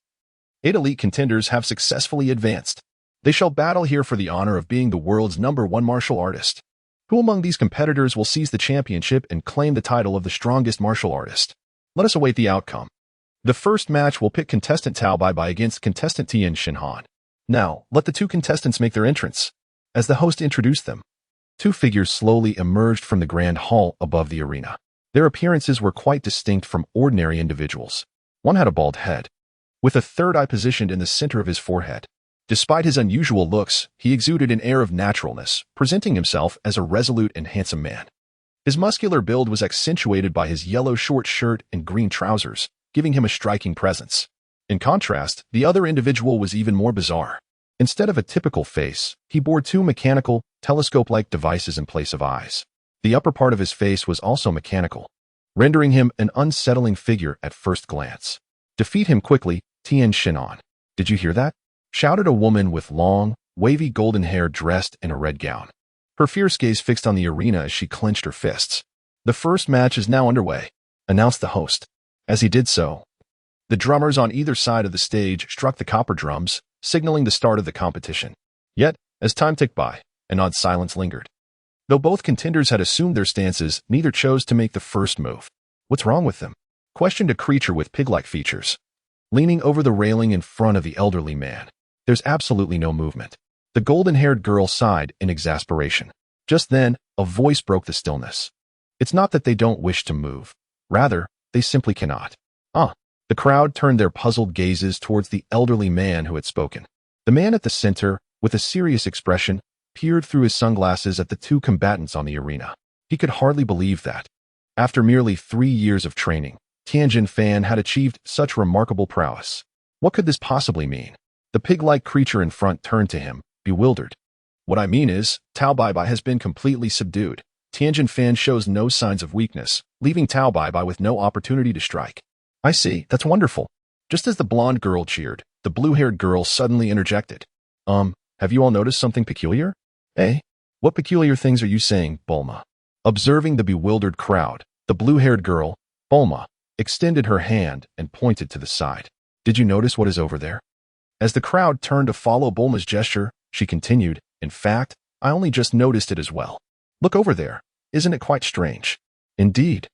8 elite contenders have successfully advanced. They shall battle here for the honor of being the world's #1 martial artist. Who among these competitors will seize the championship and claim the title of the strongest martial artist? Let us await the outcome. The first match will pit contestant Tao Bai against contestant Tien Shinhan. Now, let the 2 contestants make their entrance." As the host introduced them, 2 figures slowly emerged from the grand hall above the arena. Their appearances were quite distinct from ordinary individuals. One had a bald head, with a third eye positioned in the center of his forehead. Despite his unusual looks, he exuded an air of naturalness, presenting himself as a resolute and handsome man. His muscular build was accentuated by his yellow short shirt and green trousers, giving him a striking presence. In contrast, the other individual was even more bizarre. Instead of a typical face, he bore 2 mechanical, telescope-like devices in place of eyes. The upper part of his face was also mechanical, rendering him an unsettling figure at first glance. "Defeat him quickly, Tien Shinhan." "Did you hear that?" shouted a woman with long, wavy golden hair dressed in a red gown. Her fierce gaze fixed on the arena as she clenched her fists. "The first match is now underway," announced the host. As he did so, the drummers on either side of the stage struck the copper drums, signaling the start of the competition. Yet, as time ticked by, an odd silence lingered. Though both contenders had assumed their stances, neither chose to make the first move. "What's wrong with them?" questioned a creature with pig-like features, leaning over the railing in front of the elderly man. "There's absolutely no movement." The golden-haired girl sighed in exasperation. Just then, a voice broke the stillness. "It's not that they don't wish to move. Rather, they simply cannot." The crowd turned their puzzled gazes towards the elderly man who had spoken. The man at the center, with a serious expression, peered through his sunglasses at the 2 combatants on the arena. He could hardly believe that, after merely 3 years of training, Tianjin Fan had achieved such remarkable prowess. What could this possibly mean? The pig-like creature in front turned to him, bewildered. "What I mean is, Tao Bai has been completely subdued. Tianjin Fan shows no signs of weakness, leaving Tao Bai with no opportunity to strike." "I see, that's wonderful." Just as the blonde girl cheered, the blue-haired girl suddenly interjected. Have you all noticed something peculiar?" "Eh? What peculiar things are you saying, Bulma?" Observing the bewildered crowd, the blue-haired girl, Bulma, extended her hand and pointed to the side. "Did you notice what is over there?" As the crowd turned to follow Bulma's gesture, she continued, "In fact, I only just noticed it as well. Look over there. Isn't it quite strange?" "Indeed."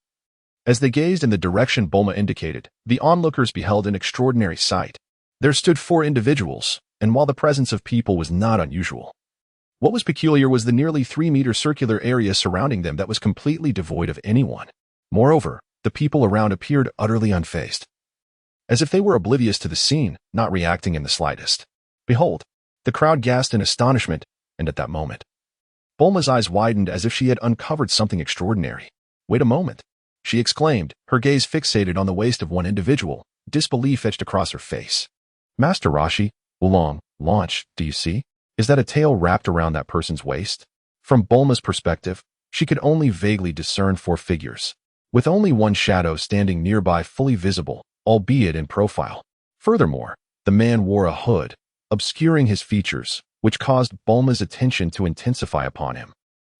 As they gazed in the direction Bulma indicated, the onlookers beheld an extraordinary sight. There stood 4 individuals, and while the presence of people was not unusual, what was peculiar was the nearly 3-meter circular area surrounding them that was completely devoid of anyone. Moreover, the people around appeared utterly unfazed, as if they were oblivious to the scene, not reacting in the slightest. "Behold!" The crowd gasped in astonishment, and at that moment, Bulma's eyes widened as if she had uncovered something extraordinary. "Wait a moment. she exclaimed, her gaze fixated on the waist of one individual, disbelief etched across her face. Master Roshi, Wulong, launch, do you see? Is that a tail wrapped around that person's waist? From Bulma's perspective, she could only vaguely discern four figures, with only one shadow standing nearby fully visible, albeit in profile. Furthermore, the man wore a hood, obscuring his features, which caused Bulma's attention to intensify upon him,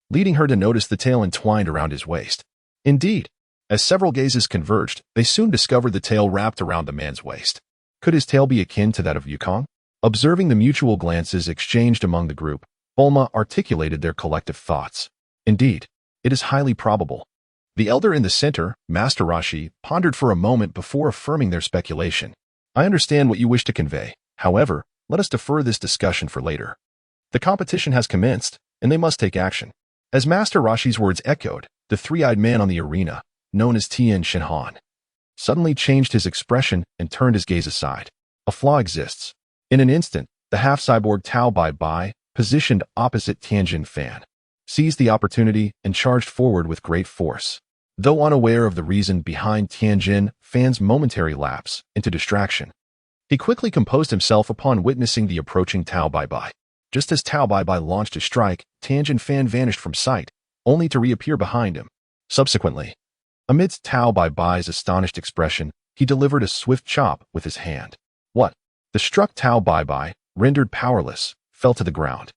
leading her to notice the tail entwined around his waist. Indeed, as several gazes converged, they soon discovered the tail wrapped around the man's waist. Could his tail be akin to that of Wukong? Observing the mutual glances exchanged among the group, Bulma articulated their collective thoughts. Indeed, it is highly probable. The elder in the center, Master Roshi, pondered for a moment before affirming their speculation. I understand what you wish to convey. However, let us defer this discussion for later. The competition has commenced, and they must take action. As Master Roshi's words echoed, the three-eyed man on the arena, known as Tien Shinhan, suddenly changed his expression and turned his gaze aside. A flaw exists. In an instant, the half-cyborg Tao Bai Bai, positioned opposite Tianjin Fan, seized the opportunity and charged forward with great force. Though unaware of the reason behind Tianjin Fan's momentary lapse into distraction, he quickly composed himself upon witnessing the approaching Tao Bai Bai. Just as Tao Bai Bai launched a strike, Tianjin Fan vanished from sight, only to reappear behind him. Subsequently, amidst Tao Bai Bai's astonished expression, he delivered a swift chop with his hand. What? The struck Tao Bai Bai, rendered powerless, fell to the ground.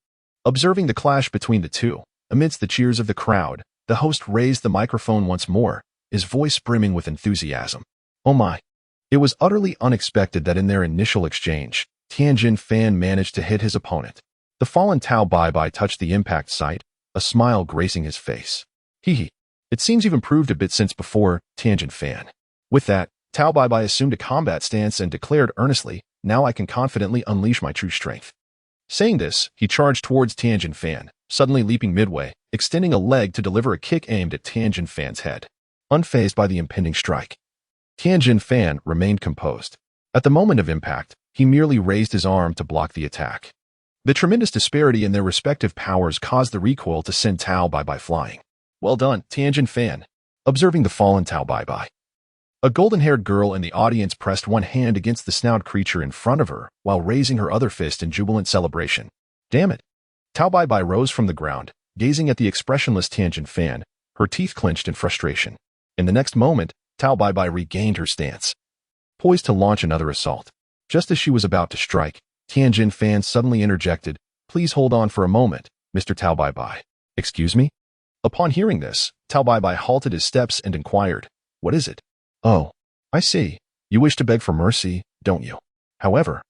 Observing the clash between the two, amidst the cheers of the crowd, the host raised the microphone once more, his voice brimming with enthusiasm. Oh my! It was utterly unexpected that in their initial exchange, Tianjin Fan managed to hit his opponent. The fallen Tao Bai Bai touched the impact site, a smile gracing his face. Hee. It seems you've improved a bit since before, Tianjin Fan. With that, Tao Bai Bai assumed a combat stance and declared earnestly, now I can confidently unleash my true strength. Saying this, he charged towards Tianjin Fan, suddenly leaping midway, extending a leg to deliver a kick aimed at Tianjin Fan's head. Unfazed by the impending strike, Tianjin Fan remained composed. At the moment of impact, he merely raised his arm to block the attack. The tremendous disparity in their respective powers caused the recoil to send Tao Bai Bai flying. Well done, Tianjin Fan. Observing the fallen Tao Bai Bai, a golden-haired girl in the audience pressed one hand against the snout creature in front of her while raising her other fist in jubilant celebration. Damn it! Tao Bai Bai rose from the ground, gazing at the expressionless Tianjin Fan, her teeth clenched in frustration. In the next moment, Tao Bai Bai regained her stance, poised to launch another assault. Just as she was about to strike, Tianjin Fan suddenly interjected, "Please hold on for a moment, Mr. Tao Bai Bai." "Excuse me?" Upon hearing this, Tao Bai Bai halted his steps and inquired, "What is it?" "Oh, I see. You wish to beg for mercy, don't you?" However,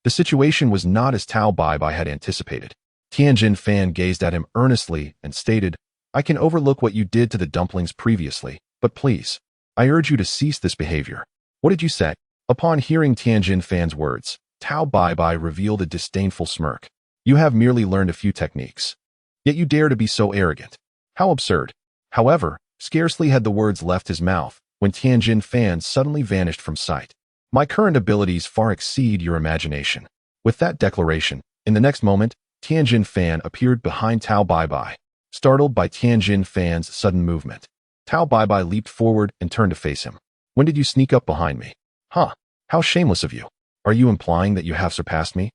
the situation was not as Tao Bai Bai had anticipated. Tianjin Fan gazed at him earnestly and stated, "I can overlook what you did to the dumplings previously, but please, I urge you to cease this behavior." "What did you say?" Upon hearing Tianjin Fan's words, Tao Bai Bai revealed a disdainful smirk. "You have merely learned a few techniques, yet you dare to be so arrogant. How absurd." However, scarcely had the words left his mouth when Tianjin Fan suddenly vanished from sight. "My current abilities far exceed your imagination." With that declaration, in the next moment, Tianjin Fan appeared behind Tao Bai Bai. Startled by Tianjin Fan's sudden movement, Tao Bai Bai leaped forward and turned to face him. "When did you sneak up behind me?" "Huh, how shameless of you. Are you implying that you have surpassed me?"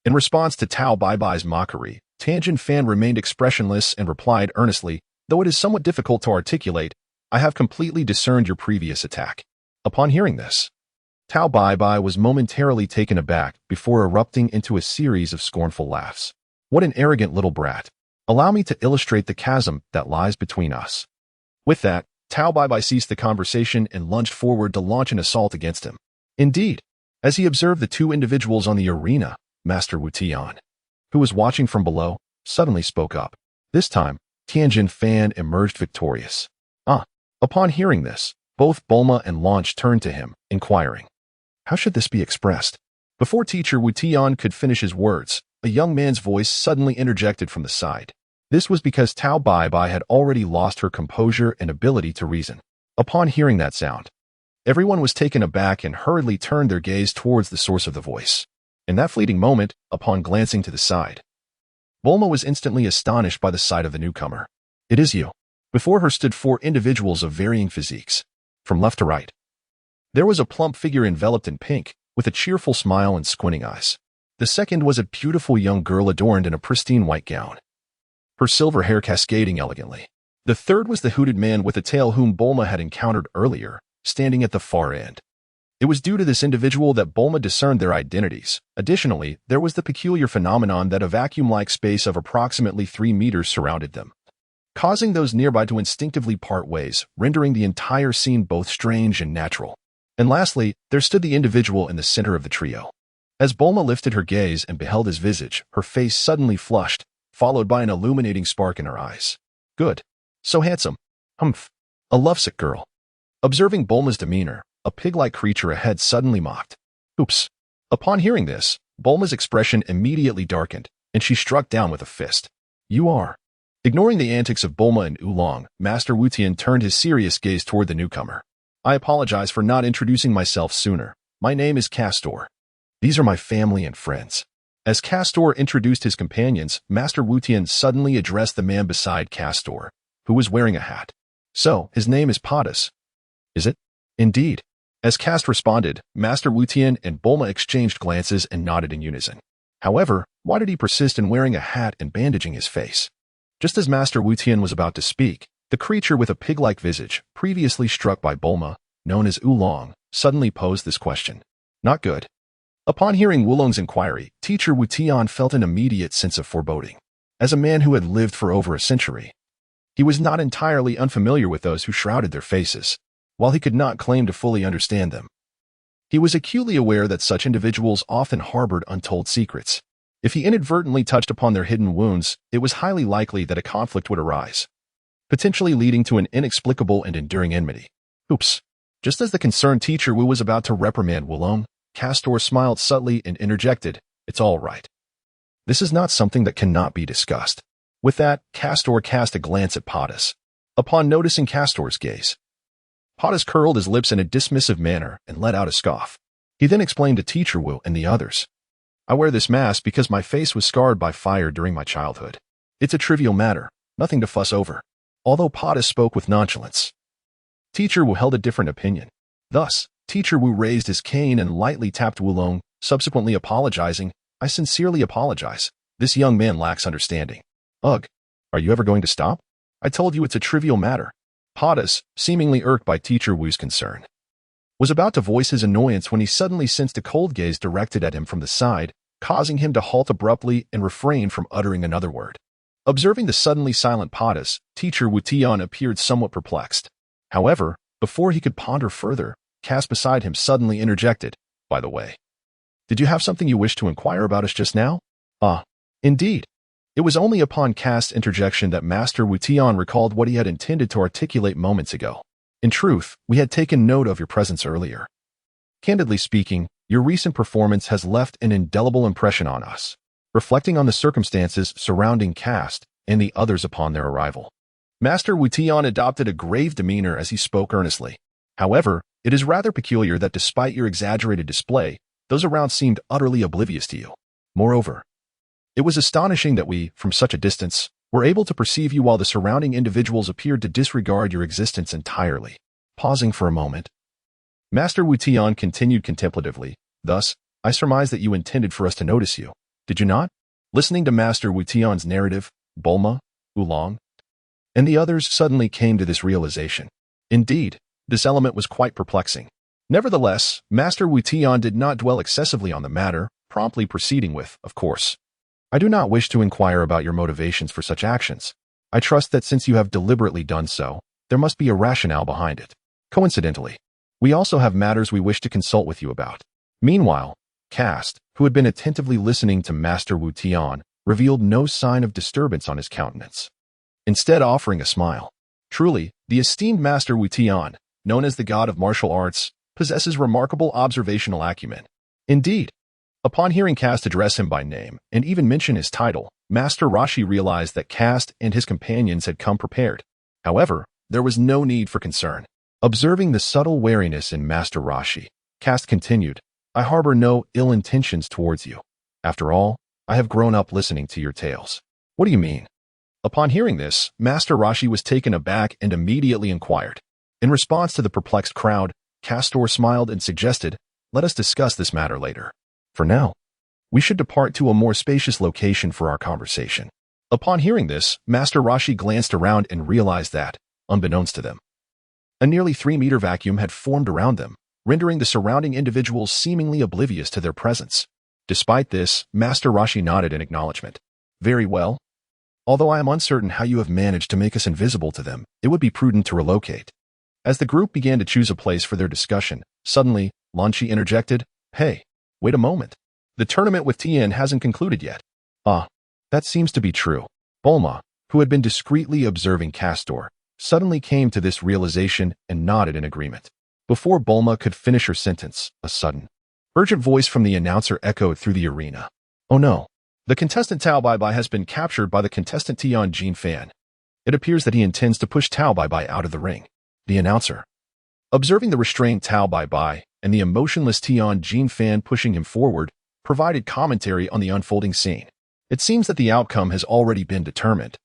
In response to Tao Bai Bai's mockery, Tianjin Fan remained expressionless and replied earnestly, "Though it is somewhat difficult to articulate, I have completely discerned your previous attack." Upon hearing this, Tao Bai Bai was momentarily taken aback before erupting into a series of scornful laughs. "What an arrogant little brat. Allow me to illustrate the chasm that lies between us." With that, Tao Bai Bai ceased the conversation and lunged forward to launch an assault against him. Indeed, as he observed the two individuals on the arena, Master Wu Tian, who was watching from below, suddenly spoke up. This time, Tianjin Fan emerged victorious. Upon hearing this, both Bulma and Launch turned to him, inquiring, "How should this be expressed?" Before Teacher Wu Tian could finish his words, a young man's voice suddenly interjected from the side. This was because Tao Bai Bai had already lost her composure and ability to reason. Upon hearing that sound, everyone was taken aback and hurriedly turned their gaze towards the source of the voice. In that fleeting moment, upon glancing to the side, Bulma was instantly astonished by the sight of the newcomer. "It is you." Before her stood 4 individuals of varying physiques. From left to right, there was a plump figure enveloped in pink, with a cheerful smile and squinting eyes. The second was a beautiful young girl adorned in a pristine white gown, her silver hair cascading elegantly. The third was the hooded man with a tail whom Bulma had encountered earlier, standing at the far end. It was due to this individual that Bulma discerned their identities. Additionally, there was the peculiar phenomenon that a vacuum-like space of approximately 3 meters surrounded them, causing those nearby to instinctively part ways, rendering the entire scene both strange and natural. And lastly, there stood the individual in the center of the trio. As Bulma lifted her gaze and beheld his visage, her face suddenly flushed, followed by an illuminating spark in her eyes. Good. So handsome. Humph. A lovesick girl. Observing Bulma's demeanor, a pig-like creature ahead suddenly mocked. Oops. Upon hearing this, Bulma's expression immediately darkened, and she struck down with a fist. You are. Ignoring the antics of Bulma and Oolong, Master Wu Tien turned his serious gaze toward the newcomer. I apologize for not introducing myself sooner. My name is Castor. These are my family and friends. As Castor introduced his companions, Master Wu Tien suddenly addressed the man beside Castor, who was wearing a hat. So, his name is Padas. Is it? Indeed. As Kast responded, Master Wu Tien and Bulma exchanged glances and nodded in unison. However, why did he persist in wearing a hat and bandaging his face? Just as Master Wu Tien was about to speak, the creature with a pig-like visage, previously struck by Bulma, known as Oolong, suddenly posed this question. Not good. Upon hearing Oolong's inquiry, Teacher Wu Tien felt an immediate sense of foreboding. As a man who had lived for over a century, he was not entirely unfamiliar with those who shrouded their faces. While he could not claim to fully understand them, he was acutely aware that such individuals often harbored untold secrets. If he inadvertently touched upon their hidden wounds, it was highly likely that a conflict would arise, potentially leading to an inexplicable and enduring enmity. Oops. Just as the concerned Teacher Wu was about to reprimand Oolong, Castor smiled subtly and interjected, It's all right. This is not something that cannot be discussed. With that, Castor cast a glance at Padas. Upon noticing Castor's gaze, Padas curled his lips in a dismissive manner and let out a scoff. He then explained to Teacher Wu and the others. I wear this mask because my face was scarred by fire during my childhood. It's a trivial matter, nothing to fuss over. Although Padas spoke with nonchalance, Teacher Wu held a different opinion. Thus, Teacher Wu raised his cane and lightly tapped Oolong, subsequently apologizing. I sincerely apologize. This young man lacks understanding. Ugh, are you ever going to stop? I told you it's a trivial matter. Padas, seemingly irked by Teacher Wu's concern, was about to voice his annoyance when he suddenly sensed a cold gaze directed at him from the side, causing him to halt abruptly and refrain from uttering another word. Observing the suddenly silent Padas, Teacher Wu Tien appeared somewhat perplexed. However, before he could ponder further, Kast beside him suddenly interjected, By the way, did you have something you wished to inquire about us just now? Ah, indeed. It was only upon Kast's interjection that Master Wu Tien recalled what he had intended to articulate moments ago. In truth, we had taken note of your presence earlier. Candidly speaking, your recent performance has left an indelible impression on us, reflecting on the circumstances surrounding Kast and the others upon their arrival. Master Wu Tien adopted a grave demeanor as he spoke earnestly. However, it is rather peculiar that despite your exaggerated display, those around seemed utterly oblivious to you. Moreover, it was astonishing that we, from such a distance, were able to perceive you while the surrounding individuals appeared to disregard your existence entirely. Pausing for a moment, Master Wu Tien continued contemplatively, Thus, I surmise that you intended for us to notice you, did you not? Listening to Master Wu Tian's narrative, Bulma, Oolong, and the others suddenly came to this realization. Indeed, this element was quite perplexing. Nevertheless, Master Wu Tien did not dwell excessively on the matter, promptly proceeding with, of course, I do not wish to inquire about your motivations for such actions. I trust that since you have deliberately done so, there must be a rationale behind it. Coincidentally, we also have matters we wish to consult with you about. Meanwhile, Kast, who had been attentively listening to Master Wu Tien, revealed no sign of disturbance on his countenance, instead offering a smile. Truly, the esteemed Master Wu Tien, known as the god of martial arts, possesses remarkable observational acumen. Indeed, upon hearing Kast address him by name and even mention his title, Master Rashi realized that Kast and his companions had come prepared. However, there was no need for concern. Observing the subtle wariness in Master Rashi, Kast continued, I harbor no ill intentions towards you. After all, I have grown up listening to your tales. What do you mean? Upon hearing this, Master Roshi was taken aback and immediately inquired. In response to the perplexed crowd, Castor smiled and suggested, "Let us discuss this matter later. For now, we should depart to a more spacious location for our conversation." Upon hearing this, Master Roshi glanced around and realized that, unbeknownst to them, a nearly 3-meter vacuum had formed around them, rendering the surrounding individuals seemingly oblivious to their presence. Despite this, Master Roshi nodded in acknowledgement. "Very well. Although I am uncertain how you have managed to make us invisible to them, it would be prudent to relocate." As the group began to choose a place for their discussion, suddenly, Lan Chi interjected, "Hey, wait a moment. The tournament with Tien hasn't concluded yet." "Ah, that seems to be true." Bulma, who had been discreetly observing Castor, suddenly came to this realization and nodded in agreement. Before Bulma could finish her sentence, a sudden, urgent voice from the announcer echoed through the arena. "Oh no. The contestant Tao Bai Bai has been captured by the contestant Tian Jin Fan. It appears that he intends to push Tao Bai Bai out of the ring." The announcer, observing the restrained Tao Bai Bai and the emotionless Tian Jin Fan pushing him forward, provided commentary on the unfolding scene. It seems that the outcome has already been determined.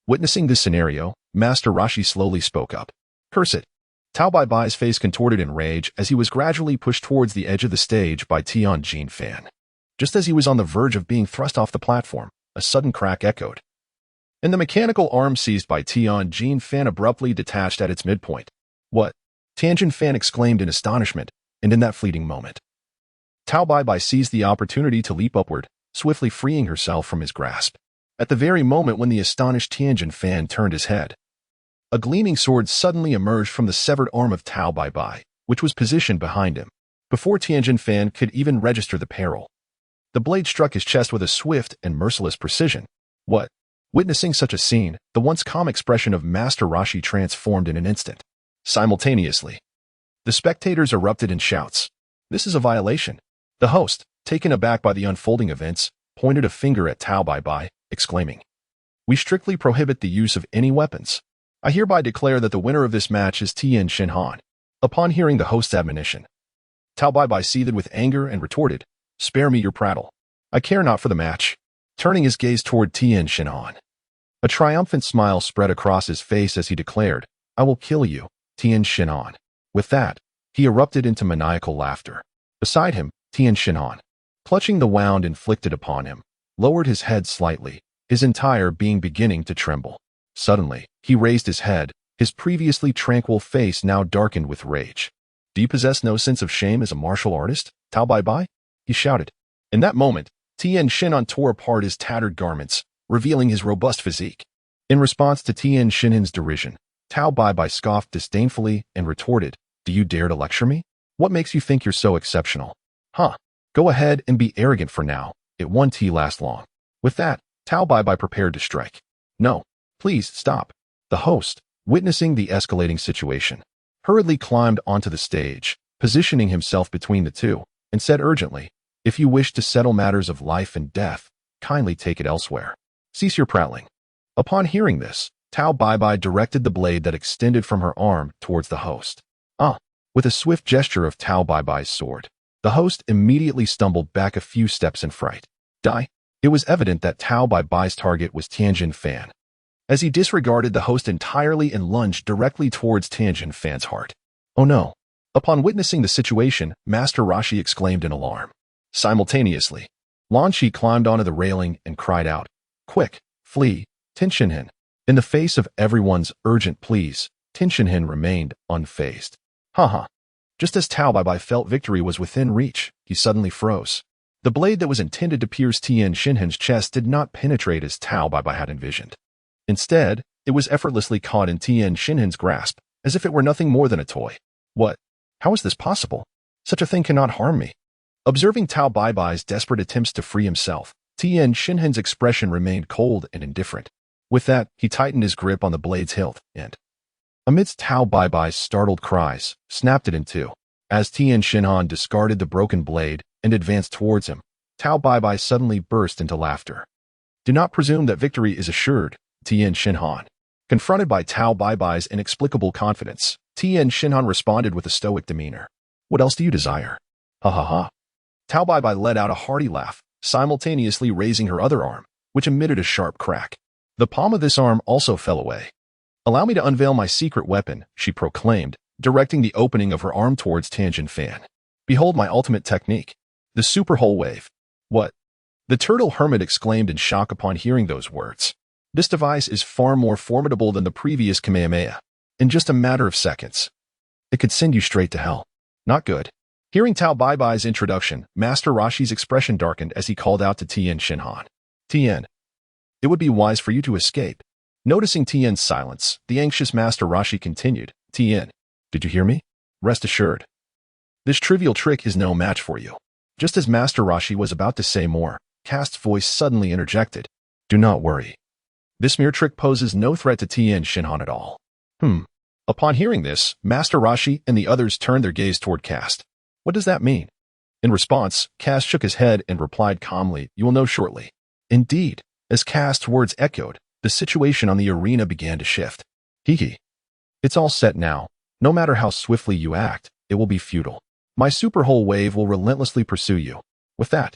Witnessing this scenario, Master Roshi slowly spoke up. "Curse it." Tao Bai Bai's face contorted in rage as he was gradually pushed towards the edge of the stage by Tian Jin Fan. Just as he was on the verge of being thrust off the platform, a sudden crack echoed, and the mechanical arm seized by Tian Jin Fan abruptly detached at its midpoint. "What?" Tian Jin Fan exclaimed in astonishment, and in that fleeting moment, Tao Bai Bai seized the opportunity to leap upward, swiftly freeing herself from his grasp. At the very moment when the astonished Tian Jin Fan turned his head, a gleaming sword suddenly emerged from the severed arm of Tao Bai Bai, which was positioned behind him. Before Tian Jin Fan could even register the peril, the blade struck his chest with a swift and merciless precision. "What?" Witnessing such a scene, the once calm expression of Master Roshi transformed in an instant. Simultaneously, the spectators erupted in shouts. "This is a violation." The host, taken aback by the unfolding events, pointed a finger at Tao Bai Bai, exclaiming, "We strictly prohibit the use of any weapons. I hereby declare that the winner of this match is Tien Shinhan." Upon hearing the host's admonition, Tao Bai Bai seethed with anger and retorted, "Spare me your prattle. I care not for the match." Turning his gaze toward Tien Shinhan, a triumphant smile spread across his face as he declared, "I will kill you, Tien Shinhan." With that, he erupted into maniacal laughter. Beside him, Tien Shinhan, clutching the wound inflicted upon him, lowered his head slightly, his entire being beginning to tremble. Suddenly, he raised his head, his previously tranquil face now darkened with rage. "Do you possess no sense of shame as a martial artist, Tao Bai Bai?" he shouted. In that moment, Tien Shinhan tore apart his tattered garments, revealing his robust physique. In response to Tien Shinhan's derision, Tao Bai Bai scoffed disdainfully and retorted, "Do you dare to lecture me? What makes you think you're so exceptional? Huh? Go ahead and be arrogant for now. It won't last long." With that, Tao Bai Bai prepared to strike. "No, please stop." The host, witnessing the escalating situation, hurriedly climbed onto the stage, positioning himself between the two, and said urgently, "If you wish to settle matters of life and death, kindly take it elsewhere. Cease your prattling." Upon hearing this, Tao Bai Bai directed the blade that extended from her arm towards the host. With a swift gesture of Tao Bai Bai's sword, the host immediately stumbled back a few steps in fright. It was evident that Tao Bai Bai's target was Tian Jin Fan, as he disregarded the host entirely and lunged directly towards Tian Jin Fan's heart. "Oh no." Upon witnessing the situation, Master Roshi exclaimed in alarm. Simultaneously, Lan Chi climbed onto the railing and cried out, "Quick, flee, Tien Shinhan." In the face of everyone's urgent pleas, Tien Shinhan remained unfazed. Just as Tao Bai Bai felt victory was within reach, he suddenly froze. The blade that was intended to pierce Tien Shinhan's chest did not penetrate as Tao Bai Bai had envisioned. Instead, it was effortlessly caught in Tien Shinhan's grasp, as if it were nothing more than a toy. "What? How is this possible? Such a thing cannot harm me." Observing Tao Bai Bai's desperate attempts to free himself, Tien Shinhan's expression remained cold and indifferent. With that, he tightened his grip on the blade's hilt and, amidst Tao Bai Bai's startled cries, snapped it in two. As Tien Shinhan discarded the broken blade and advanced towards him, Tao Bai Bai suddenly burst into laughter. "Do not presume that victory is assured, Tien Shinhan." Confronted by Tao Bai Bai's inexplicable confidence, Tien Shinhan responded with a stoic demeanor. "What else do you desire?" "Ha ha ha." Tao Bai Bai let out a hearty laugh, simultaneously raising her other arm, which emitted a sharp crack. The palm of this arm also fell away. "Allow me to unveil my secret weapon," she proclaimed, directing the opening of her arm towards Tien Fan. "Behold my ultimate technique, the Super Whole Wave." "What?" The turtle hermit exclaimed in shock upon hearing those words. "This device is far more formidable than the previous Kamehameha. In just a matter of seconds, it could send you straight to hell." "Not good." Hearing Tao Bai-Bai's introduction, Master Roshi's expression darkened as he called out to Tien Shinhan. "Tien, it would be wise for you to escape." Noticing Tien's silence, the anxious Master Roshi continued, "Tien, did you hear me? Rest assured, this trivial trick is no match for you." Just as Master Roshi was about to say more, Kast's voice suddenly interjected, "Do not worry. This mere trick poses no threat to Tien Shinhan at all." Upon hearing this, Master Roshi and the others turned their gaze toward Kast. "What does that mean?" In response, Kast shook his head and replied calmly, "You will know shortly." Indeed, as Kast's words echoed, the situation on the arena began to shift. "Hee. It's all set now. No matter how swiftly you act, it will be futile. My Super Whole Wave will relentlessly pursue you." With that,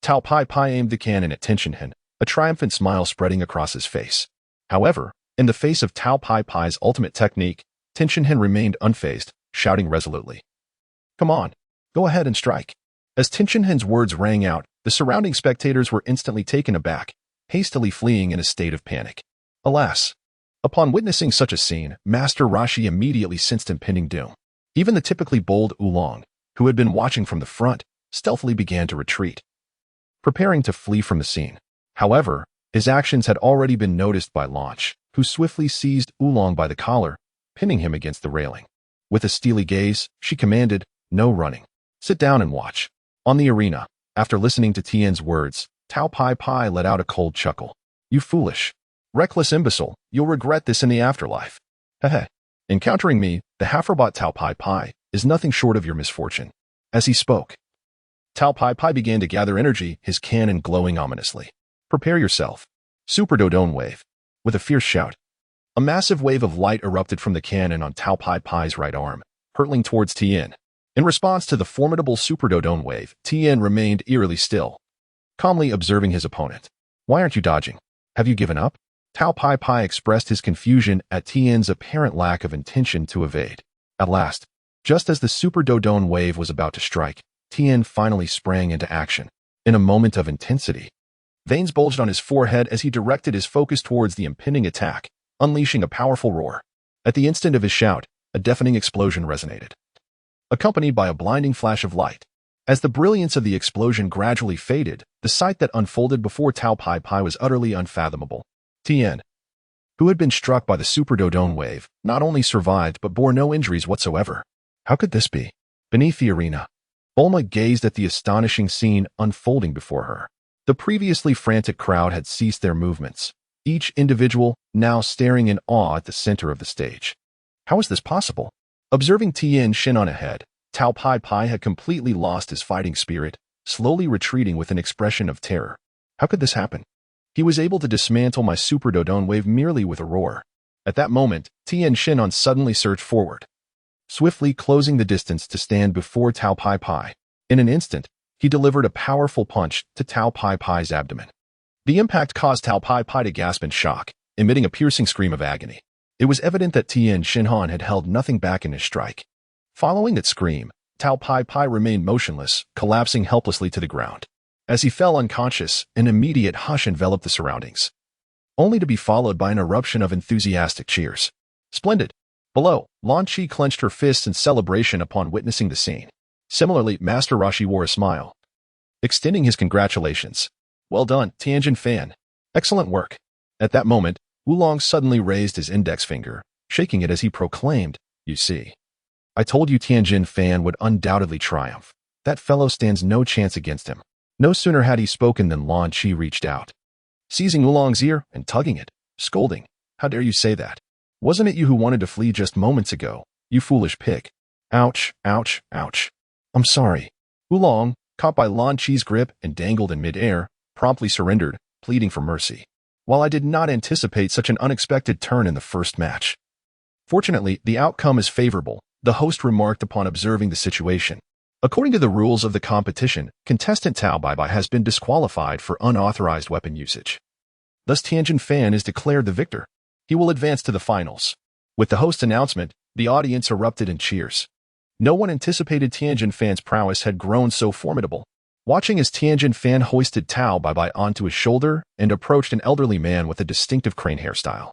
Tao Pai aimed the cannon at Tien Shinhan, a triumphant smile spreading across his face. However, in the face of Tao Pai's ultimate technique, Tien Shinhan remained unfazed, shouting resolutely, "Come on, go ahead and strike." As Tien Shinhan's words rang out, the surrounding spectators were instantly taken aback, hastily fleeing in a state of panic. Alas, upon witnessing such a scene, Master Roshi immediately sensed impending doom. Even the typically bold Oolong, who had been watching from the front, stealthily began to retreat, preparing to flee from the scene. However, his actions had already been noticed by Launch, who swiftly seized Oolong by the collar, pinning him against the railing. With a steely gaze, she commanded, "No running. Sit down and watch." On the arena, after listening to Tien's words, Tao Pai let out a cold chuckle. "You foolish, reckless imbecile, you'll regret this in the afterlife. Heh. Encountering me, the half-robot Tao Pai, is nothing short of your misfortune." As he spoke, Tao Pai began to gather energy, his cannon glowing ominously. "Prepare yourself. Super Dodon Wave." With a fierce shout, a massive wave of light erupted from the cannon on Tao Pai's right arm, hurtling towards Tien. In response to the formidable Super Dodon Wave, Tien remained eerily still, calmly observing his opponent. "Why aren't you dodging? Have you given up?" Tao Pai expressed his confusion at Tien's apparent lack of intention to evade. At last, just as the Super Dodon Wave was about to strike, Tien finally sprang into action. In a moment of intensity, veins bulged on his forehead as he directed his focus towards the impending attack, unleashing a powerful roar. At the instant of his shout, a deafening explosion resonated, accompanied by a blinding flash of light. As the brilliance of the explosion gradually faded, the sight that unfolded before Tao Pai was utterly unfathomable. Tien, who had been struck by the Super Dodon Wave, not only survived but bore no injuries whatsoever. How could this be? Beneath the arena, Bulma gazed at the astonishing scene unfolding before her. The previously frantic crowd had ceased their movements, each individual now staring in awe at the center of the stage. How was this possible? Observing Tien Shinhan ahead, Tao Pai had completely lost his fighting spirit, slowly retreating with an expression of terror. How could this happen? He was able to dismantle my Super Dodon Wave merely with a roar. At that moment, Tien Shinhan suddenly surged forward, swiftly closing the distance to stand before Tao Pai. In an instant, he delivered a powerful punch to Tao Pai's abdomen. The impact caused Tao Pai to gasp in shock, emitting a piercing scream of agony. It was evident that Tien Shinhan had held nothing back in his strike. Following that scream, Tao Pai remained motionless, collapsing helplessly to the ground. As he fell unconscious, an immediate hush enveloped the surroundings, only to be followed by an eruption of enthusiastic cheers. "Splendid!" Below, Lan Chi clenched her fists in celebration upon witnessing the scene. Similarly, Master Roshi wore a smile, extending his congratulations. "Well done, Tien Fan. Excellent work." At that moment, Oolong suddenly raised his index finger, shaking it as he proclaimed, "You see, I told you Tien Fan would undoubtedly triumph. That fellow stands no chance against him." No sooner had he spoken than Lan Chi reached out, seizing Oolong's ear and tugging it, scolding, "How dare you say that? Wasn't it you who wanted to flee just moments ago, you foolish pig?" Ouch, ouch, ouch. "I'm sorry." Oolong, caught by Lan Chi's grip and dangled in midair, promptly surrendered, pleading for mercy. While I did not anticipate such an unexpected turn in the first match, fortunately, the outcome is favorable, the host remarked upon observing the situation. According to the rules of the competition, contestant Tao Bai has been disqualified for unauthorized weapon usage. Thus Tien Fan is declared the victor. He will advance to the finals. With the host's announcement, the audience erupted in cheers. No one anticipated Tien Fan's prowess had grown so formidable. Watching as Tien Fan hoisted Tao Bai onto his shoulder and approached an elderly man with a distinctive crane hairstyle,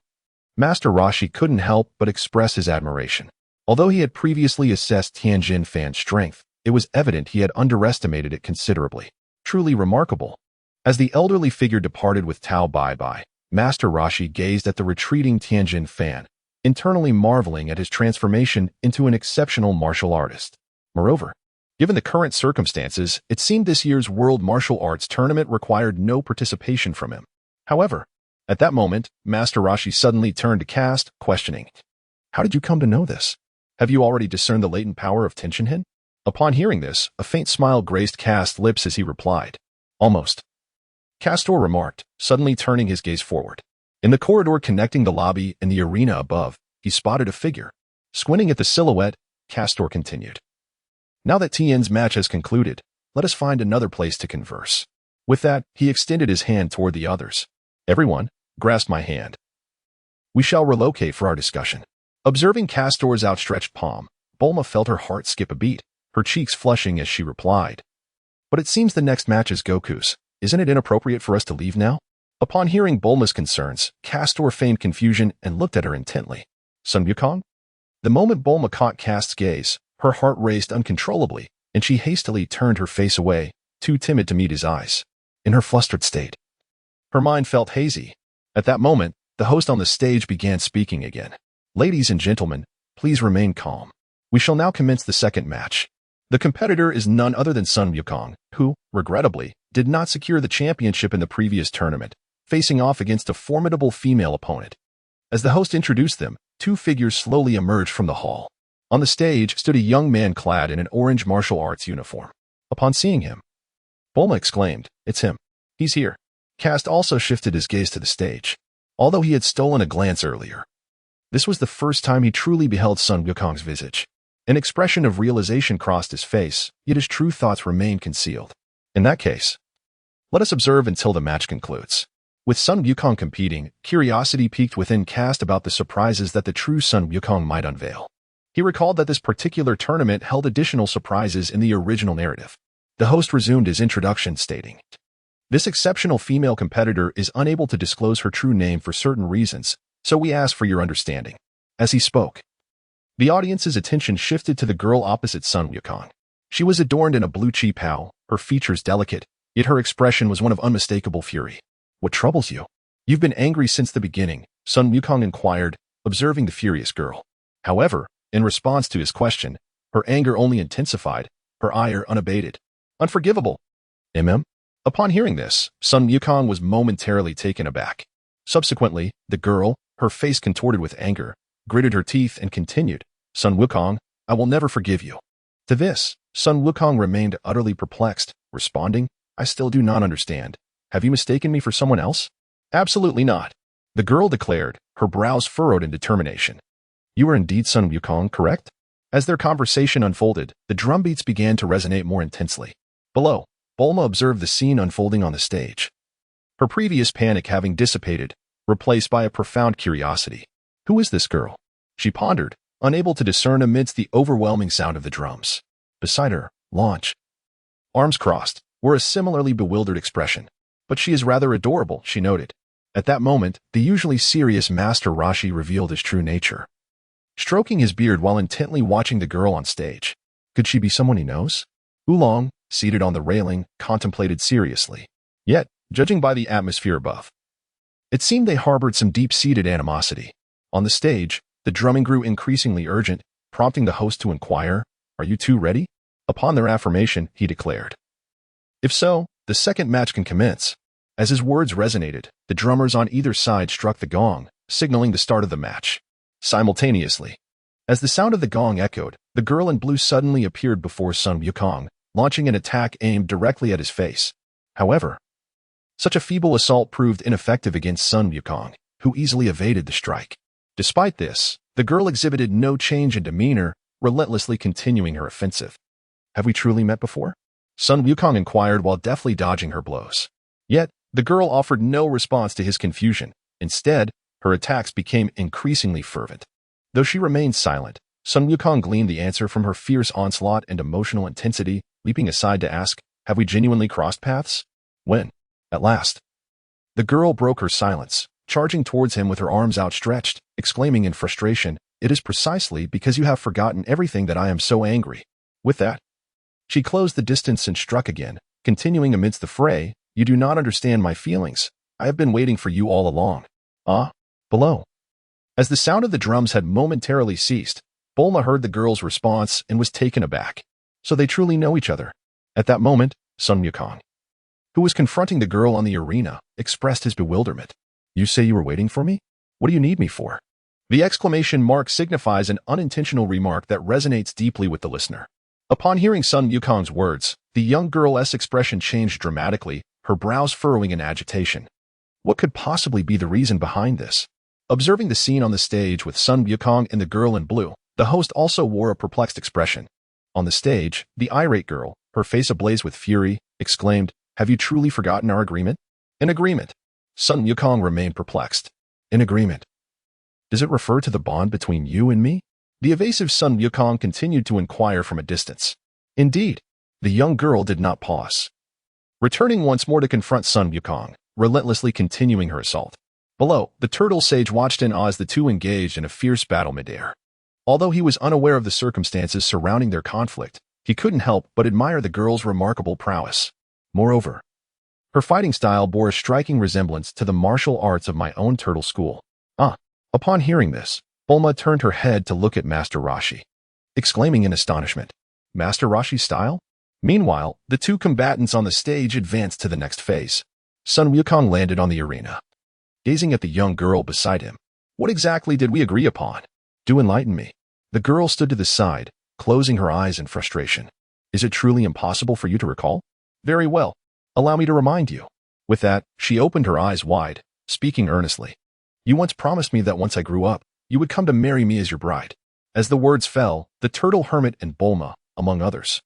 Master Roshi couldn't help but express his admiration. Although he had previously assessed Tien Fan's strength, it was evident he had underestimated it considerably. Truly remarkable. As the elderly figure departed with Tao Bai, Master Roshi gazed at the retreating Tien Fan, internally marveling at his transformation into an exceptional martial artist. Moreover, given the current circumstances, it seemed this year's World Martial Arts Tournament required no participation from him. However, at that moment, Master Roshi suddenly turned to Kast, questioning, "How did you come to know this? Have you already discerned the latent power of Tenshinhan?" Upon hearing this, a faint smile graced Kast's lips as he replied, "Almost." Castor remarked, suddenly turning his gaze forward. In the corridor connecting the lobby and the arena above, he spotted a figure. Squinting at the silhouette, Castor continued, "Now that Tien's match has concluded, let us find another place to converse." With that, he extended his hand toward the others. "Everyone, grasp my hand. We shall relocate for our discussion." Observing Castor's outstretched palm, Bulma felt her heart skip a beat, her cheeks flushing as she replied, "But it seems the next match is Goku's. Isn't it inappropriate for us to leave now?" Upon hearing Bulma's concerns, Castor feigned confusion and looked at her intently. "Sun Wukong?" The moment Bulma caught Kast's gaze, her heart raced uncontrollably, and she hastily turned her face away, too timid to meet his eyes. In her flustered state, her mind felt hazy. At that moment, the host on the stage began speaking again. "Ladies and gentlemen, please remain calm. We shall now commence the second match. The competitor is none other than Sun Wukong, who, regrettably, did not secure the championship in the previous tournament, facing off against a formidable female opponent." As the host introduced them, two figures slowly emerged from the hall. On the stage stood a young man clad in an orange martial arts uniform. Upon seeing him, Bulma exclaimed, "It's him. He's here." Kast also shifted his gaze to the stage. Although he had stolen a glance earlier, this was the first time he truly beheld Sun Wukong's visage. An expression of realization crossed his face, yet his true thoughts remained concealed. In that case, let us observe until the match concludes. With Sun Wukong competing, curiosity piqued within Kast about the surprises that the true Sun Wukong might unveil. He recalled that this particular tournament held additional surprises in the original narrative. The host resumed his introduction, stating, "This exceptional female competitor is unable to disclose her true name for certain reasons, so we ask for your understanding." As he spoke, the audience's attention shifted to the girl opposite Sun Wukong. She was adorned in a blue chi pao, her features delicate, yet her expression was one of unmistakable fury. "What troubles you? You've been angry since the beginning," Sun Wukong inquired, observing the furious girl. However, in response to his question, her anger only intensified, her ire unabated. "Unforgivable." Upon hearing this, Sun Wukong was momentarily taken aback. Subsequently, the girl, her face contorted with anger, gritted her teeth and continued, "Sun Wukong, I will never forgive you." To this, Sun Wukong remained utterly perplexed, responding, "I still do not understand. Have you mistaken me for someone else?" "Absolutely not," the girl declared, her brows furrowed in determination. "You are indeed Sun Wukong, correct?" As their conversation unfolded, the drumbeats began to resonate more intensely. Below, Bulma observed the scene unfolding on the stage. Her previous panic having dissipated, replaced by a profound curiosity. Who is this girl? She pondered, unable to discern amidst the overwhelming sound of the drums. Beside her, Launch, arms crossed, wore a similarly bewildered expression. "But she is rather adorable," she noted. At that moment, the usually serious Master Roshi revealed his true nature, stroking his beard while intently watching the girl on stage. Could she be someone he knows? Oolong, seated on the railing, contemplated seriously. Yet, judging by the atmosphere above, it seemed they harbored some deep-seated animosity. On the stage, the drumming grew increasingly urgent, prompting the host to inquire, "Are you two ready?" Upon their affirmation, he declared, "If so, the second match can commence." As his words resonated, the drummers on either side struck the gong, signaling the start of the match. Simultaneously, as the sound of the gong echoed, the girl in blue suddenly appeared before Sun Wukong, launching an attack aimed directly at his face. However, such a feeble assault proved ineffective against Sun Wukong, who easily evaded the strike. Despite this, the girl exhibited no change in demeanor, relentlessly continuing her offensive. "Have we truly met before?" Sun Wukong inquired while deftly dodging her blows. Yet, The girl offered no response to his confusion. Instead, her attacks became increasingly fervent. Though she remained silent, Sun Wukong gleaned the answer from her fierce onslaught and emotional intensity, leaping aside to ask, "Have we genuinely crossed paths?" When? At last. The girl broke her silence, charging towards him with her arms outstretched, exclaiming in frustration, "It is precisely because you have forgotten everything that I am so angry." With that, she closed the distance and struck again, continuing amidst the fray, "You do not understand my feelings. I have been waiting for you all along." Ah, below. As the sound of the drums had momentarily ceased, Bulma heard the girl's response and was taken aback. So they truly know each other. At that moment, Sun Wukong, who was confronting the girl on the arena, expressed his bewilderment. "You say you were waiting for me? What do you need me for?" The exclamation mark signifies an unintentional remark that resonates deeply with the listener. Upon hearing Sun Wukong's words, the young girl's expression changed dramatically, her brows furrowing in agitation. What could possibly be the reason behind this? Observing the scene on the stage with Sun Wukong and the girl in blue, the host also wore a perplexed expression. On the stage, the irate girl, her face ablaze with fury, exclaimed, "Have you truly forgotten our agreement?" "An agreement?" Sun Wukong remained perplexed. "An agreement? Does it refer to the bond between you and me?" The evasive Sun Wukong continued to inquire from a distance. Indeed, the young girl did not pause, returning once more to confront Sun Wukong, relentlessly continuing her assault. Below, the turtle sage watched in awe as the two engaged in a fierce battle midair. Although he was unaware of the circumstances surrounding their conflict, he couldn't help but admire the girl's remarkable prowess. Moreover, her fighting style bore a striking resemblance to the martial arts of my own turtle school. Upon hearing this, Bulma turned her head to look at Master Roshi, exclaiming in astonishment, "Master Roshi's style?" Meanwhile, the two combatants on the stage advanced to the next phase. Sun Wukong landed on the arena, gazing at the young girl beside him. "What exactly did we agree upon? Do enlighten me." The girl stood to the side, closing her eyes in frustration. "Is it truly impossible for you to recall? Very well. Allow me to remind you." With that, she opened her eyes wide, speaking earnestly. "You once promised me that once I grew up, you would come to marry me as your bride." As the words fell, the turtle hermit and Bulma, among others,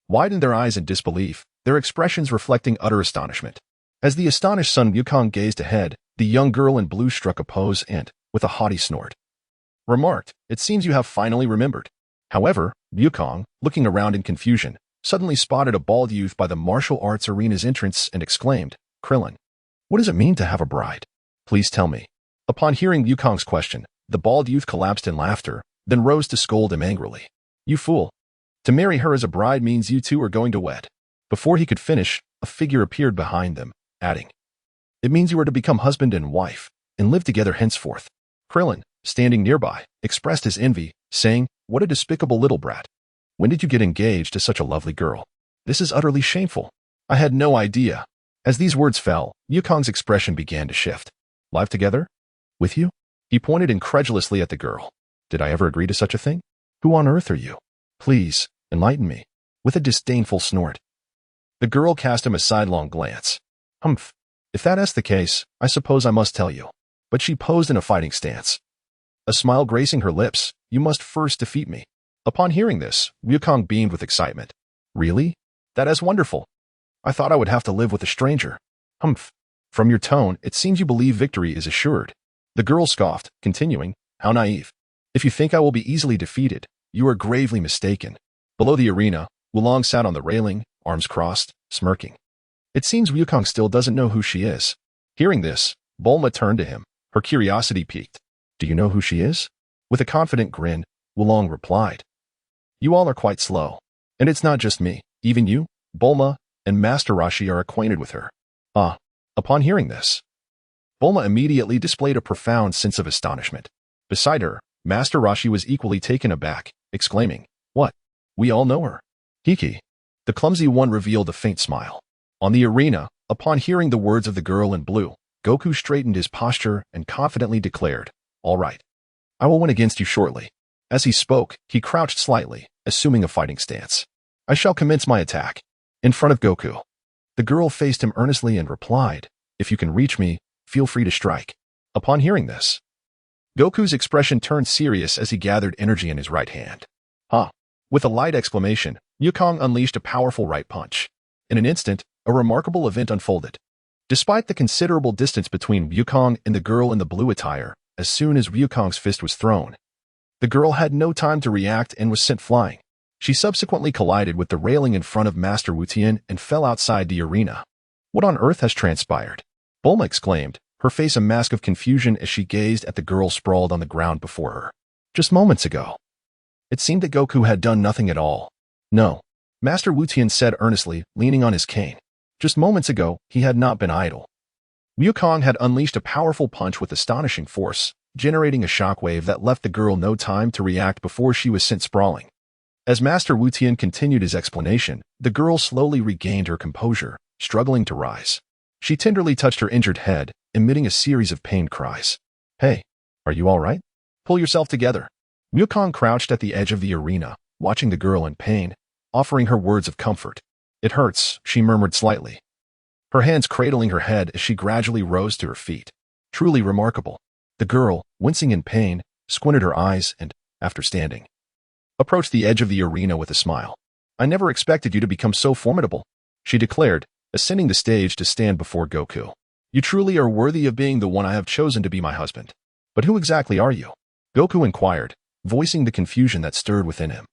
widened their eyes in disbelief, their expressions reflecting utter astonishment. As the astonished Sun Wukong gazed ahead, the young girl in blue struck a pose and, with a haughty snort, remarked, "It seems you have finally remembered." However, Wukong, looking around in confusion, suddenly spotted a bald youth by the martial arts arena's entrance and exclaimed, "Krillin, what does it mean to have a bride? Please tell me." Upon hearing Wukong's question, the bald youth collapsed in laughter, then rose to scold him angrily. "You fool! To marry her as a bride means you two are going to wed." Before he could finish, a figure appeared behind them, adding, "It means you are to become husband and wife, and live together henceforth." Krillin, standing nearby, expressed his envy, saying, "What a despicable little brat. When did you get engaged to such a lovely girl? This is utterly shameful. I had no idea." As these words fell, Wukong's expression began to shift. "Live together? With you?" He pointed incredulously at the girl. "Did I ever agree to such a thing? Who on earth are you? Please, enlighten me." With a disdainful snort, the girl cast him a sidelong glance. "Humph. If that is the case, I suppose I must tell you." But she posed in a fighting stance, a smile gracing her lips. "You must first defeat me." Upon hearing this, Wukong beamed with excitement. "Really? That is wonderful. I thought I would have to live with a stranger." "Humph. From your tone, it seems you believe victory is assured." The girl scoffed, continuing, "How naive. If you think I will be easily defeated, you are gravely mistaken." Below the arena, Wulong sat on the railing, arms crossed, smirking. It seems Wukong still doesn't know who she is. Hearing this, Bulma turned to him, her curiosity piqued. "Do you know who she is?" With a confident grin, Wulong replied, "You all are quite slow. And it's not just me. Even you, Bulma, and Master Roshi are acquainted with her." Upon hearing this, Bulma immediately displayed a profound sense of astonishment. Beside her, Master Roshi was equally taken aback, exclaiming, "What? We all know her." "Hiki." The clumsy one revealed a faint smile. On the arena, upon hearing the words of the girl in blue, Goku straightened his posture and confidently declared, "All right. I will win against you shortly." As he spoke, he crouched slightly, assuming a fighting stance. "I shall commence my attack." In front of Goku, the girl faced him earnestly and replied, "If you can reach me, feel free to strike." Upon hearing this, Goku's expression turned serious as he gathered energy in his right hand. With a light exclamation, Wukong unleashed a powerful right punch. In an instant, a remarkable event unfolded. Despite the considerable distance between Wukong and the girl in the blue attire, as soon as Wukong's fist was thrown, the girl had no time to react and was sent flying. She subsequently collided with the railing in front of Master Wu Tien and fell outside the arena. What on earth has transpired? Bulma exclaimed, her face a mask of confusion as she gazed at the girl sprawled on the ground before her. Just moments ago. It seemed that Goku had done nothing at all. No, Master Wu Tien said earnestly, leaning on his cane. Just moments ago, he had not been idle. Wukong had unleashed a powerful punch with astonishing force, generating a shockwave that left the girl no time to react before she was sent sprawling. As Master Wu Tien continued his explanation, the girl slowly regained her composure, struggling to rise. She tenderly touched her injured head, emitting a series of pained cries. Hey, are you all right? Pull yourself together. Wukong crouched at the edge of the arena, watching the girl in pain, offering her words of comfort. It hurts, she murmured slightly, her hands cradling her head as she gradually rose to her feet. Truly remarkable. The girl, wincing in pain, squinted her eyes and, after standing, approached the edge of the arena with a smile. I never expected you to become so formidable, she declared, ascending the stage to stand before Goku. You truly are worthy of being the one I have chosen to be my husband. But who exactly are you? Goku inquired, voicing the confusion that stirred within him.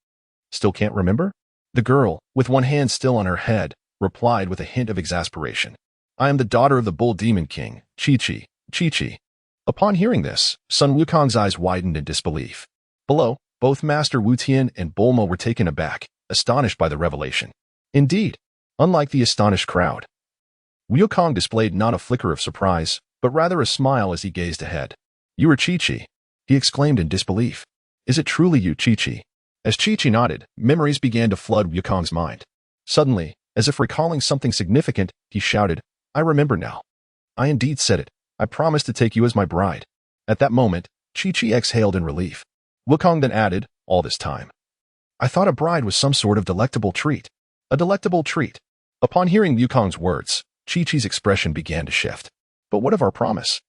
Still can't remember? The girl, with one hand still on her head, replied with a hint of exasperation. I am the daughter of the Bull Demon King, Chi-Chi, Chi-Chi. Upon hearing this, Sun Wukong's eyes widened in disbelief. Below, both Master Wu Tien and Bulma were taken aback, astonished by the revelation. Indeed, unlike the astonished crowd, Wukong displayed not a flicker of surprise, but rather a smile as he gazed ahead. You are Chi-Chi, he exclaimed in disbelief. Is it truly you, Chi-Chi? As Chi-Chi nodded, memories began to flood Wukong's mind. Suddenly, as if recalling something significant, he shouted, I remember now. I indeed said it. I promised to take you as my bride. At that moment, Chi-Chi exhaled in relief. Wukong then added, all this time, I thought a bride was some sort of delectable treat. A delectable treat. Upon hearing Wukong's words, Chi-Chi's expression began to shift. But what of our promise?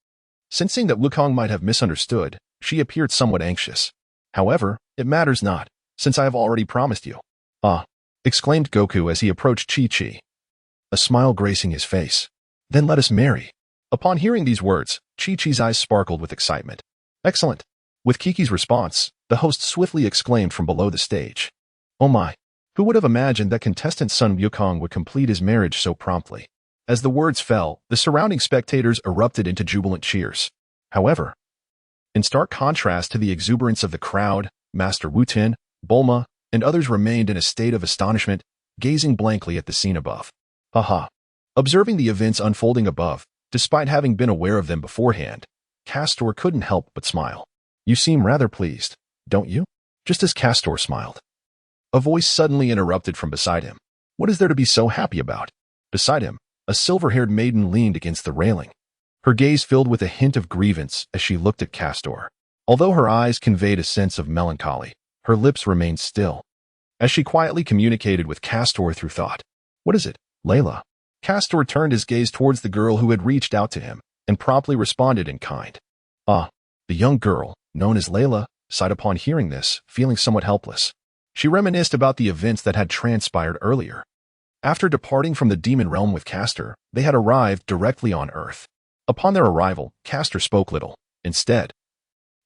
Sensing that Wukong might have misunderstood, she appeared somewhat anxious. However, it matters not, since I have already promised you. Ah, exclaimed Goku as he approached Chi-Chi, a smile gracing his face. Then let us marry. Upon hearing these words, Chi-Chi's eyes sparkled with excitement. Excellent. With Kiki's response, the host swiftly exclaimed from below the stage. Oh my, who would have imagined that contestant Sun Wukong would complete his marriage so promptly? As the words fell, the surrounding spectators erupted into jubilant cheers. However, in stark contrast to the exuberance of the crowd, Master Wu Tien, Bulma, and others remained in a state of astonishment, gazing blankly at the scene above. Haha. Observing the events unfolding above, despite having been aware of them beforehand, Castor couldn't help but smile. You seem rather pleased, don't you? Just as Castor smiled, a voice suddenly interrupted from beside him. What is there to be so happy about? Beside him, a silver-haired maiden leaned against the railing. Her gaze filled with a hint of grievance as she looked at Castor. Although her eyes conveyed a sense of melancholy, her lips remained still, as she quietly communicated with Castor through thought. What is it, Layla? Castor turned his gaze towards the girl who had reached out to him, and promptly responded in kind. Ah, the young girl, known as Layla, sighed upon hearing this, feeling somewhat helpless. She reminisced about the events that had transpired earlier. After departing from the demon realm with Castor, they had arrived directly on Earth. Upon their arrival, Castor spoke little. Instead,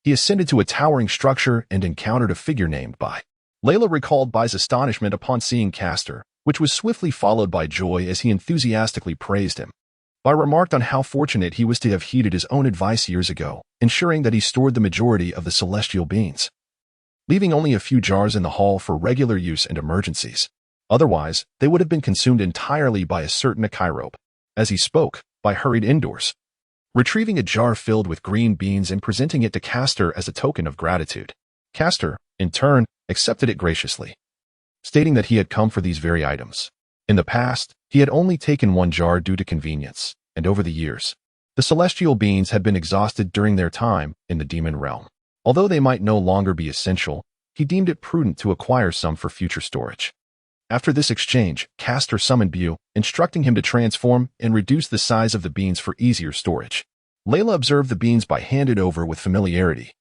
he ascended to a towering structure and encountered a figure named Bai. Layla recalled Bai's astonishment upon seeing Castor, which was swiftly followed by joy as he enthusiastically praised him. Bai remarked on how fortunate he was to have heeded his own advice years ago, ensuring that he stored the majority of the celestial beans, leaving only a few jars in the hall for regular use and emergencies. Otherwise, they would have been consumed entirely by a certain Akairope. As he spoke, Bai hurried indoors, retrieving a jar filled with green beans and presenting it to Castor as a token of gratitude. Castor, in turn, accepted it graciously, stating that he had come for these very items. In the past, he had only taken one jar due to convenience, and over the years, the celestial beans had been exhausted during their time in the demon realm. Although they might no longer be essential, he deemed it prudent to acquire some for future storage. After this exchange, Castor summoned Buu, instructing him to transform and reduce the size of the beans for easier storage. Layla observed the beans Bai handed over with familiarity,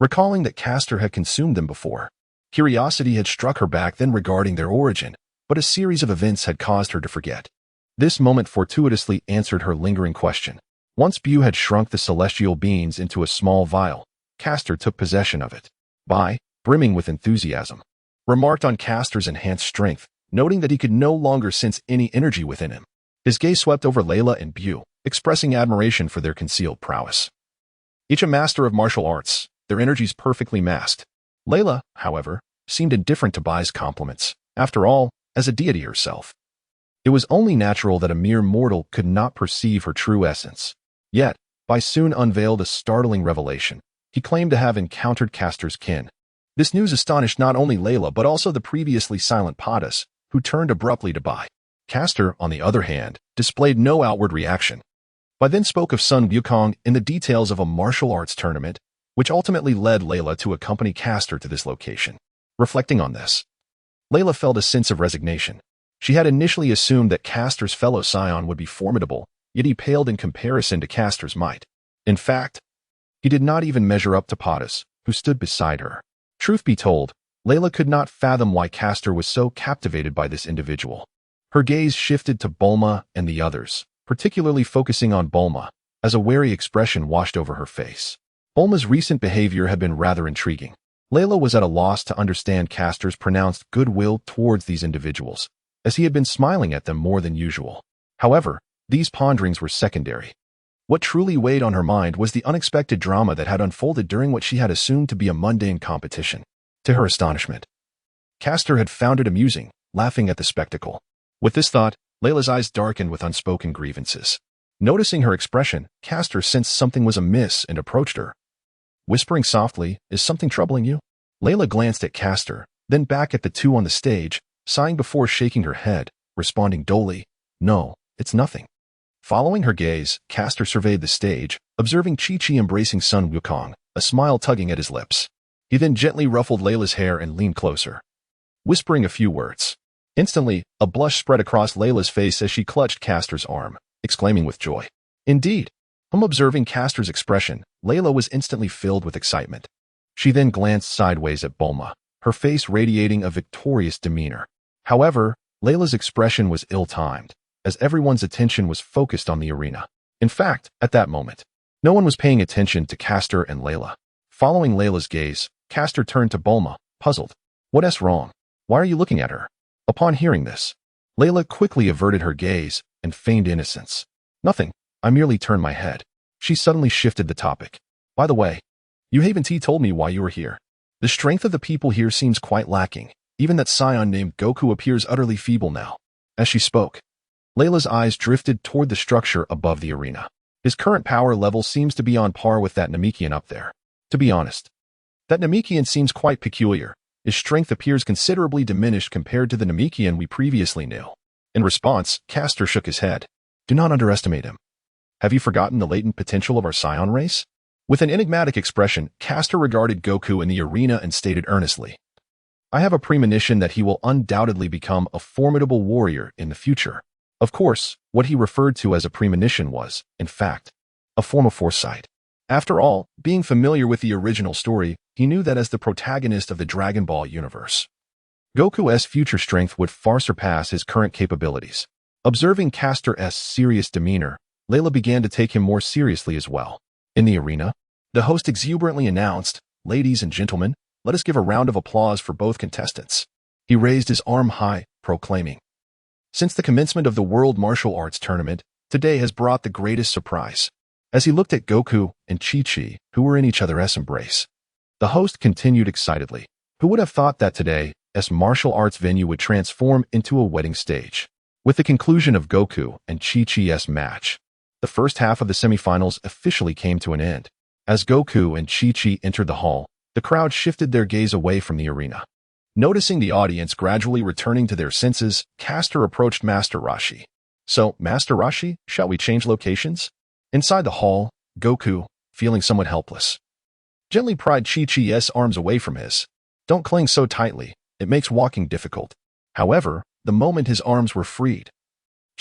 recalling that Castor had consumed them before. Curiosity had struck her back then regarding their origin, but a series of events had caused her to forget. This moment fortuitously answered her lingering question. Once Buu had shrunk the celestial beings into a small vial, Castor took possession of it. Bai, brimming with enthusiasm, remarked on Castor's enhanced strength, noting that he could no longer sense any energy within him. His gaze swept over Layla and Buu, expressing admiration for their concealed prowess. Each a master of martial arts, their energies perfectly masked. Layla, however, seemed indifferent to Bai's compliments. After all, as a deity herself, it was only natural that a mere mortal could not perceive her true essence. Yet, Bai soon unveiled a startling revelation. He claimed to have encountered Castor's kin. This news astonished not only Layla but also the previously silent Padas, who turned abruptly to Bai. Castor, on the other hand, displayed no outward reaction. Bai then spoke of Sun Wukong in the details of a martial arts tournament, which ultimately led Layla to accompany Castor to this location. Reflecting on this, Layla felt a sense of resignation. She had initially assumed that Castor's fellow Saiyan would be formidable, yet he paled in comparison to Castor's might. In fact, he did not even measure up to Padas, who stood beside her. Truth be told, Layla could not fathom why Castor was so captivated by this individual. Her gaze shifted to Bulma and the others, particularly focusing on Bulma, as a wary expression washed over her face. Bulma's recent behavior had been rather intriguing. Layla was at a loss to understand Castor's pronounced goodwill towards these individuals, as he had been smiling at them more than usual. However, these ponderings were secondary. What truly weighed on her mind was the unexpected drama that had unfolded during what she had assumed to be a mundane competition. To her astonishment, Castor had found it amusing, laughing at the spectacle. With this thought, Layla's eyes darkened with unspoken grievances. Noticing her expression, Castor sensed something was amiss and approached her. Whispering softly, "Is something troubling you?" Layla glanced at Castor, then back at the two on the stage, sighing before shaking her head, responding dully, "No, it's nothing." Following her gaze, Castor surveyed the stage, observing Chi-Chi embracing Sun Wukong, a smile tugging at his lips. He then gently ruffled Layla's hair and leaned closer, whispering a few words. Instantly, a blush spread across Layla's face as she clutched Castor's arm, exclaiming with joy. Indeed, from observing Castor's expression, Layla was instantly filled with excitement. She then glanced sideways at Bulma, her face radiating a victorious demeanor. However, Layla's expression was ill-timed, as everyone's attention was focused on the arena. In fact, at that moment, no one was paying attention to Castor and Layla. Following Layla's gaze, Castor turned to Bulma, puzzled. "What's wrong? Why are you looking at her?" Upon hearing this, Layla quickly averted her gaze and feigned innocence. "Nothing, I merely turned my head." She suddenly shifted the topic. "By the way, you haven't told me why you were here. The strength of the people here seems quite lacking. Even that Saiyan named Goku appears utterly feeble now." As she spoke, Layla's eyes drifted toward the structure above the arena. His current power level seems to be on par with that Namekian up there. To be honest, that Namekian seems quite peculiar. His strength appears considerably diminished compared to the Namekian we previously knew. In response, Castor shook his head. "Do not underestimate him. Have you forgotten the latent potential of our Saiyan race?" With an enigmatic expression, Castor regarded Goku in the arena and stated earnestly, "I have a premonition that he will undoubtedly become a formidable warrior in the future." Of course, what he referred to as a premonition was, in fact, a form of foresight. After all, being familiar with the original story, he knew that as the protagonist of the Dragon Ball universe, Goku's future strength would far surpass his current capabilities. Observing Castor's serious demeanor, Layla began to take him more seriously as well. In the arena, the host exuberantly announced, "Ladies and gentlemen, let us give a round of applause for both contestants." He raised his arm high, proclaiming, "Since the commencement of the World Martial Arts Tournament, today has brought the greatest surprise." As he looked at Goku and Chi-Chi, who were in each other's embrace, the host continued excitedly. Who would have thought that today's martial arts venue would transform into a wedding stage? With the conclusion of Goku and Chi-Chi's match, the first half of the semifinals officially came to an end. As Goku and Chi-Chi entered the hall, the crowd shifted their gaze away from the arena. Noticing the audience gradually returning to their senses, Castor approached Master Roshi. "So, Master Roshi, shall we change locations?" Inside the hall, Goku, feeling somewhat helpless, gently pried Chi-Chi's arms away from his. "Don't cling so tightly, it makes walking difficult." However, the moment his arms were freed,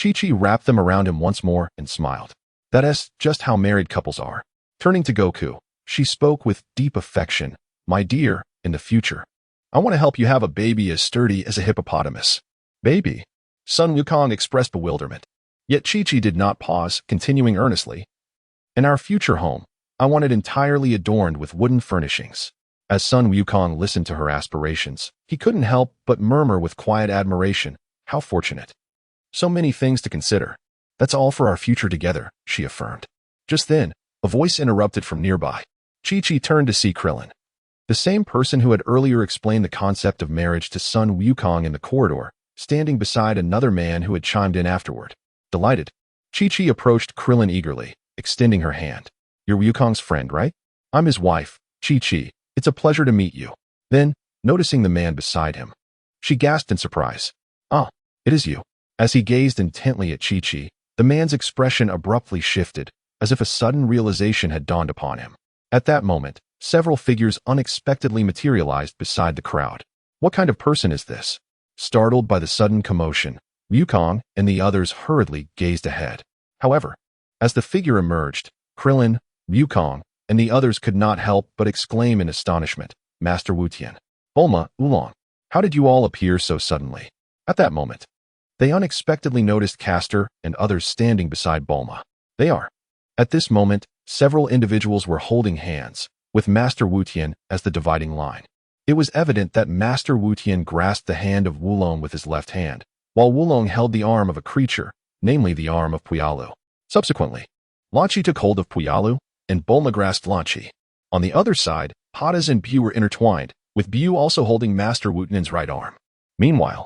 Chi-Chi wrapped them around him once more and smiled. "That's just how married couples are." Turning to Goku, she spoke with deep affection. "My dear, in the future, I want to help you have a baby as sturdy as a hippopotamus." "Baby?" Sun Wukong expressed bewilderment. Yet Chi-Chi did not pause, continuing earnestly. In our future home, I want it entirely adorned with wooden furnishings. As Sun Wukong listened to her aspirations, he couldn't help but murmur with quiet admiration, how fortunate. So many things to consider. That's all for our future together, she affirmed. Just then, a voice interrupted from nearby. Chi-Chi turned to see Krillin. The same person who had earlier explained the concept of marriage to Sun Wukong in the corridor, standing beside another man who had chimed in afterward. Delighted, Chi-Chi approached Krillin eagerly, extending her hand. You're Wukong's friend, right? I'm his wife, Chi-Chi. It's a pleasure to meet you. Then, noticing the man beside him, she gasped in surprise. Ah, it is you. As he gazed intently at Chi-Chi, the man's expression abruptly shifted, as if a sudden realization had dawned upon him. At that moment, several figures unexpectedly materialized beside the crowd. What kind of person is this? Startled by the sudden commotion, Wukong and the others hurriedly gazed ahead. However, as the figure emerged, Krillin, Wukong, and the others could not help but exclaim in astonishment, Master Wu Tien, Bulma, Oolong, how did you all appear so suddenly? At that moment, they unexpectedly noticed Caster and others standing beside Bulma. They are. At this moment, several individuals were holding hands, with Master Wu Tien as the dividing line. It was evident that Master Wu Tien grasped the hand of Wulong with his left hand, while Wulong held the arm of a creature, namely the arm of Puyalu. Subsequently, Lanchi took hold of Puyalu, and Bulma grasped Lanchi. On the other side, Padas and Buu were intertwined, with Buu also holding Master Wu Tien's right arm. Meanwhile,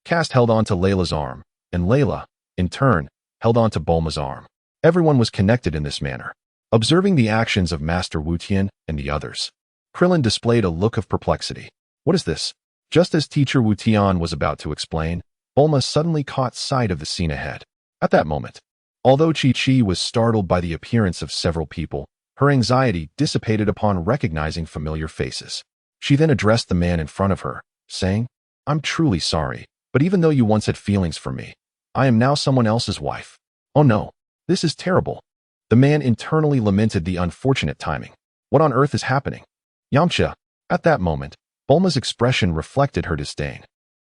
Kast held on to Layla's arm, and Layla, in turn, held on to Bulma's arm. Everyone was connected in this manner. Observing the actions of Master Wu Tien and the others, Krillin displayed a look of perplexity. What is this? Just as Teacher Wu Tian was about to explain, Bulma suddenly caught sight of the scene ahead. At that moment, although Chi-Chi was startled by the appearance of several people, her anxiety dissipated upon recognizing familiar faces. She then addressed the man in front of her, saying, I'm truly sorry, but even though you once had feelings for me, I am now someone else's wife. Oh no, this is terrible. The man internally lamented the unfortunate timing. What on earth is happening? Yamcha. At that moment, Bulma's expression reflected her disdain.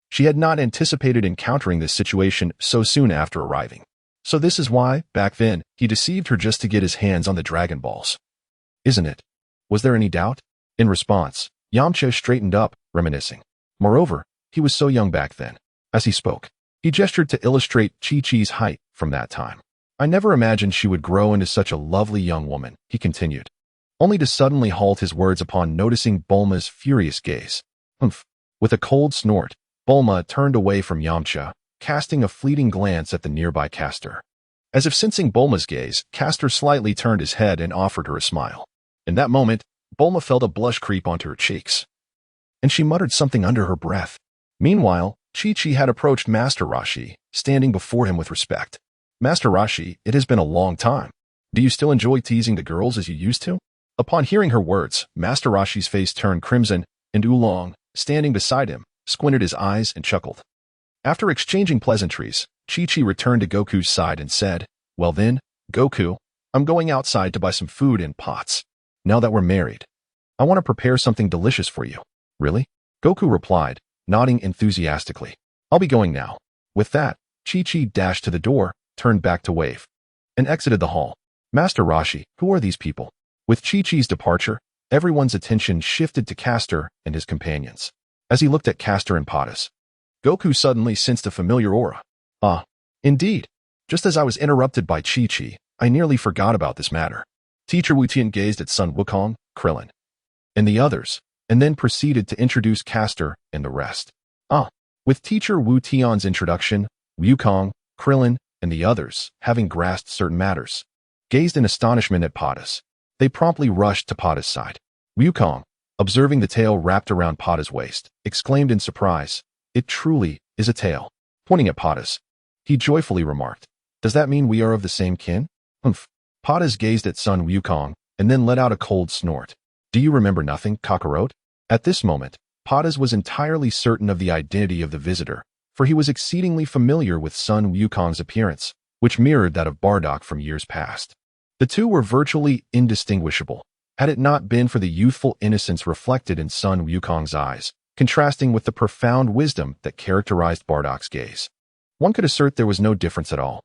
She had not anticipated encountering this situation so soon after arriving. So this is why, back then, he deceived her just to get his hands on the Dragon Balls. Isn't it? Was there any doubt? In response, Yamcha straightened up, reminiscing. Moreover, he was so young back then. As he spoke, he gestured to illustrate Chi-Chi's height from that time. I never imagined she would grow into such a lovely young woman, he continued, only to suddenly halt his words upon noticing Bulma's furious gaze. Humph. With a cold snort, Bulma turned away from Yamcha, casting a fleeting glance at the nearby Caster. As if sensing Bulma's gaze, Caster slightly turned his head and offered her a smile. In that moment, Bulma felt a blush creep onto her cheeks, and she muttered something under her breath. Meanwhile, Chi-Chi had approached Master Roshi, standing before him with respect. Master Roshi, it has been a long time. Do you still enjoy teasing the girls as you used to? Upon hearing her words, Master Roshi's face turned crimson, and Oolong, standing beside him, squinted his eyes and chuckled. After exchanging pleasantries, Chi-Chi returned to Goku's side and said, Well then, Goku, I'm going outside to buy some food in pots. Now that we're married, I want to prepare something delicious for you. Really? Goku replied, nodding enthusiastically. I'll be going now. With that, Chi-Chi dashed to the door, turned back to wave, and exited the hall. Master Roshi, who are these people? With Chi-Chi's departure, everyone's attention shifted to Caster and his companions. As he looked at Caster and Padas, Goku suddenly sensed a familiar aura. Ah, indeed. Just as I was interrupted by Chi-Chi, I nearly forgot about this matter. Teacher Wu Tien gazed at Sun Wukong, Krillin, and the others, and then proceeded to introduce Caster and the rest. With Teacher Wu Tian's introduction, Wukong, Krillin, and the others, having grasped certain matters, gazed in astonishment at Padas. They promptly rushed to Padas' side. Wukong, observing the tail wrapped around Padas' waist, exclaimed in surprise, It truly is a tail. Pointing at Padas, he joyfully remarked, Does that mean we are of the same kin? Humph. Padas gazed at Sun Wukong, and then let out a cold snort. Do you remember nothing, Kakarot? At this moment, Padas was entirely certain of the identity of the visitor, for he was exceedingly familiar with Sun Wukong's appearance, which mirrored that of Bardock from years past. The two were virtually indistinguishable, had it not been for the youthful innocence reflected in Sun Wukong's eyes, contrasting with the profound wisdom that characterized Bardock's gaze. One could assert there was no difference at all.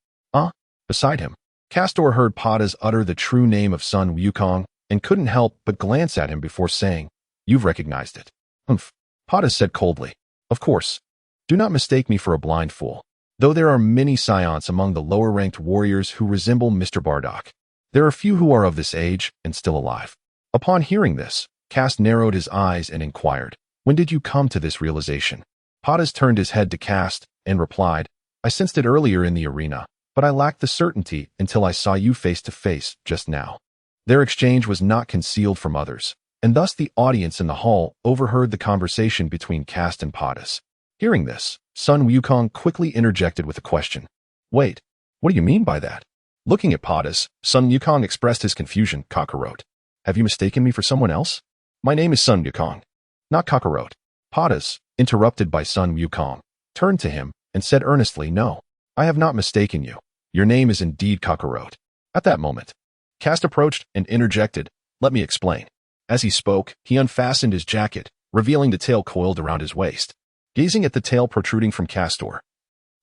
Beside him, Castor heard Padas utter the true name of Sun Wukong and couldn't help but glance at him before saying, "You've recognized it." "Humph," Padas said coldly. "Of course. Do not mistake me for a blind fool. Though there are many Saiyans among the lower-ranked warriors who resemble Mr. Bardock, there are few who are of this age and still alive." Upon hearing this, Kast narrowed his eyes and inquired, "When did you come to this realization?" Padas turned his head to Kast and replied, "I sensed it earlier in the arena, but I lacked the certainty until I saw you face to face just now." Their exchange was not concealed from others, and thus the audience in the hall overheard the conversation between Kast and Padas. Hearing this, Sun Wukong quickly interjected with a question. "Wait, what do you mean by that?" Looking at Padas, Sun Wukong expressed his confusion. "Kakarot, have you mistaken me for someone else?" "My name is Sun Wukong, not Kakarot." Padas, interrupted by Sun Wukong, turned to him and said earnestly, "No, I have not mistaken you. Your name is indeed Kakarot." At that moment, Kast approached and interjected, "Let me explain." As he spoke, he unfastened his jacket, revealing the tail coiled around his waist. Gazing at the tail protruding from Castor,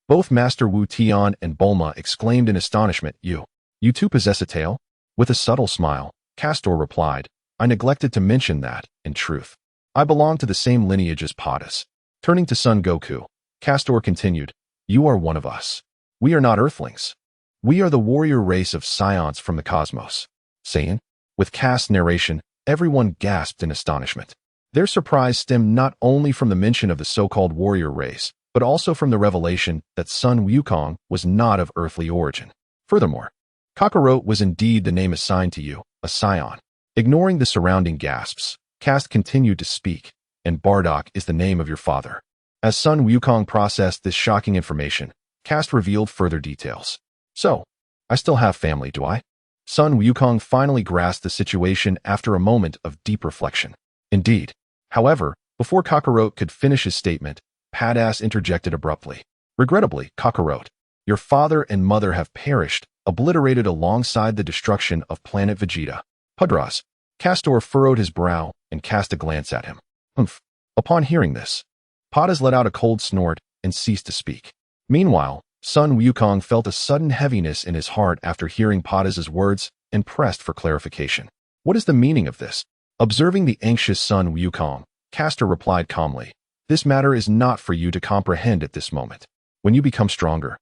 both Master Wu Tien and Bulma exclaimed in astonishment, You too possess a tail?" With a subtle smile, Castor replied, "I neglected to mention that, in truth, I belong to the same lineage as Padas." Turning to Son Goku, Castor continued, "You are one of us. We are not Earthlings. We are the warrior race of Saiyans from the cosmos." Saiyan? With Kast's narration, everyone gasped in astonishment. Their surprise stemmed not only from the mention of the so-called warrior race, but also from the revelation that Sun Wukong was not of earthly origin. Furthermore, Kakarot was indeed the name assigned to you, a Saiyan. Ignoring the surrounding gasps, Kast continued to speak, "And Bardock is the name of your father." As Sun Wukong processed this shocking information, Kast revealed further details. "So, I still have family, do I?" Sun Wukong finally grasped the situation after a moment of deep reflection. Indeed. However, before Kakarot could finish his statement, Padas interjected abruptly. "Regrettably, Kakarot, your father and mother have perished, obliterated alongside the destruction of planet Vegeta." Pudras. Castor furrowed his brow and cast a glance at him. "Humph." Upon hearing this, Padas let out a cold snort and ceased to speak. Meanwhile, Sun Wukong felt a sudden heaviness in his heart after hearing Padas's words and pressed for clarification. "What is the meaning of this?" Observing the anxious Sun Wukong, Castor replied calmly, "This matter is not for you to comprehend at this moment. When you become stronger,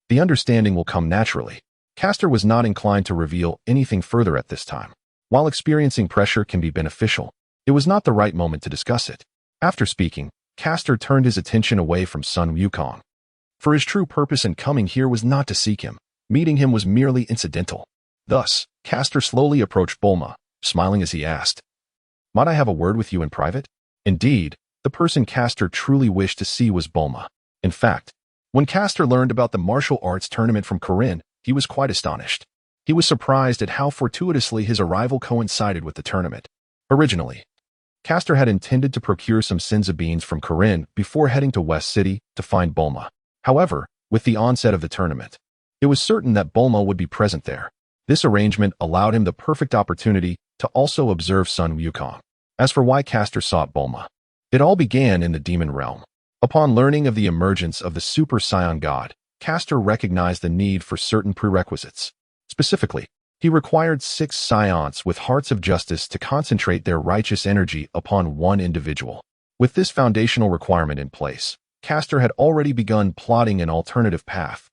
the understanding will come naturally." Castor was not inclined to reveal anything further at this time. While experiencing pressure can be beneficial, it was not the right moment to discuss it. After speaking, Castor turned his attention away from Sun Wukong. For his true purpose in coming here was not to seek him. Meeting him was merely incidental. Thus, Castor slowly approached Bulma, smiling as he asked, "Might I have a word with you in private?" Indeed, the person Castor truly wished to see was Bulma. In fact, when Castor learned about the martial arts tournament from Karin, he was quite astonished. He was surprised at how fortuitously his arrival coincided with the tournament. Originally, Castor had intended to procure some Senzu beans from Karin before heading to West City to find Bulma. However, with the onset of the tournament, it was certain that Bulma would be present there. This arrangement allowed him the perfect opportunity to also observe Sun Wukong. As for why Castor sought Bulma, it all began in the demon realm. Upon learning of the emergence of the Super Saiyan god, Castor recognized the need for certain prerequisites. Specifically, he required 6 Saiyans with hearts of justice to concentrate their righteous energy upon one individual. With this foundational requirement in place, Castor had already begun plotting an alternative path.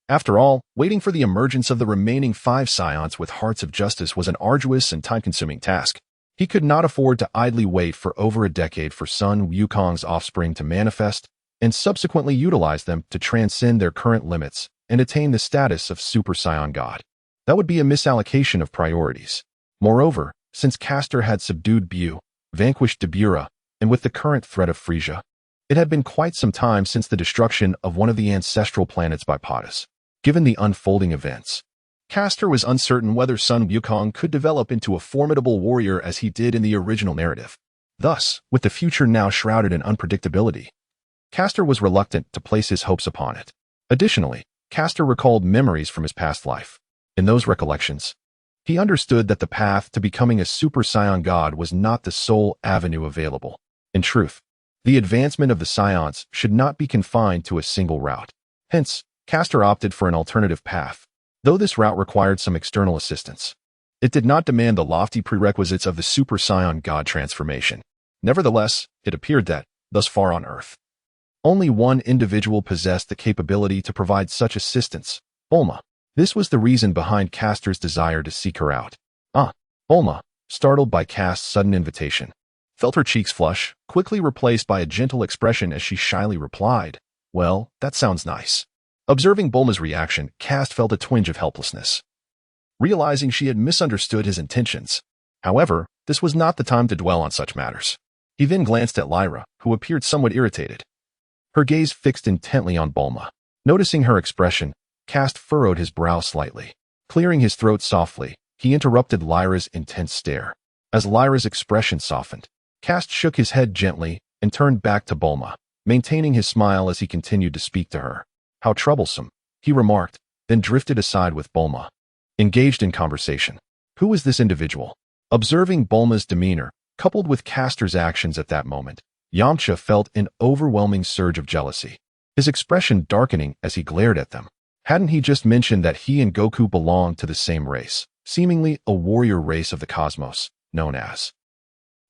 After all, waiting for the emergence of the remaining 5 Saiyans with hearts of justice was an arduous and time-consuming task. He could not afford to idly wait for over a decade for Sun Wukong's offspring to manifest and subsequently utilize them to transcend their current limits and attain the status of Super Saiyan God. That would be a misallocation of priorities. Moreover, since Castor had subdued Buu, vanquished Dabura, and with the current threat of Frieza, it had been quite some time since the destruction of one of the ancestral planets by Padas. Given the unfolding events, Castor was uncertain whether Sun Wukong could develop into a formidable warrior as he did in the original narrative. Thus, with the future now shrouded in unpredictability, Castor was reluctant to place his hopes upon it. Additionally, Castor recalled memories from his past life. In those recollections, he understood that the path to becoming a Super Saiyan god was not the sole avenue available. In truth, the advancement of the Saiyans should not be confined to a single route. Hence, Castor opted for an alternative path. though this route required some external assistance. It did not demand the lofty prerequisites of the Super Saiyan God transformation. Nevertheless, it appeared that, thus far on Earth, only one individual possessed the capability to provide such assistance, Bulma. This was the reason behind Castor's desire to seek her out. Bulma, startled by Kast's sudden invitation, felt her cheeks flush, quickly replaced by a gentle expression as she shyly replied, "Well, that sounds nice." Observing Bulma's reaction, Kast felt a twinge of helplessness, realizing she had misunderstood his intentions. However, this was not the time to dwell on such matters. He then glanced at Lyra, who appeared somewhat irritated, her gaze fixed intently on Bulma. Noticing her expression, Kast furrowed his brow slightly. Clearing his throat softly, he interrupted Lyra's intense stare. As Lyra's expression softened, Kast shook his head gently and turned back to Bulma, maintaining his smile as he continued to speak to her. "How troublesome," he remarked, then drifted aside with Bulma, engaged in conversation. Who was this individual? Observing Bulma's demeanor, coupled with Castor's actions at that moment, Yamcha felt an overwhelming surge of jealousy, his expression darkening as he glared at them. Hadn't he just mentioned that he and Goku belonged to the same race, seemingly a warrior race of the cosmos, known as,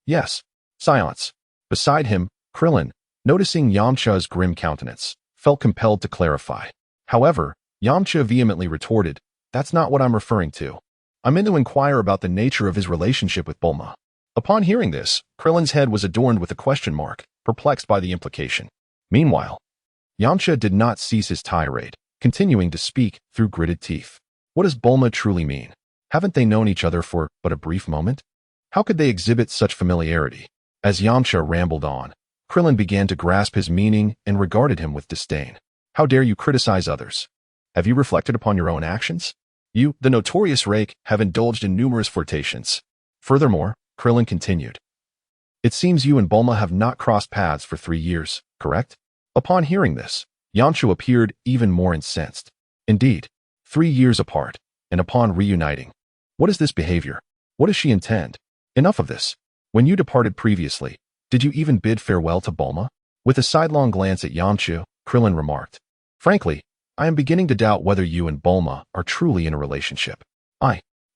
yes, Saiyans? Beside him, Krillin, noticing Yamcha's grim countenance, felt compelled to clarify. However, Yamcha vehemently retorted, "That's not what I'm referring to. I meant to inquire about the nature of his relationship with Bulma." Upon hearing this, Krillin's head was adorned with a question mark, perplexed by the implication. Meanwhile, Yamcha did not cease his tirade, continuing to speak through gritted teeth. What does Bulma truly mean? Haven't they known each other for but a brief moment? How could they exhibit such familiarity? As Yamcha rambled on, Krillin began to grasp his meaning and regarded him with disdain. "How dare you criticize others? Have you reflected upon your own actions? You, the notorious rake, have indulged in numerous flirtations. Furthermore," Krillin continued, "it seems you and Bulma have not crossed paths for 3 years, correct?" Upon hearing this, Yamcha appeared even more incensed. Indeed, 3 years apart, and upon reuniting. What is this behavior? What does she intend? Enough of this. When you departed previously, did you even bid farewell to Bulma? With a sidelong glance at Yamcha, Krillin remarked, "Frankly, I am beginning to doubt whether you and Bulma are truly in a relationship."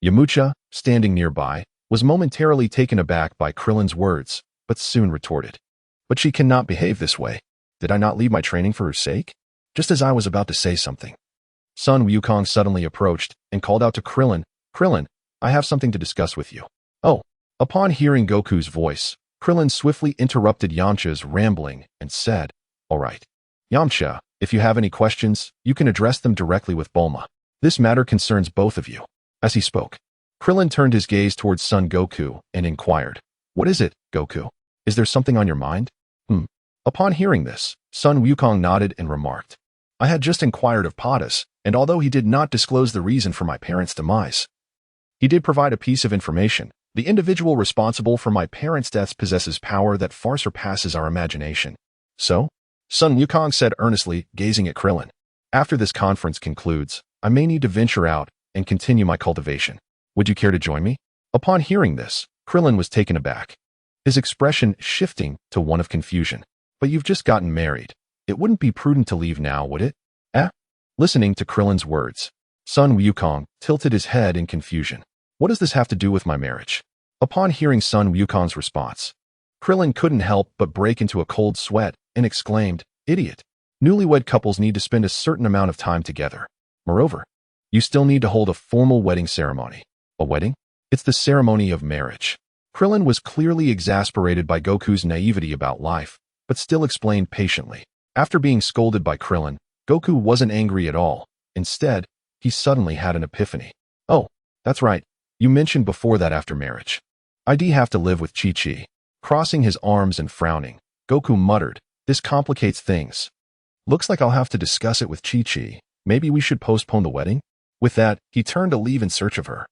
Yamcha, standing nearby, was momentarily taken aback by Krillin's words, but soon retorted, "But she cannot behave this way. Did I not leave my training for her sake?" Just as I was about to say something, Sun Wukong suddenly approached and called out to Krillin, "Krillin, I have something to discuss with you." Upon hearing Goku's voice, Krillin swiftly interrupted Yamcha's rambling and said, "All right, Yamcha, if you have any questions, you can address them directly with Bulma. This matter concerns both of you." As he spoke, Krillin turned his gaze towards Son Goku and inquired, "What is it, Goku? Is there something on your mind?" Upon hearing this, Sun Wukong nodded and remarked, "I had just inquired of Padas, and although he did not disclose the reason for my parents' demise, he did provide a piece of information. The individual responsible for my parents' deaths possesses power that far surpasses our imagination." "So?" Sun Wukong said earnestly, gazing at Krillin. "After this conference concludes, I may need to venture out and continue my cultivation. Would you care to join me?" Upon hearing this, Krillin was taken aback, his expression shifting to one of confusion. "But you've just gotten married. It wouldn't be prudent to leave now, would it?" Listening to Krillin's words, Sun Wukong tilted his head in confusion. "What does this have to do with my marriage?" Upon hearing Sun Wukong's response, Krillin couldn't help but break into a cold sweat and exclaimed, "Idiot! Newlywed couples need to spend a certain amount of time together. Moreover, you still need to hold a formal wedding ceremony." "A wedding? It's the ceremony of marriage." Krillin was clearly exasperated by Goku's naivety about life, but still explained patiently. After being scolded by Krillin, Goku wasn't angry at all. Instead, he suddenly had an epiphany. "Oh, that's right. You mentioned before that after marriage, I'd have to live with Chi-Chi." Crossing his arms and frowning, Goku muttered, "This complicates things. Looks like I'll have to discuss it with Chi-Chi. Maybe we should postpone the wedding?" With that, he turned to leave in search of her.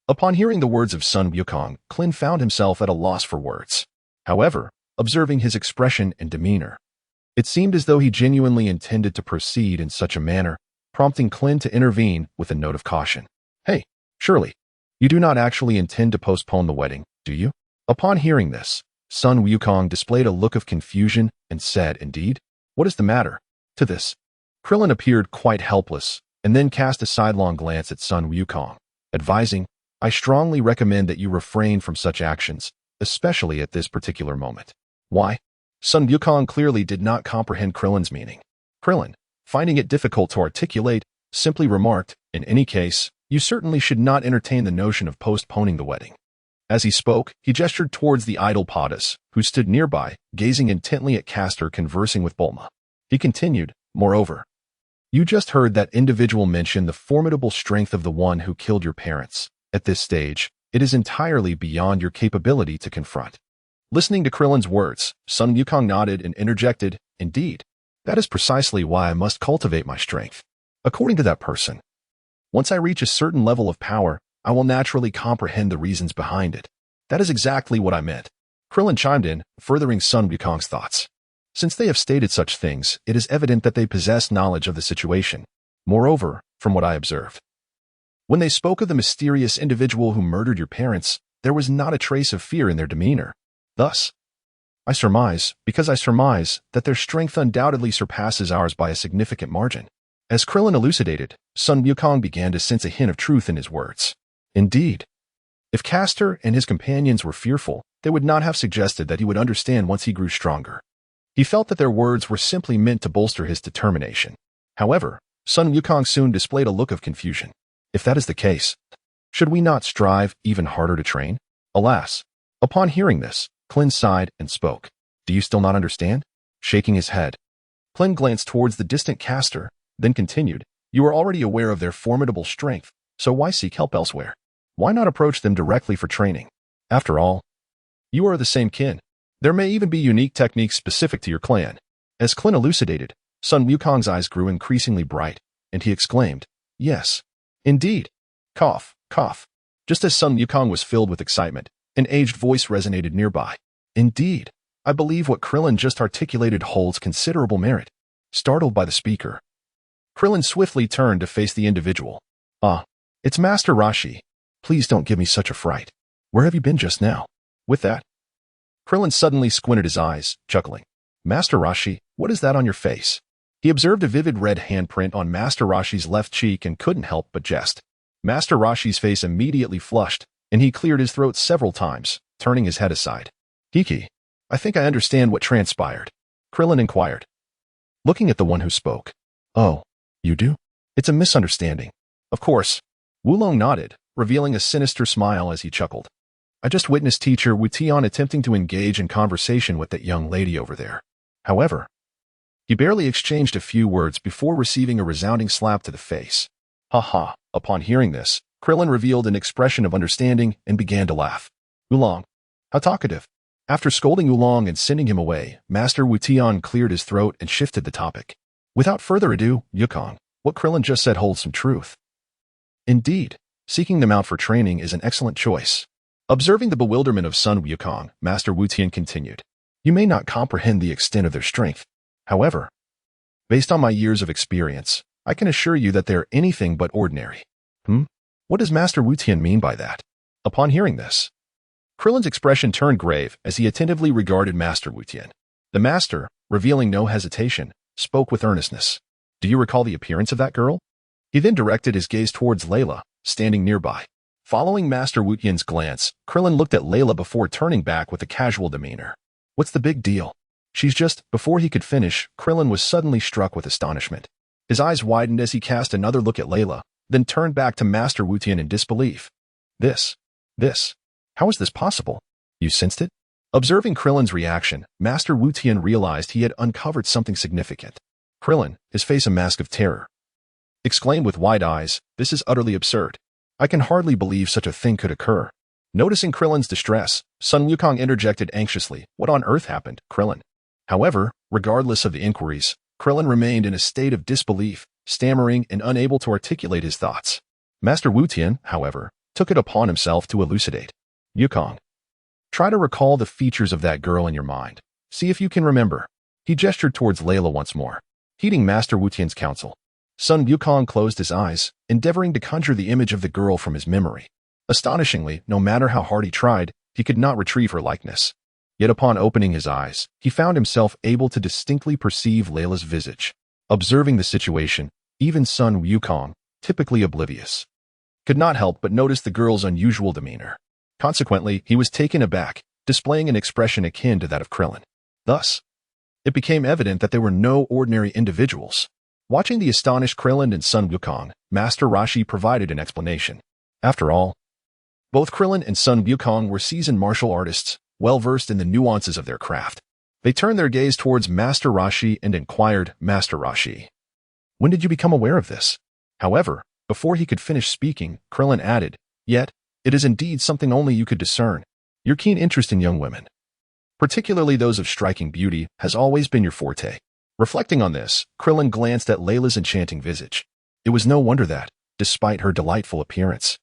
Upon hearing the words of Sun Wukong, Klin found himself at a loss for words. However, observing his expression and demeanor, it seemed as though he genuinely intended to proceed in such a manner, prompting Klin to intervene with a note of caution. "Hey, surely, you do not actually intend to postpone the wedding, do you?" Upon hearing this, Sun Wukong displayed a look of confusion and said, "Indeed? What is the matter?" To this, Krillin appeared quite helpless and then cast a sidelong glance at Sun Wukong, advising, I strongly recommend that you refrain from such actions, especially at this particular moment. Why? Sun Wukong clearly did not comprehend Krillin's meaning. Krillin, finding it difficult to articulate, simply remarked, in any case, you certainly should not entertain the notion of postponing the wedding. As he spoke, he gestured towards the idol Potus, who stood nearby, gazing intently at Castor conversing with Bulma. He continued, moreover, you just heard that individual mention the formidable strength of the one who killed your parents. At this stage, it is entirely beyond your capability to confront. Listening to Krillin's words, Sun Wukong nodded and interjected, indeed, that is precisely why I must cultivate my strength. According to that person, once I reach a certain level of power, I will naturally comprehend the reasons behind it. That is exactly what I meant. Krillin chimed in, furthering Sun Wukong's thoughts. Since they have stated such things, it is evident that they possess knowledge of the situation. Moreover, from what I observed, when they spoke of the mysterious individual who murdered your parents, there was not a trace of fear in their demeanor. Thus, I surmise that their strength undoubtedly surpasses ours by a significant margin. As Krillin elucidated, Sun Wukong began to sense a hint of truth in his words. Indeed, if Castor and his companions were fearful, they would not have suggested that he would understand once he grew stronger. He felt that their words were simply meant to bolster his determination. However, Sun Wukong soon displayed a look of confusion. If that is the case, should we not strive even harder to train? Alas, upon hearing this, Klin sighed and spoke. Do you still not understand? Shaking his head, Klin glanced towards the distant Castor, then continued, you are already aware of their formidable strength, so why seek help elsewhere? Why not approach them directly for training? After all, you are the same kin. There may even be unique techniques specific to your clan. As Klin elucidated, Sun Wukong's eyes grew increasingly bright, and he exclaimed, yes, indeed. Cough, cough. Just as Sun Wukong was filled with excitement, an aged voice resonated nearby. Indeed, I believe what Krillin just articulated holds considerable merit. Startled by the speaker, Krillin swiftly turned to face the individual. It's Master Roshi. Please don't give me such a fright. Where have you been just now? With that, Krillin suddenly squinted his eyes, chuckling. Master Roshi, what is that on your face? He observed a vivid red handprint on Master Roshi's left cheek and couldn't help but jest. Master Roshi's face immediately flushed, and he cleared his throat several times, turning his head aside. Kiki, I think I understand what transpired. Krillin inquired, looking at the one who spoke. Oh, you do? It's a misunderstanding. Of course. Wulong nodded, revealing a sinister smile as he chuckled. I just witnessed teacher Wu Tian attempting to engage in conversation with that young lady over there. However, he barely exchanged a few words before receiving a resounding slap to the face. Ha ha. Upon hearing this, Krillin revealed an expression of understanding and began to laugh. Wulong, how talkative. After scolding Wulong and sending him away, Master Wu Tian cleared his throat and shifted the topic. Without further ado, Wukong, what Krillin just said holds some truth. Indeed, seeking them out for training is an excellent choice. Observing the bewilderment of Sun Wukong, Master Wu Tian continued. You may not comprehend the extent of their strength. However, based on my years of experience, I can assure you that they are anything but ordinary. What does Master Wu Tian mean by that? Upon hearing this, Krillin's expression turned grave as he attentively regarded Master Wu Tian. The master, revealing no hesitation, spoke with earnestness. Do you recall the appearance of that girl? He then directed his gaze towards Layla, standing nearby. Following Master Wu Tian's glance, Krillin looked at Layla before turning back with a casual demeanor. What's the big deal? She's just... Before he could finish, Krillin was suddenly struck with astonishment. His eyes widened as he cast another look at Layla, then turned back to Master Wu Tian in disbelief. This. How is this possible? You sensed it? Observing Krillin's reaction, Master Wu Tian realized he had uncovered something significant. Krillin, his face a mask of terror, exclaimed with wide eyes, this is utterly absurd. I can hardly believe such a thing could occur. Noticing Krillin's distress, Sun Wukong interjected anxiously, what on earth happened, Krillin? However, regardless of the inquiries, Krillin remained in a state of disbelief, stammering and unable to articulate his thoughts. Master Wu Tian, however, took it upon himself to elucidate. Wukong, try to recall the features of that girl in your mind. See if you can remember. He gestured towards Layla once more, heeding Master Wu Tian's counsel. Sun Wukong closed his eyes, endeavoring to conjure the image of the girl from his memory. Astonishingly, no matter how hard he tried, he could not retrieve her likeness. Yet upon opening his eyes, he found himself able to distinctly perceive Layla's visage. Observing the situation, Even Sun Wukong, typically oblivious, could not help but notice the girl's unusual demeanor. Consequently, he was taken aback, displaying an expression akin to that of Krillin. Thus, it became evident that they were no ordinary individuals. Watching the astonished Krillin and Sun Wukong, Master Roshi provided an explanation. After all, both Krillin and Sun Wukong were seasoned martial artists, well-versed in the nuances of their craft. They turned their gaze towards Master Roshi and inquired, "Master Roshi, when did you become aware of this?" However, before he could finish speaking, Krillin added, "Yet, it is indeed something only you could discern. Your keen interest in young women, particularly those of striking beauty, has always been your forte." Reflecting on this, Krillin glanced at Layla's enchanting visage. It was no wonder that, despite her delightful appearance,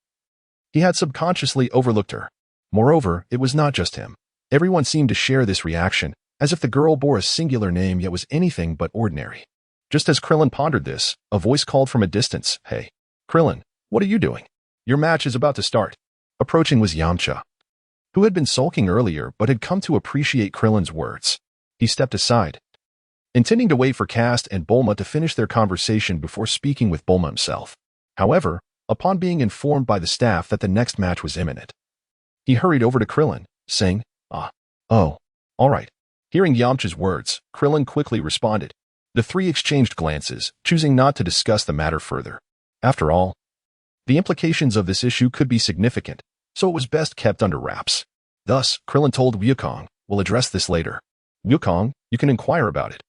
he had subconsciously overlooked her. Moreover, it was not just him. Everyone seemed to share this reaction, as if the girl bore a singular name yet was anything but ordinary. Just as Krillin pondered this, a voice called from a distance, "Hey, Krillin, what are you doing? Your match is about to start." Approaching was Yamcha, who had been sulking earlier but had come to appreciate Krillin's words. He stepped aside, intending to wait for Kast and Bulma to finish their conversation before speaking with Bulma himself. However, upon being informed by the staff that the next match was imminent, he hurried over to Krillin, saying, "Oh, all right." Hearing Yamcha's words, Krillin quickly responded. The three exchanged glances, choosing not to discuss the matter further. After all, the implications of this issue could be significant, so it was best kept under wraps. Thus, Krillin told Wukong, "We'll address this later. Wukong, you can inquire about it,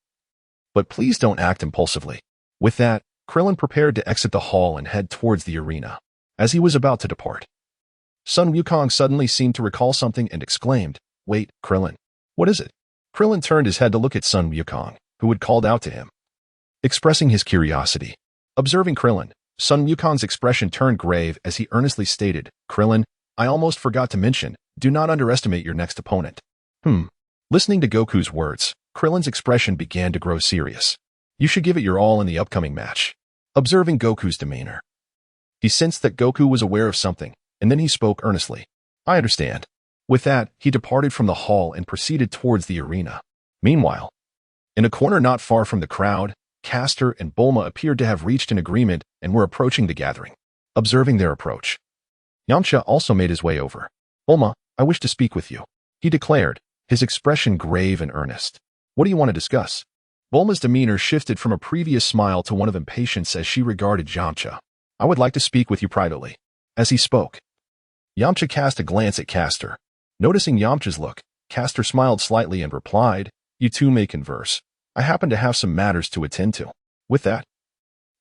but please don't act impulsively." With that, Krillin prepared to exit the hall and head towards the arena. As he was about to depart, Sun Wukong suddenly seemed to recall something and exclaimed, "Wait, Krillin, what is it?" Krillin turned his head to look at Sun Wukong, who had called out to him, expressing his curiosity. Observing Krillin, Sun Wukong's expression turned grave as he earnestly stated, "Krillin, I almost forgot to mention, do not underestimate your next opponent." Listening to Goku's words, Krillin's expression began to grow serious. "You should give it your all in the upcoming match." Observing Goku's demeanor, he sensed that Goku was aware of something, and then he spoke earnestly. "I understand." With that, he departed from the hall and proceeded towards the arena. Meanwhile, in a corner not far from the crowd, Castor and Bulma appeared to have reached an agreement and were approaching the gathering. Observing their approach, Yamcha also made his way over. "Bulma, I wish to speak with you," he declared, his expression grave and earnest. "What do you want to discuss?" Bulma's demeanor shifted from a previous smile to one of impatience as she regarded Yamcha. "I would like to speak with you privately." As he spoke, Yamcha cast a glance at Castor. Noticing Yamcha's look, Castor smiled slightly and replied, "You two may converse. I happen to have some matters to attend to." With that,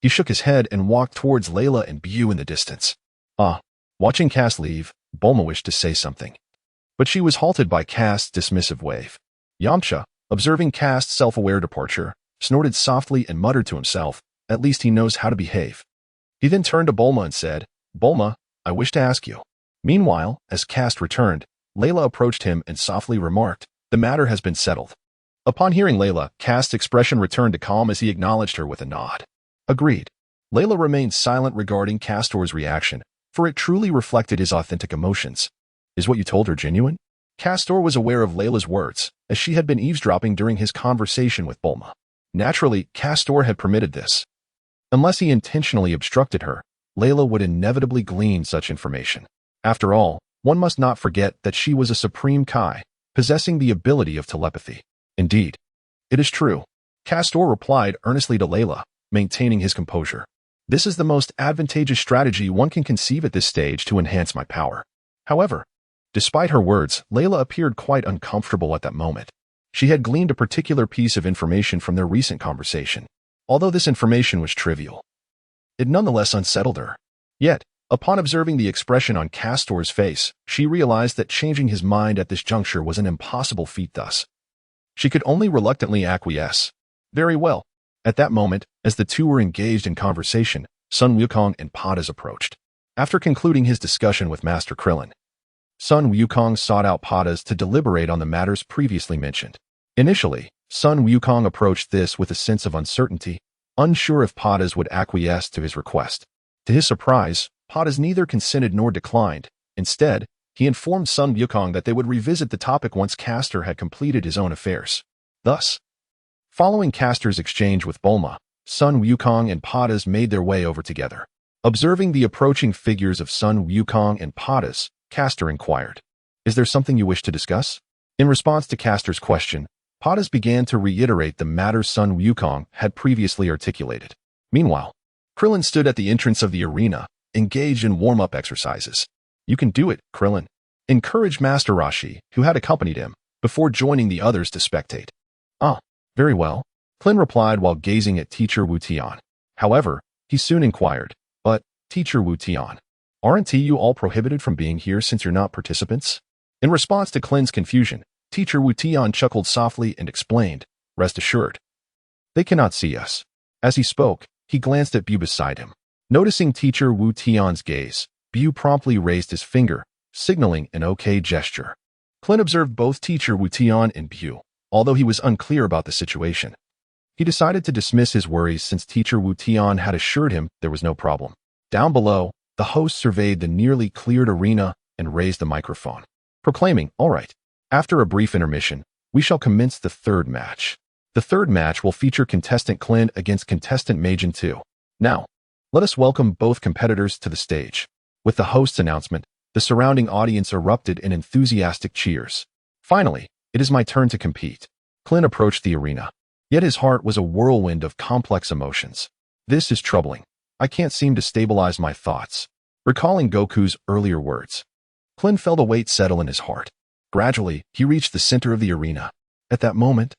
he shook his head and walked towards Layla and Buu in the distance. Watching Kast leave, Bulma wished to say something, but she was halted by Kast's dismissive wave. Yamcha, observing Kast's self-aware departure, snorted softly and muttered to himself, "At least he knows how to behave." He then turned to Bulma and said, "Bulma, I wish to ask you." Meanwhile, as Kast returned, Layla approached him and softly remarked, "The matter has been settled." Upon hearing Layla, Kast's expression returned to calm as he acknowledged her with a nod. Agreed. Layla remained silent regarding Castor's reaction, for it truly reflected his authentic emotions. "Is what you told her genuine?" Castor was aware of Layla's words, as she had been eavesdropping during his conversation with Bulma. Naturally, Castor had permitted this. Unless he intentionally obstructed her, Layla would inevitably glean such information. After all, one must not forget that she was a supreme Kai, possessing the ability of telepathy. "Indeed, it is true," Castor replied earnestly to Layla, maintaining his composure. "This is the most advantageous strategy one can conceive at this stage to enhance my power." However, despite her words, Layla appeared quite uncomfortable at that moment. She had gleaned a particular piece of information from their recent conversation. Although this information was trivial, it nonetheless unsettled her. Yet, upon observing the expression on Castor's face, she realized that changing his mind at this juncture was an impossible feat thus. She could only reluctantly acquiesce. Very well. At that moment, as the two were engaged in conversation, Sun Wukong and Padas approached. After concluding his discussion with Master Krillin, Sun Wukong sought out Padas to deliberate on the matters previously mentioned. Initially, Sun Wukong approached this with a sense of uncertainty, unsure if Padas would acquiesce to his request. To his surprise, Padas neither consented nor declined. Instead, he informed Sun Wukong that they would revisit the topic once Castor had completed his own affairs. Thus, following Castor's exchange with Bulma, Sun Wukong and Padas made their way over together. Observing the approaching figures of Sun Wukong and Padas, Castor inquired, "Is there something you wish to discuss?" In response to Castor's question, Padas began to reiterate the matters Sun Wukong had previously articulated. Meanwhile, Krillin stood at the entrance of the arena, engaged in warm-up exercises. "You can do it, Krillin," encouraged Master Roshi, who had accompanied him, before joining the others to spectate. "Ah, very well," Krillin replied while gazing at Teacher Wu Tian. However, he soon inquired, "But, Teacher Wu Tian, aren't you all prohibited from being here since you're not participants?" In response to Klin's confusion, Teacher Wu Tian chuckled softly and explained, "Rest assured, they cannot see us." As he spoke, he glanced at Buu beside him. Noticing Teacher Wu Tian's gaze, Buu promptly raised his finger, signaling an OK gesture. Klin observed both Teacher Wu Tian and Buu, although he was unclear about the situation. He decided to dismiss his worries since Teacher Wu Tian had assured him there was no problem. Down below, the host surveyed the nearly cleared arena and raised the microphone, proclaiming, "All right, after a brief intermission, we shall commence the third match. The third match will feature contestant Klin against contestant Majin 2. Now, let us welcome both competitors to the stage." With the host's announcement, the surrounding audience erupted in enthusiastic cheers. "Finally, it is my turn to compete." Klin approached the arena, yet his heart was a whirlwind of complex emotions. "This is troubling. I can't seem to stabilize my thoughts." Recalling Goku's earlier words, Klin felt a weight settle in his heart. Gradually, he reached the center of the arena. At that moment,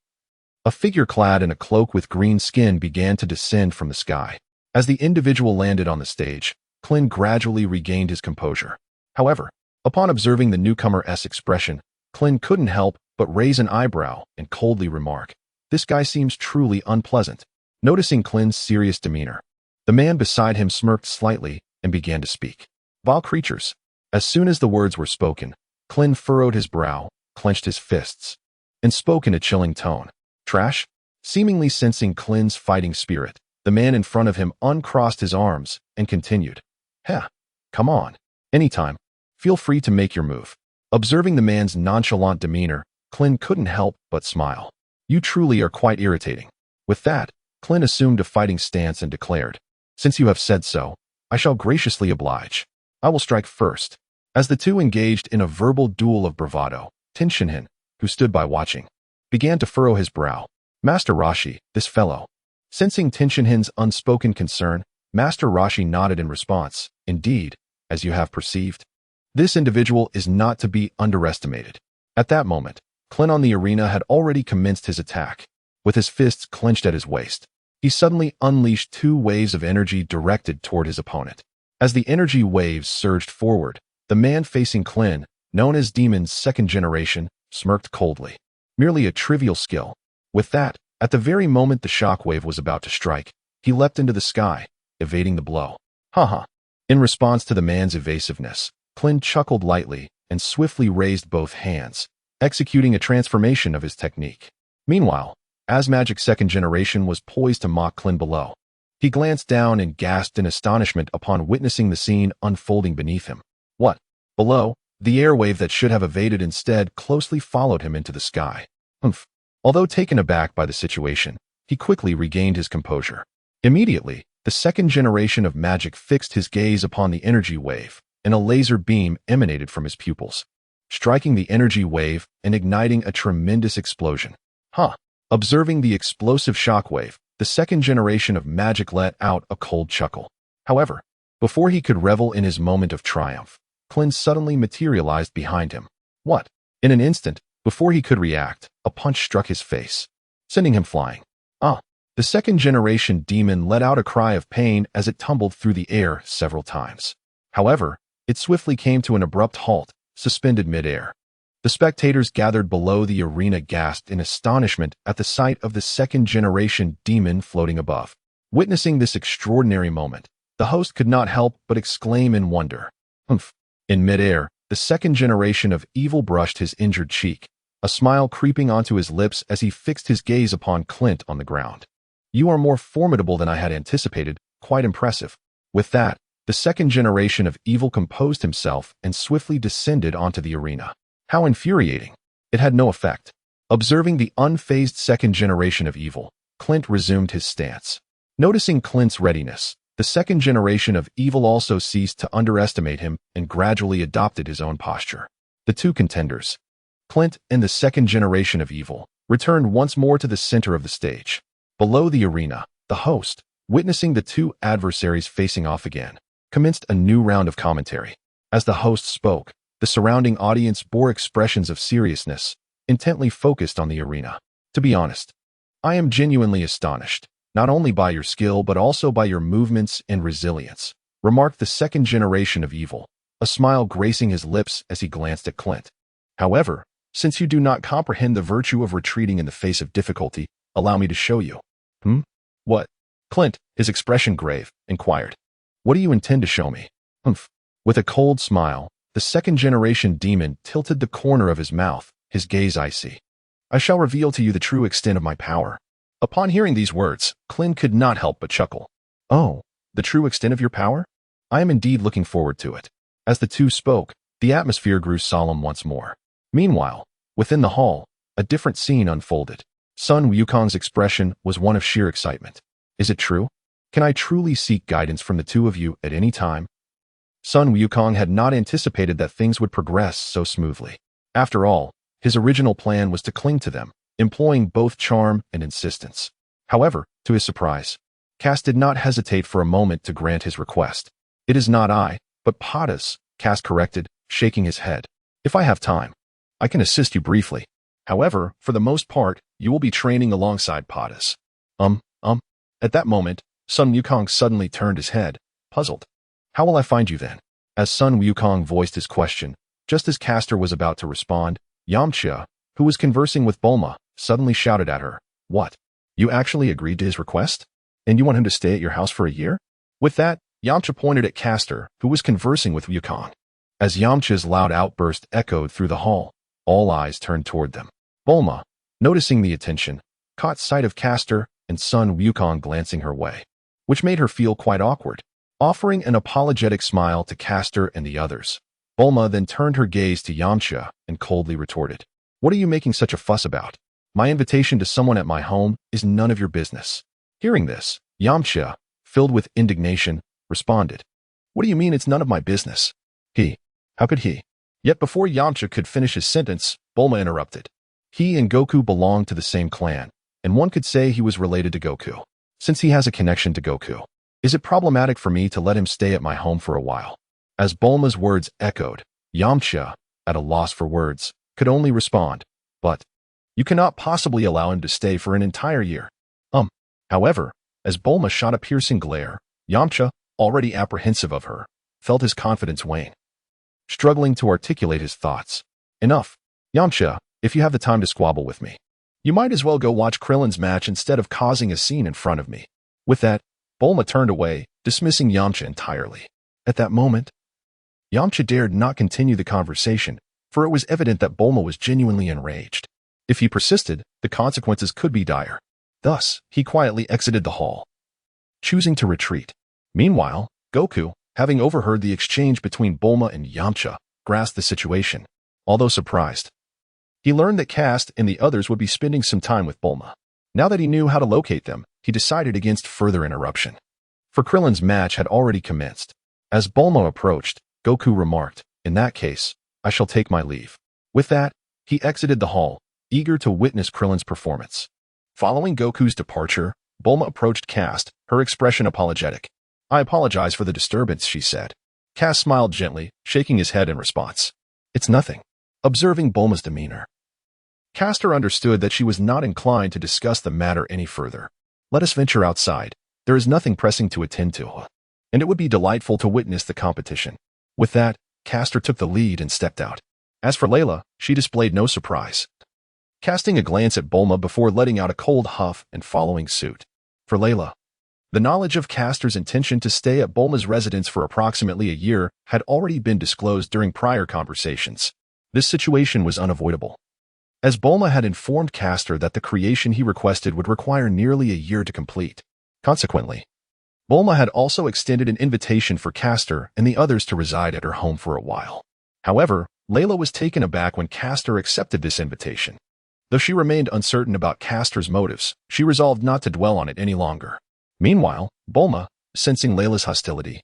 a figure clad in a cloak with green skin began to descend from the sky. As the individual landed on the stage, Klin gradually regained his composure. However, upon observing the newcomer's expression, Klin couldn't help but raise an eyebrow and coldly remark, "This guy seems truly unpleasant." Noticing Klin's serious demeanor, the man beside him smirked slightly and began to speak. "Vile creatures." As soon as the words were spoken, Klin furrowed his brow, clenched his fists, and spoke in a chilling tone. "Trash?" Seemingly sensing Klin's fighting spirit, the man in front of him uncrossed his arms and continued, "Heh, come on. Anytime. Feel free to make your move." Observing the man's nonchalant demeanor, Klin couldn't help but smile. "You truly are quite irritating." With that, Klin assumed a fighting stance and declared, "Since you have said so, I shall graciously oblige. I will strike first." As the two engaged in a verbal duel of bravado, Tien, who stood by watching, began to furrow his brow. "Master Roshi, this fellow." Sensing Tien's unspoken concern, Master Roshi nodded in response. "Indeed, as you have perceived, this individual is not to be underestimated." At that moment, Klin on the arena had already commenced his attack. With his fists clenched at his waist, he suddenly unleashed two waves of energy directed toward his opponent. As the energy waves surged forward, the man facing Klin, known as Demon's second generation, smirked coldly. Merely a trivial skill. With that, at the very moment the shockwave was about to strike, he leapt into the sky, evading the blow. Haha. In response to the man's evasiveness, Klin chuckled lightly and swiftly raised both hands, executing a transformation of his technique. Meanwhile, as Magic's second generation was poised to mock Klin below, he glanced down and gasped in astonishment upon witnessing the scene unfolding beneath him. What? Below, the airwave that should have evaded instead closely followed him into the sky. Humph. Although taken aback by the situation, he quickly regained his composure. Immediately, the second generation of Magic fixed his gaze upon the energy wave, and a laser beam emanated from his pupils, striking the energy wave and igniting a tremendous explosion. Observing the explosive shockwave, the second generation of Magic let out a cold chuckle. However, before he could revel in his moment of triumph, Klin suddenly materialized behind him. What? In an instant, before he could react, a punch struck his face, sending him flying. The second generation demon let out a cry of pain as it tumbled through the air several times. However, it swiftly came to an abrupt halt, suspended midair. The spectators gathered below the arena gasped in astonishment at the sight of the second generation demon floating above. Witnessing this extraordinary moment, the host could not help but exclaim in wonder. Humph. In midair, the second generation of evil brushed his injured cheek, a smile creeping onto his lips as he fixed his gaze upon Clint on the ground. "You are more formidable than I had anticipated, quite impressive." With that, the second generation of evil composed himself and swiftly descended onto the arena. How infuriating. It had no effect. Observing the unfazed second generation of evil, Clint resumed his stance. Noticing Clint's readiness, the second generation of evil also ceased to underestimate him and gradually adopted his own posture. The two contenders, Clint and the second generation of evil, returned once more to the center of the stage. Below the arena, the host, witnessing the two adversaries facing off again, commenced a new round of commentary. As the host spoke, the surrounding audience bore expressions of seriousness, intently focused on the arena. To be honest, I am genuinely astonished, not only by your skill but also by your movements and resilience, remarked the second generation of evil, a smile gracing his lips as he glanced at Clint. However, since you do not comprehend the virtue of retreating in the face of difficulty, allow me to show you. What? Clint, his expression grave, inquired. What do you intend to show me? Humph. With a cold smile, the second-generation demon tilted the corner of his mouth, his gaze icy. I shall reveal to you the true extent of my power. Upon hearing these words, Clint could not help but chuckle. Oh, the true extent of your power? I am indeed looking forward to it. As the two spoke, the atmosphere grew solemn once more. Meanwhile, within the hall, a different scene unfolded. Sun Wukong's expression was one of sheer excitement. Is it true? Can I truly seek guidance from the two of you at any time? Sun Wukong had not anticipated that things would progress so smoothly. After all, his original plan was to cling to them, employing both charm and insistence. However, to his surprise, Kast did not hesitate for a moment to grant his request. It is not I, but Padas, Kast corrected, shaking his head. If I have time, I can assist you briefly. However, for the most part, you will be training alongside Padas. At that moment, Sun Wukong suddenly turned his head, puzzled. How will I find you then? As Sun Wukong voiced his question, just as Castor was about to respond, Yamcha, who was conversing with Bulma, suddenly shouted at her. What? You actually agreed to his request? And you want him to stay at your house for a year? With that, Yamcha pointed at Castor, who was conversing with Wukong. As Yamcha's loud outburst echoed through the hall, all eyes turned toward them. Bulma, noticing the attention, caught sight of Castor and Sun Wukong glancing her way, which made her feel quite awkward. Offering an apologetic smile to Castor and the others, Bulma then turned her gaze to Yamcha and coldly retorted. What are you making such a fuss about? My invitation to someone at my home is none of your business. Hearing this, Yamcha, filled with indignation, responded. What do you mean it's none of my business? How could he? Yet before Yamcha could finish his sentence, Bulma interrupted. He and Goku belonged to the same clan, and one could say he was related to Goku. Since he has a connection to Goku, is it problematic for me to let him stay at my home for a while? As Bulma's words echoed, Yamcha, at a loss for words, could only respond, but you cannot possibly allow him to stay for an entire year. However, as Bulma shot a piercing glare, Yamcha, already apprehensive of her, felt his confidence wane. Struggling to articulate his thoughts. Enough. Yamcha, if you have the time to squabble with me, you might as well go watch Krillin's match instead of causing a scene in front of me. With that, Bulma turned away, dismissing Yamcha entirely. At that moment, Yamcha dared not continue the conversation, for it was evident that Bulma was genuinely enraged. If he persisted, the consequences could be dire. Thus, he quietly exited the hall, choosing to retreat. Meanwhile, Goku, having overheard the exchange between Bulma and Yamcha, grasped the situation. Although surprised, he learned that Kast and the others would be spending some time with Bulma. Now that he knew how to locate them, he decided against further interruption. For Krillin's match had already commenced. As Bulma approached, Goku remarked, in that case, I shall take my leave. With that, he exited the hall, eager to witness Krillin's performance. Following Goku's departure, Bulma approached Kast, her expression apologetic. I apologize for the disturbance, she said. Kast smiled gently, shaking his head in response. It's nothing. Observing Bulma's demeanor, Castor understood that she was not inclined to discuss the matter any further. Let us venture outside. There is nothing pressing to attend to, and it would be delightful to witness the competition. With that, Castor took the lead and stepped out. As for Layla, she displayed no surprise, casting a glance at Bulma before letting out a cold huff and following suit. For Layla, the knowledge of Castor's intention to stay at Bulma's residence for approximately a year had already been disclosed during prior conversations. This situation was unavoidable, as Bulma had informed Castor that the creation he requested would require nearly a year to complete. Consequently, Bulma had also extended an invitation for Castor and the others to reside at her home for a while. However, Layla was taken aback when Castor accepted this invitation. Though she remained uncertain about Castor's motives, she resolved not to dwell on it any longer. Meanwhile, Bulma, sensing Layla's hostility,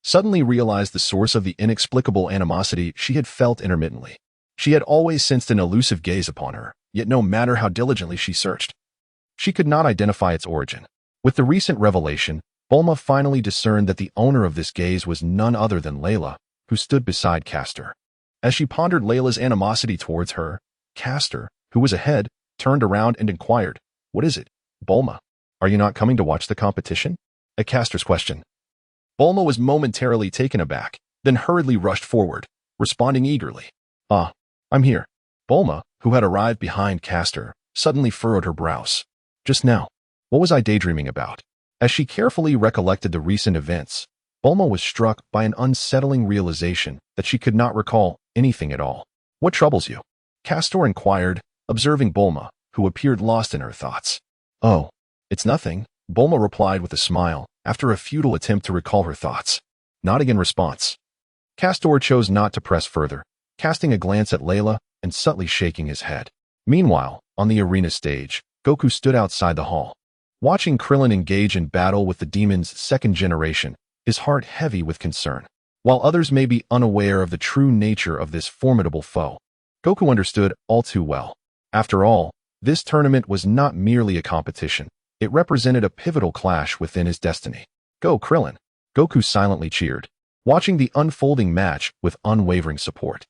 suddenly realized the source of the inexplicable animosity she had felt intermittently. She had always sensed an elusive gaze upon her, yet no matter how diligently she searched, she could not identify its origin. With the recent revelation, Bulma finally discerned that the owner of this gaze was none other than Layla, who stood beside Castor. As she pondered Layla's animosity towards her, Castor, who was ahead, turned around and inquired, "What is it, Bulma? Are you not coming to watch the competition?" At Castor's question, Bulma was momentarily taken aback, then hurriedly rushed forward, responding eagerly, "Ah, I'm here." Bulma, who had arrived behind Castor, suddenly furrowed her brows. Just now, what was I daydreaming about? As she carefully recollected the recent events, Bulma was struck by an unsettling realization that she could not recall anything at all. "What troubles you?" Castor inquired, observing Bulma, who appeared lost in her thoughts. "Oh, it's nothing," Bulma replied with a smile, after a futile attempt to recall her thoughts. Nodding in response, Castor chose not to press further, casting a glance at Layla and subtly shaking his head. Meanwhile, on the arena stage, Goku stood outside the hall. Watching Krillin engage in battle with the demon's second generation, his heart heavy with concern. While others may be unaware of the true nature of this formidable foe, Goku understood all too well. After all, this tournament was not merely a competition. It represented a pivotal clash within his destiny. "Go, Krillin!" Goku silently cheered, watching the unfolding match with unwavering support.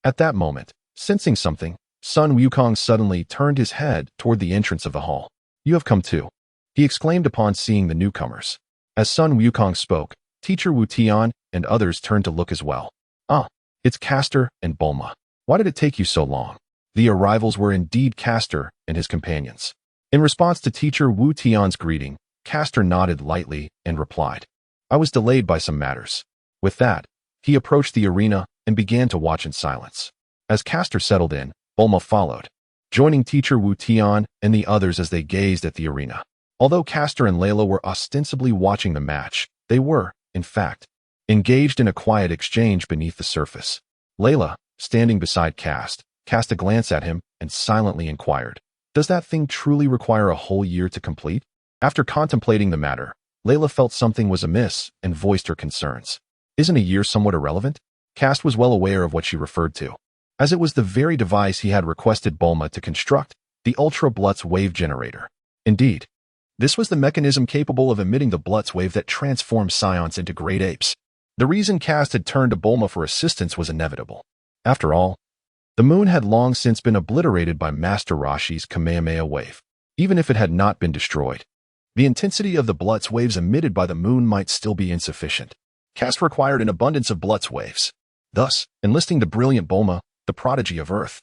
At that moment, sensing something, Sun Wukong suddenly turned his head toward the entrance of the hall. "You have come too," he exclaimed upon seeing the newcomers. As Sun Wukong spoke, Teacher Wu Tian and others turned to look as well. "Ah, it's Castor and Bulma. Why did it take you so long?" The arrivals were indeed Castor and his companions. In response to Teacher Wu Tian's greeting, Castor nodded lightly and replied, "I was delayed by some matters." With that, he approached the arena and began to watch in silence. As Castor settled in, Bulma followed, joining Teacher Wu Tian and the others as they gazed at the arena. Although Castor and Layla were ostensibly watching the match, they were, in fact, engaged in a quiet exchange beneath the surface. Layla, standing beside Kast, cast a glance at him and silently inquired, "Does that thing truly require a whole year to complete?" After contemplating the matter, Layla felt something was amiss and voiced her concerns. "Isn't a year somewhat irrelevant?" Kast was well aware of what she referred to, as it was the very device he had requested Bulma to construct, the Ultra Blutz wave generator. Indeed, this was the mechanism capable of emitting the Blutz wave that transformed Saiyans into great apes. The reason Kast had turned to Bulma for assistance was inevitable. After all, the moon had long since been obliterated by Master Roshi's Kamehameha wave. Even if it had not been destroyed, the intensity of the Blutz waves emitted by the moon might still be insufficient. Kast required an abundance of Blutz waves. Thus, enlisting the brilliant Bulma, the prodigy of Earth,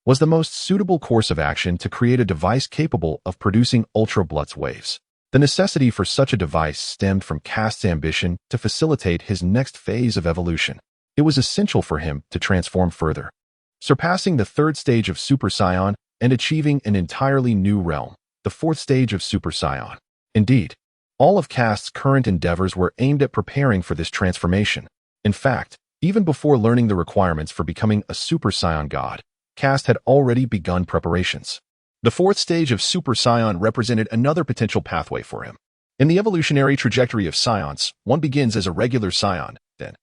was the most suitable course of action to create a device capable of producing Ultra Blutz waves. The necessity for such a device stemmed from Kast's ambition to facilitate his next phase of evolution. It was essential for him to transform further, surpassing the third stage of Super Saiyan and achieving an entirely new realm, the fourth stage of Super Saiyan. Indeed, all of Kast's current endeavors were aimed at preparing for this transformation. In fact, even before learning the requirements for becoming a Super Saiyan god, Kast had already begun preparations. The fourth stage of Super Saiyan represented another potential pathway for him. In the evolutionary trajectory of Saiyans, one begins as a regular Saiyan, then,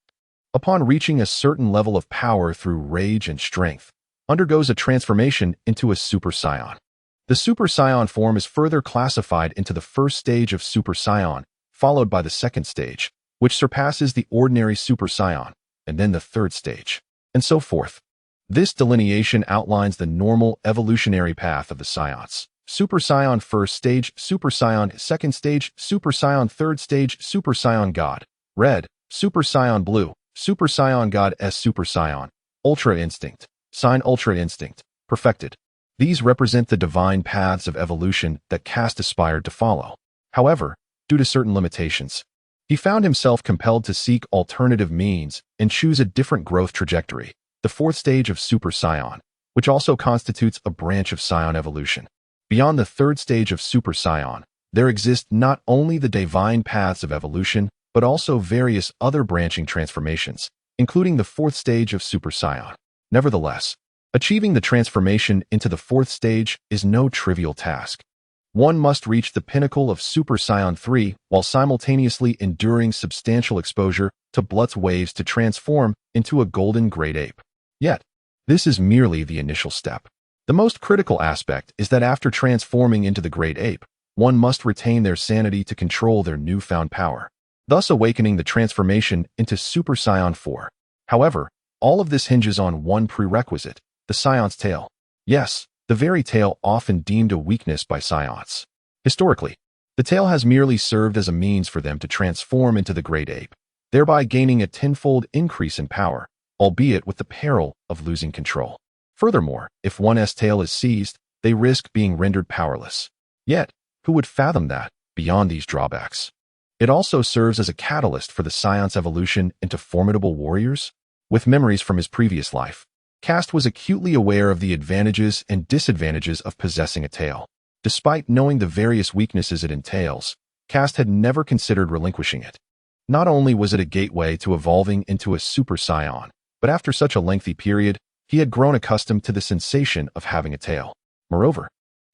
upon reaching a certain level of power through rage and strength, undergoes a transformation into a Super Saiyan. The Super Saiyan form is further classified into the first stage of Super Saiyan, followed by the second stage, which surpasses the ordinary Super Saiyan, and then the third stage, and so forth. This delineation outlines the normal evolutionary path of the Saiyans. Super Saiyan first stage, Super Saiyan second stage, Super Saiyan third stage, Super Saiyan God, red, Super Saiyan blue, Super Saiyan God S Super Saiyan, Ultra Instinct, Sign Ultra Instinct, perfected. These represent the divine paths of evolution that Kast aspired to follow. However, due to certain limitations, he found himself compelled to seek alternative means and choose a different growth trajectory, the fourth stage of Super Saiyan, which also constitutes a branch of Saiyan evolution. Beyond the third stage of Super Saiyan, there exist not only the divine paths of evolution, but also various other branching transformations, including the fourth stage of Super Saiyan. Nevertheless, achieving the transformation into the fourth stage is no trivial task. one must reach the pinnacle of Super Saiyan 3 while simultaneously enduring substantial exposure to blood's waves to transform into a golden great ape. Yet, this is merely the initial step. The most critical aspect is that after transforming into the great ape, one must retain their sanity to control their newfound power, thus awakening the transformation into Super Saiyan 4. However, all of this hinges on one prerequisite, the Saiyant's tail. Yes, the very tail often deemed a weakness by Saiyans. Historically, the tail has merely served as a means for them to transform into the great ape, thereby gaining a tenfold increase in power, albeit with the peril of losing control. Furthermore, if one's tail is seized, they risk being rendered powerless. Yet, who would fathom that, beyond these drawbacks? It also serves as a catalyst for the Saiyans' evolution into formidable warriors. With memories from his previous life, Kast was acutely aware of the advantages and disadvantages of possessing a tail. Despite knowing the various weaknesses it entails, Kast had never considered relinquishing it. Not only was it a gateway to evolving into a Super Saiyan, but after such a lengthy period, he had grown accustomed to the sensation of having a tail. Moreover,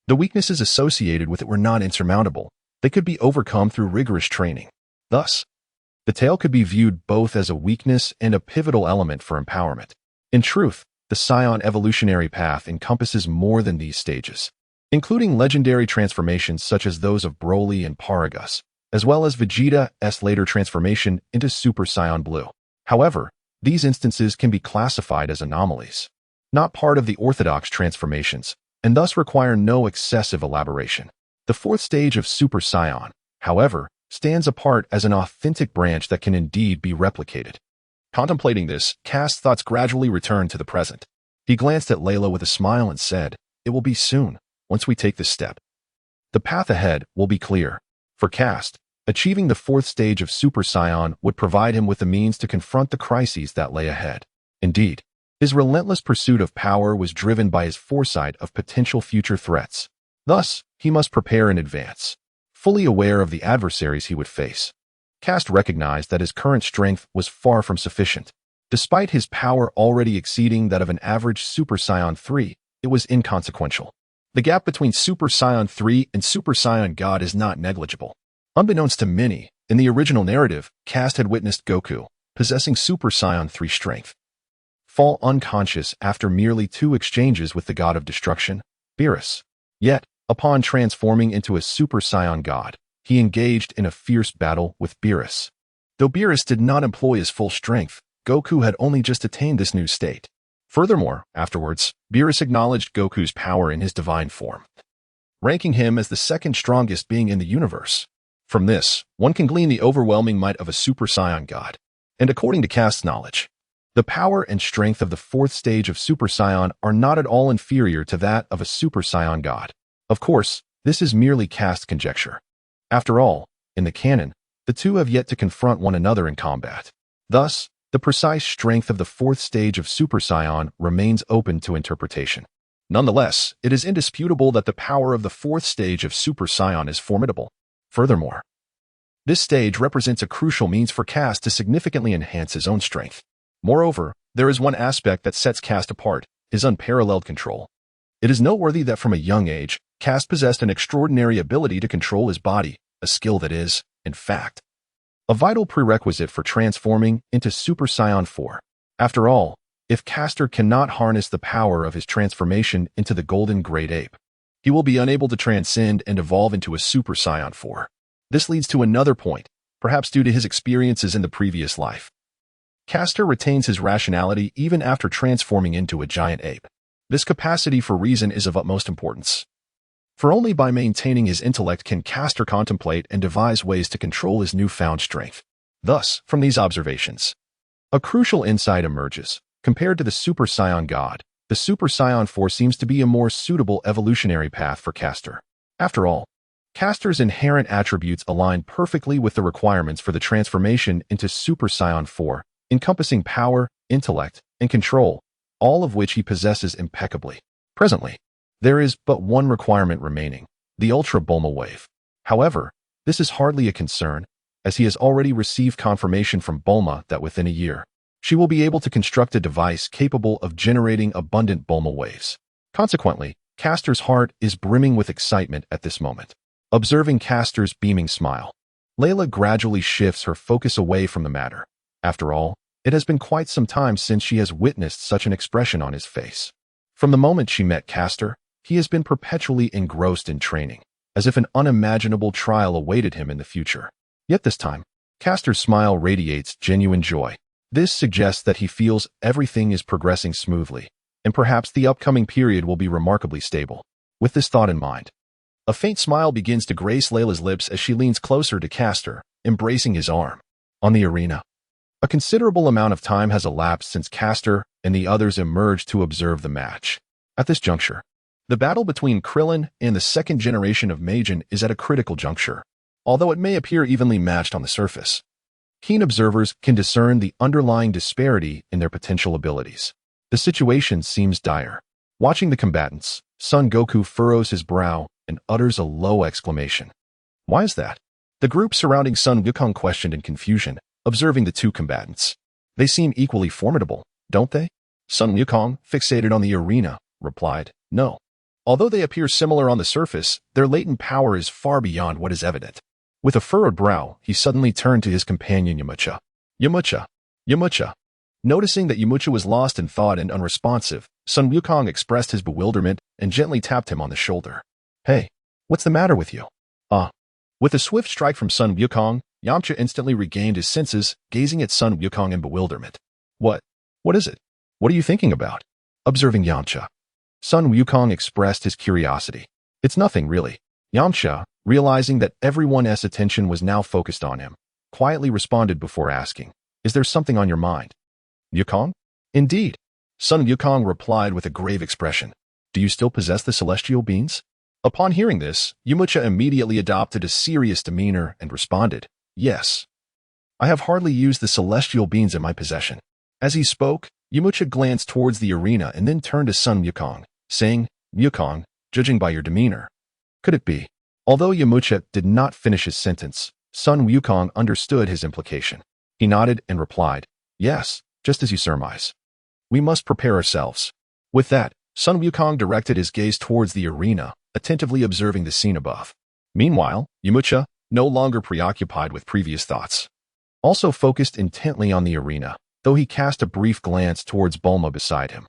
the weaknesses associated with it were not insurmountable. They could be overcome through rigorous training. Thus, the tail could be viewed both as a weakness and a pivotal element for empowerment. In truth, the Saiyan evolutionary path encompasses more than these stages, including legendary transformations such as those of Broly and Paragus, as well as Vegeta's later transformation into Super Saiyan Blue. However, these instances can be classified as anomalies, not part of the orthodox transformations, and thus require no excessive elaboration. The fourth stage of Super Saiyan, however, stands apart as an authentic branch that can indeed be replicated. Contemplating this, Kast's thoughts gradually returned to the present. He glanced at Layla with a smile and said, "It will be soon, once we take this step. The path ahead will be clear." For Kast, achieving the fourth stage of Super Saiyan would provide him with the means to confront the crises that lay ahead. Indeed, his relentless pursuit of power was driven by his foresight of potential future threats. Thus, he must prepare in advance, fully aware of the adversaries he would face. Kast recognized that his current strength was far from sufficient. Despite his power already exceeding that of an average Super Saiyan 3, it was inconsequential. The gap between Super Saiyan 3 and Super Saiyan God is not negligible. Unbeknownst to many, in the original narrative, Kast had witnessed Goku, possessing Super Saiyan 3 strength, fall unconscious after merely 2 exchanges with the God of Destruction, Beerus. Yet, upon transforming into a Super Saiyan God, he engaged in a fierce battle with Beerus. Though Beerus did not employ his full strength, Goku had only just attained this new state. Furthermore, afterwards, Beerus acknowledged Goku's power in his divine form, ranking him as the second strongest being in the universe. From this, one can glean the overwhelming might of a Super Saiyan God. And according to Kast's knowledge, the power and strength of the fourth stage of Super Saiyan are not at all inferior to that of a Super Saiyan God. Of course, this is merely Kast's conjecture. After all, in the canon, the two have yet to confront one another in combat. Thus, the precise strength of the fourth stage of Super Saiyan remains open to interpretation. Nonetheless, it is indisputable that the power of the fourth stage of Super Saiyan is formidable. Furthermore, this stage represents a crucial means for Kast to significantly enhance his own strength. Moreover, there is one aspect that sets Kast apart, his unparalleled control. It is noteworthy that from a young age, Kast possessed an extraordinary ability to control his body, a skill that is, in fact, a vital prerequisite for transforming into Super Saiyan 4. After all, if Caster cannot harness the power of his transformation into the golden great ape, he will be unable to transcend and evolve into a Super Saiyan 4. This leads to another point, perhaps due to his experiences in the previous life. Caster retains his rationality even after transforming into a giant ape. This capacity for reason is of utmost importance. For only by maintaining his intellect can Caster contemplate and devise ways to control his newfound strength. Thus, from these observations, a crucial insight emerges. Compared to the Super Saiyan God, the Super Saiyan 4 seems to be a more suitable evolutionary path for Caster. After all, Caster's inherent attributes align perfectly with the requirements for the transformation into Super Saiyan 4, encompassing power, intellect, and control, all of which he possesses impeccably. Presently, there is but one requirement remaining, the Ultra Bulma Wave. However, this is hardly a concern, as he has already received confirmation from Bulma that within a year, she will be able to construct a device capable of generating abundant Bulma waves. Consequently, Castor's heart is brimming with excitement at this moment. Observing Castor's beaming smile, Layla gradually shifts her focus away from the matter. After all, it has been quite some time since she has witnessed such an expression on his face. From the moment she met Castor, he has been perpetually engrossed in training, as if an unimaginable trial awaited him in the future. Yet this time, Castor's smile radiates genuine joy. This suggests that he feels everything is progressing smoothly, and perhaps the upcoming period will be remarkably stable. With this thought in mind, a faint smile begins to grace Layla's lips as she leans closer to Castor, embracing his arm. On the arena, a considerable amount of time has elapsed since Castor and the others emerged to observe the match. At this juncture, the battle between Krillin and the second generation of Majin is at a critical juncture, although it may appear evenly matched on the surface. Keen observers can discern the underlying disparity in their potential abilities. The situation seems dire. Watching the combatants, Son Goku furrows his brow and utters a low exclamation. Why is that? The group surrounding Son Wukong questioned in confusion, observing the two combatants. They seem equally formidable, don't they? Son Wukong, fixated on the arena, replied, no. Although they appear similar on the surface, their latent power is far beyond what is evident. With a furrowed brow, he suddenly turned to his companion Yamcha. Yamcha. Noticing that Yamcha was lost in thought and unresponsive, Son Wukong expressed his bewilderment and gently tapped him on the shoulder. Hey, what's the matter with you? With a swift strike from Son Wukong, Yamcha instantly regained his senses, gazing at Son Wukong in bewilderment. What is it? What are you thinking about? Observing Yamcha, Son Wukong expressed his curiosity. It's nothing, really. Yamcha, realizing that everyone's attention was now focused on him, quietly responded before asking, is there something on your mind? Wukong? Indeed. Son Wukong replied with a grave expression. Do you still possess the celestial beings? Upon hearing this, Yamcha immediately adopted a serious demeanor and responded, yes. I have hardly used the celestial beings in my possession. As he spoke, Yamcha glanced towards the arena and then turned to Son Wukong, saying, Wukong, judging by your demeanor. Could it be? Although Yamcha did not finish his sentence, Son Wukong understood his implication. He nodded and replied, yes, just as you surmise. We must prepare ourselves. With that, Son Wukong directed his gaze towards the arena, attentively observing the scene above. Meanwhile, Yamcha, no longer preoccupied with previous thoughts, also focused intently on the arena, though he cast a brief glance towards Bulma beside him.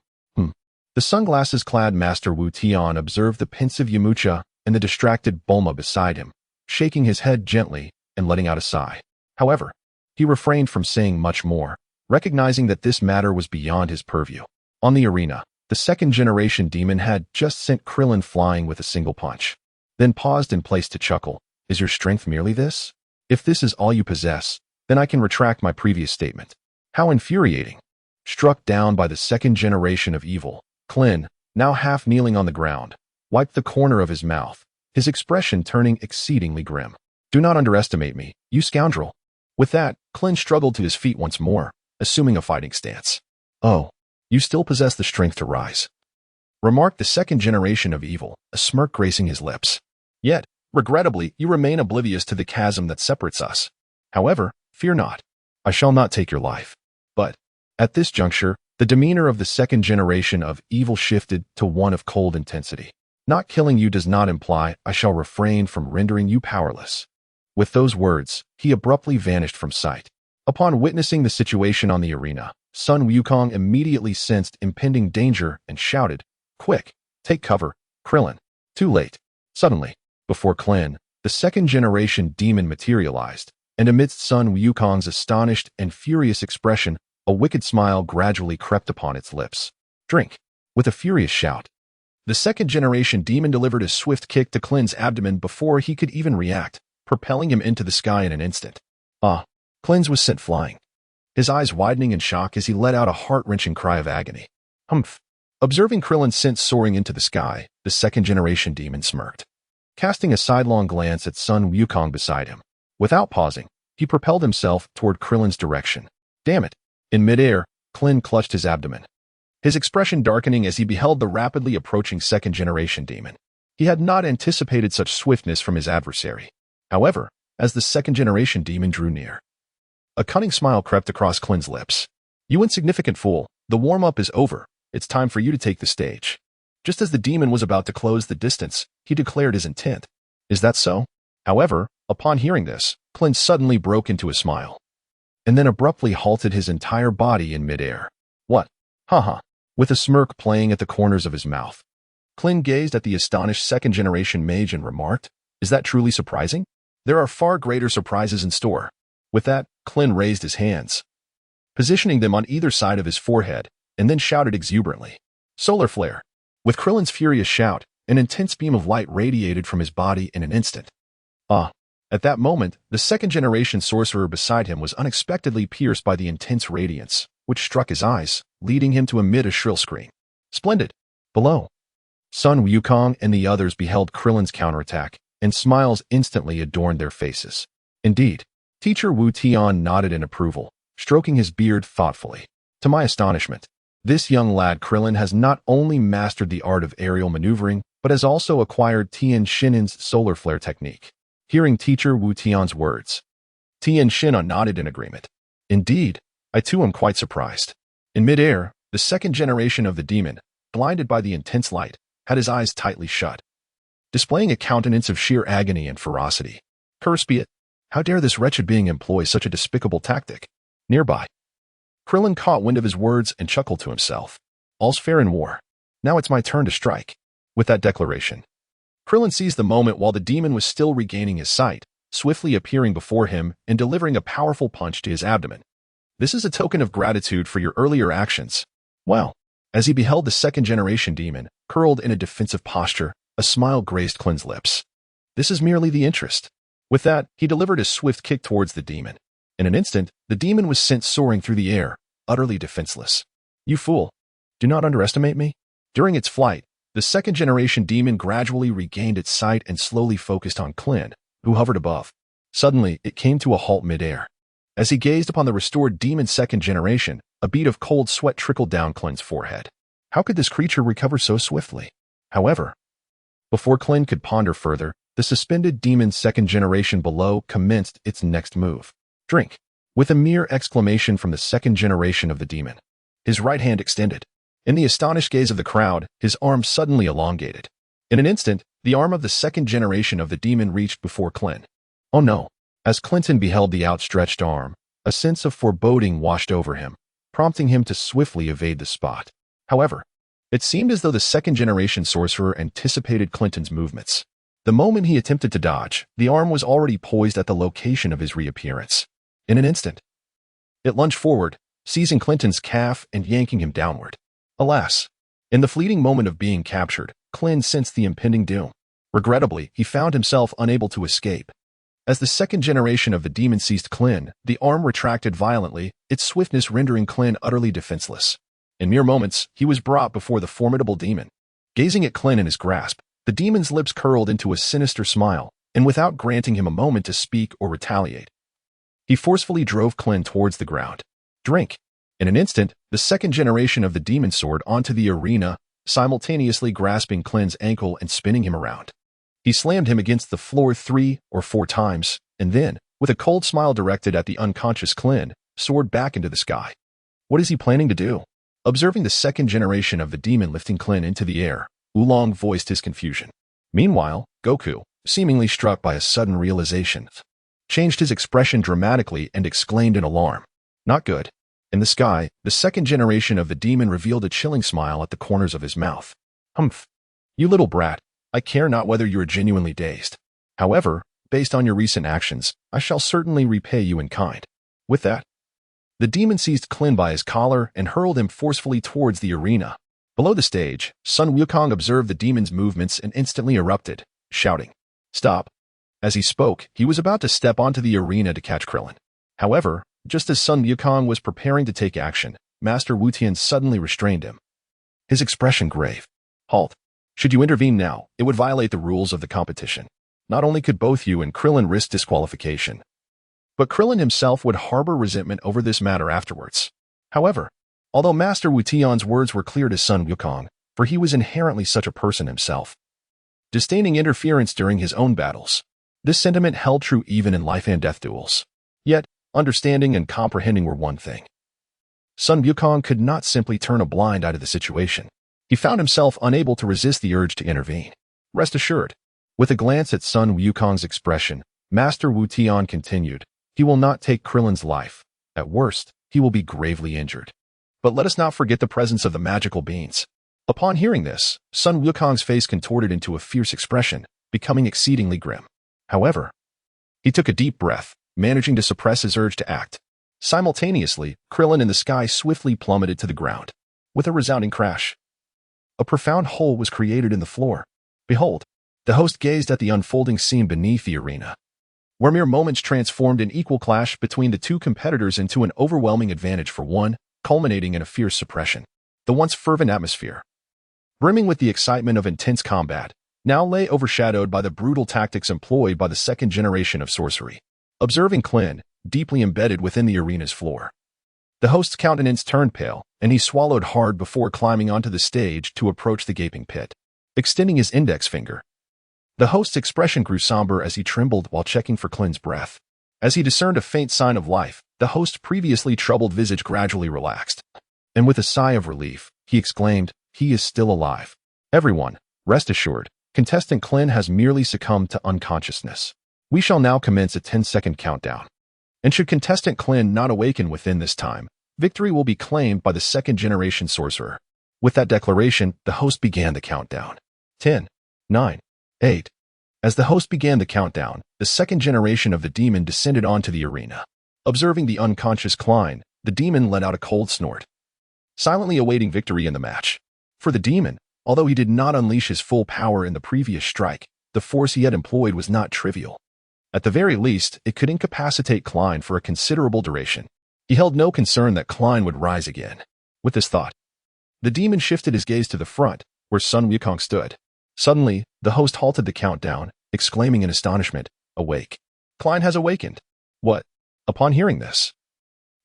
The sunglasses-clad Master Wu Tian observed the pensive Yamcha and the distracted Bulma beside him, shaking his head gently and letting out a sigh. However, he refrained from saying much more, recognizing that this matter was beyond his purview. On the arena, the second-generation demon had just sent Krillin flying with a single punch, then paused in place to chuckle. Is your strength merely this? If this is all you possess, then I can retract my previous statement. How infuriating. Struck down by the second generation of evil, Klin, now half kneeling on the ground, wiped the corner of his mouth, his expression turning exceedingly grim. Do not underestimate me, you scoundrel. With that, Klin struggled to his feet once more, assuming a fighting stance. Oh, you still possess the strength to rise, remarked the second generation of evil, a smirk gracing his lips. Yet, regrettably, you remain oblivious to the chasm that separates us. However, fear not. I shall not take your life. But, at this juncture, the demeanor of the second generation of evil shifted to one of cold intensity. Not killing you does not imply I shall refrain from rendering you powerless. With those words, he abruptly vanished from sight. Upon witnessing the situation on the arena, Son Wukong immediately sensed impending danger and shouted, Quick, take cover, Krillin. Too late. Suddenly, before Klin, the second generation demon materialized, and amidst Son Wukong's astonished and furious expression, a wicked smile gradually crept upon its lips. Drink. With a furious shout, the second generation demon delivered a swift kick to Klin's abdomen before he could even react, propelling him into the sky in an instant. Klin was sent flying, his eyes widening in shock as he let out a heart-wrenching cry of agony. Humph. Observing Krillin sent soaring into the sky, the second generation demon smirked, casting a sidelong glance at Son Wukong beside him. Without pausing, he propelled himself toward Krillin's direction. Damn it. In midair, Klin clutched his abdomen, his expression darkening as he beheld the rapidly approaching second-generation demon. He had not anticipated such swiftness from his adversary. However, as the second-generation demon drew near, a cunning smile crept across Klin's lips. You insignificant fool, the warm-up is over. It's time for you to take the stage. Just as the demon was about to close the distance, he declared his intent. Is that so? However, upon hearing this, Tien suddenly broke into a smile, and then abruptly halted his entire body in midair. What? Haha. With a smirk playing at the corners of his mouth, Tien gazed at the astonished second-generation mage and remarked, "Is that truly surprising? There are far greater surprises in store." With that, Tien raised his hands, positioning them on either side of his forehead, and then shouted exuberantly, "Solar flare!" With Krillin's furious shout, an intense beam of light radiated from his body in an instant. At that moment, the second-generation sorcerer beside him was unexpectedly pierced by the intense radiance, which struck his eyes, leading him to emit a shrill scream. Splendid! Below, Sun Wukong and the others beheld Krillin's counterattack, and smiles instantly adorned their faces. Indeed, Teacher Wu Tian nodded in approval, stroking his beard thoughtfully. To my astonishment, this young lad Krillin has not only mastered the art of aerial maneuvering, but has also acquired Tien Shin'an's solar flare technique. Hearing Teacher Wu Tian's words, Tien Shin'an nodded in agreement. Indeed, I too am quite surprised. In midair, the second generation of the demon, blinded by the intense light, had his eyes tightly shut, displaying a countenance of sheer agony and ferocity. Curse be it! How dare this wretched being employ such a despicable tactic? Nearby, Krillin caught wind of his words and chuckled to himself. All's fair in war. Now it's my turn to strike. With that declaration, Krillin seized the moment while the demon was still regaining his sight, swiftly appearing before him and delivering a powerful punch to his abdomen. This is a token of gratitude for your earlier actions. Well, as he beheld the second-generation demon, curled in a defensive posture, a smile graced Krillin's lips. This is merely the interest. With that, he delivered a swift kick towards the demon. In an instant, the demon was sent soaring through the air, utterly defenseless. You fool! Do not underestimate me. During its flight, the second-generation demon gradually regained its sight and slowly focused on Tien, who hovered above. Suddenly, it came to a halt midair. As he gazed upon the restored demon second generation, a bead of cold sweat trickled down Tien forehead. How could this creature recover so swiftly? However, before Tien could ponder further, the suspended demon second generation below commenced its next move. Drink! With a mere exclamation from the second generation of the demon, his right hand extended. In the astonished gaze of the crowd, his arm suddenly elongated. In an instant, the arm of the second generation of the demon reached before Tien. Oh no! As Tien beheld the outstretched arm, a sense of foreboding washed over him, prompting him to swiftly evade the spot. However, it seemed as though the second-generation sorcerer anticipated Tien's movements. The moment he attempted to dodge, the arm was already poised at the location of his reappearance. In an instant, it lunged forward, seizing Tien's calf and yanking him downward. Alas, in the fleeting moment of being captured, Tien sensed the impending doom. Regrettably, he found himself unable to escape. As the second generation of the demon seized Tien, the arm retracted violently, its swiftness rendering Tien utterly defenseless. In mere moments, he was brought before the formidable demon. Gazing at Tien in his grasp, the demon's lips curled into a sinister smile, and without granting him a moment to speak or retaliate, he forcefully drove Tien towards the ground. Drink! In an instant, the second generation of the demon soared onto the arena, simultaneously grasping Tien's ankle and spinning him around. He slammed him against the floor 3 or 4 times, and then, with a cold smile directed at the unconscious Tien, soared back into the sky. What is he planning to do? Observing the second generation of the demon lifting Tien into the air, Oolong voiced his confusion. Meanwhile, Goku, seemingly struck by a sudden realization, changed his expression dramatically and exclaimed in alarm. Not good. In the sky, the second generation of the demon revealed a chilling smile at the corners of his mouth. Humph. You little brat, I care not whether you are genuinely dazed. However, based on your recent actions, I shall certainly repay you in kind. With that, the demon seized Tien by his collar and hurled him forcefully towards the arena. Below the stage, Sun Wukong observed the demon's movements and instantly erupted, shouting, "Stop!" As he spoke, he was about to step onto the arena to catch Krillin. However, just as Sun Wukong was preparing to take action, Master Wu Tian suddenly restrained him. His expression grave. Halt. Should you intervene now, it would violate the rules of the competition. Not only could both you and Krillin risk disqualification, but Krillin himself would harbor resentment over this matter afterwards. However, although Master Wu Tian's words were clear to Sun Wukong, for he was inherently such a person himself, disdaining interference during his own battles, this sentiment held true even in life and death duels. Yet, understanding and comprehending were one thing. Sun Wukong could not simply turn a blind eye to the situation. He found himself unable to resist the urge to intervene. Rest assured. With a glance at Sun Wukong's expression, Master Wu Tian continued, he will not take Krillin's life. At worst, he will be gravely injured. But let us not forget the presence of the magical beings. Upon hearing this, Sun Wukong's face contorted into a fierce expression, becoming exceedingly grim. However, he took a deep breath, managing to suppress his urge to act. Simultaneously, Krillin in the sky swiftly plummeted to the ground. With a resounding crash, a profound hole was created in the floor. Behold, the host gazed at the unfolding scene beneath the arena, where mere moments transformed an equal clash between the two competitors into an overwhelming advantage for one, culminating in a fierce suppression. The once fervent atmosphere, brimming with the excitement of intense combat, now lay overshadowed by the brutal tactics employed by the second generation of sorcery. Observing Klin, deeply embedded within the arena's floor, the host's countenance turned pale, and he swallowed hard before climbing onto the stage to approach the gaping pit. Extending his index finger, the host's expression grew somber as he trembled while checking for Klin's breath. As he discerned a faint sign of life, the host's previously troubled visage gradually relaxed. And with a sigh of relief, he exclaimed, he is still alive. Everyone, rest assured, contestant Klin has merely succumbed to unconsciousness. We shall now commence a 10-second countdown. And should contestant Klin not awaken within this time, victory will be claimed by the second-generation sorcerer. With that declaration, the host began the countdown. 10, 9, 8. As the host began the countdown, the second generation of the demon descended onto the arena. Observing the unconscious Klein, the demon let out a cold snort, silently awaiting victory in the match. For the demon, although he did not unleash his full power in the previous strike, the force he had employed was not trivial. At the very least, it could incapacitate Klein for a considerable duration. He held no concern that Klein would rise again. With this thought, the demon shifted his gaze to the front, where Sun Wukong stood. Suddenly, the host halted the countdown, exclaiming in astonishment, awake. Klein has awakened. What? Upon hearing this,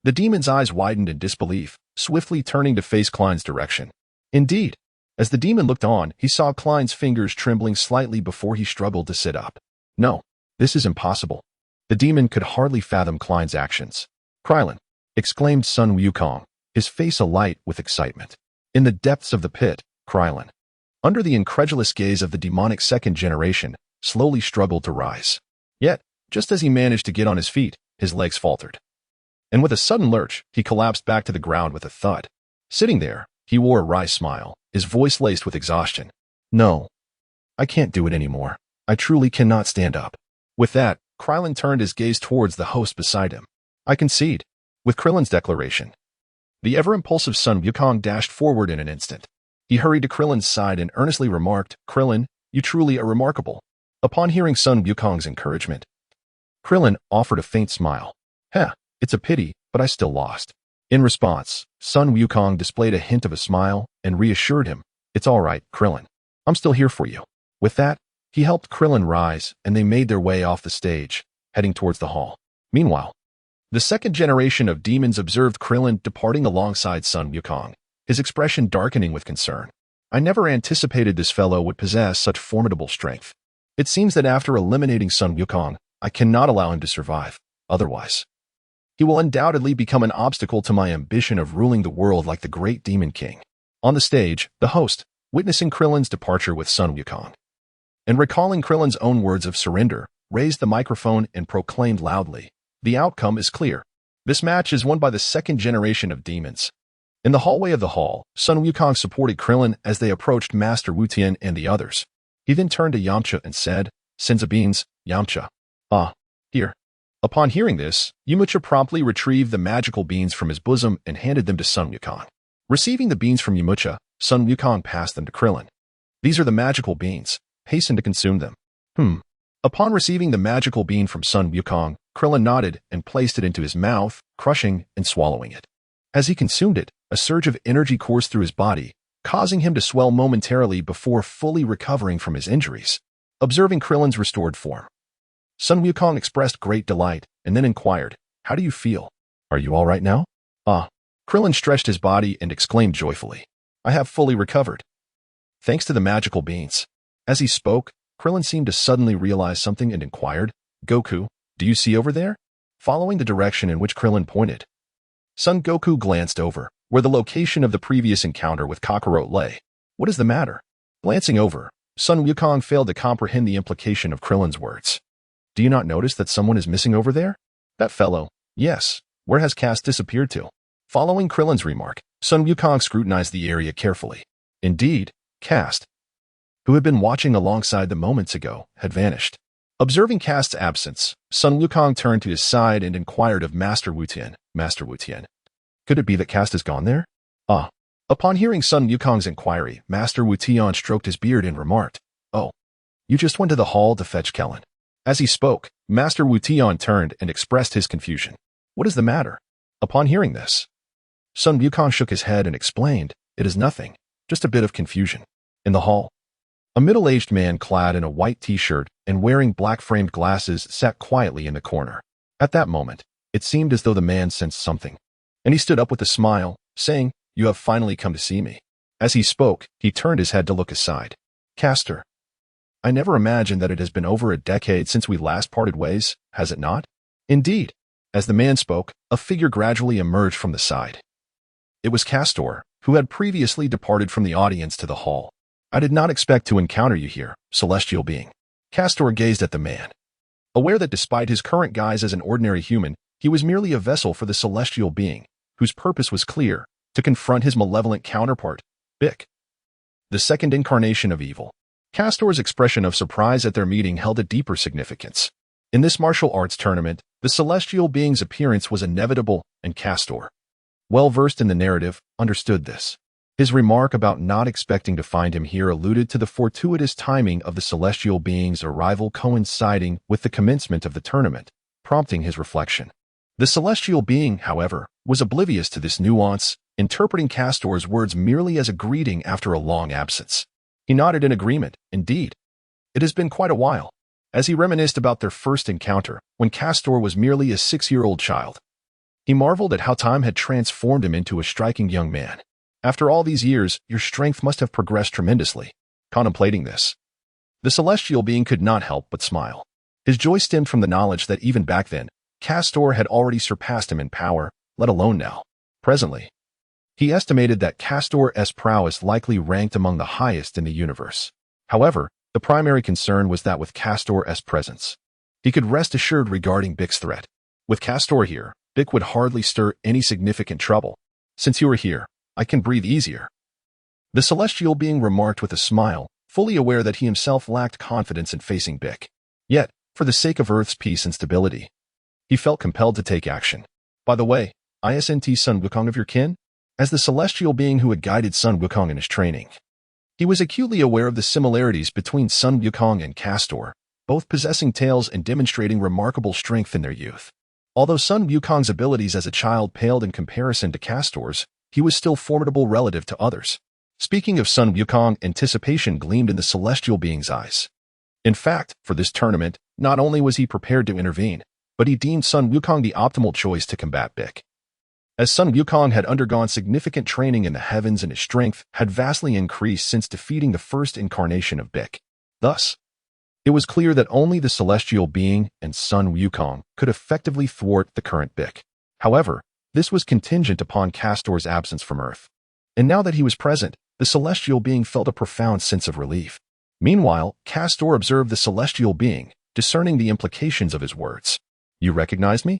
the demon's eyes widened in disbelief, swiftly turning to face Klein's direction. Indeed, as the demon looked on, he saw Klein's fingers trembling slightly before he struggled to sit up. No, this is impossible. The demon could hardly fathom Klein's actions. Krillin, exclaimed Sun Wukong, his face alight with excitement. In the depths of the pit, Krillin, under the incredulous gaze of the demonic second generation, slowly struggled to rise. Yet, just as he managed to get on his feet, his legs faltered. And with a sudden lurch, he collapsed back to the ground with a thud. Sitting there, he wore a wry smile, his voice laced with exhaustion. No, I can't do it anymore. I truly cannot stand up. With that, Krillin turned his gaze towards the host beside him. I concede. With Krillin's declaration, the ever-impulsive Sun Wukong dashed forward in an instant. He hurried to Krillin's side and earnestly remarked, Krillin, you truly are remarkable. Upon hearing Sun Wukong's encouragement, Krillin offered a faint smile. It's a pity, but I still lost. In response, Sun Wukong displayed a hint of a smile and reassured him, it's all right, Krillin. I'm still here for you. With that, he helped Krillin rise and they made their way off the stage, heading towards the hall. Meanwhile, the second generation of demons observed Krillin departing alongside Sun Wukong, his expression darkening with concern. I never anticipated this fellow would possess such formidable strength. It seems that after eliminating Sun Wukong, I cannot allow him to survive. Otherwise, he will undoubtedly become an obstacle to my ambition of ruling the world like the great Demon King. On the stage, the host, witnessing Krillin's departure with Sun Wukong, and recalling Krillin's own words of surrender, raised the microphone and proclaimed loudly, the outcome is clear. This match is won by the second generation of demons. In the hallway of the hall, Sun Wukong supported Krillin as they approached Master Wu Tian and the others. He then turned to Yamcha and said, Senzu beans, Yamcha. Here. Upon hearing this, Yamcha promptly retrieved the magical beans from his bosom and handed them to Sun Wukong. Receiving the beans from Yamcha, Sun Wukong passed them to Krillin. These are the magical beans. Hasten to consume them. Upon receiving the magical bean from Sun Wukong, Krillin nodded and placed it into his mouth, crushing and swallowing it. As he consumed it, a surge of energy coursed through his body, causing him to swell momentarily before fully recovering from his injuries. Observing Krillin's restored form, Sun Wukong expressed great delight and then inquired, how do you feel? Are you all right now? Krillin stretched his body and exclaimed joyfully, I have fully recovered. Thanks to the magical beans. As he spoke, Krillin seemed to suddenly realize something and inquired, Goku, do you see over there? Following the direction in which Krillin pointed, Son Goku glanced over, where the location of the previous encounter with Kakarot lay. What is the matter? Glancing over, Sun Wukong failed to comprehend the implication of Krillin's words. Do you not notice that someone is missing over there? That fellow. Yes. Where has Kast disappeared to? Following Krillin's remark, Sun Wukong scrutinized the area carefully. Indeed, Kast, who had been watching alongside them moments ago, had vanished. Observing Kast's absence, Sun Wukong turned to his side and inquired of Master Wu Tien. Master Wu Tien, could it be that Kast has gone there? Ah. Upon hearing Sun Wukong's inquiry, Master Wu Tien stroked his beard and remarked, Oh, you just went to the hall to fetch Kellen. As he spoke, Master Wu Tien turned and expressed his confusion. What is the matter? Upon hearing this, Sun Wukong shook his head and explained, It is nothing, just a bit of confusion. In the hall, a middle-aged man clad in a white t-shirt and wearing black-framed glasses sat quietly in the corner. At that moment, it seemed as though the man sensed something, and he stood up with a smile, saying, You have finally come to see me. As he spoke, he turned his head to look aside. Caster, I never imagined that it has been over a decade since we last parted ways, has it not? Indeed. As the man spoke, a figure gradually emerged from the side. It was Castor, who had previously departed from the audience to the hall. I did not expect to encounter you here, celestial being. Castor gazed at the man, aware that despite his current guise as an ordinary human, he was merely a vessel for the celestial being, whose purpose was clear, to confront his malevolent counterpart, Bick, the second incarnation of evil. Castor's expression of surprise at their meeting held a deeper significance. In this martial arts tournament, the celestial being's appearance was inevitable, and Castor, well-versed in the narrative, understood this. His remark about not expecting to find him here alluded to the fortuitous timing of the celestial being's arrival coinciding with the commencement of the tournament, prompting his reflection. The celestial being, however, was oblivious to this nuance, interpreting Castor's words merely as a greeting after a long absence. He nodded in agreement. Indeed, it has been quite a while, as he reminisced about their first encounter, when Castor was merely a 6-year-old child. He marveled at how time had transformed him into a striking young man. After all these years, your strength must have progressed tremendously. Contemplating this, the celestial being could not help but smile. His joy stemmed from the knowledge that even back then, Castor had already surpassed him in power, let alone now. Presently, he estimated that Castor's prowess likely ranked among the highest in the universe. However, the primary concern was that with Castor's presence, he could rest assured regarding Bick's threat. With Castor here, Bick would hardly stir any significant trouble. Since you are here, I can breathe easier. The celestial being remarked with a smile, fully aware that he himself lacked confidence in facing Bick. Yet, for the sake of Earth's peace and stability, he felt compelled to take action. By the way, isn't Sun Wukong of your kin? As the celestial being who had guided Sun Wukong in his training, he was acutely aware of the similarities between Sun Wukong and Castor, both possessing tails and demonstrating remarkable strength in their youth. Although Sun Wukong's abilities as a child paled in comparison to Castor's, he was still formidable relative to others. Speaking of Sun Wukong, anticipation gleamed in the celestial being's eyes. In fact, for this tournament, not only was he prepared to intervene, but he deemed Sun Wukong the optimal choice to combat Bick. As Sun Wukong had undergone significant training in the heavens and his strength had vastly increased since defeating the first incarnation of Bick. Thus, it was clear that only the celestial being and Sun Wukong could effectively thwart the current Bick. However, this was contingent upon Castor's absence from Earth. And now that he was present, the celestial being felt a profound sense of relief. Meanwhile, Castor observed the celestial being, discerning the implications of his words. You recognize me?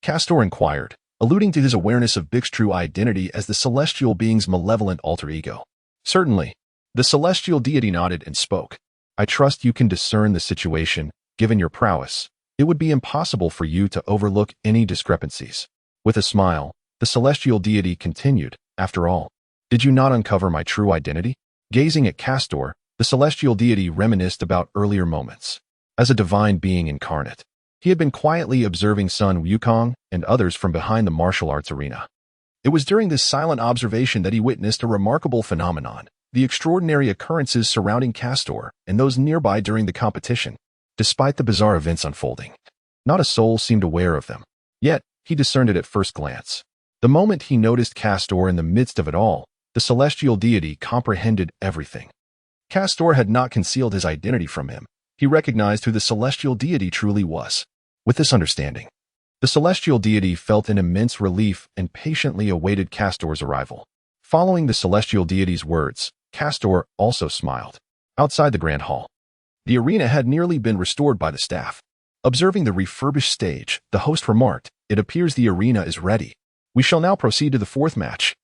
Castor inquired, alluding to his awareness of Bick's true identity as the celestial being's malevolent alter ego. Certainly. The celestial deity nodded and spoke. I trust you can discern the situation. Given your prowess, it would be impossible for you to overlook any discrepancies. With a smile, the celestial deity continued, After all, did you not uncover my true identity? Gazing at Castor, the celestial deity reminisced about earlier moments. As a divine being incarnate, he had been quietly observing Sun Wukong and others from behind the martial arts arena. It was during this silent observation that he witnessed a remarkable phenomenon, the extraordinary occurrences surrounding Castor and those nearby during the competition. Despite the bizarre events unfolding, not a soul seemed aware of them. Yet, he discerned it at first glance. The moment he noticed Castor in the midst of it all, the celestial deity comprehended everything. Castor had not concealed his identity from him. He recognized who the celestial deity truly was. With this understanding, the celestial deity felt an immense relief and patiently awaited Castor's arrival. Following the celestial deity's words, Castor also smiled. Outside the grand hall, the arena had nearly been restored by the staff. Observing the refurbished stage, the host remarked, "It appears the arena is ready. We shall now proceed to the fourth match."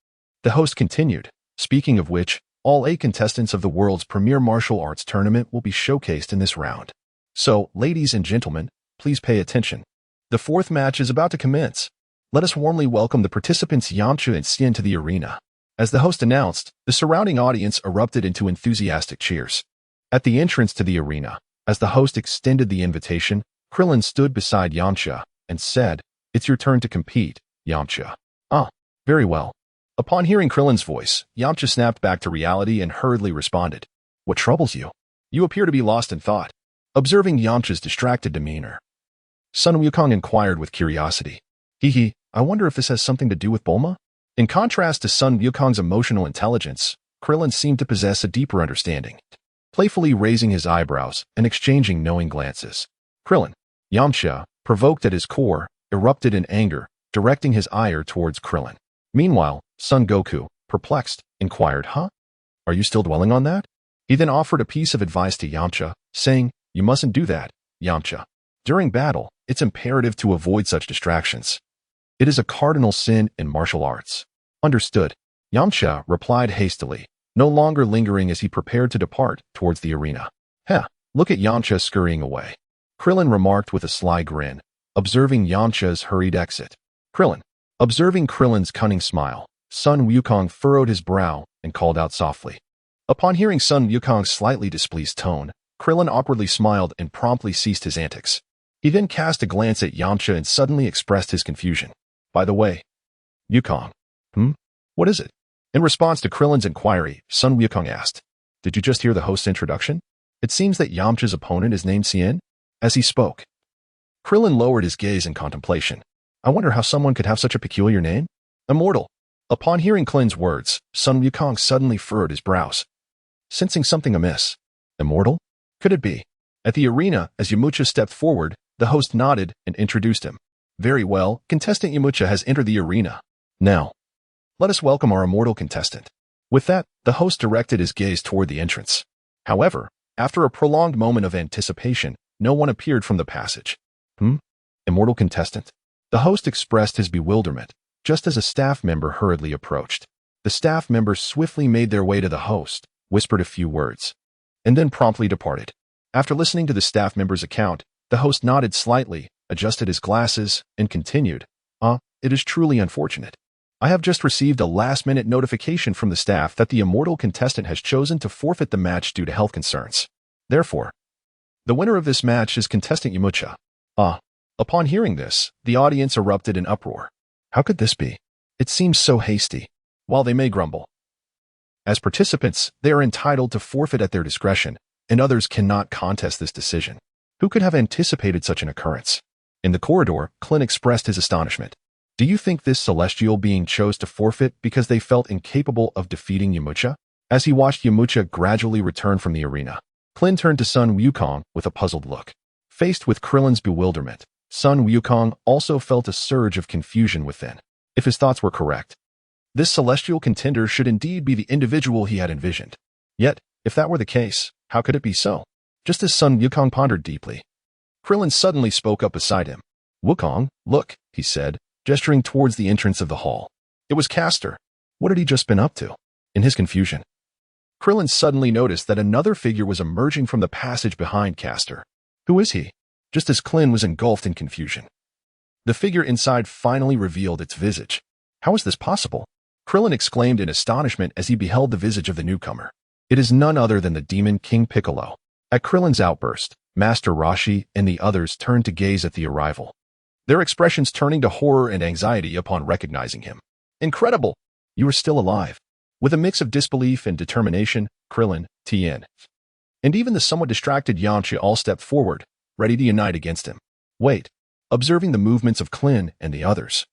The host continued, "Speaking of which, all 8 contestants of the world's premier martial arts tournament will be showcased in this round. So, ladies and gentlemen, please pay attention. The fourth match is about to commence. Let us warmly welcome the participants Yamcha and Tien to the arena." As the host announced, the surrounding audience erupted into enthusiastic cheers. At the entrance to the arena, as the host extended the invitation, Krillin stood beside Yamcha and said, "It's your turn to compete, Yamcha." "Ah, very well." Upon hearing Krillin's voice, Yamcha snapped back to reality and hurriedly responded, "What troubles you? You appear to be lost in thought." Observing Yamcha's distracted demeanor, Sun Wukong inquired with curiosity, "Hee, I wonder if this has something to do with Bulma?" In contrast to Sun Wukong's emotional intelligence, Krillin seemed to possess a deeper understanding, playfully raising his eyebrows and exchanging knowing glances. Krillin, Yamcha, provoked at his core, erupted in anger, directing his ire towards Krillin. Meanwhile, Son Goku, perplexed, inquired, "Huh? Are you still dwelling on that?" He then offered a piece of advice to Yamcha, saying, "You mustn't do that, Yamcha. During battle, it's imperative to avoid such distractions. It is a cardinal sin in martial arts." "Understood," Yamcha replied hastily, no longer lingering as he prepared to depart towards the arena. "Heh, look at Yamcha scurrying away," Krillin remarked with a sly grin, observing Yamcha's hurried exit. Observing Krillin's cunning smile, Sun Wukong furrowed his brow and called out softly. Upon hearing Sun Wukong's slightly displeased tone, Krillin awkwardly smiled and promptly ceased his antics. He then cast a glance at Yamcha and suddenly expressed his confusion. "By the way, Wukong, what is it?" In response to Krillin's inquiry, Sun Wukong asked, "Did you just hear the host's introduction? It seems that Yamcha's opponent is named Tien." As he spoke, Krillin lowered his gaze in contemplation. "I wonder how someone could have such a peculiar name? Immortal." Upon hearing Krillin's words, Sun Wukong suddenly furrowed his brows, sensing something amiss. Immortal? Could it be? At the arena, as Yamcha stepped forward, the host nodded and introduced him. "Very well, contestant Yamcha has entered the arena. Now, let us welcome our immortal contestant." With that, the host directed his gaze toward the entrance. However, after a prolonged moment of anticipation, no one appeared from the passage. Immortal contestant? The host expressed his bewilderment, just as a staff member hurriedly approached. The staff members swiftly made their way to the host, whispered a few words, and then promptly departed. After listening to the staff member's account, the host nodded slightly, adjusted his glasses, and continued, "It is truly unfortunate. I have just received a last-minute notification from the staff that the immortal contestant has chosen to forfeit the match due to health concerns. Therefore, the winner of this match is contestant Yamcha." Upon hearing this, the audience erupted in uproar. How could this be? It seems so hasty. While they may grumble, as participants, they are entitled to forfeit at their discretion, and others cannot contest this decision. Who could have anticipated such an occurrence? In the corridor, Clint expressed his astonishment. Do you think this celestial being chose to forfeit because they felt incapable of defeating Yamcha? As he watched Yamcha gradually return from the arena, Clint turned to Sun Wukong with a puzzled look. Faced with Krillin's bewilderment, Sun Wukong also felt a surge of confusion within. If his thoughts were correct, this celestial contender should indeed be the individual he had envisioned. Yet, if that were the case, how could it be so? Just as Sun Wukong pondered deeply, Krillin suddenly spoke up beside him. "Wukong, look," he said, gesturing towards the entrance of the hall. It was Castor. What had he just been up to? In his confusion, Krillin suddenly noticed that another figure was emerging from the passage behind Castor. Who is he? Just as Clint was engulfed in confusion, the figure inside finally revealed its visage. How is this possible? Krillin exclaimed in astonishment as he beheld the visage of the newcomer. It is none other than the demon King Piccolo. At Krillin's outburst, Master Roshi and the others turned to gaze at the arrival, their expressions turning to horror and anxiety upon recognizing him. "Incredible! You are still alive." With a mix of disbelief and determination, Krillin, Tien, and even the somewhat distracted Yamcha all stepped forward, ready to unite against him. Wait. Observing the movements of Clint and the others,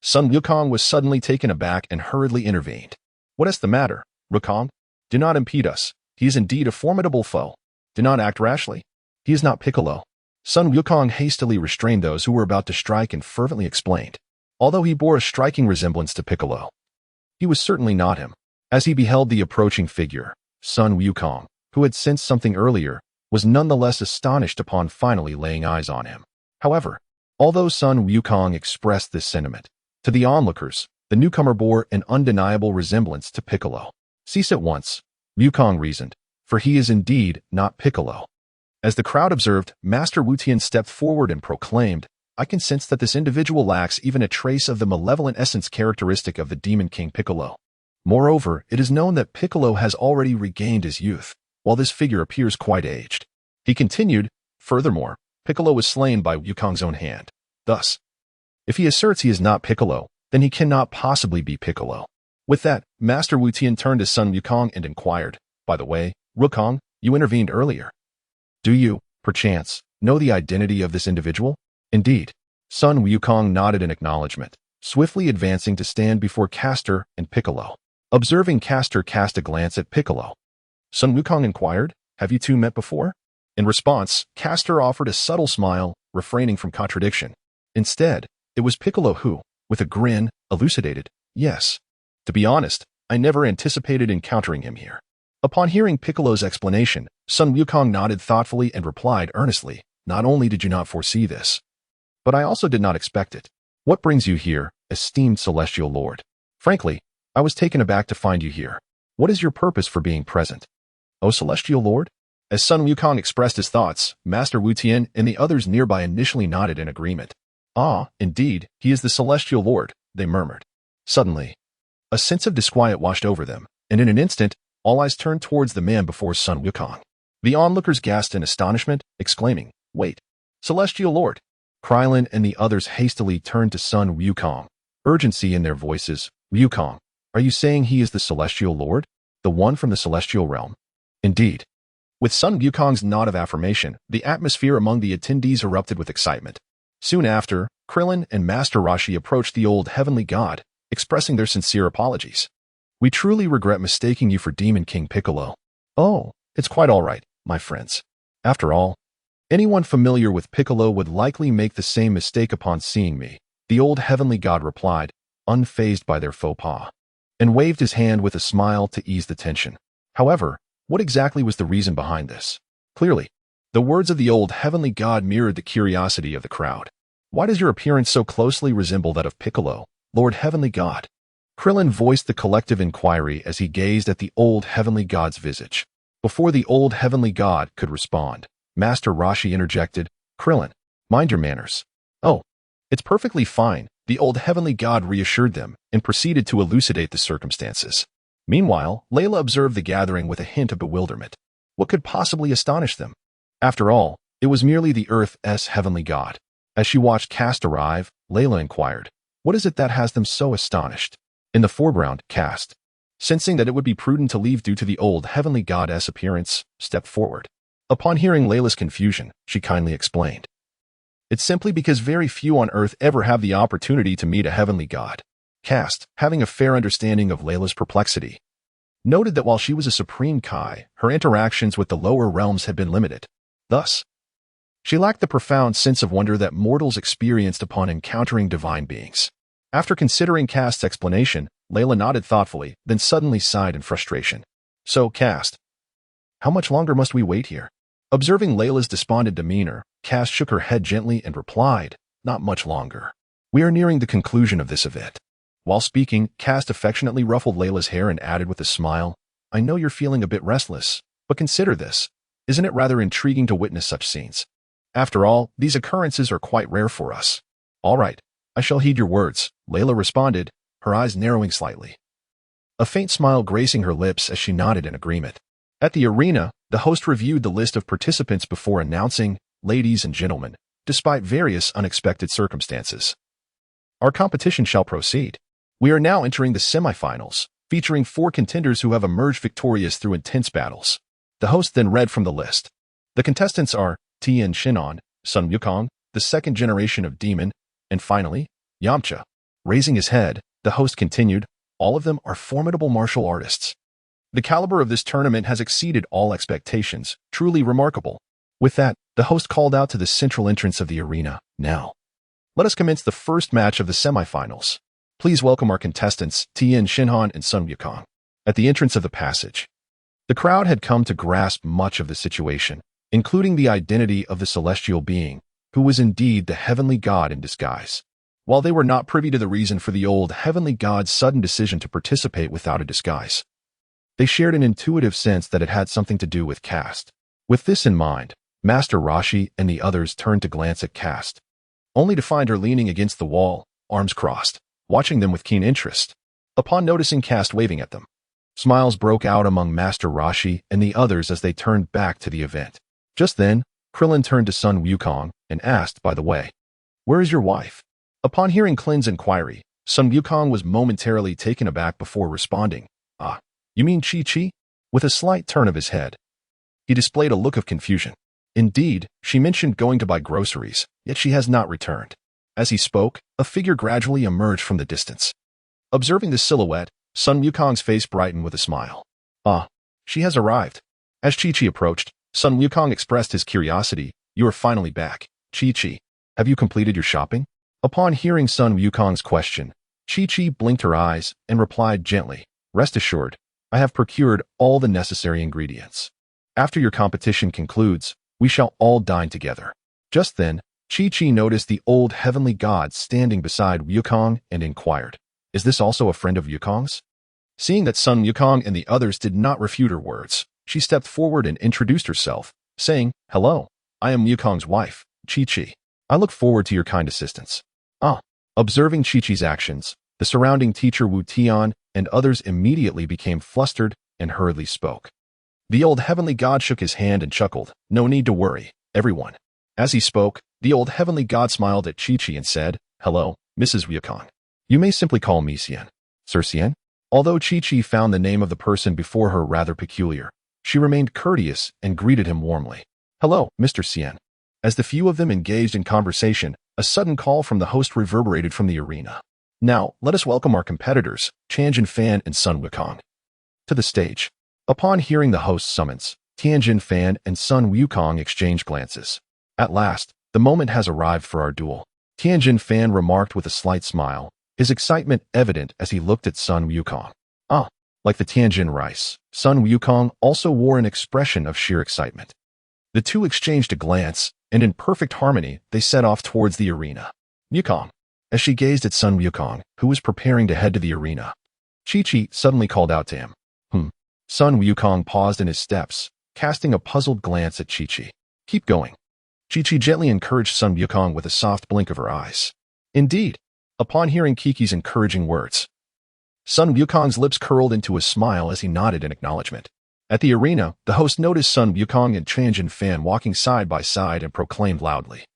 Sun Wukong was suddenly taken aback and hurriedly intervened. "What is the matter, Wukong? Do not impede us. He is indeed a formidable foe. Do not act rashly. He is not Piccolo." Sun Wukong hastily restrained those who were about to strike and fervently explained. Although he bore a striking resemblance to Piccolo, he was certainly not him. As he beheld the approaching figure, Sun Wukong, who had sensed something earlier, was nonetheless astonished upon finally laying eyes on him. However, although Sun Wukong expressed this sentiment, to the onlookers, the newcomer bore an undeniable resemblance to Piccolo. Cease at once, Wukong reasoned, for he is indeed not Piccolo. As the crowd observed, Master Wu Tien stepped forward and proclaimed, I can sense that this individual lacks even a trace of the malevolent essence characteristic of the Demon King Piccolo. Moreover, it is known that Piccolo has already regained his youth, while this figure appears quite aged. He continued, furthermore, Piccolo was slain by Wukong's own hand. Thus, if he asserts he is not Piccolo, then he cannot possibly be Piccolo. With that, Master Wu Tien turned to Sun Wukong and inquired, by the way, Wukong, you intervened earlier. Do you, perchance, know the identity of this individual? Indeed. Sun Wukong nodded in acknowledgement, swiftly advancing to stand before Castor and Piccolo. Observing Castor cast a glance at Piccolo, Sun Wukong inquired, have you two met before? In response, Castor offered a subtle smile, refraining from contradiction. Instead, it was Piccolo who, with a grin, elucidated, yes. To be honest, I never anticipated encountering him here. Upon hearing Piccolo's explanation, Sun Wukong nodded thoughtfully and replied earnestly, not only did you not foresee this, but I also did not expect it. What brings you here, esteemed Celestial Lord? Frankly, I was taken aback to find you here. What is your purpose for being present? O Celestial Lord? As Sun Wukong expressed his thoughts, Master Wu Tien and the others nearby initially nodded in agreement. Ah, indeed, he is the Celestial Lord, they murmured. Suddenly, a sense of disquiet washed over them, and in an instant, all eyes turned towards the man before Sun Wukong. The onlookers gasped in astonishment, exclaiming, wait, Celestial Lord! Krillin and the others hastily turned to Sun Wukong, urgency in their voices. Wukong, are you saying he is the Celestial Lord? The one from the Celestial Realm? Indeed. With Sun Wukong's nod of affirmation, the atmosphere among the attendees erupted with excitement. Soon after, Krillin and Master Roshi approached the old heavenly god, expressing their sincere apologies. We truly regret mistaking you for Demon King Piccolo. Oh, it's quite all right, my friends. After all, anyone familiar with Piccolo would likely make the same mistake upon seeing me, the old heavenly god replied, unfazed by their faux pas, and waved his hand with a smile to ease the tension. However, what exactly was the reason behind this? Clearly, the words of the old heavenly god mirrored the curiosity of the crowd. Why does your appearance so closely resemble that of Piccolo, Lord Heavenly God? Krillin voiced the collective inquiry as he gazed at the old heavenly god's visage. Before the old heavenly god could respond, Master Roshi interjected, Krillin, mind your manners. Oh, it's perfectly fine, the old heavenly god reassured them and proceeded to elucidate the circumstances. Meanwhile, Layla observed the gathering with a hint of bewilderment. What could possibly astonish them? After all, it was merely the Earth's heavenly god. As she watched Kast arrive, Layla inquired, what is it that has them so astonished? In the foreground, Kast, sensing that it would be prudent to leave due to the old heavenly god's appearance, stepped forward. Upon hearing Layla's confusion, she kindly explained. It's simply because very few on Earth ever have the opportunity to meet a heavenly god. Kast, having a fair understanding of Layla's perplexity, noted that while she was a supreme Kai, her interactions with the lower realms had been limited. Thus, she lacked the profound sense of wonder that mortals experienced upon encountering divine beings. After considering Kast's explanation, Layla nodded thoughtfully, then suddenly sighed in frustration. So, Kast, how much longer must we wait here? Observing Layla's despondent demeanor, Kast shook her head gently and replied, not much longer. We are nearing the conclusion of this event. While speaking, Kast affectionately ruffled Layla's hair and added with a smile, I know you're feeling a bit restless, but consider this. Isn't it rather intriguing to witness such scenes? After all, these occurrences are quite rare for us. All right, I shall heed your words, Layla responded, her eyes narrowing slightly. A faint smile gracing her lips as she nodded in agreement. At the arena, the host reviewed the list of participants before announcing, ladies and gentlemen, despite various unexpected circumstances, our competition shall proceed. We are now entering the semifinals, featuring 4 contenders who have emerged victorious through intense battles. The host then read from the list. The contestants are Tien Shinon, Sun Wukong, the second generation of demon, and finally, Yamcha. Raising his head, the host continued, all of them are formidable martial artists. The caliber of this tournament has exceeded all expectations, truly remarkable. With that, the host called out to the central entrance of the arena. Now, let us commence the first match of the semifinals. Please welcome our contestants, Tien Shinhan and Sun Wukong. At the entrance of the passage, the crowd had come to grasp much of the situation, including the identity of the celestial being, who was indeed the heavenly god in disguise. While they were not privy to the reason for the old heavenly god's sudden decision to participate without a disguise, they shared an intuitive sense that it had something to do with Kast. With this in mind, Master Roshi and the others turned to glance at Kast, only to find her leaning against the wall, arms crossed, watching them with keen interest. Upon noticing Kast waving at them, smiles broke out among Master Roshi and the others as they turned back to the event. Just then, Krillin turned to Sun Wukong and asked, by the way, "Where is your wife?" Upon hearing Klin's inquiry, Sun Wukong was momentarily taken aback before responding, "Ah, you mean Chi-Chi?" With a slight turn of his head, he displayed a look of confusion. Indeed, she mentioned going to buy groceries, yet she has not returned. As he spoke, a figure gradually emerged from the distance. Observing the silhouette, Sun Wukong's face brightened with a smile. "Ah, she has arrived." As Chi-Chi approached, Sun Wukong expressed his curiosity. "You are finally back, Chi-Chi. Have you completed your shopping?" Upon hearing Sun Wukong's question, Chi-Chi blinked her eyes and replied gently, "Rest assured, I have procured all the necessary ingredients. After your competition concludes, we shall all dine together." Just then, Chi-Chi noticed the old heavenly god standing beside Wukong and inquired, "Is this also a friend of Wukong's?" Seeing that Sun Wukong and the others did not refute her words, she stepped forward and introduced herself, saying, "Hello, I am Wukong's wife, Chi-Chi. I look forward to your kind assistance." Ah. Observing Chi-Chi's actions, the surrounding teacher Wu Tian and others immediately became flustered and hurriedly spoke. The old heavenly god shook his hand and chuckled, "No need to worry, everyone." As he spoke, the old heavenly god smiled at Chi-Chi and said, "Hello, Mrs. Wukong. You may simply call me Tien." "Sir Tien?" Although Chi-Chi found the name of the person before her rather peculiar, she remained courteous and greeted him warmly. "Hello, Mr. Tien." As the few of them engaged in conversation, a sudden call from the host reverberated from the arena. "Now, let us welcome our competitors, Tianjin Fan and Sun Wukong, to the stage." Upon hearing the host's summons, Tianjin Fan and Sun Wukong exchanged glances. "At last, the moment has arrived for our duel," Tianjin Fan remarked with a slight smile, his excitement evident as he looked at Sun Wukong. Ah, like the Tianjin rice, Sun Wukong also wore an expression of sheer excitement. The two exchanged a glance, and in perfect harmony, they set off towards the arena. "Wukong." As she gazed at Sun Wukong, who was preparing to head to the arena, Chi-Chi suddenly called out to him. Sun Wukong paused in his steps, casting a puzzled glance at Chi-Chi. "Keep going." Chi-Chi gently encouraged Sun Wukong with a soft blink of her eyes. Indeed, upon hearing Kiki's encouraging words, Sun Wukong's lips curled into a smile as he nodded in acknowledgement. At the arena, the host noticed Sun Wukong and Tianjin Fan walking side by side and proclaimed loudly,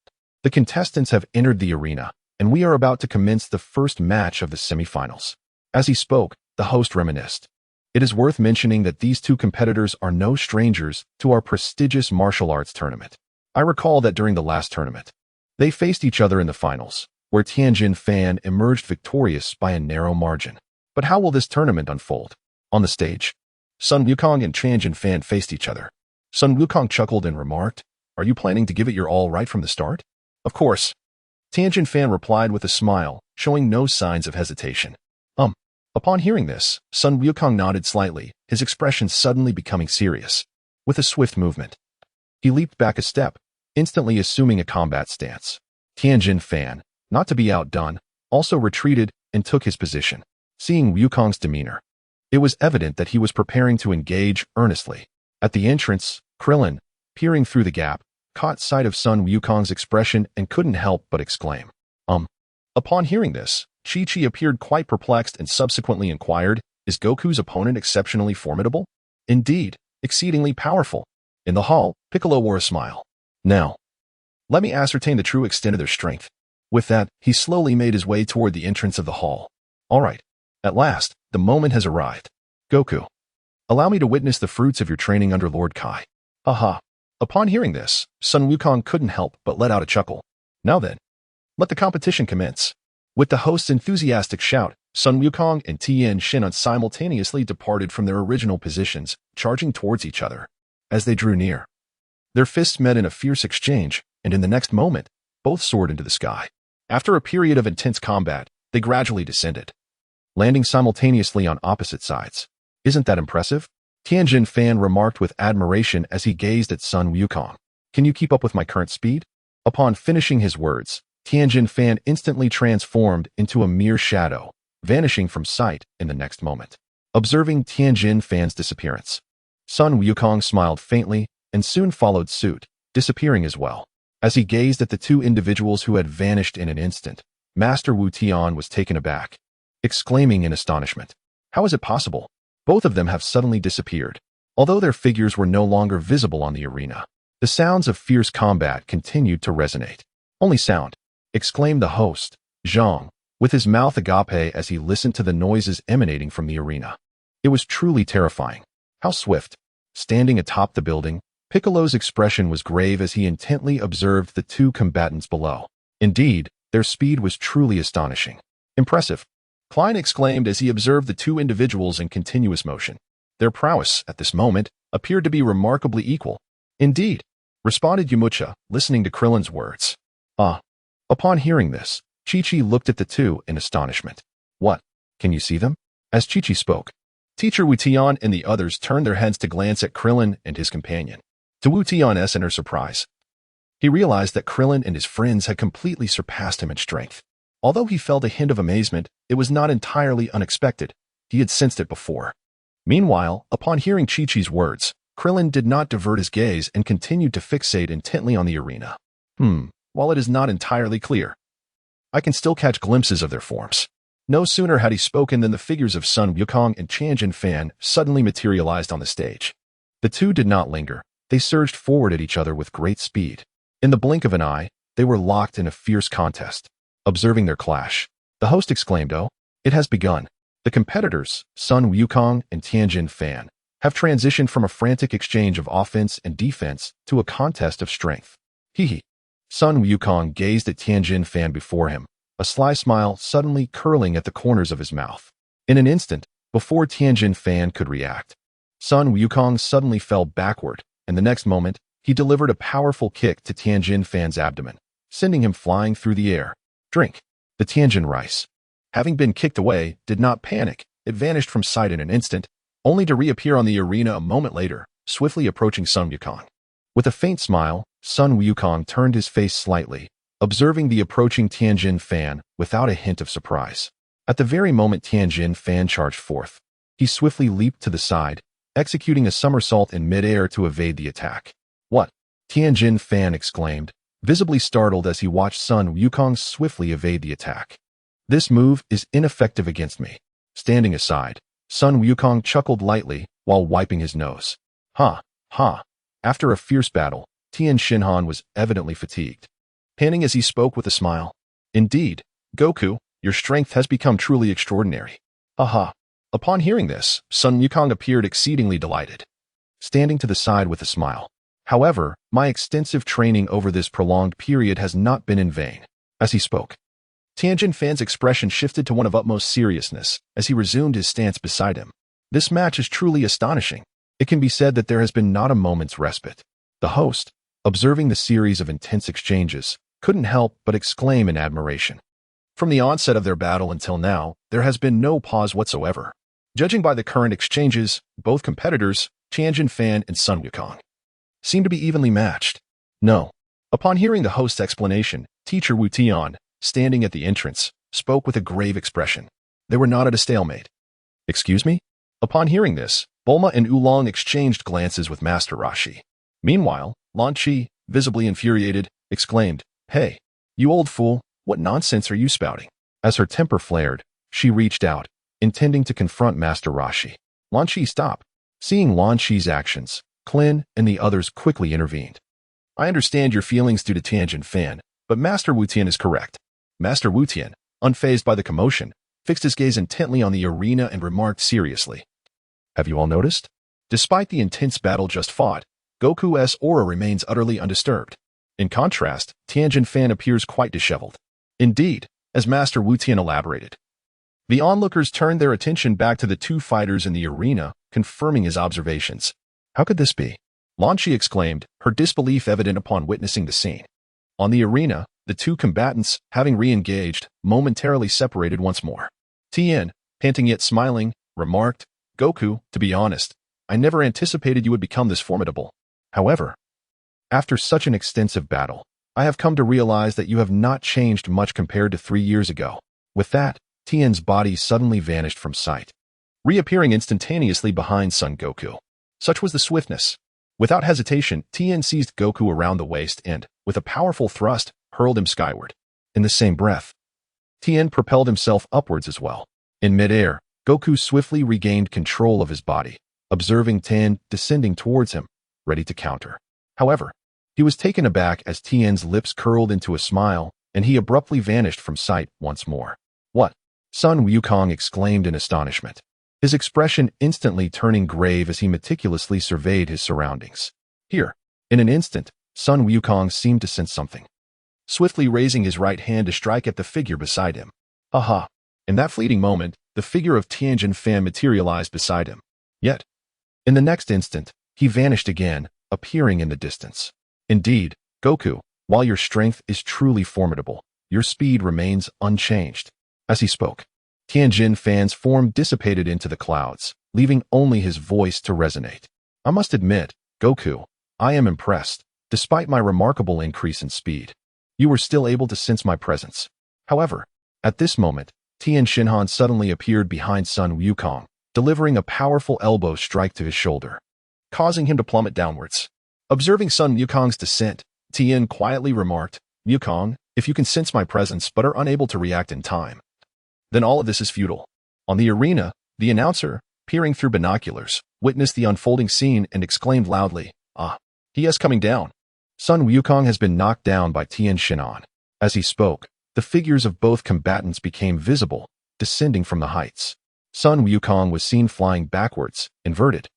"The contestants have entered the arena, and we are about to commence the first match of the semifinals." As he spoke, the host reminisced, "It is worth mentioning that these two competitors are no strangers to our prestigious martial arts tournament. I recall that during the last tournament, they faced each other in the finals, where Tianjin Fan emerged victorious by a narrow margin. But how will this tournament unfold?" On the stage, Sun Wukong and Tianjin Fan faced each other. Sun Wukong chuckled and remarked, "Are you planning to give it your all right from the start?" "Of course." Tianjin Fan replied with a smile, showing no signs of hesitation. Upon hearing this, Sun Wukong nodded slightly, his expression suddenly becoming serious. With a swift movement, he leaped back a step, instantly assuming a combat stance. Tianjin Fan, not to be outdone, also retreated and took his position. Seeing Wukong's demeanor, it was evident that he was preparing to engage earnestly. At the entrance, Krillin, peering through the gap, caught sight of Sun Wukong's expression and couldn't help but exclaim, Upon hearing this, Chi-Chi appeared quite perplexed and subsequently inquired, "Is Goku's opponent exceptionally formidable?" "Indeed, exceedingly powerful." In the hall, Piccolo wore a smile. "Now, let me ascertain the true extent of their strength." With that, he slowly made his way toward the entrance of the hall. "All right. At last, the moment has arrived. Goku, allow me to witness the fruits of your training under Lord Kai." Haha. Upon hearing this, Sun Wukong couldn't help but let out a chuckle. "Now then, let the competition commence." With the host's enthusiastic shout, Sun Wukong and Tien Shin simultaneously departed from their original positions, charging towards each other. As they drew near, their fists met in a fierce exchange, and in the next moment, both soared into the sky. After a period of intense combat, they gradually descended, landing simultaneously on opposite sides. Isn't that impressive? Tianjin Fan remarked with admiration as he gazed at Sun Wukong. Can you keep up with my current speed? Upon finishing his words, Tianjin Fan instantly transformed into a mere shadow, vanishing from sight in the next moment. Observing Tianjin Fan's disappearance, Sun Wukong smiled faintly and soon followed suit, disappearing as well. As he gazed at the two individuals who had vanished in an instant, Master Wu Tian was taken aback, exclaiming in astonishment, "How is it possible? Both of them have suddenly disappeared." Although their figures were no longer visible on the arena, the sounds of fierce combat continued to resonate. "Only sound," exclaimed the host, Zhang, with his mouth agape as he listened to the noises emanating from the arena. It was truly terrifying. How swift. Standing atop the building, Piccolo's expression was grave as he intently observed the two combatants below. Indeed, their speed was truly astonishing. "Impressive," Klein exclaimed as he observed the two individuals in continuous motion. Their prowess, at this moment, appeared to be remarkably equal. "Indeed," responded Yamcha, listening to Krillin's words. "Ah." Upon hearing this, Chi-Chi looked at the two in astonishment. "What? Can you see them?" As Chi-Chi spoke, Teacher Wu Tian and the others turned their heads to glance at Krillin and his companion. To Wu Tian's inner surprise, he realized that Krillin and his friends had completely surpassed him in strength. Although he felt a hint of amazement, it was not entirely unexpected. He had sensed it before. Meanwhile, upon hearing Chi-Chi's words, Krillin did not divert his gaze and continued to fixate intently on the arena. While it is not entirely clear, I can still catch glimpses of their forms." No sooner had he spoken than the figures of Sun Wukong and Tianjin Fan suddenly materialized on the stage. The two did not linger. They surged forward at each other with great speed. In the blink of an eye, they were locked in a fierce contest. Observing their clash, the host exclaimed, "Oh, it has begun." The competitors, Sun Wukong and Tianjin Fan, have transitioned from a frantic exchange of offense and defense to a contest of strength. Hee. Sun Wukong gazed at Tianjin Fan before him, a sly smile suddenly curling at the corners of his mouth. In an instant, before Tianjin Fan could react, Sun Wukong suddenly fell backward, and the next moment, he delivered a powerful kick to Tianjin Fan's abdomen, sending him flying through the air. Drink. The Tianjin rice, having been kicked away, did not panic. It vanished from sight in an instant, only to reappear on the arena a moment later, swiftly approaching Sun Wukong. With a faint smile, Sun Wukong turned his face slightly, observing the approaching Tianjin Fan without a hint of surprise. At the very moment Tianjin Fan charged forth, he swiftly leaped to the side, executing a somersault in midair to evade the attack. "What?" Tianjin Fan exclaimed, visibly startled as he watched Sun Wukong swiftly evade the attack. "This move is ineffective against me." Standing aside, Sun Wukong chuckled lightly while wiping his nose. Ha. After a fierce battle, Tien Shinhan was evidently fatigued, panting as he spoke with a smile. "Indeed, Goku, your strength has become truly extraordinary." Aha. Upon hearing this, Sun Wukong appeared exceedingly delighted, standing to the side with a smile. "However, my extensive training over this prolonged period has not been in vain." As he spoke, Tianjin Fan's expression shifted to one of utmost seriousness as he resumed his stance beside him. "This match is truly astonishing. It can be said that there has been not a moment's respite." The host, observing the series of intense exchanges, couldn't help but exclaim in admiration. From the onset of their battle until now, there has been no pause whatsoever. Judging by the current exchanges, both competitors, Tianjin Fan and Sun Wukong, seem to be evenly matched. No. Upon hearing the host's explanation, Teacher Wu Tian, standing at the entrance, spoke with a grave expression. They were not at a stalemate. "Excuse me?" Upon hearing this, Bulma and Oolong exchanged glances with Master Roshi. Meanwhile, Lan Chi, visibly infuriated, exclaimed, "Hey, you old fool, what nonsense are you spouting?" As her temper flared, she reached out, intending to confront Master Roshi. Lan Chi stopped. Seeing Lan Chi's actions, Klin and the others quickly intervened. "I understand your feelings due to Tianjin Fan, but Master Wu Tian is correct." Master Wu Tian, unfazed by the commotion, fixed his gaze intently on the arena and remarked seriously, "Have you all noticed? Despite the intense battle just fought, Goku's aura remains utterly undisturbed. In contrast, Tianjin Fan appears quite disheveled." Indeed, as Master Wu Tian elaborated, the onlookers turned their attention back to the two fighters in the arena, confirming his observations. "How could this be?" Lan Chi exclaimed, her disbelief evident upon witnessing the scene. On the arena, the two combatants, having re-engaged, momentarily separated once more. Tien, panting yet smiling, remarked, Goku, to be honest, I never anticipated you would become this formidable. However, after such an extensive battle, I have come to realize that you have not changed much compared to 3 years ago. With that, Tien's body suddenly vanished from sight, reappearing instantaneously behind Son Goku. Such was the swiftness. Without hesitation, Tien seized Goku around the waist and, with a powerful thrust, hurled him skyward. In the same breath, Tien propelled himself upwards as well. In midair, Goku swiftly regained control of his body, observing Tien descending towards him, ready to counter. However, he was taken aback as Tien's lips curled into a smile, and he abruptly vanished from sight once more. What? Sun Wukong exclaimed in astonishment, his expression instantly turning grave as he meticulously surveyed his surroundings. Here, in an instant, Sun Wukong seemed to sense something, swiftly raising his right hand to strike at the figure beside him. Aha! In that fleeting moment, the figure of Tianjin Fan materialized beside him. Yet, in the next instant, he vanished again, appearing in the distance. Indeed, Goku, while your strength is truly formidable, your speed remains unchanged. As he spoke, Tianjin Fan's form dissipated into the clouds, leaving only his voice to resonate. I must admit, Goku, I am impressed. Despite my remarkable increase in speed, you were still able to sense my presence. However, at this moment, Tien Shinhan suddenly appeared behind Sun Wukong, delivering a powerful elbow strike to his shoulder, causing him to plummet downwards. Observing Sun Wukong's descent, Tien quietly remarked, Wukong, if you can sense my presence but are unable to react in time, then all of this is futile. On the arena, the announcer, peering through binoculars, witnessed the unfolding scene and exclaimed loudly, Ah, he is coming down. Sun Wukong has been knocked down by Tien Shinhan. As he spoke, the figures of both combatants became visible, descending from the heights. Sun Wukong was seen flying backwards, inverted,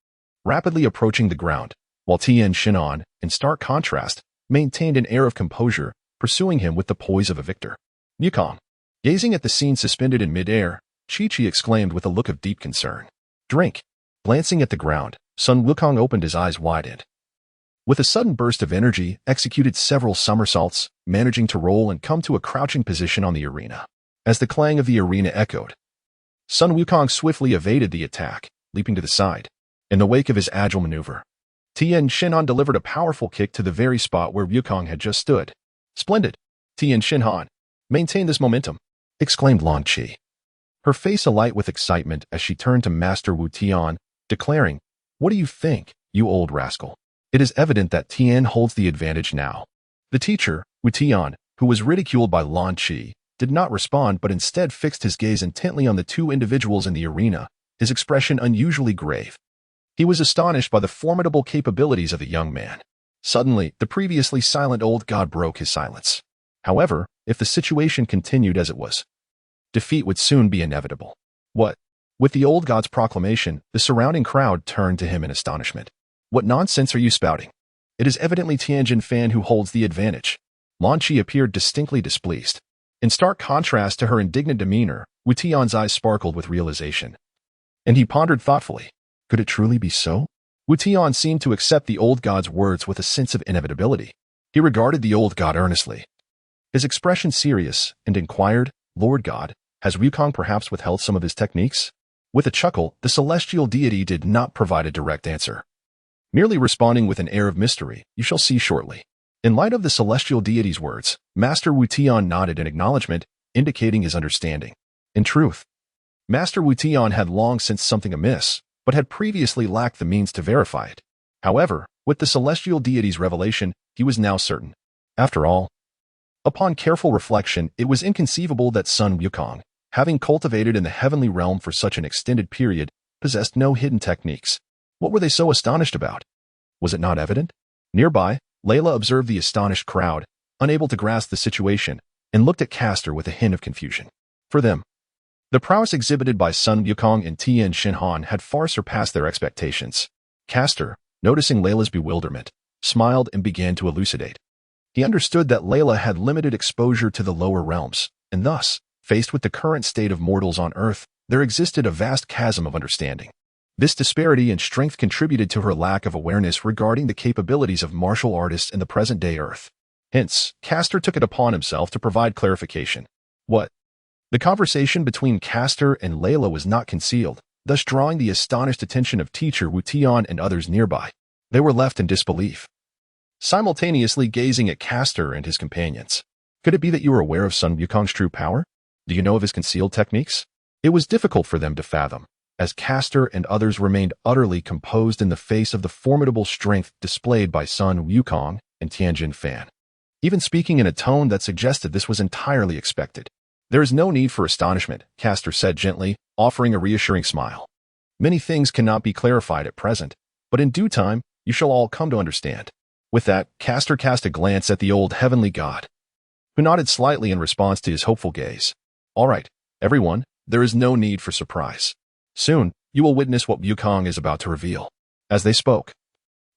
rapidly approaching the ground, while Tien Shinhan, in stark contrast, maintained an air of composure, pursuing him with the poise of a victor. Wukong. Gazing at the scene suspended in midair, Chi-Chi exclaimed with a look of deep concern. Drink. Glancing at the ground, Sun Wukong opened his eyes wide. With a sudden burst of energy, executed several somersaults, managing to roll and come to a crouching position on the arena. As the clang of the arena echoed, Sun Wukong swiftly evaded the attack, leaping to the side. In the wake of his agile maneuver, Tien Shinhan delivered a powerful kick to the very spot where Wukong had just stood. Splendid! Tien Shinhan, maintain this momentum, exclaimed Lan Qi, her face alight with excitement as she turned to Master Wu Tian, declaring, What do you think, you old rascal? It is evident that Tien holds the advantage now. The teacher, Wu Tian, who was ridiculed by Lan Qi, did not respond but instead fixed his gaze intently on the two individuals in the arena, his expression unusually grave. He was astonished by the formidable capabilities of the young man. Suddenly, the previously silent old god broke his silence. However, if the situation continued as it was, defeat would soon be inevitable. What? With the old god's proclamation, the surrounding crowd turned to him in astonishment. What nonsense are you spouting? It is evidently Tianjin Fan who holds the advantage. Lan Qi appeared distinctly displeased. In stark contrast to her indignant demeanor, Wu Tian's eyes sparkled with realization, and he pondered thoughtfully. Could it truly be so? Wu Tian seemed to accept the old god's words with a sense of inevitability. He regarded the old god earnestly, his expression serious, and inquired, Lord God, has Wukong perhaps withheld some of his techniques? With a chuckle, the celestial deity did not provide a direct answer, merely responding with an air of mystery, you shall see shortly. In light of the celestial deity's words, Master Wu Tian nodded in acknowledgement, indicating his understanding. In truth, Master Wu Tian had long sensed something amiss, but had previously lacked the means to verify it. However, with the celestial deity's revelation, he was now certain. After all, upon careful reflection, it was inconceivable that Sun Wukong, having cultivated in the heavenly realm for such an extended period, possessed no hidden techniques. What were they so astonished about? Was it not evident? Nearby, Layla observed the astonished crowd, unable to grasp the situation, and looked at Castor with a hint of confusion. For them, the prowess exhibited by Sun Wukong and Tien Shinhan had far surpassed their expectations. Castor, noticing Layla's bewilderment, smiled and began to elucidate. He understood that Layla had limited exposure to the lower realms, and thus, faced with the current state of mortals on Earth, there existed a vast chasm of understanding. This disparity in strength contributed to her lack of awareness regarding the capabilities of martial artists in the present-day Earth. Hence, Castor took it upon himself to provide clarification. What? The conversation between Castor and Layla was not concealed, thus drawing the astonished attention of teacher Wu Tian and others nearby. They were left in disbelief, simultaneously gazing at Caster and his companions. Could it be that you were aware of Sun Wukong's true power? Do you know of his concealed techniques? It was difficult for them to fathom, as Caster and others remained utterly composed in the face of the formidable strength displayed by Sun Wukong and Tianjin Fan, even speaking in a tone that suggested this was entirely expected. There is no need for astonishment, Caster said gently, offering a reassuring smile. Many things cannot be clarified at present, but in due time, you shall all come to understand. With that, Caster cast a glance at the old heavenly god, who nodded slightly in response to his hopeful gaze. All right, everyone, there is no need for surprise. Soon, you will witness what Wukong is about to reveal. As they spoke,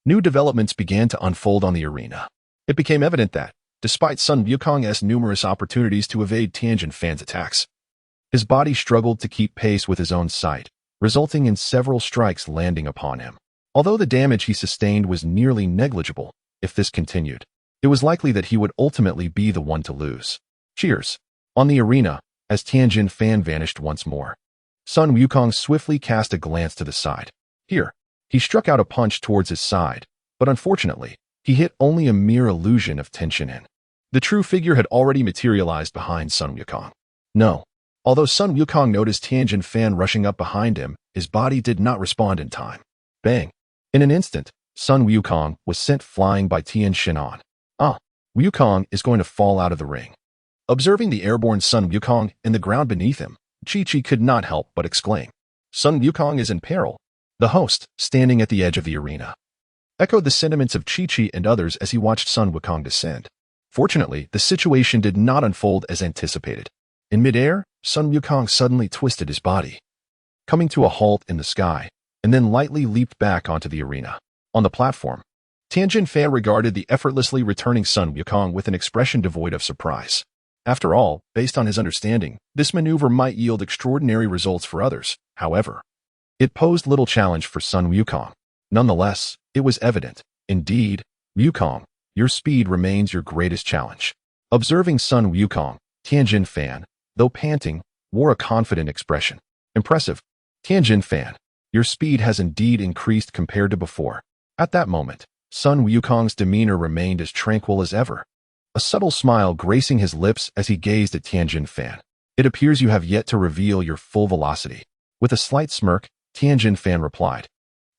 new developments began to unfold on the arena. It became evident that, despite Sun Wukong's numerous opportunities to evade Tianjin Fan's attacks, his body struggled to keep pace with his own sight, resulting in several strikes landing upon him. Although the damage he sustained was nearly negligible, if this continued, it was likely that he would ultimately be the one to lose. Cheers. On the arena, as Tianjin Fan vanished once more, Sun Wukong swiftly cast a glance to the side. Here, he struck out a punch towards his side, but unfortunately, he hit only a mere illusion of tension in. The true figure had already materialized behind Sun Wukong. No. Although Sun Wukong noticed Tianjin Fan rushing up behind him, his body did not respond in time. Bang. In an instant, Sun Wukong was sent flying by Tien Shinan. Wukong is going to fall out of the ring. Observing the airborne Sun Wukong and the ground beneath him, Chi-Chi could not help but exclaim, Sun Wukong is in peril. The host, standing at the edge of the arena, echoed the sentiments of Chi-Chi and others as he watched Sun Wukong descend. Fortunately, the situation did not unfold as anticipated. In midair, Sun Wukong suddenly twisted his body, coming to a halt in the sky, and then lightly leaped back onto the arena. On the platform, Tianjin Fan regarded the effortlessly returning Sun Wukong with an expression devoid of surprise. After all, based on his understanding, this maneuver might yield extraordinary results for others. However, it posed little challenge for Sun Wukong. Nonetheless, it was evident. Indeed, Wukong, your speed remains your greatest challenge. Observing Sun Wukong, Tianjin Fan, though panting, wore a confident expression. Impressive. Tianjin Fan, your speed has indeed increased compared to before. At that moment, Sun Wukong's demeanor remained as tranquil as ever, a subtle smile gracing his lips as he gazed at Tianjin Fan. It appears you have yet to reveal your full velocity. With a slight smirk, Tianjin Fan replied,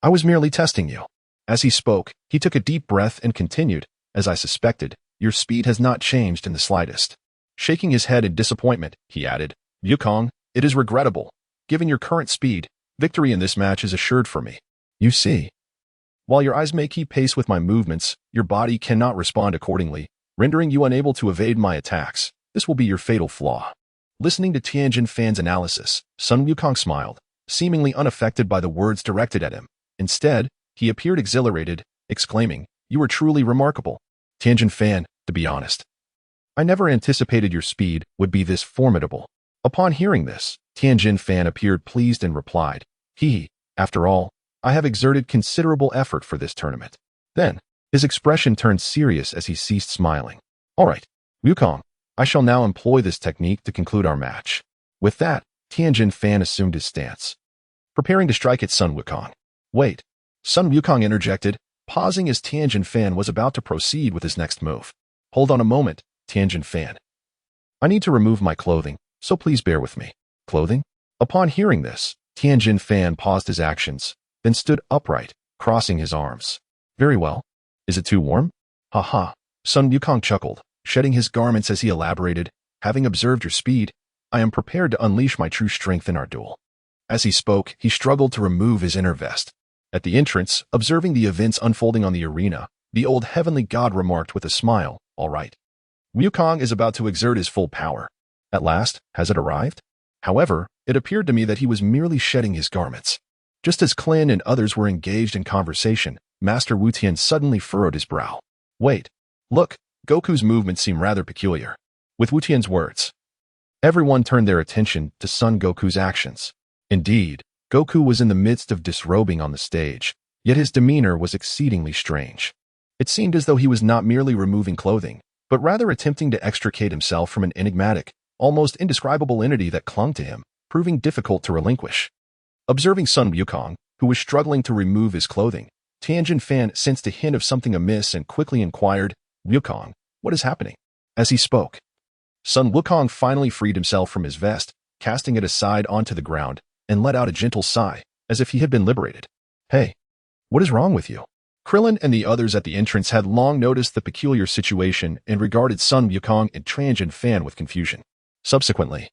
I was merely testing you. As he spoke, he took a deep breath and continued, as I suspected, your speed has not changed in the slightest. Shaking his head in disappointment, he added, Wukong, it is regrettable. Given your current speed, victory in this match is assured for me. You see, while your eyes may keep pace with my movements, your body cannot respond accordingly, rendering you unable to evade my attacks. This will be your fatal flaw. Listening to Tianjin Fan's analysis, Sun Wukong smiled, seemingly unaffected by the words directed at him. Instead, he appeared exhilarated, exclaiming, You are truly remarkable. Tianjin Fan, to be honest, I never anticipated your speed would be this formidable. Upon hearing this, Tianjin Fan appeared pleased and replied, After all, I have exerted considerable effort for this tournament. Then, his expression turned serious as he ceased smiling. All right, Wukong, I shall now employ this technique to conclude our match. With that, Tianjin Fan assumed his stance, preparing to strike at Sun Wukong. Wait, Sun Wukong interjected, pausing as Tianjin Fan was about to proceed with his next move. Hold on a moment, Tianjin Fan. I need to remove my clothing, so please bear with me. Clothing? Upon hearing this, Tianjin Fan paused his actions, then stood upright, crossing his arms. Very well. Is it too warm? Ha. Sun Wukong chuckled, shedding his garments as he elaborated, Having observed your speed, I am prepared to unleash my true strength in our duel. As he spoke, he struggled to remove his inner vest. At the entrance, observing the events unfolding on the arena, the old heavenly god remarked with a smile, All right. Wukong is about to exert his full power. At last, has it arrived? However, it appeared to me that he was merely shedding his garments. Just as Klin and others were engaged in conversation, Master Wu Tian suddenly furrowed his brow. Wait, look, Goku's movements seem rather peculiar. With Wu Tian's words, everyone turned their attention to Son Goku's actions. Indeed, Goku was in the midst of disrobing on the stage, yet his demeanor was exceedingly strange. It seemed as though he was not merely removing clothing, but rather attempting to extricate himself from an enigmatic, almost indescribable entity that clung to him, proving difficult to relinquish. Observing Sun Wukong, who was struggling to remove his clothing, Tianjin Fan sensed a hint of something amiss and quickly inquired, "Wukong, what is happening?" As he spoke, Sun Wukong finally freed himself from his vest, casting it aside onto the ground, and let out a gentle sigh, as if he had been liberated. "Hey, what is wrong with you?" Krillin and the others at the entrance had long noticed the peculiar situation and regarded Sun Wukong and Tianjin Fan with confusion. Subsequently,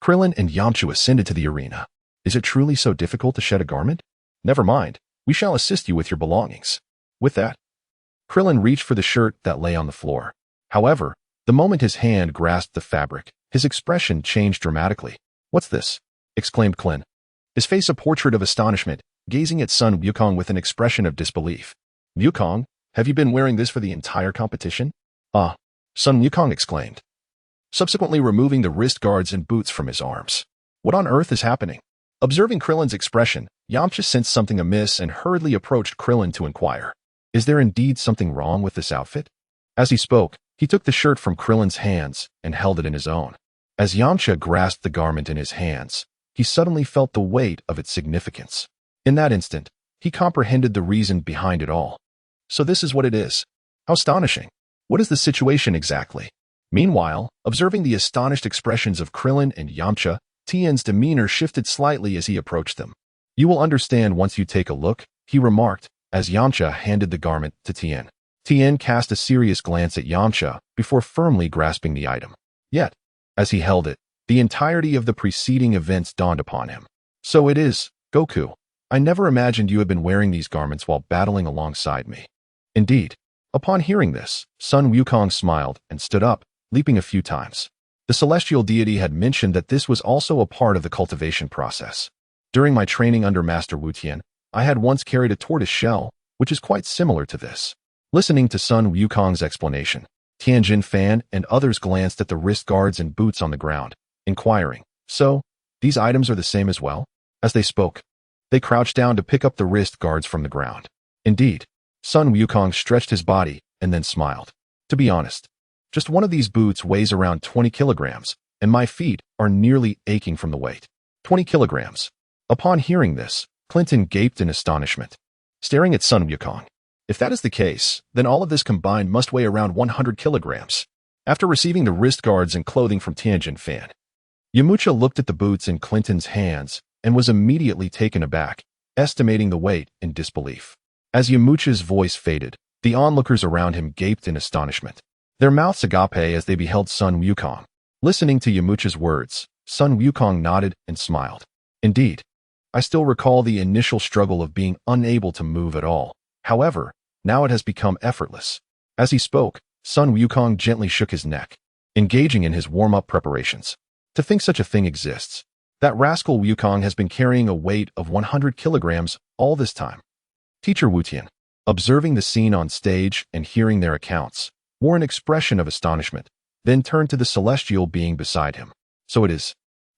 Krillin and Yamcha ascended to the arena. "Is it truly so difficult to shed a garment? Never mind, we shall assist you with your belongings." With that, Krillin reached for the shirt that lay on the floor. However, the moment his hand grasped the fabric, his expression changed dramatically. "What's this?" exclaimed Krillin, his face a portrait of astonishment, gazing at Sun Wukong with an expression of disbelief. "Wukong, have you been wearing this for the entire competition?" "Ah," Sun Wukong exclaimed, subsequently removing the wrist guards and boots from his arms. "What on earth is happening?" Observing Krillin's expression, Yamcha sensed something amiss and hurriedly approached Krillin to inquire, "Is there indeed something wrong with this outfit?" As he spoke, he took the shirt from Krillin's hands and held it in his own. As Yamcha grasped the garment in his hands, he suddenly felt the weight of its significance. In that instant, he comprehended the reason behind it all. "So this is what it is. How astonishing. What is the situation exactly?" Meanwhile, observing the astonished expressions of Krillin and Yamcha, Tien's demeanor shifted slightly as he approached them. "You will understand once you take a look," he remarked, as Yamcha handed the garment to Tien. Tien cast a serious glance at Yamcha before firmly grasping the item. Yet, as he held it, the entirety of the preceding events dawned upon him. "So it is, Goku. I never imagined you had been wearing these garments while battling alongside me." Indeed, upon hearing this, Sun Wukong smiled and stood up, leaping a few times. The celestial deity had mentioned that this was also a part of the cultivation process. "During my training under Master Wu Tian, I had once carried a tortoise shell, which is quite similar to this." Listening to Sun Wukong's explanation, Tianjin Fan and others glanced at the wrist guards and boots on the ground, inquiring, "So, these items are the same as well?" As they spoke, they crouched down to pick up the wrist guards from the ground. Indeed, Sun Wukong stretched his body and then smiled. "To be honest, just one of these boots weighs around 20 kilograms, and my feet are nearly aching from the weight." 20 kilograms. Upon hearing this, Clinton gaped in astonishment, staring at Sun Wukong. "If that is the case, then all of this combined must weigh around 100 kilograms. After receiving the wrist guards and clothing from Tianjin Fan, Yamcha looked at the boots in Clinton's hands and was immediately taken aback, estimating the weight in disbelief. As Yamcha's voice faded, the onlookers around him gaped in astonishment, their mouths agape as they beheld Sun Wukong. Listening to Yamcha's words, Sun Wukong nodded and smiled. "Indeed, I still recall the initial struggle of being unable to move at all. However, now it has become effortless." As he spoke, Sun Wukong gently shook his neck, engaging in his warm-up preparations. "To think such a thing exists. That rascal Wukong has been carrying a weight of 100 kilograms all this time." Teacher Wu Tian, observing the scene on stage and hearing their accounts, wore an expression of astonishment, then turned to the celestial being beside him. "So it is.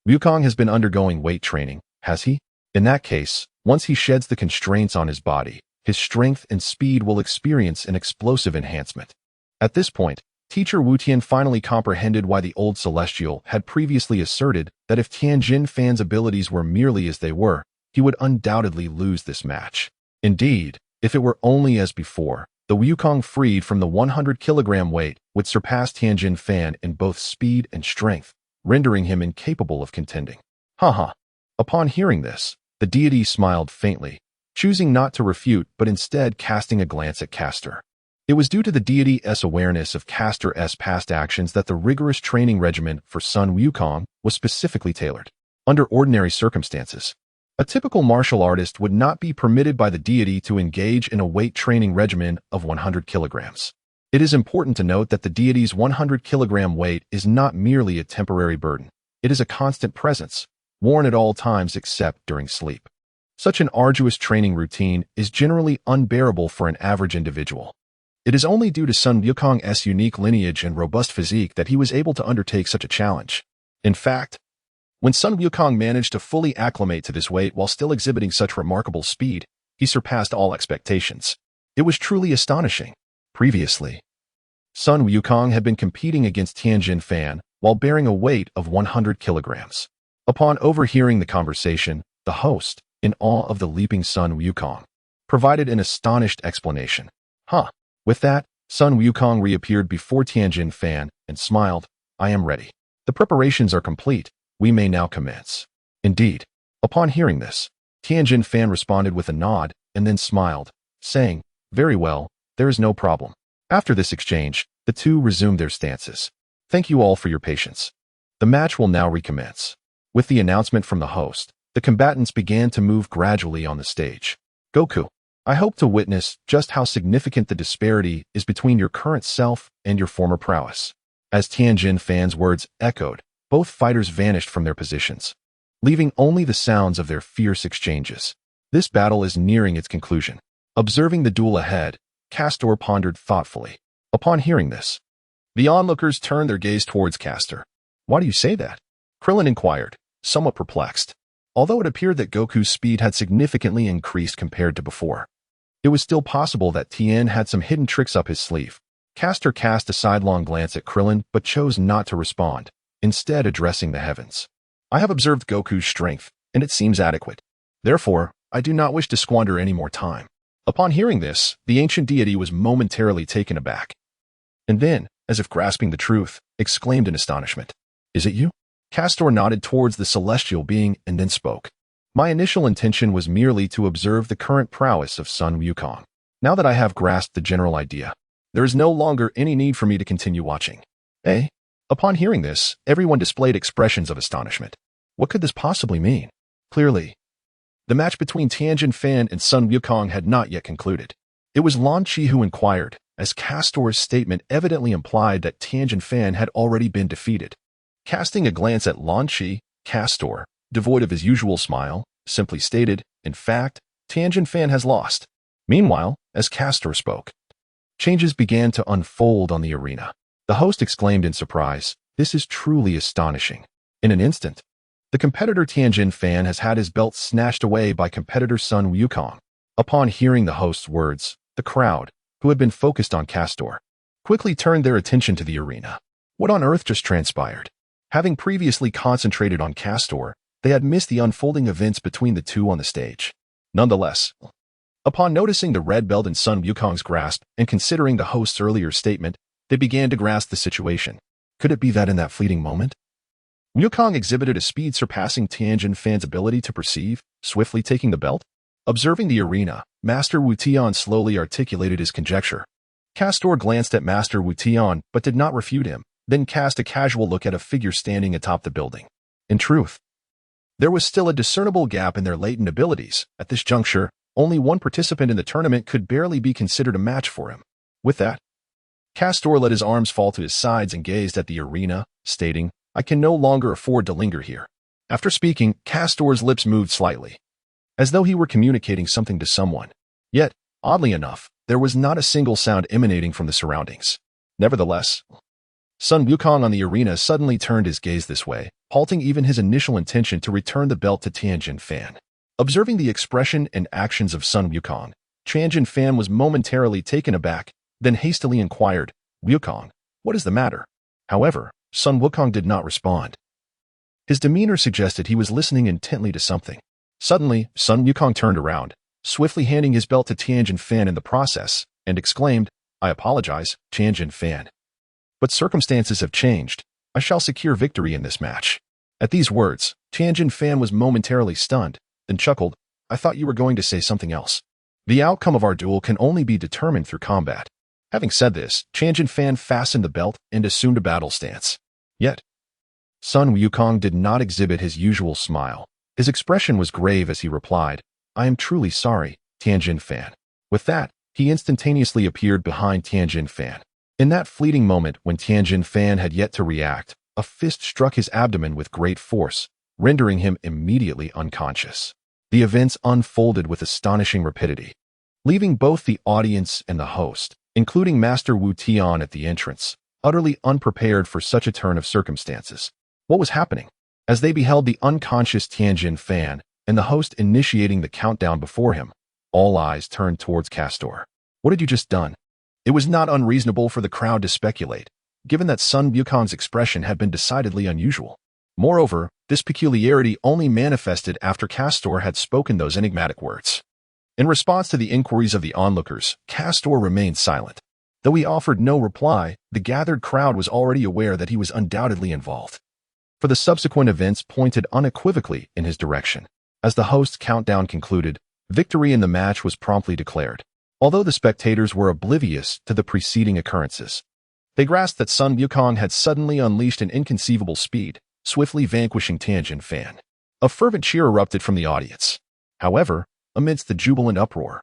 Wukong has been undergoing weight training, has he? In that case, once he sheds the constraints on his body, his strength and speed will experience an explosive enhancement." At this point, Teacher Wu Tian finally comprehended why the old Celestial had previously asserted that if Tianjin Fan's abilities were merely as they were, he would undoubtedly lose this match. Indeed, if it were only as before, the Wukong freed from the 100-kilogram weight would surpass Tianjin Fan in both speed and strength, rendering him incapable of contending. Haha. Upon hearing this, the deity smiled faintly, choosing not to refute but instead casting a glance at Castor. It was due to the deity's awareness of Castor's past actions that the rigorous training regimen for Sun Wukong was specifically tailored. Under ordinary circumstances, a typical martial artist would not be permitted by the deity to engage in a weight training regimen of 100 kilograms. It is important to note that the deity's 100-kilogram weight is not merely a temporary burden. It is a constant presence, worn at all times except during sleep. Such an arduous training routine is generally unbearable for an average individual. It is only due to Sun Wukong's unique lineage and robust physique that he was able to undertake such a challenge. In fact, when Sun Wukong managed to fully acclimate to this weight while still exhibiting such remarkable speed, he surpassed all expectations. It was truly astonishing. Previously, Sun Wukong had been competing against Tianjin Fan while bearing a weight of 100 kilograms. Upon overhearing the conversation, the host, in awe of the leaping Sun Wukong, provided an astonished explanation. Huh. With that, Sun Wukong reappeared before Tianjin Fan and smiled. I am ready. The preparations are complete. We may now commence. Indeed. Upon hearing this, Tianjin Fan responded with a nod and then smiled, saying, very well, there is no problem. After this exchange, the two resumed their stances. Thank you all for your patience. The match will now recommence. With the announcement from the host, the combatants began to move gradually on the stage. Goku, I hope to witness just how significant the disparity is between your current self and your former prowess. As Tianjin Fan's words echoed, both fighters vanished from their positions, leaving only the sounds of their fierce exchanges. This battle is nearing its conclusion. Observing the duel ahead, Castor pondered thoughtfully. Upon hearing this, the onlookers turned their gaze towards Castor. Why do you say that? Krillin inquired, somewhat perplexed. Although it appeared that Goku's speed had significantly increased compared to before, it was still possible that Tien had some hidden tricks up his sleeve. Castor cast a sidelong glance at Krillin but chose not to respond, instead addressing the heavens. I have observed Goku's strength, and it seems adequate. Therefore, I do not wish to squander any more time. Upon hearing this, the ancient deity was momentarily taken aback. And then, as if grasping the truth, exclaimed in astonishment. Is it you? Castor nodded towards the celestial being and then spoke. My initial intention was merely to observe the current prowess of Sun Wukong. Now that I have grasped the general idea, there is no longer any need for me to continue watching. Eh? Upon hearing this, everyone displayed expressions of astonishment. What could this possibly mean? Clearly, the match between Tianjin Fan and Sun Wukong had not yet concluded. It was Lan Chi who inquired, as Castor's statement evidently implied that Tianjin Fan had already been defeated. Casting a glance at Lan Chi, Castor, devoid of his usual smile, simply stated, in fact, Tianjin Fan has lost. Meanwhile, as Castor spoke, changes began to unfold on the arena. The host exclaimed in surprise, this is truly astonishing. In an instant, the competitor Tianjin Fan has had his belt snatched away by competitor Sun Wukong. Upon hearing the host's words, the crowd, who had been focused on Castor, quickly turned their attention to the arena. What on earth just transpired? Having previously concentrated on Castor, they had missed the unfolding events between the two on the stage. Nonetheless, upon noticing the red belt in Sun Wukong's grasp and considering the host's earlier statement, they began to grasp the situation. Could it be that in that fleeting moment, Wukong exhibited a speed surpassing Tianjin Fan's ability to perceive, swiftly taking the belt? Observing the arena, Master Wu Tian slowly articulated his conjecture. Castor glanced at Master Wu Tian but did not refute him, then cast a casual look at a figure standing atop the building. In truth, there was still a discernible gap in their latent abilities. At this juncture, only one participant in the tournament could barely be considered a match for him. With that, Castor let his arms fall to his sides and gazed at the arena, stating, I can no longer afford to linger here. After speaking, Castor's lips moved slightly, as though he were communicating something to someone. Yet, oddly enough, there was not a single sound emanating from the surroundings. Nevertheless, Sun Wukong on the arena suddenly turned his gaze this way, halting even his initial intention to return the belt to Tianjin Fan. Observing the expression and actions of Sun Wukong, Tianjin Fan was momentarily taken aback, then hastily inquired, Wukong, what is the matter? However, Sun Wukong did not respond. His demeanor suggested he was listening intently to something. Suddenly, Sun Wukong turned around, swiftly handing his belt to Tianjin Fan in the process, and exclaimed, I apologize, Tianjin Fan. But circumstances have changed. I shall secure victory in this match. At these words, Tianjin Fan was momentarily stunned, then chuckled, I thought you were going to say something else. The outcome of our duel can only be determined through combat. Having said this, Tianjin Fan fastened the belt and assumed a battle stance. Yet, Sun Wukong did not exhibit his usual smile. His expression was grave as he replied, I am truly sorry, Tianjin Fan. With that, he instantaneously appeared behind Tianjin Fan. In that fleeting moment when Tianjin Fan had yet to react, a fist struck his abdomen with great force, rendering him immediately unconscious. The events unfolded with astonishing rapidity, leaving both the audience and the host, including Master Wu Tian at the entrance, utterly unprepared for such a turn of circumstances. What was happening? As they beheld the unconscious Tianjin Fan and the host initiating the countdown before him, all eyes turned towards Castor. What had you just done? It was not unreasonable for the crowd to speculate, given that Sun Wukong's expression had been decidedly unusual. Moreover, This peculiarity only manifested after Castor had spoken those enigmatic words. In response to the inquiries of the onlookers, Castor remained silent. Though he offered no reply, the gathered crowd was already aware that he was undoubtedly involved. For the subsequent events pointed unequivocally in his direction. As the host's countdown concluded, victory in the match was promptly declared. Although the spectators were oblivious to the preceding occurrences, they grasped that Sun Wukong had suddenly unleashed an inconceivable speed, swiftly vanquishing Tien Fan. A fervent cheer erupted from the audience. However, amidst the jubilant uproar,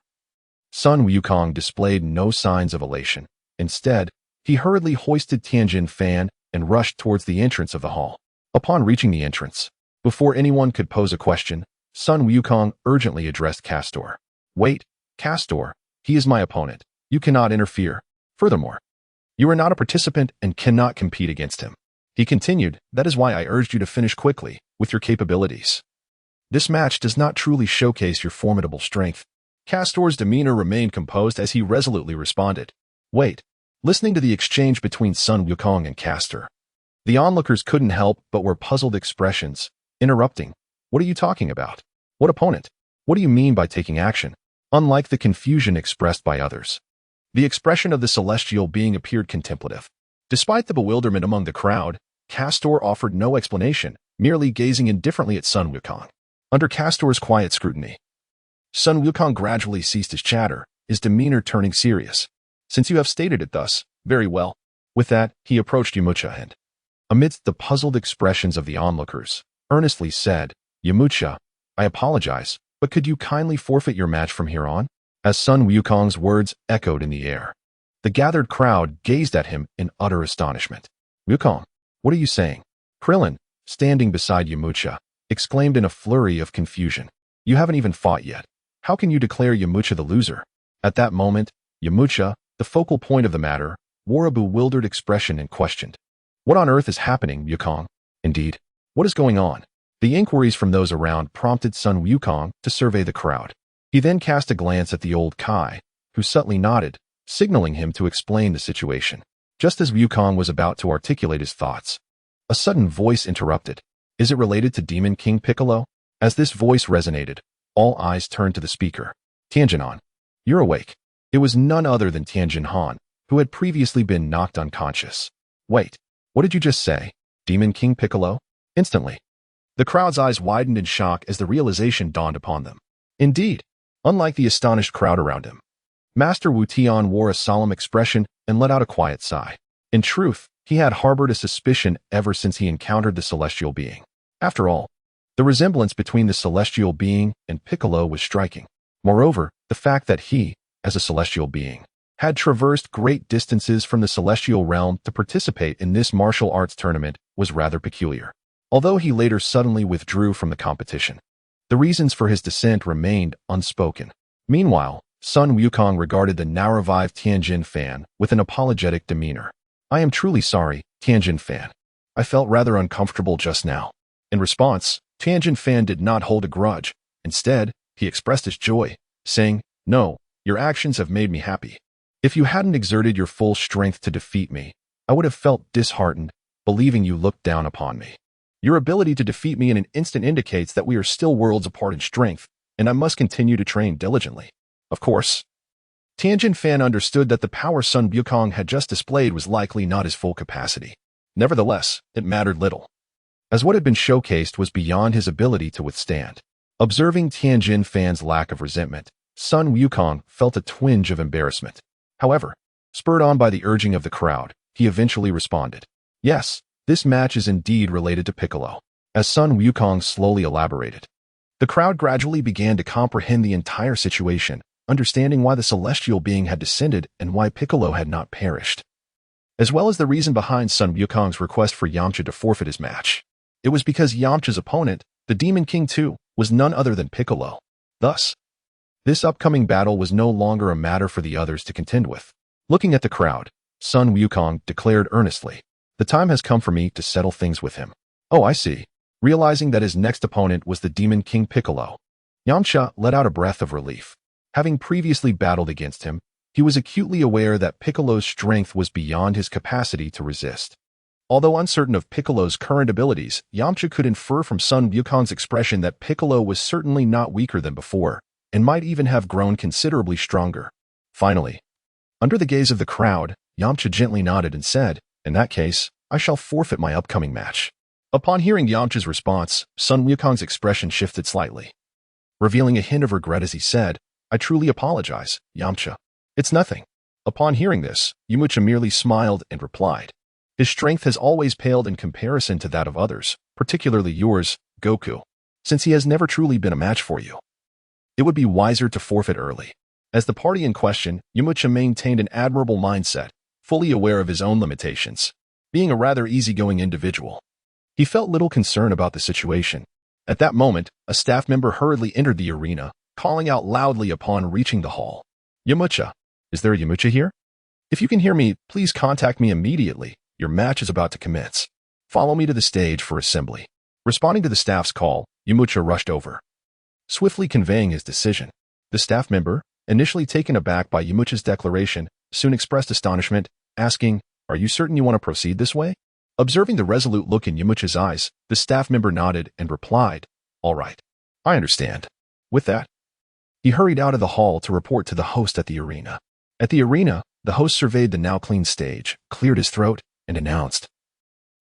Sun Wukong displayed no signs of elation. Instead, he hurriedly hoisted Tien Fan and rushed towards the entrance of the hall. Upon reaching the entrance, before anyone could pose a question, Sun Wukong urgently addressed Castor. "Wait, Castor, he is my opponent. You cannot interfere. Furthermore, you are not a participant and cannot compete against him." He continued, "That is why I urged you to finish quickly, with your capabilities. This match does not truly showcase your formidable strength." Castor's demeanor remained composed as he resolutely responded. "Wait." Listening to the exchange between Sun Wukong and Castor, the onlookers couldn't help but were puzzled expressions, interrupting. "What are you talking about? What opponent? What do you mean by taking action?" Unlike the confusion expressed by others, the expression of the celestial being appeared contemplative. Despite the bewilderment among the crowd, Castor offered no explanation, merely gazing indifferently at Sun Wukong. Under Castor's quiet scrutiny, Sun Wukong gradually ceased his chatter, his demeanor turning serious. "Since you have stated it thus, very well." With that, he approached Yamcha and, amidst the puzzled expressions of the onlookers, earnestly said, "Yamcha, I apologize, but could you kindly forfeit your match from here on?" As Sun Wukong's words echoed in the air, the gathered crowd gazed at him in utter astonishment. "Wukong, what are you saying?" Krillin, standing beside Yamcha, exclaimed in a flurry of confusion. "You haven't even fought yet. How can you declare Yamcha the loser?" At that moment, Yamcha, the focal point of the matter, wore a bewildered expression and questioned. "What on earth is happening, Wukong? Indeed, what is going on?" The inquiries from those around prompted Sun Wukong to survey the crowd. He then cast a glance at the old Kai, who subtly nodded, signaling him to explain the situation. Just as Wukong was about to articulate his thoughts, a sudden voice interrupted. "Is it related to Demon King Piccolo?" As this voice resonated, all eyes turned to the speaker. "Tien Han, you're awake." It was none other than Tien Han, who had previously been knocked unconscious. "Wait, what did you just say? Demon King Piccolo?" Instantly, the crowd's eyes widened in shock as the realization dawned upon them. Indeed, unlike the astonished crowd around him, Master Wu Tian wore a solemn expression and let out a quiet sigh. In truth, he had harbored a suspicion ever since he encountered the celestial being. After all, the resemblance between the celestial being and Piccolo was striking. Moreover, the fact that he, as a celestial being, had traversed great distances from the celestial realm to participate in this martial arts tournament was rather peculiar. Although he later suddenly withdrew from the competition, the reasons for his descent remained unspoken. Meanwhile, Sun Wukong regarded the now-revived Tien Fan with an apologetic demeanor. "I am truly sorry, Tien Fan. I felt rather uncomfortable just now." In response, Tien Fan did not hold a grudge. Instead, he expressed his joy, saying, "No, your actions have made me happy. If you hadn't exerted your full strength to defeat me, I would have felt disheartened, believing you looked down upon me. Your ability to defeat me in an instant indicates that we are still worlds apart in strength, and I must continue to train diligently." Of course, Tien Fan understood that the power Sun Wukong had just displayed was likely not his full capacity. Nevertheless, it mattered little, as what had been showcased was beyond his ability to withstand. Observing Tien Fan's lack of resentment, Sun Wukong felt a twinge of embarrassment. However, spurred on by the urging of the crowd, he eventually responded, "Yes, this match is indeed related to Piccolo." As Sun Wukong slowly elaborated, the crowd gradually began to comprehend the entire situation, understanding why the celestial being had descended and why Piccolo had not perished, as well as the reason behind Sun Wukong's request for Yamcha to forfeit his match. It was because Yamcha's opponent, the Demon King too, was none other than Piccolo. Thus, this upcoming battle was no longer a matter for the others to contend with. Looking at the crowd, Sun Wukong declared earnestly, "The time has come for me to settle things with him." "Oh, I see." Realizing that his next opponent was the Demon King Piccolo, Yamcha let out a breath of relief. Having previously battled against him, he was acutely aware that Piccolo's strength was beyond his capacity to resist. Although uncertain of Piccolo's current abilities, Yamcha could infer from Sun Wukong's expression that Piccolo was certainly not weaker than before, and might even have grown considerably stronger. Finally, under the gaze of the crowd, Yamcha gently nodded and said, "In that case, I shall forfeit my upcoming match." Upon hearing Yamcha's response, Sun Wukong's expression shifted slightly, revealing a hint of regret as he said, "I truly apologize, Yamcha. It's nothing." Upon hearing this, Yamcha merely smiled and replied, "His strength has always paled in comparison to that of others, particularly yours, Goku, since he has never truly been a match for you. It would be wiser to forfeit early." As the party in question, Yamcha maintained an admirable mindset, fully aware of his own limitations. Being a rather easygoing individual, he felt little concern about the situation. At that moment, a staff member hurriedly entered the arena, calling out loudly upon reaching the hall, "Yamcha, is there a Yamcha here? If you can hear me, please contact me immediately. Your match is about to commence. Follow me to the stage for assembly." Responding to the staff's call, Yamcha rushed over, swiftly conveying his decision. The staff member, initially taken aback by Yamcha's declaration, soon expressed astonishment, asking, "Are you certain you want to proceed this way?" Observing the resolute look in Yamcha's eyes, the staff member nodded and replied, "All right, I understand." With that, he hurried out of the hall to report to the host at the arena. At the arena, the host surveyed the now clean stage, cleared his throat, and announced,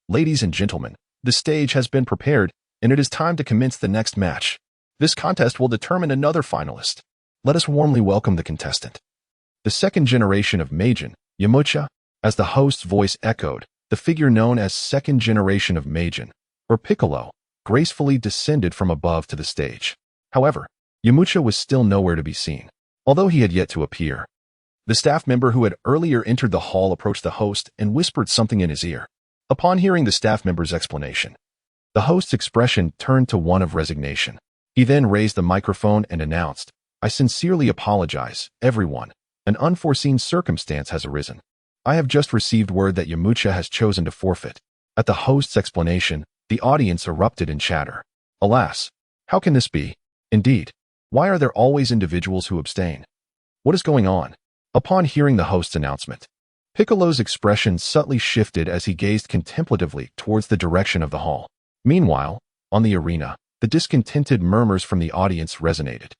"Ladies and gentlemen, the stage has been prepared, and it is time to commence the next match. This contest will determine another finalist. Let us warmly welcome the contestant." The second generation of Meijin, Yamcha, as the host's voice echoed, the figure known as second generation of Meijin, or Piccolo, gracefully descended from above to the stage. However, Yamcha was still nowhere to be seen, although he had yet to appear. The staff member who had earlier entered the hall approached the host and whispered something in his ear. Upon hearing the staff member's explanation, the host's expression turned to one of resignation. He then raised the microphone and announced, "I sincerely apologize, everyone. An unforeseen circumstance has arisen. I have just received word that Yamcha has chosen to forfeit." At the host's explanation, the audience erupted in chatter. Alas, how can this be? Indeed, why are there always individuals who abstain? What is going on? Upon hearing the host's announcement, Piccolo's expression subtly shifted as he gazed contemplatively towards the direction of the hall. Meanwhile, on the arena, the discontented murmurs from the audience resonated.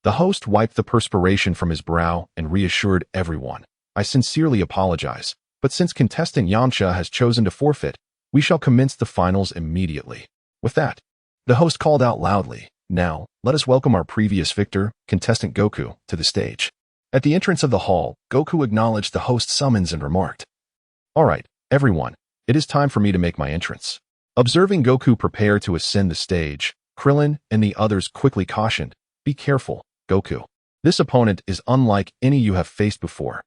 The host wiped the perspiration from his brow and reassured everyone, "I sincerely apologize, but since contestant Yamcha has chosen to forfeit, we shall commence the finals immediately." With that, the host called out loudly, "Now, let us welcome our previous victor, contestant Goku, to the stage." At the entrance of the hall, Goku acknowledged the host's summons and remarked, "All right, everyone, it is time for me to make my entrance." Observing Goku prepare to ascend the stage, Krillin and the others quickly cautioned, "Be careful, Goku. This opponent is unlike any you have faced before."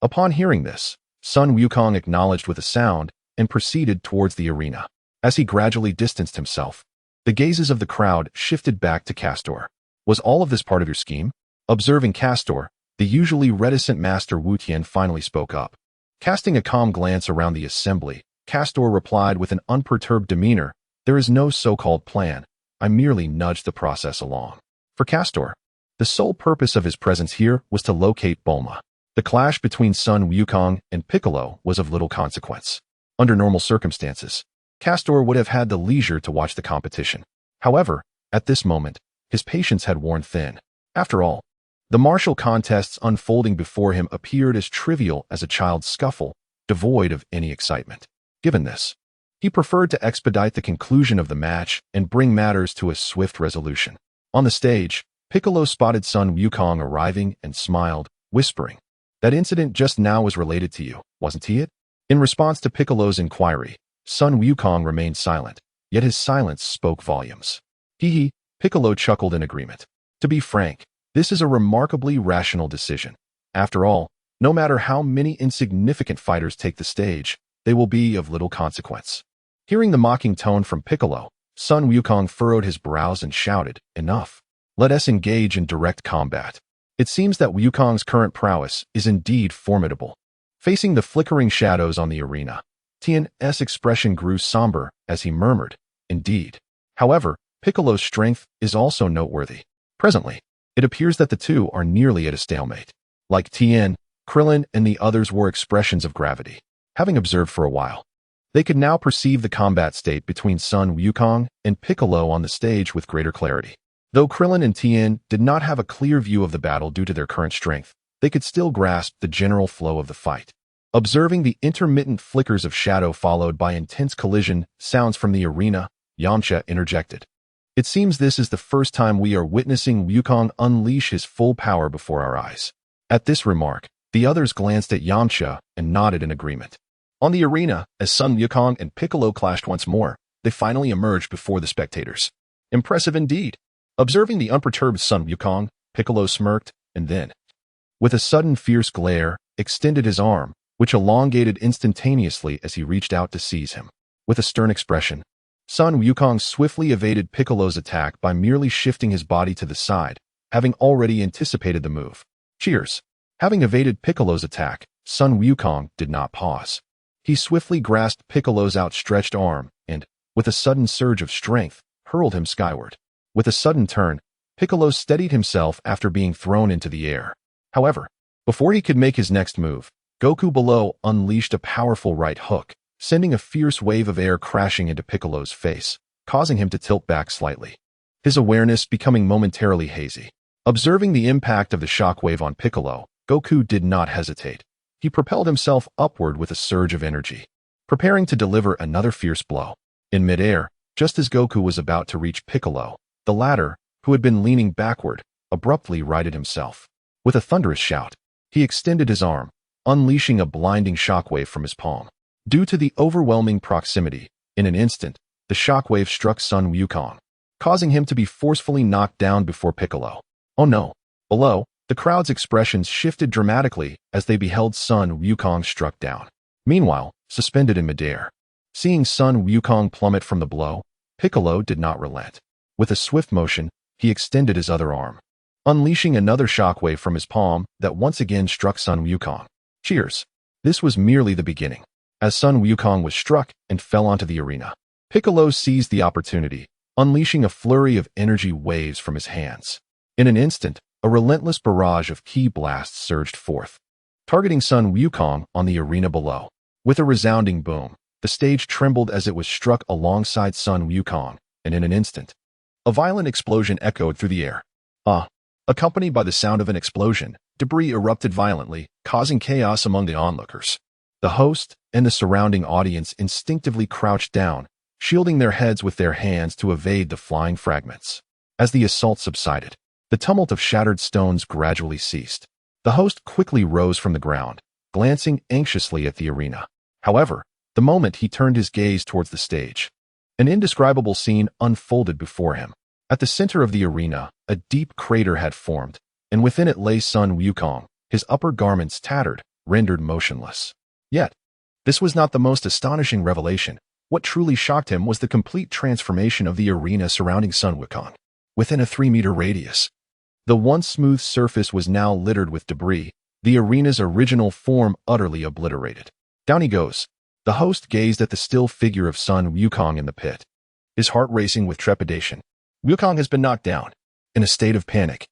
Upon hearing this, Sun Wukong acknowledged with a sound and proceeded towards the arena. As he gradually distanced himself, the gazes of the crowd shifted back to Castor. "Was all of this part of your scheme?" Observing Castor, the usually reticent Master Wu Tien finally spoke up. Casting a calm glance around the assembly, Castor replied with an unperturbed demeanor, "There is no so-called plan. I merely nudged the process along." For Castor, the sole purpose of his presence here was to locate Bulma. The clash between Sun Wukong and Piccolo was of little consequence. Under normal circumstances, Castor would have had the leisure to watch the competition. However, at this moment, his patience had worn thin. After all, the martial contests unfolding before him appeared as trivial as a child's scuffle, devoid of any excitement. Given this, he preferred to expedite the conclusion of the match and bring matters to a swift resolution. On the stage, Piccolo spotted Sun Wukong arriving and smiled, whispering, "That incident just now was related to you, wasn't it?" In response to Piccolo's inquiry, Sun Wukong remained silent, yet his silence spoke volumes. Hee, Piccolo chuckled in agreement. To be frank, this is a remarkably rational decision. After all, no matter how many insignificant fighters take the stage, they will be of little consequence. Hearing the mocking tone from Piccolo, Sun Wukong furrowed his brows and shouted, "Enough. Let us engage in direct combat." It seems that Wukong's current prowess is indeed formidable. Facing the flickering shadows on the arena, Tien's expression grew somber as he murmured, "Indeed." However, Piccolo's strength is also noteworthy. Presently, it appears that the two are nearly at a stalemate. Like Tien, Krillin and the others were expressions of gravity. Having observed for a while, They could now perceive the combat state between Sun Wukong and Piccolo on the stage with greater clarity. Though Krillin and Tien did not have a clear view of the battle due to their current strength, they could still grasp the general flow of the fight. Observing the intermittent flickers of shadow followed by intense collision sounds from the arena, Yamcha interjected. It seems this is the first time we are witnessing Wukong unleash his full power before our eyes. At this remark, the others glanced at Yamcha and nodded in agreement. On the arena, as Sun Wukong and Piccolo clashed once more, they finally emerged before the spectators. Impressive indeed. Observing the unperturbed Sun Wukong, Piccolo smirked, and then, with a sudden fierce glare, extended his arm, which elongated instantaneously as he reached out to seize him. With a stern expression, Sun Wukong swiftly evaded Piccolo's attack by merely shifting his body to the side, having already anticipated the move. Cheers! Having evaded Piccolo's attack, Sun Wukong did not pause. He swiftly grasped Piccolo's outstretched arm and, with a sudden surge of strength, hurled him skyward. With a sudden turn, Piccolo steadied himself after being thrown into the air. However, before he could make his next move, Goku below unleashed a powerful right hook, sending a fierce wave of air crashing into Piccolo's face, causing him to tilt back slightly. His awareness becoming momentarily hazy. Observing the impact of the shockwave on Piccolo, Goku did not hesitate. He propelled himself upward with a surge of energy, preparing to deliver another fierce blow. In midair, just as Goku was about to reach Piccolo, the latter, who had been leaning backward, abruptly righted himself. With a thunderous shout, he extended his arm, unleashing a blinding shockwave from his palm. Due to the overwhelming proximity, in an instant, the shockwave struck Sun Wukong, causing him to be forcefully knocked down before Piccolo. Oh no! Below, the crowd's expressions shifted dramatically as they beheld Sun Wukong struck down. Meanwhile, suspended in midair, seeing Sun Wukong plummet from the blow, Piccolo did not relent. With a swift motion, he extended his other arm, unleashing another shockwave from his palm that once again struck Sun Wukong. Cheers! This was merely the beginning. As Sun Wukong was struck and fell onto the arena, Piccolo seized the opportunity, unleashing a flurry of energy waves from his hands. In an instant, a relentless barrage of ki blasts surged forth, targeting Sun Wukong on the arena below. With a resounding boom, the stage trembled as it was struck alongside Sun Wukong, and in an instant, a violent explosion echoed through the air. Accompanied by the sound of an explosion, debris erupted violently, causing chaos among the onlookers. The host and the surrounding audience instinctively crouched down, shielding their heads with their hands to evade the flying fragments. As the assault subsided, the tumult of shattered stones gradually ceased. The host quickly rose from the ground, glancing anxiously at the arena. However, the moment he turned his gaze towards the stage, an indescribable scene unfolded before him. At the center of the arena, a deep crater had formed, and within it lay Sun Wukong, his upper garments tattered, rendered motionless. Yet, this was not the most astonishing revelation. What truly shocked him was the complete transformation of the arena surrounding Sun Wukong. Within a 3-meter radius, the once smooth surface was now littered with debris, the arena's original form utterly obliterated. Down he goes. The host gazed at the still figure of Sun Wukong in the pit, his heart racing with trepidation. Wukong has been knocked down. In a state of panic,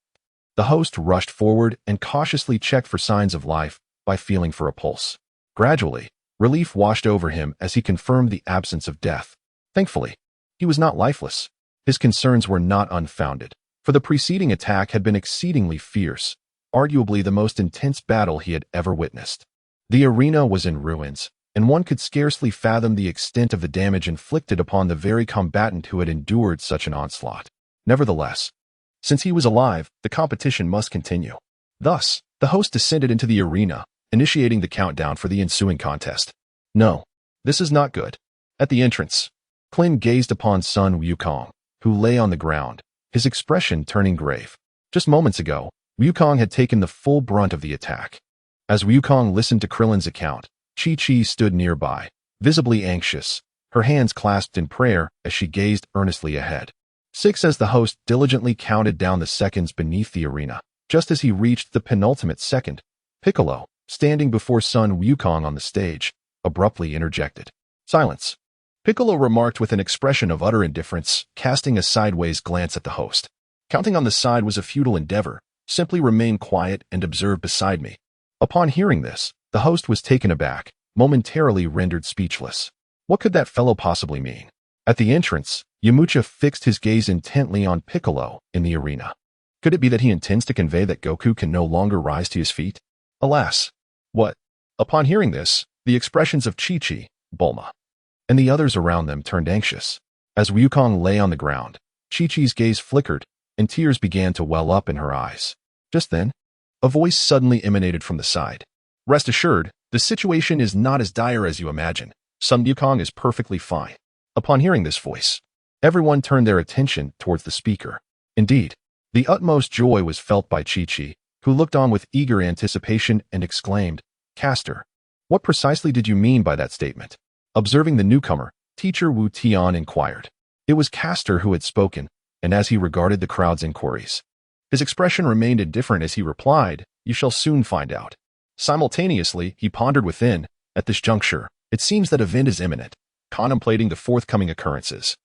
the host rushed forward and cautiously checked for signs of life by feeling for a pulse. Gradually, relief washed over him as he confirmed the absence of death. Thankfully, he was not lifeless. His concerns were not unfounded, for the preceding attack had been exceedingly fierce, arguably the most intense battle he had ever witnessed. The arena was in ruins, and one could scarcely fathom the extent of the damage inflicted upon the very combatant who had endured such an onslaught. Nevertheless, since he was alive, the competition must continue. Thus, the host descended into the arena, initiating the countdown for the ensuing contest. No, this is not good. At the entrance, Klin gazed upon Sun Wukong, who lay on the ground, his expression turning grave. Just moments ago, Wukong had taken the full brunt of the attack. As Wukong listened to Krillin's account, Chi-Chi stood nearby, visibly anxious, her hands clasped in prayer as she gazed earnestly ahead. 6 as the host diligently counted down the seconds beneath the arena. Just as he reached the penultimate second, Piccolo, standing before Sun Wukong on the stage, abruptly interjected. Silence. Piccolo remarked with an expression of utter indifference, casting a sideways glance at the host. Counting on the side was a futile endeavor. Simply remain quiet and observe beside me. Upon hearing this, the host was taken aback, momentarily rendered speechless. What could that fellow possibly mean? At the entrance, Yamcha fixed his gaze intently on Piccolo in the arena. Could it be that he intends to convey that Goku can no longer rise to his feet? Alas! What? Upon hearing this, the expressions of Chi-Chi, Bulma, and the others around them turned anxious. As Wukong lay on the ground, Chi-Chi's gaze flickered, and tears began to well up in her eyes. Just then, a voice suddenly emanated from the side. Rest assured, the situation is not as dire as you imagine. Sun Wukong is perfectly fine. Upon hearing this voice, everyone turned their attention towards the speaker. Indeed, the utmost joy was felt by Chi-Chi, who looked on with eager anticipation and exclaimed, "Caster, what precisely did you mean by that statement?" Observing the newcomer, Teacher Wu Tian inquired. It was Caster who had spoken, and as he regarded the crowd's inquiries, his expression remained indifferent as he replied, "You shall soon find out." Simultaneously, he pondered within, at this juncture, it seems that event is imminent, contemplating the forthcoming occurrences.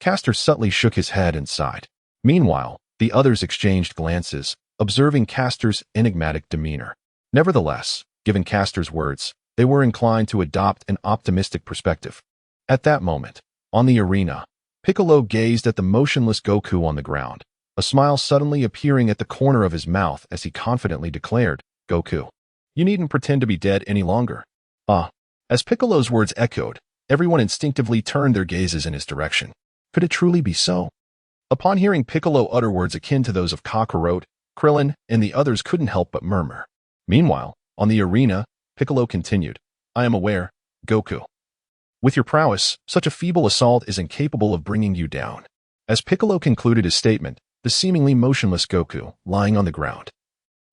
Caster subtly shook his head and sighed. Meanwhile, the others exchanged glances, observing Caster's enigmatic demeanor. Nevertheless, given Caster's words, they were inclined to adopt an optimistic perspective. At that moment, on the arena, Piccolo gazed at the motionless Goku on the ground, a smile suddenly appearing at the corner of his mouth as he confidently declared, "Goku, you needn't pretend to be dead any longer." As Piccolo's words echoed, everyone instinctively turned their gazes in his direction. Could it truly be so? Upon hearing Piccolo utter words akin to those of Kakarot, Krillin, and the others couldn't help but murmur. Meanwhile, on the arena, Piccolo continued, "I am aware, Goku. With your prowess, such a feeble assault is incapable of bringing you down." As Piccolo concluded his statement, the seemingly motionless Goku, lying on the ground,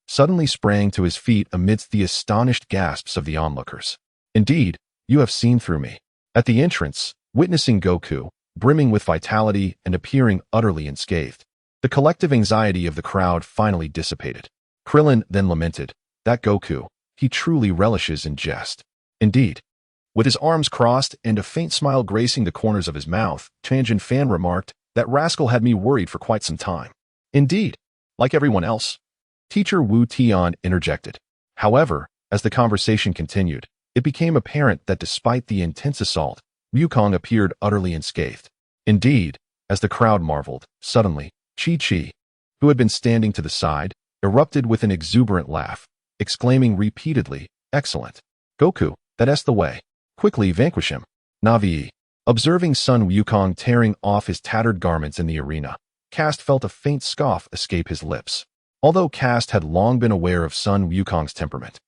suddenly sprang to his feet amidst the astonished gasps of the onlookers. "Indeed, you have seen through me." At the entrance, witnessing Goku, brimming with vitality and appearing utterly unscathed, the collective anxiety of the crowd finally dissipated. Krillin then lamented, "That Goku, he truly relishes in jest." Indeed. With his arms crossed and a faint smile gracing the corners of his mouth, Tianjin Fan remarked, "That rascal had me worried for quite some time." Indeed, like everyone else. Teacher Wu Tian interjected. However, as the conversation continued, it became apparent that despite the intense assault, Wukong appeared utterly unscathed. Indeed, as the crowd marveled, suddenly, Chi-Chi, who had been standing to the side, erupted with an exuberant laugh, exclaiming repeatedly, "Excellent. Goku, that's the way. Quickly vanquish him." Navi. Observing Sun Wukong tearing off his tattered garments in the arena, Kast felt a faint scoff escape his lips. Although Kast had long been aware of Sun Wukong's temperament,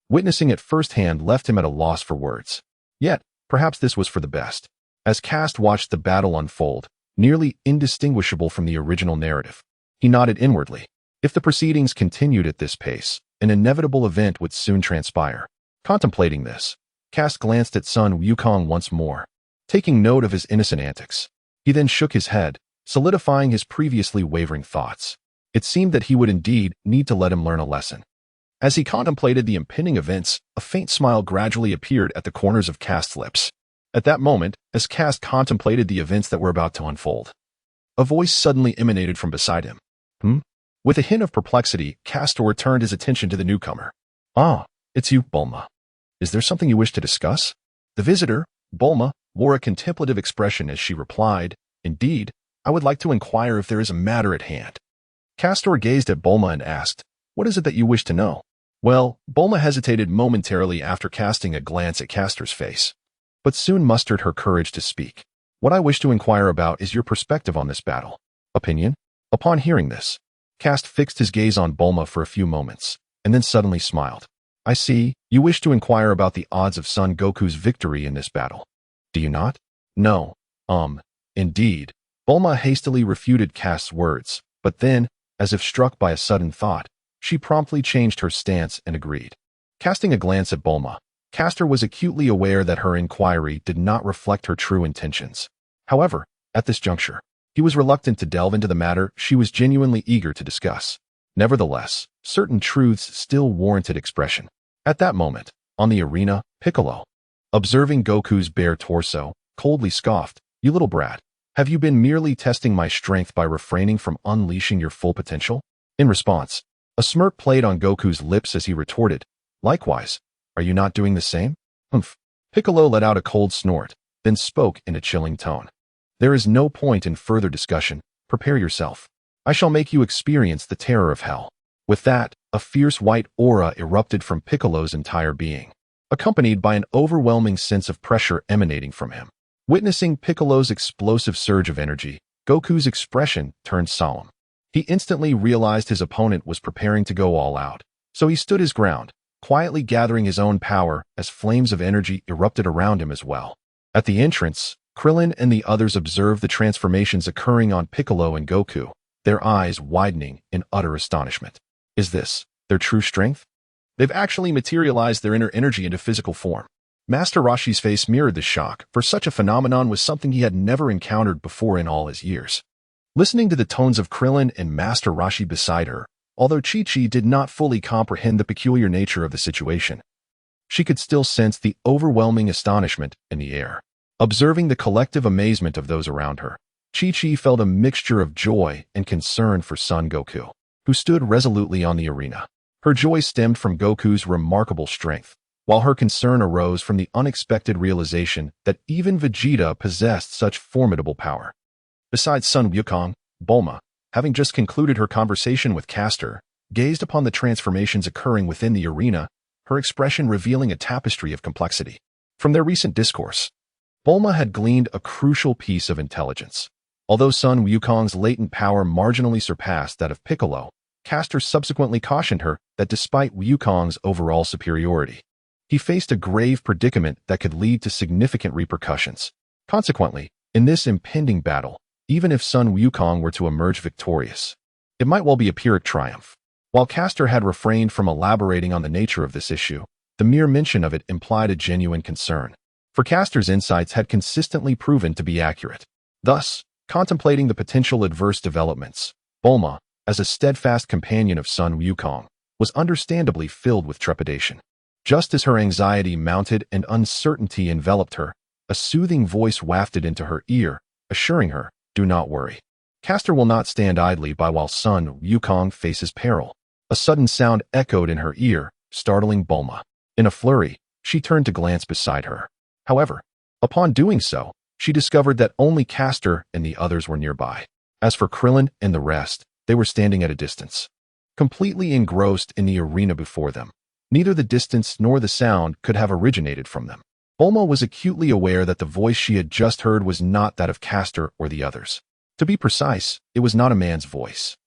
witnessing it firsthand left him at a loss for words. Yet, perhaps this was for the best. As Kast watched the battle unfold, nearly indistinguishable from the original narrative, he nodded inwardly. If the proceedings continued at this pace, an inevitable event would soon transpire. Contemplating this, Kast glanced at Sun Wukong once more, taking note of his innocent antics. He then shook his head, solidifying his previously wavering thoughts. It seemed that he would indeed need to let him learn a lesson. As he contemplated the impending events, a faint smile gradually appeared at the corners of Kast's lips. At that moment, as Kast contemplated the events that were about to unfold, a voice suddenly emanated from beside him. With a hint of perplexity, Castor turned his attention to the newcomer. "Ah, it's you, Bulma. Is there something you wish to discuss?" The visitor, Bulma, wore a contemplative expression as she replied, "Indeed, I would like to inquire if there is a matter at hand." Castor gazed at Bulma and asked, "What is it that you wish to know?" Well, Bulma hesitated momentarily after casting a glance at Castor's face, but soon mustered her courage to speak. "What I wish to inquire about is your perspective on this battle." "Opinion?" Upon hearing this, Kast fixed his gaze on Bulma for a few moments, and then suddenly smiled. "I see, you wish to inquire about the odds of Son Goku's victory in this battle. Do you not?" "No. Indeed." Bulma hastily refuted Kast's words, but then, as if struck by a sudden thought, she promptly changed her stance and agreed. Casting a glance at Bulma, Castor was acutely aware that her inquiry did not reflect her true intentions. However, at this juncture, he was reluctant to delve into the matter she was genuinely eager to discuss. Nevertheless, certain truths still warranted expression. At that moment, on the arena, Piccolo, observing Goku's bare torso, coldly scoffed, "You little brat, have you been merely testing my strength by refraining from unleashing your full potential?" In response, a smirk played on Goku's lips as he retorted, "Likewise, are you not doing the same?" "Humph." Piccolo let out a cold snort, then spoke in a chilling tone. "There is no point in further discussion. Prepare yourself. I shall make you experience the terror of hell." With that, a fierce white aura erupted from Piccolo's entire being, accompanied by an overwhelming sense of pressure emanating from him. Witnessing Piccolo's explosive surge of energy, Goku's expression turned solemn. He instantly realized his opponent was preparing to go all out, so he stood his ground, quietly gathering his own power as flames of energy erupted around him as well. At the entrance, Krillin and the others observed the transformations occurring on Piccolo and Goku, their eyes widening in utter astonishment. Is this their true strength? They've actually materialized their inner energy into physical form. Master Roshi's face mirrored the shock, for such a phenomenon was something he had never encountered before in all his years. Listening to the tones of Krillin and Master Roshi beside her, although Chi-Chi did not fully comprehend the peculiar nature of the situation, she could still sense the overwhelming astonishment in the air. Observing the collective amazement of those around her, Chi-Chi felt a mixture of joy and concern for Son Goku, who stood resolutely on the arena. Her joy stemmed from Goku's remarkable strength, while her concern arose from the unexpected realization that even Vegeta possessed such formidable power. Besides Sun Wukong, Bulma, having just concluded her conversation with Caster, gazed upon the transformations occurring within the arena, her expression revealing a tapestry of complexity. From their recent discourse, Bulma had gleaned a crucial piece of intelligence. Although Sun Wukong's latent power marginally surpassed that of Piccolo, Caster subsequently cautioned her that despite Wukong's overall superiority, he faced a grave predicament that could lead to significant repercussions. Consequently, in this impending battle, even if Sun Wukong were to emerge victorious, it might well be a Pyrrhic triumph. While Caster had refrained from elaborating on the nature of this issue, the mere mention of it implied a genuine concern, for Caster's insights had consistently proven to be accurate. Thus, contemplating the potential adverse developments, Bulma, as a steadfast companion of Sun Wukong, was understandably filled with trepidation. Just as her anxiety mounted and uncertainty enveloped her, a soothing voice wafted into her ear, assuring her, "Do not worry. Caster will not stand idly by while Sun Wukong faces peril." A sudden sound echoed in her ear, startling Bulma. In a flurry, she turned to glance beside her. However, upon doing so, she discovered that only Caster and the others were nearby. As for Krillin and the rest, they were standing at a distance, completely engrossed in the arena before them. Neither the distance nor the sound could have originated from them. Bulma was acutely aware that the voice she had just heard was not that of Caster or the others. To be precise, it was not a man's voice.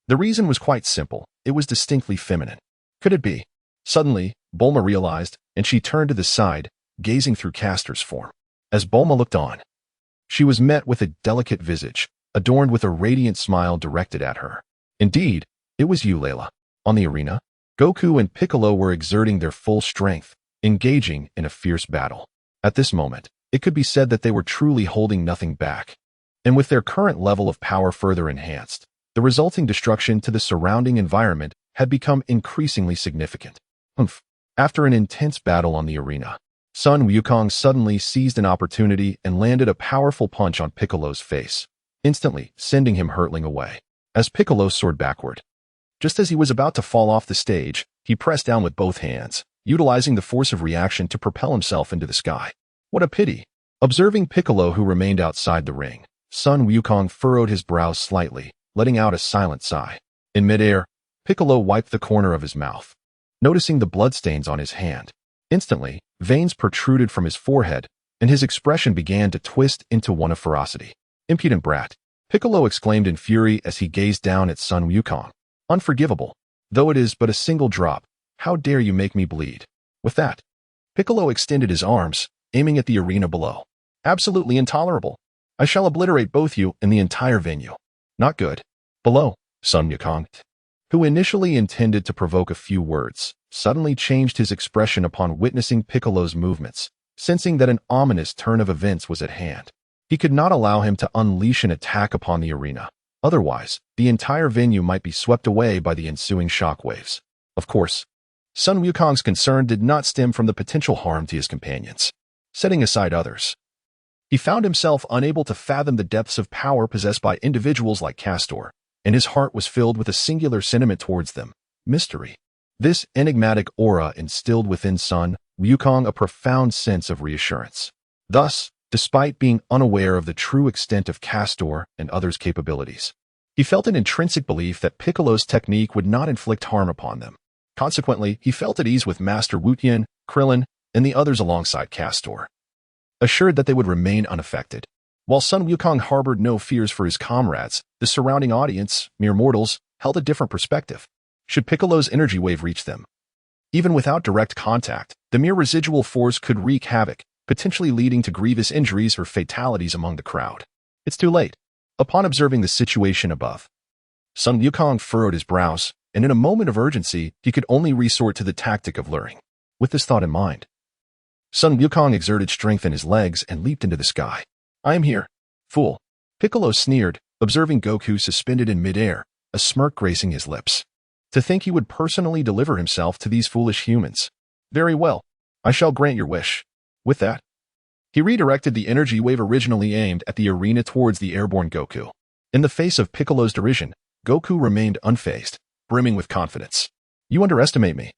The reason was quite simple. It was distinctly feminine. Could it be? Suddenly, Bulma realized, and she turned to the side, gazing through Caster's form. As Bulma looked on, she was met with a delicate visage, adorned with a radiant smile directed at her. Indeed, it was Layla. On the arena, Goku and Piccolo were exerting their full strength, engaging in a fierce battle. At this moment, it could be said that they were truly holding nothing back. And with their current level of power further enhanced, the resulting destruction to the surrounding environment had become increasingly significant. After an intense battle on the arena, Sun Wukong suddenly seized an opportunity and landed a powerful punch on Piccolo's face, instantly sending him hurtling away. As Piccolo soared backward, just as he was about to fall off the stage, he pressed down with both hands, utilizing the force of reaction to propel himself into the sky. What a pity! Observing Piccolo, who remained outside the ring, Sun Wukong furrowed his brows slightly, letting out a silent sigh. In midair, Piccolo wiped the corner of his mouth, noticing the bloodstains on his hand. Instantly, veins protruded from his forehead, and his expression began to twist into one of ferocity. "Impudent brat!" Piccolo exclaimed in fury as he gazed down at Sun Wukong. "Unforgivable. Though it is but a single drop, how dare you make me bleed?" With that, Piccolo extended his arms, aiming at the arena below. "Absolutely intolerable. I shall obliterate both you and the entire venue." "Not good." Below, Sun Wukong, who initially intended to provoke a few words, suddenly changed his expression upon witnessing Piccolo's movements, sensing that an ominous turn of events was at hand. He could not allow him to unleash an attack upon the arena. Otherwise, the entire venue might be swept away by the ensuing shockwaves. Of course, Sun Wukong's concern did not stem from the potential harm to his companions. Setting aside others, he found himself unable to fathom the depths of power possessed by individuals like Castor, and his heart was filled with a singular sentiment towards them: mystery. This enigmatic aura instilled within Sun Wukong a profound sense of reassurance. Thus, despite being unaware of the true extent of Castor and others' capabilities. He felt an intrinsic belief that Piccolo's technique would not inflict harm upon them. Consequently, he felt at ease with Master Wu Tien, Krillin, and the others alongside Castor, assured that they would remain unaffected. While Sun Wukong harbored no fears for his comrades, the surrounding audience, mere mortals, held a different perspective. Should Piccolo's energy wave reach them, even without direct contact, the mere residual force could wreak havoc, potentially leading to grievous injuries or fatalities among the crowd. It's too late. Upon observing the situation above, Sun Wukong furrowed his brows, and in a moment of urgency, he could only resort to the tactic of luring. With this thought in mind, Sun Wukong exerted strength in his legs and leaped into the sky. I am here, fool. Piccolo sneered, observing Goku suspended in midair, a smirk gracing his lips. To think he would personally deliver himself to these foolish humans. Very well, I shall grant your wish. With that, he redirected the energy wave originally aimed at the arena towards the airborne Goku. In the face of Piccolo's derision, Goku remained unfazed, brimming with confidence. You underestimate me.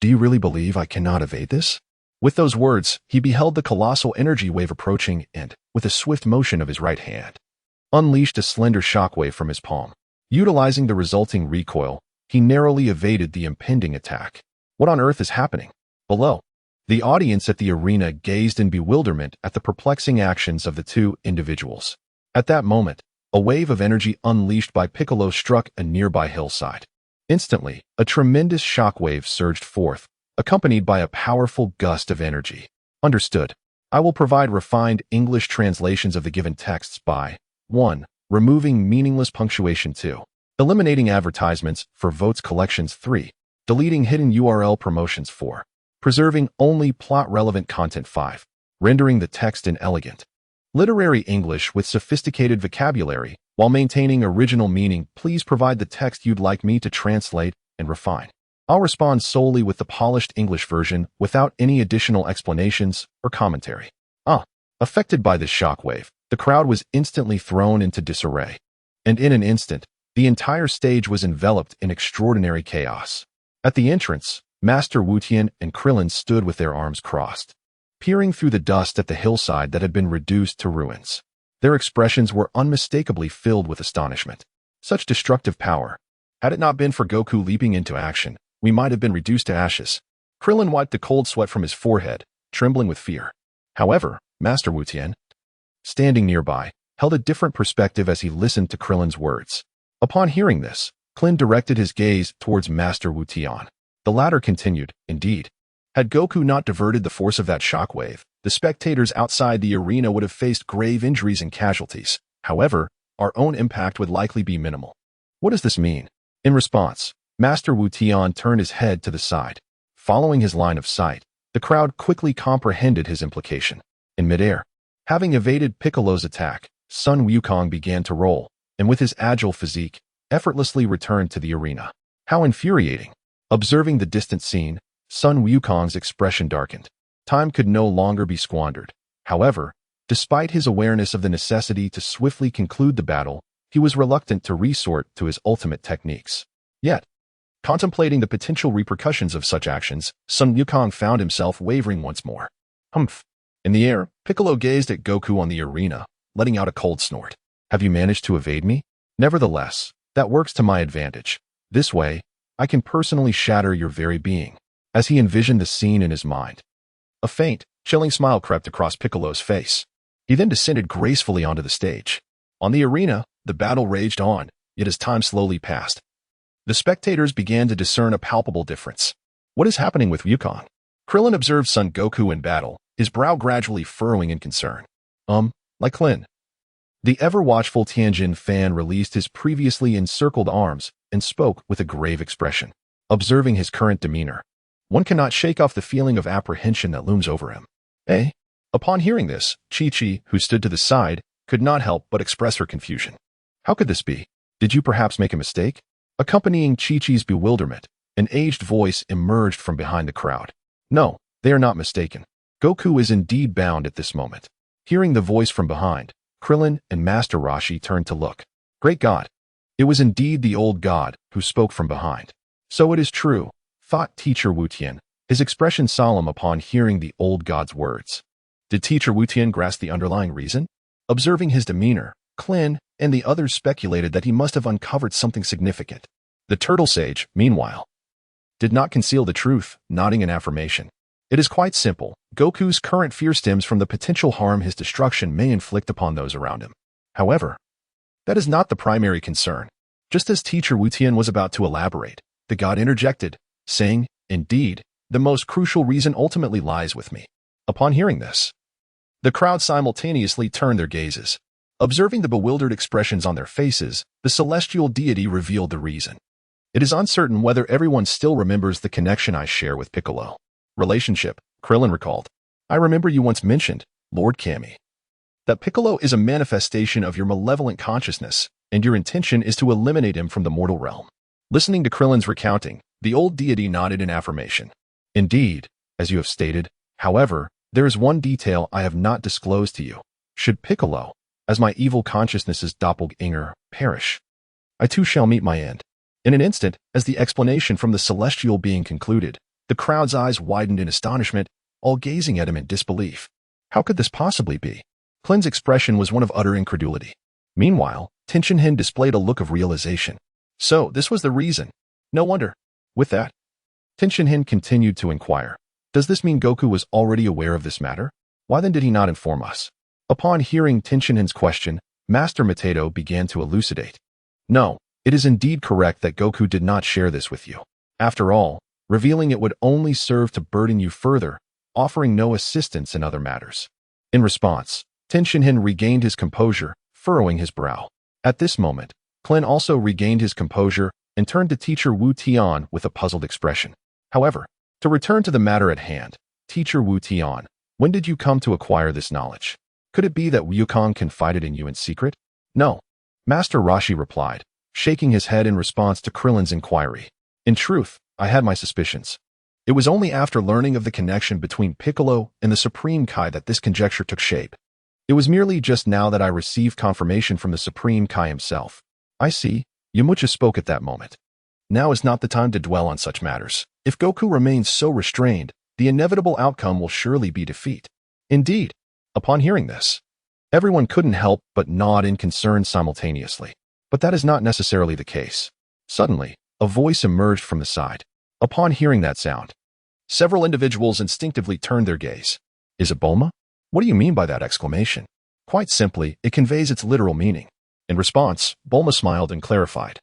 Do you really believe I cannot evade this? With those words, he beheld the colossal energy wave approaching and, with a swift motion of his right hand, unleashed a slender shockwave from his palm. Utilizing the resulting recoil, he narrowly evaded the impending attack. What on earth is happening? Below, the audience at the arena gazed in bewilderment at the perplexing actions of the two individuals. At that moment, a wave of energy unleashed by Piccolo struck a nearby hillside. Instantly, a tremendous shockwave surged forth, accompanied by a powerful gust of energy. Understood. I will provide refined English translations of the given texts by 1. Removing meaningless punctuation 2. Eliminating advertisements for votes collections 3. Deleting hidden URL promotions 4. Preserving only plot-relevant content 5. Rendering the text in elegant, literary English with sophisticated vocabulary, while maintaining original meaning. Please provide the text you'd like me to translate and refine. I'll respond solely with the polished English version without any additional explanations or commentary. Affected by this shockwave, the crowd was instantly thrown into disarray. And in an instant, the entire stage was enveloped in extraordinary chaos. At the entrance, Master Wu Tien and Krillin stood with their arms crossed, peering through the dust at the hillside that had been reduced to ruins. Their expressions were unmistakably filled with astonishment. Such destructive power. Had it not been for Goku leaping into action, we might have been reduced to ashes. Krillin wiped the cold sweat from his forehead, trembling with fear. However, Master Wu Tien, standing nearby, held a different perspective as he listened to Krillin's words. Upon hearing this, Krillin directed his gaze towards Master Wu Tien. The latter continued, indeed. Had Goku not diverted the force of that shockwave, the spectators outside the arena would have faced grave injuries and casualties. However, our own impact would likely be minimal. What does this mean? In response, Master Wu Tien turned his head to the side. Following his line of sight, the crowd quickly comprehended his implication. In midair, having evaded Piccolo's attack, Sun Wukong began to roll, and with his agile physique, effortlessly returned to the arena. How infuriating! Observing the distant scene, Sun Wukong's expression darkened. Time could no longer be squandered. However, despite his awareness of the necessity to swiftly conclude the battle, he was reluctant to resort to his ultimate techniques. Yet, contemplating the potential repercussions of such actions, Sun Wukong found himself wavering once more. Humph! In the air, Piccolo gazed at Goku on the arena, letting out a cold snort. Have you managed to evade me? Nevertheless, that works to my advantage. This way, I can personally shatter your very being. As he envisioned the scene in his mind, a faint, chilling smile crept across Piccolo's face. He then descended gracefully onto the stage. On the arena, the battle raged on, yet as time slowly passed, the spectators began to discern a palpable difference. What is happening with Wukong? Krillin observed Son Goku in battle, his brow gradually furrowing in concern. Like Klin. The ever-watchful Tianjin fan released his previously encircled arms and spoke with a grave expression. Observing his current demeanor, one cannot shake off the feeling of apprehension that looms over him. Upon hearing this, Chi-Chi, who stood to the side, could not help but express her confusion. How could this be? Did you perhaps make a mistake? Accompanying Chi-Chi's bewilderment, an aged voice emerged from behind the crowd. No, they are not mistaken. Goku is indeed bound at this moment. Hearing the voice from behind, Krillin and Master Roshi turned to look. Great God! It was indeed the old god who spoke from behind. So it is true, thought teacher Wu Tien, his expression solemn upon hearing the old god's words. Did teacher Wu Tien grasp the underlying reason? Observing his demeanor, Klin and the others speculated that he must have uncovered something significant. The turtle sage, meanwhile, did not conceal the truth, nodding in affirmation. It is quite simple. Goku's current fear stems from the potential harm his destruction may inflict upon those around him. However, that is not the primary concern. Just as teacher Wu Tien was about to elaborate, the god interjected, saying, "Indeed, the most crucial reason ultimately lies with me." Upon hearing this, the crowd simultaneously turned their gazes. Observing the bewildered expressions on their faces, the celestial deity revealed the reason. It is uncertain whether everyone still remembers the connection I share with Piccolo. Relationship, Krillin recalled. I remember you once mentioned, Lord Kami, that Piccolo is a manifestation of your malevolent consciousness, and your intention is to eliminate him from the mortal realm. Listening to Krillin's recounting, the old deity nodded in affirmation. Indeed, as you have stated, however, there is one detail I have not disclosed to you. Should Piccolo, as my evil consciousness's doppelganger, perish, I too shall meet my end. In an instant, as the explanation from the celestial being concluded, the crowd's eyes widened in astonishment, all gazing at him in disbelief. How could this possibly be? Klin's expression was one of utter incredulity. Meanwhile, Tien displayed a look of realization. So, this was the reason. No wonder. With that, Tien continued to inquire. Does this mean Goku was already aware of this matter? Why then did he not inform us? Upon hearing Tien question, Master Mateto began to elucidate. No, it is indeed correct that Goku did not share this with you. After all, revealing it would only serve to burden you further, offering no assistance in other matters. In response, Tien regained his composure, furrowing his brow. At this moment, Klin also regained his composure and turned to teacher Wu Tien with a puzzled expression. However, to return to the matter at hand, teacher Wu Tien, when did you come to acquire this knowledge? Could it be that Wukong confided in you in secret? No. Master Roshi replied, shaking his head in response to Krillin's inquiry. In truth, I had my suspicions. It was only after learning of the connection between Piccolo and the Supreme Kai that this conjecture took shape. It was merely just now that I received confirmation from the Supreme Kai himself. I see, Yamcha spoke at that moment. Now is not the time to dwell on such matters. If Goku remains so restrained, the inevitable outcome will surely be defeat. Indeed, upon hearing this, everyone couldn't help but nod in concern simultaneously. But that is not necessarily the case. Suddenly, a voice emerged from the side. Upon hearing that sound, several individuals instinctively turned their gaze. Is it Bulma? What do you mean by that exclamation? Quite simply, it conveys its literal meaning. In response, Bulma smiled and clarified.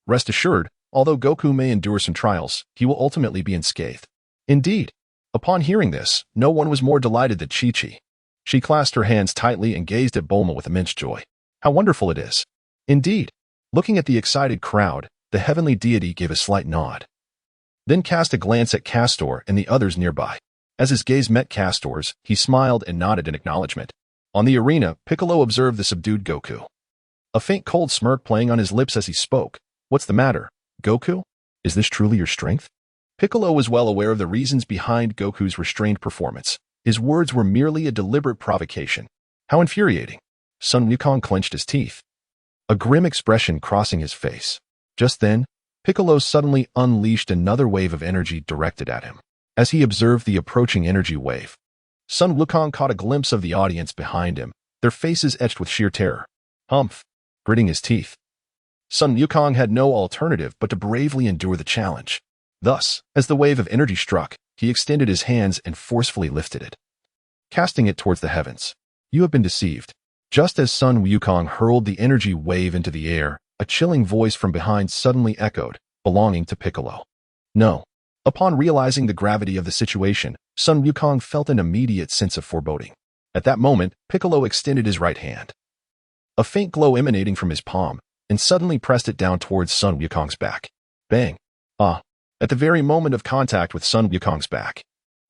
Rest assured, although Goku may endure some trials, he will ultimately be unscathed. Indeed, upon hearing this, no one was more delighted than Chi-Chi. She clasped her hands tightly and gazed at Bulma with immense joy. How wonderful it is. Indeed, looking at the excited crowd, the heavenly deity gave a slight nod. Then cast a glance at Castor and the others nearby. As his gaze met Castor's, he smiled and nodded in acknowledgement. On the arena, Piccolo observed the subdued Goku. A faint cold smirk playing on his lips as he spoke. What's the matter, Goku? Is this truly your strength? Piccolo was well aware of the reasons behind Goku's restrained performance. His words were merely a deliberate provocation. How infuriating. Sun Wukong clenched his teeth, a grim expression crossing his face. Just then, Piccolo suddenly unleashed another wave of energy directed at him. As he observed the approaching energy wave, Sun Wukong caught a glimpse of the audience behind him, their faces etched with sheer terror. Humph! Gritting his teeth, Sun Wukong had no alternative but to bravely endure the challenge. Thus, as the wave of energy struck, he extended his hands and forcefully lifted it, casting it towards the heavens. You have been deceived. Just as Sun Wukong hurled the energy wave into the air, a chilling voice from behind suddenly echoed, belonging to Piccolo. No. Upon realizing the gravity of the situation, Sun Wukong felt an immediate sense of foreboding. At that moment, Piccolo extended his right hand, a faint glow emanating from his palm, and suddenly pressed it down towards Sun Wukong's back. Bang! At the very moment of contact with Sun Wukong's back,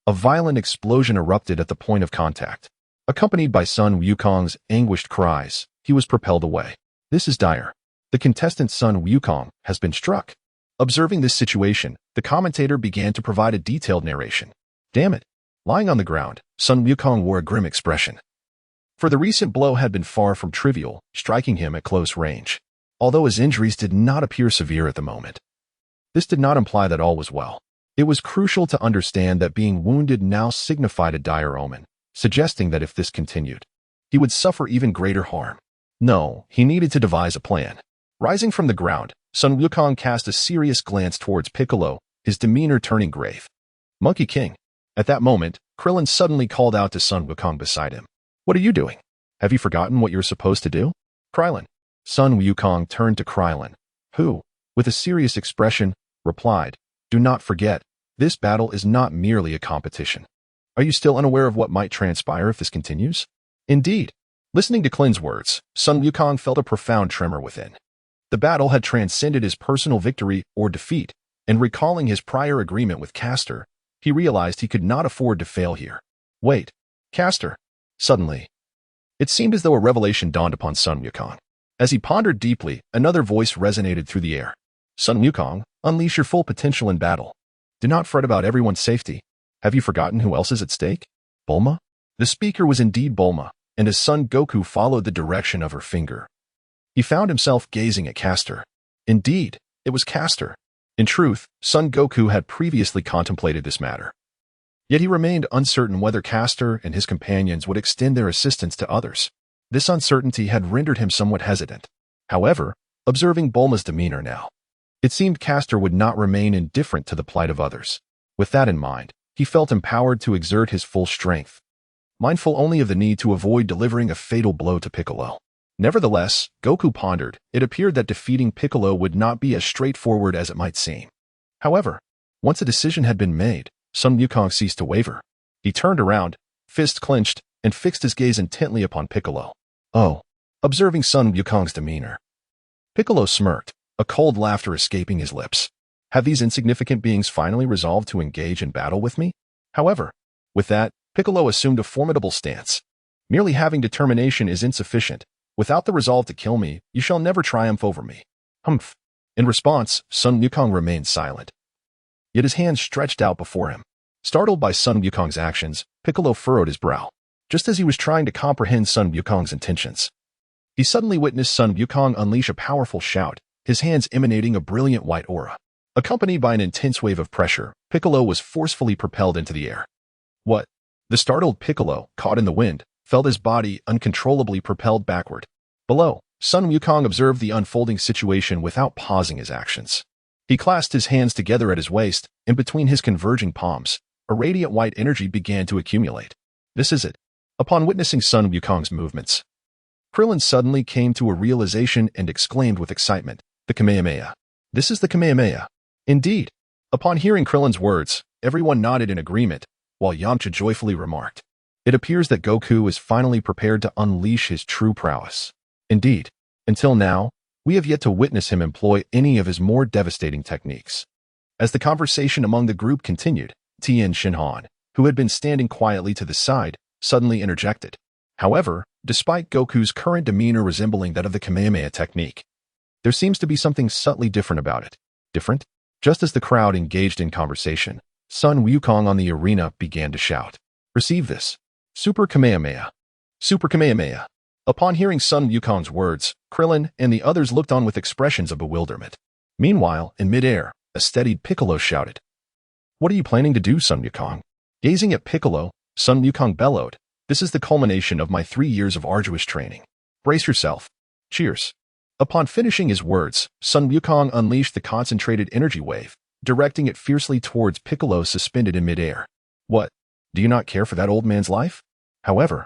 a violent explosion erupted at the point of contact. Accompanied by Sun Wukong's anguished cries, he was propelled away. This is dire. The contestant Sun Wukong has been struck. Observing this situation, the commentator began to provide a detailed narration. Damn it! Lying on the ground, Sun Wukong wore a grim expression. For the recent blow had been far from trivial, striking him at close range. Although his injuries did not appear severe at the moment, this did not imply that all was well. It was crucial to understand that being wounded now signified a dire omen. suggesting that if this continued, he would suffer even greater harm. No, he needed to devise a plan. Rising from the ground, Sun Wukong cast a serious glance towards Piccolo, his demeanor turning grave. Monkey King. At that moment, Krillin suddenly called out to Sun Wukong beside him. What are you doing? Have you forgotten what you're supposed to do? Krillin. Sun Wukong turned to Krillin, who, with a serious expression, replied, Do not forget, this battle is not merely a competition. Are you still unaware of what might transpire if this continues? Indeed. Listening to Klin's words, Sun Wukong felt a profound tremor within. The battle had transcended his personal victory or defeat, and recalling his prior agreement with Caster, he realized he could not afford to fail here. Wait, Caster. Suddenly, it seemed as though a revelation dawned upon Sun Wukong. As he pondered deeply, another voice resonated through the air. Sun Wukong, unleash your full potential in battle. Do not fret about everyone's safety. Have you forgotten who else is at stake? Bulma? The speaker was indeed Bulma, and his son Goku followed the direction of her finger. He found himself gazing at Caster. Indeed, it was Caster. In truth, Son Goku had previously contemplated this matter. Yet he remained uncertain whether Caster and his companions would extend their assistance to others. This uncertainty had rendered him somewhat hesitant. However, observing Bulma's demeanor now, it seemed Caster would not remain indifferent to the plight of others. With that in mind, he felt empowered to exert his full strength, mindful only of the need to avoid delivering a fatal blow to Piccolo. Nevertheless, Goku pondered, it appeared that defeating Piccolo would not be as straightforward as it might seem. However, once a decision had been made, Sun Wukong ceased to waver. He turned around, fist clenched, and fixed his gaze intently upon Piccolo. Oh, observing Sun Wukong's demeanor, Piccolo smirked, a cold laughter escaping his lips. Have these insignificant beings finally resolved to engage in battle with me? However, with that, Piccolo assumed a formidable stance. Merely having determination is insufficient. Without the resolve to kill me, you shall never triumph over me. Humph. In response, Sun Wukong remained silent. Yet his hands stretched out before him. Startled by Sun Wukong's actions, Piccolo furrowed his brow, just as he was trying to comprehend Sun Wukong's intentions. He suddenly witnessed Sun Wukong unleash a powerful shout, his hands emanating a brilliant white aura. Accompanied by an intense wave of pressure, Piccolo was forcefully propelled into the air. What? The startled Piccolo, caught in the wind, felt his body uncontrollably propelled backward. Below, Sun Wukong observed the unfolding situation without pausing his actions. He clasped his hands together at his waist, and between his converging palms, a radiant white energy began to accumulate. This is it. Upon witnessing Sun Wukong's movements, Krillin suddenly came to a realization and exclaimed with excitement, The Kamehameha. This is the Kamehameha. Indeed. Upon hearing Krillin's words, everyone nodded in agreement, while Yamcha joyfully remarked, It appears that Goku is finally prepared to unleash his true prowess. Indeed, until now, we have yet to witness him employ any of his more devastating techniques. As the conversation among the group continued, Tien Shinhan, who had been standing quietly to the side, suddenly interjected. However, despite Goku's current demeanor resembling that of the Kamehameha technique, there seems to be something subtly different about it. Different? Just as the crowd engaged in conversation, Sun Wukong on the arena began to shout, Receive this. Super Kamehameha. Super Kamehameha. Upon hearing Sun Wukong's words, Krillin and the others looked on with expressions of bewilderment. Meanwhile, in midair, a steadied Piccolo shouted, What are you planning to do, Sun Wukong? Gazing at Piccolo, Sun Wukong bellowed, This is the culmination of my 3 years of arduous training. Brace yourself. Cheers. Upon finishing his words, Sun Wukong unleashed the concentrated energy wave, directing it fiercely towards Piccolo suspended in midair. What? Do you not care for that old man's life? However,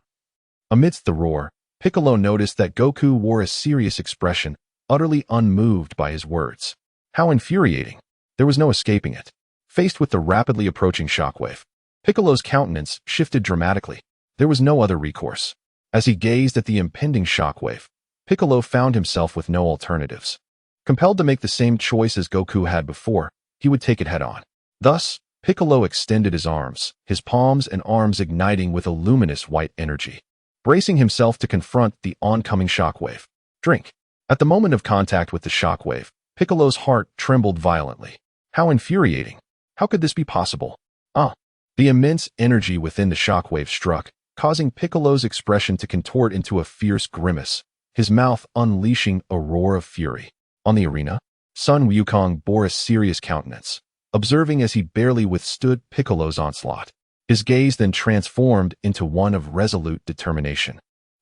amidst the roar, Piccolo noticed that Goku wore a serious expression, utterly unmoved by his words. How infuriating. There was no escaping it. Faced with the rapidly approaching shockwave, Piccolo's countenance shifted dramatically. There was no other recourse. As he gazed at the impending shockwave, Piccolo found himself with no alternatives. Compelled to make the same choice as Goku had before, he would take it head-on. Thus, Piccolo extended his arms, his palms and arms igniting with a luminous white energy, bracing himself to confront the oncoming shockwave. Drink. At the moment of contact with the shockwave, Piccolo's heart trembled violently. How infuriating. How could this be possible? The immense energy within the shockwave struck, causing Piccolo's expression to contort into a fierce grimace, his mouth unleashing a roar of fury. On the arena, Sun Wukong bore a serious countenance, observing as he barely withstood Piccolo's onslaught. His gaze then transformed into one of resolute determination.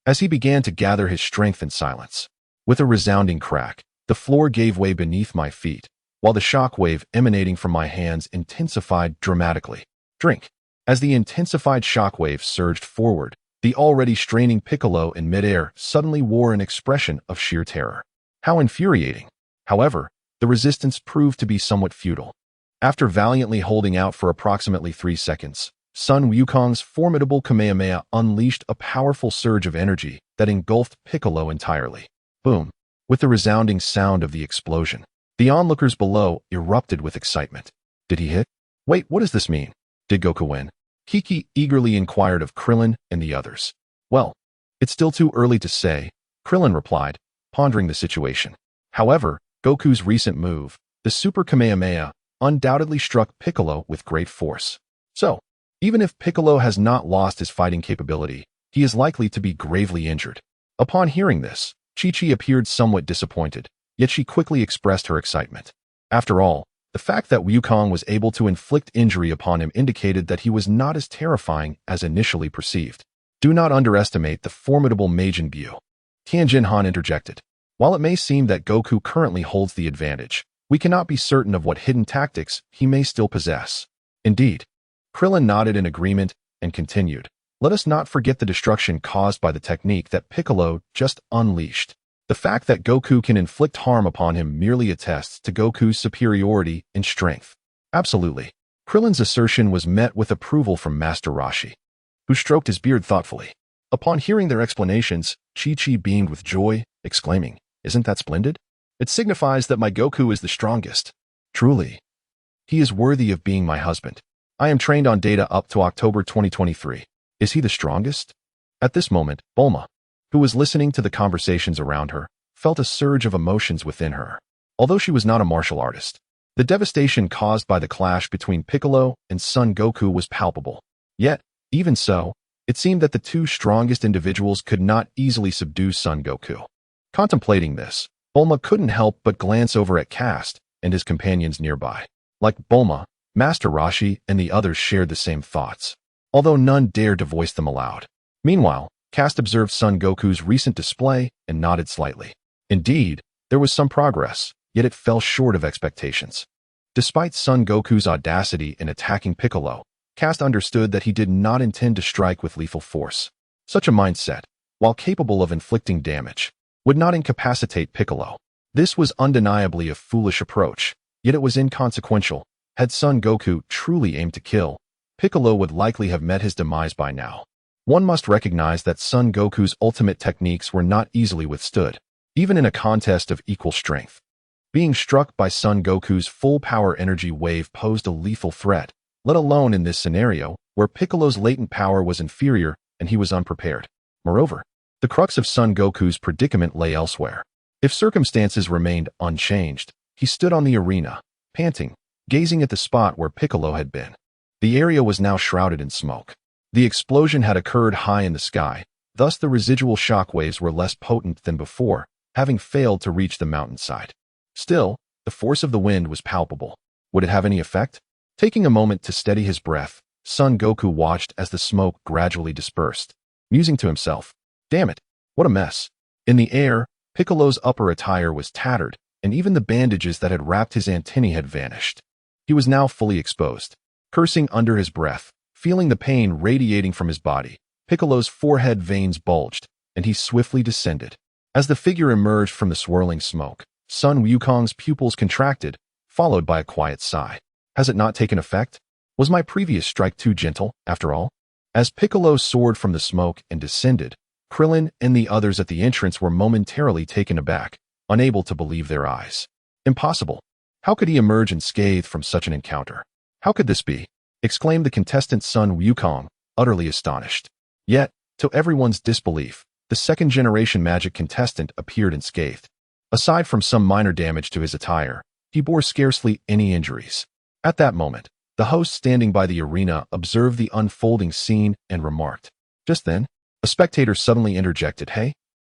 As he began to gather his strength in silence, with a resounding crack, the floor gave way beneath my feet, while the shock wave emanating from my hands intensified dramatically. Drink. As the intensified shock wave surged forward, the already straining Piccolo in midair suddenly wore an expression of sheer terror. How infuriating! However, the resistance proved to be somewhat futile. After valiantly holding out for approximately 3 seconds, Sun Wukong's formidable Kamehameha unleashed a powerful surge of energy that engulfed Piccolo entirely. Boom! With the resounding sound of the explosion, the onlookers below erupted with excitement. Did he hit? Wait, what does this mean? Did Goku win? Kiki eagerly inquired of Krillin and the others. Well, it's still too early to say, Krillin replied, pondering the situation. However, Goku's recent move, the Super Kamehameha, undoubtedly struck Piccolo with great force. So, even if Piccolo has not lost his fighting capability, he is likely to be gravely injured. Upon hearing this, Chi-Chi appeared somewhat disappointed, yet she quickly expressed her excitement. After all, the fact that Wukong was able to inflict injury upon him indicated that he was not as terrifying as initially perceived. Do not underestimate the formidable Majin Buu. Tien Han interjected. While it may seem that Goku currently holds the advantage, we cannot be certain of what hidden tactics he may still possess. Indeed. Krillin nodded in agreement and continued. Let us not forget the destruction caused by the technique that Piccolo just unleashed. The fact that Goku can inflict harm upon him merely attests to Goku's superiority in strength. Absolutely. Krillin's assertion was met with approval from Master Roshi, who stroked his beard thoughtfully. Upon hearing their explanations, Chi-Chi beamed with joy, exclaiming, "Isn't that splendid? It signifies that my Goku is the strongest. Truly. He is worthy of being my husband. I am trained on data up to October 2023. Is he the strongest?" At this moment, Bulma, who was listening to the conversations around her, felt a surge of emotions within her. Although she was not a martial artist, the devastation caused by the clash between Piccolo and Son Goku was palpable. Yet, even so, it seemed that the two strongest individuals could not easily subdue Son Goku. Contemplating this, Bulma couldn't help but glance over at Kast and his companions nearby. Like Bulma, Master Roshi and the others shared the same thoughts, although none dared to voice them aloud. Meanwhile, Kast observed Son Goku's recent display and nodded slightly. Indeed, there was some progress, yet it fell short of expectations. Despite Son Goku's audacity in attacking Piccolo, Kast understood that he did not intend to strike with lethal force. Such a mindset, while capable of inflicting damage, would not incapacitate Piccolo. This was undeniably a foolish approach, yet it was inconsequential. Had Son Goku truly aimed to kill, Piccolo would likely have met his demise by now. One must recognize that Son Goku's ultimate techniques were not easily withstood, even in a contest of equal strength. Being struck by Son Goku's full power energy wave posed a lethal threat, let alone in this scenario, where Piccolo's latent power was inferior and he was unprepared. Moreover, the crux of Son Goku's predicament lay elsewhere. If circumstances remained unchanged, he stood on the arena, panting, gazing at the spot where Piccolo had been. The area was now shrouded in smoke. The explosion had occurred high in the sky, thus the residual shockwaves were less potent than before, having failed to reach the mountainside. Still, the force of the wind was palpable. Would it have any effect? Taking a moment to steady his breath, Son Goku watched as the smoke gradually dispersed, musing to himself, "Damn it, what a mess." In the air, Piccolo's upper attire was tattered, and even the bandages that had wrapped his antennae had vanished. He was now fully exposed. Cursing under his breath, feeling the pain radiating from his body, Piccolo's forehead veins bulged, and he swiftly descended. As the figure emerged from the swirling smoke, Son Wukong's pupils contracted, followed by a quiet sigh. Has it not taken effect? Was my previous strike too gentle, after all? As Piccolo soared from the smoke and descended, Krillin and the others at the entrance were momentarily taken aback, unable to believe their eyes. Impossible. How could he emerge unscathed from such an encounter? How could this be? Exclaimed the contestant Son Wukong, utterly astonished. Yet, to everyone's disbelief, the second-generation magic contestant appeared unscathed. Aside from some minor damage to his attire, he bore scarcely any injuries. At that moment, the host standing by the arena observed the unfolding scene and remarked. Just then, a spectator suddenly interjected, "Hey,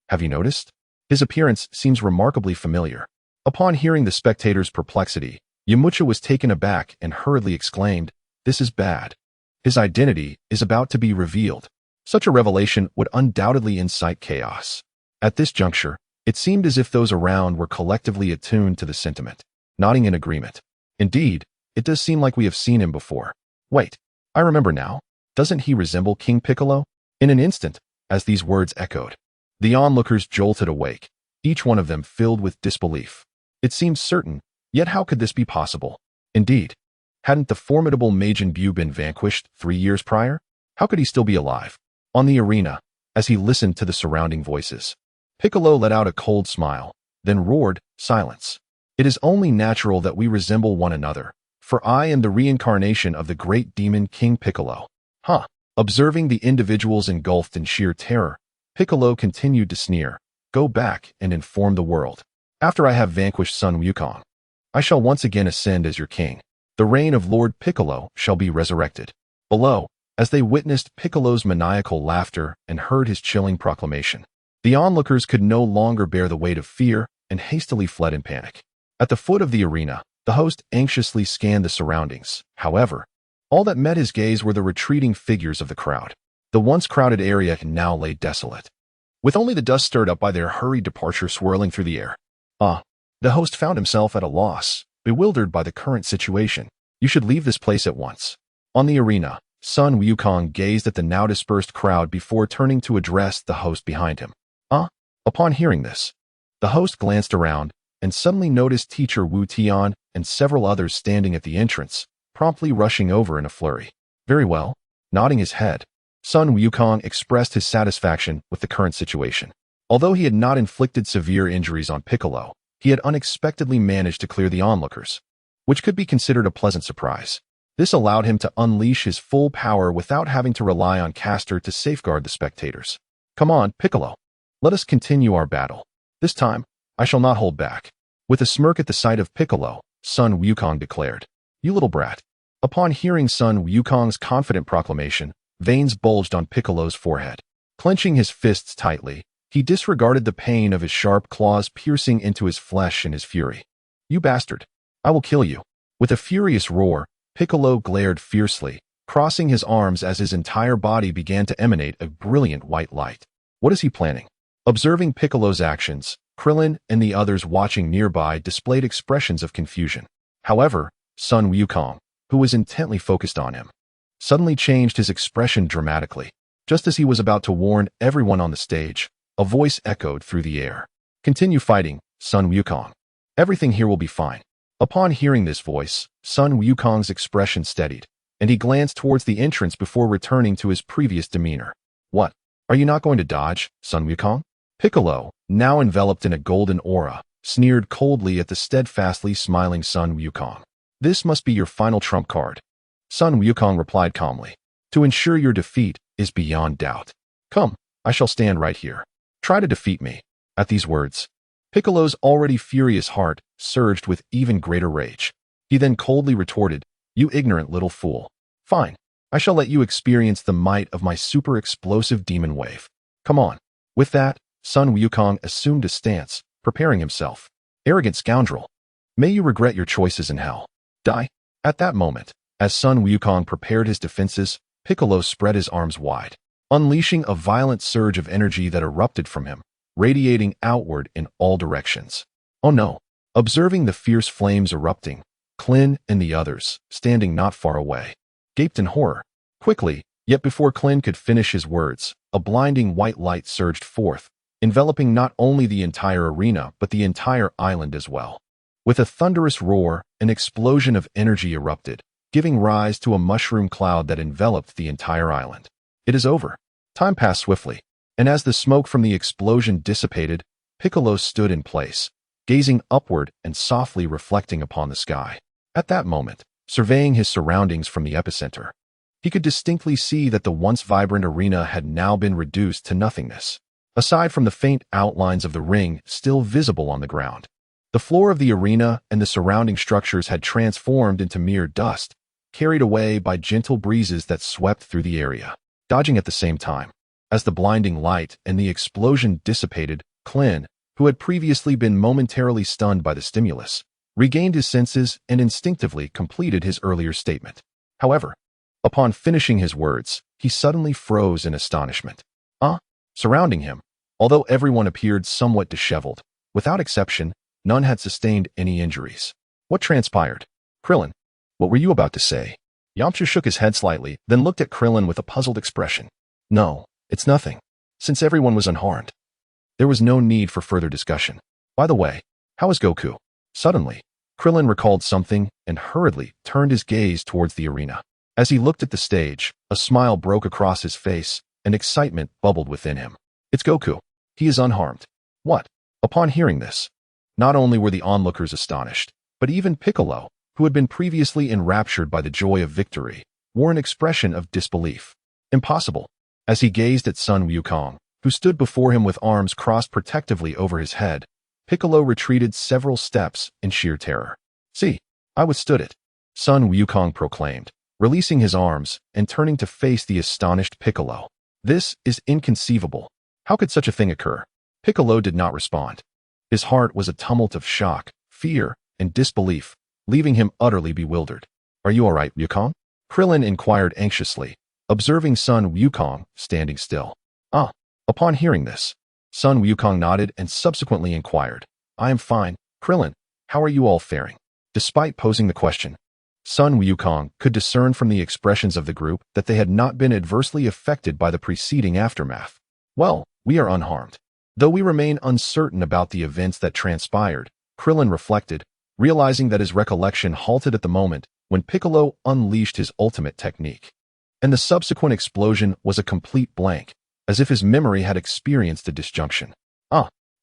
have you noticed? His appearance seems remarkably familiar." Upon hearing the spectator's perplexity, Yamcha was taken aback and hurriedly exclaimed, "This is bad." His identity is about to be revealed. Such a revelation would undoubtedly incite chaos. At this juncture, it seemed as if those around were collectively attuned to the sentiment, nodding in agreement. Indeed, it does seem like we have seen him before. Wait, I remember now. Doesn't he resemble King Piccolo? In an instant, as these words echoed, the onlookers jolted awake, each one of them filled with disbelief. It seemed certain, yet how could this be possible? Indeed, hadn't the formidable Majin Buu been vanquished 3 years prior? How could he still be alive? On the arena, as he listened to the surrounding voices, Piccolo let out a cold smile, then roared, "Silence! It is only natural that we resemble one another, for I am the reincarnation of the great demon King Piccolo." Huh. Observing the individuals engulfed in sheer terror, Piccolo continued to sneer, "Go back and inform the world. After I have vanquished Sun Wukong, I shall once again ascend as your king. The reign of Lord Piccolo shall be resurrected." Below, as they witnessed Piccolo's maniacal laughter and heard his chilling proclamation, the onlookers could no longer bear the weight of fear and hastily fled in panic. At the foot of the arena, the host anxiously scanned the surroundings. However, all that met his gaze were the retreating figures of the crowd. The once crowded area now lay desolate, with only the dust stirred up by their hurried departure swirling through the air. The host found himself at a loss, bewildered by the current situation. "You should leave this place at once." On the arena, Sun Wukong gazed at the now dispersed crowd before turning to address the host behind him. Upon hearing this, the host glanced around and suddenly noticed teacher Wu Tian and several others standing at the entrance, promptly rushing over in a flurry. "Very well." Nodding his head, Sun Wukong expressed his satisfaction with the current situation. Although he had not inflicted severe injuries on Piccolo, he had unexpectedly managed to clear the onlookers, which could be considered a pleasant surprise. This allowed him to unleash his full power without having to rely on Caster to safeguard the spectators. "Come on, Piccolo. Let us continue our battle. This time, I shall not hold back." With a smirk at the sight of Piccolo, Sun Wukong declared, "You little brat." Upon hearing Sun Wukong's confident proclamation, veins bulged on Piccolo's forehead. Clenching his fists tightly, he disregarded the pain of his sharp claws piercing into his flesh in his fury. "You bastard! I will kill you." With a furious roar, Piccolo glared fiercely, crossing his arms as his entire body began to emanate a brilliant white light. What is he planning? Observing Piccolo's actions, Krillin and the others watching nearby displayed expressions of confusion. However, Sun Wukong, who was intently focused on him, suddenly changed his expression dramatically. Just as he was about to warn everyone on the stage, a voice echoed through the air. "Continue fighting, Sun Wukong. Everything here will be fine." Upon hearing this voice, Sun Wukong's expression steadied, and he glanced towards the entrance before returning to his previous demeanor. "What? Are you not going to dodge, Sun Wukong?" Piccolo, now enveloped in a golden aura, sneered coldly at the steadfastly smiling Sun Wukong. "This must be your final trump card." Sun Wukong replied calmly. "To ensure your defeat is beyond doubt. Come, I shall stand right here. Try to defeat me." At these words, Piccolo's already furious heart surged with even greater rage. He then coldly retorted, "You ignorant little fool. Fine, I shall let you experience the might of my super explosive demon wave. Come on." With that, Sun Wukong assumed a stance, preparing himself. "Arrogant scoundrel. May you regret your choices in hell. Die." At that moment, as Sun Wukong prepared his defenses, Piccolo spread his arms wide, unleashing a violent surge of energy that erupted from him, radiating outward in all directions. "Oh no." Observing the fierce flames erupting, Klin and the others, standing not far away, gaped in horror. Quickly, yet before Klin could finish his words, a blinding white light surged forth, enveloping not only the entire arena but the entire island as well. With a thunderous roar, an explosion of energy erupted, giving rise to a mushroom cloud that enveloped the entire island. It is over. Time passed swiftly, and as the smoke from the explosion dissipated, Piccolo stood in place, gazing upward and softly reflecting upon the sky. At that moment, surveying his surroundings from the epicenter, he could distinctly see that the once vibrant arena had now been reduced to nothingness. Aside from the faint outlines of the ring still visible on the ground, the floor of the arena and the surrounding structures had transformed into mere dust, carried away by gentle breezes that swept through the area. Dodging at the same time, as the blinding light and the explosion dissipated, Klin, who had previously been momentarily stunned by the stimulus, regained his senses and instinctively completed his earlier statement. However, Upon finishing his words, he suddenly froze in astonishment. Surrounding him, although everyone appeared somewhat disheveled, without exception, none had sustained any injuries. What transpired? Krillin, what were you about to say? Yamcha shook his head slightly, then looked at Krillin with a puzzled expression. No, it's nothing. Since everyone was unharmed, there was no need for further discussion. By the way, how is Goku? Suddenly, Krillin recalled something and hurriedly turned his gaze towards the arena. As he looked at the stage, a smile broke across his face, and excitement bubbled within him. It's Goku. He is unharmed. What? Upon hearing this, not only were the onlookers astonished, but even Piccolo, who had been previously enraptured by the joy of victory, wore an expression of disbelief. Impossible. As he gazed at Sun Wukong, who stood before him with arms crossed protectively over his head, Piccolo retreated several steps in sheer terror. See, I withstood it, Sun Wukong proclaimed, releasing his arms and turning to face the astonished Piccolo. This is inconceivable. How could such a thing occur? Piccolo did not respond. His heart was a tumult of shock, fear, and disbelief, leaving him utterly bewildered. Are you all right, Wukong? Krillin inquired anxiously, observing Sun Wukong standing still. Upon hearing this, Sun Wukong nodded and subsequently inquired, I am fine. Krillin, how are you all faring? Despite posing the question, Sun Wukong could discern from the expressions of the group that they had not been adversely affected by the preceding aftermath. Well, we are unharmed. Though we remain uncertain about the events that transpired, Krillin reflected, realizing that his recollection halted at the moment when Piccolo unleashed his ultimate technique. And the subsequent explosion was a complete blank, as if his memory had experienced a disjunction.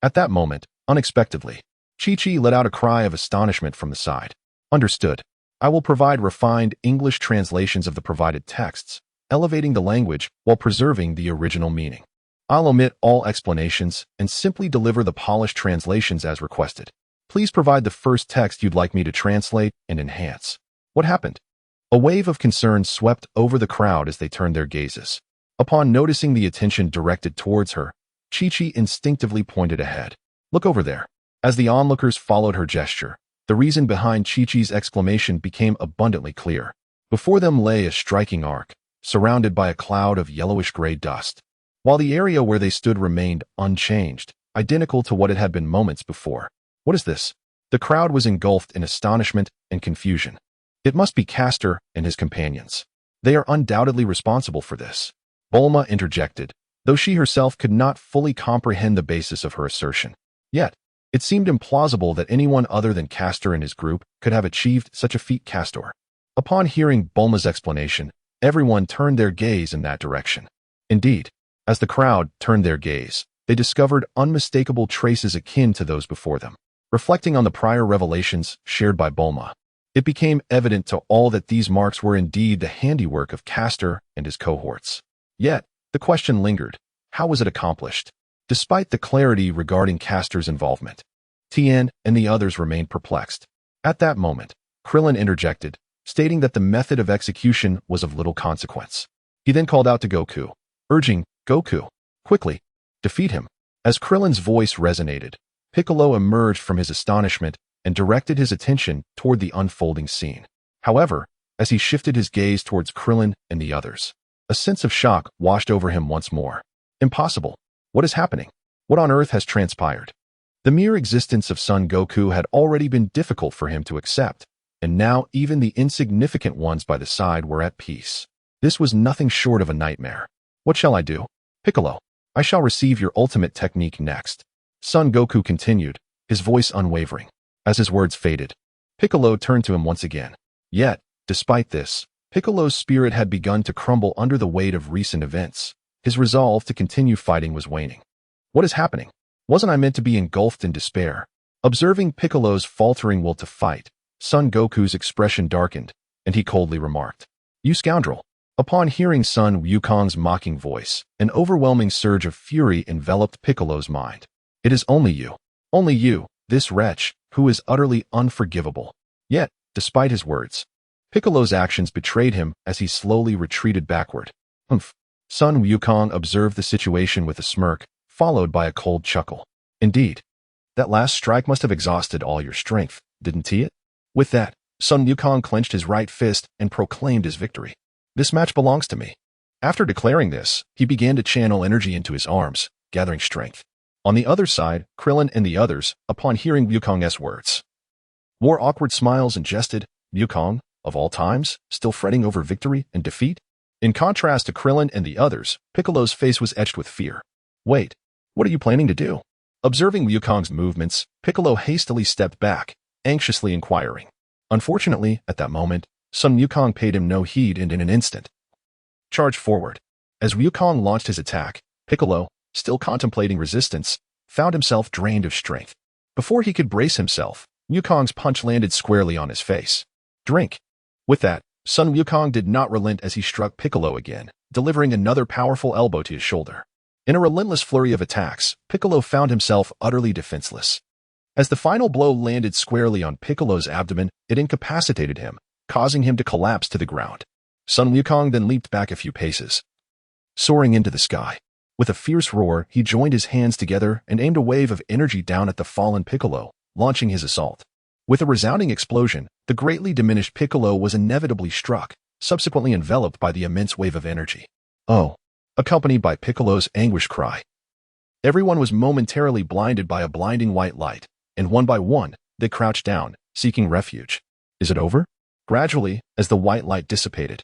At that moment, unexpectedly, Chi-Chi let out a cry of astonishment from the side. Understood. I will provide refined English translations of the provided texts, elevating the language while preserving the original meaning. I'll omit all explanations and simply deliver the polished translations as requested. Please provide the first text you'd like me to translate and enhance. What happened? A wave of concern swept over the crowd as they turned their gazes. Upon noticing the attention directed towards her, Chi-Chi instinctively pointed ahead. Look over there. As the onlookers followed her gesture, the reason behind Chi-Chi's exclamation became abundantly clear. Before them lay a striking arc, surrounded by a cloud of yellowish-gray dust, while the area where they stood remained unchanged, identical to what it had been moments before. What is this? The crowd was engulfed in astonishment and confusion. It must be Castor and his companions. They are undoubtedly responsible for this. Bulma interjected, though she herself could not fully comprehend the basis of her assertion. Yet, it seemed implausible that anyone other than Castor and his group could have achieved such a feat. Castor. Upon hearing Bulma's explanation, everyone turned their gaze in that direction. Indeed, as the crowd turned their gaze, they discovered unmistakable traces akin to those before them. Reflecting on the prior revelations shared by Bulma, it became evident to all that these marks were indeed the handiwork of Castor and his cohorts. Yet, the question lingered. How was it accomplished? Despite the clarity regarding Castor's involvement, Tien and the others remained perplexed. At that moment, Krillin interjected, stating that the method of execution was of little consequence. He then called out to Goku, urging, Goku, quickly, defeat him. As Krillin's voice resonated, Piccolo emerged from his astonishment and directed his attention toward the unfolding scene. However, as he shifted his gaze towards Krillin and the others, a sense of shock washed over him once more. Impossible. What is happening? What on earth has transpired? The mere existence of Son Goku had already been difficult for him to accept, and now even the insignificant ones by the side were at peace. This was nothing short of a nightmare. What shall I do? Piccolo, I shall receive your ultimate technique next. Son Goku continued, his voice unwavering. As his words faded, Piccolo turned to him once again. Yet, despite this, Piccolo's spirit had begun to crumble under the weight of recent events. His resolve to continue fighting was waning. What is happening? Wasn't I meant to be engulfed in despair? Observing Piccolo's faltering will to fight, Son Goku's expression darkened, and he coldly remarked, You scoundrel! Upon hearing Son Wukong's mocking voice, an overwhelming surge of fury enveloped Piccolo's mind. It is only you, this wretch, who is utterly unforgivable. Yet, despite his words, Piccolo's actions betrayed him as he slowly retreated backward. Son Wukong observed the situation with a smirk, followed by a cold chuckle. Indeed, that last strike must have exhausted all your strength, didn't it? With that, Son Wukong clenched his right fist and proclaimed his victory. This match belongs to me. After declaring this, he began to channel energy into his arms, gathering strength. On the other side, Krillin and the others, upon hearing Wukong's words, wore awkward smiles and jested. Wukong, of all times, still fretting over victory and defeat? In contrast to Krillin and the others, Piccolo's face was etched with fear. Wait, what are you planning to do? Observing Wukong's movements, Piccolo hastily stepped back, anxiously inquiring. Unfortunately, at that moment, Sun Wukong paid him no heed and in an instant charged forward. As Wukong launched his attack, Piccolo, still contemplating resistance, found himself drained of strength. Before he could brace himself, Wukong's punch landed squarely on his face. Drink. With that, Sun Wukong did not relent as he struck Piccolo again, delivering another powerful elbow to his shoulder. In a relentless flurry of attacks, Piccolo found himself utterly defenseless. As the final blow landed squarely on Piccolo's abdomen, it incapacitated him, causing him to collapse to the ground. Sun Wukong then leaped back a few paces, soaring into the sky. With a fierce roar, he joined his hands together and aimed a wave of energy down at the fallen Piccolo, launching his assault. With a resounding explosion, the greatly diminished Piccolo was inevitably struck, subsequently enveloped by the immense wave of energy. Oh! Accompanied by Piccolo's anguished cry. Everyone was momentarily blinded by a blinding white light, and one by one, they crouched down, seeking refuge. Is it over? Gradually, as the white light dissipated,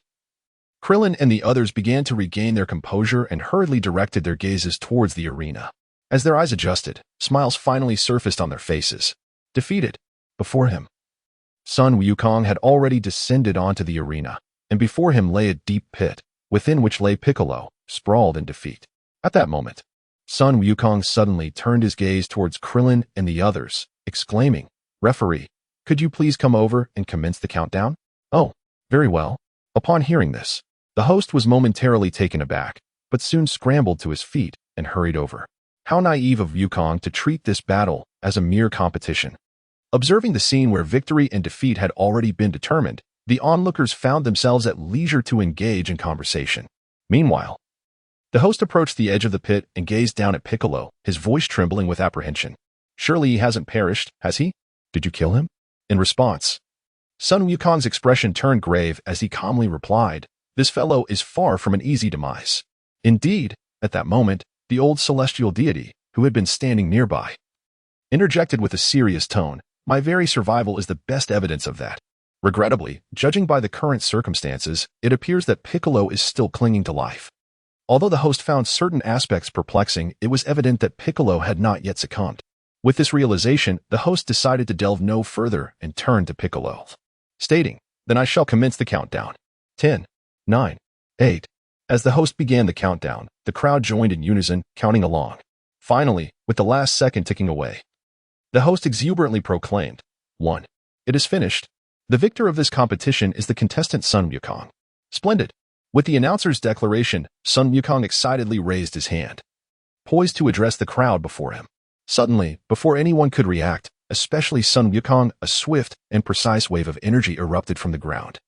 Krillin and the others began to regain their composure and hurriedly directed their gazes towards the arena. As their eyes adjusted, smiles finally surfaced on their faces. Defeated. Before him, Sun Wukong had already descended onto the arena, and before him lay a deep pit, within which lay Piccolo, sprawled in defeat. At that moment, Sun Wukong suddenly turned his gaze towards Krillin and the others, exclaiming, "Referee, could you please come over and commence the countdown?" Oh, very well. Upon hearing this, the host was momentarily taken aback, but soon scrambled to his feet and hurried over. How naive of Wukong to treat this battle as a mere competition. Observing the scene where victory and defeat had already been determined, the onlookers found themselves at leisure to engage in conversation. Meanwhile, the host approached the edge of the pit and gazed down at Piccolo, his voice trembling with apprehension. Surely he hasn't perished, has he? Did you kill him? In response, Sun Wukong's expression turned grave as he calmly replied, "This fellow is far from an easy demise." Indeed, at that moment, the old celestial deity, who had been standing nearby, interjected with a serious tone, "My very survival is the best evidence of that. Regrettably, judging by the current circumstances, it appears that Piccolo is still clinging to life." Although the host found certain aspects perplexing, it was evident that Piccolo had not yet succumbed. With this realization, the host decided to delve no further and turned to Piccolo, stating, "Then I shall commence the countdown. 10, 9, 8. As the host began the countdown, the crowd joined in unison, counting along. Finally, with the last second ticking away, the host exuberantly proclaimed, 1. It is finished. The victor of this competition is the contestant Sun Wukong. Splendid. With the announcer's declaration, Sun Wukong excitedly raised his hand, poised to address the crowd before him. Suddenly, before anyone could react, especially Sun Wukong, a swift and precise wave of energy erupted from the ground,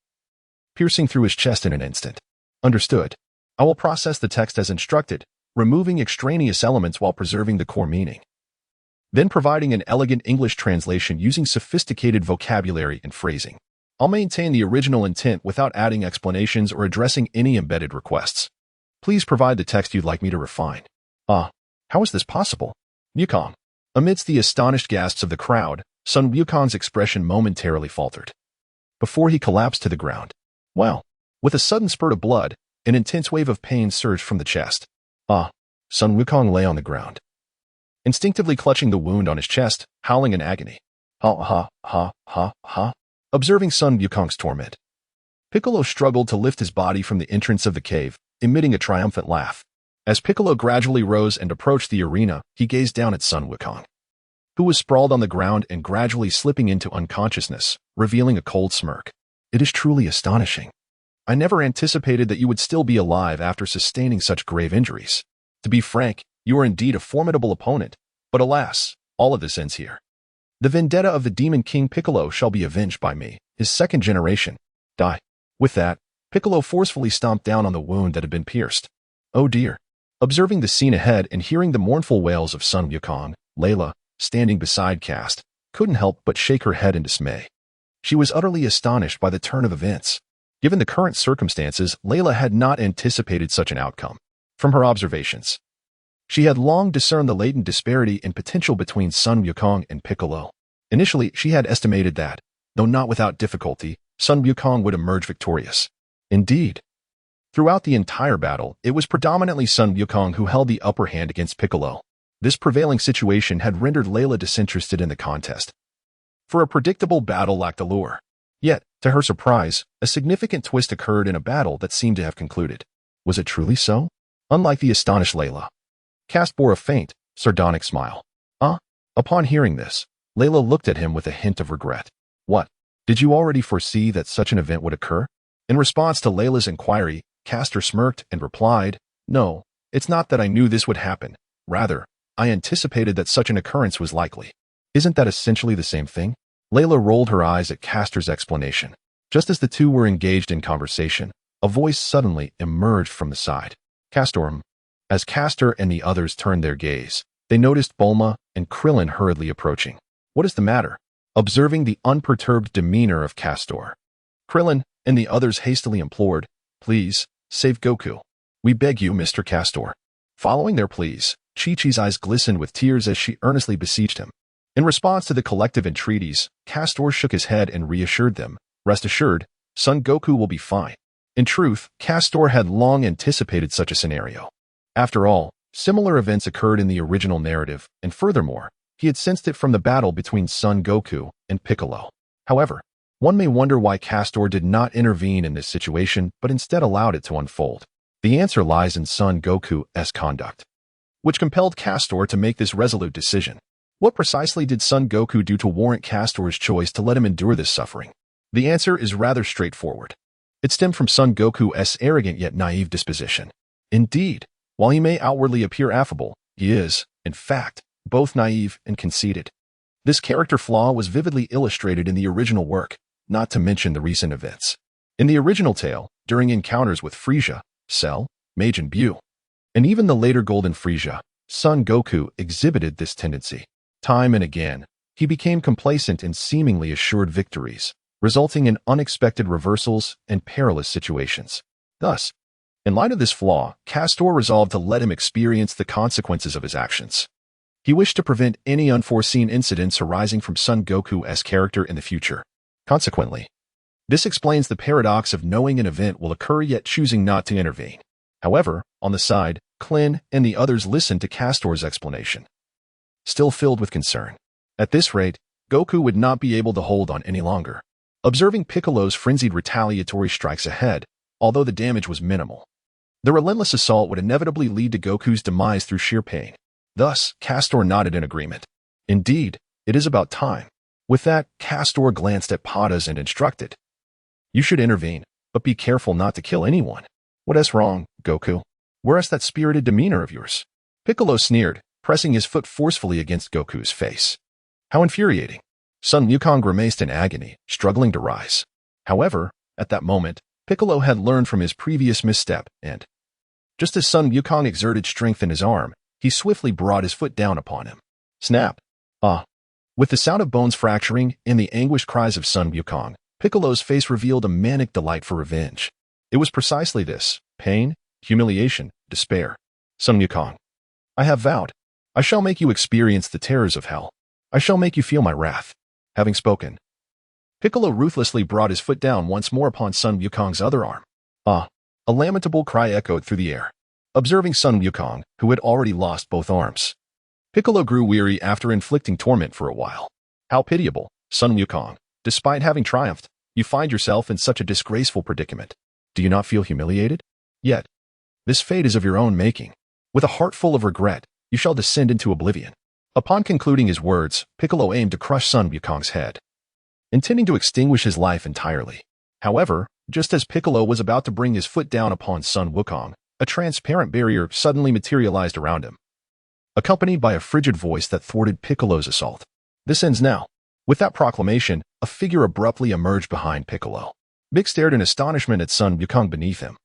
piercing through his chest in an instant. Understood. I will process the text as instructed, removing extraneous elements while preserving the core meaning, then providing an elegant English translation using sophisticated vocabulary and phrasing. I'll maintain the original intent without adding explanations or addressing any embedded requests. Please provide the text you'd like me to refine. Ah, how is this possible? Wukong. Amidst the astonished gasps of the crowd, Sun Wukong's expression momentarily faltered, before he collapsed to the ground. Well, with a sudden spurt of blood, an intense wave of pain surged from the chest. Ah, Sun Wukong lay on the ground, instinctively clutching the wound on his chest, howling in agony. Ha ha ha ha ha. Observing Sun Wukong's torment, Piccolo struggled to lift his body from the entrance of the cave, emitting a triumphant laugh. As Piccolo gradually rose and approached the arena, he gazed down at Sun Wukong, who was sprawled on the ground and gradually slipping into unconsciousness, revealing a cold smirk. It is truly astonishing. I never anticipated that you would still be alive after sustaining such grave injuries. To be frank, you are indeed a formidable opponent, but alas, all of this ends here. The vendetta of the Demon King Piccolo shall be avenged by me, his second generation. Die. With that, Piccolo forcefully stomped down on the wound that had been pierced. Oh dear. Observing the scene ahead and hearing the mournful wails of Sun Wukong, Layla, standing beside Kast, couldn't help but shake her head in dismay. She was utterly astonished by the turn of events. Given the current circumstances, Layla had not anticipated such an outcome. From her observations, she had long discerned the latent disparity in potential between Sun Wukong and Piccolo. Initially, she had estimated that, though not without difficulty, Sun Wukong would emerge victorious. Indeed, throughout the entire battle, it was predominantly Sun Wukong who held the upper hand against Piccolo. This prevailing situation had rendered Layla disinterested in the contest, for a predictable battle lacked allure. Yet, to her surprise, a significant twist occurred in a battle that seemed to have concluded. Was it truly so? Unlike the astonished Layla, Kast bore a faint, sardonic smile. Upon hearing this, Layla looked at him with a hint of regret. What? Did you already foresee that such an event would occur? In response to Layla's inquiry, Castor smirked and replied, No, it's not that I knew this would happen. Rather, I anticipated that such an occurrence was likely. Isn't that essentially the same thing? Layla rolled her eyes at Castor's explanation. Just as the two were engaged in conversation, a voice suddenly emerged from the side. Castor. As Castor and the others turned their gaze, they noticed Bulma and Krillin hurriedly approaching. What is the matter? Observing the unperturbed demeanor of Castor, Krillin and the others hastily implored, Please, save Goku. We beg you, Mr. Castor. Following their pleas, Chi-Chi's eyes glistened with tears as she earnestly beseeched him. In response to the collective entreaties, Castor shook his head and reassured them, Rest assured, Son Goku will be fine. In truth, Castor had long anticipated such a scenario. After all, similar events occurred in the original narrative, and furthermore, he had sensed it from the battle between Son Goku and Piccolo. However, one may wonder why Castor did not intervene in this situation but instead allowed it to unfold. The answer lies in Son Goku's conduct, which compelled Castor to make this resolute decision. What precisely did Son Goku do to warrant Castor's choice to let him endure this suffering? The answer is rather straightforward. It stemmed from Son Goku's arrogant yet naive disposition. Indeed, while he may outwardly appear affable, he is, in fact, both naive and conceited. This character flaw was vividly illustrated in the original work, not to mention the recent events. In the original tale, during encounters with Frieza, Cell, Majin Buu, and even the later Golden Frieza, Son Goku exhibited this tendency. Time and again, he became complacent in seemingly assured victories, resulting in unexpected reversals and perilous situations. Thus, in light of this flaw, Castor resolved to let him experience the consequences of his actions. He wished to prevent any unforeseen incidents arising from Son Goku's character in the future. Consequently, this explains the paradox of knowing an event will occur yet choosing not to intervene. However, on the side, Klin and the others listened to Castor's explanation, still filled with concern. At this rate, Goku would not be able to hold on any longer. Observing Piccolo's frenzied retaliatory strikes ahead, although the damage was minimal, the relentless assault would inevitably lead to Goku's demise through sheer pain. Thus, Castor nodded in agreement. Indeed, it is about time. With that, Castor glanced at Padas and instructed, You should intervene, but be careful not to kill anyone. What is wrong, Goku? Where's that spirited demeanor of yours? Piccolo sneered, pressing his foot forcefully against Goku's face. How infuriating. Son Wukong grimaced in agony, struggling to rise. However, at that moment, Piccolo had learned from his previous misstep and, just as Son Wukong exerted strength in his arm, he swiftly brought his foot down upon him. Snap! With the sound of bones fracturing and the anguished cries of Son Wukong, Piccolo's face revealed a manic delight for revenge. It was precisely this: pain, humiliation, despair. Son Wukong, I have vowed. I shall make you experience the terrors of hell. I shall make you feel my wrath. Having spoken, Piccolo ruthlessly brought his foot down once more upon Son Wukong's other arm. A lamentable cry echoed through the air. Observing Son Wukong, who had already lost both arms, Piccolo grew weary after inflicting torment for a while. How pitiable, Son Wukong. Despite having triumphed, you find yourself in such a disgraceful predicament. Do you not feel humiliated? Yet, this fate is of your own making. With a heart full of regret, you shall descend into oblivion. Upon concluding his words, Piccolo aimed to crush Son Wukong's head, intending to extinguish his life entirely. However, just as Piccolo was about to bring his foot down upon Son Wukong, a transparent barrier suddenly materialized around him, accompanied by a frigid voice that thwarted Piccolo's assault. This ends now. With that proclamation, a figure abruptly emerged behind Piccolo. Big stared in astonishment at Son Wukong beneath him,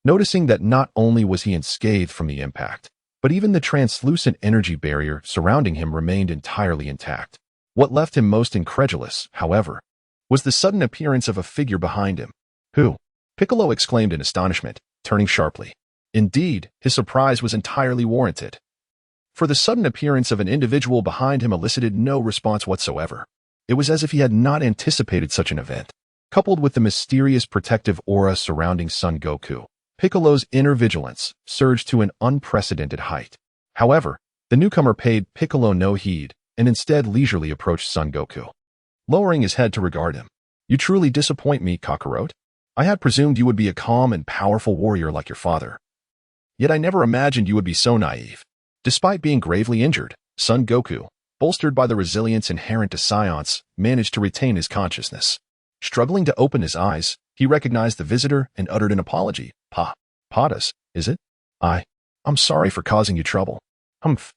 noticing that not only was he unscathed from the impact, but even the translucent energy barrier surrounding him remained entirely intact. What left him most incredulous, however, was the sudden appearance of a figure behind him. Who? Piccolo exclaimed in astonishment, turning sharply. Indeed, his surprise was entirely warranted. For the sudden appearance of an individual behind him elicited no response whatsoever. It was as if he had not anticipated such an event. Coupled with the mysterious protective aura surrounding Son Goku, Piccolo's inner vigilance surged to an unprecedented height. However, the newcomer paid Piccolo no heed and instead leisurely approached Son Goku, lowering his head to regard him. You truly disappoint me, Kakarot. I had presumed you would be a calm and powerful warrior like your father. Yet I never imagined you would be so naive. Despite being gravely injured, Son Goku, bolstered by the resilience inherent to Saiyans, managed to retain his consciousness. Struggling to open his eyes, he recognized the visitor and uttered an apology. Padas, is it? I'm sorry for causing you trouble. Humph.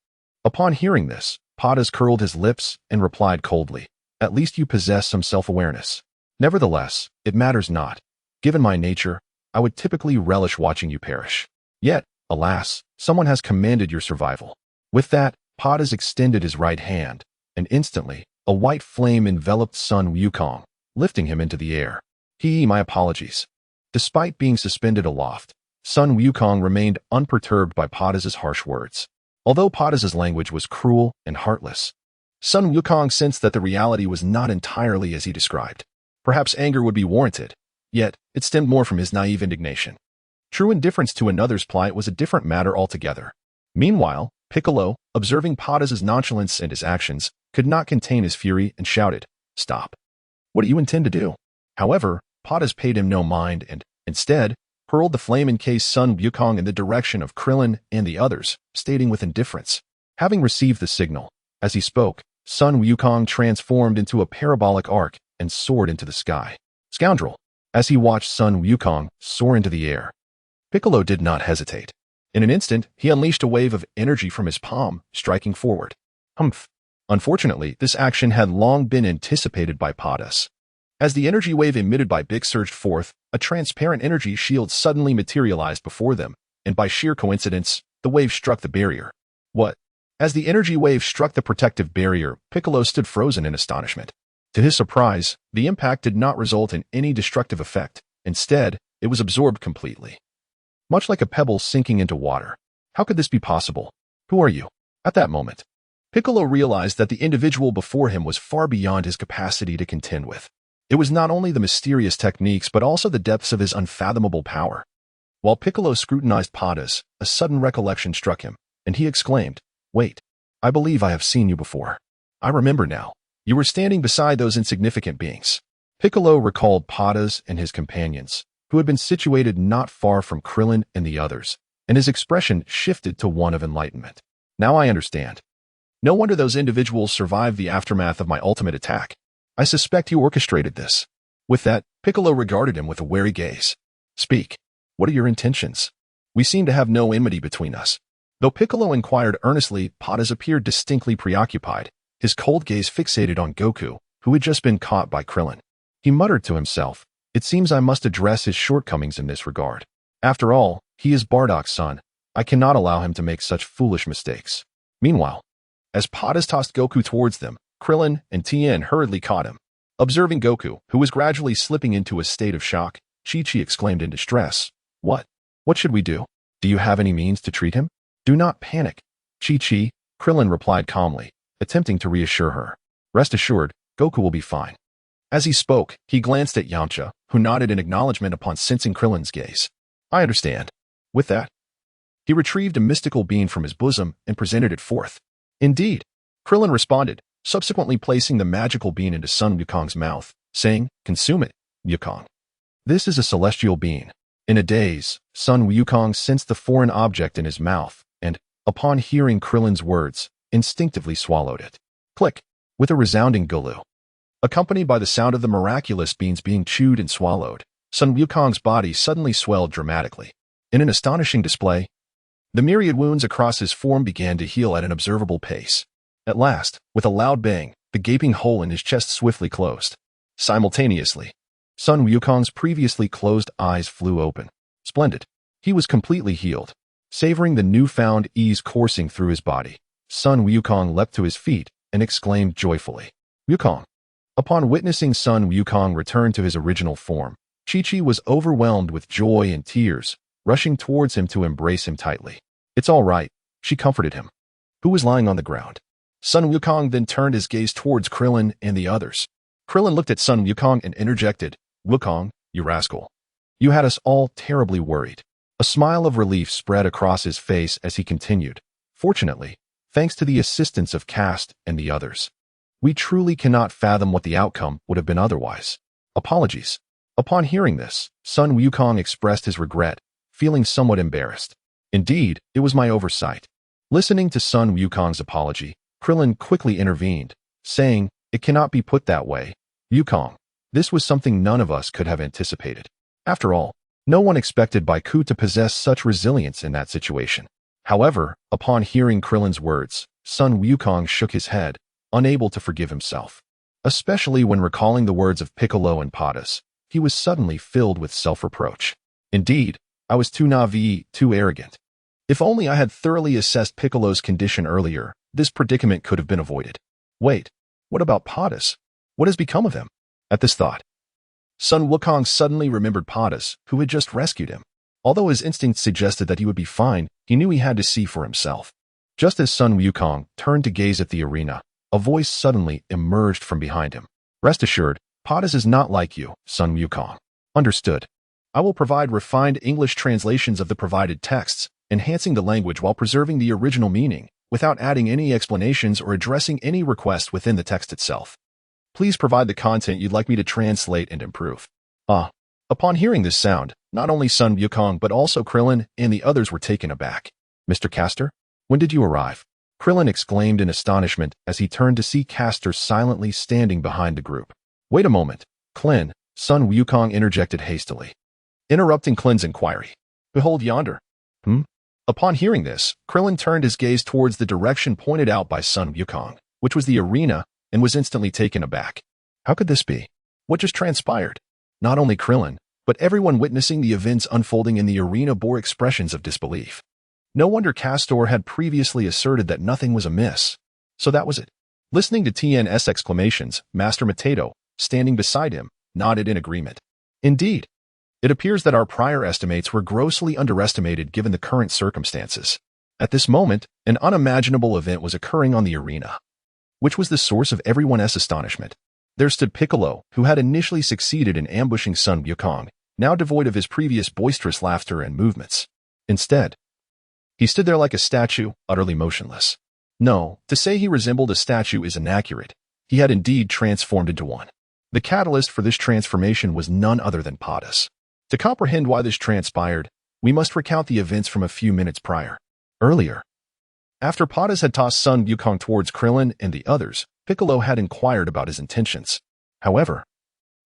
Upon hearing this, Padas curled his lips and replied coldly, At least you possess some self-awareness. Nevertheless, it matters not. Given my nature, I would typically relish watching you perish. Yet, alas, someone has commanded your survival. With that, Padas extended his right hand, and instantly, a white flame enveloped Son Wukong, lifting him into the air. My apologies. Despite being suspended aloft, Son Wukong remained unperturbed by Padas's harsh words. Although Padas's language was cruel and heartless, Son Wukong sensed that the reality was not entirely as he described. Perhaps anger would be warranted, yet it stemmed more from his naive indignation. True indifference to another's plight was a different matter altogether. Meanwhile, Piccolo, observing Padas's nonchalance and his actions, could not contain his fury and shouted, Stop. What do you intend to do? However, Padas paid him no mind and, instead, hurled the flame-encased Son Wukong in the direction of Krillin and the others, stating with indifference. Having received the signal, as he spoke, Son Wukong transformed into a parabolic arc and soared into the sky. Scoundrel! As he watched Son Wukong soar into the air, Piccolo did not hesitate. In an instant, he unleashed a wave of energy from his palm, striking forward. Humph! Unfortunately, this action had long been anticipated by Padas. As the energy wave emitted by Big surged forth, a transparent energy shield suddenly materialized before them, and by sheer coincidence, the wave struck the barrier. What? As the energy wave struck the protective barrier, Piccolo stood frozen in astonishment. To his surprise, the impact did not result in any destructive effect. Instead, it was absorbed completely. Much like a pebble sinking into water. How could this be possible? Who are you? At that moment, Piccolo realized that the individual before him was far beyond his capacity to contend with. It was not only the mysterious techniques but also the depths of his unfathomable power. While Piccolo scrutinized Padas, a sudden recollection struck him, and he exclaimed, Wait, I believe I have seen you before. I remember now. You were standing beside those insignificant beings. Piccolo recalled Padas and his companions, who had been situated not far from Krillin and the others, and his expression shifted to one of enlightenment. Now I understand. No wonder those individuals survived the aftermath of my ultimate attack. I suspect you orchestrated this. With that, Piccolo regarded him with a wary gaze. Speak. What are your intentions? We seem to have no enmity between us. Though Piccolo inquired earnestly, Padas appeared distinctly preoccupied, his cold gaze fixated on Goku, who had just been caught by Krillin. He muttered to himself, It seems I must address his shortcomings in this regard. After all, he is Bardock's son. I cannot allow him to make such foolish mistakes. Meanwhile, as Padas tossed Goku towards them, Krillin and Tien hurriedly caught him. Observing Goku, who was gradually slipping into a state of shock, Chi-Chi exclaimed in distress, What? What should we do? Do you have any means to treat him? Do not panic. Chi-Chi, Krillin replied calmly, attempting to reassure her. Rest assured, Goku will be fine. As he spoke, he glanced at Yamcha, who nodded in acknowledgement upon sensing Krillin's gaze. I understand. With that, he retrieved a mystical bean from his bosom and presented it forth. Indeed, Krillin responded, subsequently placing the magical bean into Son Wukong's mouth, saying, Consume it, Wukong. This is a celestial bean. In a daze, Son Wukong sensed the foreign object in his mouth, and, upon hearing Krillin's words, instinctively swallowed it. Click, with a resounding gulu. Accompanied by the sound of the miraculous beans being chewed and swallowed, Son Wukong's body suddenly swelled dramatically. In an astonishing display, the myriad wounds across his form began to heal at an observable pace. At last, with a loud bang, the gaping hole in his chest swiftly closed. Simultaneously, Son Wukong's previously closed eyes flew open. Splendid. He was completely healed. Savoring the newfound ease coursing through his body, Son Wukong leapt to his feet and exclaimed joyfully, Wukong. Upon witnessing Son Wukong return to his original form, Chi-Chi was overwhelmed with joy and tears, rushing towards him to embrace him tightly. "It's all right," she comforted him, who was lying on the ground. Sun Wukong then turned his gaze towards Krillin and the others. Krillin looked at Sun Wukong and interjected, "Wukong, you rascal. You had us all terribly worried." A smile of relief spread across his face as he continued, "Fortunately, thanks to the assistance of Kast and the others, we truly cannot fathom what the outcome would have been otherwise. Apologies." Upon hearing this, Sun Wukong expressed his regret, feeling somewhat embarrassed. "Indeed, it was my oversight." Listening to Sun Wukong's apology, Krillin quickly intervened, saying, "It cannot be put that way, Wukong. This was something none of us could have anticipated. After all, no one expected Goku to possess such resilience in that situation." However, upon hearing Krillin's words, Sun Wukong shook his head, unable to forgive himself. Especially when recalling the words of Piccolo and Patas, he was suddenly filled with self-reproach. "Indeed, I was too naive, too arrogant. If only I had thoroughly assessed Piccolo's condition earlier, this predicament could have been avoided. Wait, what about Patas? What has become of him?" At this thought, Sun Wukong suddenly remembered Patas, who had just rescued him. Although his instincts suggested that he would be fine, he knew he had to see for himself. Just as Sun Wukong turned to gaze at the arena, a voice suddenly emerged from behind him. "Rest assured, Patas is not like you, Sun Wukong." "Understood. I will provide refined English translations of the provided texts, enhancing the language while preserving the original meaning, without adding any explanations or addressing any requests within the text itself. Please provide the content you'd like me to translate and improve." Upon hearing this sound, not only Sun Wukong but also Krillin and the others were taken aback. "Mr. Castor, when did you arrive?" Krillin exclaimed in astonishment as he turned to see Castor silently standing behind the group. "Wait a moment, Klin," Sun Wukong interjected hastily, interrupting Klin's inquiry. "Behold yonder." Upon hearing this, Krillin turned his gaze towards the direction pointed out by Sun Wukong, which was the arena, and was instantly taken aback. How could this be? What just transpired? Not only Krillin, but everyone witnessing the events unfolding in the arena bore expressions of disbelief. No wonder Castor had previously asserted that nothing was amiss. So that was it. Listening to Tien's exclamations, Master Mateto, standing beside him, nodded in agreement. "Indeed. It appears that our prior estimates were grossly underestimated given the current circumstances. At this moment, an unimaginable event was occurring on the arena, which was the source of everyone's astonishment. There stood Piccolo, who had initially succeeded in ambushing Sun Wukong, now devoid of his previous boisterous laughter and movements. Instead, he stood there like a statue, utterly motionless. No, to say he resembled a statue is inaccurate. He had indeed transformed into one. The catalyst for this transformation was none other than Patas. To comprehend why this transpired, we must recount the events from a few minutes prior. Earlier, after Patas had tossed Sun Wukong towards Krillin and the others, Piccolo had inquired about his intentions. However,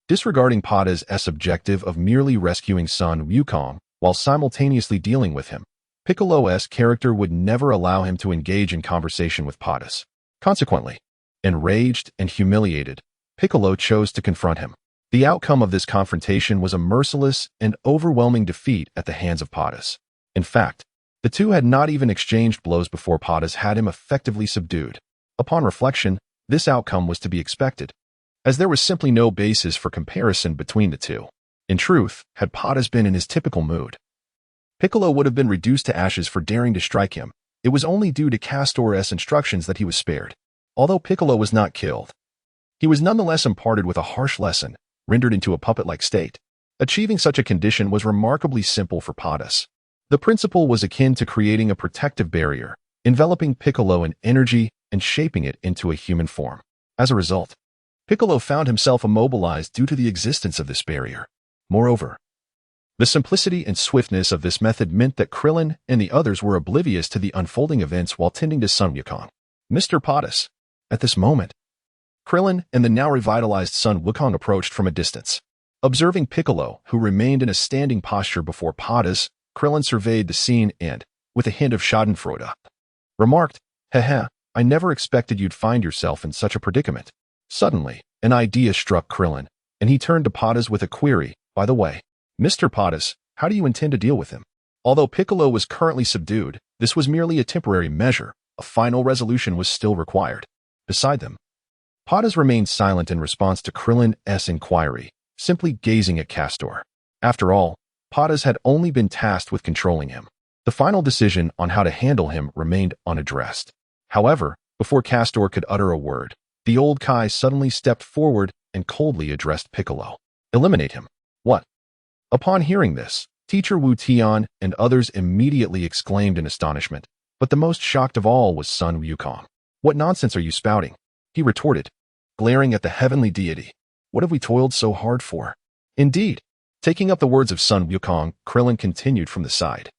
disregarding Patas' objective of merely rescuing Sun Wukong while simultaneously dealing with him, Piccolo's character would never allow him to engage in conversation with Patas. Consequently, enraged and humiliated, Piccolo chose to confront him. The outcome of this confrontation was a merciless and overwhelming defeat at the hands of Patas. In fact, the two had not even exchanged blows before Patas had him effectively subdued. Upon reflection, this outcome was to be expected, as there was simply no basis for comparison between the two. In truth, had Patas been in his typical mood, Piccolo would have been reduced to ashes for daring to strike him. It was only due to Castor's instructions that he was spared. Although Piccolo was not killed, he was nonetheless imparted with a harsh lesson, rendered into a puppet-like state. Achieving such a condition was remarkably simple for Patas. The principle was akin to creating a protective barrier, enveloping Piccolo in energy and shaping it into a human form. As a result, Piccolo found himself immobilized due to the existence of this barrier. Moreover, the simplicity and swiftness of this method meant that Krillin and the others were oblivious to the unfolding events while tending to Sun Wukong. "Mr. Patas." At this moment, Krillin and the now revitalized Sun Wukong approached from a distance. Observing Piccolo, who remained in a standing posture before Patas, Krillin surveyed the scene and, with a hint of schadenfreude, remarked, "Heh, I never expected you'd find yourself in such a predicament." Suddenly, an idea struck Krillin, and he turned to Patas with a query. "By the way, Mr. Patas, how do you intend to deal with him?" Although Piccolo was currently subdued, this was merely a temporary measure. A final resolution was still required. Beside them, Patas remained silent in response to Krillin's inquiry, simply gazing at Castor. After all, Padas had only been tasked with controlling him. The final decision on how to handle him remained unaddressed. However, before Castor could utter a word, the old Kai suddenly stepped forward and coldly addressed Piccolo. Eliminate him. What? Upon hearing this, Teacher Wu Tian and others immediately exclaimed in astonishment, but the most shocked of all was Sun Wukong. What nonsense are you spouting? He retorted, glaring at the heavenly deity. What have we toiled so hard for? Indeed. Taking up the words of Sun Wukong, Krillin continued from the side.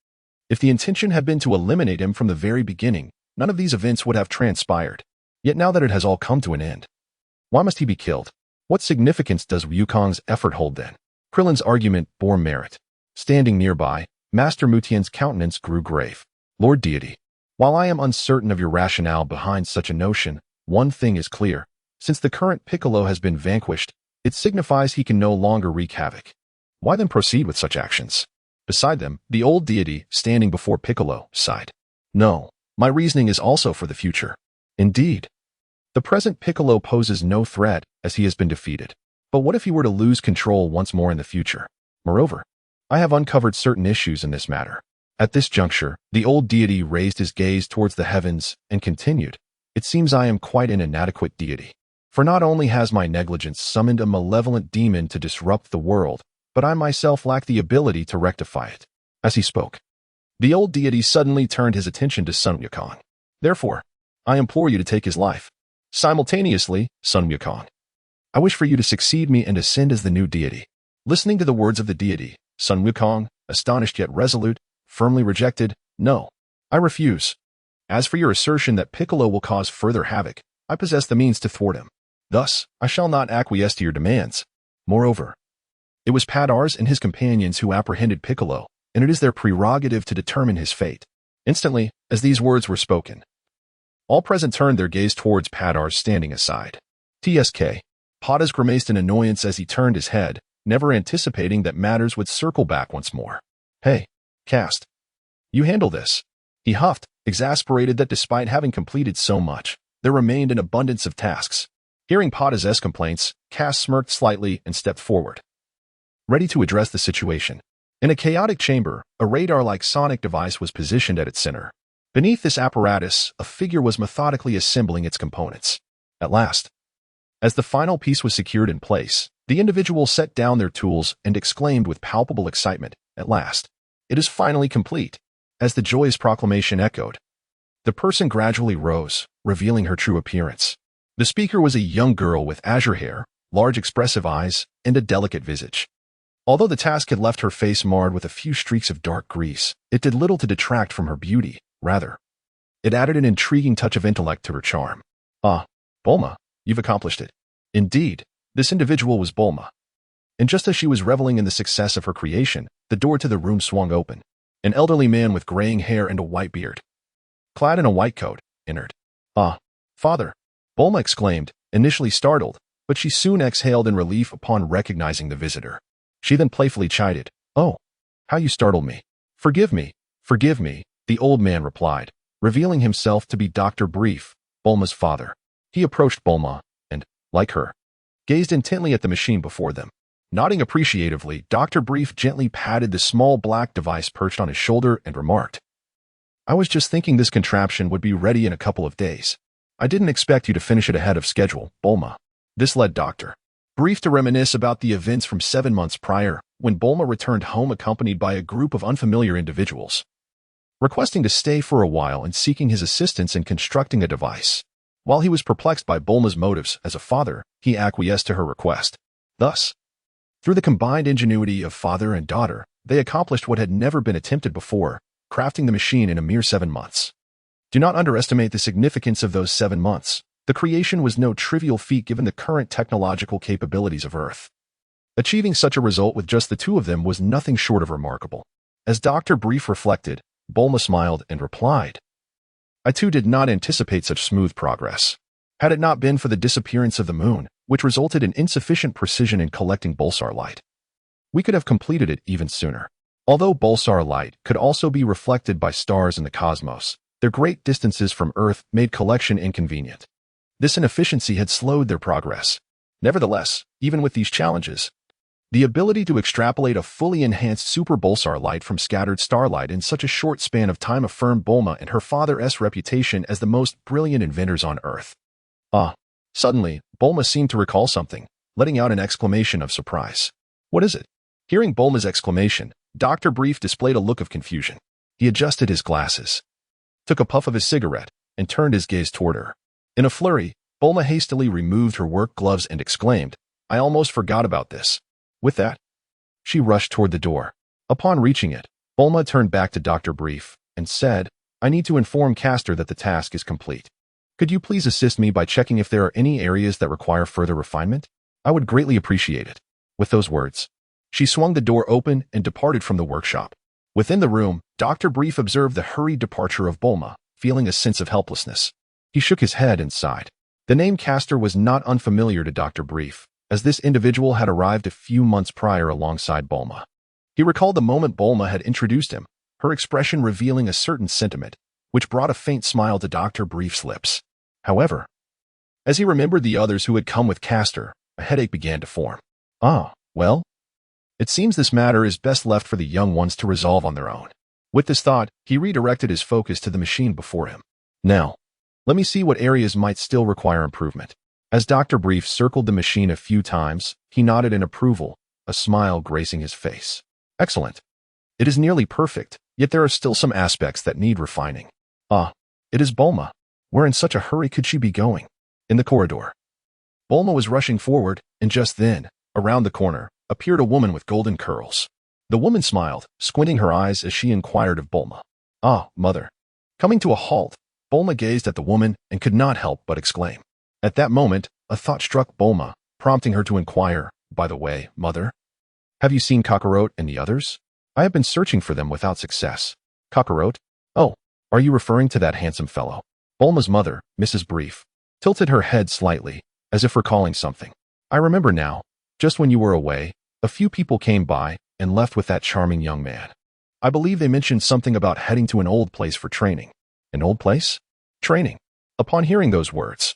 If the intention had been to eliminate him from the very beginning, none of these events would have transpired. Yet now that it has all come to an end, why must he be killed? What significance does Wukong's effort hold then? Krillin's argument bore merit. Standing nearby, Master Mutian's countenance grew grave. Lord Deity, while I am uncertain of your rationale behind such a notion, one thing is clear. Since the current Piccolo has been vanquished, it signifies he can no longer wreak havoc. Why then proceed with such actions? Beside them, the old deity, standing before Piccolo, sighed. No, my reasoning is also for the future. Indeed. The present Piccolo poses no threat, as he has been defeated. But what if he were to lose control once more in the future? Moreover, I have uncovered certain issues in this matter. At this juncture, the old deity raised his gaze towards the heavens and continued, It seems I am quite an inadequate deity. For not only has my negligence summoned a malevolent demon to disrupt the world, but I myself lack the ability to rectify it. As he spoke, the old deity suddenly turned his attention to Sun Wukong. Therefore, I implore you to take his life. Simultaneously, Sun Wukong, I wish for you to succeed me and ascend as the new deity. Listening to the words of the deity, Sun Wukong, astonished yet resolute, firmly rejected, No, I refuse. As for your assertion that Piccolo will cause further havoc, I possess the means to thwart him. Thus, I shall not acquiesce to your demands. Moreover, it was Padars and his companions who apprehended Piccolo, and it is their prerogative to determine his fate. Instantly, as these words were spoken, all present turned their gaze towards Padars standing aside. TSK. Padas grimaced in annoyance as he turned his head, never anticipating that matters would circle back once more. Hey, Kast. You handle this. He huffed, exasperated that despite having completed so much, there remained an abundance of tasks. Hearing Padas' complaints, Kast smirked slightly and stepped forward, ready to address the situation. In a chaotic chamber, a radar-like sonic device was positioned at its center. Beneath this apparatus, a figure was methodically assembling its components. At last, as the final piece was secured in place, the individual set down their tools and exclaimed with palpable excitement, At last, it is finally complete. As the joyous proclamation echoed, the person gradually rose, revealing her true appearance. The speaker was a young girl with azure hair, large expressive eyes, and a delicate visage. Although the task had left her face marred with a few streaks of dark grease, it did little to detract from her beauty. Rather, it added an intriguing touch of intellect to her charm. Ah, Bulma, you've accomplished it. Indeed, this individual was Bulma. And just as she was reveling in the success of her creation, the door to the room swung open. An elderly man with graying hair and a white beard, clad in a white coat, entered. Ah, father, Bulma exclaimed, initially startled, but she soon exhaled in relief upon recognizing the visitor. She then playfully chided, Oh, how you startled me. Forgive me, the old man replied, revealing himself to be Dr. Brief, Bulma's father. He approached Bulma and, like her, gazed intently at the machine before them. Nodding appreciatively, Dr. Brief gently patted the small black device perched on his shoulder and remarked, I was just thinking this contraption would be ready in a couple of days. I didn't expect you to finish it ahead of schedule, Bulma. This led Dr. Brief to reminisce about the events from 7 months prior, when Bulma returned home accompanied by a group of unfamiliar individuals, requesting to stay for a while and seeking his assistance in constructing a device. While he was perplexed by Bulma's motives as a father, he acquiesced to her request. Thus, through the combined ingenuity of father and daughter, they accomplished what had never been attempted before, crafting the machine in a mere 7 months. Do not underestimate the significance of those 7 months. The creation was no trivial feat given the current technological capabilities of Earth. Achieving such a result with just the two of them was nothing short of remarkable. As Dr. Brief reflected, Bulma smiled and replied, I too did not anticipate such smooth progress. Had it not been for the disappearance of the moon, which resulted in insufficient precision in collecting Bulsar light, we could have completed it even sooner. Although Bulsar light could also be reflected by stars in the cosmos, their great distances from Earth made collection inconvenient. This inefficiency had slowed their progress. Nevertheless, even with these challenges, The ability to extrapolate a fully enhanced super pulsar light from scattered starlight in such a short span of time affirmed Bulma and her father's reputation as the most brilliant inventors on Earth. Suddenly, Bulma seemed to recall something, letting out an exclamation of surprise. What is it? Hearing Bulma's exclamation, Dr. Brief displayed a look of confusion. He adjusted his glasses, took a puff of his cigarette, and turned his gaze toward her. In a flurry, Bulma hastily removed her work gloves and exclaimed, "I almost forgot about this." With that, she rushed toward the door. Upon reaching it, Bulma turned back to Dr. Brief and said, "I need to inform Castor that the task is complete. Could you please assist me by checking if there are any areas that require further refinement? I would greatly appreciate it." With those words, she swung the door open and departed from the workshop. Within the room, Dr. Brief observed the hurried departure of Bulma, feeling a sense of helplessness. He shook his head and sighed. The name Castor was not unfamiliar to Dr. Brief, as this individual had arrived a few months prior alongside Bulma. He recalled the moment Bulma had introduced him, her expression revealing a certain sentiment, which brought a faint smile to Dr. Brief's lips. However, as he remembered the others who had come with Castor, a headache began to form. Well, it seems this matter is best left for the young ones to resolve on their own. With this thought, he redirected his focus to the machine before him. Now, let me see what areas might still require improvement. As Dr. Brief circled the machine a few times, he nodded in approval, a smile gracing his face. Excellent. It is nearly perfect, yet there are still some aspects that need refining. It is Bulma. Where in such a hurry could she be going? In the corridor. Bulma was rushing forward, and just then, around the corner, appeared a woman with golden curls. The woman smiled, squinting her eyes as she inquired of Bulma. Mother. Coming to a halt, Bulma gazed at the woman and could not help but exclaim. At that moment, a thought struck Bulma, prompting her to inquire, "By the way, Mother, have you seen Kakarot and the others? I have been searching for them without success." Kakarot? Oh, are you referring to that handsome fellow? Bulma's mother, Mrs. Brief, tilted her head slightly, as if recalling something. "I remember now. Just when you were away, a few people came by and left with that charming young man. I believe they mentioned something about heading to an old place for training." An old place? Training. Upon hearing those words,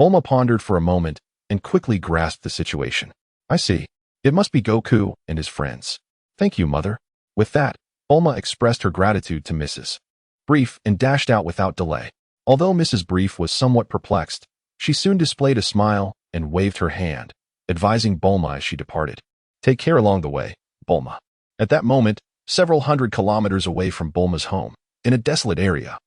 Bulma pondered for a moment and quickly grasped the situation. "I see. It must be Goku and his friends. Thank you, Mother." With that, Bulma expressed her gratitude to Mrs. Brief and dashed out without delay. Although Mrs. Brief was somewhat perplexed, she soon displayed a smile and waved her hand, advising Bulma as she departed. "Take care along the way, Bulma." At that moment, several hundred kilometers away from Bulma's home, in a desolate area,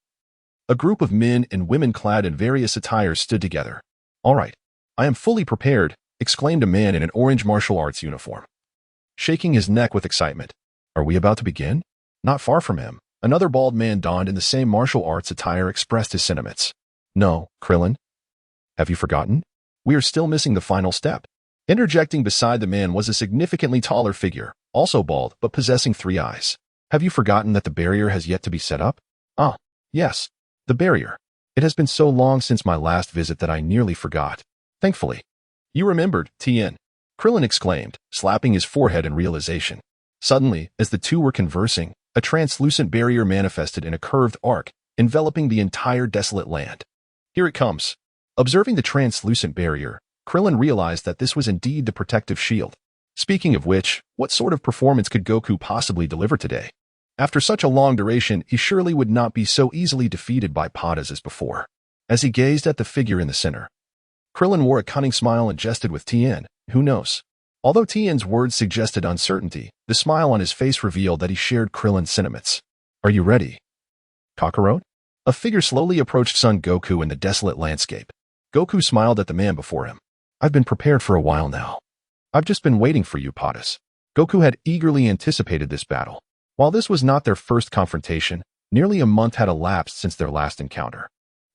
a group of men and women clad in various attires stood together. "All right, I am fully prepared," exclaimed a man in an orange martial arts uniform, shaking his neck with excitement. "Are we about to begin?" Not far from him, another bald man donned in the same martial arts attire expressed his sentiments. "No, Krillin. Have you forgotten? We are still missing the final step." Interjecting beside the man was a significantly taller figure, also bald but possessing 3 eyes. "Have you forgotten that the barrier has yet to be set up?" Yes, the barrier. It has been so long since my last visit that I nearly forgot." "Thankfully, you remembered, Tien," Krillin exclaimed, slapping his forehead in realization. Suddenly, as the two were conversing, a translucent barrier manifested in a curved arc, enveloping the entire desolate land. "Here it comes." Observing the translucent barrier, Krillin realized that this was indeed the protective shield. Speaking of which, what sort of performance could Goku possibly deliver today? After such a long duration, he surely would not be so easily defeated by Padas as before. As he gazed at the figure in the center, Krillin wore a cunning smile and jested with Tien. Who knows? Although Tien's words suggested uncertainty, the smile on his face revealed that he shared Krillin's sentiments. "Are you ready, Kakarot?" A figure slowly approached Son Goku in the desolate landscape. Goku smiled at the man before him. "I've been prepared for a while now. I've just been waiting for you, Padas." Goku had eagerly anticipated this battle. While this was not their first confrontation, nearly a month had elapsed since their last encounter.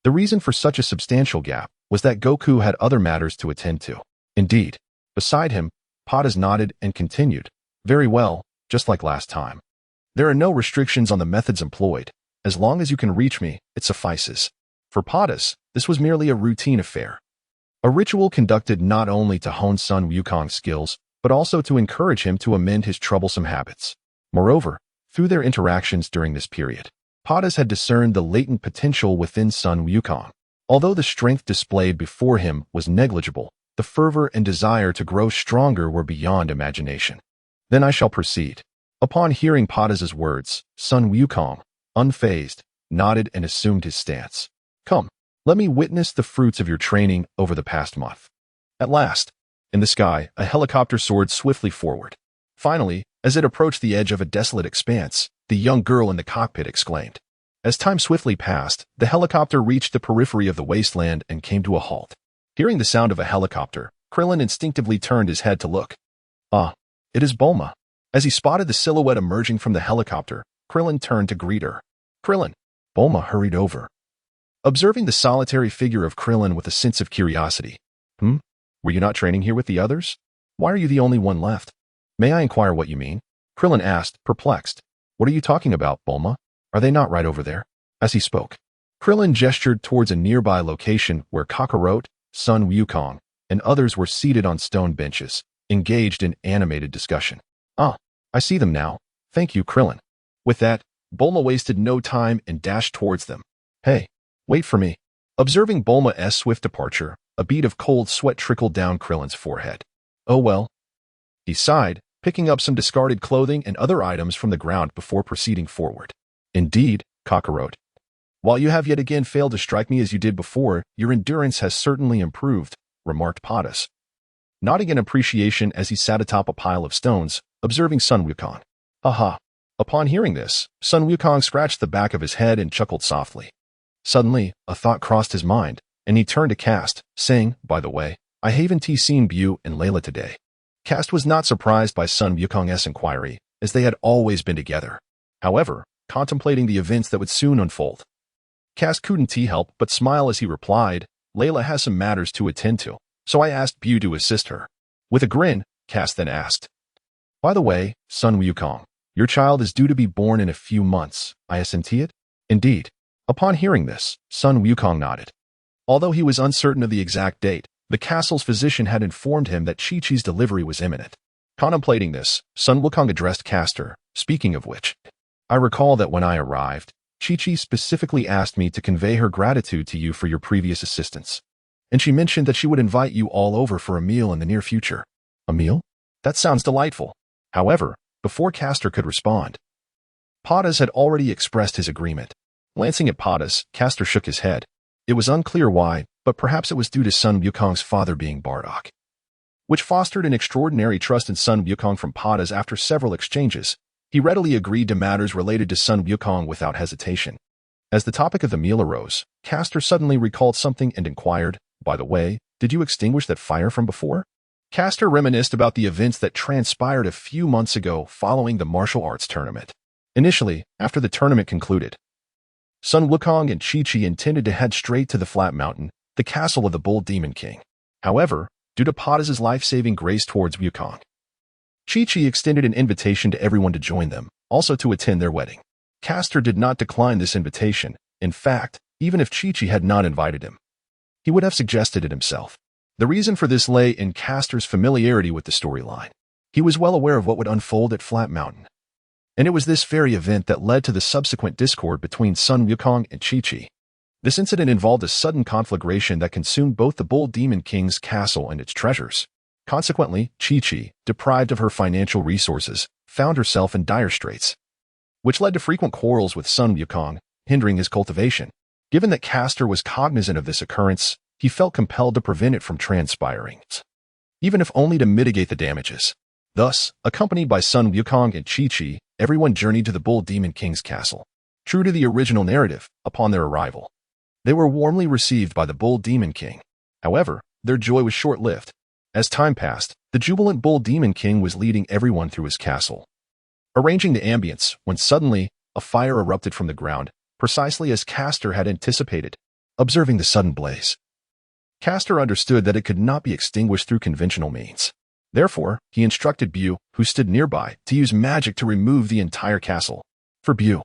The reason for such a substantial gap was that Goku had other matters to attend to. Indeed, beside him, Padas nodded and continued, "Very well, just like last time. There are no restrictions on the methods employed. As long as you can reach me, it suffices." For Padas, this was merely a routine affair. A ritual conducted not only to hone Sun Wukong's skills, but also to encourage him to amend his troublesome habits. Moreover, through their interactions during this period, Padas had discerned the latent potential within Sun Wukong. Although the strength displayed before him was negligible, The fervor and desire to grow stronger were beyond imagination. Then I shall proceed. Upon hearing Padas's words, Sun Wukong, unfazed, nodded and assumed his stance. Come, let me witness the fruits of your training over the past month. At last, in the sky, a helicopter soared swiftly forward. Finally, as it approached the edge of a desolate expanse, the young girl in the cockpit exclaimed. As time swiftly passed, the helicopter reached the periphery of the wasteland and came to a halt. Hearing the sound of a helicopter, Krillin instinctively turned his head to look. Ah, it is Bulma. As he spotted the silhouette emerging from the helicopter, Krillin turned to greet her. Krillin. Bulma hurried over, observing the solitary figure of Krillin with a sense of curiosity. Were you not training here with the others? Why are you the only one left? May I inquire what you mean? Krillin asked, perplexed. What are you talking about, Bulma? Are they not right over there? As he spoke, Krillin gestured towards a nearby location where Kakarot, Sun Wukong, and others were seated on stone benches, engaged in animated discussion. Ah, I see them now. Thank you, Krillin. With that, Bulma wasted no time and dashed towards them. Hey, wait for me. Observing Bulma's swift departure, a bead of cold sweat trickled down Krillin's forehead. Oh well. He sighed, picking up some discarded clothing and other items from the ground before proceeding forward. Indeed, Kakarot. While you have yet again failed to strike me as you did before, your endurance has certainly improved, remarked Padas, nodding in appreciation as he sat atop a pile of stones, observing Sun Wukong. Aha. Upon hearing this, Sun Wukong scratched the back of his head and chuckled softly. Suddenly, a thought crossed his mind, and he turned to Kast, saying, by the way, I haven't seen Buu and Layla today. Kast was not surprised by Sun Wukong's inquiry, as they had always been together. However, contemplating the events that would soon unfold, Kast couldn't help but smile as he replied, Layla has some matters to attend to, so I asked Buu to assist her. With a grin, Kast then asked, by the way, Sun Wukong, your child is due to be born in a few months. I assent it? Indeed. Upon hearing this, Sun Wukong nodded. Although he was uncertain of the exact date, the castle's physician had informed him that Chi-Chi's delivery was imminent. Contemplating this, Sun Wukong addressed Castor, speaking of which, I recall that when I arrived, Chi-Chi specifically asked me to convey her gratitude to you for your previous assistance. And she mentioned that she would invite you all over for a meal in the near future. A meal? That sounds delightful. However, before Castor could respond, Padas had already expressed his agreement. Glancing at Padas, Castor shook his head. It was unclear why, but perhaps it was due to Sun Wukong's father being Bardock, which fostered an extraordinary trust in Sun Wukong from Padas. After several exchanges, he readily agreed to matters related to Sun Wukong without hesitation. As the topic of the meal arose, Castor suddenly recalled something and inquired, by the way, did you extinguish that fire from before? Castor reminisced about the events that transpired a few months ago following the martial arts tournament. Initially, after the tournament concluded, Sun Wukong and Chi-Chi intended to head straight to the Flat Mountain, the castle of the Bull Demon King. However, due to Padas' life-saving grace towards Wukong, Chi-Chi extended an invitation to everyone to join them, also to attend their wedding. Castor did not decline this invitation. In fact, even if Chi-Chi had not invited him, he would have suggested it himself. The reason for this lay in Castor's familiarity with the storyline. He was well aware of what would unfold at Flat Mountain. And it was this very event that led to the subsequent discord between Sun Wukong and Chi-Chi. This incident involved a sudden conflagration that consumed both the Bull Demon King's castle and its treasures. Consequently, Chi-Chi, deprived of her financial resources, found herself in dire straits, which led to frequent quarrels with Sun Wukong, hindering his cultivation. Given that Castor was cognizant of this occurrence, he felt compelled to prevent it from transpiring, even if only to mitigate the damages. Thus, accompanied by Sun Wukong and Chi-Chi, everyone journeyed to the Bull Demon King's castle. True to the original narrative, upon their arrival, they were warmly received by the Bull Demon King. However, their joy was short-lived. As time passed, the jubilant Bull Demon King was leading everyone through his castle, arranging the ambience, when suddenly, a fire erupted from the ground, precisely as Castor had anticipated. Observing the sudden blaze, Castor understood that it could not be extinguished through conventional means. Therefore, he instructed Buu, who stood nearby, to use magic to remove the entire castle. For Buu,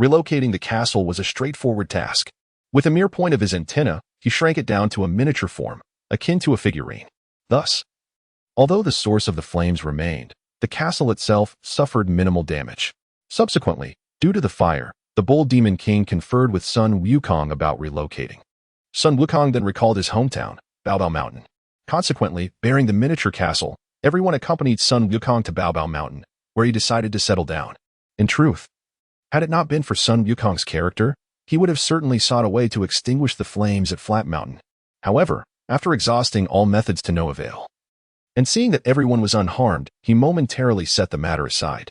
relocating the castle was a straightforward task. With a mere point of his antenna, he shrank it down to a miniature form, akin to a figurine. Thus, although the source of the flames remained, the castle itself suffered minimal damage. Subsequently, due to the fire, the Bull Demon King conferred with Sun Wukong about relocating. Sun Wukong then recalled his hometown, Bao Mountain. Consequently, bearing the miniature castle, everyone accompanied Sun Wukong to Bao Bao Mountain, where he decided to settle down. In truth, had it not been for Sun Wukong's character, he would have certainly sought a way to extinguish the flames at Flat Mountain. However, after exhausting all methods to no avail, and seeing that everyone was unharmed, he momentarily set the matter aside.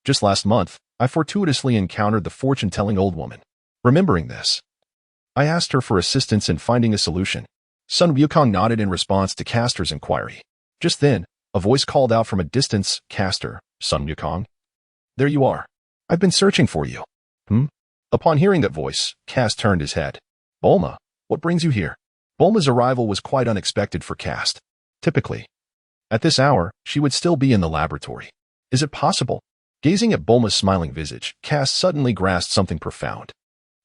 Just last month, I fortuitously encountered the fortune-telling old woman. Remembering this, I asked her for assistance in finding a solution. Sun Wukong nodded in response to Castor's inquiry. Just then, a voice called out from a distance, Castor, Sun Wukong. There you are. I've been searching for you. Upon hearing that voice, Kast turned his head. Bulma, what brings you here? Bulma's arrival was quite unexpected for Kast. Typically, at this hour, she would still be in the laboratory. Is it possible? Gazing at Bulma's smiling visage, Kast suddenly grasped something profound.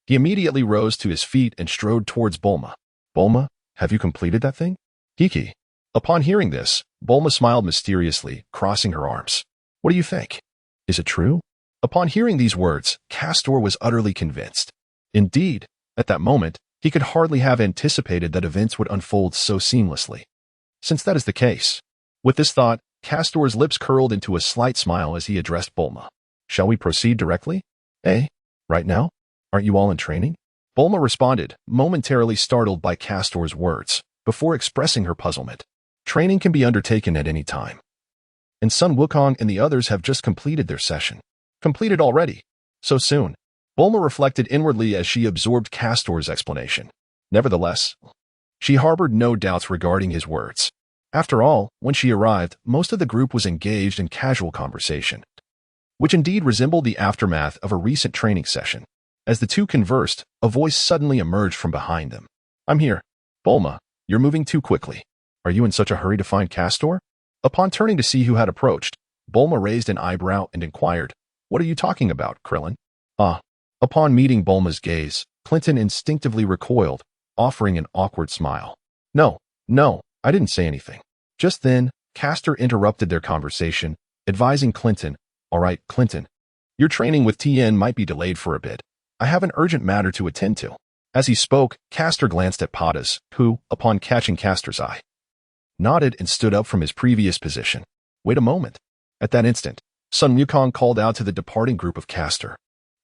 He immediately rose to his feet and strode towards Bulma. Bulma, have you completed that thing? Kiki. Upon hearing this, Bulma smiled mysteriously, crossing her arms. What do you think? Is it true? Upon hearing these words, Castor was utterly convinced. Indeed, at that moment, he could hardly have anticipated that events would unfold so seamlessly. Since that is the case, with this thought, Castor's lips curled into a slight smile as he addressed Bulma. Shall we proceed directly? Right now? Aren't you all in training? Bulma responded, momentarily startled by Castor's words, before expressing her puzzlement. Training can be undertaken at any time. And Sun Wukong and the others have just completed their session. Completed already. So soon. Bulma reflected inwardly as she absorbed Castor's explanation. Nevertheless, she harbored no doubts regarding his words. After all, when she arrived, most of the group was engaged in casual conversation, which indeed resembled the aftermath of a recent training session. As the two conversed, a voice suddenly emerged from behind them. I'm here. Bulma, you're moving too quickly. Are you in such a hurry to find Castor? Upon turning to see who had approached, Bulma raised an eyebrow and inquired, What are you talking about, Krillin? Upon meeting Bulma's gaze, Clinton instinctively recoiled, offering an awkward smile. No, I didn't say anything. Just then, Castor interrupted their conversation, advising Clinton, All right, Clinton, your training with Tien might be delayed for a bit. I have an urgent matter to attend to. As he spoke, Castor glanced at Padas, who, upon catching Castor's eye, nodded and stood up from his previous position. Wait a moment. At that instant, Sun Wukong called out to the departing group of Castor.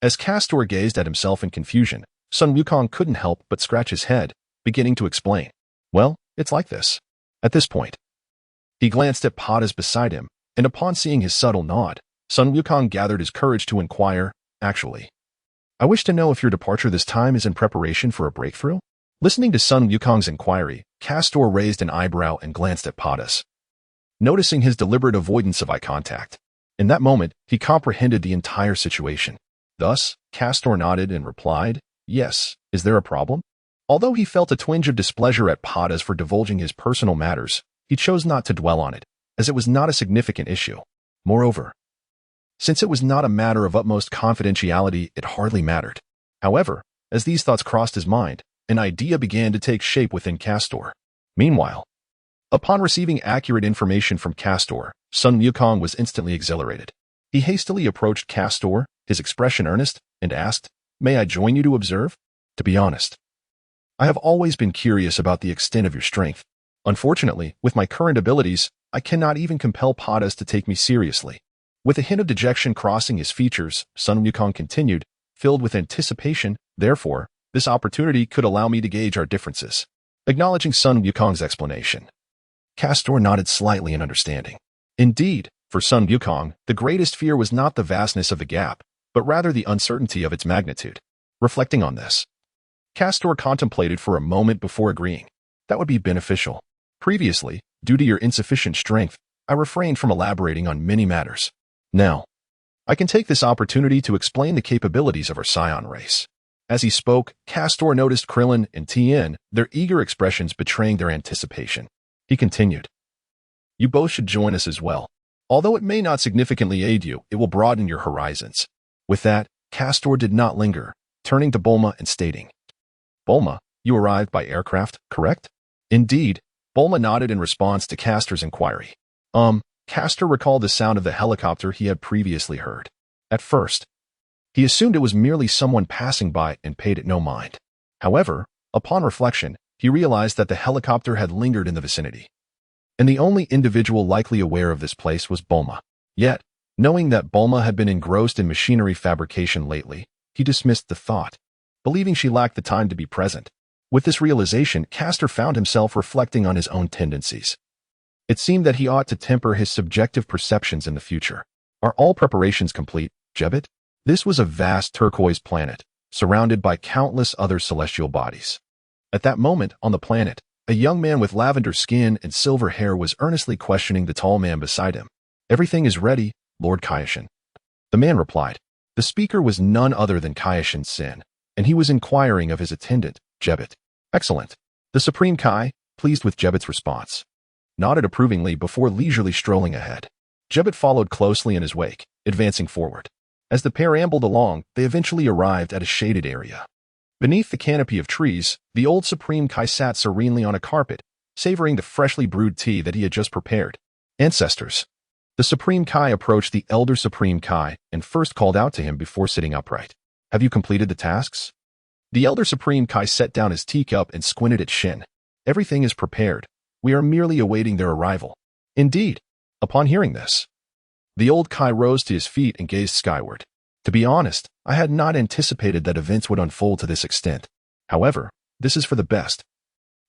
As Castor gazed at himself in confusion, Sun Wukong couldn't help but scratch his head, beginning to explain. Well, it's like this. At this point, he glanced at Padas beside him, and upon seeing his subtle nod, Sun Wukong gathered his courage to inquire, Actually, I wish to know if your departure this time is in preparation for a breakthrough? Listening to Sun Wukong's inquiry, Castor raised an eyebrow and glanced at Padas, noticing his deliberate avoidance of eye contact. In that moment, he comprehended the entire situation. Thus, Castor nodded and replied, Yes, is there a problem? Although he felt a twinge of displeasure at Padas for divulging his personal matters, he chose not to dwell on it, as it was not a significant issue. Moreover, since it was not a matter of utmost confidentiality, it hardly mattered. However, as these thoughts crossed his mind, an idea began to take shape within Castor. Meanwhile, upon receiving accurate information from Castor, Sun Wukong was instantly exhilarated. He hastily approached Castor, his expression earnest, and asked, May I join you to observe? To be honest, I have always been curious about the extent of your strength. Unfortunately, with my current abilities, I cannot even compel Padas to take me seriously. With a hint of dejection crossing his features, Sun Wukong continued, filled with anticipation. Therefore, this opportunity could allow me to gauge our differences. Acknowledging Sun Wukong's explanation, Castor nodded slightly in understanding. Indeed, for Sun Wukong, the greatest fear was not the vastness of the gap, but rather the uncertainty of its magnitude. Reflecting on this, Castor contemplated for a moment before agreeing. That would be beneficial. Previously, due to your insufficient strength, I refrained from elaborating on many matters. Now, I can take this opportunity to explain the capabilities of our Saiyan race. As he spoke, Castor noticed Krillin and Tien, their eager expressions betraying their anticipation. He continued, You both should join us as well. Although it may not significantly aid you, it will broaden your horizons. With that, Castor did not linger, turning to Bulma and stating, Bulma, you arrived by aircraft, correct? Indeed, Bulma nodded in response to Castor's inquiry. Castor recalled the sound of the helicopter he had previously heard. At first, he assumed it was merely someone passing by and paid it no mind. However, upon reflection, he realized that the helicopter had lingered in the vicinity. And the only individual likely aware of this place was Bulma. Yet, knowing that Bulma had been engrossed in machinery fabrication lately, he dismissed the thought, believing she lacked the time to be present. With this realization, Castor found himself reflecting on his own tendencies. It seemed that he ought to temper his subjective perceptions in the future. Are all preparations complete, Jebet? This was a vast turquoise planet, surrounded by countless other celestial bodies. At that moment, on the planet, a young man with lavender skin and silver hair was earnestly questioning the tall man beside him. Everything is ready, Lord Kaioshin. The man replied. The speaker was none other than Kaioshin Sin, and he was inquiring of his attendant, Jebet. Excellent. The Supreme Kai, pleased with Jebet's response, nodded approvingly before leisurely strolling ahead. Jebet followed closely in his wake, advancing forward. As the pair ambled along, they eventually arrived at a shaded area. Beneath the canopy of trees, the old Supreme Kai sat serenely on a carpet, savoring the freshly brewed tea that he had just prepared. Ancestors. The Supreme Kai approached the elder Supreme Kai and first called out to him before sitting upright. Have you completed the tasks? The elder Supreme Kai set down his teacup and squinted at Shin. Everything is prepared. We are merely awaiting their arrival. Indeed. Upon hearing this, the old Kai rose to his feet and gazed skyward. To be honest, I had not anticipated that events would unfold to this extent. However, this is for the best,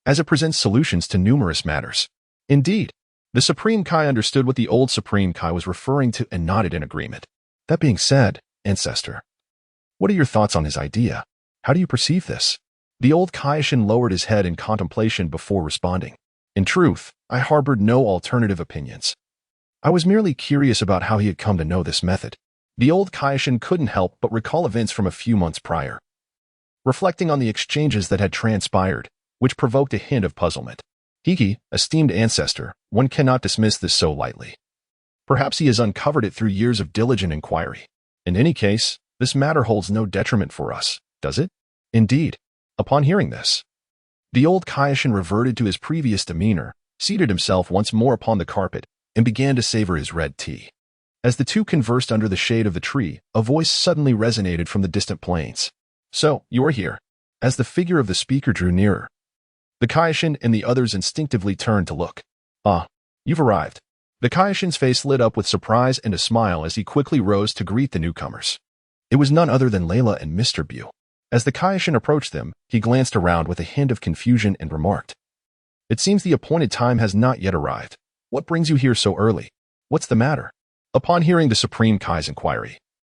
as it presents solutions to numerous matters. Indeed, the Supreme Kai understood what the old Supreme Kai was referring to and nodded in agreement. That being said, Ancestor, what are your thoughts on his idea? How do you perceive this? The old Kaioshin lowered his head in contemplation before responding. In truth, I harbored no alternative opinions. I was merely curious about how he had come to know this method. The old Kaioshin couldn't help but recall events from a few months prior, reflecting on the exchanges that had transpired, which provoked a hint of puzzlement. Hiki, esteemed ancestor, one cannot dismiss this so lightly. Perhaps he has uncovered it through years of diligent inquiry. In any case, this matter holds no detriment for us, does it? Indeed. Upon hearing this, the old Kaioshin reverted to his previous demeanor, seated himself once more upon the carpet, and began to savor his red tea. As the two conversed under the shade of the tree, a voice suddenly resonated from the distant plains. So, you are here. As the figure of the speaker drew nearer, the Kaioshin and the others instinctively turned to look. Ah, you've arrived. The Kaioshin's face lit up with surprise and a smile as he quickly rose to greet the newcomers. It was none other than Layla and Mr. Buu. As the Kaioshin approached them, he glanced around with a hint of confusion and remarked, It seems the appointed time has not yet arrived. What brings you here so early? What's the matter? Upon hearing the Supreme Kai's inquiry,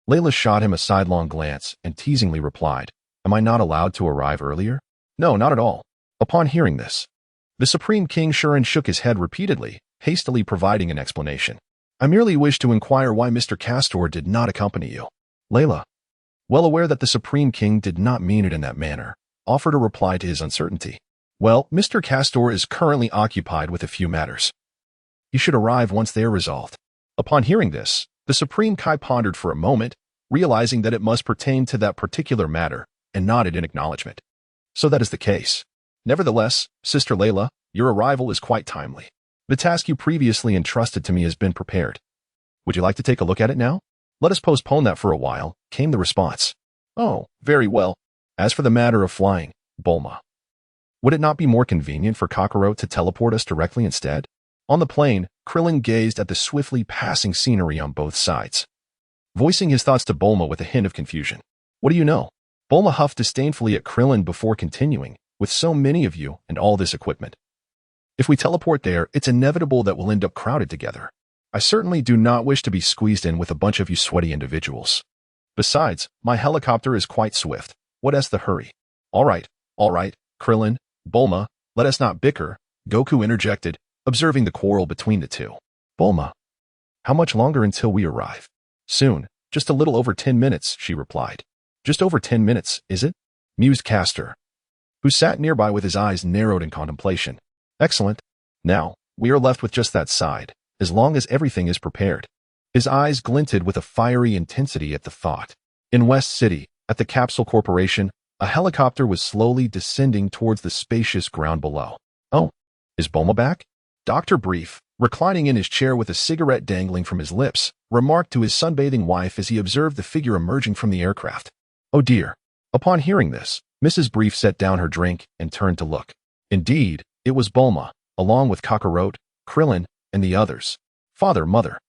Layla shot him a sidelong glance and teasingly replied, Am I not allowed to arrive earlier? No, not at all. Upon hearing this, the Supreme King Shuren shook his head repeatedly, hastily providing an explanation. I merely wish to inquire why Mr. Castor did not accompany you. Layla, well aware that the Supreme King did not mean it in that manner, offered a reply to his uncertainty. Well, Mr. Castor is currently occupied with a few matters. He should arrive once they are resolved. Upon hearing this, the Supreme Kai pondered for a moment, realizing that it must pertain to that particular matter, and nodded in acknowledgement. So that is the case. Nevertheless, Sister Layla, your arrival is quite timely. The task you previously entrusted to me has been prepared. Would you like to take a look at it now? Let us postpone that for a while, came the response. Oh, very well. As for the matter of flying, Bulma, would it not be more convenient for Kakarot to teleport us directly instead? On the plain, Krillin gazed at the swiftly passing scenery on both sides, voicing his thoughts to Bulma with a hint of confusion. What do you know? Bulma huffed disdainfully at Krillin before continuing, with so many of you and all this equipment. If we teleport there, it's inevitable that we'll end up crowded together. I certainly do not wish to be squeezed in with a bunch of you sweaty individuals. Besides, my helicopter is quite swift. What's the hurry? All right, Krillin, Bulma, let us not bicker, Goku interjected, observing the quarrel between the two. Bulma, how much longer until we arrive? Soon, just a little over 10 minutes, she replied. Just over 10 minutes, is it? Mused Castor, who sat nearby with his eyes narrowed in contemplation. Excellent. Now, we are left with just that side, as long as everything is prepared. His eyes glinted with a fiery intensity at the thought. In West City, at the Capsule Corporation, a helicopter was slowly descending towards the spacious ground below. Oh, is Bulma back? Dr. Brief, reclining in his chair with a cigarette dangling from his lips, remarked to his sunbathing wife as he observed the figure emerging from the aircraft. Oh dear. Upon hearing this, Mrs. Brief set down her drink and turned to look. Indeed, it was Bulma, along with Kakarot, Krillin, and the others. Father, mother.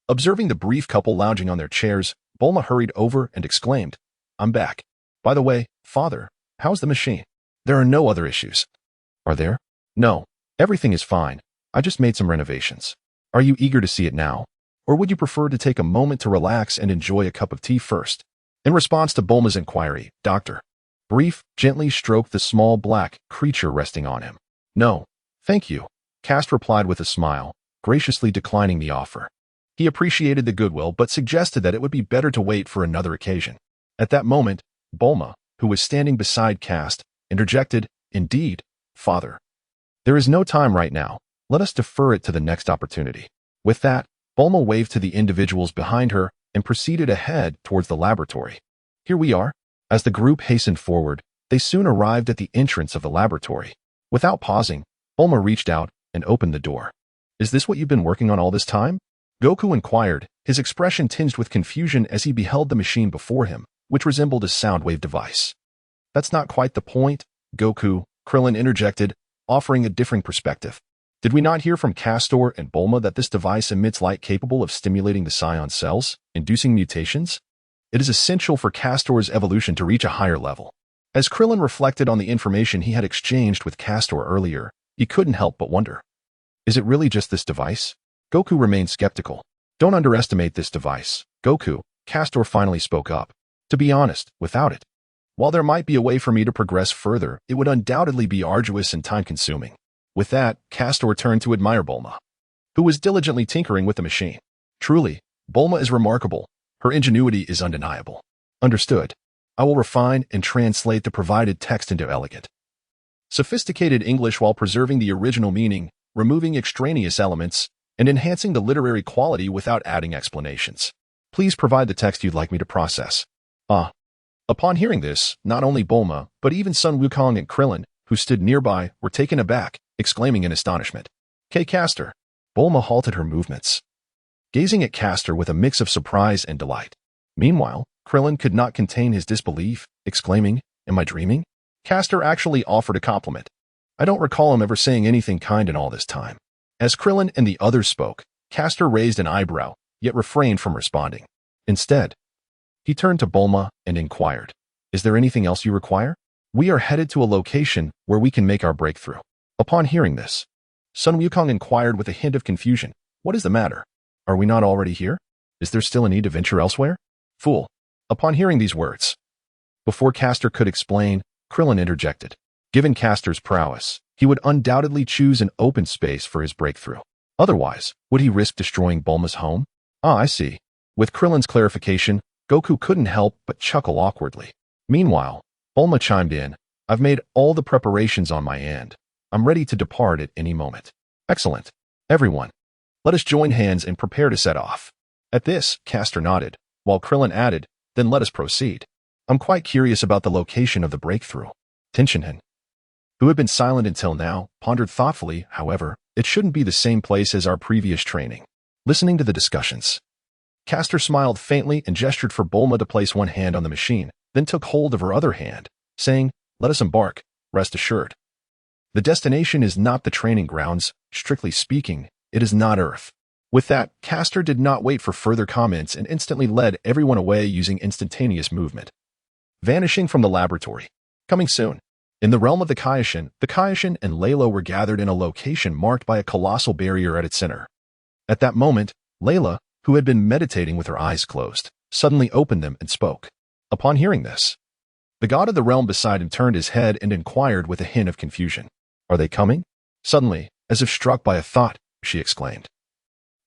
Observing the brief couple lounging on their chairs, Bulma hurried over and exclaimed, "I'm back. By the way, father, how's the machine? There are no other issues." "Are there?" "No. Everything is fine. I just made some renovations. Are you eager to see it now? Or would you prefer to take a moment to relax and enjoy a cup of tea first?" In response to Bulma's inquiry, Dr. Brief gently stroked the small black creature resting on him. "No, thank you," Kast replied with a smile, graciously declining the offer. He appreciated the goodwill but suggested that it would be better to wait for another occasion. At that moment, Bulma, who was standing beside Kast, interjected, "Indeed, father. There is no time right now. Let us defer it to the next opportunity." With that, Bulma waved to the individuals behind her and proceeded ahead towards the laboratory. "Here we are." As the group hastened forward, they soon arrived at the entrance of the laboratory. Without pausing, Bulma reached out and opened the door. "Is this what you've been working on all this time?" Goku inquired, his expression tinged with confusion as he beheld the machine before him, which resembled a sound wave device. "That's not quite the point, Goku," Krillin interjected, offering a differing perspective. "Did we not hear from Castor and Bulma that this device emits light capable of stimulating the Saiyan cells, inducing mutations? It is essential for Castor's evolution to reach a higher level." As Krillin reflected on the information he had exchanged with Castor earlier, he couldn't help but wonder. Is it really just this device? Goku remained skeptical. "Don't underestimate this device, Goku," Castor finally spoke up. "To be honest, without it, while there might be a way for me to progress further, it would undoubtedly be arduous and time-consuming." With that, Castor turned to admire Bulma, who was diligently tinkering with the machine. "Truly, Bulma is remarkable. Her ingenuity is undeniable." "Understood. I will refine and translate the provided text into elegant, sophisticated English while preserving the original meaning, removing extraneous elements, and enhancing the literary quality without adding explanations. Please provide the text you'd like me to process." Upon hearing this, not only Bulma, but even Sun Wukong and Krillin, who stood nearby, were taken aback, exclaiming in astonishment, Castor." Bulma halted her movements, gazing at Castor with a mix of surprise and delight. Meanwhile, Krillin could not contain his disbelief, exclaiming, "Am I dreaming?" Castor actually offered a compliment. "I don't recall him ever saying anything kind in all this time." As Krillin and the others spoke, Castor raised an eyebrow, yet refrained from responding. Instead, he turned to Bulma and inquired, "Is there anything else you require? We are headed to a location where we can make our breakthrough." Upon hearing this, Sun Wukong inquired with a hint of confusion, "What is the matter? Are we not already here? Is there still a need to venture elsewhere?" "Fool." Upon hearing these words, before Castor could explain, Krillin interjected. Given Castor's prowess, he would undoubtedly choose an open space for his breakthrough. Otherwise, would he risk destroying Bulma's home? I see. With Krillin's clarification, Goku couldn't help but chuckle awkwardly. Meanwhile, Bulma chimed in, "I've made all the preparations on my end. I'm ready to depart at any moment." "Excellent. Everyone, let us join hands and prepare to set off." At this, Castor nodded, while Krillin added, "Then let us proceed. I'm quite curious about the location of the breakthrough." Tien, who had been silent until now, pondered thoughtfully. However, it shouldn't be the same place as our previous training. Listening to the discussions, Castor smiled faintly and gestured for Bulma to place one hand on the machine, then took hold of her other hand, saying, "Let us embark, rest assured. The destination is not the training grounds. Strictly speaking, it is not Earth." With that, Castor did not wait for further comments and instantly led everyone away using instantaneous movement, vanishing from the laboratory. Coming soon. In the realm of the Kaioshin and Layla were gathered in a location marked by a colossal barrier at its center. At that moment, Layla, who had been meditating with her eyes closed, suddenly opened them and spoke. Upon hearing this, the god of the realm beside him turned his head and inquired with a hint of confusion, "Are they coming?" Suddenly, as if struck by a thought, she exclaimed,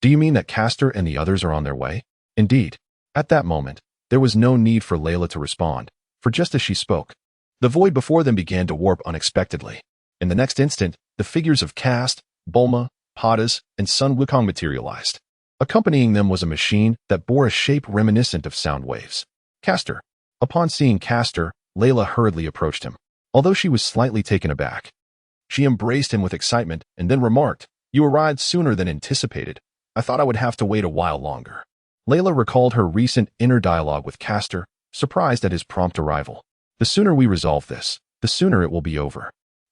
"Do you mean that Castor and the others are on their way?" Indeed. At that moment, there was no need for Layla to respond, for just as she spoke, the void before them began to warp unexpectedly. In the next instant, the figures of Kast, Bulma, Padas, and Sun Wukong materialized. Accompanying them was a machine that bore a shape reminiscent of sound waves. Castor. Upon seeing Castor, Layla hurriedly approached him. Although she was slightly taken aback, she embraced him with excitement and then remarked, "You arrived sooner than anticipated. I thought I would have to wait a while longer." Layla recalled her recent inner dialogue with Castor, surprised at his prompt arrival. "The sooner we resolve this, the sooner it will be over."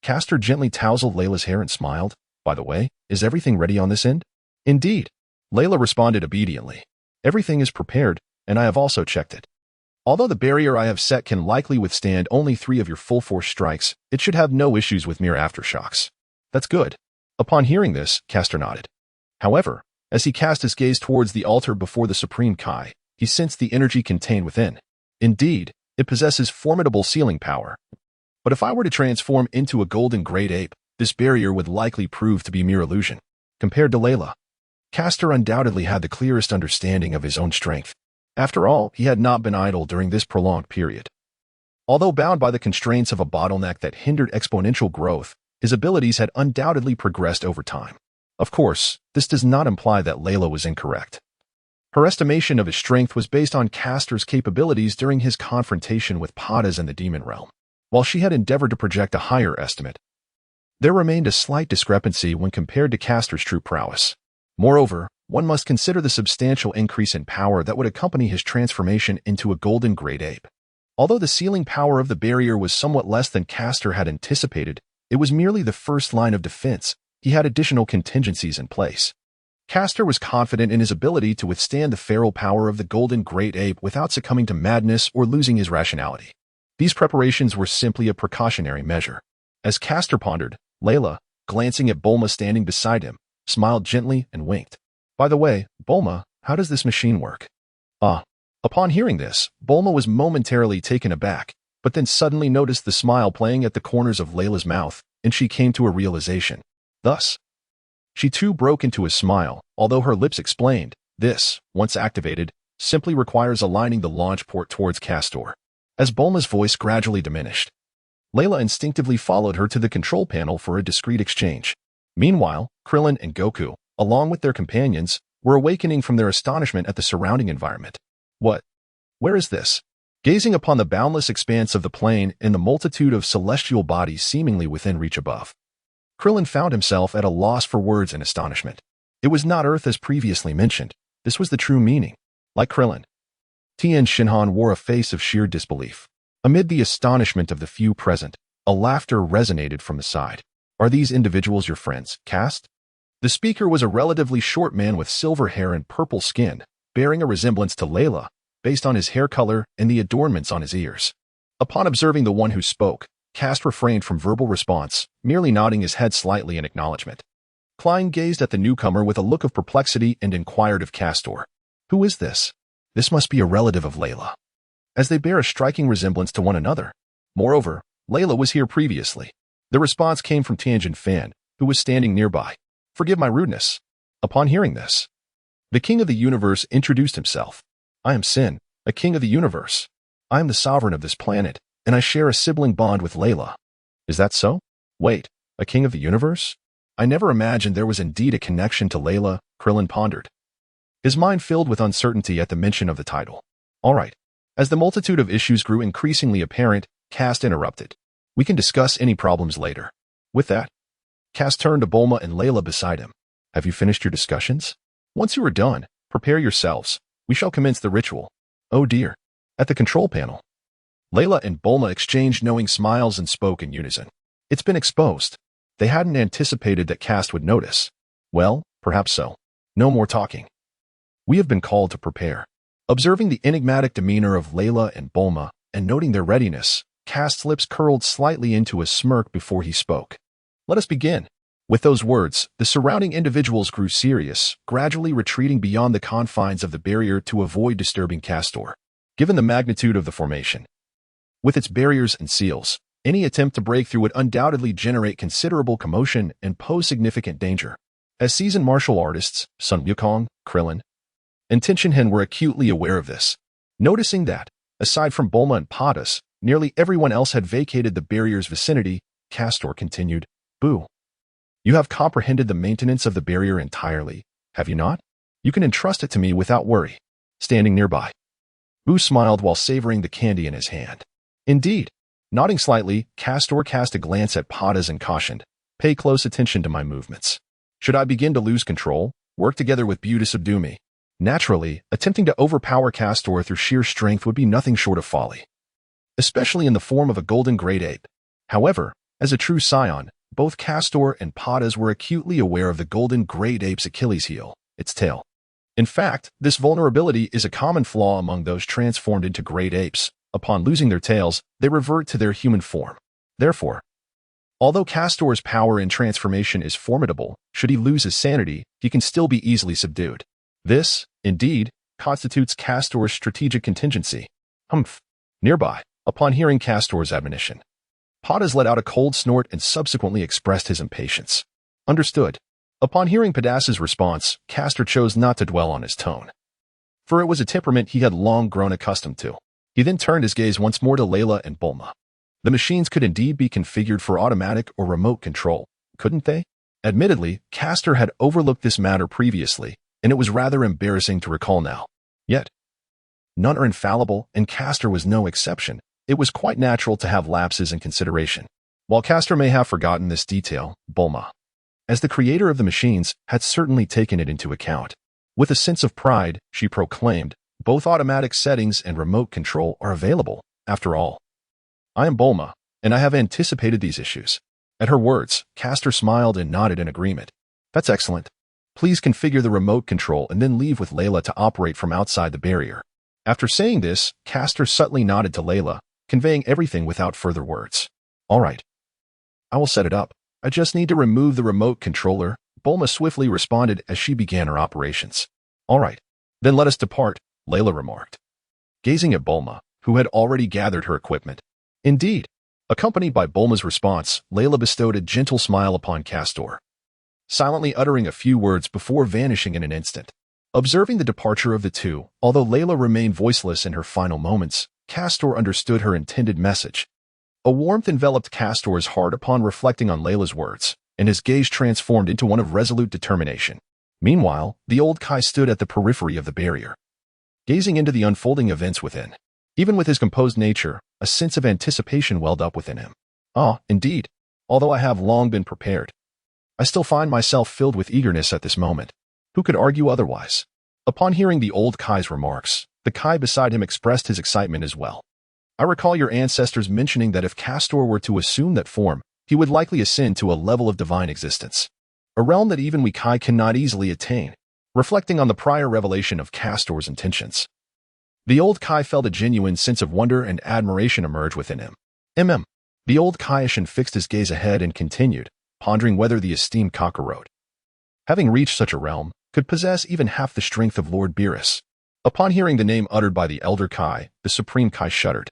Castor gently tousled Layla's hair and smiled. By the way, is everything ready on this end? Indeed. Layla responded obediently. Everything is prepared, and I have also checked it. Although the barrier I have set can likely withstand only 3 of your full-force strikes, it should have no issues with mere aftershocks. That's good. Upon hearing this, Castor nodded. However, as he cast his gaze towards the altar before the Supreme Kai, he sensed the energy contained within. Indeed, it possesses formidable sealing power. But if I were to transform into a golden great ape, this barrier would likely prove to be mere illusion. Compared to Layla, Castor undoubtedly had the clearest understanding of his own strength. After all, he had not been idle during this prolonged period. Although bound by the constraints of a bottleneck that hindered exponential growth, his abilities had undoubtedly progressed over time. Of course, this does not imply that Layla was incorrect. Her estimation of his strength was based on Castor's capabilities during his confrontation with Padas in the Demon Realm, while she had endeavored to project a higher estimate. There remained a slight discrepancy when compared to Castor's true prowess. Moreover, one must consider the substantial increase in power that would accompany his transformation into a golden great ape. Although the sealing power of the barrier was somewhat less than Castor had anticipated, it was merely the first line of defense. He had additional contingencies in place. Castor was confident in his ability to withstand the feral power of the golden great ape without succumbing to madness or losing his rationality. These preparations were simply a precautionary measure. As Castor pondered, Layla, glancing at Bulma standing beside him, smiled gently and winked. By the way, Bulma, how does this machine work? Upon hearing this, Bulma was momentarily taken aback, but then suddenly noticed the smile playing at the corners of Layla's mouth, and she came to a realization. Thus, she too broke into a smile, although her lips explained, this, once activated, simply requires aligning the launch port towards Castor. As Bulma's voice gradually diminished, Layla instinctively followed her to the control panel for a discreet exchange. Meanwhile, Krillin and Goku, along with their companions, were awakening from their astonishment at the surrounding environment. What? Where is this? Gazing upon the boundless expanse of the plain and the multitude of celestial bodies seemingly within reach above, Krillin found himself at a loss for words in astonishment. It was not Earth as previously mentioned. This was the true meaning. Like Krillin, Tien Shinhan wore a face of sheer disbelief. Amid the astonishment of the few present, a laughter resonated from the side. Are these individuals your friends, Kast? The speaker was a relatively short man with silver hair and purple skin, bearing a resemblance to Layla, based on his hair color and the adornments on his ears. Upon observing the one who spoke, Kast refrained from verbal response, merely nodding his head slightly in acknowledgement. Klein gazed at the newcomer with a look of perplexity and inquired of Castor. Who is this? This must be a relative of Layla, as they bear a striking resemblance to one another. Moreover, Layla was here previously. The response came from Tien Fan, who was standing nearby. Forgive my rudeness. Upon hearing this, the King of the Universe introduced himself. I am Sin, a King of the Universe. I am the sovereign of this planet, and I share a sibling bond with Layla. Is that so? Wait, a King of the Universe? I never imagined there was indeed a connection to Layla, Krillin pondered. His mind filled with uncertainty at the mention of the title. All right. As the multitude of issues grew increasingly apparent, Kast interrupted. We can discuss any problems later. With that, Kast turned to Bulma and Layla beside him. Have you finished your discussions? Once you are done, prepare yourselves. We shall commence the ritual. Oh dear. At the control panel, Layla and Bulma exchanged knowing smiles and spoke in unison. It's been exposed. They hadn't anticipated that Kast would notice. Well, perhaps so. No more talking. We have been called to prepare. Observing the enigmatic demeanor of Layla and Bulma, and noting their readiness, Kast's lips curled slightly into a smirk before he spoke. Let us begin. With those words, the surrounding individuals grew serious, gradually retreating beyond the confines of the barrier to avoid disturbing Castor. Given the magnitude of the formation, with its barriers and seals, any attempt to break through would undoubtedly generate considerable commotion and pose significant danger. As seasoned martial artists, Sun Wukong, Krillin, and Tien Shinhan were acutely aware of this. Noticing that, aside from Bulma and Padas, nearly everyone else had vacated the barrier's vicinity, Castor continued, Buu. You have comprehended the maintenance of the barrier entirely, have you not? You can entrust it to me without worry. Standing nearby, Buu smiled while savoring the candy in his hand. Indeed. Nodding slightly, Castor cast a glance at Padas and cautioned, pay close attention to my movements. Should I begin to lose control, work together with Buu to subdue me. Naturally, attempting to overpower Castor through sheer strength would be nothing short of folly, especially in the form of a golden great ape. However, As a true Saiyan, both Castor and Padas were acutely aware of the golden great ape's Achilles heel, its tail. In fact, this vulnerability is a common flaw among those transformed into great apes. Upon losing their tails, they revert to their human form. Therefore, although Castor's power in transformation is formidable, should he lose his sanity, he can still be easily subdued. This, indeed, constitutes Castor's strategic contingency. Humph. Nearby, upon hearing Castor's admonition, Padas let out a cold snort and subsequently expressed his impatience. Understood. Upon hearing Padas's response, Castor chose not to dwell on his tone, for it was a temperament he had long grown accustomed to. He then turned his gaze once more to Layla and Bulma. The machines could indeed be configured for automatic or remote control, couldn't they? Admittedly, Castor had overlooked this matter previously, and it was rather embarrassing to recall now. Yet, none are infallible, and Castor was no exception. It was quite natural to have lapses in consideration. While Castor may have forgotten this detail, Bulma, as the creator of the machines, had certainly taken it into account. With a sense of pride, she proclaimed, both automatic settings and remote control are available. After all, I am Bulma, and I have anticipated these issues. At her words, Castor smiled and nodded in agreement. That's excellent. Please configure the remote control and then leave with Layla to operate from outside the barrier. After saying this, Castor subtly nodded to Layla, conveying everything without further words. All right. I will set it up. I just need to remove the remote controller, Bulma swiftly responded as she began her operations. All right. Then let us depart, Layla remarked, gazing at Bulma, who had already gathered her equipment. Indeed, accompanied by Bulma's response, Layla bestowed a gentle smile upon Castor, silently uttering a few words before vanishing in an instant. Observing the departure of the two, although Layla remained voiceless in her final moments, Castor understood her intended message. A warmth enveloped Castor's heart upon reflecting on Layla's words, and his gaze transformed into one of resolute determination. Meanwhile, the old Kai stood at the periphery of the barrier, gazing into the unfolding events within. Even with his composed nature, a sense of anticipation welled up within him. Ah, indeed. Although I have long been prepared, I still find myself filled with eagerness at this moment. Who could argue otherwise? Upon hearing the old Kai's remarks, the Kai beside him expressed his excitement as well. I recall your ancestors mentioning that if Castor were to assume that form, he would likely ascend to a level of divine existence, a realm that even we Kai cannot easily attain. Reflecting on the prior revelation of Castor's intentions, the old Kai felt a genuine sense of wonder and admiration emerge within him. The old Kaioshin fixed his gaze ahead and continued, pondering whether the esteemed Kakarot, having reached such a realm, could possess even half the strength of Lord Beerus. Upon hearing the name uttered by the elder Kai, the supreme Kai shuddered,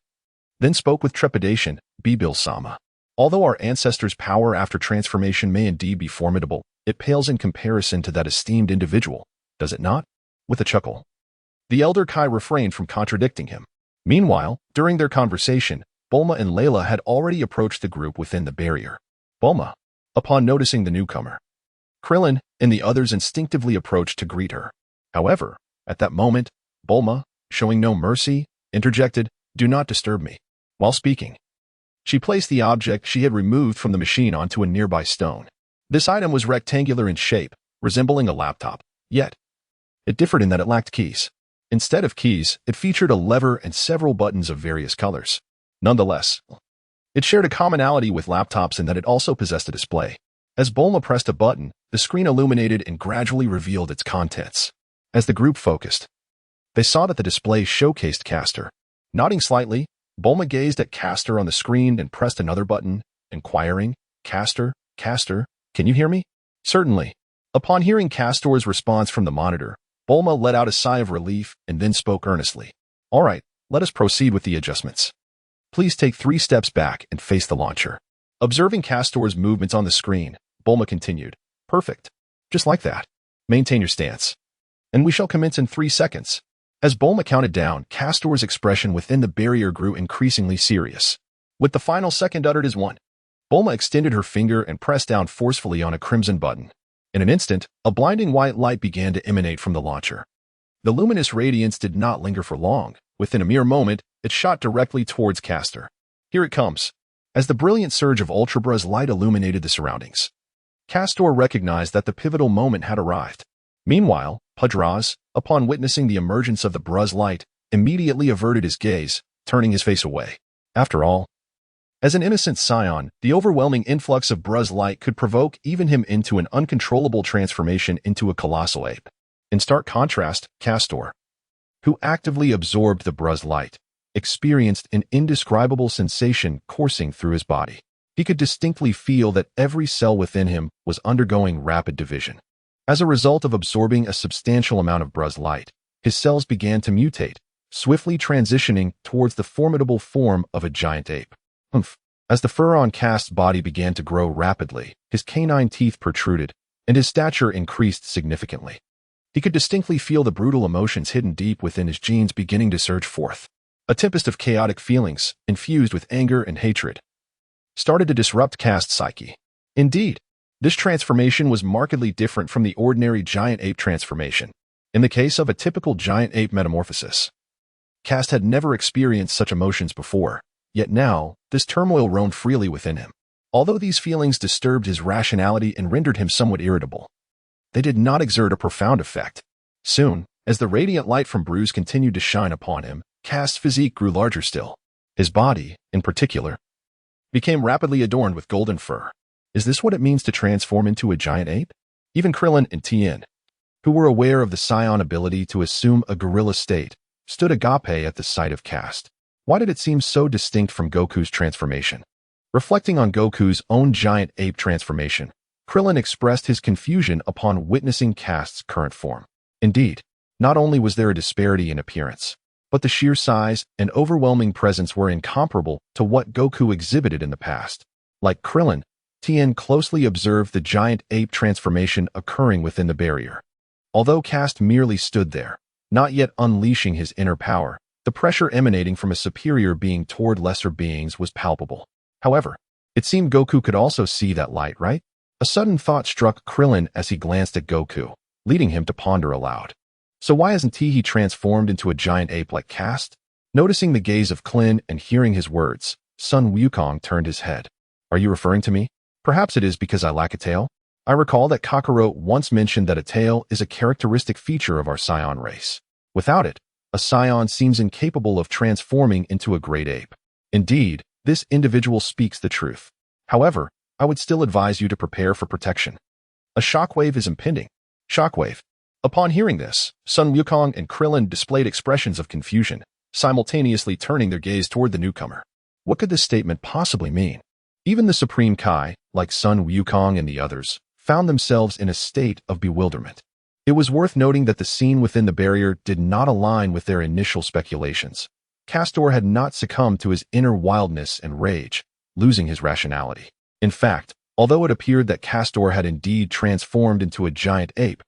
then spoke with trepidation, Bibil-sama. Although our ancestors' power after transformation may indeed be formidable, it pales in comparison to that esteemed individual, does it not? With a chuckle, the elder Kai refrained from contradicting him. Meanwhile, during their conversation, Bulma and Layla had already approached the group within the barrier. Bulma, upon noticing the newcomer, Krillin and the others instinctively approached to greet her. However, at that moment, Bulma, showing no mercy, interjected, "Do not disturb me." While speaking, she placed the object she had removed from the machine onto a nearby stone. This item was rectangular in shape, resembling a laptop, yet it differed in that it lacked keys. Instead of keys, it featured a lever and several buttons of various colors. Nonetheless, it shared a commonality with laptops in that it also possessed a display. As Bulma pressed a button, the screen illuminated and gradually revealed its contents. As the group focused, they saw that the display showcased Castor. Nodding slightly, Bulma gazed at Castor on the screen and pressed another button, inquiring, Castor, can you hear me?" "Certainly." Upon hearing Castor's response from the monitor, Bulma let out a sigh of relief and then spoke earnestly. "All right, let us proceed with the adjustments. Please take 3 steps back and face the launcher." Observing Castor's movements on the screen, Bulma continued, "Perfect. Just like that. Maintain your stance. And we shall commence in 3 seconds. As Bulma counted down, Castor's expression within the barrier grew increasingly serious. With the final second uttered as 1, Bulma extended her finger and pressed down forcefully on a crimson button. In an instant, a blinding white light began to emanate from the launcher. The luminous radiance did not linger for long. Within a mere moment, it shot directly towards Castor. "Here it comes." As the brilliant surge of Ultra Bruh's light illuminated the surroundings, Castor recognized that the pivotal moment had arrived. Meanwhile, Padraz, upon witnessing the emergence of the Bruh's light, immediately averted his gaze, turning his face away. After all, As an innocent Saiyan, the overwhelming influx of Buu's light could provoke even him into an uncontrollable transformation into a colossal ape. In stark contrast, Castor, who actively absorbed the Buu's light, experienced an indescribable sensation coursing through his body. He could distinctly feel that every cell within him was undergoing rapid division. As a result of absorbing a substantial amount of Buu's light, his cells began to mutate, swiftly transitioning towards the formidable form of a giant ape. As the fur on Kast's body began to grow rapidly, his canine teeth protruded, and his stature increased significantly. He could distinctly feel the brutal emotions hidden deep within his genes beginning to surge forth. A tempest of chaotic feelings, infused with anger and hatred, started to disrupt Kast's psyche. Indeed, this transformation was markedly different from the ordinary giant ape transformation. In the case of a typical giant ape metamorphosis, Kast had never experienced such emotions before, yet now, this turmoil roamed freely within him. Although these feelings disturbed his rationality and rendered him somewhat irritable, they did not exert a profound effect. Soon, as the radiant light from Buu's continued to shine upon him, Kast's physique grew larger still. His body, in particular, became rapidly adorned with golden fur. Is this what it means to transform into a giant ape? Even Krillin and Tien, who were aware of the Saiyan ability to assume a gorilla state, stood agape at the sight of Kast. Why did it seem so distinct from Goku's transformation? Reflecting on Goku's own giant ape transformation, Krillin expressed his confusion upon witnessing Kast's current form. Indeed, not only was there a disparity in appearance, but the sheer size and overwhelming presence were incomparable to what Goku exhibited in the past. Like Krillin, Tien closely observed the giant ape transformation occurring within the barrier. Although Kast merely stood there, not yet unleashing his inner power, the pressure emanating from a superior being toward lesser beings was palpable. However, it seemed Goku could also see that light, right? A sudden thought struck Krillin as he glanced at Goku, leading him to ponder aloud. So why hasn't he transformed into a giant ape like Kast? Noticing the gaze of Klin and hearing his words, Sun Wukong turned his head. Are you referring to me? Perhaps it is because I lack a tail? I recall that Kakarot once mentioned that a tail is a characteristic feature of our Saiyan race. Without it, a Saiyan seems incapable of transforming into a great ape. Indeed, this individual speaks the truth. However, I would still advise you to prepare for protection. A shockwave is impending. Shockwave. Upon hearing this, Sun Wukong and Krillin displayed expressions of confusion, simultaneously turning their gaze toward the newcomer. What could this statement possibly mean? Even the Supreme Kai, like Sun Wukong and the others, found themselves in a state of bewilderment. It was worth noting that the scene within the barrier did not align with their initial speculations. Castor had not succumbed to his inner wildness and rage, losing his rationality. In fact, although it appeared that Castor had indeed transformed into a giant ape,